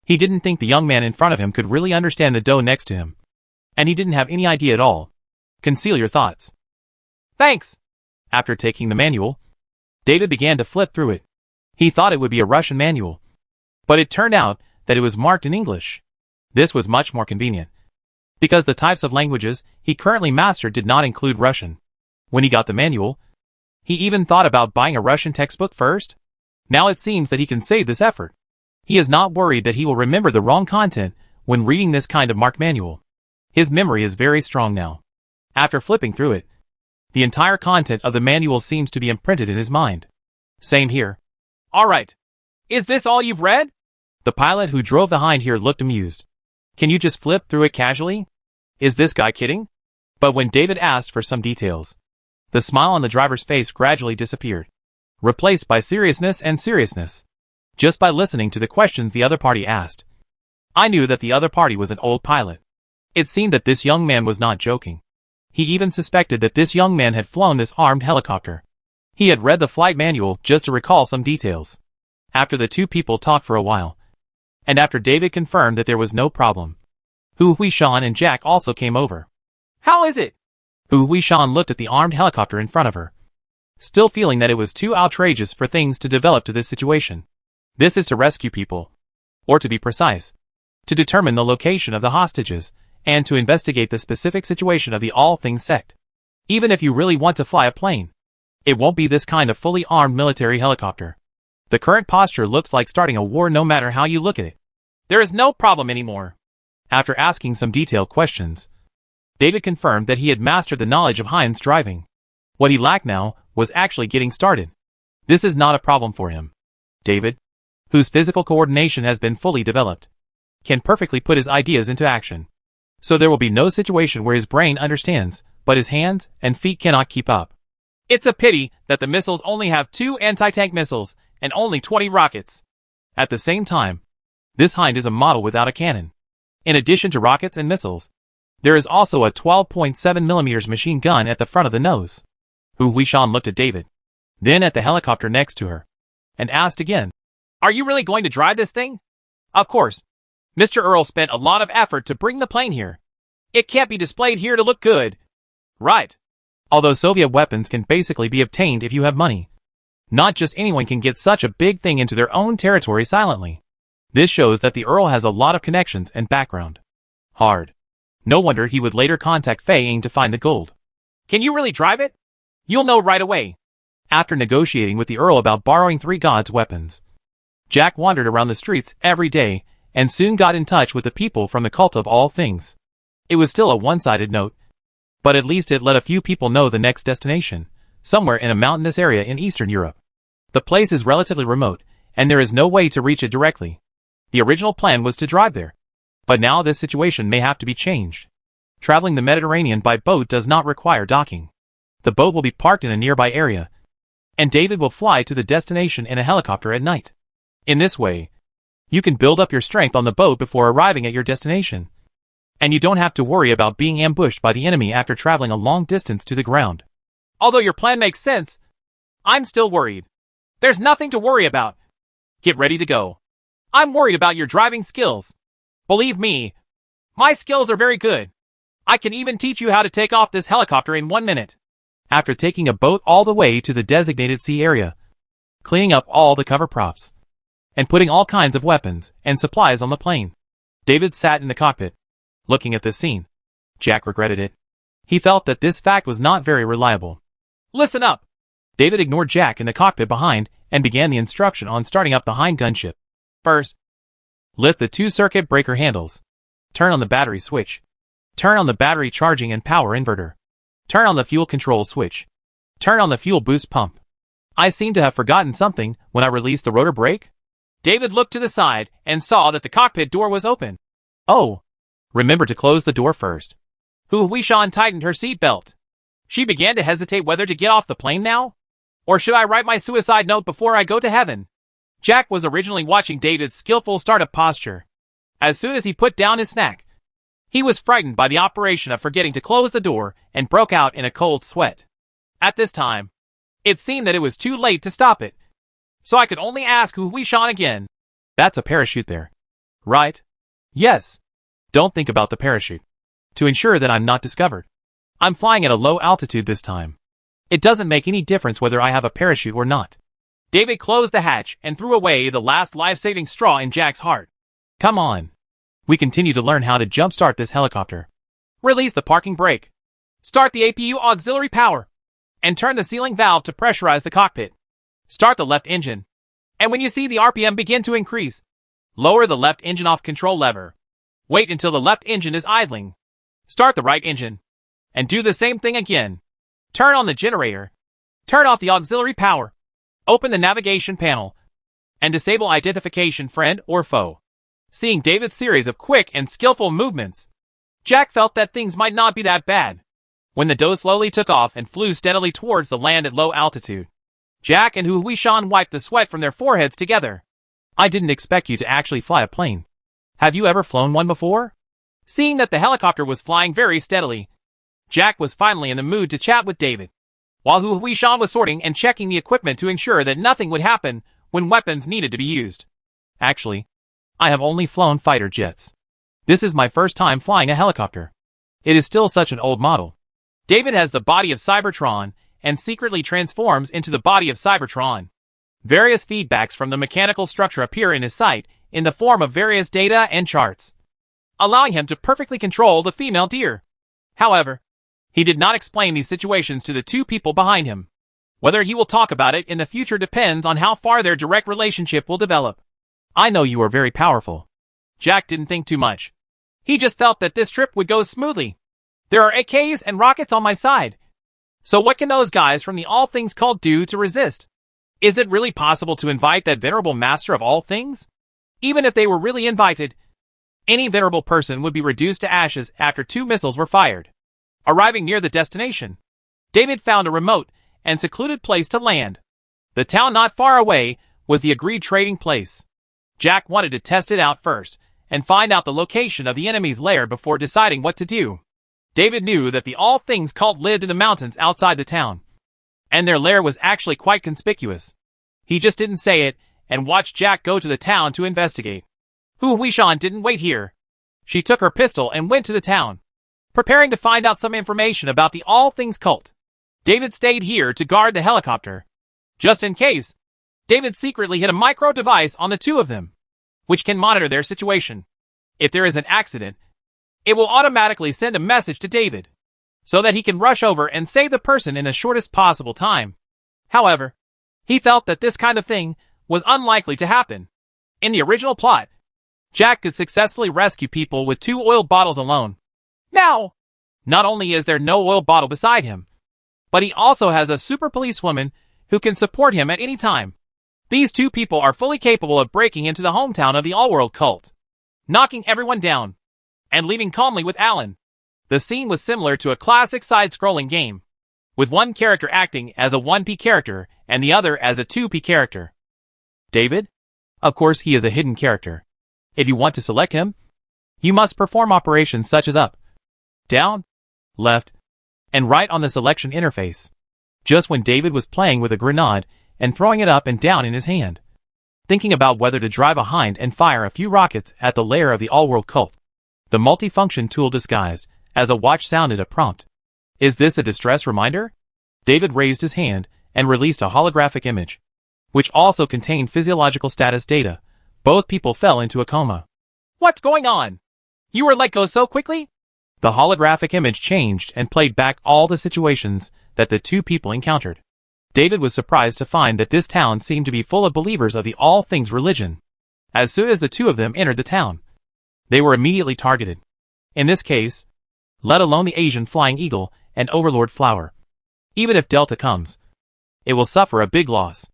He didn't think the young man in front of him could really understand the doe next to him. And he didn't have any idea at all. Conceal your thoughts. Thanks. After taking the manual, David began to flip through it. He thought it would be a Russian manual, but it turned out that it was marked in English. This was much more convenient, because the types of languages he currently mastered did not include Russian. When he got the manual, he even thought about buying a Russian textbook first. Now it seems that he can save this effort. He is not worried that he will remember the wrong content when reading this kind of marked manual. His memory is very strong now. After flipping through it, the entire content of the manual seems to be imprinted in his mind. Same here. All right. Is this all you've read? The pilot who drove the Hind here looked amused. Can you just flip through it casually? Is this guy kidding? But when David asked for some details, the smile on the driver's face gradually disappeared, replaced by seriousness and seriousness. Just by listening to the questions the other party asked, I knew that the other party was an old pilot. It seemed that this young man was not joking. He even suspected that this young man had flown this armed helicopter. He had read the flight manual just to recall some details. After the two people talked for a while, and after David confirmed that there was no problem, Hu Huishan and Jack also came over. How is it? Hu Huishan looked at the armed helicopter in front of her, still feeling that it was too outrageous for things to develop to this situation. This is to rescue people, or to be precise, to determine the location of the hostages, and to investigate the specific situation of the All Things sect. Even if you really want to fly a plane, it won't be this kind of fully armed military helicopter. The current posture looks like starting a war no matter how you look at it. There is no problem anymore. After asking some detailed questions, David confirmed that he had mastered the knowledge of Hind's driving. What he lacked now was actually getting started. This is not a problem for him. David, whose physical coordination has been fully developed, can perfectly put his ideas into action. So there will be no situation where his brain understands, but his hands and feet cannot keep up. It's a pity that the missiles only have 2 anti-tank missiles and only 20 rockets. At the same time, this Hind is a model without a cannon. In addition to rockets and missiles, there is also a 12.7mm machine gun at the front of the nose. Hu Huishan looked at David, then at the helicopter next to her, and asked again, "Are you really going to drive this thing?" "Of course. Mr. Earl spent a lot of effort to bring the plane here. It can't be displayed here to look good." "Right. Although Soviet weapons can basically be obtained if you have money. Not just anyone can get such a big thing into their own territory silently. This shows that the Earl has a lot of connections and background. Hard. No wonder he would later contact Fei Ying to find the gold." "Can you really drive it?" "You'll know right away." After negotiating with the Earl about borrowing 3 gods' weapons, Jack wandered around the streets every day and soon got in touch with the people from the cult of all things. It was still a one-sided note, but at least it let a few people know the next destination, somewhere in a mountainous area in Eastern Europe. The place is relatively remote, and there is no way to reach it directly. The original plan was to drive there, but now this situation may have to be changed. Traveling the Mediterranean by boat does not require docking. The boat will be parked in a nearby area, and David will fly to the destination in a helicopter at night. In this way, you can build up your strength on the boat before arriving at your destination, and you don't have to worry about being ambushed by the enemy after traveling a long distance to the ground. Although your plan makes sense, I'm still worried. There's nothing to worry about. Get ready to go. I'm worried about your driving skills. Believe me, my skills are very good. I can even teach you how to take off this helicopter in 1 minute. After taking a boat all the way to the designated sea area, cleaning up all the cover props, and putting all kinds of weapons and supplies on the plane, David sat in the cockpit, looking at this scene. Jack regretted it. He felt that this fact was not very reliable. "Listen up!" David ignored Jack in the cockpit behind and began the instruction on starting up the Hind gunship. First, lift the 2 circuit breaker handles. Turn on the battery switch. Turn on the battery charging and power inverter. Turn on the fuel control switch. Turn on the fuel boost pump. I seem to have forgotten something when I released the rotor brake. David looked to the side and saw that the cockpit door was open. "Oh, remember to close the door first." Hu Huishan tightened her seatbelt. She began to hesitate whether to get off the plane now, or should I write my suicide note before I go to heaven. Jack was originally watching David's skillful startup posture. As soon as he put down his snack, he was frightened by the operation of forgetting to close the door and broke out in a cold sweat. At this time, it seemed that it was too late to stop it, so I could only ask Hu Huishan again. "That's a parachute there, right?" "Yes." "Don't think about the parachute. To ensure that I'm not discovered, I'm flying at a low altitude this time. It doesn't make any difference whether I have a parachute or not." David closed the hatch and threw away the last life-saving straw in Jack's heart. "Come on. We continue to learn how to jumpstart this helicopter. Release the parking brake. Start the APU auxiliary power. And turn the sealing valve to pressurize the cockpit. Start the left engine. And when you see the RPM begin to increase, lower the left engine off control lever. Wait until the left engine is idling. Start the right engine. And do the same thing again. Turn on the generator. Turn off the auxiliary power. Open the navigation panel. And disable identification friend or foe." Seeing David's series of quick and skillful movements, Jack felt that things might not be that bad. When the doe slowly took off and flew steadily towards the land at low altitude, Jack and Hu Huishan wiped the sweat from their foreheads together. "I didn't expect you to actually fly a plane. Have you ever flown one before?" Seeing that the helicopter was flying very steadily, Jack was finally in the mood to chat with David, while Hu Huishan was sorting and checking the equipment to ensure that nothing would happen when weapons needed to be used. "Actually, I have only flown fighter jets. This is my first time flying a helicopter. It is still such an old model." David has the body of Cybertron and secretly transforms into the body of Cybertron. Various feedbacks from the mechanical structure appear in his sight in the form of various data and charts, allowing him to perfectly control the female deer. However, he did not explain these situations to the 2 people behind him. Whether he will talk about it in the future depends on how far their direct relationship will develop. "I know you are very powerful." Jack didn't think too much. He just felt that this trip would go smoothly. There are AKs and rockets on my side. So what can those guys from the All Things cult do to resist? Is it really possible to invite that venerable master of all things? Even if they were really invited, Any venerable person would be reduced to ashes after 2 missiles were fired. Arriving near the destination, David found a remote and secluded place to land. The town not far away was the agreed trading place. Jack wanted to test it out first and find out the location of the enemy's lair before deciding what to do. David knew that the All Things cult lived in the mountains outside the town, and their lair was actually quite conspicuous. He just didn't say it and watched Jack go to the town to investigate. Hu Huishan didn't wait here. She took her pistol and went to the town, preparing to find out some information about the All Things cult. David stayed here to guard the helicopter. Just in case, David secretly hid a micro device on the 2 of them, which can monitor their situation. If there is an accident, it will automatically send a message to David, so that he can rush over and save the person in the shortest possible time. However, he felt that this kind of thing was unlikely to happen. In the original plot, Jack could successfully rescue people with 2 oil bottles alone. Now, not only is there no oil bottle beside him, but he also has a super policewoman who can support him at any time. These 2 people are fully capable of breaking into the hometown of the All-World cult, knocking everyone down, and leaving calmly with Alan. The scene was similar to a classic side-scrolling game, with one character acting as a 1P character and the other as a 2P character. David? Of course he is a hidden character. If you want to select him, you must perform operations such as up, down, left, and right on the selection interface. Just when David was playing with a grenade and throwing it up and down in his hand, thinking about whether to drive behind and fire a few rockets at the lair of the All-World cult, the multifunction tool disguised as a watch sounded a prompt. Is this a distress reminder? David raised his hand and released a holographic image, which also contained physiological status data. Both people fell into a coma. What's going on? You were let go so quickly? The holographic image changed and played back all the situations that the 2 people encountered. David was surprised to find that this town seemed to be full of believers of the All Things religion. As soon as the 2 of them entered the town, they were immediately targeted. In this case, let alone the Asian Flying Eagle and Overlord Flower. Even if Delta comes, it will suffer a big loss.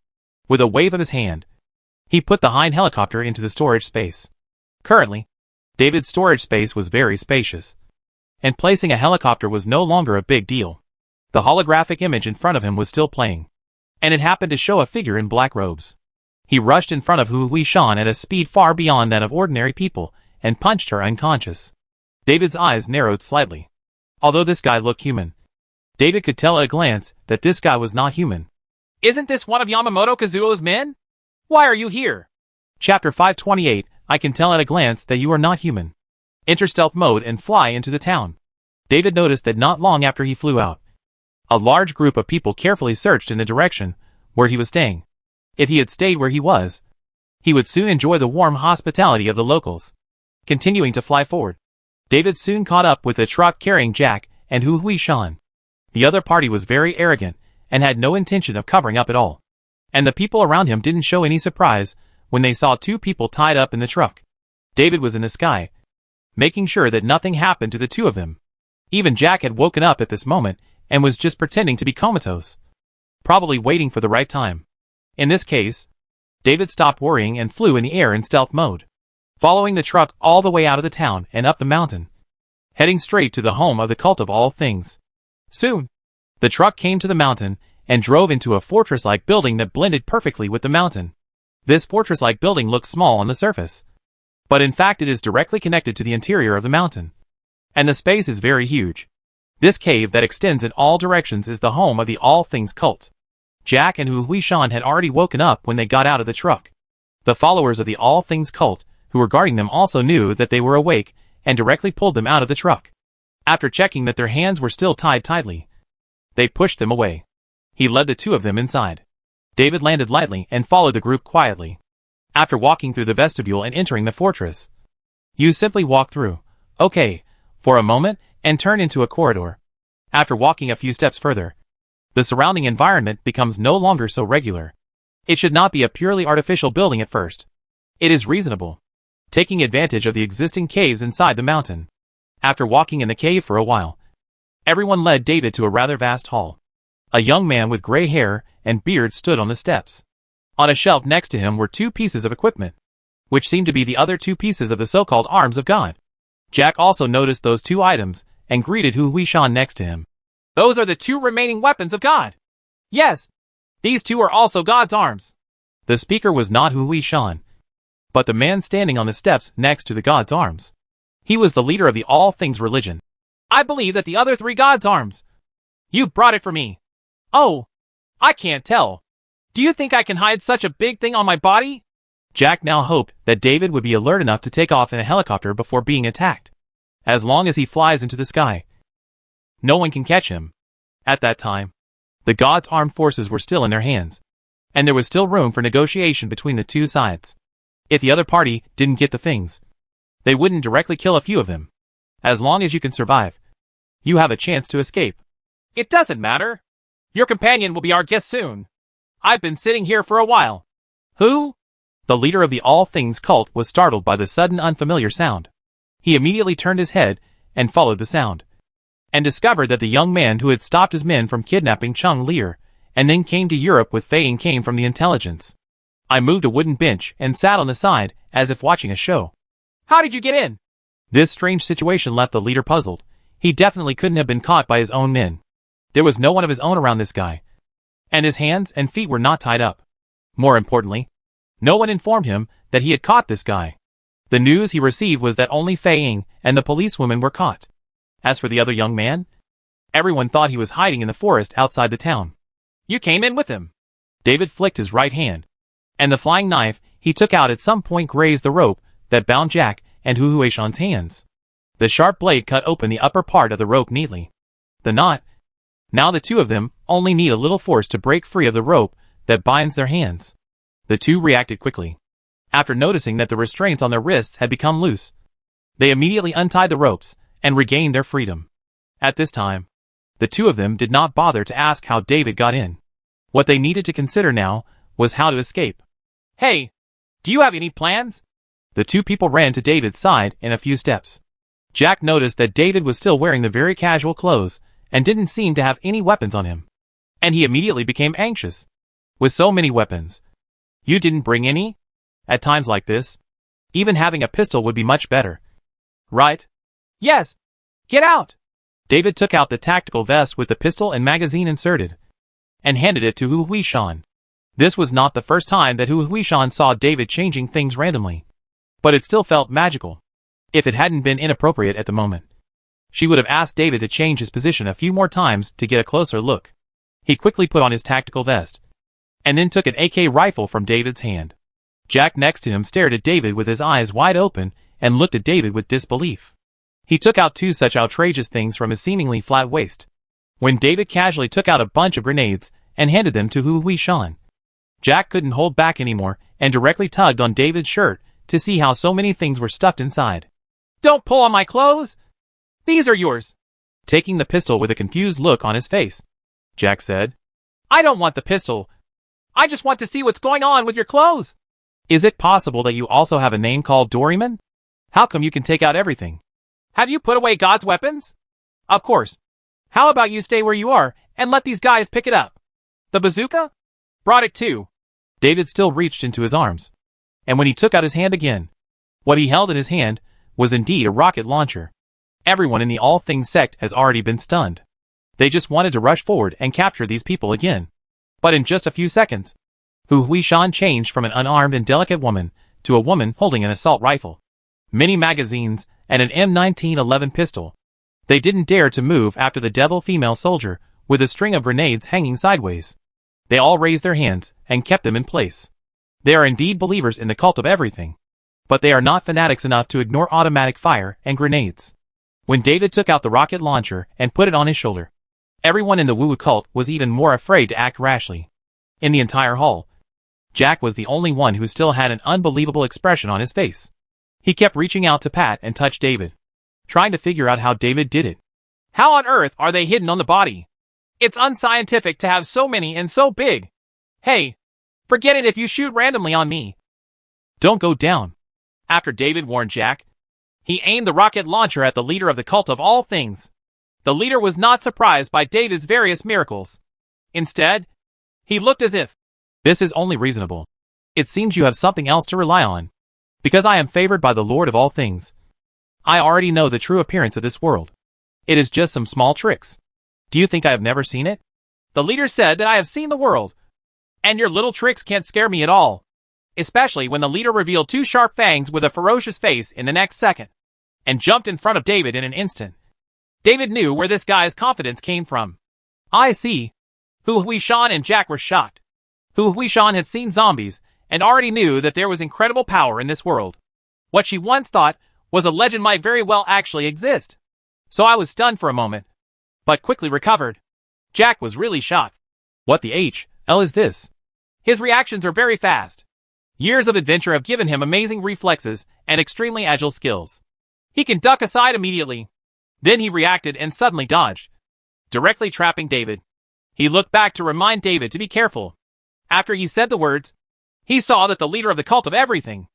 With a wave of his hand, he put the Hind helicopter into the storage space. Currently, David's storage space was very spacious, and placing a helicopter was no longer a big deal. The holographic image in front of him was still playing, and it happened to show a figure in black robes. He rushed in front of Hu Huishan at a speed far beyond that of ordinary people and punched her unconscious. David's eyes narrowed slightly. Although this guy looked human, David could tell at a glance that this guy was not human. Isn't this one of Yamamoto Kazuo's men? Why are you here? Chapter 528, I can tell at a glance that you are not human. Enter stealth mode and fly into the town. David noticed that not long after he flew out, a large group of people carefully searched in the direction where he was staying. If he had stayed where he was, he would soon enjoy the warm hospitality of the locals. Continuing to fly forward, David soon caught up with the truck carrying Jack and Hu Huishan. The other party was very arrogant and had no intention of covering up at all, and the people around him didn't show any surprise when they saw 2 people tied up in the truck. David was in the sky, making sure that nothing happened to the 2 of them. Even Jack had woken up at this moment and was just pretending to be comatose, probably waiting for the right time. In this case, David stopped worrying and flew in the air in stealth mode, following the truck all the way out of the town and up the mountain, heading straight to the home of the cult of all things. Soon, the truck came to the mountain and drove into a fortress-like building that blended perfectly with the mountain. This fortress-like building looks small on the surface, but in fact it is directly connected to the interior of the mountain, and the space is very huge. This cave that extends in all directions is the home of the All Things cult. Jack and Hu Huishan had already woken up when they got out of the truck. The followers of the All Things cult, who were guarding them, also knew that they were awake and directly pulled them out of the truck. After checking that their hands were still tied tightly, they pushed them away. He led the 2 of them inside. David landed lightly and followed the group quietly. After walking through the vestibule and entering the fortress, you simply walk through, for a moment, and turn into a corridor. After walking a few steps further, the surrounding environment becomes no longer so regular. It should not be a purely artificial building at first. It is reasonable, taking advantage of the existing caves inside the mountain. After walking in the cave for a while, everyone led David to a rather vast hall. A young man with gray hair and beard stood on the steps. On a shelf next to him were 2 pieces of equipment, which seemed to be the other two pieces of the so-called arms of God. Jack also noticed those two items and greeted Hu Huishan next to him. Those are the two remaining weapons of God. Yes, these two are also God's arms. The speaker was not Hu Huishan, but the man standing on the steps next to the God's arms. He was the leader of the All Things religion. I believe that the other three God's arms. You brought it for me. Oh, I can't tell. Do you think I can hide such a big thing on my body? Jack now hoped that David would be alert enough to take off in a helicopter before being attacked. As long as he flies into the sky, no one can catch him. At that time, the God's armed forces were still in their hands, and there was still room for negotiation between the two sides. If the other party didn't get the things, they wouldn't directly kill a few of them. As long as you can survive, you have a chance to escape. It doesn't matter. Your companion will be our guest soon. I've been sitting here for a while. Who? The leader of the All Things cult was startled by the sudden unfamiliar sound. He immediately turned his head and followed the sound, and discovered that the young man who had stopped his men from kidnapping Chung Lear and then came to Europe with Fei Ying came from the intelligence. I moved a wooden bench and sat on the side as if watching a show. How did you get in? This strange situation left the leader puzzled. He definitely couldn't have been caught by his own men. There was no one of his own around this guy, and his hands and feet were not tied up. More importantly, no one informed him that he had caught this guy. The news he received was that only Fei Ying and the policewoman were caught. As for the other young man, everyone thought he was hiding in the forest outside the town. You came in with him. David flicked his right hand, and the flying knife he took out at some point grazed the rope that bound Jack and Hu Huishan's hands. The sharp blade cut open the upper part of the rope neatly. The knot. Now the two of them only need a little force to break free of the rope that binds their hands. The two reacted quickly. After noticing that the restraints on their wrists had become loose, they immediately untied the ropes and regained their freedom. At this time, the two of them did not bother to ask how David got in. What they needed to consider now was how to escape. Hey, do you have any plans? The two people ran to David's side in a few steps. Jack noticed that David was still wearing the very casual clothes and didn't seem to have any weapons on him. And he immediately became anxious. With so many weapons, you didn't bring any? At times like this, even having a pistol would be much better. Right? Yes. Get out! David took out the tactical vest with the pistol and magazine inserted, and handed it to Hu Huishan. This was not the first time that Hu Huishan saw David changing things randomly, but it still felt magical. If it hadn't been inappropriate at the moment, she would have asked David to change his position a few more times to get a closer look. He quickly put on his tactical vest, and then took an AK rifle from David's hand. Jack next to him stared at David with his eyes wide open and looked at David with disbelief. He took out two such outrageous things from his seemingly flat waist, when David casually took out a bunch of grenades and handed them to Hu Huishan. Jack couldn't hold back anymore and directly tugged on David's shirt to see how so many things were stuffed inside. Don't pull on my clothes! These are yours! Taking the pistol with a confused look on his face, Jack said, I don't want the pistol. I just want to see what's going on with your clothes. Is it possible that you also have a name called Doraemon? How come you can take out everything? Have you put away God's weapons? Of course. How about you stay where you are and let these guys pick it up? The bazooka? Brought it too. David still reached into his arms, and when he took out his hand again, what he held in his hand was indeed a rocket launcher. Everyone in the All Things sect has already been stunned. They just wanted to rush forward and capture these people again. But in just a few seconds, Hu Huishan changed from an unarmed and delicate woman to a woman holding an assault rifle, many magazines, and an M1911 pistol. They didn't dare to move after the devil female soldier with a string of grenades hanging sideways. They all raised their hands and kept them in place. They are indeed believers in the cult of everything, but they are not fanatics enough to ignore automatic fire and grenades. When David took out the rocket launcher and put it on his shoulder, everyone in the Wu cult was even more afraid to act rashly. In the entire hall, Jack was the only one who still had an unbelievable expression on his face. He kept reaching out to pat and touch David, trying to figure out how David did it. How on earth are they hidden on the body? It's unscientific to have so many and so big. Hey, forget it if you shoot randomly on me. Don't go down. After David warned Jack, he aimed the rocket launcher at the leader of the cult of all things. The leader was not surprised by David's various miracles. Instead, he looked as if, this is only reasonable. It seems you have something else to rely on. Because I am favored by the Lord of all things. I already know the true appearance of this world. It is just some small tricks. Do you think I have never seen it? The leader said that I have seen the world. And your little tricks can't scare me at all. Especially when the leader revealed two sharp fangs with a ferocious face in the next second. And jumped in front of David in an instant. David knew where this guy's confidence came from. I see. Hu Huishan and Jack were shocked. Hu Huishan had seen zombies, and already knew that there was incredible power in this world. What she once thought was a legend might very well actually exist. So I was stunned for a moment, but quickly recovered. Jack was really shocked. What the hell is this? His reactions are very fast. Years of adventure have given him amazing reflexes and extremely agile skills. He can duck aside immediately. Then he reacted and suddenly dodged, directly trapping David. He looked back to remind David to be careful. After he said the words, he saw that the leader of the cult of everything,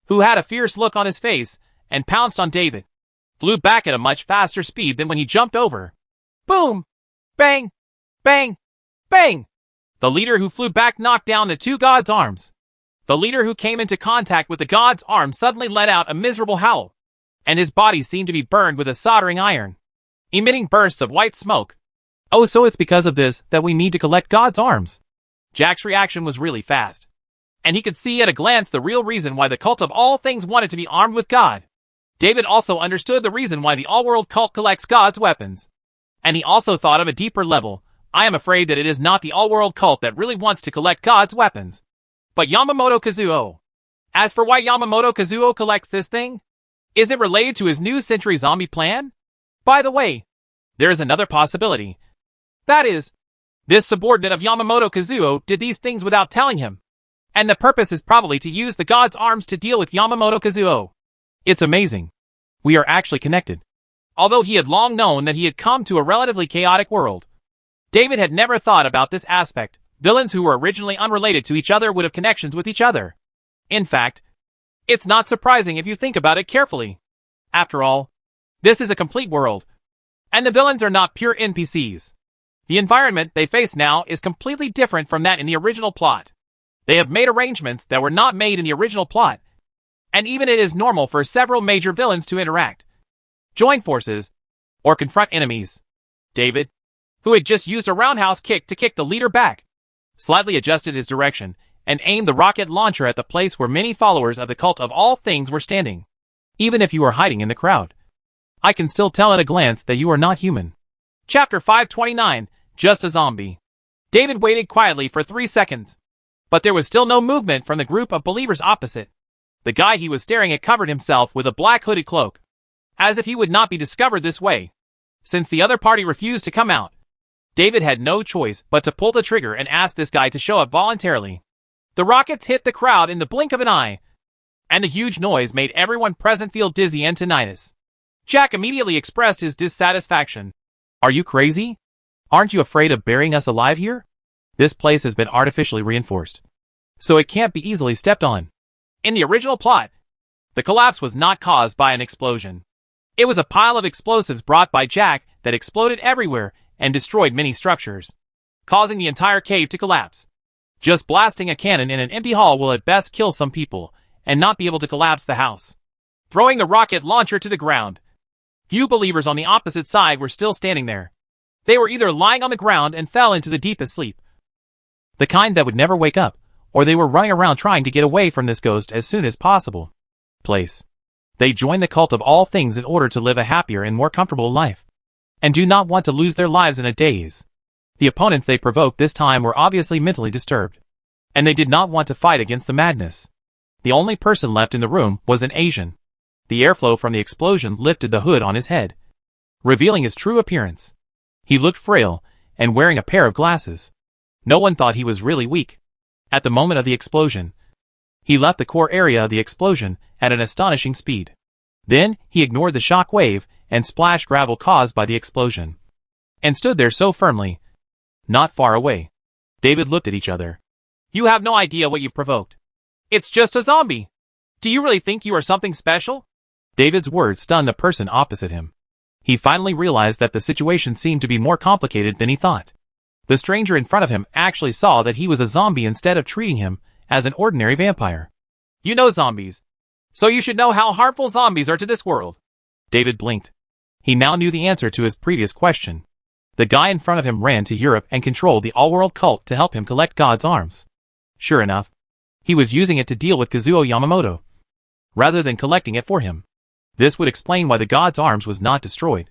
who had a fierce look on his face and pounced on David, flew back at a much faster speed than when he jumped over. Boom! Bang! Bang! Bang! The leader who flew back knocked down the two gods' arms. The leader who came into contact with the god's arm suddenly let out a miserable howl, and his body seemed to be burned with a soldering iron, emitting bursts of white smoke. Oh, so it's because of this that we need to collect God's arms. Jack's reaction was really fast, and he could see at a glance the real reason why the cult of all things wanted to be armed with God. David also understood the reason why the all-world cult collects God's weapons. And he also thought of a deeper level. I am afraid that it is not the all-world cult that really wants to collect God's weapons, but Yamamoto Kazuo. As for why Yamamoto Kazuo collects this thing, is it related to his new Century Zombie plan? By the way, there is another possibility. That is, this subordinate of Yamamoto Kazuo did these things without telling him. And the purpose is probably to use the god's arms to deal with Yamamoto Kazuo. It's amazing. We are actually connected. Although he had long known that he had come to a relatively chaotic world, David had never thought about this aspect. Villains who were originally unrelated to each other would have connections with each other. In fact, it's not surprising if you think about it carefully. After all, this is a complete world, and the villains are not pure NPCs. The environment they face now is completely different from that in the original plot. They have made arrangements that were not made in the original plot, and even it is normal for several major villains to interact, join forces, or confront enemies. David, who had just used a roundhouse kick to kick the leader back, slightly adjusted his direction and aimed the rocket launcher at the place where many followers of the cult of all things were standing. Even if you are hiding in the crowd, I can still tell at a glance that you are not human. Chapter 529, Just a Zombie. David waited quietly for 3 seconds, but there was still no movement from the group of believers opposite. The guy he was staring at covered himself with a black hooded cloak, as if he would not be discovered this way. Since the other party refused to come out, David had no choice but to pull the trigger and ask this guy to show up voluntarily. The rockets hit the crowd in the blink of an eye, and the huge noise made everyone present feel dizzy and tinnitus. Jack immediately expressed his dissatisfaction. Are you crazy? Aren't you afraid of burying us alive here? This place has been artificially reinforced, so it can't be easily stepped on. In the original plot, the collapse was not caused by an explosion. It was a pile of explosives brought by Jack that exploded everywhere and destroyed many structures, causing the entire cave to collapse. Just blasting a cannon in an empty hall will at best kill some people and not be able to collapse the house. Throwing the rocket launcher to the ground, few believers on the opposite side were still standing there. They were either lying on the ground and fell into the deepest sleep, the kind that would never wake up, or they were running around trying to get away from this ghost as soon as possible. They joined the cult of all things in order to live a happier and more comfortable life, and do not want to lose their lives in a daze. The opponents they provoked this time were obviously mentally disturbed, and they did not want to fight against the madness. The only person left in the room was an Asian. The airflow from the explosion lifted the hood on his head, revealing his true appearance. He looked frail and wearing a pair of glasses. No one thought he was really weak. At the moment of the explosion, he left the core area of the explosion at an astonishing speed. Then, he ignored the shock wave and splashed gravel caused by the explosion, and stood there so firmly, not far away. David looked at each other. You have no idea what you provoked. It's just a zombie. Do you really think you are something special? David's words stunned the person opposite him. He finally realized that the situation seemed to be more complicated than he thought. The stranger in front of him actually saw that he was a zombie instead of treating him as an ordinary vampire. You know zombies. So you should know how harmful zombies are to this world. David blinked. He now knew the answer to his previous question. The guy in front of him ran to Europe and controlled the all-world cult to help him collect God's arms. Sure enough, he was using it to deal with Kazuo Yamamoto, rather than collecting it for him. This would explain why the God's arms was not destroyed.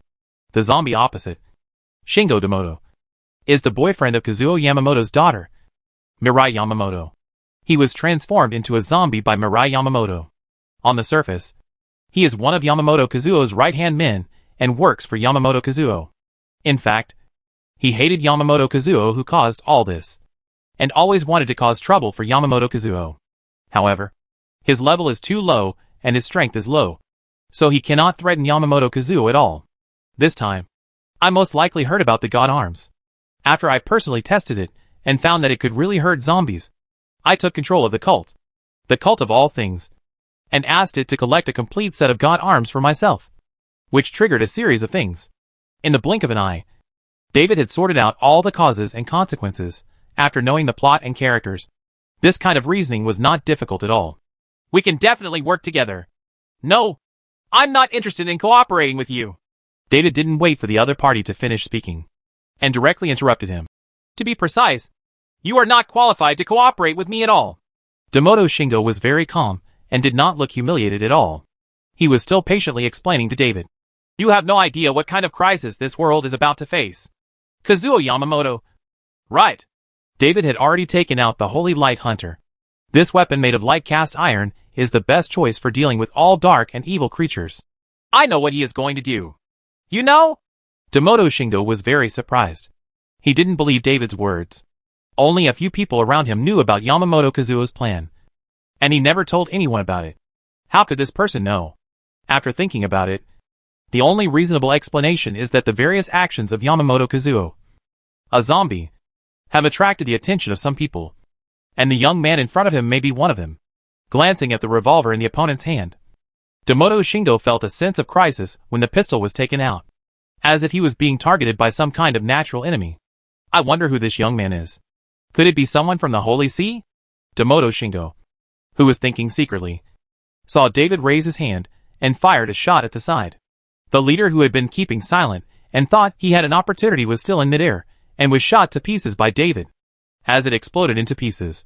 The zombie opposite, Shingo Demoto, is the boyfriend of Kazuo Yamamoto's daughter, Mirai Yamamoto. He was transformed into a zombie by Mirai Yamamoto. On the surface, he is one of Yamamoto Kazuo's right-hand men and works for Yamamoto Kazuo. In fact, he hated Yamamoto Kazuo, who caused all this, and always wanted to cause trouble for Yamamoto Kazuo. However, his level is too low and his strength is low, so he cannot threaten Yamamoto Kazuo at all. This time, I most likely heard about the God Arms. After I personally tested it and found that it could really hurt zombies, I took control of the cult of all things, and asked it to collect a complete set of God Arms for myself, which triggered a series of things. In the blink of an eye, David had sorted out all the causes and consequences after knowing the plot and characters. This kind of reasoning was not difficult at all. We can definitely work together. No, I'm not interested in cooperating with you. David didn't wait for the other party to finish speaking, and directly interrupted him. To be precise, you are not qualified to cooperate with me at all. Demoto Shingo was very calm and did not look humiliated at all. He was still patiently explaining to David. You have no idea what kind of crisis this world is about to face. Kazuo Yamamoto. Right. David had already taken out the Holy Light Hunter. This weapon made of light cast iron is the best choice for dealing with all dark and evil creatures. I know what he is going to do. You know? Demoto Shingo was very surprised. He didn't believe David's words. Only a few people around him knew about Yamamoto Kazuo's plan, and he never told anyone about it. How could this person know? After thinking about it, the only reasonable explanation is that the various actions of Yamamoto Kazuo, a zombie, have attracted the attention of some people, and the young man in front of him may be one of them. Glancing at the revolver in the opponent's hand, Demoto Shingo felt a sense of crisis when the pistol was taken out, as if he was being targeted by some kind of natural enemy. I wonder who this young man is. Could it be someone from the Holy See? Demoto Shingo, who was thinking secretly, saw David raise his hand and fired a shot at the side. The leader, who had been keeping silent and thought he had an opportunity, was still in midair and was shot to pieces by David. As it exploded into pieces,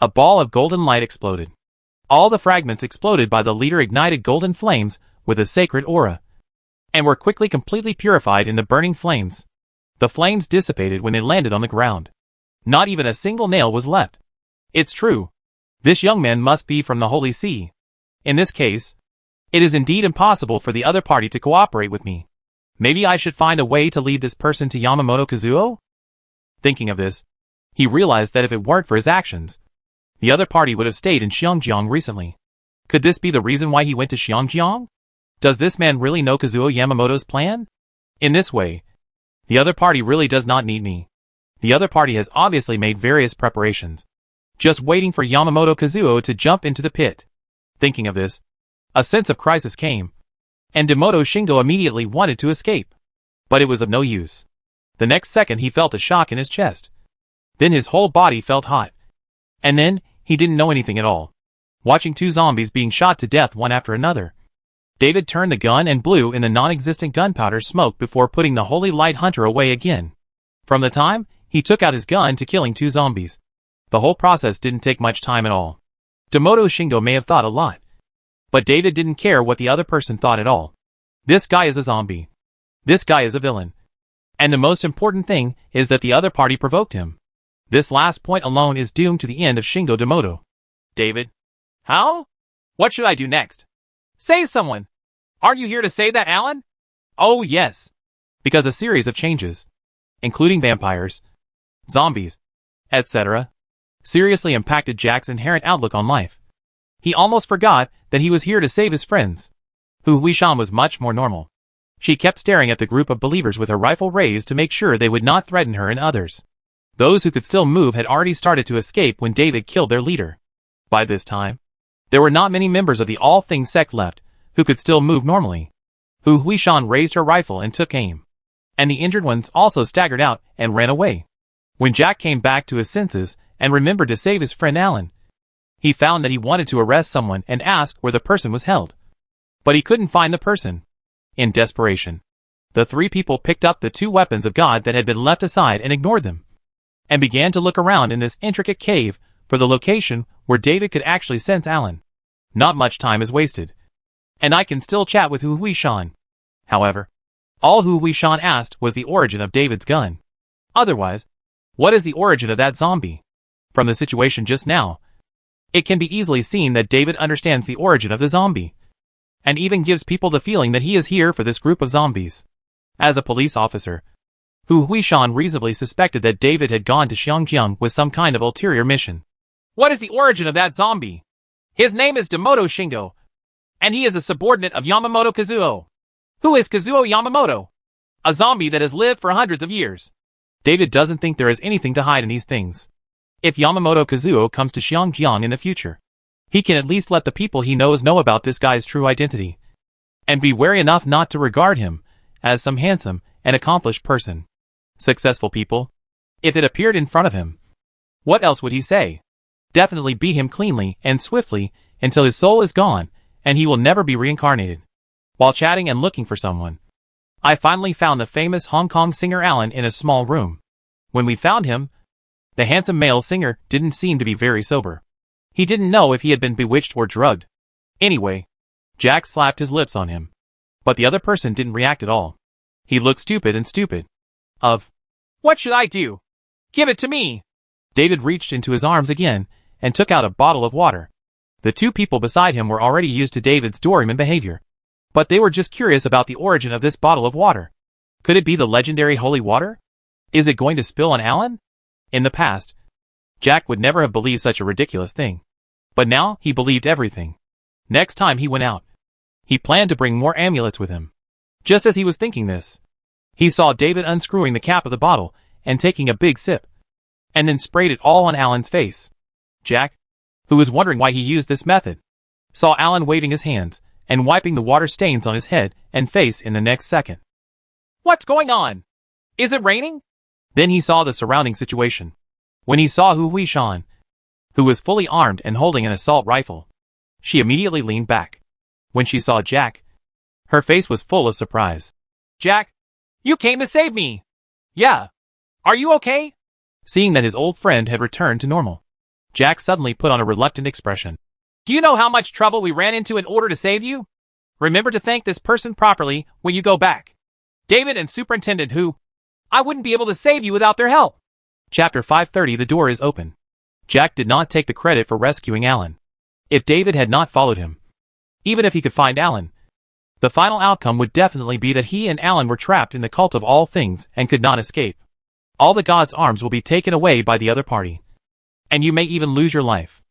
a ball of golden light exploded. All the fragments exploded by the leader ignited golden flames with a sacred aura, and were quickly completely purified in the burning flames. The flames dissipated when they landed on the ground. Not even a single nail was left. It's true. This young man must be from the Holy See. In this case, it is indeed impossible for the other party to cooperate with me. Maybe I should find a way to lead this person to Yamamoto Kazuo? Thinking of this, he realized that if it weren't for his actions, the other party would have stayed in Xiongjiang recently. Could this be the reason why he went to Xiongjiang? Does this man really know Kazuo Yamamoto's plan? In this way, the other party really does not need me. The other party has obviously made various preparations, just waiting for Yamamoto Kazuo to jump into the pit. Thinking of this, a sense of crisis came, and Demoto Shingo immediately wanted to escape. But it was of no use. The next second he felt a shock in his chest. Then his whole body felt hot. And then, he didn't know anything at all. Watching two zombies being shot to death one after another. David turned the gun and blew in the non-existent gunpowder smoke before putting the Holy Light Hunter away again. From the time he took out his gun to killing two zombies, the whole process didn't take much time at all. Demoto Shingo may have thought a lot, but David didn't care what the other person thought at all. This guy is a zombie. This guy is a villain. And the most important thing is that the other party provoked him. This last point alone is doomed to the end of Shingo Demoto. David. How? What should I do next? Save someone. Aren't you here to save that Alan? Oh yes. Because a series of changes, including vampires, zombies, etc., seriously impacted Jack's inherent outlook on life. He almost forgot that he was here to save his friends. Hu Huishan was much more normal. She kept staring at the group of believers with her rifle raised to make sure they would not threaten her and others. Those who could still move had already started to escape when David killed their leader. By this time, there were not many members of the All Things sect left who could still move normally. Hu Huishan raised her rifle and took aim, and the injured ones also staggered out and ran away. When Jack came back to his senses and remembered to save his friend Alan, He found that he wanted to arrest someone and asked where the person was held. But he couldn't find the person. In desperation, the three people picked up the two weapons of God that had been left aside and ignored them, and began to look around in this intricate cave for the location where David could actually sense Alan. Not much time is wasted, and I can still chat with Hu Huishan. However, all Hu Huishan asked was the origin of David's gun. Otherwise, what is the origin of that zombie? From the situation just now, it can be easily seen that David understands the origin of the zombie, and even gives people the feeling that he is here for this group of zombies. As a police officer, Hu Huishan reasonably suspected that David had gone to Xiangjiang with some kind of ulterior mission. What is the origin of that zombie? His name is Demoto Shingo, and he is a subordinate of Yamamoto Kazuo. Who is Kazuo Yamamoto? A zombie that has lived for hundreds of years. David doesn't think there is anything to hide in these things. If Yamamoto Kazuo comes to Xiangjiang in the future, he can at least let the people he knows know about this guy's true identity, and be wary enough not to regard him as some handsome and accomplished person. Successful people. If it appeared in front of him, what else would he say? Definitely beat him cleanly and swiftly until his soul is gone and he will never be reincarnated. While chatting and looking for someone, I finally found the famous Hong Kong singer Alan in a small room. When we found him, the handsome male singer didn't seem to be very sober. He didn't know if he had been bewitched or drugged. Anyway, Jack slapped his lips on him. But the other person didn't react at all. He looked stupid and stupid. What should I do? Give it to me! David reached into his arms again and took out a bottle of water. The two people beside him were already used to David's Doraemon behavior, but they were just curious about the origin of this bottle of water. Could it be the legendary holy water? Is it going to spill on Alan? In the past, Jack would never have believed such a ridiculous thing. But now he believed everything. Next time he went out, he planned to bring more amulets with him. Just as he was thinking this, he saw David unscrewing the cap of the bottle and taking a big sip, and then sprayed it all on Alan's face. Jack, who was wondering why he used this method, saw Alan waving his hands and wiping the water stains on his head and face in the next second. What's going on? Is it raining? Then he saw the surrounding situation. When he saw Hu Huishan, who was fully armed and holding an assault rifle, she immediately leaned back. When she saw Jack, her face was full of surprise. Jack, you came to save me! Yeah. Are you okay? Seeing that his old friend had returned to normal, Jack suddenly put on a reluctant expression. Do you know how much trouble we ran into in order to save you? Remember to thank this person properly when you go back. David and Superintendent Hu. I wouldn't be able to save you without their help. Chapter 530. The door is open. Jack did not take the credit for rescuing Alan. If David had not followed him, even if he could find Alan, the final outcome would definitely be that he and Alan were trapped in the cult of all things and could not escape. All the God's arms will be taken away by the other party, and you may even lose your life.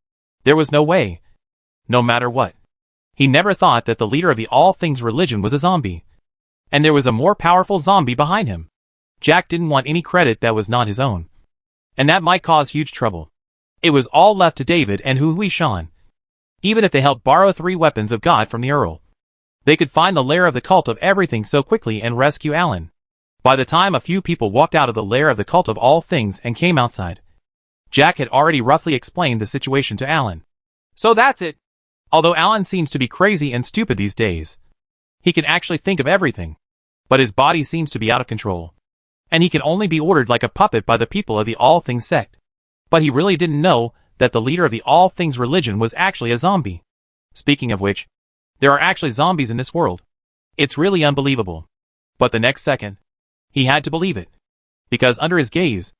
There was no way. No matter what. He never thought that the leader of the all things religion was a zombie, and there was a more powerful zombie behind him. Jack didn't want any credit that was not his own, and that might cause huge trouble. It was all left to David and Hu Huishan. Even if they helped borrow 3 weapons of God from the Earl, they could find the lair of the cult of everything so quickly and rescue Alan. By the time a few people walked out of the lair of the cult of all things and came outside, Jack had already roughly explained the situation to Alan. So that's it. Although Alan seems to be crazy and stupid these days, he can actually think of everything, but his body seems to be out of control, and he can only be ordered like a puppet by the people of the All Things sect. But he really didn't know that the leader of the All Things religion was actually a zombie. Speaking of which, there are actually zombies in this world. It's really unbelievable. But the next second, he had to believe it, because under his gaze,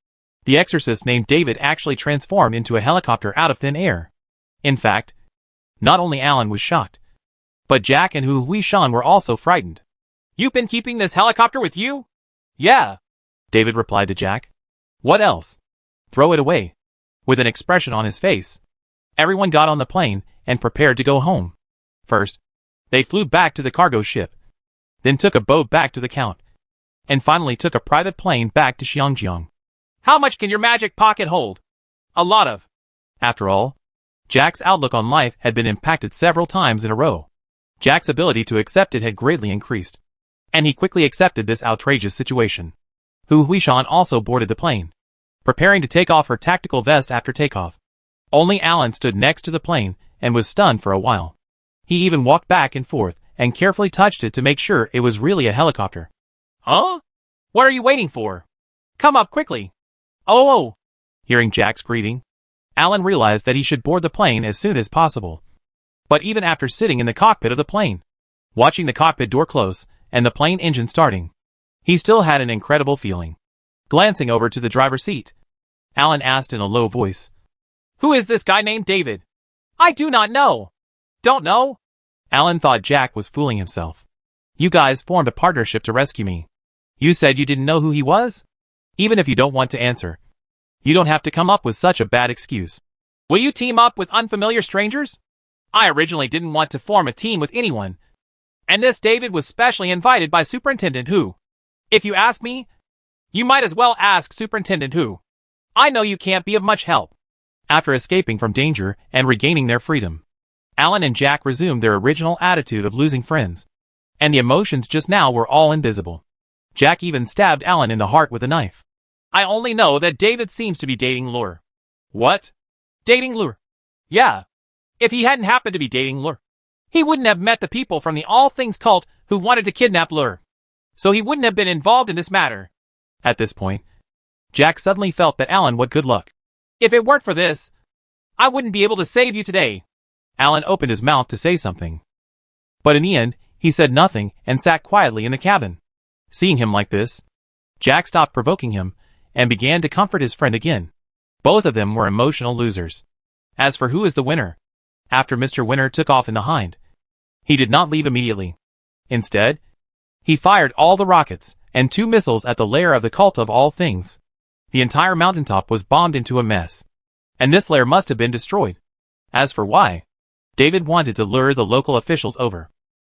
the exorcist named David actually transformed into a helicopter out of thin air. In fact, not only Alan was shocked, but Jack and Hu Huishan were also frightened. You've been keeping this helicopter with you? Yeah, David replied to Jack. What else? Throw it away. With an expression on his face, everyone got on the plane and prepared to go home. First, they flew back to the cargo ship, then took a boat back to the Count, and finally took a private plane back to Xiangjiang. How much can your magic pocket hold? A lot of. After all, Jack's outlook on life had been impacted several times in a row. Jack's ability to accept it had greatly increased, and he quickly accepted this outrageous situation. Hu Huishan also boarded the plane, preparing to take off her tactical vest after takeoff. Only Alan stood next to the plane and was stunned for a while. He even walked back and forth and carefully touched it to make sure it was really a helicopter. Huh? What are you waiting for? Come up quickly. Oh. Hearing Jack's greeting, Alan realized that he should board the plane as soon as possible. But even after sitting in the cockpit of the plane, watching the cockpit door close and the plane engine starting, he still had an incredible feeling. Glancing over to the driver's seat, Alan asked in a low voice, "Who is this guy named David?" "I do not know." "Don't know?" Alan thought Jack was fooling himself. "You guys formed a partnership to rescue me. You said you didn't know who he was? Even if you don't want to answer, you don't have to come up with such a bad excuse. Will you team up with unfamiliar strangers? I originally didn't want to form a team with anyone, and this David was specially invited by Superintendent Hu. If you ask me, you might as well ask Superintendent Hu. I know you can't be of much help." After escaping from danger and regaining their freedom, Alan and Jack resumed their original attitude of losing friends, and the emotions just now were all invisible. Jack even stabbed Alan in the heart with a knife. "I only know that David seems to be dating Lure." "What? Dating Lure?" "Yeah. If he hadn't happened to be dating Lure, he wouldn't have met the people from the All Things cult who wanted to kidnap Lure. So he wouldn't have been involved in this matter." At this point, Jack suddenly felt that Alan would good luck. "If it weren't for this, I wouldn't be able to save you today." Alan opened his mouth to say something, but in the end, he said nothing and sat quietly in the cabin. Seeing him like this, Jack stopped provoking him and began to comfort his friend again. Both of them were emotional losers. As for who is the winner, after Mr. Winner took off in the Hind, he did not leave immediately. Instead, he fired all the rockets and 2 missiles at the lair of the cult of All Things. The entire mountaintop was bombed into a mess, and this lair must have been destroyed. As for why, David wanted to lure the local officials over.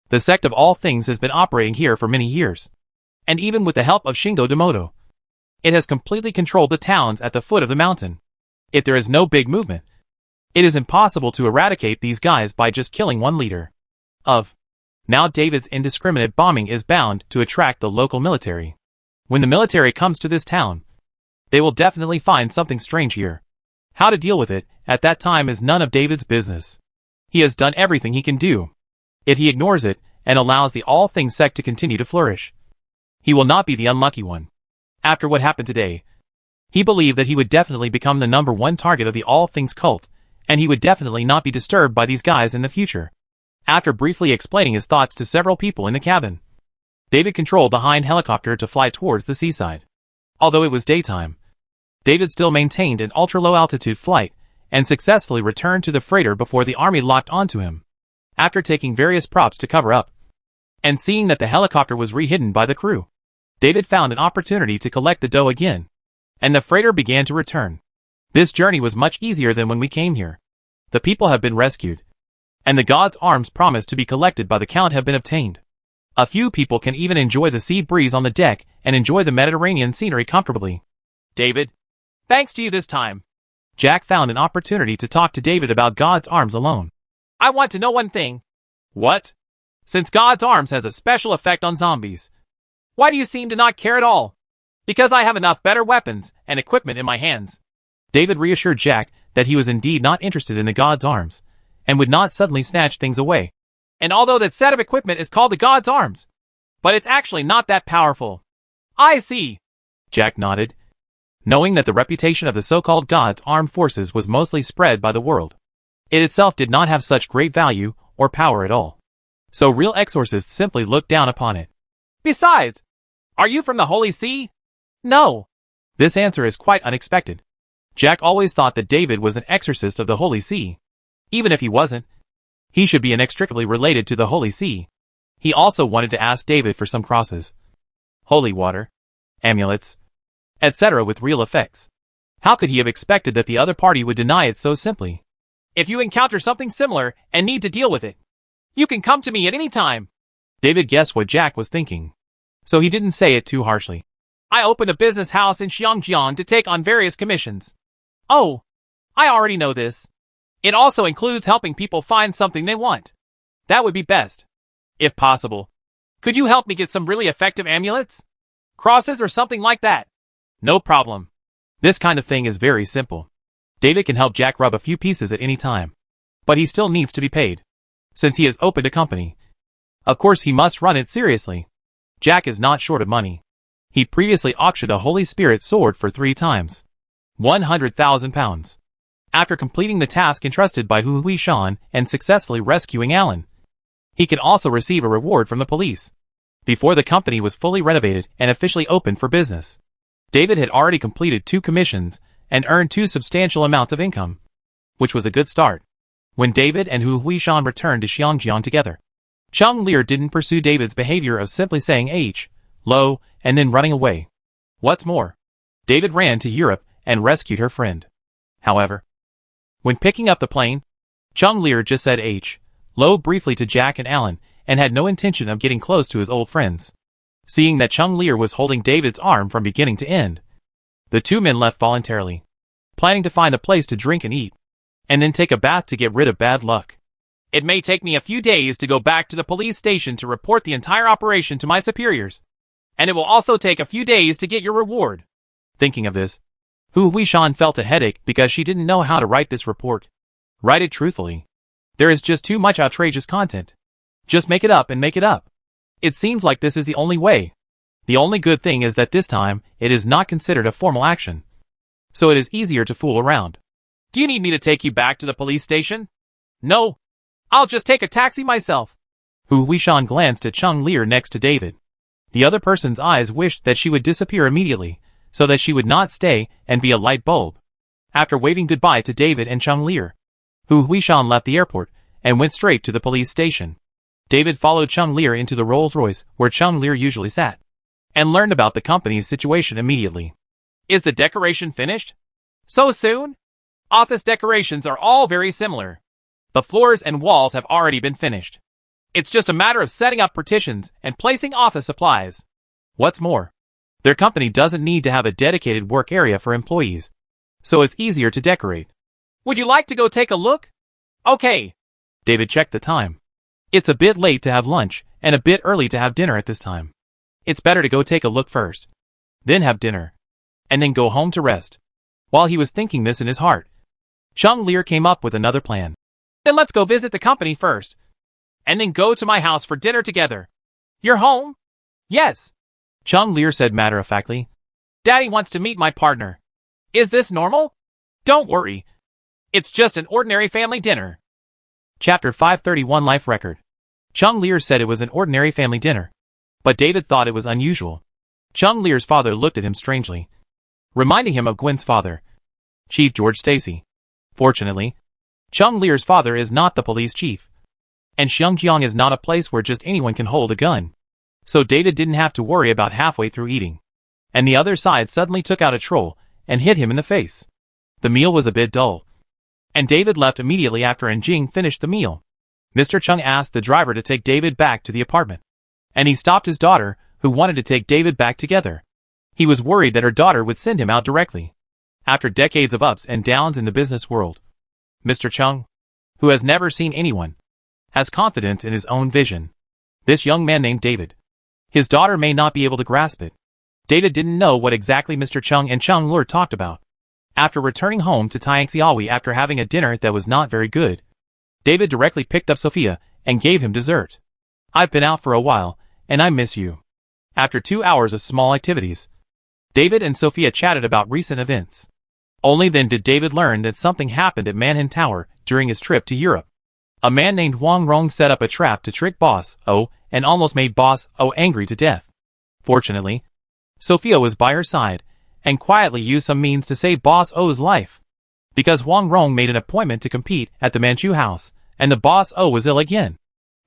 The sect of All Things has been operating here for many years, and even with the help of Shingo Demoto, it has completely controlled the towns at the foot of the mountain. If there is no big movement, it is impossible to eradicate these guys by just killing one leader. Now David's indiscriminate bombing is bound to attract the local military. When the military comes to this town, they will definitely find something strange here. How to deal with it at that time is none of David's business. He has done everything he can do. If he ignores it and allows the All Things sect to continue to flourish, he will not be the unlucky one. After what happened today, he believed that he would definitely become the #1 target of the All Things cult, and he would definitely not be disturbed by these guys in the future. After briefly explaining his thoughts to several people in the cabin, David controlled the Hind helicopter to fly towards the seaside. Although it was daytime, David still maintained an ultra-low altitude flight and successfully returned to the freighter before the army locked onto him. After taking various props to cover up, and seeing that the helicopter was re-hidden by the crew, David found an opportunity to collect the dough again, and the freighter began to return. This journey was much easier than when we came here. The people have been rescued, and the god's arms promised to be collected by the Count have been obtained. A few people can even enjoy the sea breeze on the deck and enjoy the Mediterranean scenery comfortably. "David, thanks to you this time." Jack found an opportunity to talk to David about God's arms alone. "I want to know one thing." "What?" "Since God's arms has a special effect on zombies, why do you seem to not care at all?" "Because I have enough better weapons and equipment in my hands." David reassured Jack that he was indeed not interested in the God's arms, and would not suddenly snatch things away. "And although that set of equipment is called the God's arms, but it's actually not that powerful." "I see." Jack nodded, knowing that the reputation of the so-called God's armed forces was mostly spread by the world. It itself did not have such great value or power at all, so real exorcists simply looked down upon it. "Besides, are you from the Holy See?" "No." This answer is quite unexpected. Jack always thought that David was an exorcist of the Holy See. Even if he wasn't, he should be inextricably related to the Holy See. He also wanted to ask David for some crosses, holy water, amulets, etc. with real effects. How could he have expected that the other party would deny it so simply? "If you encounter something similar and need to deal with it, you can come to me at any time." David guessed what Jack was thinking, so he didn't say it too harshly. "I opened a business house in Xiangjian to take on various commissions." "Oh, I already know this. It also includes helping people find something they want. That would be best. If possible, could you help me get some really effective amulets? Crosses or something like that?" "No problem. This kind of thing is very simple." David can help Jack rub a few pieces at any time. But he still needs to be paid. Since he has opened a company. Of course he must run it seriously. Jack is not short of money. He previously auctioned a Holy Spirit sword for 3 times. 100,000 pounds. After completing the task entrusted by Hu Huishan and successfully rescuing Alan. He can also receive a reward from the police. Before the company was fully renovated and officially opened for business. David had already completed 2 commissions and earned 2 substantial amounts of income. Which was a good start. When David and Hu Huishan returned to Xiangjiang together. Chung Lear didn't pursue David's behavior of simply saying hello, and then running away. What's more, David ran to Europe and rescued her friend. However, when picking up the plane, Chung Lear just said hello briefly to Jack and Alan, and had no intention of getting close to his old friends. Seeing that Chung Lear was holding David's arm from beginning to end, the 2 men left voluntarily, planning to find a place to drink and eat, and then take a bath to get rid of bad luck. It may take me a few days to go back to the police station to report the entire operation to my superiors. And it will also take a few days to get your reward. Thinking of this, Hu Huishan felt a headache because she didn't know how to write this report. Write it truthfully. There is just too much outrageous content. Just make it up and make it up. It seems like this is the only way. The only good thing is that this time, it is not considered a formal action. So it is easier to fool around. Do you need me to take you back to the police station? No. I'll just take a taxi myself. Hu Huishan glanced at Chung Lear next to David. The other person's eyes wished that she would disappear immediately, so that she would not stay and be a light bulb. After waving goodbye to David and Chung Lear, Hu Huishan left the airport and went straight to the police station. David followed Chung Lear into the Rolls-Royce where Chung Lear usually sat, and learned about the company's situation immediately. Is the decoration finished? So soon? Office decorations are all very similar. The floors and walls have already been finished. It's just a matter of setting up partitions and placing office supplies. What's more, their company doesn't need to have a dedicated work area for employees, so it's easier to decorate. Would you like to go take a look? Okay. David checked the time. It's a bit late to have lunch and a bit early to have dinner at this time. It's better to go take a look first, then have dinner, and then go home to rest. While he was thinking this in his heart, Chung Lear came up with another plan. Then let's go visit the company first. And then go to my house for dinner together. You're home? Yes. Chung Lear said matter-of-factly. Daddy wants to meet my partner. Is this normal? Don't worry. It's just an ordinary family dinner. Chapter 531 Life Record. Chung Lear said it was an ordinary family dinner. But David thought it was unusual. Chung Lear's father looked at him strangely, reminding him of Gwen's father, Chief George Stacy. Fortunately, Chung Lear's father is not the police chief. And Xiangjiang is not a place where just anyone can hold a gun. So David didn't have to worry about halfway through eating. And the other side suddenly took out a troll and hit him in the face. The meal was a bit dull. And David left immediately after Jing finished the meal. Mr. Chung asked the driver to take David back to the apartment. And he stopped his daughter, who wanted to take David back together. He was worried that her daughter would send him out directly. After decades of ups and downs in the business world, Mr. Chung, who has never seen anyone, has confidence in his own vision. This young man named David. His daughter may not be able to grasp it. David didn't know what exactly Mr. Chung and Chung Lear talked about. After returning home to Tianxiahui after having a dinner that was not very good, David directly picked up Sophia and gave him dessert. I've been out for a while, and I miss you. After 2 hours of small activities, David and Sophia chatted about recent events. Only then did David learn that something happened at Manhan Tower during his trip to Europe. A man named Wang Rong set up a trap to trick Boss O and almost made Boss O angry to death. Fortunately, Sophia was by her side and quietly used some means to save Boss O's life. Because Wang Rong made an appointment to compete at the Manchu house, and the Boss O was ill again.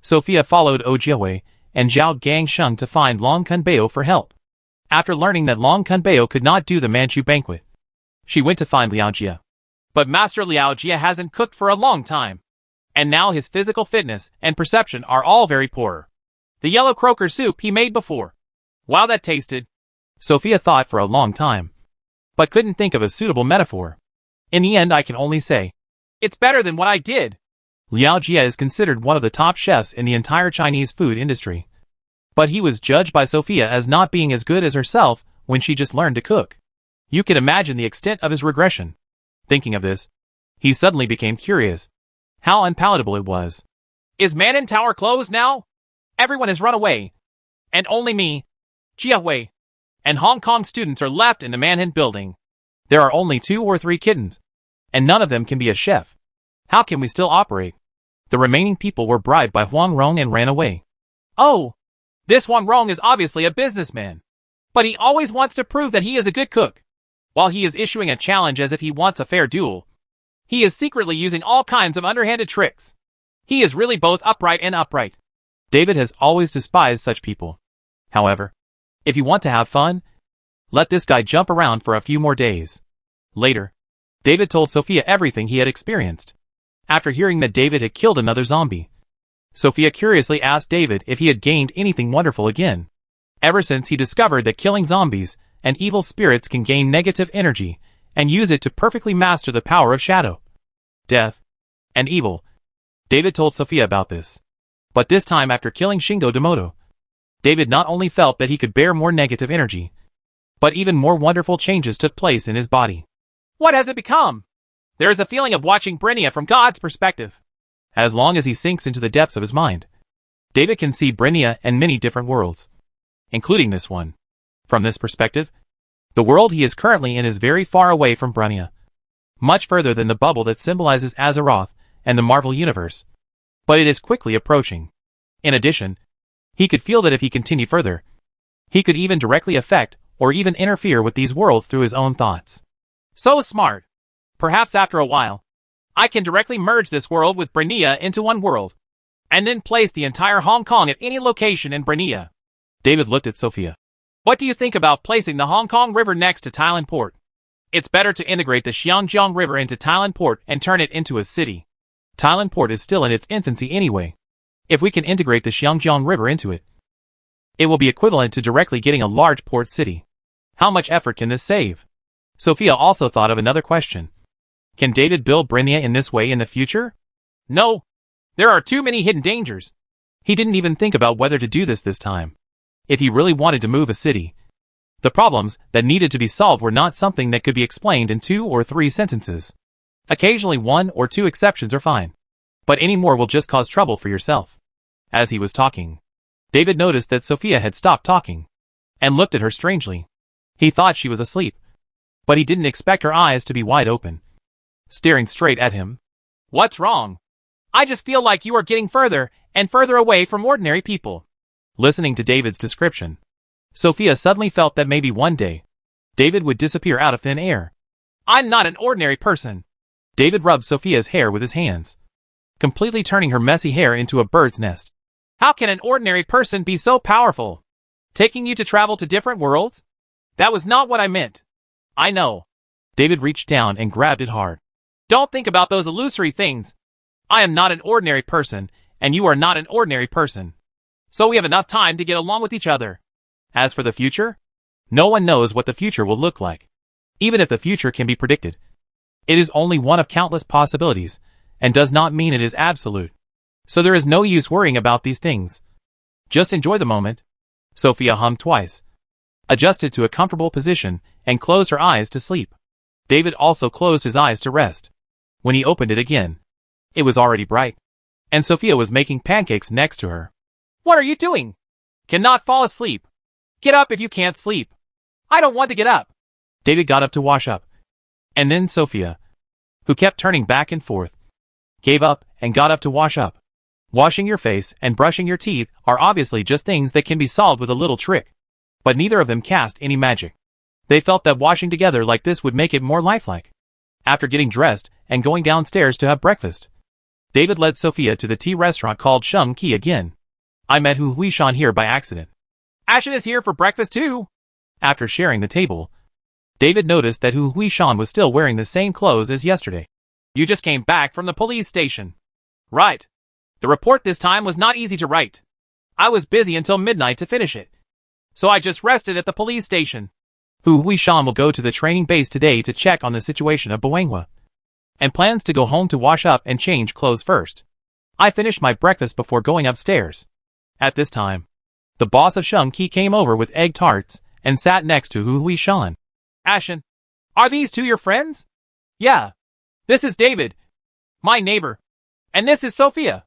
Sophia followed O Jiawei and Zhao Gangsheng to find Long Kunbeo for help. After learning that Long Kunbeo could not do the Manchu banquet, she went to find Liao Jia. But Master Liao Jia hasn't cooked for a long time. And now his physical fitness and perception are all very poor. The yellow croaker soup he made before. Wow, that tasted. Sophia thought for a long time, but couldn't think of a suitable metaphor. In the end, I can only say, it's better than what I did. Liao Jia is considered one of the top chefs in the entire Chinese food industry. But he was judged by Sophia as not being as good as herself when she just learned to cook. You can imagine the extent of his regression. Thinking of this, he suddenly became curious. How unpalatable it was. Is Manin Tower closed now? Everyone has run away. And only me, Jia Hui, and Hong Kong students are left in the Manhunt building. There are only 2 or 3 kittens, and none of them can be a chef. How can we still operate? The remaining people were bribed by Huang Rong and ran away. Oh, this Huang Rong is obviously a businessman. But he always wants to prove that he is a good cook. While he is issuing a challenge as if he wants a fair duel, he is secretly using all kinds of underhanded tricks. He is really both upright and upright. David has always despised such people. However, if you want to have fun, let this guy jump around for a few more days. Later, David told Sophia everything he had experienced. After hearing that David had killed another zombie, Sophia curiously asked David if he had gained anything wonderful again. Ever since he discovered that killing zombies and evil spirits can gain negative energy and use it to perfectly master the power of shadow, death, and evil, David told Sophia about this. But this time after killing Shingo Demoto, David not only felt that he could bear more negative energy, but even more wonderful changes took place in his body. What has it become? There is a feeling of watching Brinia from God's perspective. As long as he sinks into the depths of his mind, David can see Brinia and many different worlds, including this one. From this perspective, the world he is currently in is very far away from Brinia, much further than the bubble that symbolizes Azeroth and the Marvel Universe. But it is quickly approaching. In addition, he could feel that if he continued further, he could even directly affect or even interfere with these worlds through his own thoughts. So smart. Perhaps after a while, I can directly merge this world with Brinia into one world, and then place the entire Hong Kong at any location in Brinia. David looked at Sophia. What do you think about placing the Hong Kong River next to Thailand Port? It's better to integrate the Xiangjiang River into Thailand Port and turn it into a city. Thailand Port is still in its infancy anyway. If we can integrate the Xiangjiang River into it, it will be equivalent to directly getting a large port city. How much effort can this save? Sophia also thought of another question. Can David build Brinia in this way in the future? No. There are too many hidden dangers. He didn't even think about whether to do this time. If he really wanted to move a city, the problems that needed to be solved were not something that could be explained in 2 or 3 sentences. Occasionally 1 or 2 exceptions are fine, but any more will just cause trouble for yourself. As he was talking, David noticed that Sophia had stopped talking and looked at her strangely. He thought she was asleep, but he didn't expect her eyes to be wide open, staring straight at him. What's wrong? I just feel like you are getting further and further away from ordinary people. Listening to David's description, Sophia suddenly felt that maybe one day, David would disappear out of thin air. I'm not an ordinary person. David rubbed Sophia's hair with his hands, completely turning her messy hair into a bird's nest. How can an ordinary person be so powerful? Taking you to travel to different worlds? That was not what I meant. I know. David reached down and grabbed it hard. Don't think about those illusory things. I am not an ordinary person, and you are not an ordinary person. So we have enough time to get along with each other. As for the future, no one knows what the future will look like. Even if the future can be predicted, it is only one of countless possibilities, and does not mean it is absolute. So there is no use worrying about these things. Just enjoy the moment. Sophia hummed twice, adjusted to a comfortable position, and closed her eyes to sleep. David also closed his eyes to rest. When he opened it again, it was already bright, and Sophia was making pancakes next to her. What are you doing? Cannot fall asleep. Get up if you can't sleep. I don't want to get up. David got up to wash up. And then Sophia, who kept turning back and forth, gave up and got up to wash up. Washing your face and brushing your teeth are obviously just things that can be solved with a little trick. But neither of them cast any magic. They felt that washing together like this would make it more lifelike. After getting dressed and going downstairs to have breakfast, David led Sophia to the tea restaurant called Shum Ki again. I met Hu Huishan here by accident. Ashen is here for breakfast too. After sharing the table, David noticed that Hu Huishan was still wearing the same clothes as yesterday. You just came back from the police station. Right. The report this time was not easy to write. I was busy until midnight to finish it. So I just rested at the police station. Hu Huishan will go to the training base today to check on the situation of Buanghua, and plans to go home to wash up and change clothes first. I finished my breakfast before going upstairs. At this time, the boss of Shum Ki came over with egg tarts and sat next to Hu Huishan. Ashen, are these two your friends? Yeah. This is David, my neighbor. And this is Sophia.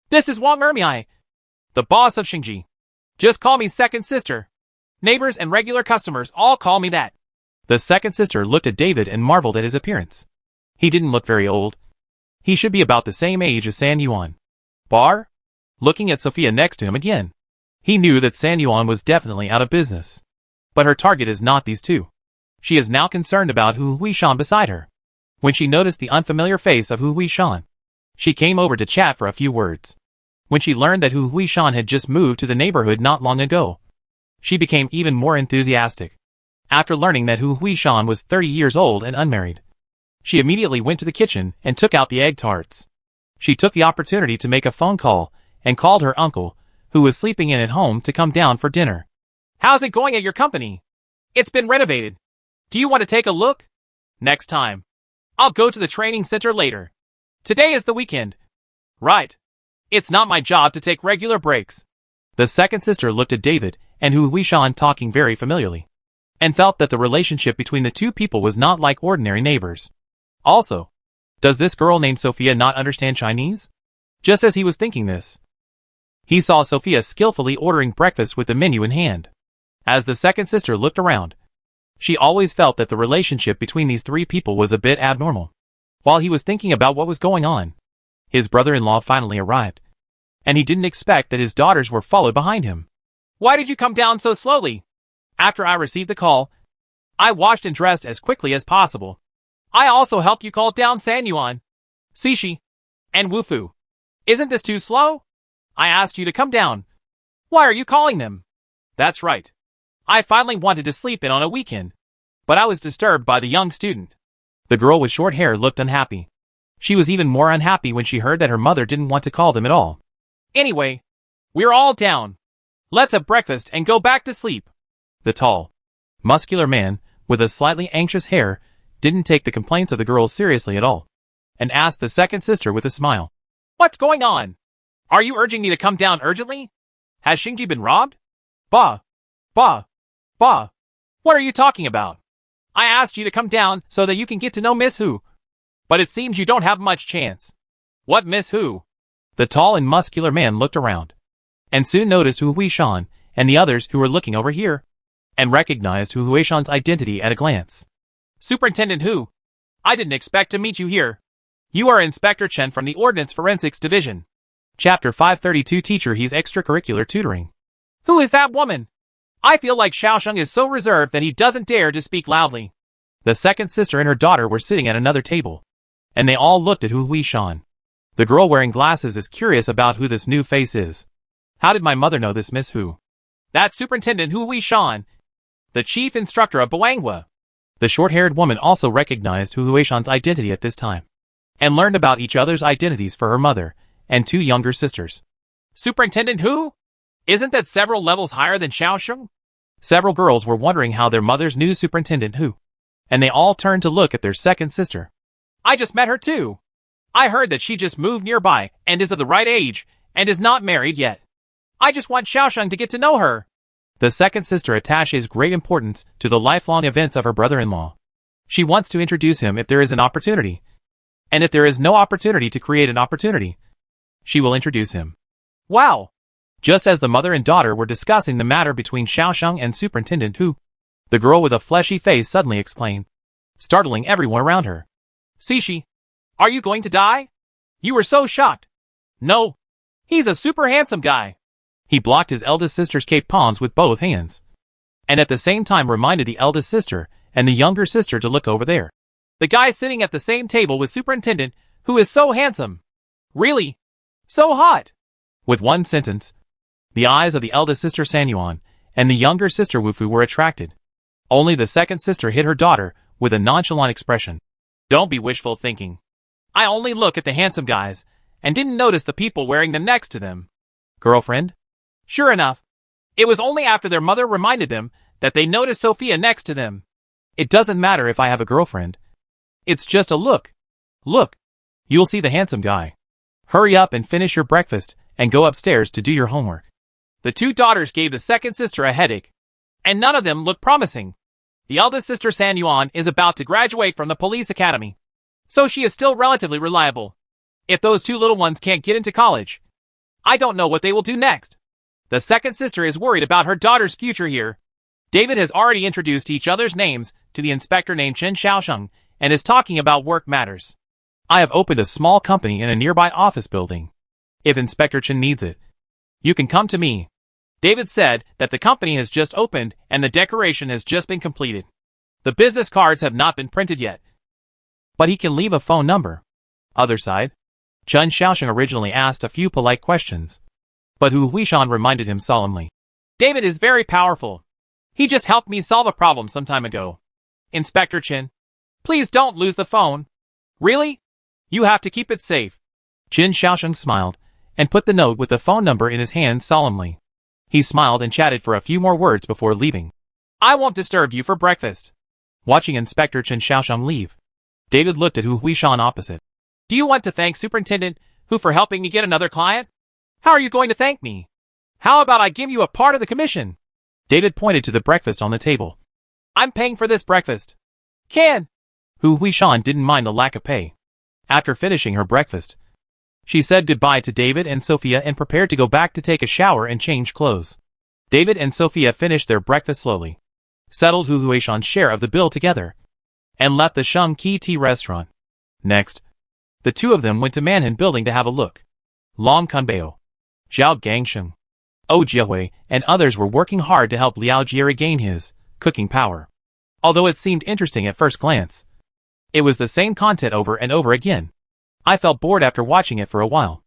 This is Wang Ermiai, the boss of Xingji. Just call me second sister. Neighbors and regular customers all call me that. The second sister looked at David and marveled at his appearance. He didn't look very old. He should be about the same age as San Yuan. Bar? Looking at Sophia next to him again. He knew that San Yuan was definitely out of business. But her target is not these two. She is now concerned about Hu Huishan beside her. When she noticed the unfamiliar face of Hu Huishan, she came over to chat for a few words. When she learned that Hu Huishan had just moved to the neighborhood not long ago, she became even more enthusiastic. After learning that Hu Huishan was 30 years old and unmarried, she immediately went to the kitchen and took out the egg tarts. She took the opportunity to make a phone call and called her uncle, who was sleeping in at home, to come down for dinner. How's it going at your company? It's been renovated. Do you want to take a look? Next time. I'll go to the training center later. Today is the weekend. Right. It's not my job to take regular breaks. The second sister looked at David and Hu Huishan talking very familiarly, and felt that the relationship between the two people was not like ordinary neighbors. Also, does this girl named Sophia not understand Chinese? Just as he was thinking this, he saw Sophia skillfully ordering breakfast with the menu in hand. As the second sister looked around, she always felt that the relationship between these three people was a bit abnormal. While he was thinking about what was going on, his brother-in-law finally arrived, and he didn't expect that his daughters were followed behind him. Why did you come down so slowly? After I received the call, I washed and dressed as quickly as possible. I also helped you call down San Yuan, Cixi, and Wufu. Isn't this too slow? I asked you to come down. Why are you calling them? That's right. I finally wanted to sleep in on a weekend, but I was disturbed by the young student. The girl with short hair looked unhappy. She was even more unhappy when she heard that her mother didn't want to call them at all. Anyway, we're all down. Let's have breakfast and go back to sleep. The tall, muscular man, with a slightly anxious hair, didn't take the complaints of the girls seriously at all, and asked the second sister with a smile. What's going on? Are you urging me to come down urgently? Has Xingji been robbed? Bah. What are you talking about? I asked you to come down so that you can get to know Miss Hu. But it seems you don't have much chance. What Miss Hu? The tall and muscular man looked around, and soon noticed Hu Huishan and the others who were looking over here, and recognized Hu Huishan's identity at a glance. Superintendent Hu, I didn't expect to meet you here. You are Inspector Chen from the Ordnance Forensics Division. Chapter 532 Teacher He's Extracurricular Tutoring. Who is that woman? I feel like Xiaosheng is so reserved that he doesn't dare to speak loudly. The second sister and her daughter were sitting at another table, and they all looked at Hu Huishan. The girl wearing glasses is curious about who this new face is. How did my mother know this Miss Hu? That's Superintendent Hu Huishan, the chief instructor of Boanghua. The short-haired woman also recognized Hu Huishan's identity at this time, and learned about each other's identities for her mother and two younger sisters. Superintendent Hu? Isn't that several levels higher than Xiaosheng? Several girls were wondering how their mothers knew Superintendent Hu, and they all turned to look at their second sister. I just met her too. I heard that she just moved nearby and is of the right age and is not married yet. I just want Xiaosheng to get to know her. The second sister attaches great importance to the lifelong events of her brother-in-law. She wants to introduce him if there is an opportunity, and if there is no opportunity to create an opportunity, she will introduce him. Wow! Just as the mother and daughter were discussing the matter between Xiaosheng and Superintendent Hu, the girl with a fleshy face suddenly exclaimed, startling everyone around her. Cixi, are you going to die? You were so shocked. No. He's a super handsome guy. He blocked his eldest sister's cape palms with both hands, and at the same time reminded the eldest sister and the younger sister to look over there. The guy sitting at the same table with Superintendent Hu is so handsome. Really? So hot. With one sentence, the eyes of the eldest sister San Yuan and the younger sister Wufu were attracted. Only the second sister hit her daughter with a nonchalant expression. Don't be wishful thinking. I only look at the handsome guys and didn't notice the people wearing them next to them. Girlfriend? Sure enough, it was only after their mother reminded them that they noticed Sophia next to them. It doesn't matter if I have a girlfriend. It's just a look. Look, you'll see the handsome guy. Hurry up and finish your breakfast and go upstairs to do your homework. The two daughters gave the second sister a headache, and none of them looked promising. The eldest sister San Yuan is about to graduate from the police academy. So she is still relatively reliable. If those two little ones can't get into college, I don't know what they will do next. The second sister is worried about her daughter's future here. David has already introduced each other's names to the inspector named Chen Xiaosheng and is talking about work matters. I have opened a small company in a nearby office building. If Inspector Chen needs it, you can come to me. David said that the company has just opened and the decoration has just been completed. The business cards have not been printed yet, but he can leave a phone number. Other side, Chen Xiaosheng originally asked a few polite questions, but Hu Huishan reminded him solemnly. David is very powerful. He just helped me solve a problem some time ago. Inspector Chen, please don't lose the phone. Really? You have to keep it safe. Chen Xiaosheng smiled and put the note with the phone number in his hand solemnly. He smiled and chatted for a few more words before leaving. I won't disturb you for breakfast. Watching Inspector Chen Xiaosheng leave, David looked at Hu Huishan opposite. Do you want to thank Superintendent Hu for helping me get another client? How are you going to thank me? How about I give you a part of the commission? David pointed to the breakfast on the table. I'm paying for this breakfast. Can? Hu Huishan didn't mind the lack of pay. After finishing her breakfast, she said goodbye to David and Sophia and prepared to go back to take a shower and change clothes. David and Sophia finished their breakfast slowly, settled Hu Huishan's share of the bill together, and left the Sheng Qi Tea restaurant. Next, the two of them went to Manhan Building to have a look. Long Kunbao, Zhao Gangsheng, Oh Jiehui, and others were working hard to help Liao Jie regain his cooking power. Although it seemed interesting at first glance, it was the same content over and over again. I felt bored after watching it for a while.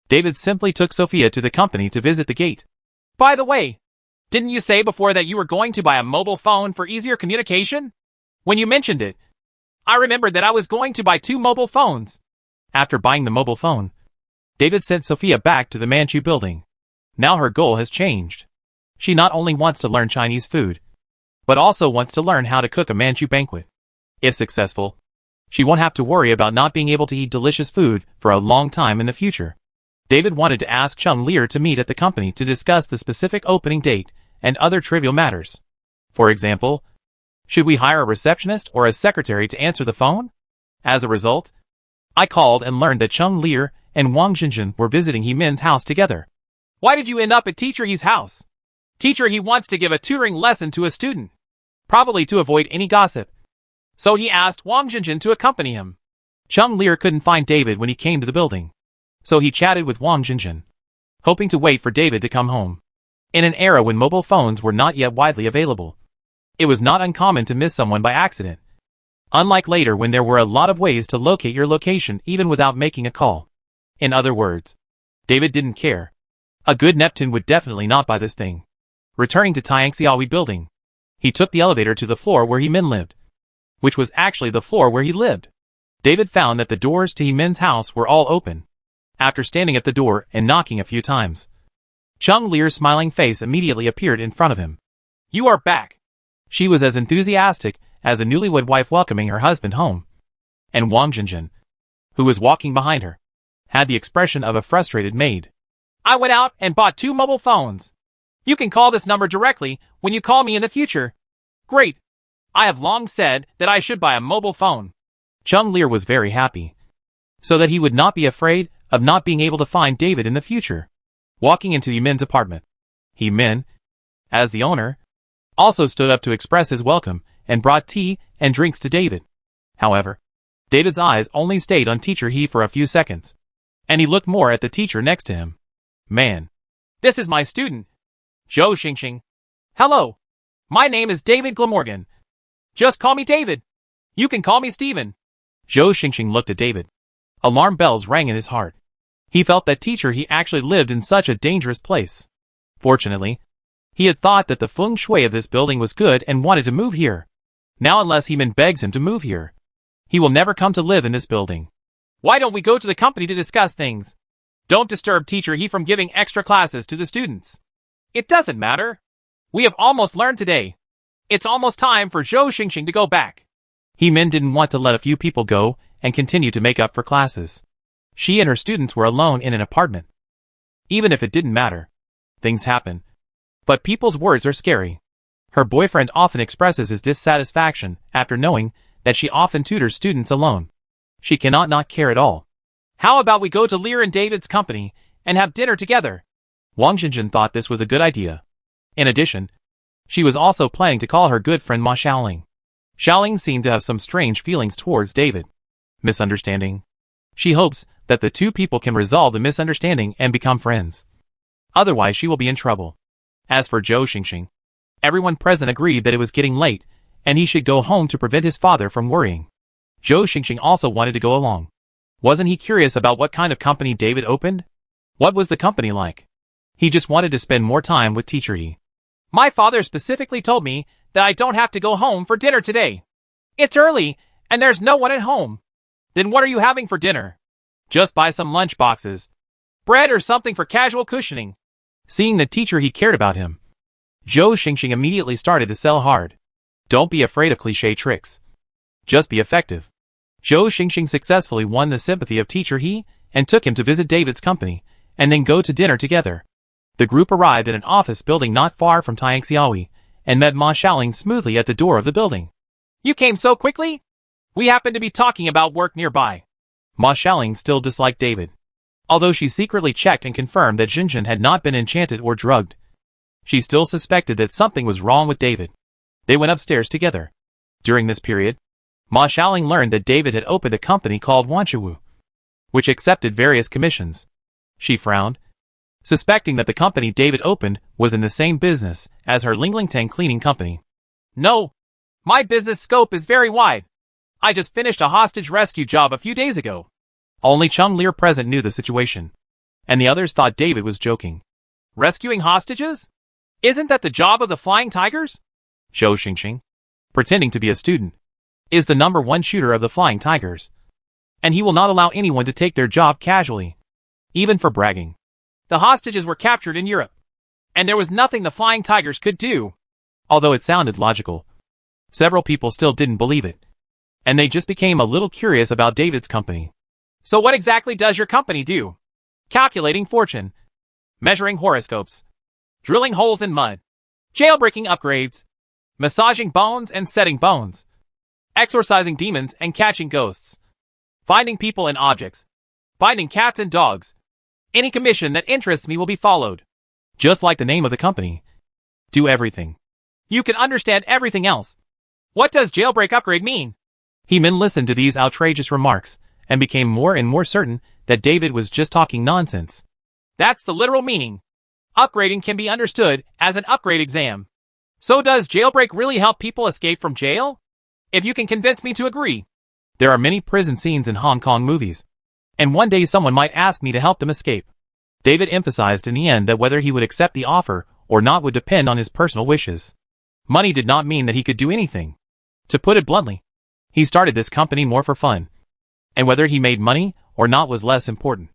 David simply took Sophia to the company to visit the gate. By the way, didn't you say before that you were going to buy a mobile phone for easier communication? When you mentioned it, I remembered that I was going to buy 2 mobile phones. After buying the mobile phone, David sent Sophia back to the Manchu building. Now her goal has changed. She not only wants to learn Chinese food, but also wants to learn how to cook a Manchu banquet. If successful, she won't have to worry about not being able to eat delicious food for a long time in the future. David wanted to ask Cheng Lear to meet at the company to discuss the specific opening date and other trivial matters. For example, should we hire a receptionist or a secretary to answer the phone? As a result, I called and learned that Cheng Lear and Wang Jinjin were visiting He Min's house together. Why did you end up at Teacher He's house? Teacher He wants to give a tutoring lesson to a student, probably to avoid any gossip. So he asked Wang Jinjin to accompany him. Cheng Lear couldn't find David when he came to the building, so he chatted with Wang Jinjin, hoping to wait for David to come home. In an era when mobile phones were not yet widely available, it was not uncommon to miss someone by accident. Unlike later when there were a lot of ways to locate your location even without making a call. In other words, David didn't care. A good Neptune would definitely not buy this thing. Returning to Tianxiaohui building, he took the elevator to the floor where He Min lived, which was actually the floor where he lived. David found that the doors to He Min's house were all open. After standing at the door and knocking a few times, Cheng Lear's smiling face immediately appeared in front of him. You are back. She was as enthusiastic as a newlywed wife welcoming her husband home. And Wang Jinjin, who was walking behind her, had the expression of a frustrated maid. I went out and bought 2 mobile phones. You can call this number directly when you call me in the future. Great. I have long said that I should buy a mobile phone. Cheng Lear was very happy, so that he would not be afraid of not being able to find David in the future. Walking into He Min's apartment, He Min, as the owner, also stood up to express his welcome and brought tea and drinks to David. However, David's eyes only stayed on Teacher He for a few seconds, and he looked more at the teacher next to him. Man, this is my student, Zhou Xingxing. Hello, my name is David Glamorgan. Just call me David. You can call me Steven. Zhou Xingxing looked at David. Alarm bells rang in his heart. He felt that Teacher He actually lived in such a dangerous place. Fortunately, he had thought that the feng shui of this building was good and wanted to move here. Now unless He Min begs him to move here, he will never come to live in this building. Why don't we go to the company to discuss things? Don't disturb Teacher He from giving extra classes to the students. It doesn't matter. We have almost learned today. It's almost time for Zhou Xingxing to go back. He Min didn't want to let a few people go and continue to make up for classes. She and her students were alone in an apartment. Even if it didn't matter, things happen. But people's words are scary. Her boyfriend often expresses his dissatisfaction after knowing that she often tutors students alone. She cannot not care at all. How about we go to Lear and David's company and have dinner together? Wang Xinjin thought this was a good idea. In addition, she was also planning to call her good friend Ma Xiaoling. Xiaoling seemed to have some strange feelings towards David. Misunderstanding. She hopes that the two people can resolve the misunderstanding and become friends. Otherwise she will be in trouble. As for Zhou Xingxing, everyone present agreed that it was getting late, and he should go home to prevent his father from worrying. Zhou Xingxing also wanted to go along. Wasn't he curious about what kind of company David opened? What was the company like? He just wanted to spend more time with Teacher He. My father specifically told me that I don't have to go home for dinner today. It's early, and there's no one at home. Then what are you having for dinner? Just buy some lunch boxes. Bread or something for casual cushioning. Seeing the Teacher He cared about him, Zhou Xingxing immediately started to sell hard. Don't be afraid of cliché tricks. Just be effective. Zhou Xingxing successfully won the sympathy of Teacher He and took him to visit David's company, and then go to dinner together. The group arrived at an office building not far from Tianxiaoyi, and met Ma Xiaoling smoothly at the door of the building. You came so quickly? We happened to be talking about work nearby. Ma Xiaoling still disliked David. Although she secretly checked and confirmed that Xinjin had not been enchanted or drugged, she still suspected that something was wrong with David. They went upstairs together. During this period, Ma Xiaoling learned that David had opened a company called Wanchuwu, which accepted various commissions. She frowned, suspecting that the company David opened was in the same business as her Linglingtang cleaning company. No, my business scope is very wide. I just finished a hostage rescue job a few days ago. Only Chung Lear present knew the situation, and the others thought David was joking. Rescuing hostages? Isn't that the job of the Flying Tigers? Zhou Xingxing, pretending to be a student, is the #1 shooter of the Flying Tigers, and he will not allow anyone to take their job casually, even for bragging. The hostages were captured in Europe, and there was nothing the Flying Tigers could do. Although it sounded logical, several people still didn't believe it, and they just became a little curious about David's company. So what exactly does your company do? Calculating fortune, measuring horoscopes, drilling holes in mud, jailbreaking upgrades, massaging bones and setting bones, exorcising demons and catching ghosts, finding people and objects, finding cats and dogs. Any commission that interests me will be followed. Just like the name of the company. Do everything. You can understand everything else. What does jailbreak upgrade mean? He Min listened to these outrageous remarks, and became more and more certain that David was just talking nonsense. That's the literal meaning. Upgrading can be understood as an upgrade exam. So does jailbreak really help people escape from jail? If you can convince me to agree. There are many prison scenes in Hong Kong movies, and one day someone might ask me to help them escape. David emphasized in the end that whether he would accept the offer or not would depend on his personal wishes. Money did not mean that he could do anything. To put it bluntly, he started this company more for fun, and whether he made money or not was less important.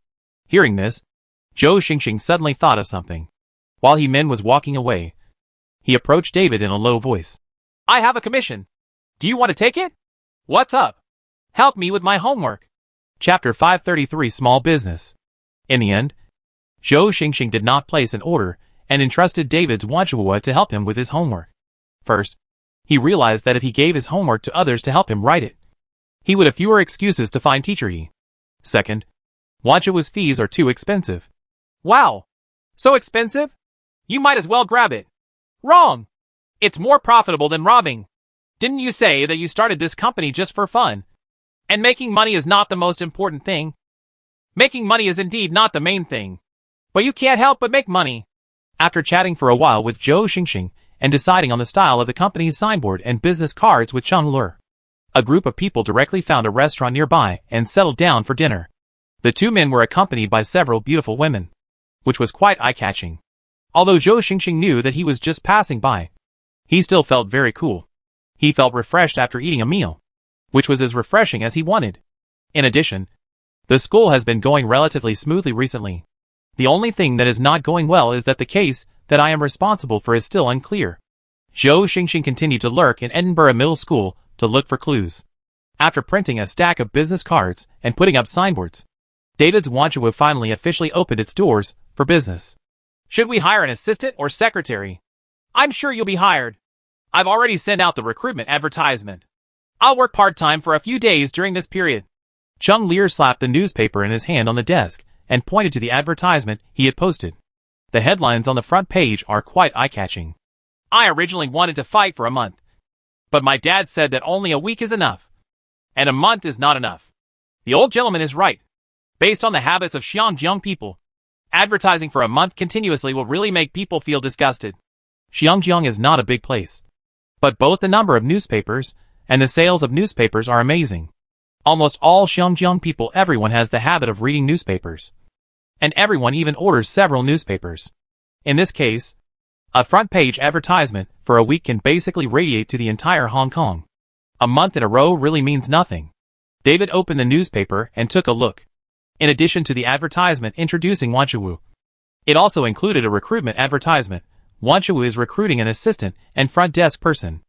Hearing this, Zhou Xingxing suddenly thought of something. While He Min was walking away, he approached David in a low voice. I have a commission. Do you want to take it? What's up? Help me with my homework. Chapter 533 Small Business. In the end, Zhou Xingxing did not place an order and entrusted David's Wanchuwa to help him with his homework. First, he realized that if he gave his homework to others to help him write it, he would have fewer excuses to find Teacher He. Second, Wanchuwa's fees are too expensive. Wow! So expensive? You might as well grab it. Wrong! It's more profitable than robbing. Didn't you say that you started this company just for fun? And making money is not the most important thing? Making money is indeed not the main thing. But you can't help but make money. After chatting for a while with Zhou Xingxing and deciding on the style of the company's signboard and business cards with Chung Lear, a group of people directly found a restaurant nearby and settled down for dinner. The two men were accompanied by several beautiful women, which was quite eye-catching. Although Zhou Xingxing knew that he was just passing by, he still felt very cool. He felt refreshed after eating a meal, which was as refreshing as he wanted. In addition, the school has been going relatively smoothly recently. The only thing that is not going well is that the case that I am responsible for is still unclear. Zhou Xingxing continued to lurk in Edinburgh Middle School to look for clues. After printing a stack of business cards and putting up signboards, David's Wanchuwa finally officially opened its doors for business. Should we hire an assistant or secretary? I'm sure you'll be hired. I've already sent out the recruitment advertisement. I'll work part-time for a few days during this period. Chung Lear slapped the newspaper in his hand on the desk and pointed to the advertisement he had posted. The headlines on the front page are quite eye-catching. I originally wanted to fight for a month, but my dad said that only a week is enough, and a month is not enough. The old gentleman is right. Based on the habits of Xiongjiang people, advertising for a month continuously will really make people feel disgusted. Xiongjiang is not a big place, but both the number of newspapers and the sales of newspapers are amazing. Almost all Xiongjiang people, everyone has the habit of reading newspapers, and everyone even orders several newspapers. In this case, a front-page advertisement for a week can basically radiate to the entire Hong Kong. A month in a row really means nothing. David opened the newspaper and took a look. In addition to the advertisement introducing Wanchuwu, it also included a recruitment advertisement. Wanchuwu is recruiting an assistant and front desk person.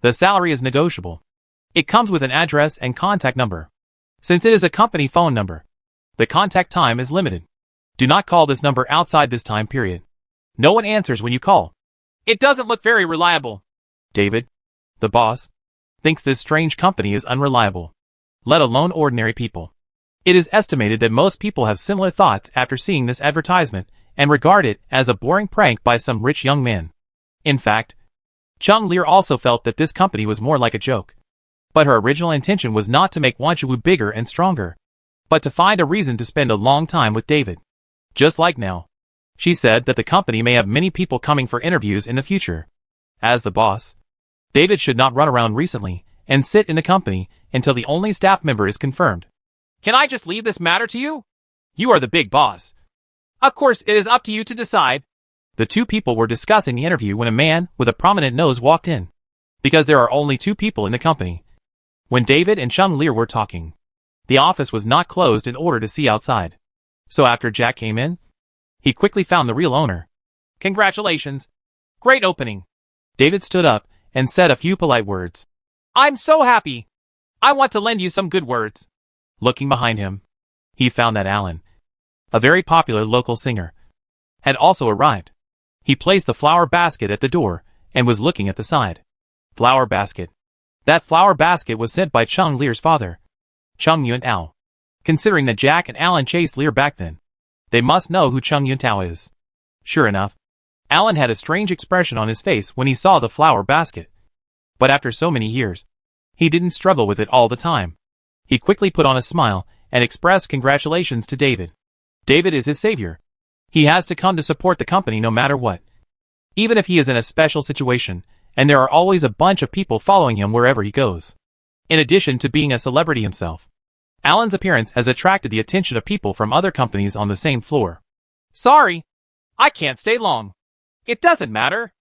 The salary is negotiable. It comes with an address and contact number. Since it is a company phone number, the contact time is limited. Do not call this number outside this time period. No one answers when you call. It doesn't look very reliable. David, the boss, thinks this strange company is unreliable, let alone ordinary people. It is estimated that most people have similar thoughts after seeing this advertisement and regard it as a boring prank by some rich young man. In fact, Chung Lear also felt that this company was more like a joke. But her original intention was not to make Wanchuwu bigger and stronger, but to find a reason to spend a long time with David. Just like now. She said that the company may have many people coming for interviews in the future. As the boss, David should not run around recently and sit in the company until the only staff member is confirmed. Can I just leave this matter to you? You are the big boss. Of course, it is up to you to decide. The two people were discussing the interview when a man with a prominent nose walked in. Because there are only two people in the company. When David and Chung Lear were talking, the office was not closed in order to see outside. So after Jack came in, he quickly found the real owner. Congratulations. Great opening. David stood up and said a few polite words. I'm so happy. I want to lend you some good words. Looking behind him, he found that Alan, a very popular local singer, had also arrived. He placed the flower basket at the door and was looking at the side. Flower basket. That flower basket was sent by Chung Lear's father, Chung Yuntao. Considering that Jack and Alan chased Lear back then, they must know who Chung Yuntao is. Sure enough, Alan had a strange expression on his face when he saw the flower basket. But after so many years, he didn't struggle with it all the time. He quickly put on a smile and expressed congratulations to David. David is his savior. He has to come to support the company no matter what. Even if he is in a special situation, and there are always a bunch of people following him wherever he goes. In addition to being a celebrity himself, Alan's appearance has attracted the attention of people from other companies on the same floor. Sorry, I can't stay long. It doesn't matter.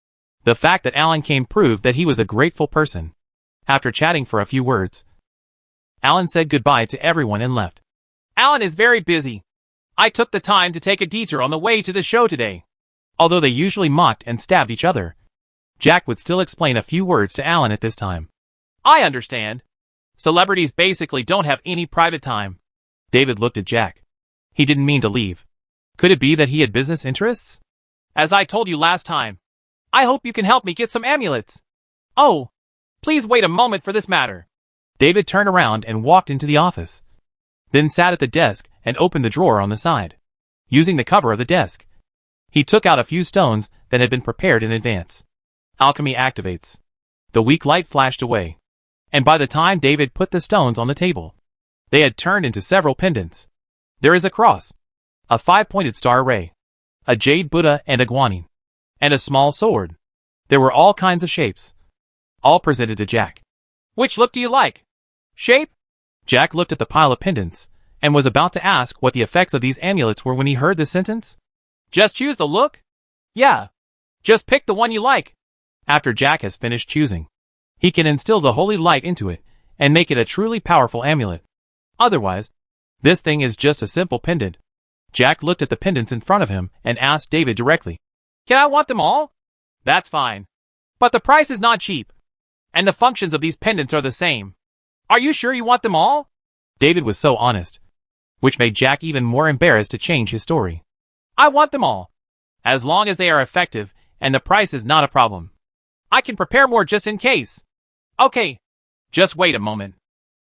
The fact that Alan came proved that he was a grateful person. After chatting for a few words, Alan said goodbye to everyone and left. Alan is very busy. I took the time to take a detour on the way to the show today. Although they usually mocked and stabbed each other, Jack would still explain a few words to Alan at this time. I understand. Celebrities basically don't have any private time. David looked at Jack. He didn't mean to leave. Could it be that he had business interests? As I told you last time, I hope you can help me get some amulets. Oh, please wait a moment for this matter. David turned around and walked into the office, then sat at the desk and opened the drawer on the side. Using the cover of the desk, he took out a few stones that had been prepared in advance. Alchemy activates. The weak light flashed away, and by the time David put the stones on the table, they had turned into several pendants. There is a cross, a 5-pointed star ray, a jade Buddha and a guanyin, and a small sword. There were all kinds of shapes, all presented to Jack. Which look do you like? Shape? Jack looked at the pile of pendants, and was about to ask what the effects of these amulets were when he heard this sentence. Just choose the look? Yeah. Just pick the one you like. After Jack has finished choosing, he can instill the holy light into it, and make it a truly powerful amulet. Otherwise, this thing is just a simple pendant. Jack looked at the pendants in front of him and asked David directly. Can I want them all? That's fine. But the price is not cheap. And the functions of these pendants are the same. Are you sure you want them all? David was so honest, which made Jack even more embarrassed to change his story. I want them all. As long as they are effective, and the price is not a problem. I can prepare more just in case. Okay. Just wait a moment.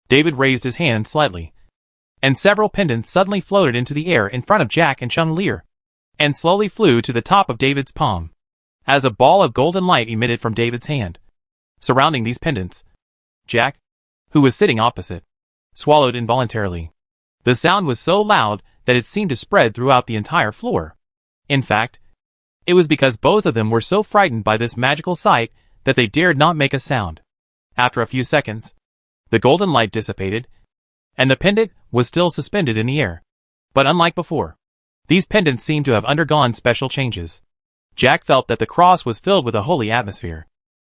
David raised his hand slightly, and several pendants suddenly floated into the air in front of Jack and Chung Lear, and slowly flew to the top of David's palm, as a ball of golden light emitted from David's hand. Surrounding these pendants, Jack, who was sitting opposite, swallowed involuntarily. The sound was so loud that it seemed to spread throughout the entire floor. In fact, it was because both of them were so frightened by this magical sight that they dared not make a sound. After a few seconds, the golden light dissipated, and the pendant was still suspended in the air. But unlike before, these pendants seemed to have undergone special changes. Jack felt that the cross was filled with a holy atmosphere.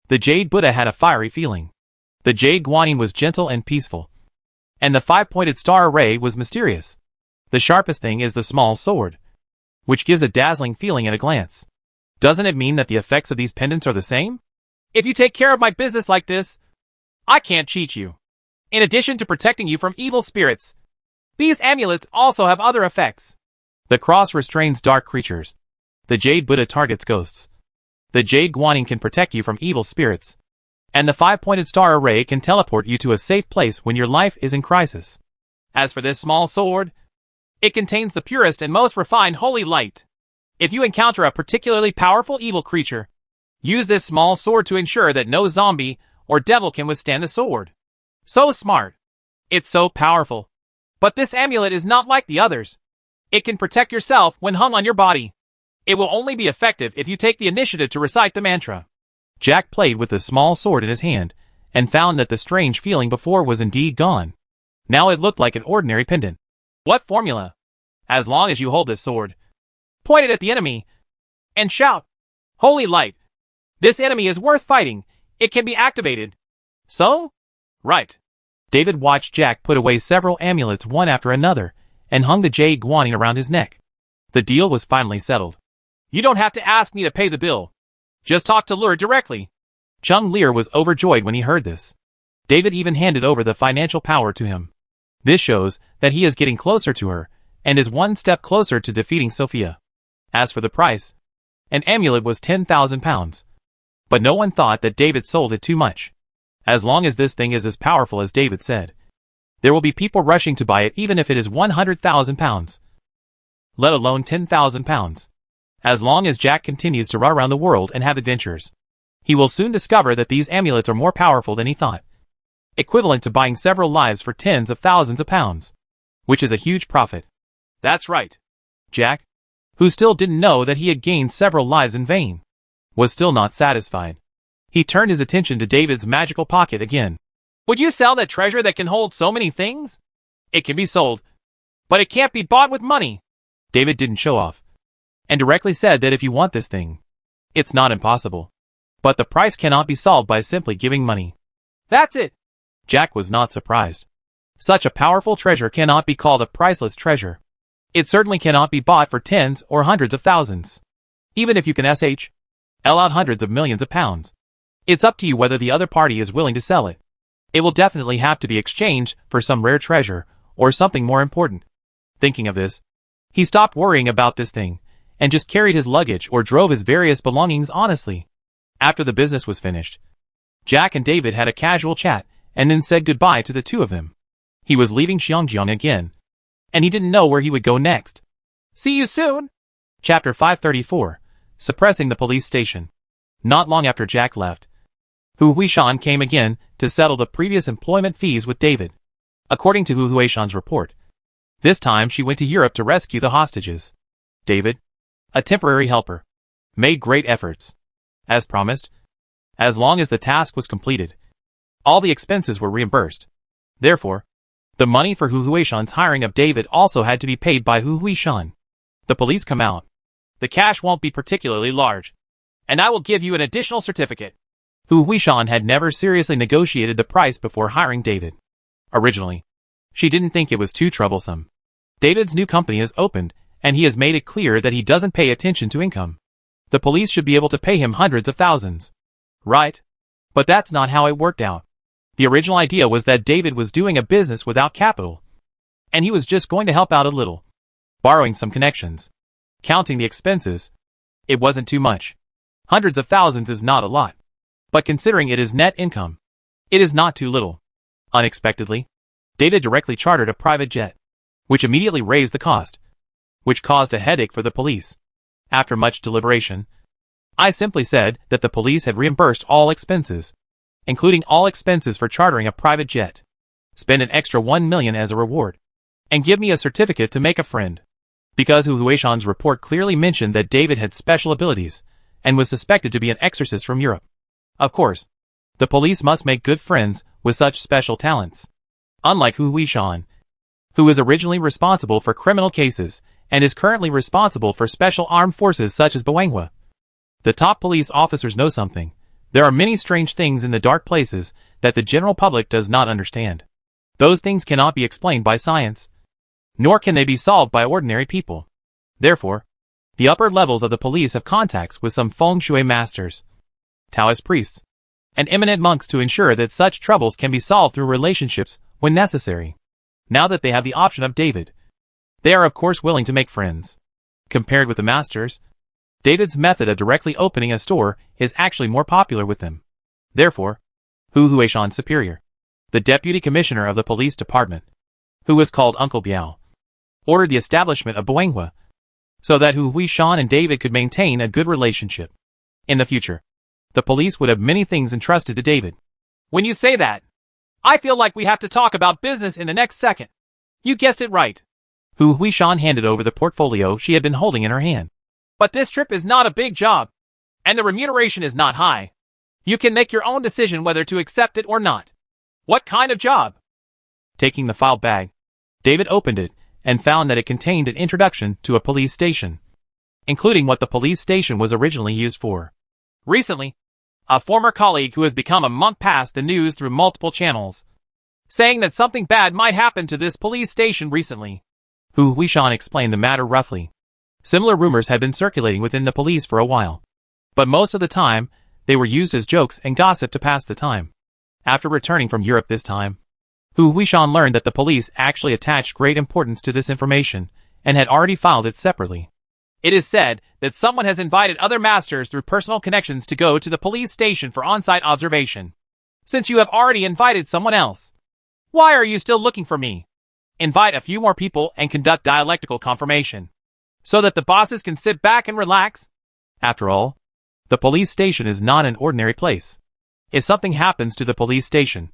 The Jade Buddha had a fiery feeling. The Jade Guanyin was gentle and peaceful. And the five-pointed star array was mysterious. The sharpest thing is the small sword, which gives a dazzling feeling at a glance. Doesn't it mean that the effects of these pendants are the same? If you take care of my business like this, I can't cheat you. In addition to protecting you from evil spirits, these amulets also have other effects. The cross restrains dark creatures. The Jade Buddha targets ghosts. The Jade Guanyin can protect you from evil spirits. And the five-pointed star array can teleport you to a safe place when your life is in crisis. As for this small sword, it contains the purest and most refined holy light. If you encounter a particularly powerful evil creature, use this small sword to ensure that no zombie or devil can withstand the sword. So smart. It's so powerful. But this amulet is not like the others. It can protect yourself when hung on your body. It will only be effective if you take the initiative to recite the mantra. Jack played with the small sword in his hand, and found that the strange feeling before was indeed gone. Now it looked like an ordinary pendant. What formula? As long as you hold this sword, point it at the enemy, and shout, "Holy light! This enemy is worth fighting. It can be activated." So? Right. David watched Jack put away several amulets one after another, and hung the Jade Guanyin around his neck. The deal was finally settled. You don't have to ask me to pay the bill. Just talk to Lure directly. Chung Lear was overjoyed when he heard this. David even handed over the financial power to him. This shows that he is getting closer to her, and is one step closer to defeating Sophia. As for the price, an amulet was 10,000 pounds. But no one thought that David sold it too much. As long as this thing is as powerful as David said, there will be people rushing to buy it even if it is 100,000 pounds. Let alone 10,000 pounds. As long as Jack continues to run around the world and have adventures, he will soon discover that these amulets are more powerful than he thought. Equivalent to buying several lives for tens of thousands of pounds. Which is a huge profit. That's right. Jack, who still didn't know that he had gained several lives in vain, was still not satisfied. He turned his attention to David's magical pocket again. Would you sell that treasure that can hold so many things? It can be sold, but it can't be bought with money. David didn't show off, and directly said that if you want this thing, it's not impossible. But the price cannot be solved by simply giving money. That's it. Jack was not surprised. Such a powerful treasure cannot be called a priceless treasure. It certainly cannot be bought for tens or hundreds of thousands. Even if you can SHL out hundreds of millions of pounds. It's up to you whether the other party is willing to sell it. It will definitely have to be exchanged for some rare treasure, or something more important. Thinking of this, he stopped worrying about this thing, and just carried his luggage or drove his various belongings honestly. After the business was finished, Jack and David had a casual chat, and then said goodbye to the two of them. He was leaving Xiangjiang again, and he didn't know where he would go next. See you soon! Chapter 534, Suppressing the Police Station. Not long after Jack left, Hu Huishan came again to settle the previous employment fees with David. According to Hu Huishan's report, this time she went to Europe to rescue the hostages. David, a temporary helper, made great efforts. As promised, as long as the task was completed, all the expenses were reimbursed. Therefore, the money for Hu Huishan's hiring of David also had to be paid by Hu Huishan. The police come out. The cash won't be particularly large, and I will give you an additional certificate. Hu Huishan had never seriously negotiated the price before hiring David. Originally, she didn't think it was too troublesome. David's new company has opened, and he has made it clear that he doesn't pay attention to income. The police should be able to pay him hundreds of thousands. Right? But that's not how it worked out. The original idea was that David was doing a business without capital, and he was just going to help out a little, borrowing some connections. Counting the expenses, it wasn't too much. Hundreds of thousands is not a lot. But considering it is net income, it is not too little. Unexpectedly, David directly chartered a private jet. which immediately raised the cost, which caused a headache for the police. After much deliberation, I simply said that the police had reimbursed all expenses, including all expenses for chartering a private jet, spend an extra 1 million as a reward, and give me a certificate to make a friend. Because Hu Huishan's report clearly mentioned that David had special abilities, and was suspected to be an exorcist from Europe. Of course, the police must make good friends with such special talents. Unlike Hu Huishan, who is originally responsible for criminal cases, and is currently responsible for special armed forces such as Bawangwa. The top police officers know something. There are many strange things in the dark places that the general public does not understand. Those things cannot be explained by science, nor can they be solved by ordinary people. Therefore, the upper levels of the police have contacts with some feng shui masters, Taoist priests, and eminent monks to ensure that such troubles can be solved through relationships when necessary. Now that they have the option of David, they are of course willing to make friends. Compared with the masters, David's method of directly opening a store is actually more popular with them. Therefore, Hu Huishan's superior, the deputy commissioner of the police department, who was called Uncle Biao, ordered the establishment of Bawangwa, so that Hu Huishan and David could maintain a good relationship. In the future, the police would have many things entrusted to David. When you say that, I feel like we have to talk about business in the next second. You guessed it right. Hu Huishan handed over the portfolio she had been holding in her hand. But this trip is not a big job, and the remuneration is not high. You can make your own decision whether to accept it or not. What kind of job? Taking the file bag, David opened it and found that it contained an introduction to a police station, including what the police station was originally used for. Recently, a former colleague who has become a monk passed the news through multiple channels, saying that something bad might happen to this police station recently. Hu Huishan explained the matter roughly. Similar rumors had been circulating within the police for a while, but most of the time, they were used as jokes and gossip to pass the time. After returning from Europe this time, Hu Huishan learned that the police actually attached great importance to this information and had already filed it separately. It is said that someone has invited other masters through personal connections to go to the police station for on-site observation. Since you have already invited someone else, why are you still looking for me? Invite a few more people and conduct dialectical confirmation, so that the bosses can sit back and relax. After all, the police station is not an ordinary place. If something happens to the police station,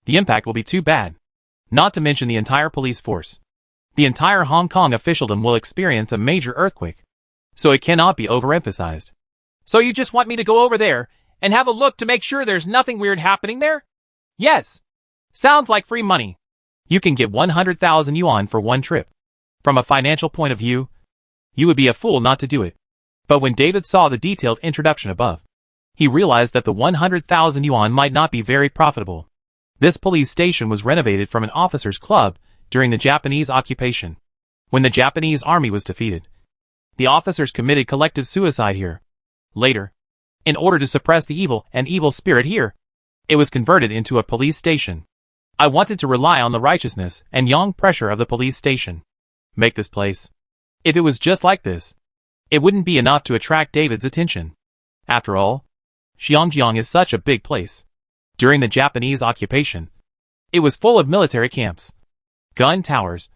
the impact will be too bad. Not to mention the entire police force. The entire Hong Kong officialdom will experience a major earthquake, so it cannot be overemphasized. So you just want me to go over there and have a look to make sure there's nothing weird happening there? Yes. Sounds like free money. You can get 100,000 yuan for one trip. From a financial point of view, you would be a fool not to do it. But when David saw the detailed introduction above, he realized that the 100,000 yuan might not be very profitable. This police station was renovated from an officers' club during the Japanese occupation. When the Japanese army was defeated, the officers committed collective suicide here. Later, in order to suppress the evil and evil spirit here, it was converted into a police station. I wanted to rely on the righteousness and yang pressure of the police station. Make this place. If it was just like this, it wouldn't be enough to attract David's attention. After all, Xiangjiang is such a big place. During the Japanese occupation, it was full of military camps, gun towers,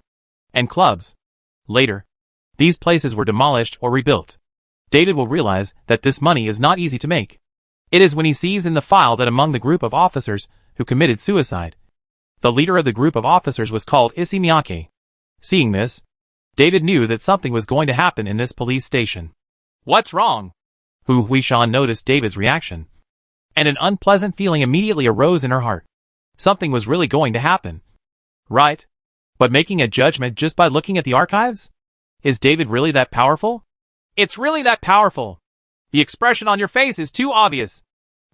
and clubs. Later, these places were demolished or rebuilt. David will realize that this money is not easy to make. It is when he sees in the file that among the group of officers who committed suicide, the leader of the group of officers was called Issey Miyake. Seeing this, David knew that something was going to happen in this police station. What's wrong? Hu Huishan noticed David's reaction, and an unpleasant feeling immediately arose in her heart. Something was really going to happen. Right? But making a judgment just by looking at the archives? Is David really that powerful? It's really that powerful. The expression on your face is too obvious.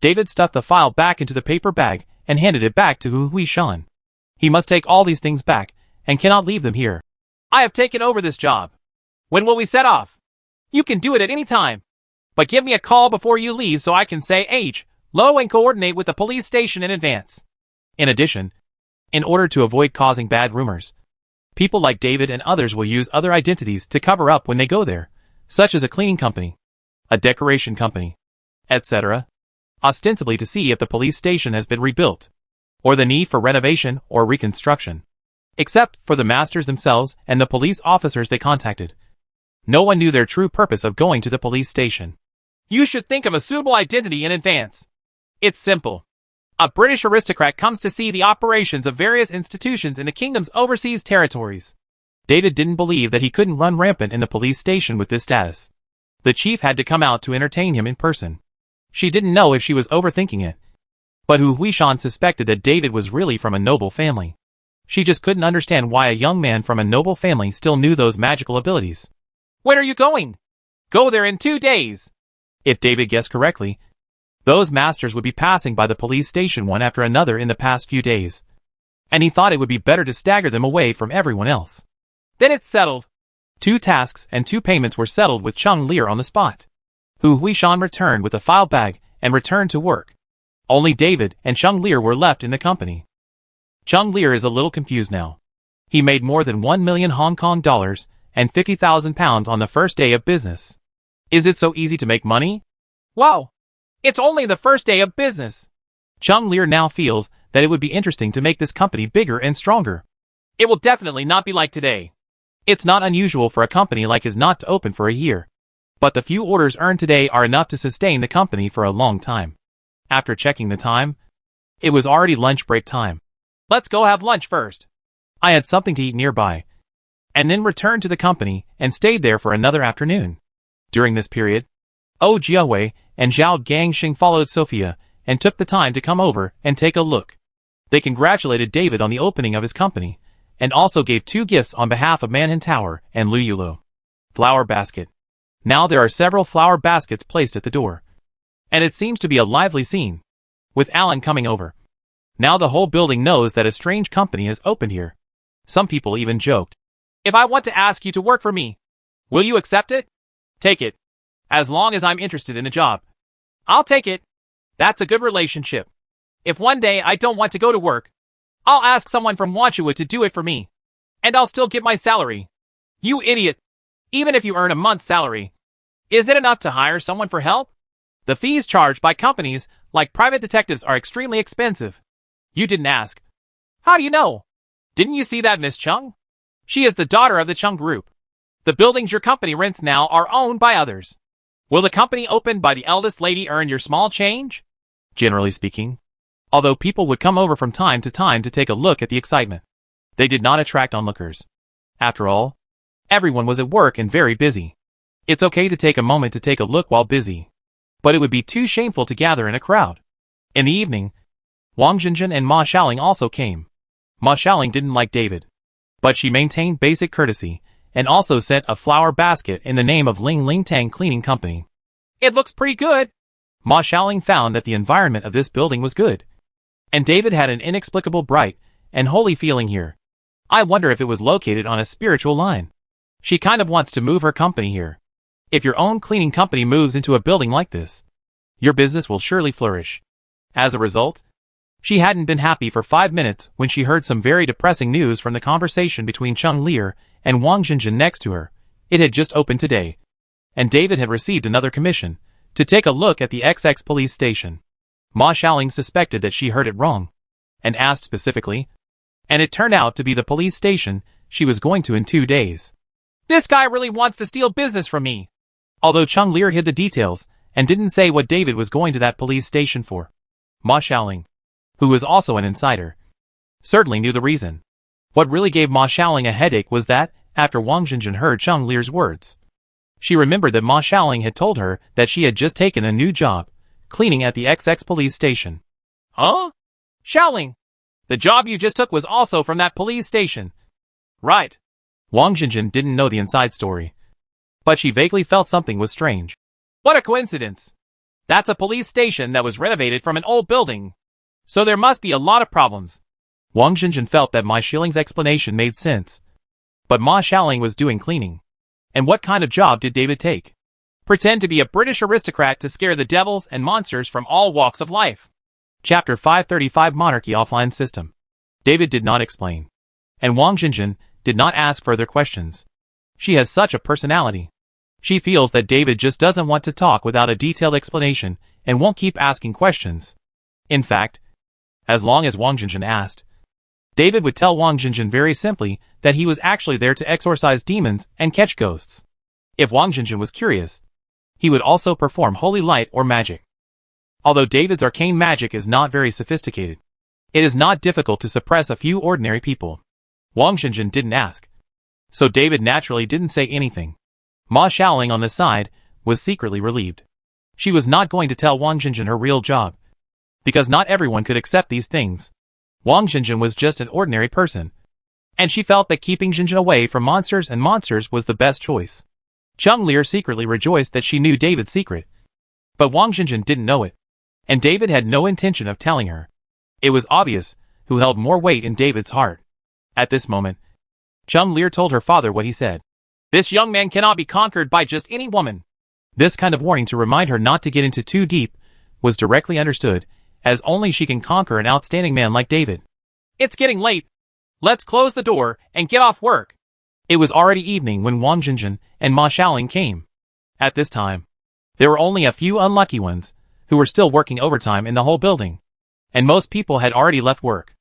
David stuffed the file back into the paper bag and handed it back to Hu Huishan. He must take all these things back and cannot leave them here. I have taken over this job. When will we set off? You can do it at any time. But give me a call before you leave so I can say hello and coordinate with the police station in advance. In addition, in order to avoid causing bad rumors, people like David and others will use other identities to cover up when they go there, such as a cleaning company, a decoration company, etc., ostensibly to see if the police station has been rebuilt, or the need for renovation or reconstruction. except for the masters themselves and the police officers they contacted. No one knew their true purpose of going to the police station. You should think of a suitable identity in advance. It's simple. A British aristocrat comes to see the operations of various institutions in the kingdom's overseas territories. David didn't believe that he couldn't run rampant in the police station with this status. The chief had to come out to entertain him in person. She didn't know if she was overthinking it. But Hu Huishan suspected that David was really from a noble family. She just couldn't understand why a young man from a noble family still knew those magical abilities. When are you going? Go there in 2 days. If David guessed correctly, those masters would be passing by the police station one after another in the past few days. And he thought it would be better to stagger them away from everyone else. Then it's settled. 2 tasks and 2 payments were settled with Chung Lear on the spot. Hu Huishan returned with a file bag and returned to work. Only David and Chung Lear were left in the company. Chung Lear is a little confused now. He made more than 1 million Hong Kong dollars and 50,000 pounds on the first day of business. Is it so easy to make money? Wow! It's only the first day of business. Chung Lear now feels that it would be interesting to make this company bigger and stronger. It will definitely not be like today. It's not unusual for a company like his not to open for a year. But the few orders earned today are enough to sustain the company for a long time. After checking the time, it was already lunch break time. Let's go have lunch first. I had something to eat nearby, and then returned to the company and stayed there for another afternoon. During this period, Oh Jiahui and Zhao Gangxing followed Sophia and took the time to come over and take a look. They congratulated David on the opening of his company, and also gave 2 gifts on behalf of Manhan Tower and Lu Yulu. Flower basket. Now there are several flower baskets placed at the door. And it seems to be a lively scene, with Alan coming over. Now the whole building knows that a strange company has opened here. Some people even joked, "If I want to ask you to work for me, will you accept it? Take it. As long as I'm interested in the job. I'll take it. That's a good relationship. If one day I don't want to go to work, I'll ask someone from Wanchua to do it for me. And I'll still get my salary. You idiot. Even if you earn a month's salary, is it enough to hire someone for help? The fees charged by companies like private detectives are extremely expensive. You didn't ask. How do you know? Didn't you see that Miss Chung? She is the daughter of the Chung Group. The buildings your company rents now are owned by others. Will the company opened by the eldest lady earn your small change? Generally speaking, although people would come over from time to time to take a look at the excitement, they did not attract onlookers. After all, everyone was at work and very busy. It's okay to take a moment to take a look while busy, but it would be too shameful to gather in a crowd. In the evening, Wang Jinjin and Ma Xiaoling also came. Ma Xiaoling didn't like David, but she maintained basic courtesy and also sent a flower basket in the name of Ling Ling Tang Cleaning Company. It looks pretty good. Ma Xiaoling found that the environment of this building was good, and David had an inexplicable bright and holy feeling here. I wonder if it was located on a spiritual line. She kind of wants to move her company here. If your own cleaning company moves into a building like this, your business will surely flourish. As a result, she hadn't been happy for 5 minutes when she heard some very depressing news from the conversation between Chung Lear and Wang Jinjin next to her. It had just opened today, and David had received another commission to take a look at the XX police station. Ma Xiaoling suspected that she heard it wrong, and asked specifically, and it turned out to be the police station she was going to in 2 days. This guy really wants to steal business from me. Although Chung Lear hid the details and didn't say what David was going to that police station for, Ma Xiaoling, who was also an insider, certainly knew the reason. What really gave Ma Xiaoling a headache was that, after Wang Jinjin heard Chung Lear's words, she remembered that Ma Xiaoling had told her that she had just taken a new job, cleaning at the XX police station. Huh? Xiaoling, the job you just took was also from that police station. Right. Wang Jinjin didn't know the inside story, but she vaguely felt something was strange. What a coincidence. That's a police station that was renovated from an old building, so there must be a lot of problems. Wang Jinjin felt that Ma Xiaoling's explanation made sense, but Ma Xiaoling was doing cleaning. And what kind of job did David take? Pretend to be a British aristocrat to scare the devils and monsters from all walks of life. Chapter 535 Monarchy Offline System. David did not explain, and Wang Jinjin did not ask further questions. She has such a personality. She feels that David just doesn't want to talk without a detailed explanation and won't keep asking questions. In fact, as long as Wang Jinjin asked, David would tell Wang Jinjin very simply that he was actually there to exorcise demons and catch ghosts. If Wang Jinjin was curious, he would also perform holy light or magic. Although David's arcane magic is not very sophisticated, it is not difficult to suppress a few ordinary people. Wang Jinjin didn't ask, so David naturally didn't say anything. Ma Xiaoling on the side was secretly relieved. She was not going to tell Wang Jinjin her real job, because not everyone could accept these things. Wang Jinjin was just an ordinary person, and she felt that keeping Jinjin away from monsters and monsters was the best choice. Chung Lear secretly rejoiced that she knew David's secret, but Wang Jinjin didn't know it, and David had no intention of telling her. It was obvious who held more weight in David's heart. At this moment, Chung Lear told her father what he said. This young man cannot be conquered by just any woman. This kind of warning to remind her not to get into too deep was directly understood, as only she can conquer an outstanding man like David. It's getting late. Let's close the door and get off work. It was already evening when Wang Jinjin and Ma Xiaoling came. At this time, there were only a few unlucky ones who were still working overtime in the whole building, and most people had already left work.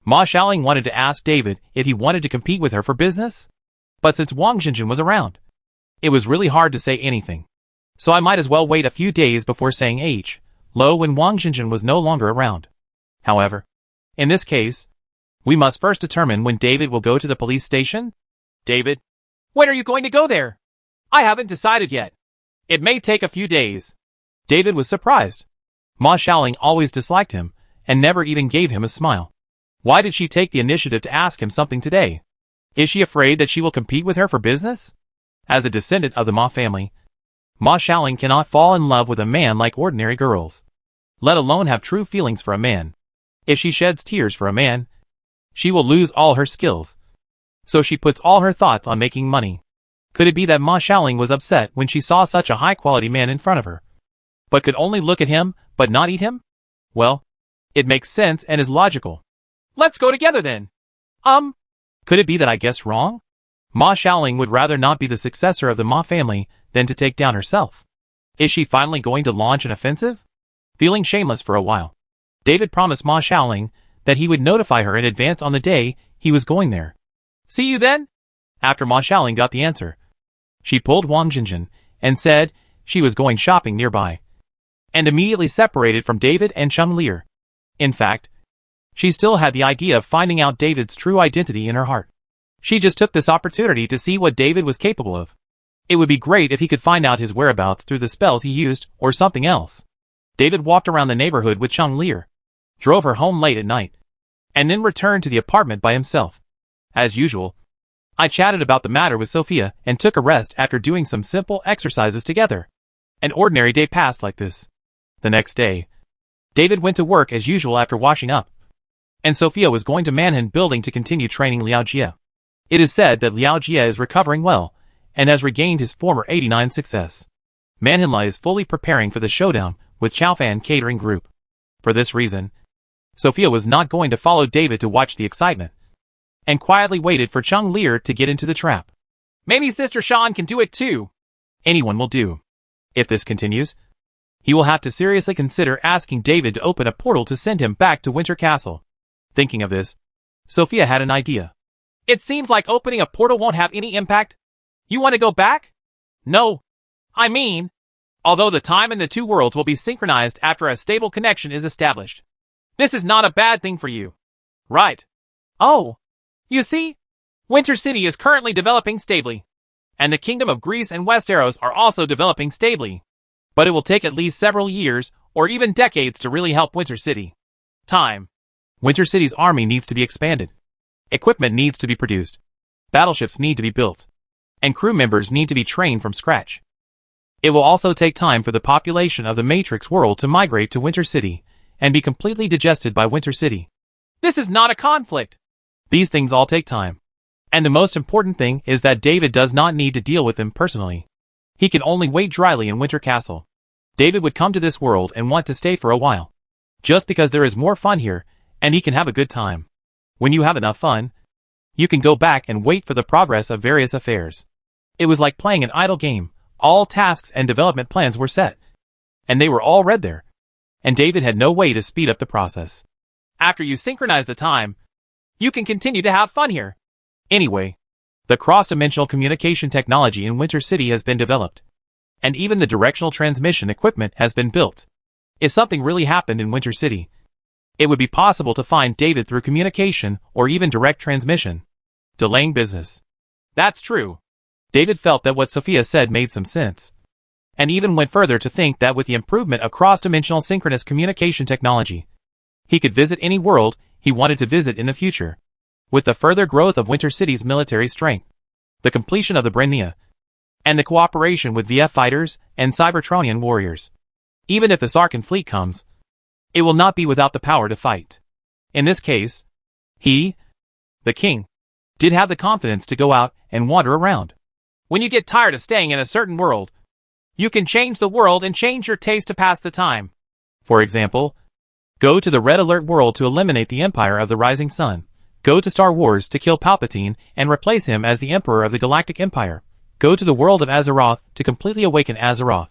Ma Xiaoling wanted to ask David if he wanted to compete with her for business, but since Wang Jinjin was around, it was really hard to say anything. So I might as well wait a few days before saying hello when Wang Jinjin was no longer around. However, in this case, we must first determine when David will go to the police station. David, when are you going to go there? I haven't decided yet. It may take a few days. David was surprised. Ma Xiaoling always disliked him and never even gave him a smile. Why did she take the initiative to ask him something today? Is she afraid that she will compete with her for business? As a descendant of the Ma family, Ma Xiaoling cannot fall in love with a man like ordinary girls, let alone have true feelings for a man. If she sheds tears for a man, she will lose all her skills. So she puts all her thoughts on making money. Could it be that Ma Xiaoling was upset when she saw such a high-quality man in front of her, but could only look at him, but not eat him? Well, it makes sense and is logical. Let's go together then. Could it be that I guessed wrong? Ma Xiaoling would rather not be the successor of the Ma family than to take down herself. Is she finally going to launch an offensive? Feeling shameless for a while, David promised Ma Xiaoling that he would notify her in advance on the day he was going there. See you then? After Ma Xiaoling got the answer, she pulled Wang Jinjin and said she was going shopping nearby, and immediately separated from David and Chung Lear. In fact, she still had the idea of finding out David's true identity in her heart. She just took this opportunity to see what David was capable of. It would be great if he could find out his whereabouts through the spells he used or something else. David walked around the neighborhood with Chung Lear, drove her home late at night, and then returned to the apartment by himself. As usual, I chatted about the matter with Sophia and took a rest after doing some simple exercises together. An ordinary day passed like this. The next day, David went to work as usual after washing up, and Sophia was going to Manhan Building to continue training Liao Jie. It is said that Liao Jie is recovering well and has regained his former 89 success. Manhanla is fully preparing for the showdown with Chaofan Catering Group. For this reason, Sophia was not going to follow David to watch the excitement, and quietly waited for Chung Lear to get into the trap. Maybe Sister Shan can do it too. Anyone will do. If this continues, he will have to seriously consider asking David to open a portal to send him back to Winter Castle. Thinking of this, Sophia had an idea. It seems like opening a portal won't have any impact. You want to go back? No. I mean, although the time in the two worlds will be synchronized after a stable connection is established. This is not a bad thing for you. Right. Oh. You see, Winter City is currently developing stably, and the Kingdom of Greece and Westeros are also developing stably. But it will take at least several years, or even decades to really help Winter City. Time. Winter City's army needs to be expanded. Equipment needs to be produced. Battleships need to be built. And crew members need to be trained from scratch. It will also take time for the population of the Matrix world to migrate to Winter City and be completely digested by Winter City. This is not a conflict. These things all take time. And the most important thing is that David does not need to deal with them personally. He can only wait dryly in Winter Castle. David would come to this world and want to stay for a while, just because there is more fun here, and he can have a good time. When you have enough fun, you can go back and wait for the progress of various affairs. It was like playing an idle game. All tasks and development plans were set, and they were all read there, and David had no way to speed up the process. After you synchronize the time, You can continue to have fun here. Anyway, the cross-dimensional communication technology in Winter City has been developed, and even the directional transmission equipment has been built. If something really happened in Winter City, it would be possible to find David through communication or even direct transmission, delaying business. That's true. David felt that what Sophia said made some sense, and even went further to think that with the improvement of cross-dimensional synchronous communication technology, he could visit any world he wanted to visit in the future. With the further growth of Winter City's military strength, the completion of the Brynnia, and the cooperation with VF fighters and Cybertronian warriors, even if the Sarkin fleet comes, it will not be without the power to fight. In this case, he, the king, did have the confidence to go out and wander around. When you get tired of staying in a certain world, you can change the world and change your taste to pass the time. For example, go to the Red Alert world to eliminate the Empire of the Rising Sun. Go to Star Wars to kill Palpatine and replace him as the Emperor of the Galactic Empire. Go to the world of Azeroth to completely awaken Azeroth,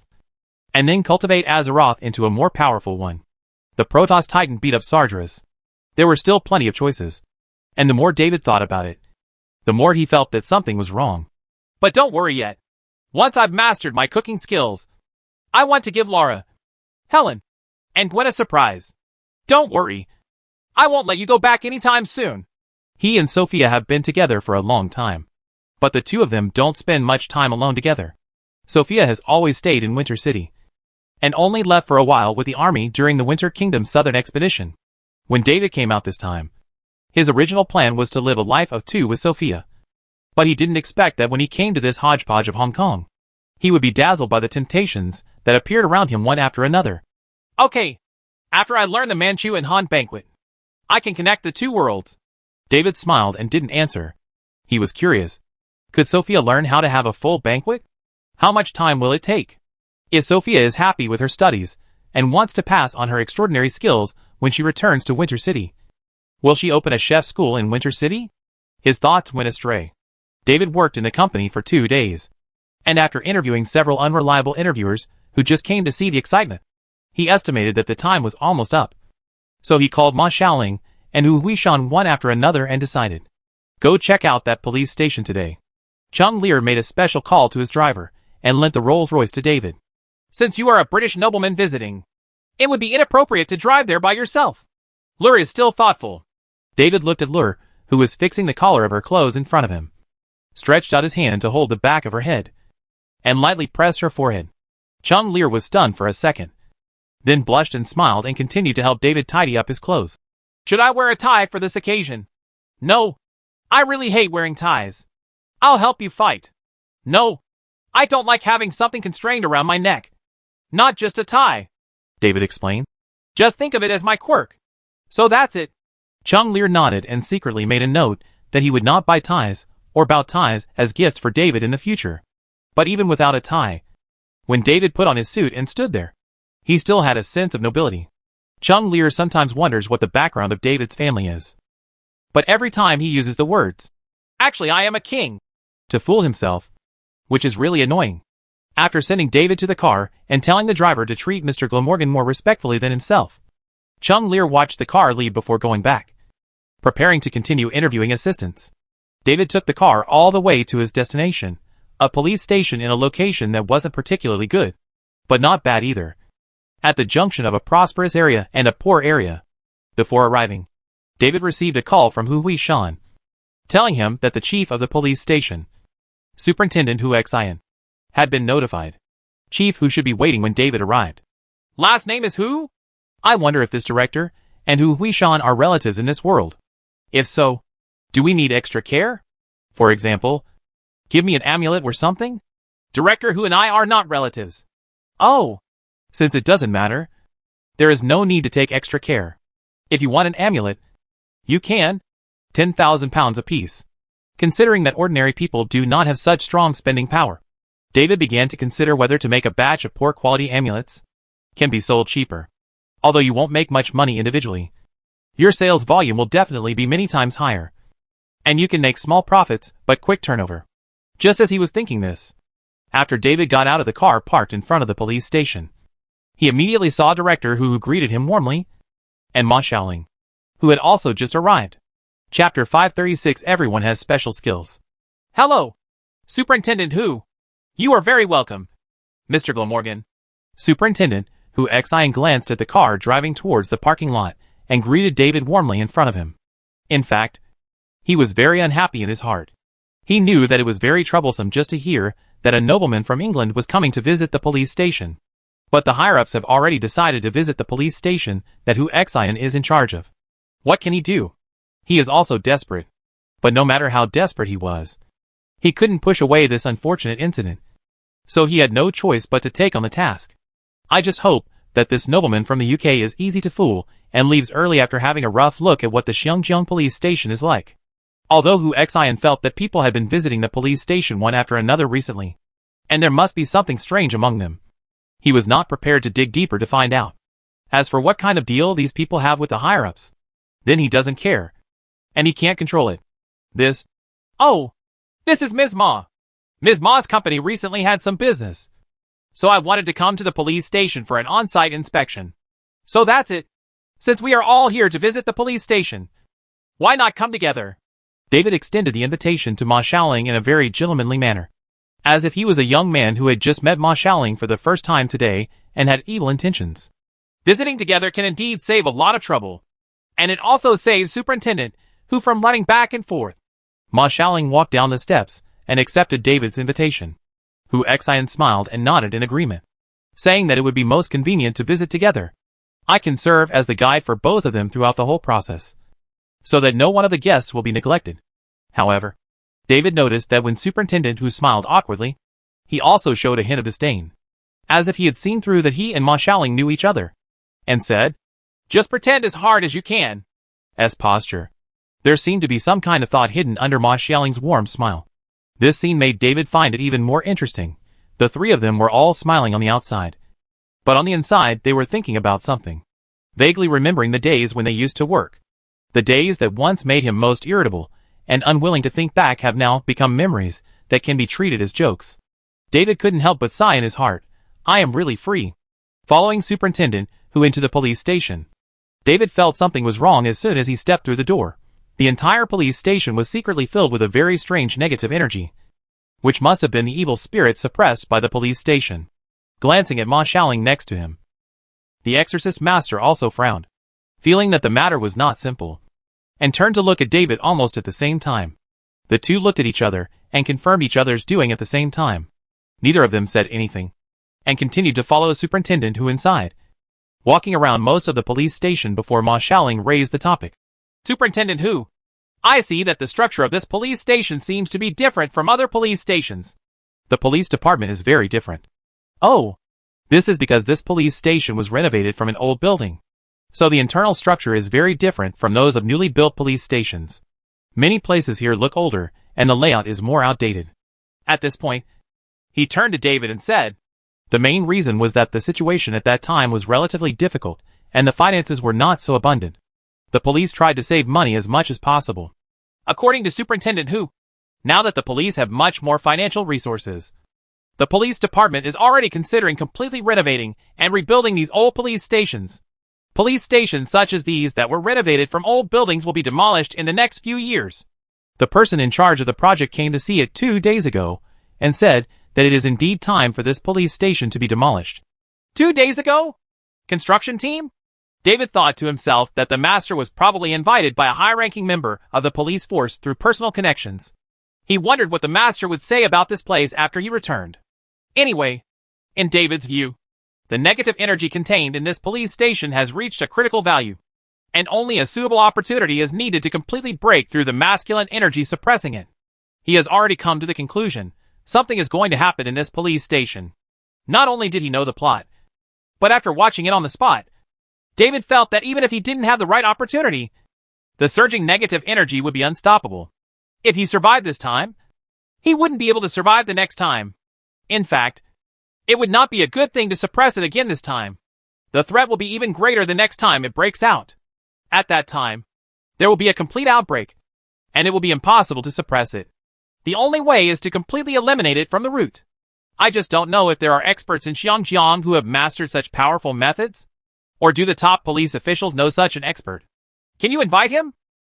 and then cultivate Azeroth into a more powerful one. The Protoss Titan beat up Sardras. There were still plenty of choices, and the more David thought about it, the more he felt that something was wrong. But don't worry yet. Once I've mastered my cooking skills, I want to give Lara, Helen, and Gwen a surprise. Don't worry. I won't let you go back anytime soon. He and Sophia have been together for a long time, but the two of them don't spend much time alone together. Sophia has always stayed in Winter City, and only left for a while with the army during the Winter Kingdom Southern Expedition. When David came out this time, his original plan was to live a life of two with Sophia. But he didn't expect that when he came to this hodgepodge of Hong Kong, he would be dazzled by the temptations that appeared around him one after another. Okay, after I learn the Manchu and Han banquet, I can connect the two worlds. David smiled and didn't answer. He was curious. Could Sophia learn how to have a full banquet? How much time will it take? If Sophia is happy with her studies and wants to pass on her extraordinary skills when she returns to Winter City, will she open a chef school in Winter City? His thoughts went astray. David worked in the company for 2 days, and after interviewing several unreliable interviewers who just came to see the excitement, he estimated that the time was almost up. So he called Ma Xiaoling and Hu Huishan one after another and decided, go check out that police station today. Chung Lear made a special call to his driver and lent the Rolls-Royce to David. Since you are a British nobleman visiting, it would be inappropriate to drive there by yourself. Lur is still thoughtful. David looked at Lur, who was fixing the collar of her clothes in front of him, stretched out his hand to hold the back of her head, and lightly pressed her forehead. Chung Lear was stunned for a second, then blushed and smiled and continued to help David tidy up his clothes. Should I wear a tie for this occasion? No. I really hate wearing ties. I'll help you fight. No. I don't like having something constrained around my neck. Not just a tie, David explained. Just think of it as my quirk. So that's it. Chung Lear nodded and secretly made a note that he would not buy ties or bow ties as gifts for David in the future. But even without a tie, when David put on his suit and stood there, he still had a sense of nobility. Chung Lear sometimes wonders what the background of David's family is. But every time he uses the words, actually I am a king, to fool himself, which is really annoying. After sending David to the car and telling the driver to treat Mr. Glamorgan more respectfully than himself, Chung Lear watched the car leave before going back, preparing to continue interviewing assistants. David took the car all the way to his destination, a police station in a location that wasn't particularly good, but not bad either, at the junction of a prosperous area and a poor area. Before arriving, David received a call from Hu Huishan, telling him that the chief of the police station, Superintendent Hu Xian, had been notified. Chief Hu should be waiting when David arrived. Last name is Hu? I wonder if this director and Hu Huishan are relatives in this world. If so, do we need extra care? For example, give me an amulet or something? Director Hu and I are not relatives. Oh, since it doesn't matter, there is no need to take extra care. If you want an amulet, you can. 10,000 pounds apiece. Considering that ordinary people do not have such strong spending power, David began to consider whether to make a batch of poor quality amulets. Can be sold cheaper. Although you won't make much money individually, your sales volume will definitely be many times higher, and you can make small profits but quick turnover. Just as he was thinking this, after David got out of the car parked in front of the police station, he immediately saw a director who greeted him warmly, and Ma Xiaoling, who had also just arrived. Chapter 536 Everyone has special skills. Hello, Superintendent Hu. You are very welcome, Mr. Glamorgan. Superintendent Hu Xian glanced at the car driving towards the parking lot and greeted David warmly in front of him. In fact, he was very unhappy in his heart. He knew that it was very troublesome just to hear that a nobleman from England was coming to visit the police station. But the higher-ups have already decided to visit the police station that Hu Xian is in charge of. What can he do? He is also desperate. But no matter how desperate he was, he couldn't push away this unfortunate incident. So he had no choice but to take on the task. I just hope that this nobleman from the UK is easy to fool and leaves early after having a rough look at what the Xiongjiang police station is like. Although Hu Xian felt that people had been visiting the police station one after another recently, and there must be something strange among them, he was not prepared to dig deeper to find out. As for what kind of deal these people have with the higher-ups, then he doesn't care. And he can't control it. This is Ms. Ma. Ms. Ma's company recently had some business, so I wanted to come to the police station for an on-site inspection. So that's it. Since we are all here to visit the police station, why not come together? David extended the invitation to Ma Xiaoling in a very gentlemanly manner, as if he was a young man who had just met Ma Xiaoling for the first time today and had evil intentions. Visiting together can indeed save a lot of trouble, and it also saves Superintendent Hu from running back and forth. Ma Xiaoling walked down the steps and accepted David's invitation. Hu Xian smiled and nodded in agreement, saying that it would be most convenient to visit together. I can serve as the guide for both of them throughout the whole process, so that no one of the guests will be neglected. However, David noticed that when Superintendent Hu smiled awkwardly, he also showed a hint of disdain, as if he had seen through that he and Ma Xiaoling knew each other, and said, "Just pretend as hard as you can." S posture. There seemed to be some kind of thought hidden under Ma Xiaoling's warm smile. This scene made David find it even more interesting. The three of them were all smiling on the outside, but on the inside they were thinking about something, vaguely remembering the days when they used to work. The days that once made him most irritable and unwilling to think back have now become memories that can be treated as jokes. David couldn't help but sigh in his heart. I am really free. Following Superintendent Hu into the police station, David felt something was wrong as soon as he stepped through the door. The entire police station was secretly filled with a very strange negative energy, which must have been the evil spirit suppressed by the police station. Glancing at Ma Xiaoling next to him, the exorcist master also frowned, feeling that the matter was not simple, and turned to look at David almost at the same time. The two looked at each other and confirmed each other's doing at the same time. Neither of them said anything, and continued to follow Superintendent Hu inside, walking around most of the police station before Ma Xiaoling raised the topic. Superintendent Hu, I see that the structure of this police station seems to be different from other police stations. The police department is very different. Oh, this is because this police station was renovated from an old building, so the internal structure is very different from those of newly built police stations. Many places here look older, and the layout is more outdated. At this point, he turned to David and said, the main reason was that the situation at that time was relatively difficult, and the finances were not so abundant. The police tried to save money as much as possible. According to Superintendent Hu, now that the police have much more financial resources, the police department is already considering completely renovating and rebuilding these old police stations. Police stations such as these that were renovated from old buildings will be demolished in the next few years. The person in charge of the project came to see it 2 days ago and said that it is indeed time for this police station to be demolished. 2 days ago? Construction team? David thought to himself that the master was probably invited by a high-ranking member of the police force through personal connections. He wondered what the master would say about this place after he returned. Anyway, in David's view, the negative energy contained in this police station has reached a critical value, and only a suitable opportunity is needed to completely break through the masculine energy suppressing it. He has already come to the conclusion something is going to happen in this police station. Not only did he know the plot, but after watching it on the spot, David felt that even if he didn't have the right opportunity, the surging negative energy would be unstoppable. If he survived this time, he wouldn't be able to survive the next time. In fact, it would not be a good thing to suppress it again this time. The threat will be even greater the next time it breaks out. At that time, there will be a complete outbreak, and it will be impossible to suppress it. The only way is to completely eliminate it from the root. I just don't know if there are experts in Xiongjiang who have mastered such powerful methods. Or do the top police officials know such an expert? Can you invite him?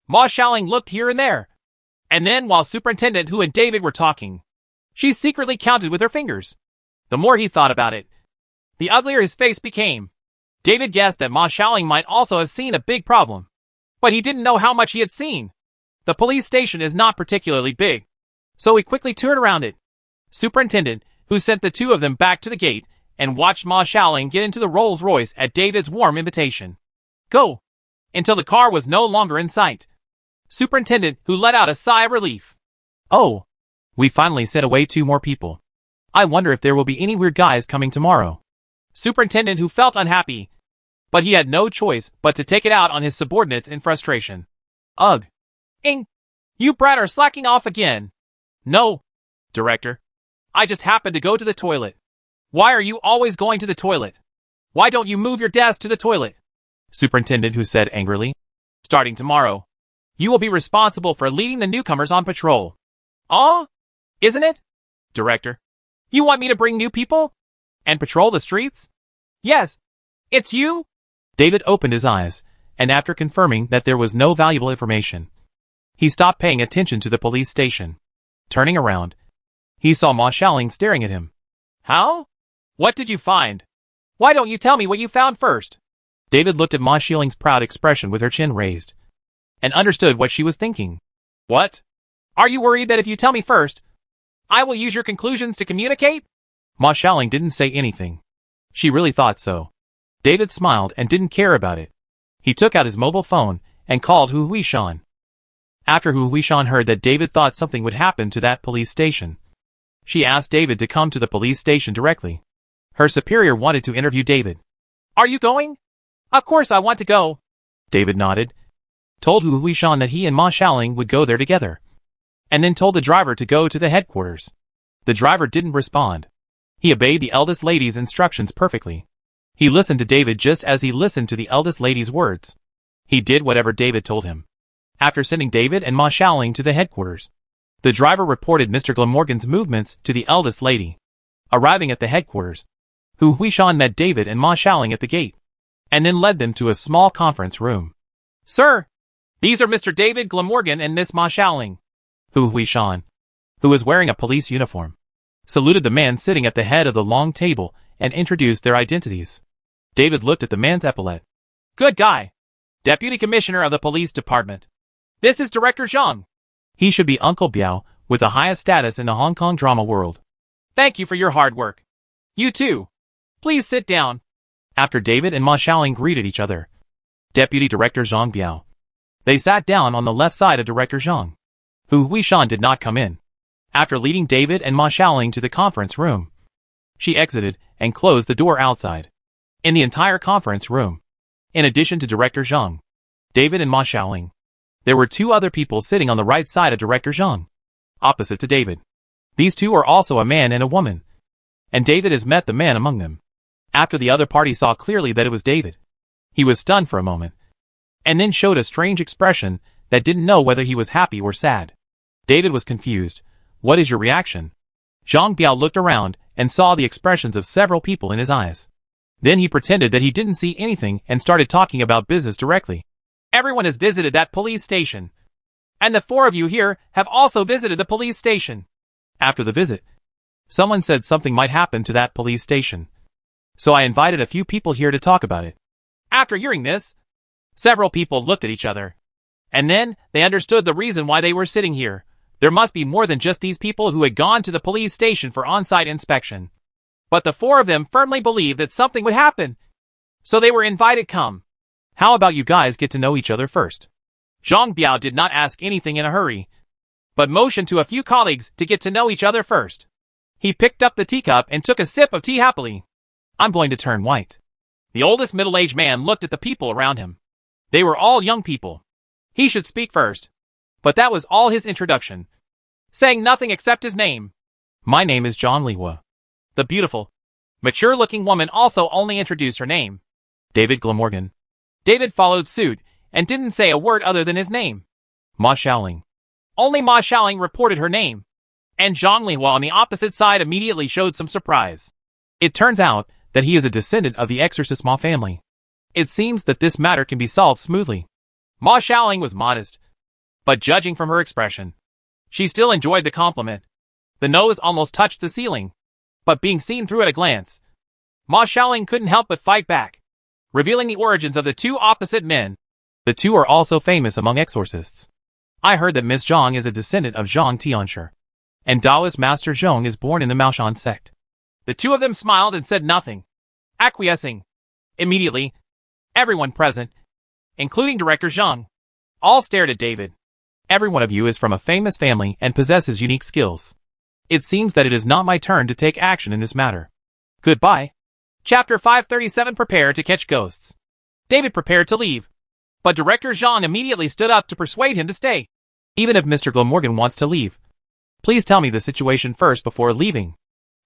Ma Xiaoling looked here and there. And then, while Superintendent Hu and David were talking, she secretly counted with her fingers. The more he thought about it, the uglier his face became. David guessed that Ma Xiaoling might also have seen a big problem, but he didn't know how much he had seen. The police station is not particularly big, so he quickly turned around it. Superintendent Hu sent the two of them back to the gate and watched Ma Xiaoling get into the Rolls-Royce at David's warm invitation. Go! Until the car was no longer in sight. Superintendent Hu let out a sigh of relief. Oh, we finally sent away 2 more people. I wonder if there will be any weird guys coming tomorrow. Superintendent Hu felt unhappy, but he had no choice but to take it out on his subordinates in frustration. Ugh. Ing! You brat are slacking off again. No, Director. I just happened to go to the toilet. Why are you always going to the toilet? Why don't you move your desk to the toilet? Superintendent Hu said angrily. Starting tomorrow, you will be responsible for leading the newcomers on patrol. Isn't it? Director, you want me to bring new people? And patrol the streets? Yes. It's you? David opened his eyes, and after confirming that there was no valuable information, he stopped paying attention to the police station. Turning around, he saw Ma Xiaoling staring at him. How? What did you find? Why don't you tell me what you found first? David looked at Ma Xiaoling's proud expression with her chin raised, and understood what she was thinking. What? Are you worried that if you tell me first, I will use your conclusions to communicate? Ma Xiaoling didn't say anything. She really thought so. David smiled and didn't care about it. He took out his mobile phone and called Hu Huishan. After Hu Huishan heard that David thought something would happen to that police station, she asked David to come to the police station directly. Her superior wanted to interview David. Are you going? Of course I want to go. David nodded, told Hu Huishan that he and Ma Xiaoling would go there together, and then told the driver to go to the headquarters. The driver didn't respond. He obeyed the eldest lady's instructions perfectly. He listened to David just as he listened to the eldest lady's words. He did whatever David told him. After sending David and Ma Xiaoling to the headquarters, the driver reported Mr. Glamorgan's movements to the eldest lady. Arriving at the headquarters, Hu Huishan met David and Ma Xiaoling at the gate, and then led them to a small conference room. Sir, these are Mr. David Glamorgan and Miss Ma Xiaoling. Hu Huishan, who was wearing a police uniform, saluted the man sitting at the head of the long table and introduced their identities. David looked at the man's epaulette. Good guy. Deputy Commissioner of the Police Department. This is Director Zhang. He should be Uncle Biao, with the highest status in the Hong Kong drama world. Thank you for your hard work. You too. Please sit down. After David and Ma Xiaoling greeted each other, Deputy Director Zhang Biao. They sat down on the left side of Director Zhang. Hu Huishan did not come in. After leading David and Ma Xiaoling to the conference room, she exited and closed the door outside. In the entire conference room, in addition to Director Zhang, David and Ma Xiaoling, there were 2 other people sitting on the right side of Director Zhang, opposite to David. These 2 are also a man and a woman, and David has met the man among them. After the other party saw clearly that it was David, he was stunned for a moment, and then showed a strange expression that didn't know whether he was happy or sad. David was confused. What is your reaction? Zhang Biao looked around and saw the expressions of several people in his eyes. Then he pretended that he didn't see anything and started talking about business directly. Everyone has visited that police station. And the 4 of you here have also visited the police station. After the visit, someone said something might happen to that police station. So I invited a few people here to talk about it. After hearing this, several people looked at each other. And then they understood the reason why they were sitting here. There must be more than just these people who had gone to the police station for on-site inspection. But the 4 of them firmly believed that something would happen. So they were invited come. How about you guys get to know each other first? Zhang Biao did not ask anything in a hurry, but motioned to a few colleagues to get to know each other first. He picked up the teacup and took a sip of tea happily. I'm going to turn white. The oldest middle-aged man looked at the people around him. They were all young people. He should speak first. But that was all his introduction, saying nothing except his name. My name is Zhang Lihua. The beautiful, mature-looking woman also only introduced her name. David Glamorgan. David followed suit and didn't say a word other than his name. Ma Xiaoling. Only Ma Xiaoling reported her name, and Zhang Lihua on the opposite side immediately showed some surprise. It turns out that he is a descendant of the exorcist Ma family. It seems that this matter can be solved smoothly. Ma Xiaoling was modest, But judging from her expression, she still enjoyed the compliment. The nose almost touched the ceiling. But being seen through at a glance, Ma Xiaoling couldn't help but fight back, revealing the origins of the two opposite men. The two are also famous among exorcists. I heard that Miss Zhang is a descendant of Zhang Tianshi, and Taoist Master Zhong is born in the Maoshan sect. The two of them smiled and said nothing, acquiescing. Immediately, everyone present, including Director Zhang, all stared at David. Every one of you is from a famous family and possesses unique skills. It seems that it is not my turn to take action in this matter. Goodbye. Chapter 537. Prepare to catch ghosts. David prepared to leave, but Director Zhang immediately stood up to persuade him to stay. Even if Mr. Glamorgan wants to leave, please tell me the situation first before leaving.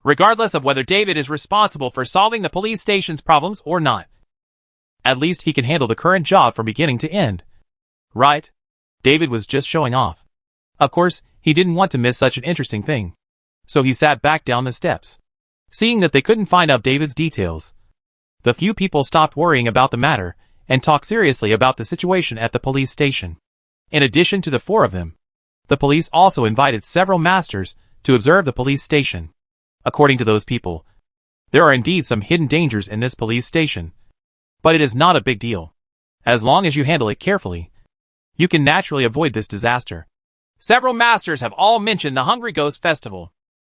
Regardless of whether David is responsible for solving the police station's problems or not. At least he can handle the current job from beginning to end. Right? David was just showing off. Of course, he didn't want to miss such an interesting thing. So he sat back down the steps. Seeing that they couldn't find out David's details, the few people stopped worrying about the matter and talked seriously about the situation at the police station. In addition to the four of them, the police also invited several masters to observe the police station. According to those people, there are indeed some hidden dangers in this police station. But it is not a big deal. As long as you handle it carefully, you can naturally avoid this disaster. Several masters have all mentioned the Hungry Ghost Festival.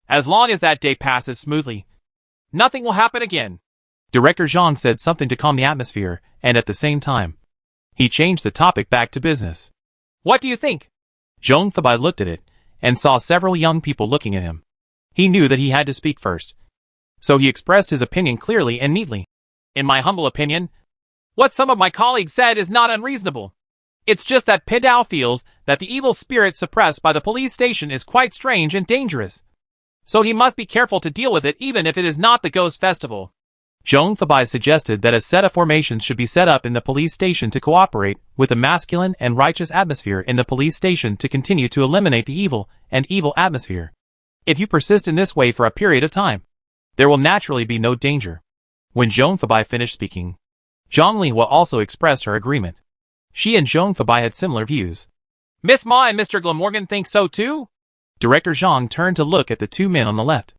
As long as that day passes smoothly, nothing will happen again. Director Zhang said something to calm the atmosphere, and at the same time, he changed the topic back to business. What do you think? Zhong Fabai looked at it, and saw several young people looking at him. He knew that he had to speak first. So he expressed his opinion clearly and neatly. In my humble opinion, what some of my colleagues said is not unreasonable. It's just that Pidao feels that the evil spirit suppressed by the police station is quite strange and dangerous. So he must be careful to deal with it even if it is not the Ghost Festival. Zhong Fabai suggested that a set of formations should be set up in the police station to cooperate with a masculine and righteous atmosphere in the police station to continue to eliminate the evil and evil atmosphere. If you persist in this way for a period of time, there will naturally be no danger. When Zhong Fabai finished speaking, Zhang Lihua also expressed her agreement. She and Zhong Fabai had similar views. Miss Ma and Mr. Glamorgan think so too? Director Zhang turned to look at the two men on the left.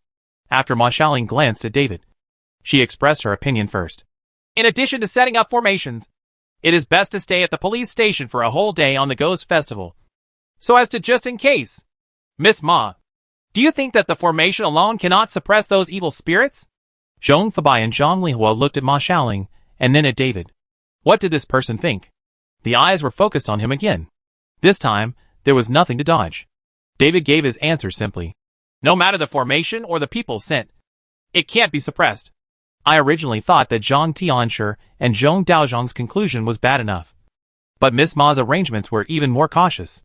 After Ma Xiaoling glanced at David, she expressed her opinion first. In addition to setting up formations, it is best to stay at the police station for a whole day on the Ghost Festival, so as to just in case. Miss Ma, do you think that the formation alone cannot suppress those evil spirits? Zhong Fabai and Zhang Lihua looked at Ma Xiaoling, and then at David. What did this person think? The eyes were focused on him again. This time, there was nothing to dodge. David gave his answer simply. No matter the formation or the people sent, it can't be suppressed. I originally thought that Zhang Tianshi and Zhong Daozhong's conclusion was bad enough. But Miss Ma's arrangements were even more cautious.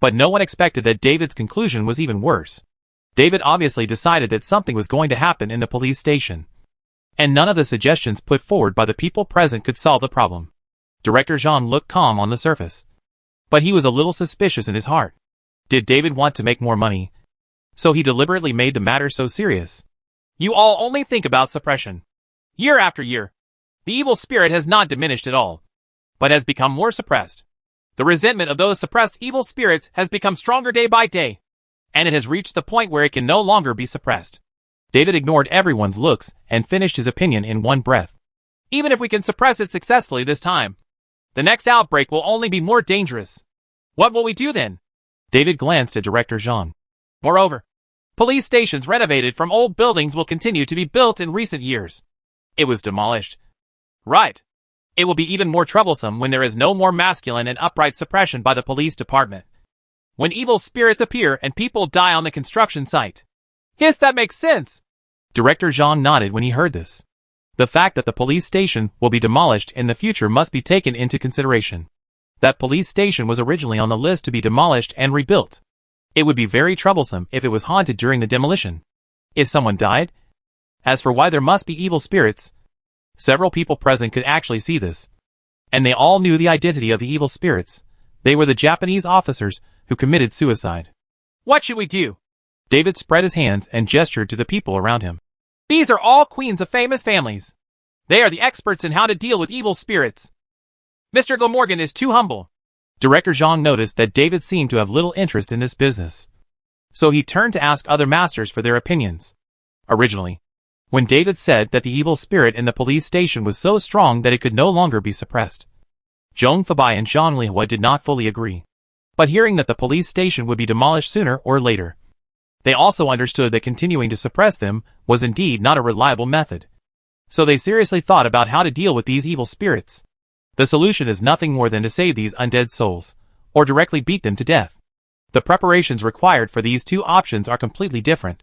But no one expected that David's conclusion was even worse. David obviously decided that something was going to happen in the police station. And none of the suggestions put forward by the people present could solve the problem. Director Zhang looked calm on the surface. But he was a little suspicious in his heart. Did David want to make more money? So he deliberately made the matter so serious. You all only think about suppression. Year after year, the evil spirit has not diminished at all, but has become more suppressed. The resentment of those suppressed evil spirits has become stronger day by day, and it has reached the point where it can no longer be suppressed. David ignored everyone's looks and finished his opinion in one breath. Even if we can suppress it successfully this time, the next outbreak will only be more dangerous. What will we do then? David glanced at Director Zhang. Moreover, police stations renovated from old buildings will continue to be built in recent years. It was demolished. Right. It will be even more troublesome when there is no more masculine and upright suppression by the police department. When evil spirits appear and people die on the construction site. Yes, that makes sense. Director Zhang nodded when he heard this. The fact that the police station will be demolished in the future must be taken into consideration. That police station was originally on the list to be demolished and rebuilt. It would be very troublesome if it was haunted during the demolition. If someone died? As for why there must be evil spirits, several people present could actually see this. And they all knew the identity of the evil spirits. They were the Japanese officers who committed suicide. What should we do? David spread his hands and gestured to the people around him. These are all queens of famous families. They are the experts in how to deal with evil spirits. Mr. Glamorgan is too humble. Director Zhang noticed that David seemed to have little interest in this business. So he turned to ask other masters for their opinions. Originally, when David said that the evil spirit in the police station was so strong that it could no longer be suppressed, Zhong Fabai and Zhang Lihua did not fully agree. But hearing that the police station would be demolished sooner or later, they also understood that continuing to suppress them was indeed not a reliable method. So they seriously thought about how to deal with these evil spirits. The solution is nothing more than to save these undead souls, or directly beat them to death. The preparations required for these two options are completely different.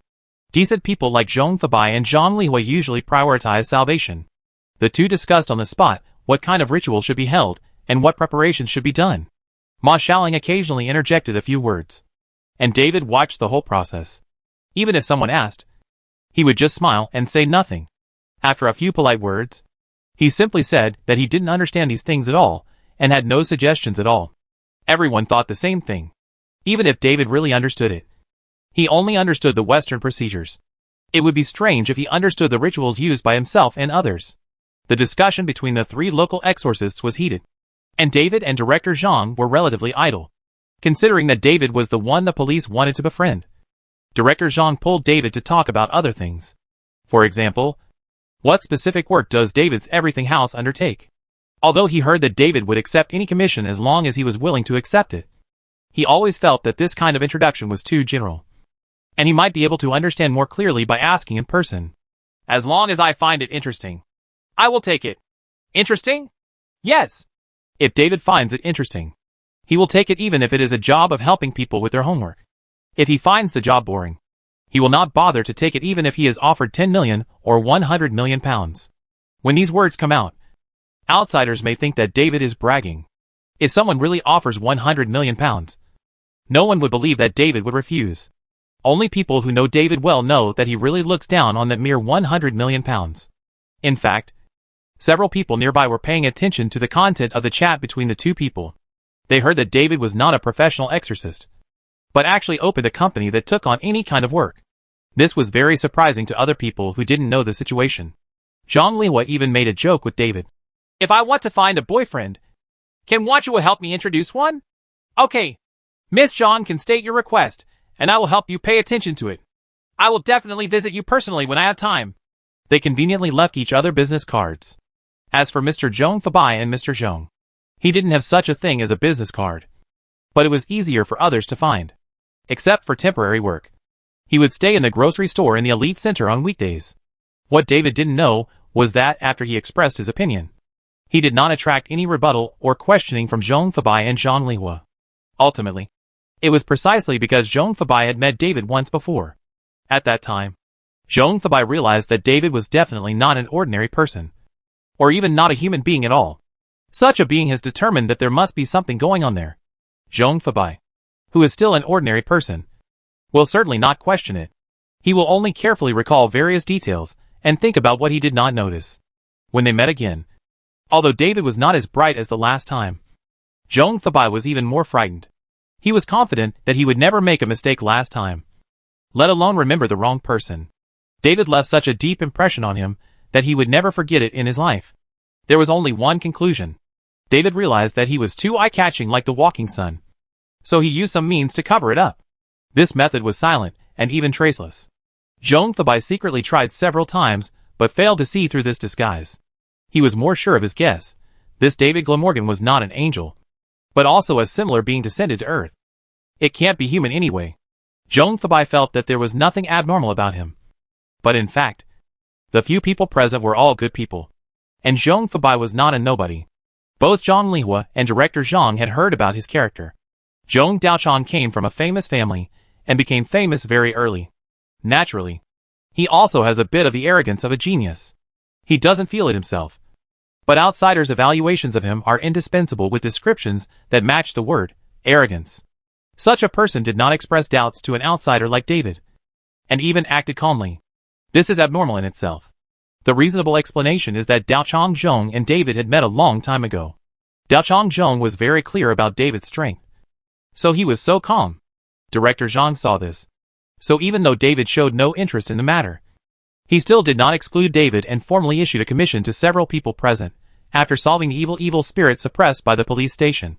Decent people like Zhong Fabai and Zhang Lihua usually prioritize salvation. The two discussed on the spot what kind of ritual should be held, and what preparations should be done. Ma Xiaoling occasionally interjected a few words, and David watched the whole process. Even if someone asked, he would just smile and say nothing. After a few polite words, he simply said that he didn't understand these things at all, and had no suggestions at all. Everyone thought the same thing. Even if David really understood it, he only understood the Western procedures. It would be strange if he understood the rituals used by himself and others. The discussion between the three local exorcists was heated, and David and Director Zhang were relatively idle, considering that David was the one the police wanted to befriend. Director Zhang pulled David to talk about other things. For example, what specific work does David's everything house undertake? Although he heard that David would accept any commission as long as he was willing to accept it, he always felt that this kind of introduction was too general, and he might be able to understand more clearly by asking in person. As long as I find it interesting, I will take it. Interesting? Yes. If David finds it interesting, he will take it even if it is a job of helping people with their homework. If he finds the job boring, he will not bother to take it even if he is offered 10 million or 100 million pounds. When these words come out, outsiders may think that David is bragging. If someone really offers 100 million pounds, no one would believe that David would refuse. Only people who know David well know that he really looks down on that mere 100 million pounds. In fact, several people nearby were paying attention to the content of the chat between the two people. They heard that David was not a professional exorcist, but actually opened a company that took on any kind of work. This was very surprising to other people who didn't know the situation. Zhang Lihua even made a joke with David. If I want to find a boyfriend, can Wachua help me introduce one? Okay. Miss Zhang can state your request, and I will help you pay attention to it. I will definitely visit you personally when I have time. They conveniently left each other business cards. As for Mr. Zhong Fabai and Mr. Zhong, he didn't have such a thing as a business card, but it was easier for others to find. Except for temporary work, he would stay in the grocery store in the elite center on weekdays. What David didn't know was that after he expressed his opinion, he did not attract any rebuttal or questioning from Zhong Fabai and Zhang Lihua. Ultimately, it was precisely because Zhong Fabai had met David once before. At that time, Zhong Fabai realized that David was definitely not an ordinary person, or even not a human being at all. Such a being has determined that there must be something going on there. Zhong Fabai, who is still an ordinary person, will certainly not question it. He will only carefully recall various details and think about what he did not notice. When they met again, although David was not as bright as the last time, Zhong Fabai was even more frightened. He was confident that he would never make a mistake last time, let alone remember the wrong person. David left such a deep impression on him that he would never forget it in his life. There was only one conclusion. David realized that he was too eye-catching like the walking sun, so he used some means to cover it up. This method was silent and even traceless. Zhong Fabai secretly tried several times, but failed to see through this disguise. He was more sure of his guess. This David Glamorgan was not an angel, but also a similar being descended to earth. It can't be human anyway. Zhong Fabai felt that there was nothing abnormal about him. But in fact, the few people present were all good people, and Zhong Fabai was not a nobody. Both Zhang Lihua and Director Zhang had heard about his character. Zhong Daochang came from a famous family, and became famous very early. Naturally, he also has a bit of the arrogance of a genius. He doesn't feel it himself, but outsiders' evaluations of him are indispensable with descriptions that match the word arrogance. Such a person did not express doubts to an outsider like David, and even acted calmly. This is abnormal in itself. The reasonable explanation is that Daochang Zhong and David had met a long time ago. Daochang Zhong was very clear about David's strength, so he was so calm. Director Zhang saw this. So even though David showed no interest in the matter, he still did not exclude David and formally issued a commission to several people present, after solving the evil spirit suppressed by the police station.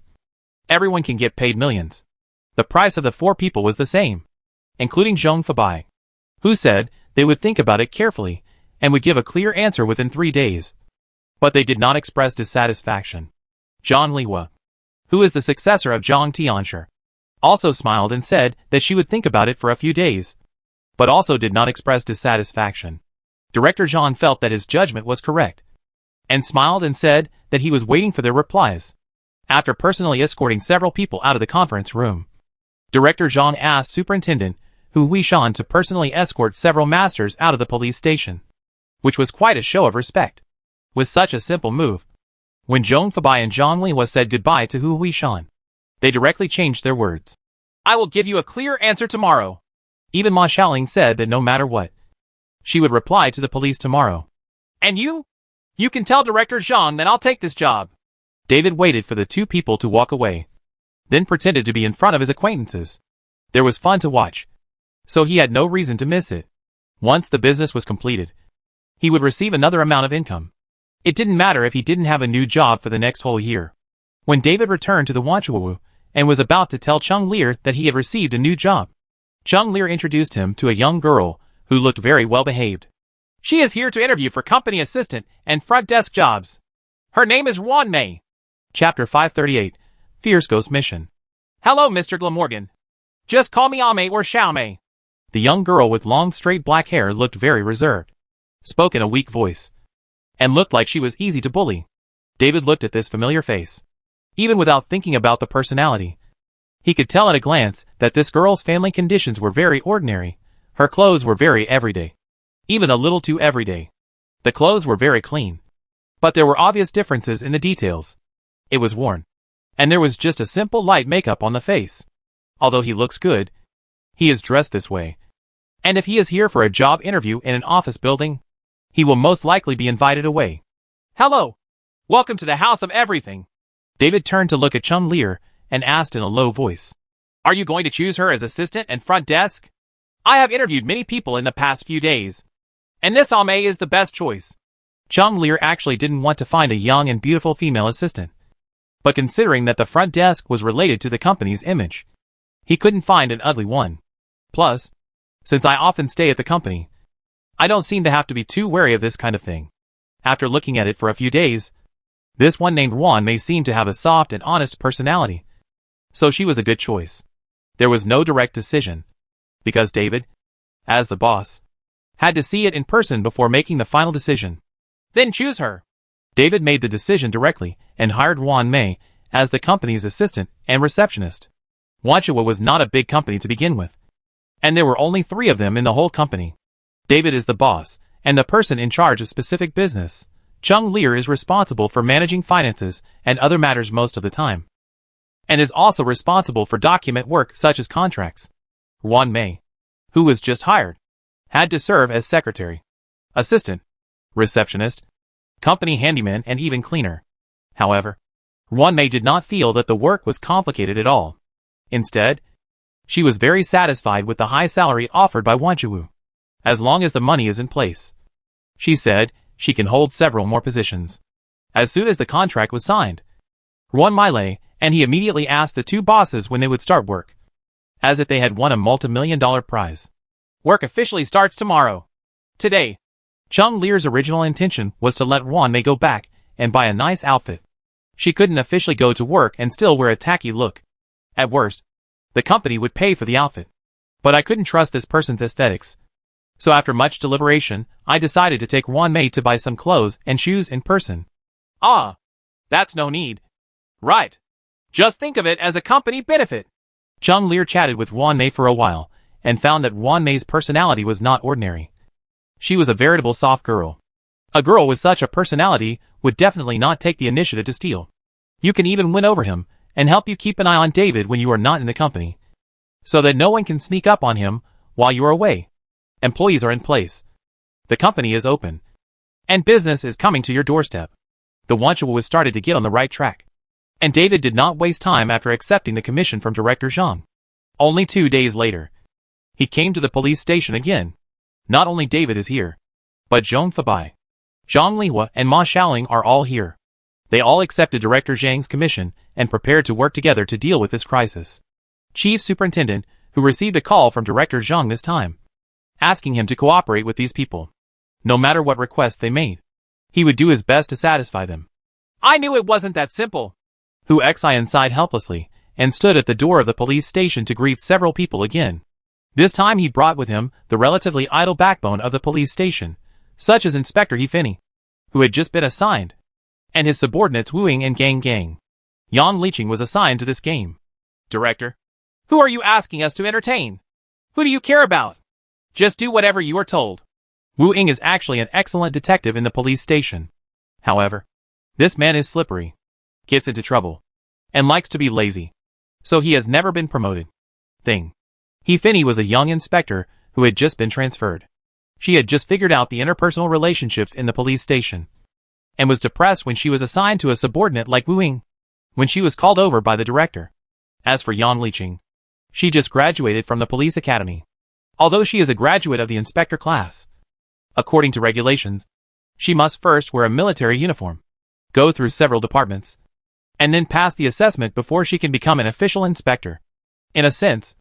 Everyone can get paid millions. The price of the 4 people was the same, including Zhong Fabai, who said they would think about it carefully and would give a clear answer within 3 days. But they did not express dissatisfaction. Zhang Lihua, who is the successor of Zhang Tianshi, also smiled and said that she would think about it for a few days, but also did not express dissatisfaction. Director Zhang felt that his judgment was correct, and smiled and said that he was waiting for their replies. After personally escorting several people out of the conference room, Director Zhang asked Superintendent Hu Huishan to personally escort several masters out of the police station, which was quite a show of respect. With such a simple move, when Zhong Fabai and Zhang Lihua said goodbye to Hu Huishan, they directly changed their words. I will give you a clear answer tomorrow. Even Ma Xiaoling said that no matter what, she would reply to the police tomorrow. And you? You can tell Director Zhang that I'll take this job. David waited for the 2 people to walk away, then pretended to be in front of his acquaintances. There was fun to watch, so he had no reason to miss it. Once the business was completed, he would receive another amount of income. It didn't matter if he didn't have a new job for the next whole year. When David returned to the Wanchuwu and was about to tell Chung Lear that he had received a new job, Chung Lear introduced him to a young girl who looked very well behaved. She is here to interview for company assistant and front desk jobs. Her name is Wan Mei. Chapter 538, Fierce Ghost Mission. Hello, Mr. Glamorgan. Just call me Ame or Xiaomei. The young girl with long straight black hair looked very reserved, spoke in a weak voice, and looked like she was easy to bully. David looked at this familiar face. Even without thinking about the personality, he could tell at a glance that this girl's family conditions were very ordinary. Her clothes were very everyday, even a little too everyday. The clothes were very clean, but there were obvious differences in the details. It was worn, and there was just a simple light makeup on the face. Although he looks good, he is dressed this way. And if he is here for a job interview in an office building, he will most likely be invited away. Hello. Welcome to the House of Everything. David turned to look at Chung Lear and asked in a low voice. Are you going to choose her as assistant and front desk? I have interviewed many people in the past few days, and this Ame is the best choice. Chung Lear actually didn't want to find a young and beautiful female assistant, but considering that the front desk was related to the company's image, he couldn't find an ugly one. Plus, since I often stay at the company, I don't seem to have to be too wary of this kind of thing. After looking at it for a few days, this one named Wan Mei seemed to have a soft and honest personality, so she was a good choice. There was no direct decision, because David, as the boss, had to see it in person before making the final decision. Then choose her. David made the decision directly and hired Wan Mei as the company's assistant and receptionist. Wanchua was not a big company to begin with, and there were only 3 of them in the whole company. David is the boss and the person in charge of specific business. Chung Lear is responsible for managing finances and other matters most of the time, and is also responsible for document work such as contracts. Wan Mei, who was just hired, had to serve as secretary, assistant, receptionist, company handyman and even cleaner. However, Wan Mei did not feel that the work was complicated at all. Instead, she was very satisfied with the high salary offered by Wanchuwu. As long as the money is in place, she said, she can hold several more positions. As soon as the contract was signed, Wan Mei and he immediately asked the 2 bosses when they would start work, as if they had won a multi-million-dollar prize. Work officially starts tomorrow. Today. Chung Lear's original intention was to let Wan Mei go back and buy a nice outfit. She couldn't officially go to work and still wear a tacky look. At worst, the company would pay for the outfit. But I couldn't trust this person's aesthetics. So after much deliberation, I decided to take Wan Mei to buy some clothes and shoes in person. Ah, that's no need. Right. Just think of it as a company benefit. Chung Lear chatted with Wan Mei for a while, and found that Wan Mei's personality was not ordinary. She was a veritable soft girl. A girl with such a personality would definitely not take the initiative to steal. You can even win over him, and help you keep an eye on David when you are not in the company, so that no one can sneak up on him while you are away. Employees are in place. The company is open, and business is coming to your doorstep. The Wanchua was started to get on the right track, and David did not waste time after accepting the commission from Director Zhang. Only 2 days later, he came to the police station again. Not only David is here, but Zhong Fabai, Zhang Lihua and Ma Xiaoling are all here. They all accepted Director Zhang's commission and prepared to work together to deal with this crisis. Chief Superintendent, who received a call from Director Zhang this time, asking him to cooperate with these people. No matter what request they made, he would do his best to satisfy them. I knew it wasn't that simple. Hu Xi sighed helplessly and stood at the door of the police station to greet several people again. This time he brought with him the relatively idle backbone of the police station, such as Inspector He Fini, who had just been assigned, and his subordinates Wu Ying and Gang Gang. Yan Liqing was assigned to this game. Director, who are you asking us to entertain? Who do you care about? Just do whatever you are told. Wu Ying is actually an excellent detective in the police station. However, this man is slippery, gets into trouble, and likes to be lazy. So he has never been promoted. He Fini was a young inspector who had just been transferred. She had just figured out the interpersonal relationships in the police station, and was depressed when she was assigned to a subordinate like Wu Ying, when she was called over by the director. As for Yan Liqing, she just graduated from the police academy. Although she is a graduate of the inspector class, according to regulations, she must first wear a military uniform, go through several departments, and then pass the assessment before she can become an official inspector. In a sense,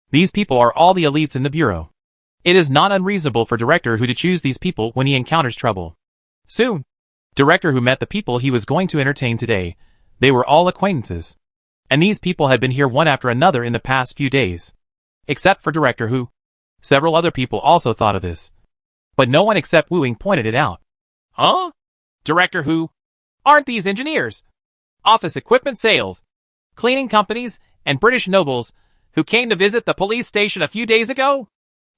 these people are all the elites in the bureau. It is not unreasonable for Director Hu to choose these people when he encounters trouble. Soon, Director Hu met the people he was going to entertain today. They were all acquaintances, and these people had been here one after another in the past few days. Except for Director Hu, several other people also thought of this, but no one except Wu Ying pointed it out. Huh? Director Hu? Aren't these engineers? Office equipment sales, cleaning companies, and British nobles who came to visit the police station a few days ago?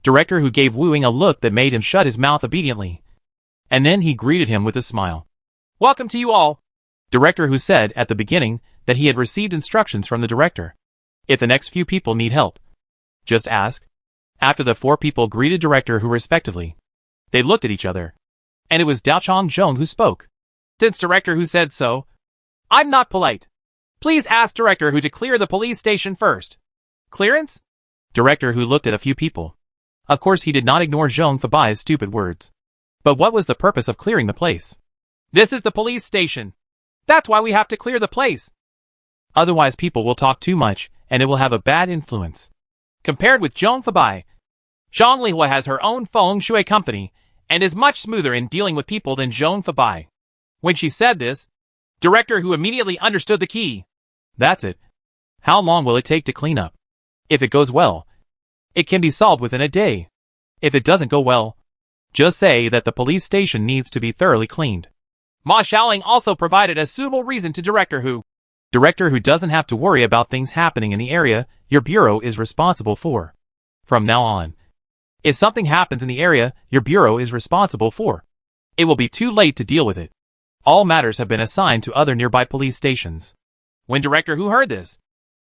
Director Hu gave Wu Ying a look that made him shut his mouth obediently, and then he greeted him with a smile. Welcome to you all. Director Hu said at the beginning that he had received instructions from the director. If the next few people need help, just ask. After the 4 people greeted Director Hu respectively, they looked at each other, and it was Dao Changzhong who spoke. Since Director Hu said so, I'm not polite. Please ask Director Hu to clear the police station first. Clearance? Director Hu looked at a few people. Of course he did not ignore Zhong Fabai's stupid words. But what was the purpose of clearing the place? This is the police station. That's why we have to clear the place. Otherwise people will talk too much, and it will have a bad influence. Compared with Zhong Fabai, Zhang Lihua has her own feng shui company, and is much smoother in dealing with people than Zhong Fabai. When she said this, Director Hu immediately understood the key. That's it. How long will it take to clean up? If it goes well, it can be solved within a day. If it doesn't go well, just say that the police station needs to be thoroughly cleaned. Ma Xiaoling also provided a suitable reason to Director Hu. Director Hu doesn't have to worry about things happening in the area your bureau is responsible for. From now on, if something happens in the area your bureau is responsible for, it will be too late to deal with it. All matters have been assigned to other nearby police stations. When Director Hu heard this,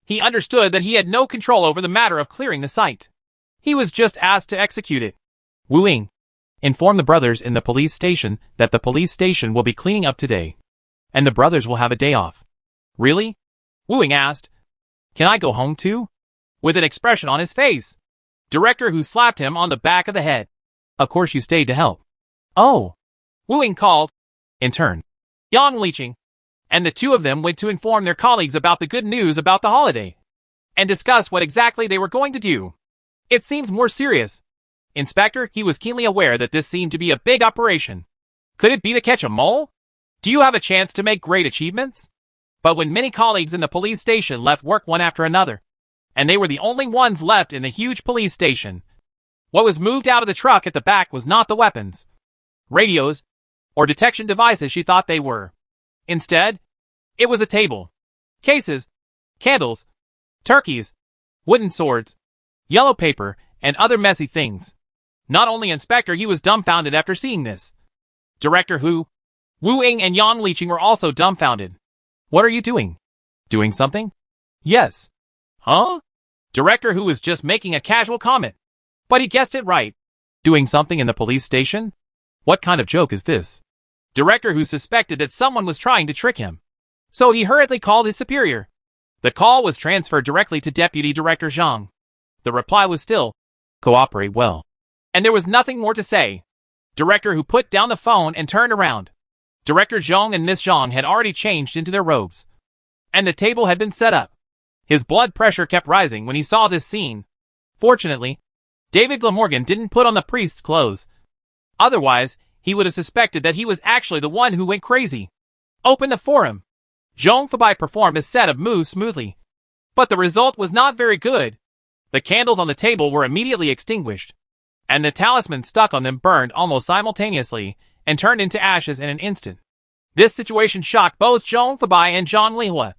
he understood that he had no control over the matter of clearing the site. He was just asked to execute it. Wu Ying, inform the brothers in the police station that the police station will be cleaning up today, and the brothers will have a day off. Really? Wu Ying asked. Can I go home too? With an expression on his face. Director Hu slapped him on the back of the head. Of course you stayed to help. Oh. Wu Ying called, in turn, Yan Liqing, and the 2 of them went to inform their colleagues about the good news about the holiday, and discuss what exactly they were going to do. It seems more serious. Inspector, he was keenly aware that this seemed to be a big operation. Could it be to catch a mole? Do you have a chance to make great achievements? But when many colleagues in the police station left work one after another, and they were the only ones left in the huge police station, what was moved out of the truck at the back was not the weapons, radios, or detection devices she thought they were. Instead, it was a table, cases, candles, turkeys, wooden swords, yellow paper, and other messy things. Not only Inspector, he was dumbfounded after seeing this. Director Hu, Wu Ying, and Yan Liqing were also dumbfounded. What are you doing? Doing something? Yes. Huh? Director Hu was just making a casual comment. But he guessed it right. Doing something in the police station? What kind of joke is this? Director Hu suspected that someone was trying to trick him. So he hurriedly called his superior. The call was transferred directly to Deputy Director Zhang. The reply was still, cooperate well. And there was nothing more to say. Director Hu put down the phone and turned around. Director Zhang and Miss Zhang had already changed into their robes, and the table had been set up. His blood pressure kept rising when he saw this scene. Fortunately, David Glamorgan didn't put on the priest's clothes. Otherwise, he would have suspected that he was actually the one who went crazy. Open the forum. Zhang Fabai performed a set of moves smoothly, but the result was not very good. The candles on the table were immediately extinguished, and the talisman stuck on them burned almost simultaneously and turned into ashes in an instant. This situation shocked both Zhang Fabai and Zhang Lihua,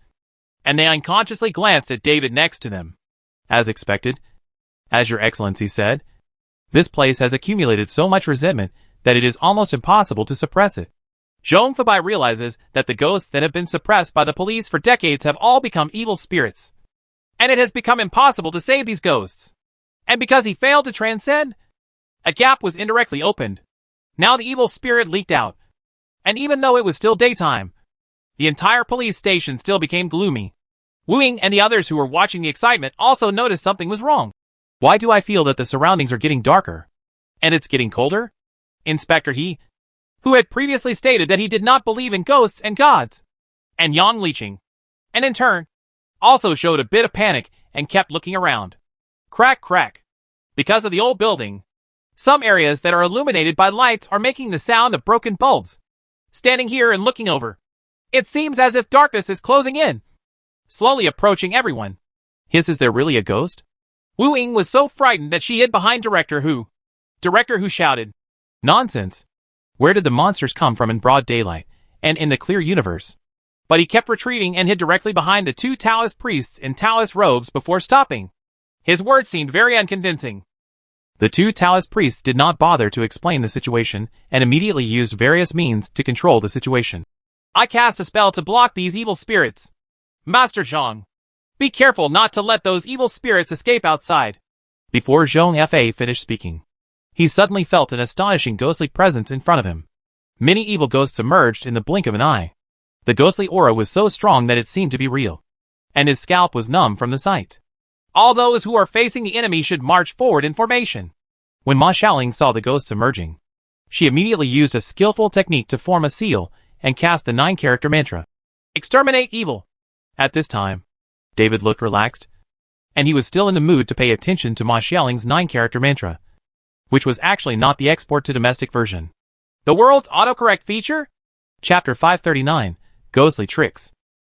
and they unconsciously glanced at David next to them. As expected, as your excellency said, this place has accumulated so much resentment that it is almost impossible to suppress it. Zhang Fabai realizes that the ghosts that have been suppressed by the police for decades have all become evil spirits, and it has become impossible to save these ghosts. And because he failed to transcend, a gap was indirectly opened. Now the evil spirit leaked out, and even though it was still daytime, the entire police station still became gloomy. Wu Ying and the others who were watching the excitement also noticed something was wrong. Why do I feel that the surroundings are getting darker? And it's getting colder? Inspector He, who had previously stated that he did not believe in ghosts and gods, and Yang Liqing, and in turn, also showed a bit of panic and kept looking around. Crack, crack. Because of the old building, some areas that are illuminated by lights are making the sound of broken bulbs. Standing here and looking over, it seems as if darkness is closing in, slowly approaching everyone. Is there really a ghost? Wu Ying was so frightened that she hid behind Director Hu. Director Hu shouted, "Nonsense! Where did the monsters come from in broad daylight, and in the clear universe?" But he kept retreating and hid directly behind the two Taoist priests in Taoist robes before stopping. His words seemed very unconvincing. The two Taoist priests did not bother to explain the situation and immediately used various means to control the situation. I cast a spell to block these evil spirits. Master Zhang, be careful not to let those evil spirits escape outside. Before Zhang Fa finished speaking, he suddenly felt an astonishing ghostly presence in front of him. Many evil ghosts emerged in the blink of an eye. The ghostly aura was so strong that it seemed to be real, and his scalp was numb from the sight. All those who are facing the enemy should march forward in formation. When Ma Xiaoling saw the ghosts emerging, she immediately used a skillful technique to form a seal and cast the 9-character mantra. Exterminate evil. At this time, David looked relaxed, and he was still in the mood to pay attention to Ma Xiaoling's 9-character mantra, which was actually not the export to domestic version. The world's autocorrect feature? Chapter 539, Ghostly Tricks.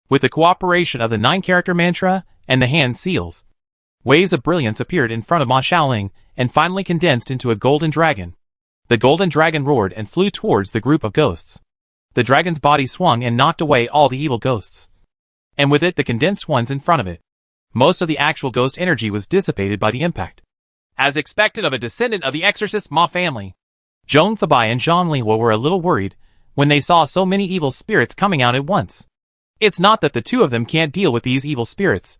With the cooperation of the 9-character mantra and the hand seals, waves of brilliance appeared in front of Ma Xiaoling and finally condensed into a golden dragon. The golden dragon roared and flew towards the group of ghosts. The dragon's body swung and knocked away all the evil ghosts, and with it the condensed ones in front of it. Most of the actual ghost energy was dissipated by the impact. As expected of a descendant of the exorcist Ma family, Zhang Fabai and Zhang Lihua were a little worried when they saw so many evil spirits coming out at once. It's not that the two of them can't deal with these evil spirits,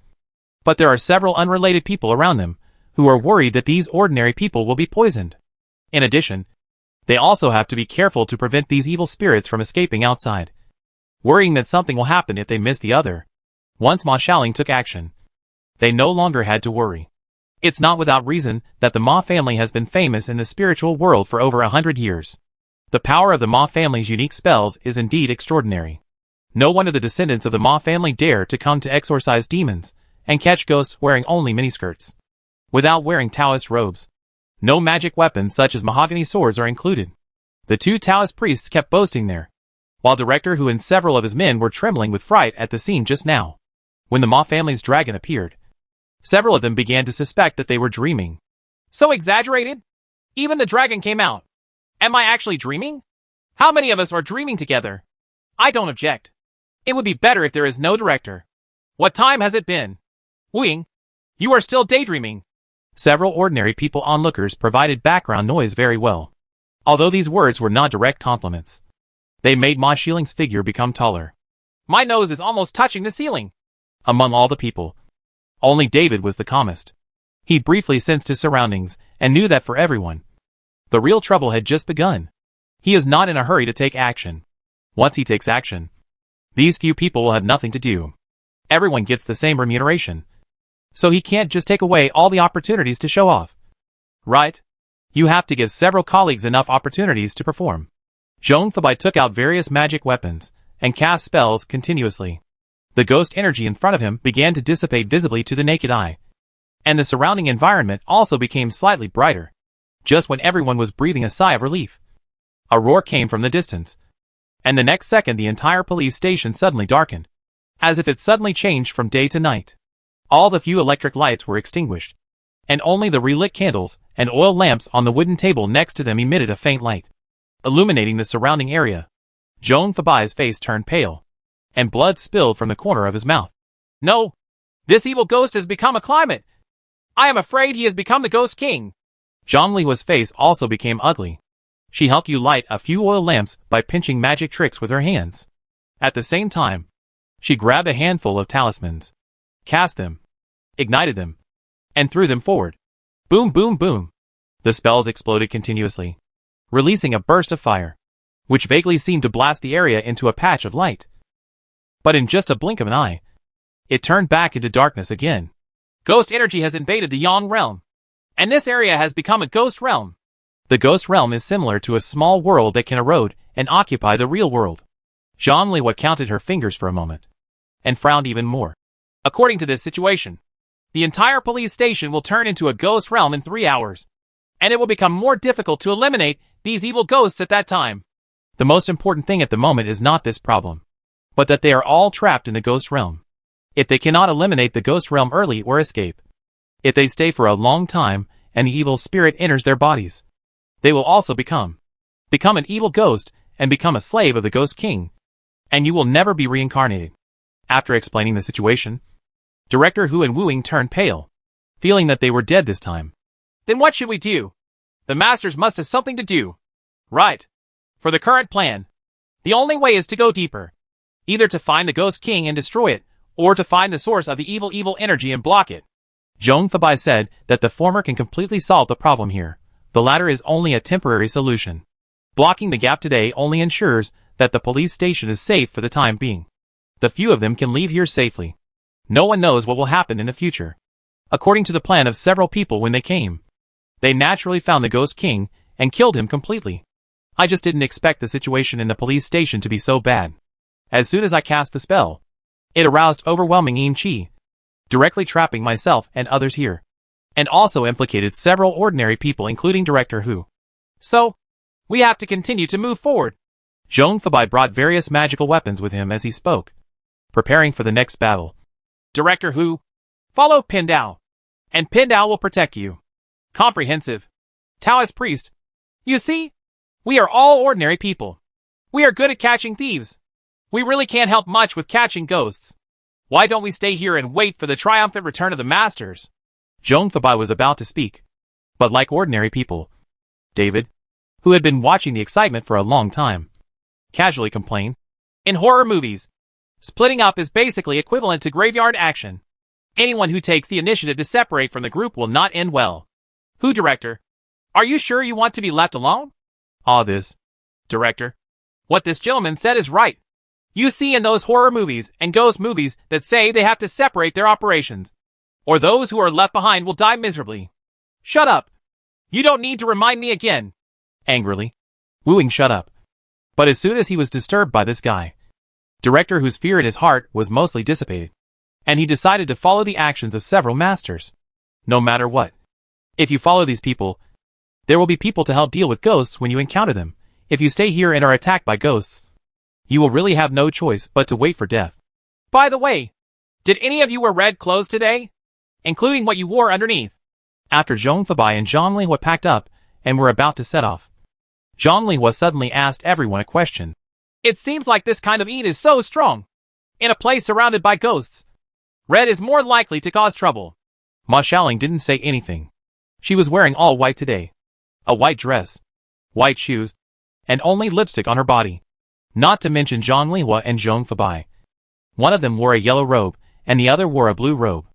but there are several unrelated people around them who are worried that these ordinary people will be poisoned. In addition, they also have to be careful to prevent these evil spirits from escaping outside, worrying that something will happen if they miss the other. Once Ma Xiaoling took action, they no longer had to worry. It's not without reason that the Ma family has been famous in the spiritual world for over 100 years. The power of the Ma family's unique spells is indeed extraordinary. No one of the descendants of the Ma family dare to come to exorcise demons and catch ghosts wearing only miniskirts, without wearing Taoist robes. No magic weapons such as mahogany swords are included. The two Taoist priests kept boasting there, while Director Hu and several of his men were trembling with fright at the scene just now. When the Ma family's dragon appeared, several of them began to suspect that they were dreaming. So exaggerated? Even the dragon came out. Am I actually dreaming? How many of us are dreaming together? I don't object. It would be better if there is no director. What time has it been? Wu Ying, you are still daydreaming. Several ordinary people onlookers provided background noise very well. Although these words were not direct compliments, they made Ma Xiaoling's figure become taller. My nose is almost touching the ceiling. Among all the people, only David was the calmest. He briefly sensed his surroundings and knew that for everyone, the real trouble had just begun. He is not in a hurry to take action. Once he takes action, these few people will have nothing to do. Everyone gets the same remuneration, so he can't just take away all the opportunities to show off. Right? You have to give several colleagues enough opportunities to perform. Zhong Fabai took out various magic weapons and cast spells continuously. The ghost energy in front of him began to dissipate visibly to the naked eye, and the surrounding environment also became slightly brighter. Just when everyone was breathing a sigh of relief, a roar came from the distance, and the next second the entire police station suddenly darkened, as if it suddenly changed from day to night. All the few electric lights were extinguished, and only the relit candles and oil lamps on the wooden table next to them emitted a faint light, illuminating the surrounding area. Zhong Fabai's face turned pale, and blood spilled from the corner of his mouth. No! This evil ghost has become a climate! I am afraid he has become the Ghost King! Zhang Lihua's face also became ugly. She helped you light a few oil lamps by pinching magic tricks with her hands. At the same time, she grabbed a handful of talismans, cast them, ignited them, and threw them forward. Boom, boom, boom. The spells exploded continuously, releasing a burst of fire, which vaguely seemed to blast the area into a patch of light. But in just a blink of an eye, it turned back into darkness again. Ghost energy has invaded the Yang realm, and this area has become a ghost realm. The ghost realm is similar to a small world that can erode and occupy the real world. Zhang Lihua counted her fingers for a moment, and frowned even more. According to this situation, the entire police station will turn into a ghost realm in 3 hours, and it will become more difficult to eliminate these evil ghosts at that time. The most important thing at the moment is not this problem, but that they are all trapped in the ghost realm. If they cannot eliminate the ghost realm early or escape, if they stay for a long time and the evil spirit enters their bodies, they will also become an evil ghost and become a slave of the Ghost King, and you will never be reincarnated. After explaining the situation, Director Hu and Wu Ying turned pale, feeling that they were dead this time. Then what should we do? The masters must have something to do. Right. For the current plan, the only way is to go deeper. Either to find the Ghost King and destroy it, or to find the source of the evil energy and block it. Zhong Fabai said that the former can completely solve the problem here. The latter is only a temporary solution. Blocking the gap today only ensures that the police station is safe for the time being. The few of them can leave here safely. No one knows what will happen in the future. According to the plan of several people when they came, they naturally found the Ghost King and killed him completely. I just didn't expect the situation in the police station to be so bad. As soon as I cast the spell, it aroused overwhelming Yin Qi, directly trapping myself and others here, and also implicated several ordinary people including Director Hu. So, we have to continue to move forward. Zhong Fabai brought various magical weapons with him as he spoke, preparing for the next battle. Director Hu, follow Pindao, and Pindao will protect you. Comprehensive. Taoist priest. You see, we are all ordinary people. We are good at catching thieves. We really can't help much with catching ghosts. Why don't we stay here and wait for the triumphant return of the masters? Zhong Fabai was about to speak, but like ordinary people, David, who had been watching the excitement for a long time, casually complained. In horror movies, splitting up is basically equivalent to graveyard action. Anyone who takes the initiative to separate from the group will not end well. Who, Director? Are you sure you want to be left alone? This. Director, what this gentleman said is right. You see in those horror movies and ghost movies that say they have to separate their operations, or those who are left behind will die miserably. Shut up. You don't need to remind me again. Angrily, Wu Ying shut up. But as soon as he was disturbed by this guy, Director Hu's fear in his heart was mostly dissipated, and he decided to follow the actions of several masters. No matter what. If you follow these people, there will be people to help deal with ghosts when you encounter them. If you stay here and are attacked by ghosts, you will really have no choice but to wait for death. By the way, did any of you wear red clothes today? Including what you wore underneath? After Zhong Fabai and Zhang Lihua packed up and were about to set off, Zhang Lihua suddenly asked everyone a question. It seems like this kind of heat is so strong. In a place surrounded by ghosts, red is more likely to cause trouble. Ma Xiaoling didn't say anything. She was wearing all white today. A white dress, white shoes, and only lipstick on her body. Not to mention Zhang Lihua and Zhong Fabai. One of them wore a yellow robe, and the other wore a blue robe.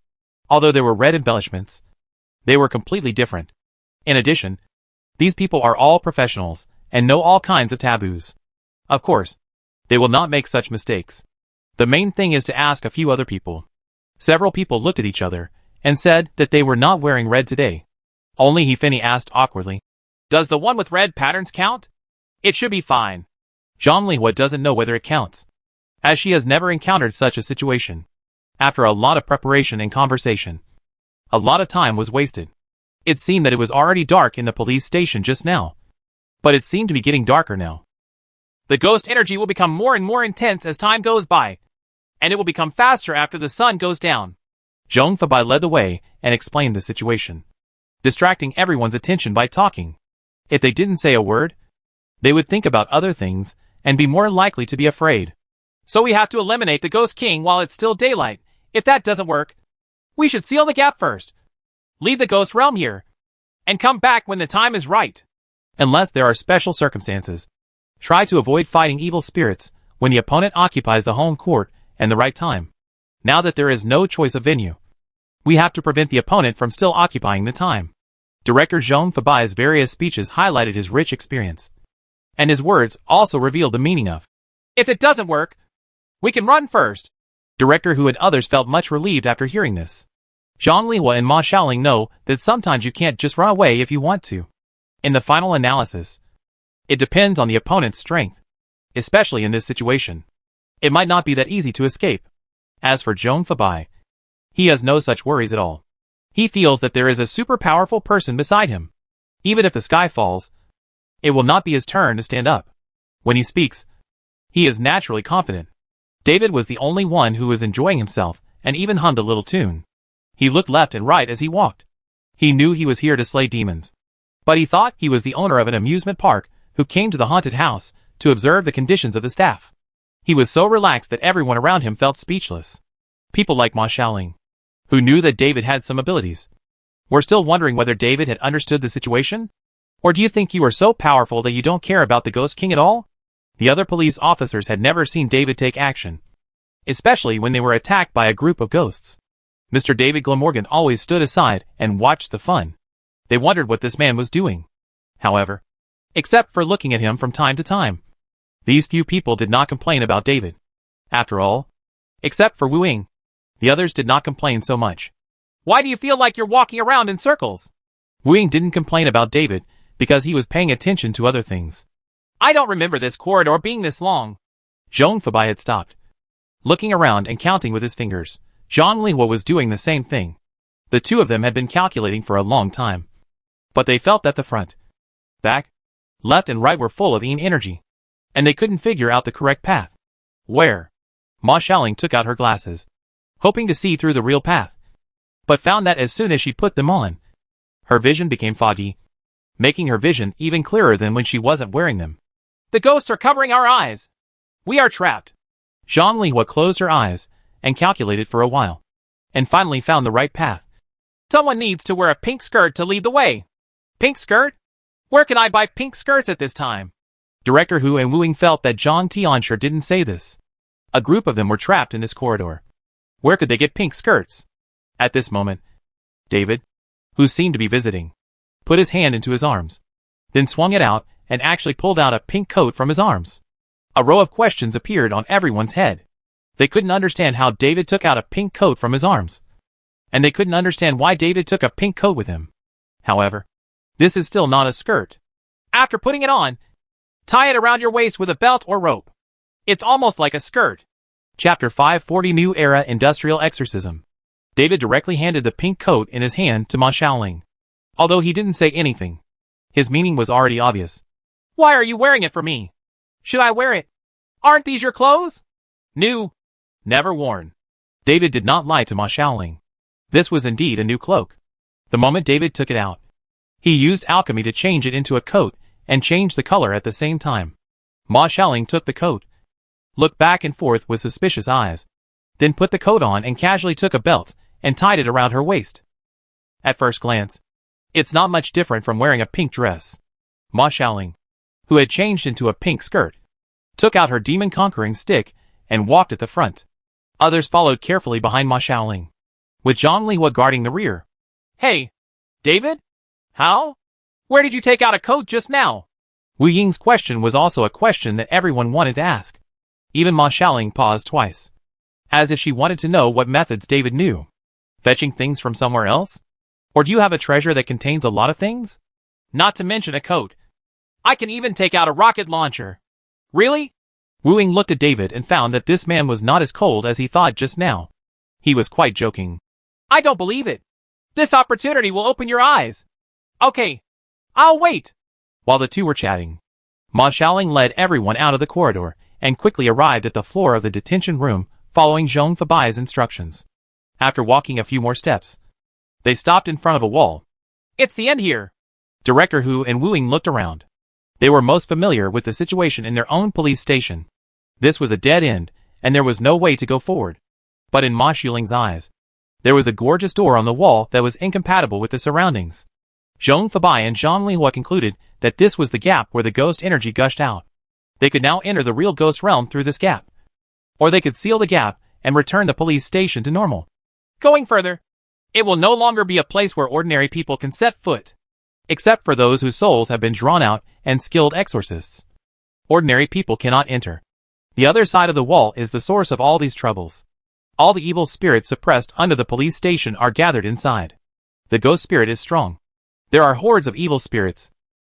Although there were red embellishments, they were completely different. In addition, these people are all professionals, and know all kinds of taboos. Of course, they will not make such mistakes. The main thing is to ask a few other people. Several people looked at each other, and said that they were not wearing red today. Only He Fini asked awkwardly, Does the one with red patterns count? It should be fine. Zhang Lihua doesn't know whether it counts, as she has never encountered such a situation. After a lot of preparation and conversation, a lot of time was wasted. It seemed that it was already dark in the police station just now, but it seemed to be getting darker now. The ghost energy will become more and more intense as time goes by, and it will become faster after the sun goes down. Zhong Fabai led the way and explained the situation, distracting everyone's attention by talking. If they didn't say a word, they would think about other things and be more likely to be afraid. So we have to eliminate the Ghost King while it's still daylight. If that doesn't work, we should seal the gap first. Leave the ghost realm here, and come back when the time is right. Unless there are special circumstances, try to avoid fighting evil spirits when the opponent occupies the home court and the right time. Now that there is no choice of venue, we have to prevent the opponent from still occupying the time. Director Zhong Fabai's various speeches highlighted his rich experience, and his words also revealed the meaning of, if it doesn't work, we can run first. Director Hu and others felt much relieved after hearing this. Zhang Lihua and Ma Xiaoling know that sometimes you can't just run away if you want to. In the final analysis, it depends on the opponent's strength, especially in this situation. It might not be that easy to escape. As for Zhong Fabai, he has no such worries at all. He feels that there is a super powerful person beside him. Even if the sky falls, it will not be his turn to stand up. When he speaks, he is naturally confident. David was the only one who was enjoying himself and even hummed a little tune. He looked left and right as he walked. He knew he was here to slay demons, but he thought he was the owner of an amusement park who came to the haunted house to observe the conditions of the staff. He was so relaxed that everyone around him felt speechless. People like Ma Xiaoling, who knew that David had some abilities, were still wondering whether David had understood the situation? Or do you think you are so powerful that you don't care about the Ghost King at all? The other police officers had never seen David take action, especially when they were attacked by a group of ghosts. Mr. David Glamorgan always stood aside and watched the fun. They wondered what this man was doing. However, except for looking at him from time to time, these few people did not complain about David. After all, except for Wu Ying, the others did not complain so much. Why do you feel like you're walking around in circles? Wu Ying didn't complain about David because he was paying attention to other things. I don't remember this corridor being this long. Zhong Fabai had stopped, looking around and counting with his fingers. Zhang Lihua was doing the same thing. The two of them had been calculating for a long time, but they felt that the front, back, left and right were full of yin energy, and they couldn't figure out the correct path. Where? Ma Xiaoling took out her glasses, hoping to see through the real path, but found that as soon as she put them on, her vision became foggy, making her vision even clearer than when she wasn't wearing them. The ghosts are covering our eyes. We are trapped. Zhang Lihua closed her eyes and calculated for a while, and finally found the right path. Someone needs to wear a pink skirt to lead the way. Pink skirt? Where can I buy pink skirts at this time? Director Hu and Wu Ying felt that Zhang Tianxia didn't say this. A group of them were trapped in this corridor. Where could they get pink skirts? At this moment, David, who seemed to be visiting, put his hand into his arms, then swung it out and actually pulled out a pink coat from his arms. A row of questions appeared on everyone's head. They couldn't understand how David took out a pink coat from his arms, and they couldn't understand why David took a pink coat with him. However, this is still not a skirt. After putting it on, tie it around your waist with a belt or rope. It's almost like a skirt. Chapter 540 New Era Industrial Exorcism. David directly handed the pink coat in his hand to Ma Xiaoling. Although he didn't say anything, his meaning was already obvious. Why are you wearing it for me? Should I wear it? Aren't these your clothes? New. Never worn. David did not lie to Ma Xiaoling. This was indeed a new cloak. The moment David took it out, he used alchemy to change it into a coat and change the color at the same time. Ma Xiaoling took the coat, looked back and forth with suspicious eyes, then put the coat on and casually took a belt and tied it around her waist. At first glance, it's not much different from wearing a pink dress. Ma Xiaoling, who had changed into a pink skirt, took out her demon-conquering stick and walked at the front. Others followed carefully behind Ma Xiaoling, with Zhang Lihua guarding the rear. Hey, David? How? Where did you take out a coat just now? Wu Ying's question was also a question that everyone wanted to ask. Even Ma Xiaoling paused twice, as if she wanted to know what methods David knew. Fetching things from somewhere else? Or do you have a treasure that contains a lot of things? Not to mention a coat. I can even take out a rocket launcher. Really? Wu Ying looked at David and found that this man was not as cold as he thought just now. He was quite joking. I don't believe it. This opportunity will open your eyes. Okay. I'll wait. While the two were chatting, Ma Xiaoling led everyone out of the corridor and quickly arrived at the floor of the detention room, following Zhong Fabai's instructions. After walking a few more steps, they stopped in front of a wall. It's the end here. Director Hu and Wu Ying looked around. They were most familiar with the situation in their own police station. This was a dead end, and there was no way to go forward. But in Ma Xiaoling's eyes, there was a gorgeous door on the wall that was incompatible with the surroundings. Zhong Fabai and Zhang Lihua concluded that this was the gap where the ghost energy gushed out. They could now enter the real ghost realm through this gap. Or they could seal the gap and return the police station to normal. Going further, it will no longer be a place where ordinary people can set foot. Except for those whose souls have been drawn out and skilled exorcists. Ordinary people cannot enter. The other side of the wall is the source of all these troubles. All the evil spirits suppressed under the police station are gathered inside. The ghost spirit is strong. There are hordes of evil spirits.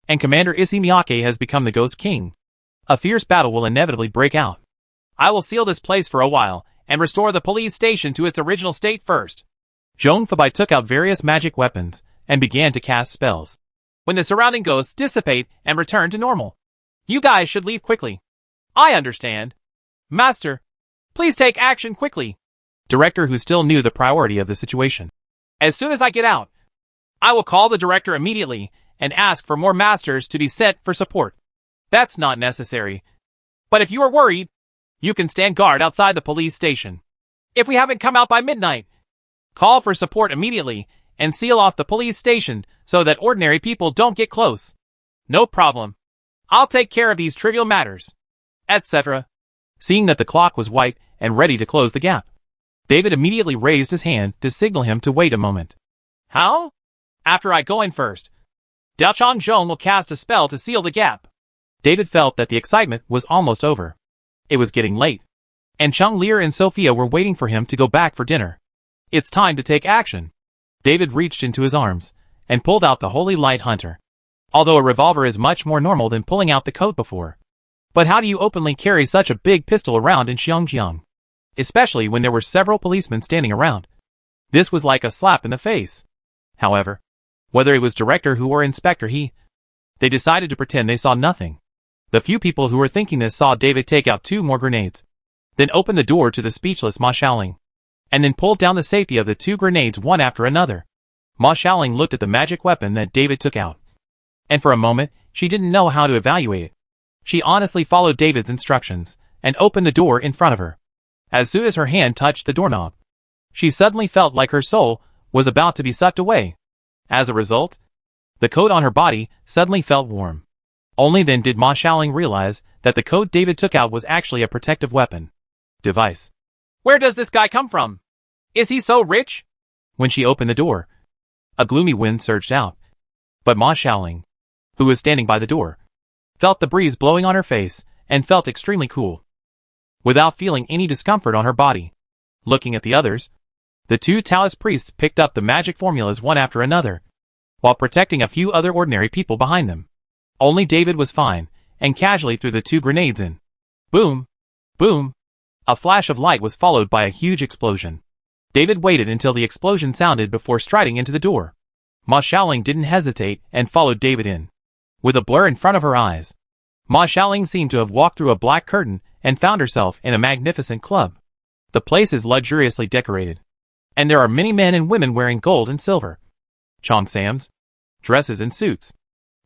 And Commander Issey Miyake has become the Ghost King. A fierce battle will inevitably break out. I will seal this place for a while, and restore the police station to its original state first. Zhong Fabai took out various magic weapons, and began to cast spells. When the surrounding ghosts dissipate and return to normal, you guys should leave quickly. I understand. Master, please take action quickly. Director Hu still knew the priority of the situation. As soon as I get out, I will call the director immediately and ask for more masters to be sent for support. That's not necessary. But if you are worried, you can stand guard outside the police station. If we haven't come out by midnight, call for support immediately and seal off the police station so that ordinary people don't get close. No problem. I'll take care of these trivial matters, etc. Seeing that the clock was white and ready to close the gap, David immediately raised his hand to signal him to wait a moment. How? After I go in first, Daochang Zhong will cast a spell to seal the gap. David felt that the excitement was almost over. It was getting late, and Chang Lear and Sophia were waiting for him to go back for dinner. It's time to take action. David reached into his arms and pulled out the Holy Light Hunter. Although a revolver is much more normal than pulling out the coat before. But how do you openly carry such a big pistol around in Xiongjiang? Especially when there were several policemen standing around. This was like a slap in the face. However, whether it was Director Hu or Inspector He, they decided to pretend they saw nothing. The few people who were thinking this saw David take out 2 more grenades, then open the door to the speechless Ma Xiaoling, and then pulled down the safety of the 2 grenades one after another. Ma Xiaoling looked at the magic weapon that David took out, and for a moment, she didn't know how to evaluate it. She honestly followed David's instructions, and opened the door in front of her. As soon as her hand touched the doorknob, she suddenly felt like her soul was about to be sucked away. As a result, the coat on her body suddenly felt warm. Only then did Ma Xiaoling realize that the coat David took out was actually a protective weapon device. Where does this guy come from? Is he so rich? When she opened the door, a gloomy wind surged out. But Ma Xiaoling, who was standing by the door, felt the breeze blowing on her face and felt extremely cool, without feeling any discomfort on her body. Looking at the others, the 2 Taoist priests picked up the magic formulas one after another, while protecting a few other ordinary people behind them. Only David was fine, and casually threw the 2 grenades in. Boom! Boom! A flash of light was followed by a huge explosion. David waited until the explosion sounded before striding into the door. Ma Xiaoling didn't hesitate and followed David in. With a blur in front of her eyes, Ma Xiaoling seemed to have walked through a black curtain and found herself in a magnificent club. The place is luxuriously decorated, and there are many men and women wearing gold and silver cheongsams, dresses and suits.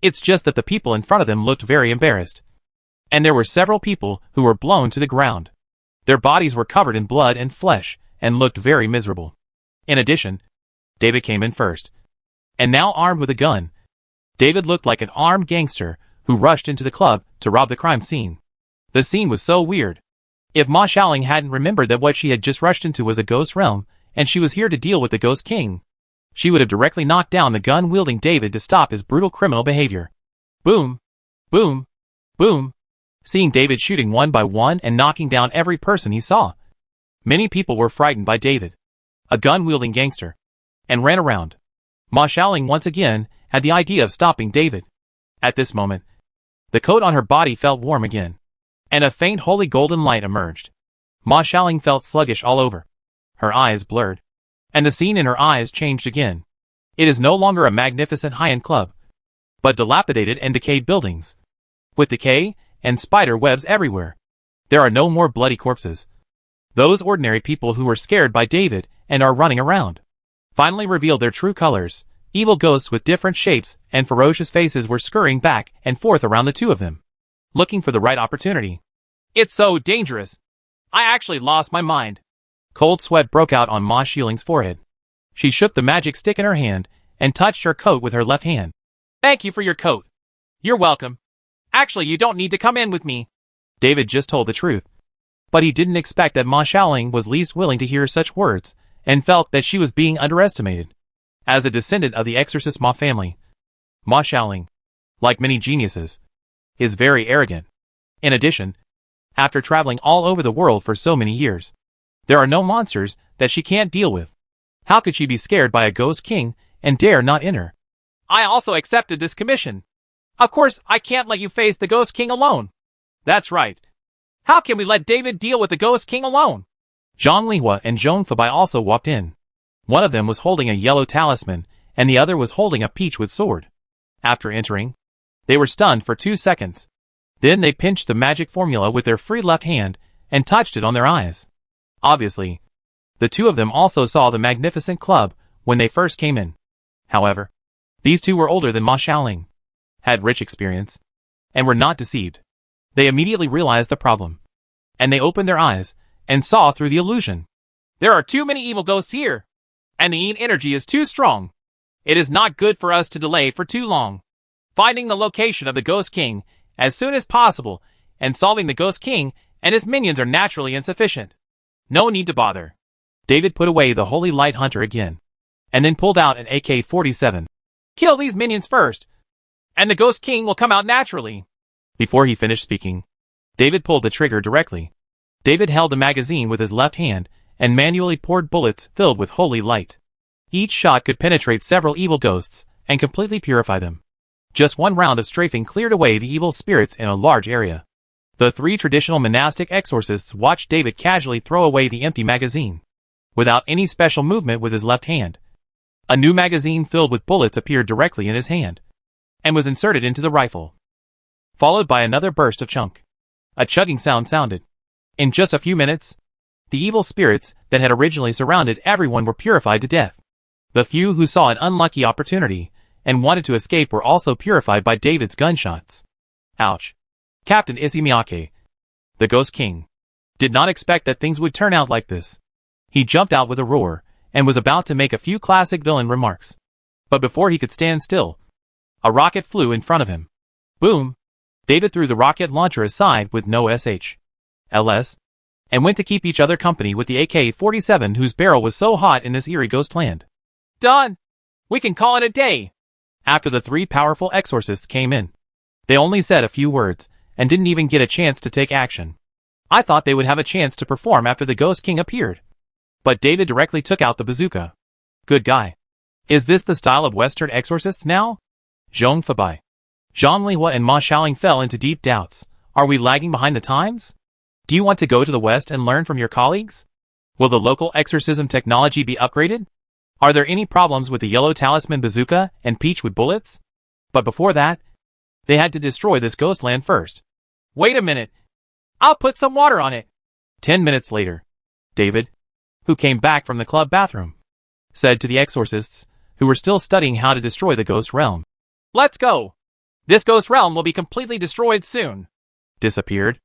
It's just that the people in front of them looked very embarrassed. And there were several people who were blown to the ground. Their bodies were covered in blood and flesh, and looked very miserable. In addition, David came in first. And now armed with a gun, David looked like an armed gangster who rushed into the club to rob the crime scene. The scene was so weird. If Ma Xiaoling hadn't remembered that what she had just rushed into was a ghost realm, and she was here to deal with the Ghost King, she would have directly knocked down the gun-wielding David to stop his brutal criminal behavior. Boom! Boom! Boom! Seeing David shooting one by one and knocking down every person he saw, many people were frightened by David, a gun-wielding gangster, and ran around. Ma Xiaoling once again had the idea of stopping David. At this moment, the coat on her body felt warm again. and a faint holy golden light emerged. Ma Xiaoling felt sluggish all over. Her eyes blurred, and the scene in her eyes changed again. It is no longer a magnificent high-end club, but dilapidated and decayed buildings, with decay and spider webs everywhere. There are no more bloody corpses. Those ordinary people who were scared by David and are running around finally revealed their true colors. Evil ghosts with different shapes and ferocious faces were scurrying back and forth around the two of them, looking for the right opportunity. It's so dangerous. I actually lost my mind. Cold sweat broke out on Ma Xiaoling's forehead. She shook the magic stick in her hand and touched her coat with her left hand. Thank you for your coat. You're welcome. Actually, you don't need to come in with me. David just told the truth, but he didn't expect that Ma Xiaoling was least willing to hear such words and felt that she was being underestimated. As a descendant of the exorcist Ma family, Ma Xiaoling, like many geniuses, is very arrogant. In addition, after traveling all over the world for so many years, there are no monsters that she can't deal with. How could she be scared by a ghost king and dare not enter? I also accepted this commission. Of course, I can't let you face the ghost king alone. That's right. How can we let David deal with the ghost king alone? Zhang Lihua and Zhong Fabai also walked in. One of them was holding a yellow talisman, and the other was holding a peach with sword. After entering, they were stunned for 2 seconds. Then they pinched the magic formula with their free left hand and touched it on their eyes. Obviously, the two of them also saw the magnificent club when they first came in. However, these two were older than Ma Xiaoling, had rich experience, and were not deceived. They immediately realized the problem, and they opened their eyes and saw through the illusion. There are too many evil ghosts here, and the Yin energy is too strong. It is not good for us to delay for too long. Finding the location of the Ghost King as soon as possible and solving the Ghost King and his minions are naturally insufficient. No need to bother. David put away the Holy Light Hunter again, and then pulled out an AK-47. Kill these minions first, and the Ghost King will come out naturally. Before he finished speaking, David pulled the trigger directly. David held the magazine with his left hand and manually poured bullets filled with holy light. Each shot could penetrate several evil ghosts and completely purify them. Just one round of strafing cleared away the evil spirits in a large area. The three traditional monastic exorcists watched David casually throw away the empty magazine. Without any special movement with his left hand, a new magazine filled with bullets appeared directly in his hand and was inserted into the rifle, followed by another burst of chunk. A chugging sound sounded. In just a few minutes, the evil spirits that had originally surrounded everyone were purified to death. The few who saw an unlucky opportunity and wanted to escape were also purified by David's gunshots. Ouch. Captain Issey Miyake, the Ghost King, did not expect that things would turn out like this. He jumped out with a roar and was about to make a few classic villain remarks. But before he could stand still, a rocket flew in front of him. Boom! David threw the rocket launcher aside with no SHLS, and went to keep each other company with the AK-47 whose barrel was so hot in this eerie ghost land. Done! We can call it a day! After the three powerful exorcists came in, they only said a few words and didn't even get a chance to take action. I thought they would have a chance to perform after the Ghost King appeared. But David directly took out the bazooka. Good guy. Is this the style of Western exorcists now? Zhong Fabai, Zhang Lihua and Ma Xiaoling fell into deep doubts. Are we lagging behind the times? Do you want to go to the West and learn from your colleagues? Will the local exorcism technology be upgraded? Are there any problems with the yellow talisman bazooka and peach with bullets? But before that, they had to destroy this ghost land first. Wait a minute. I'll put some water on it. 10 minutes later, David, who came back from the club bathroom, said to the exorcists, who were still studying how to destroy the ghost realm. Let's go. This ghost realm will be completely destroyed soon. Disappeared.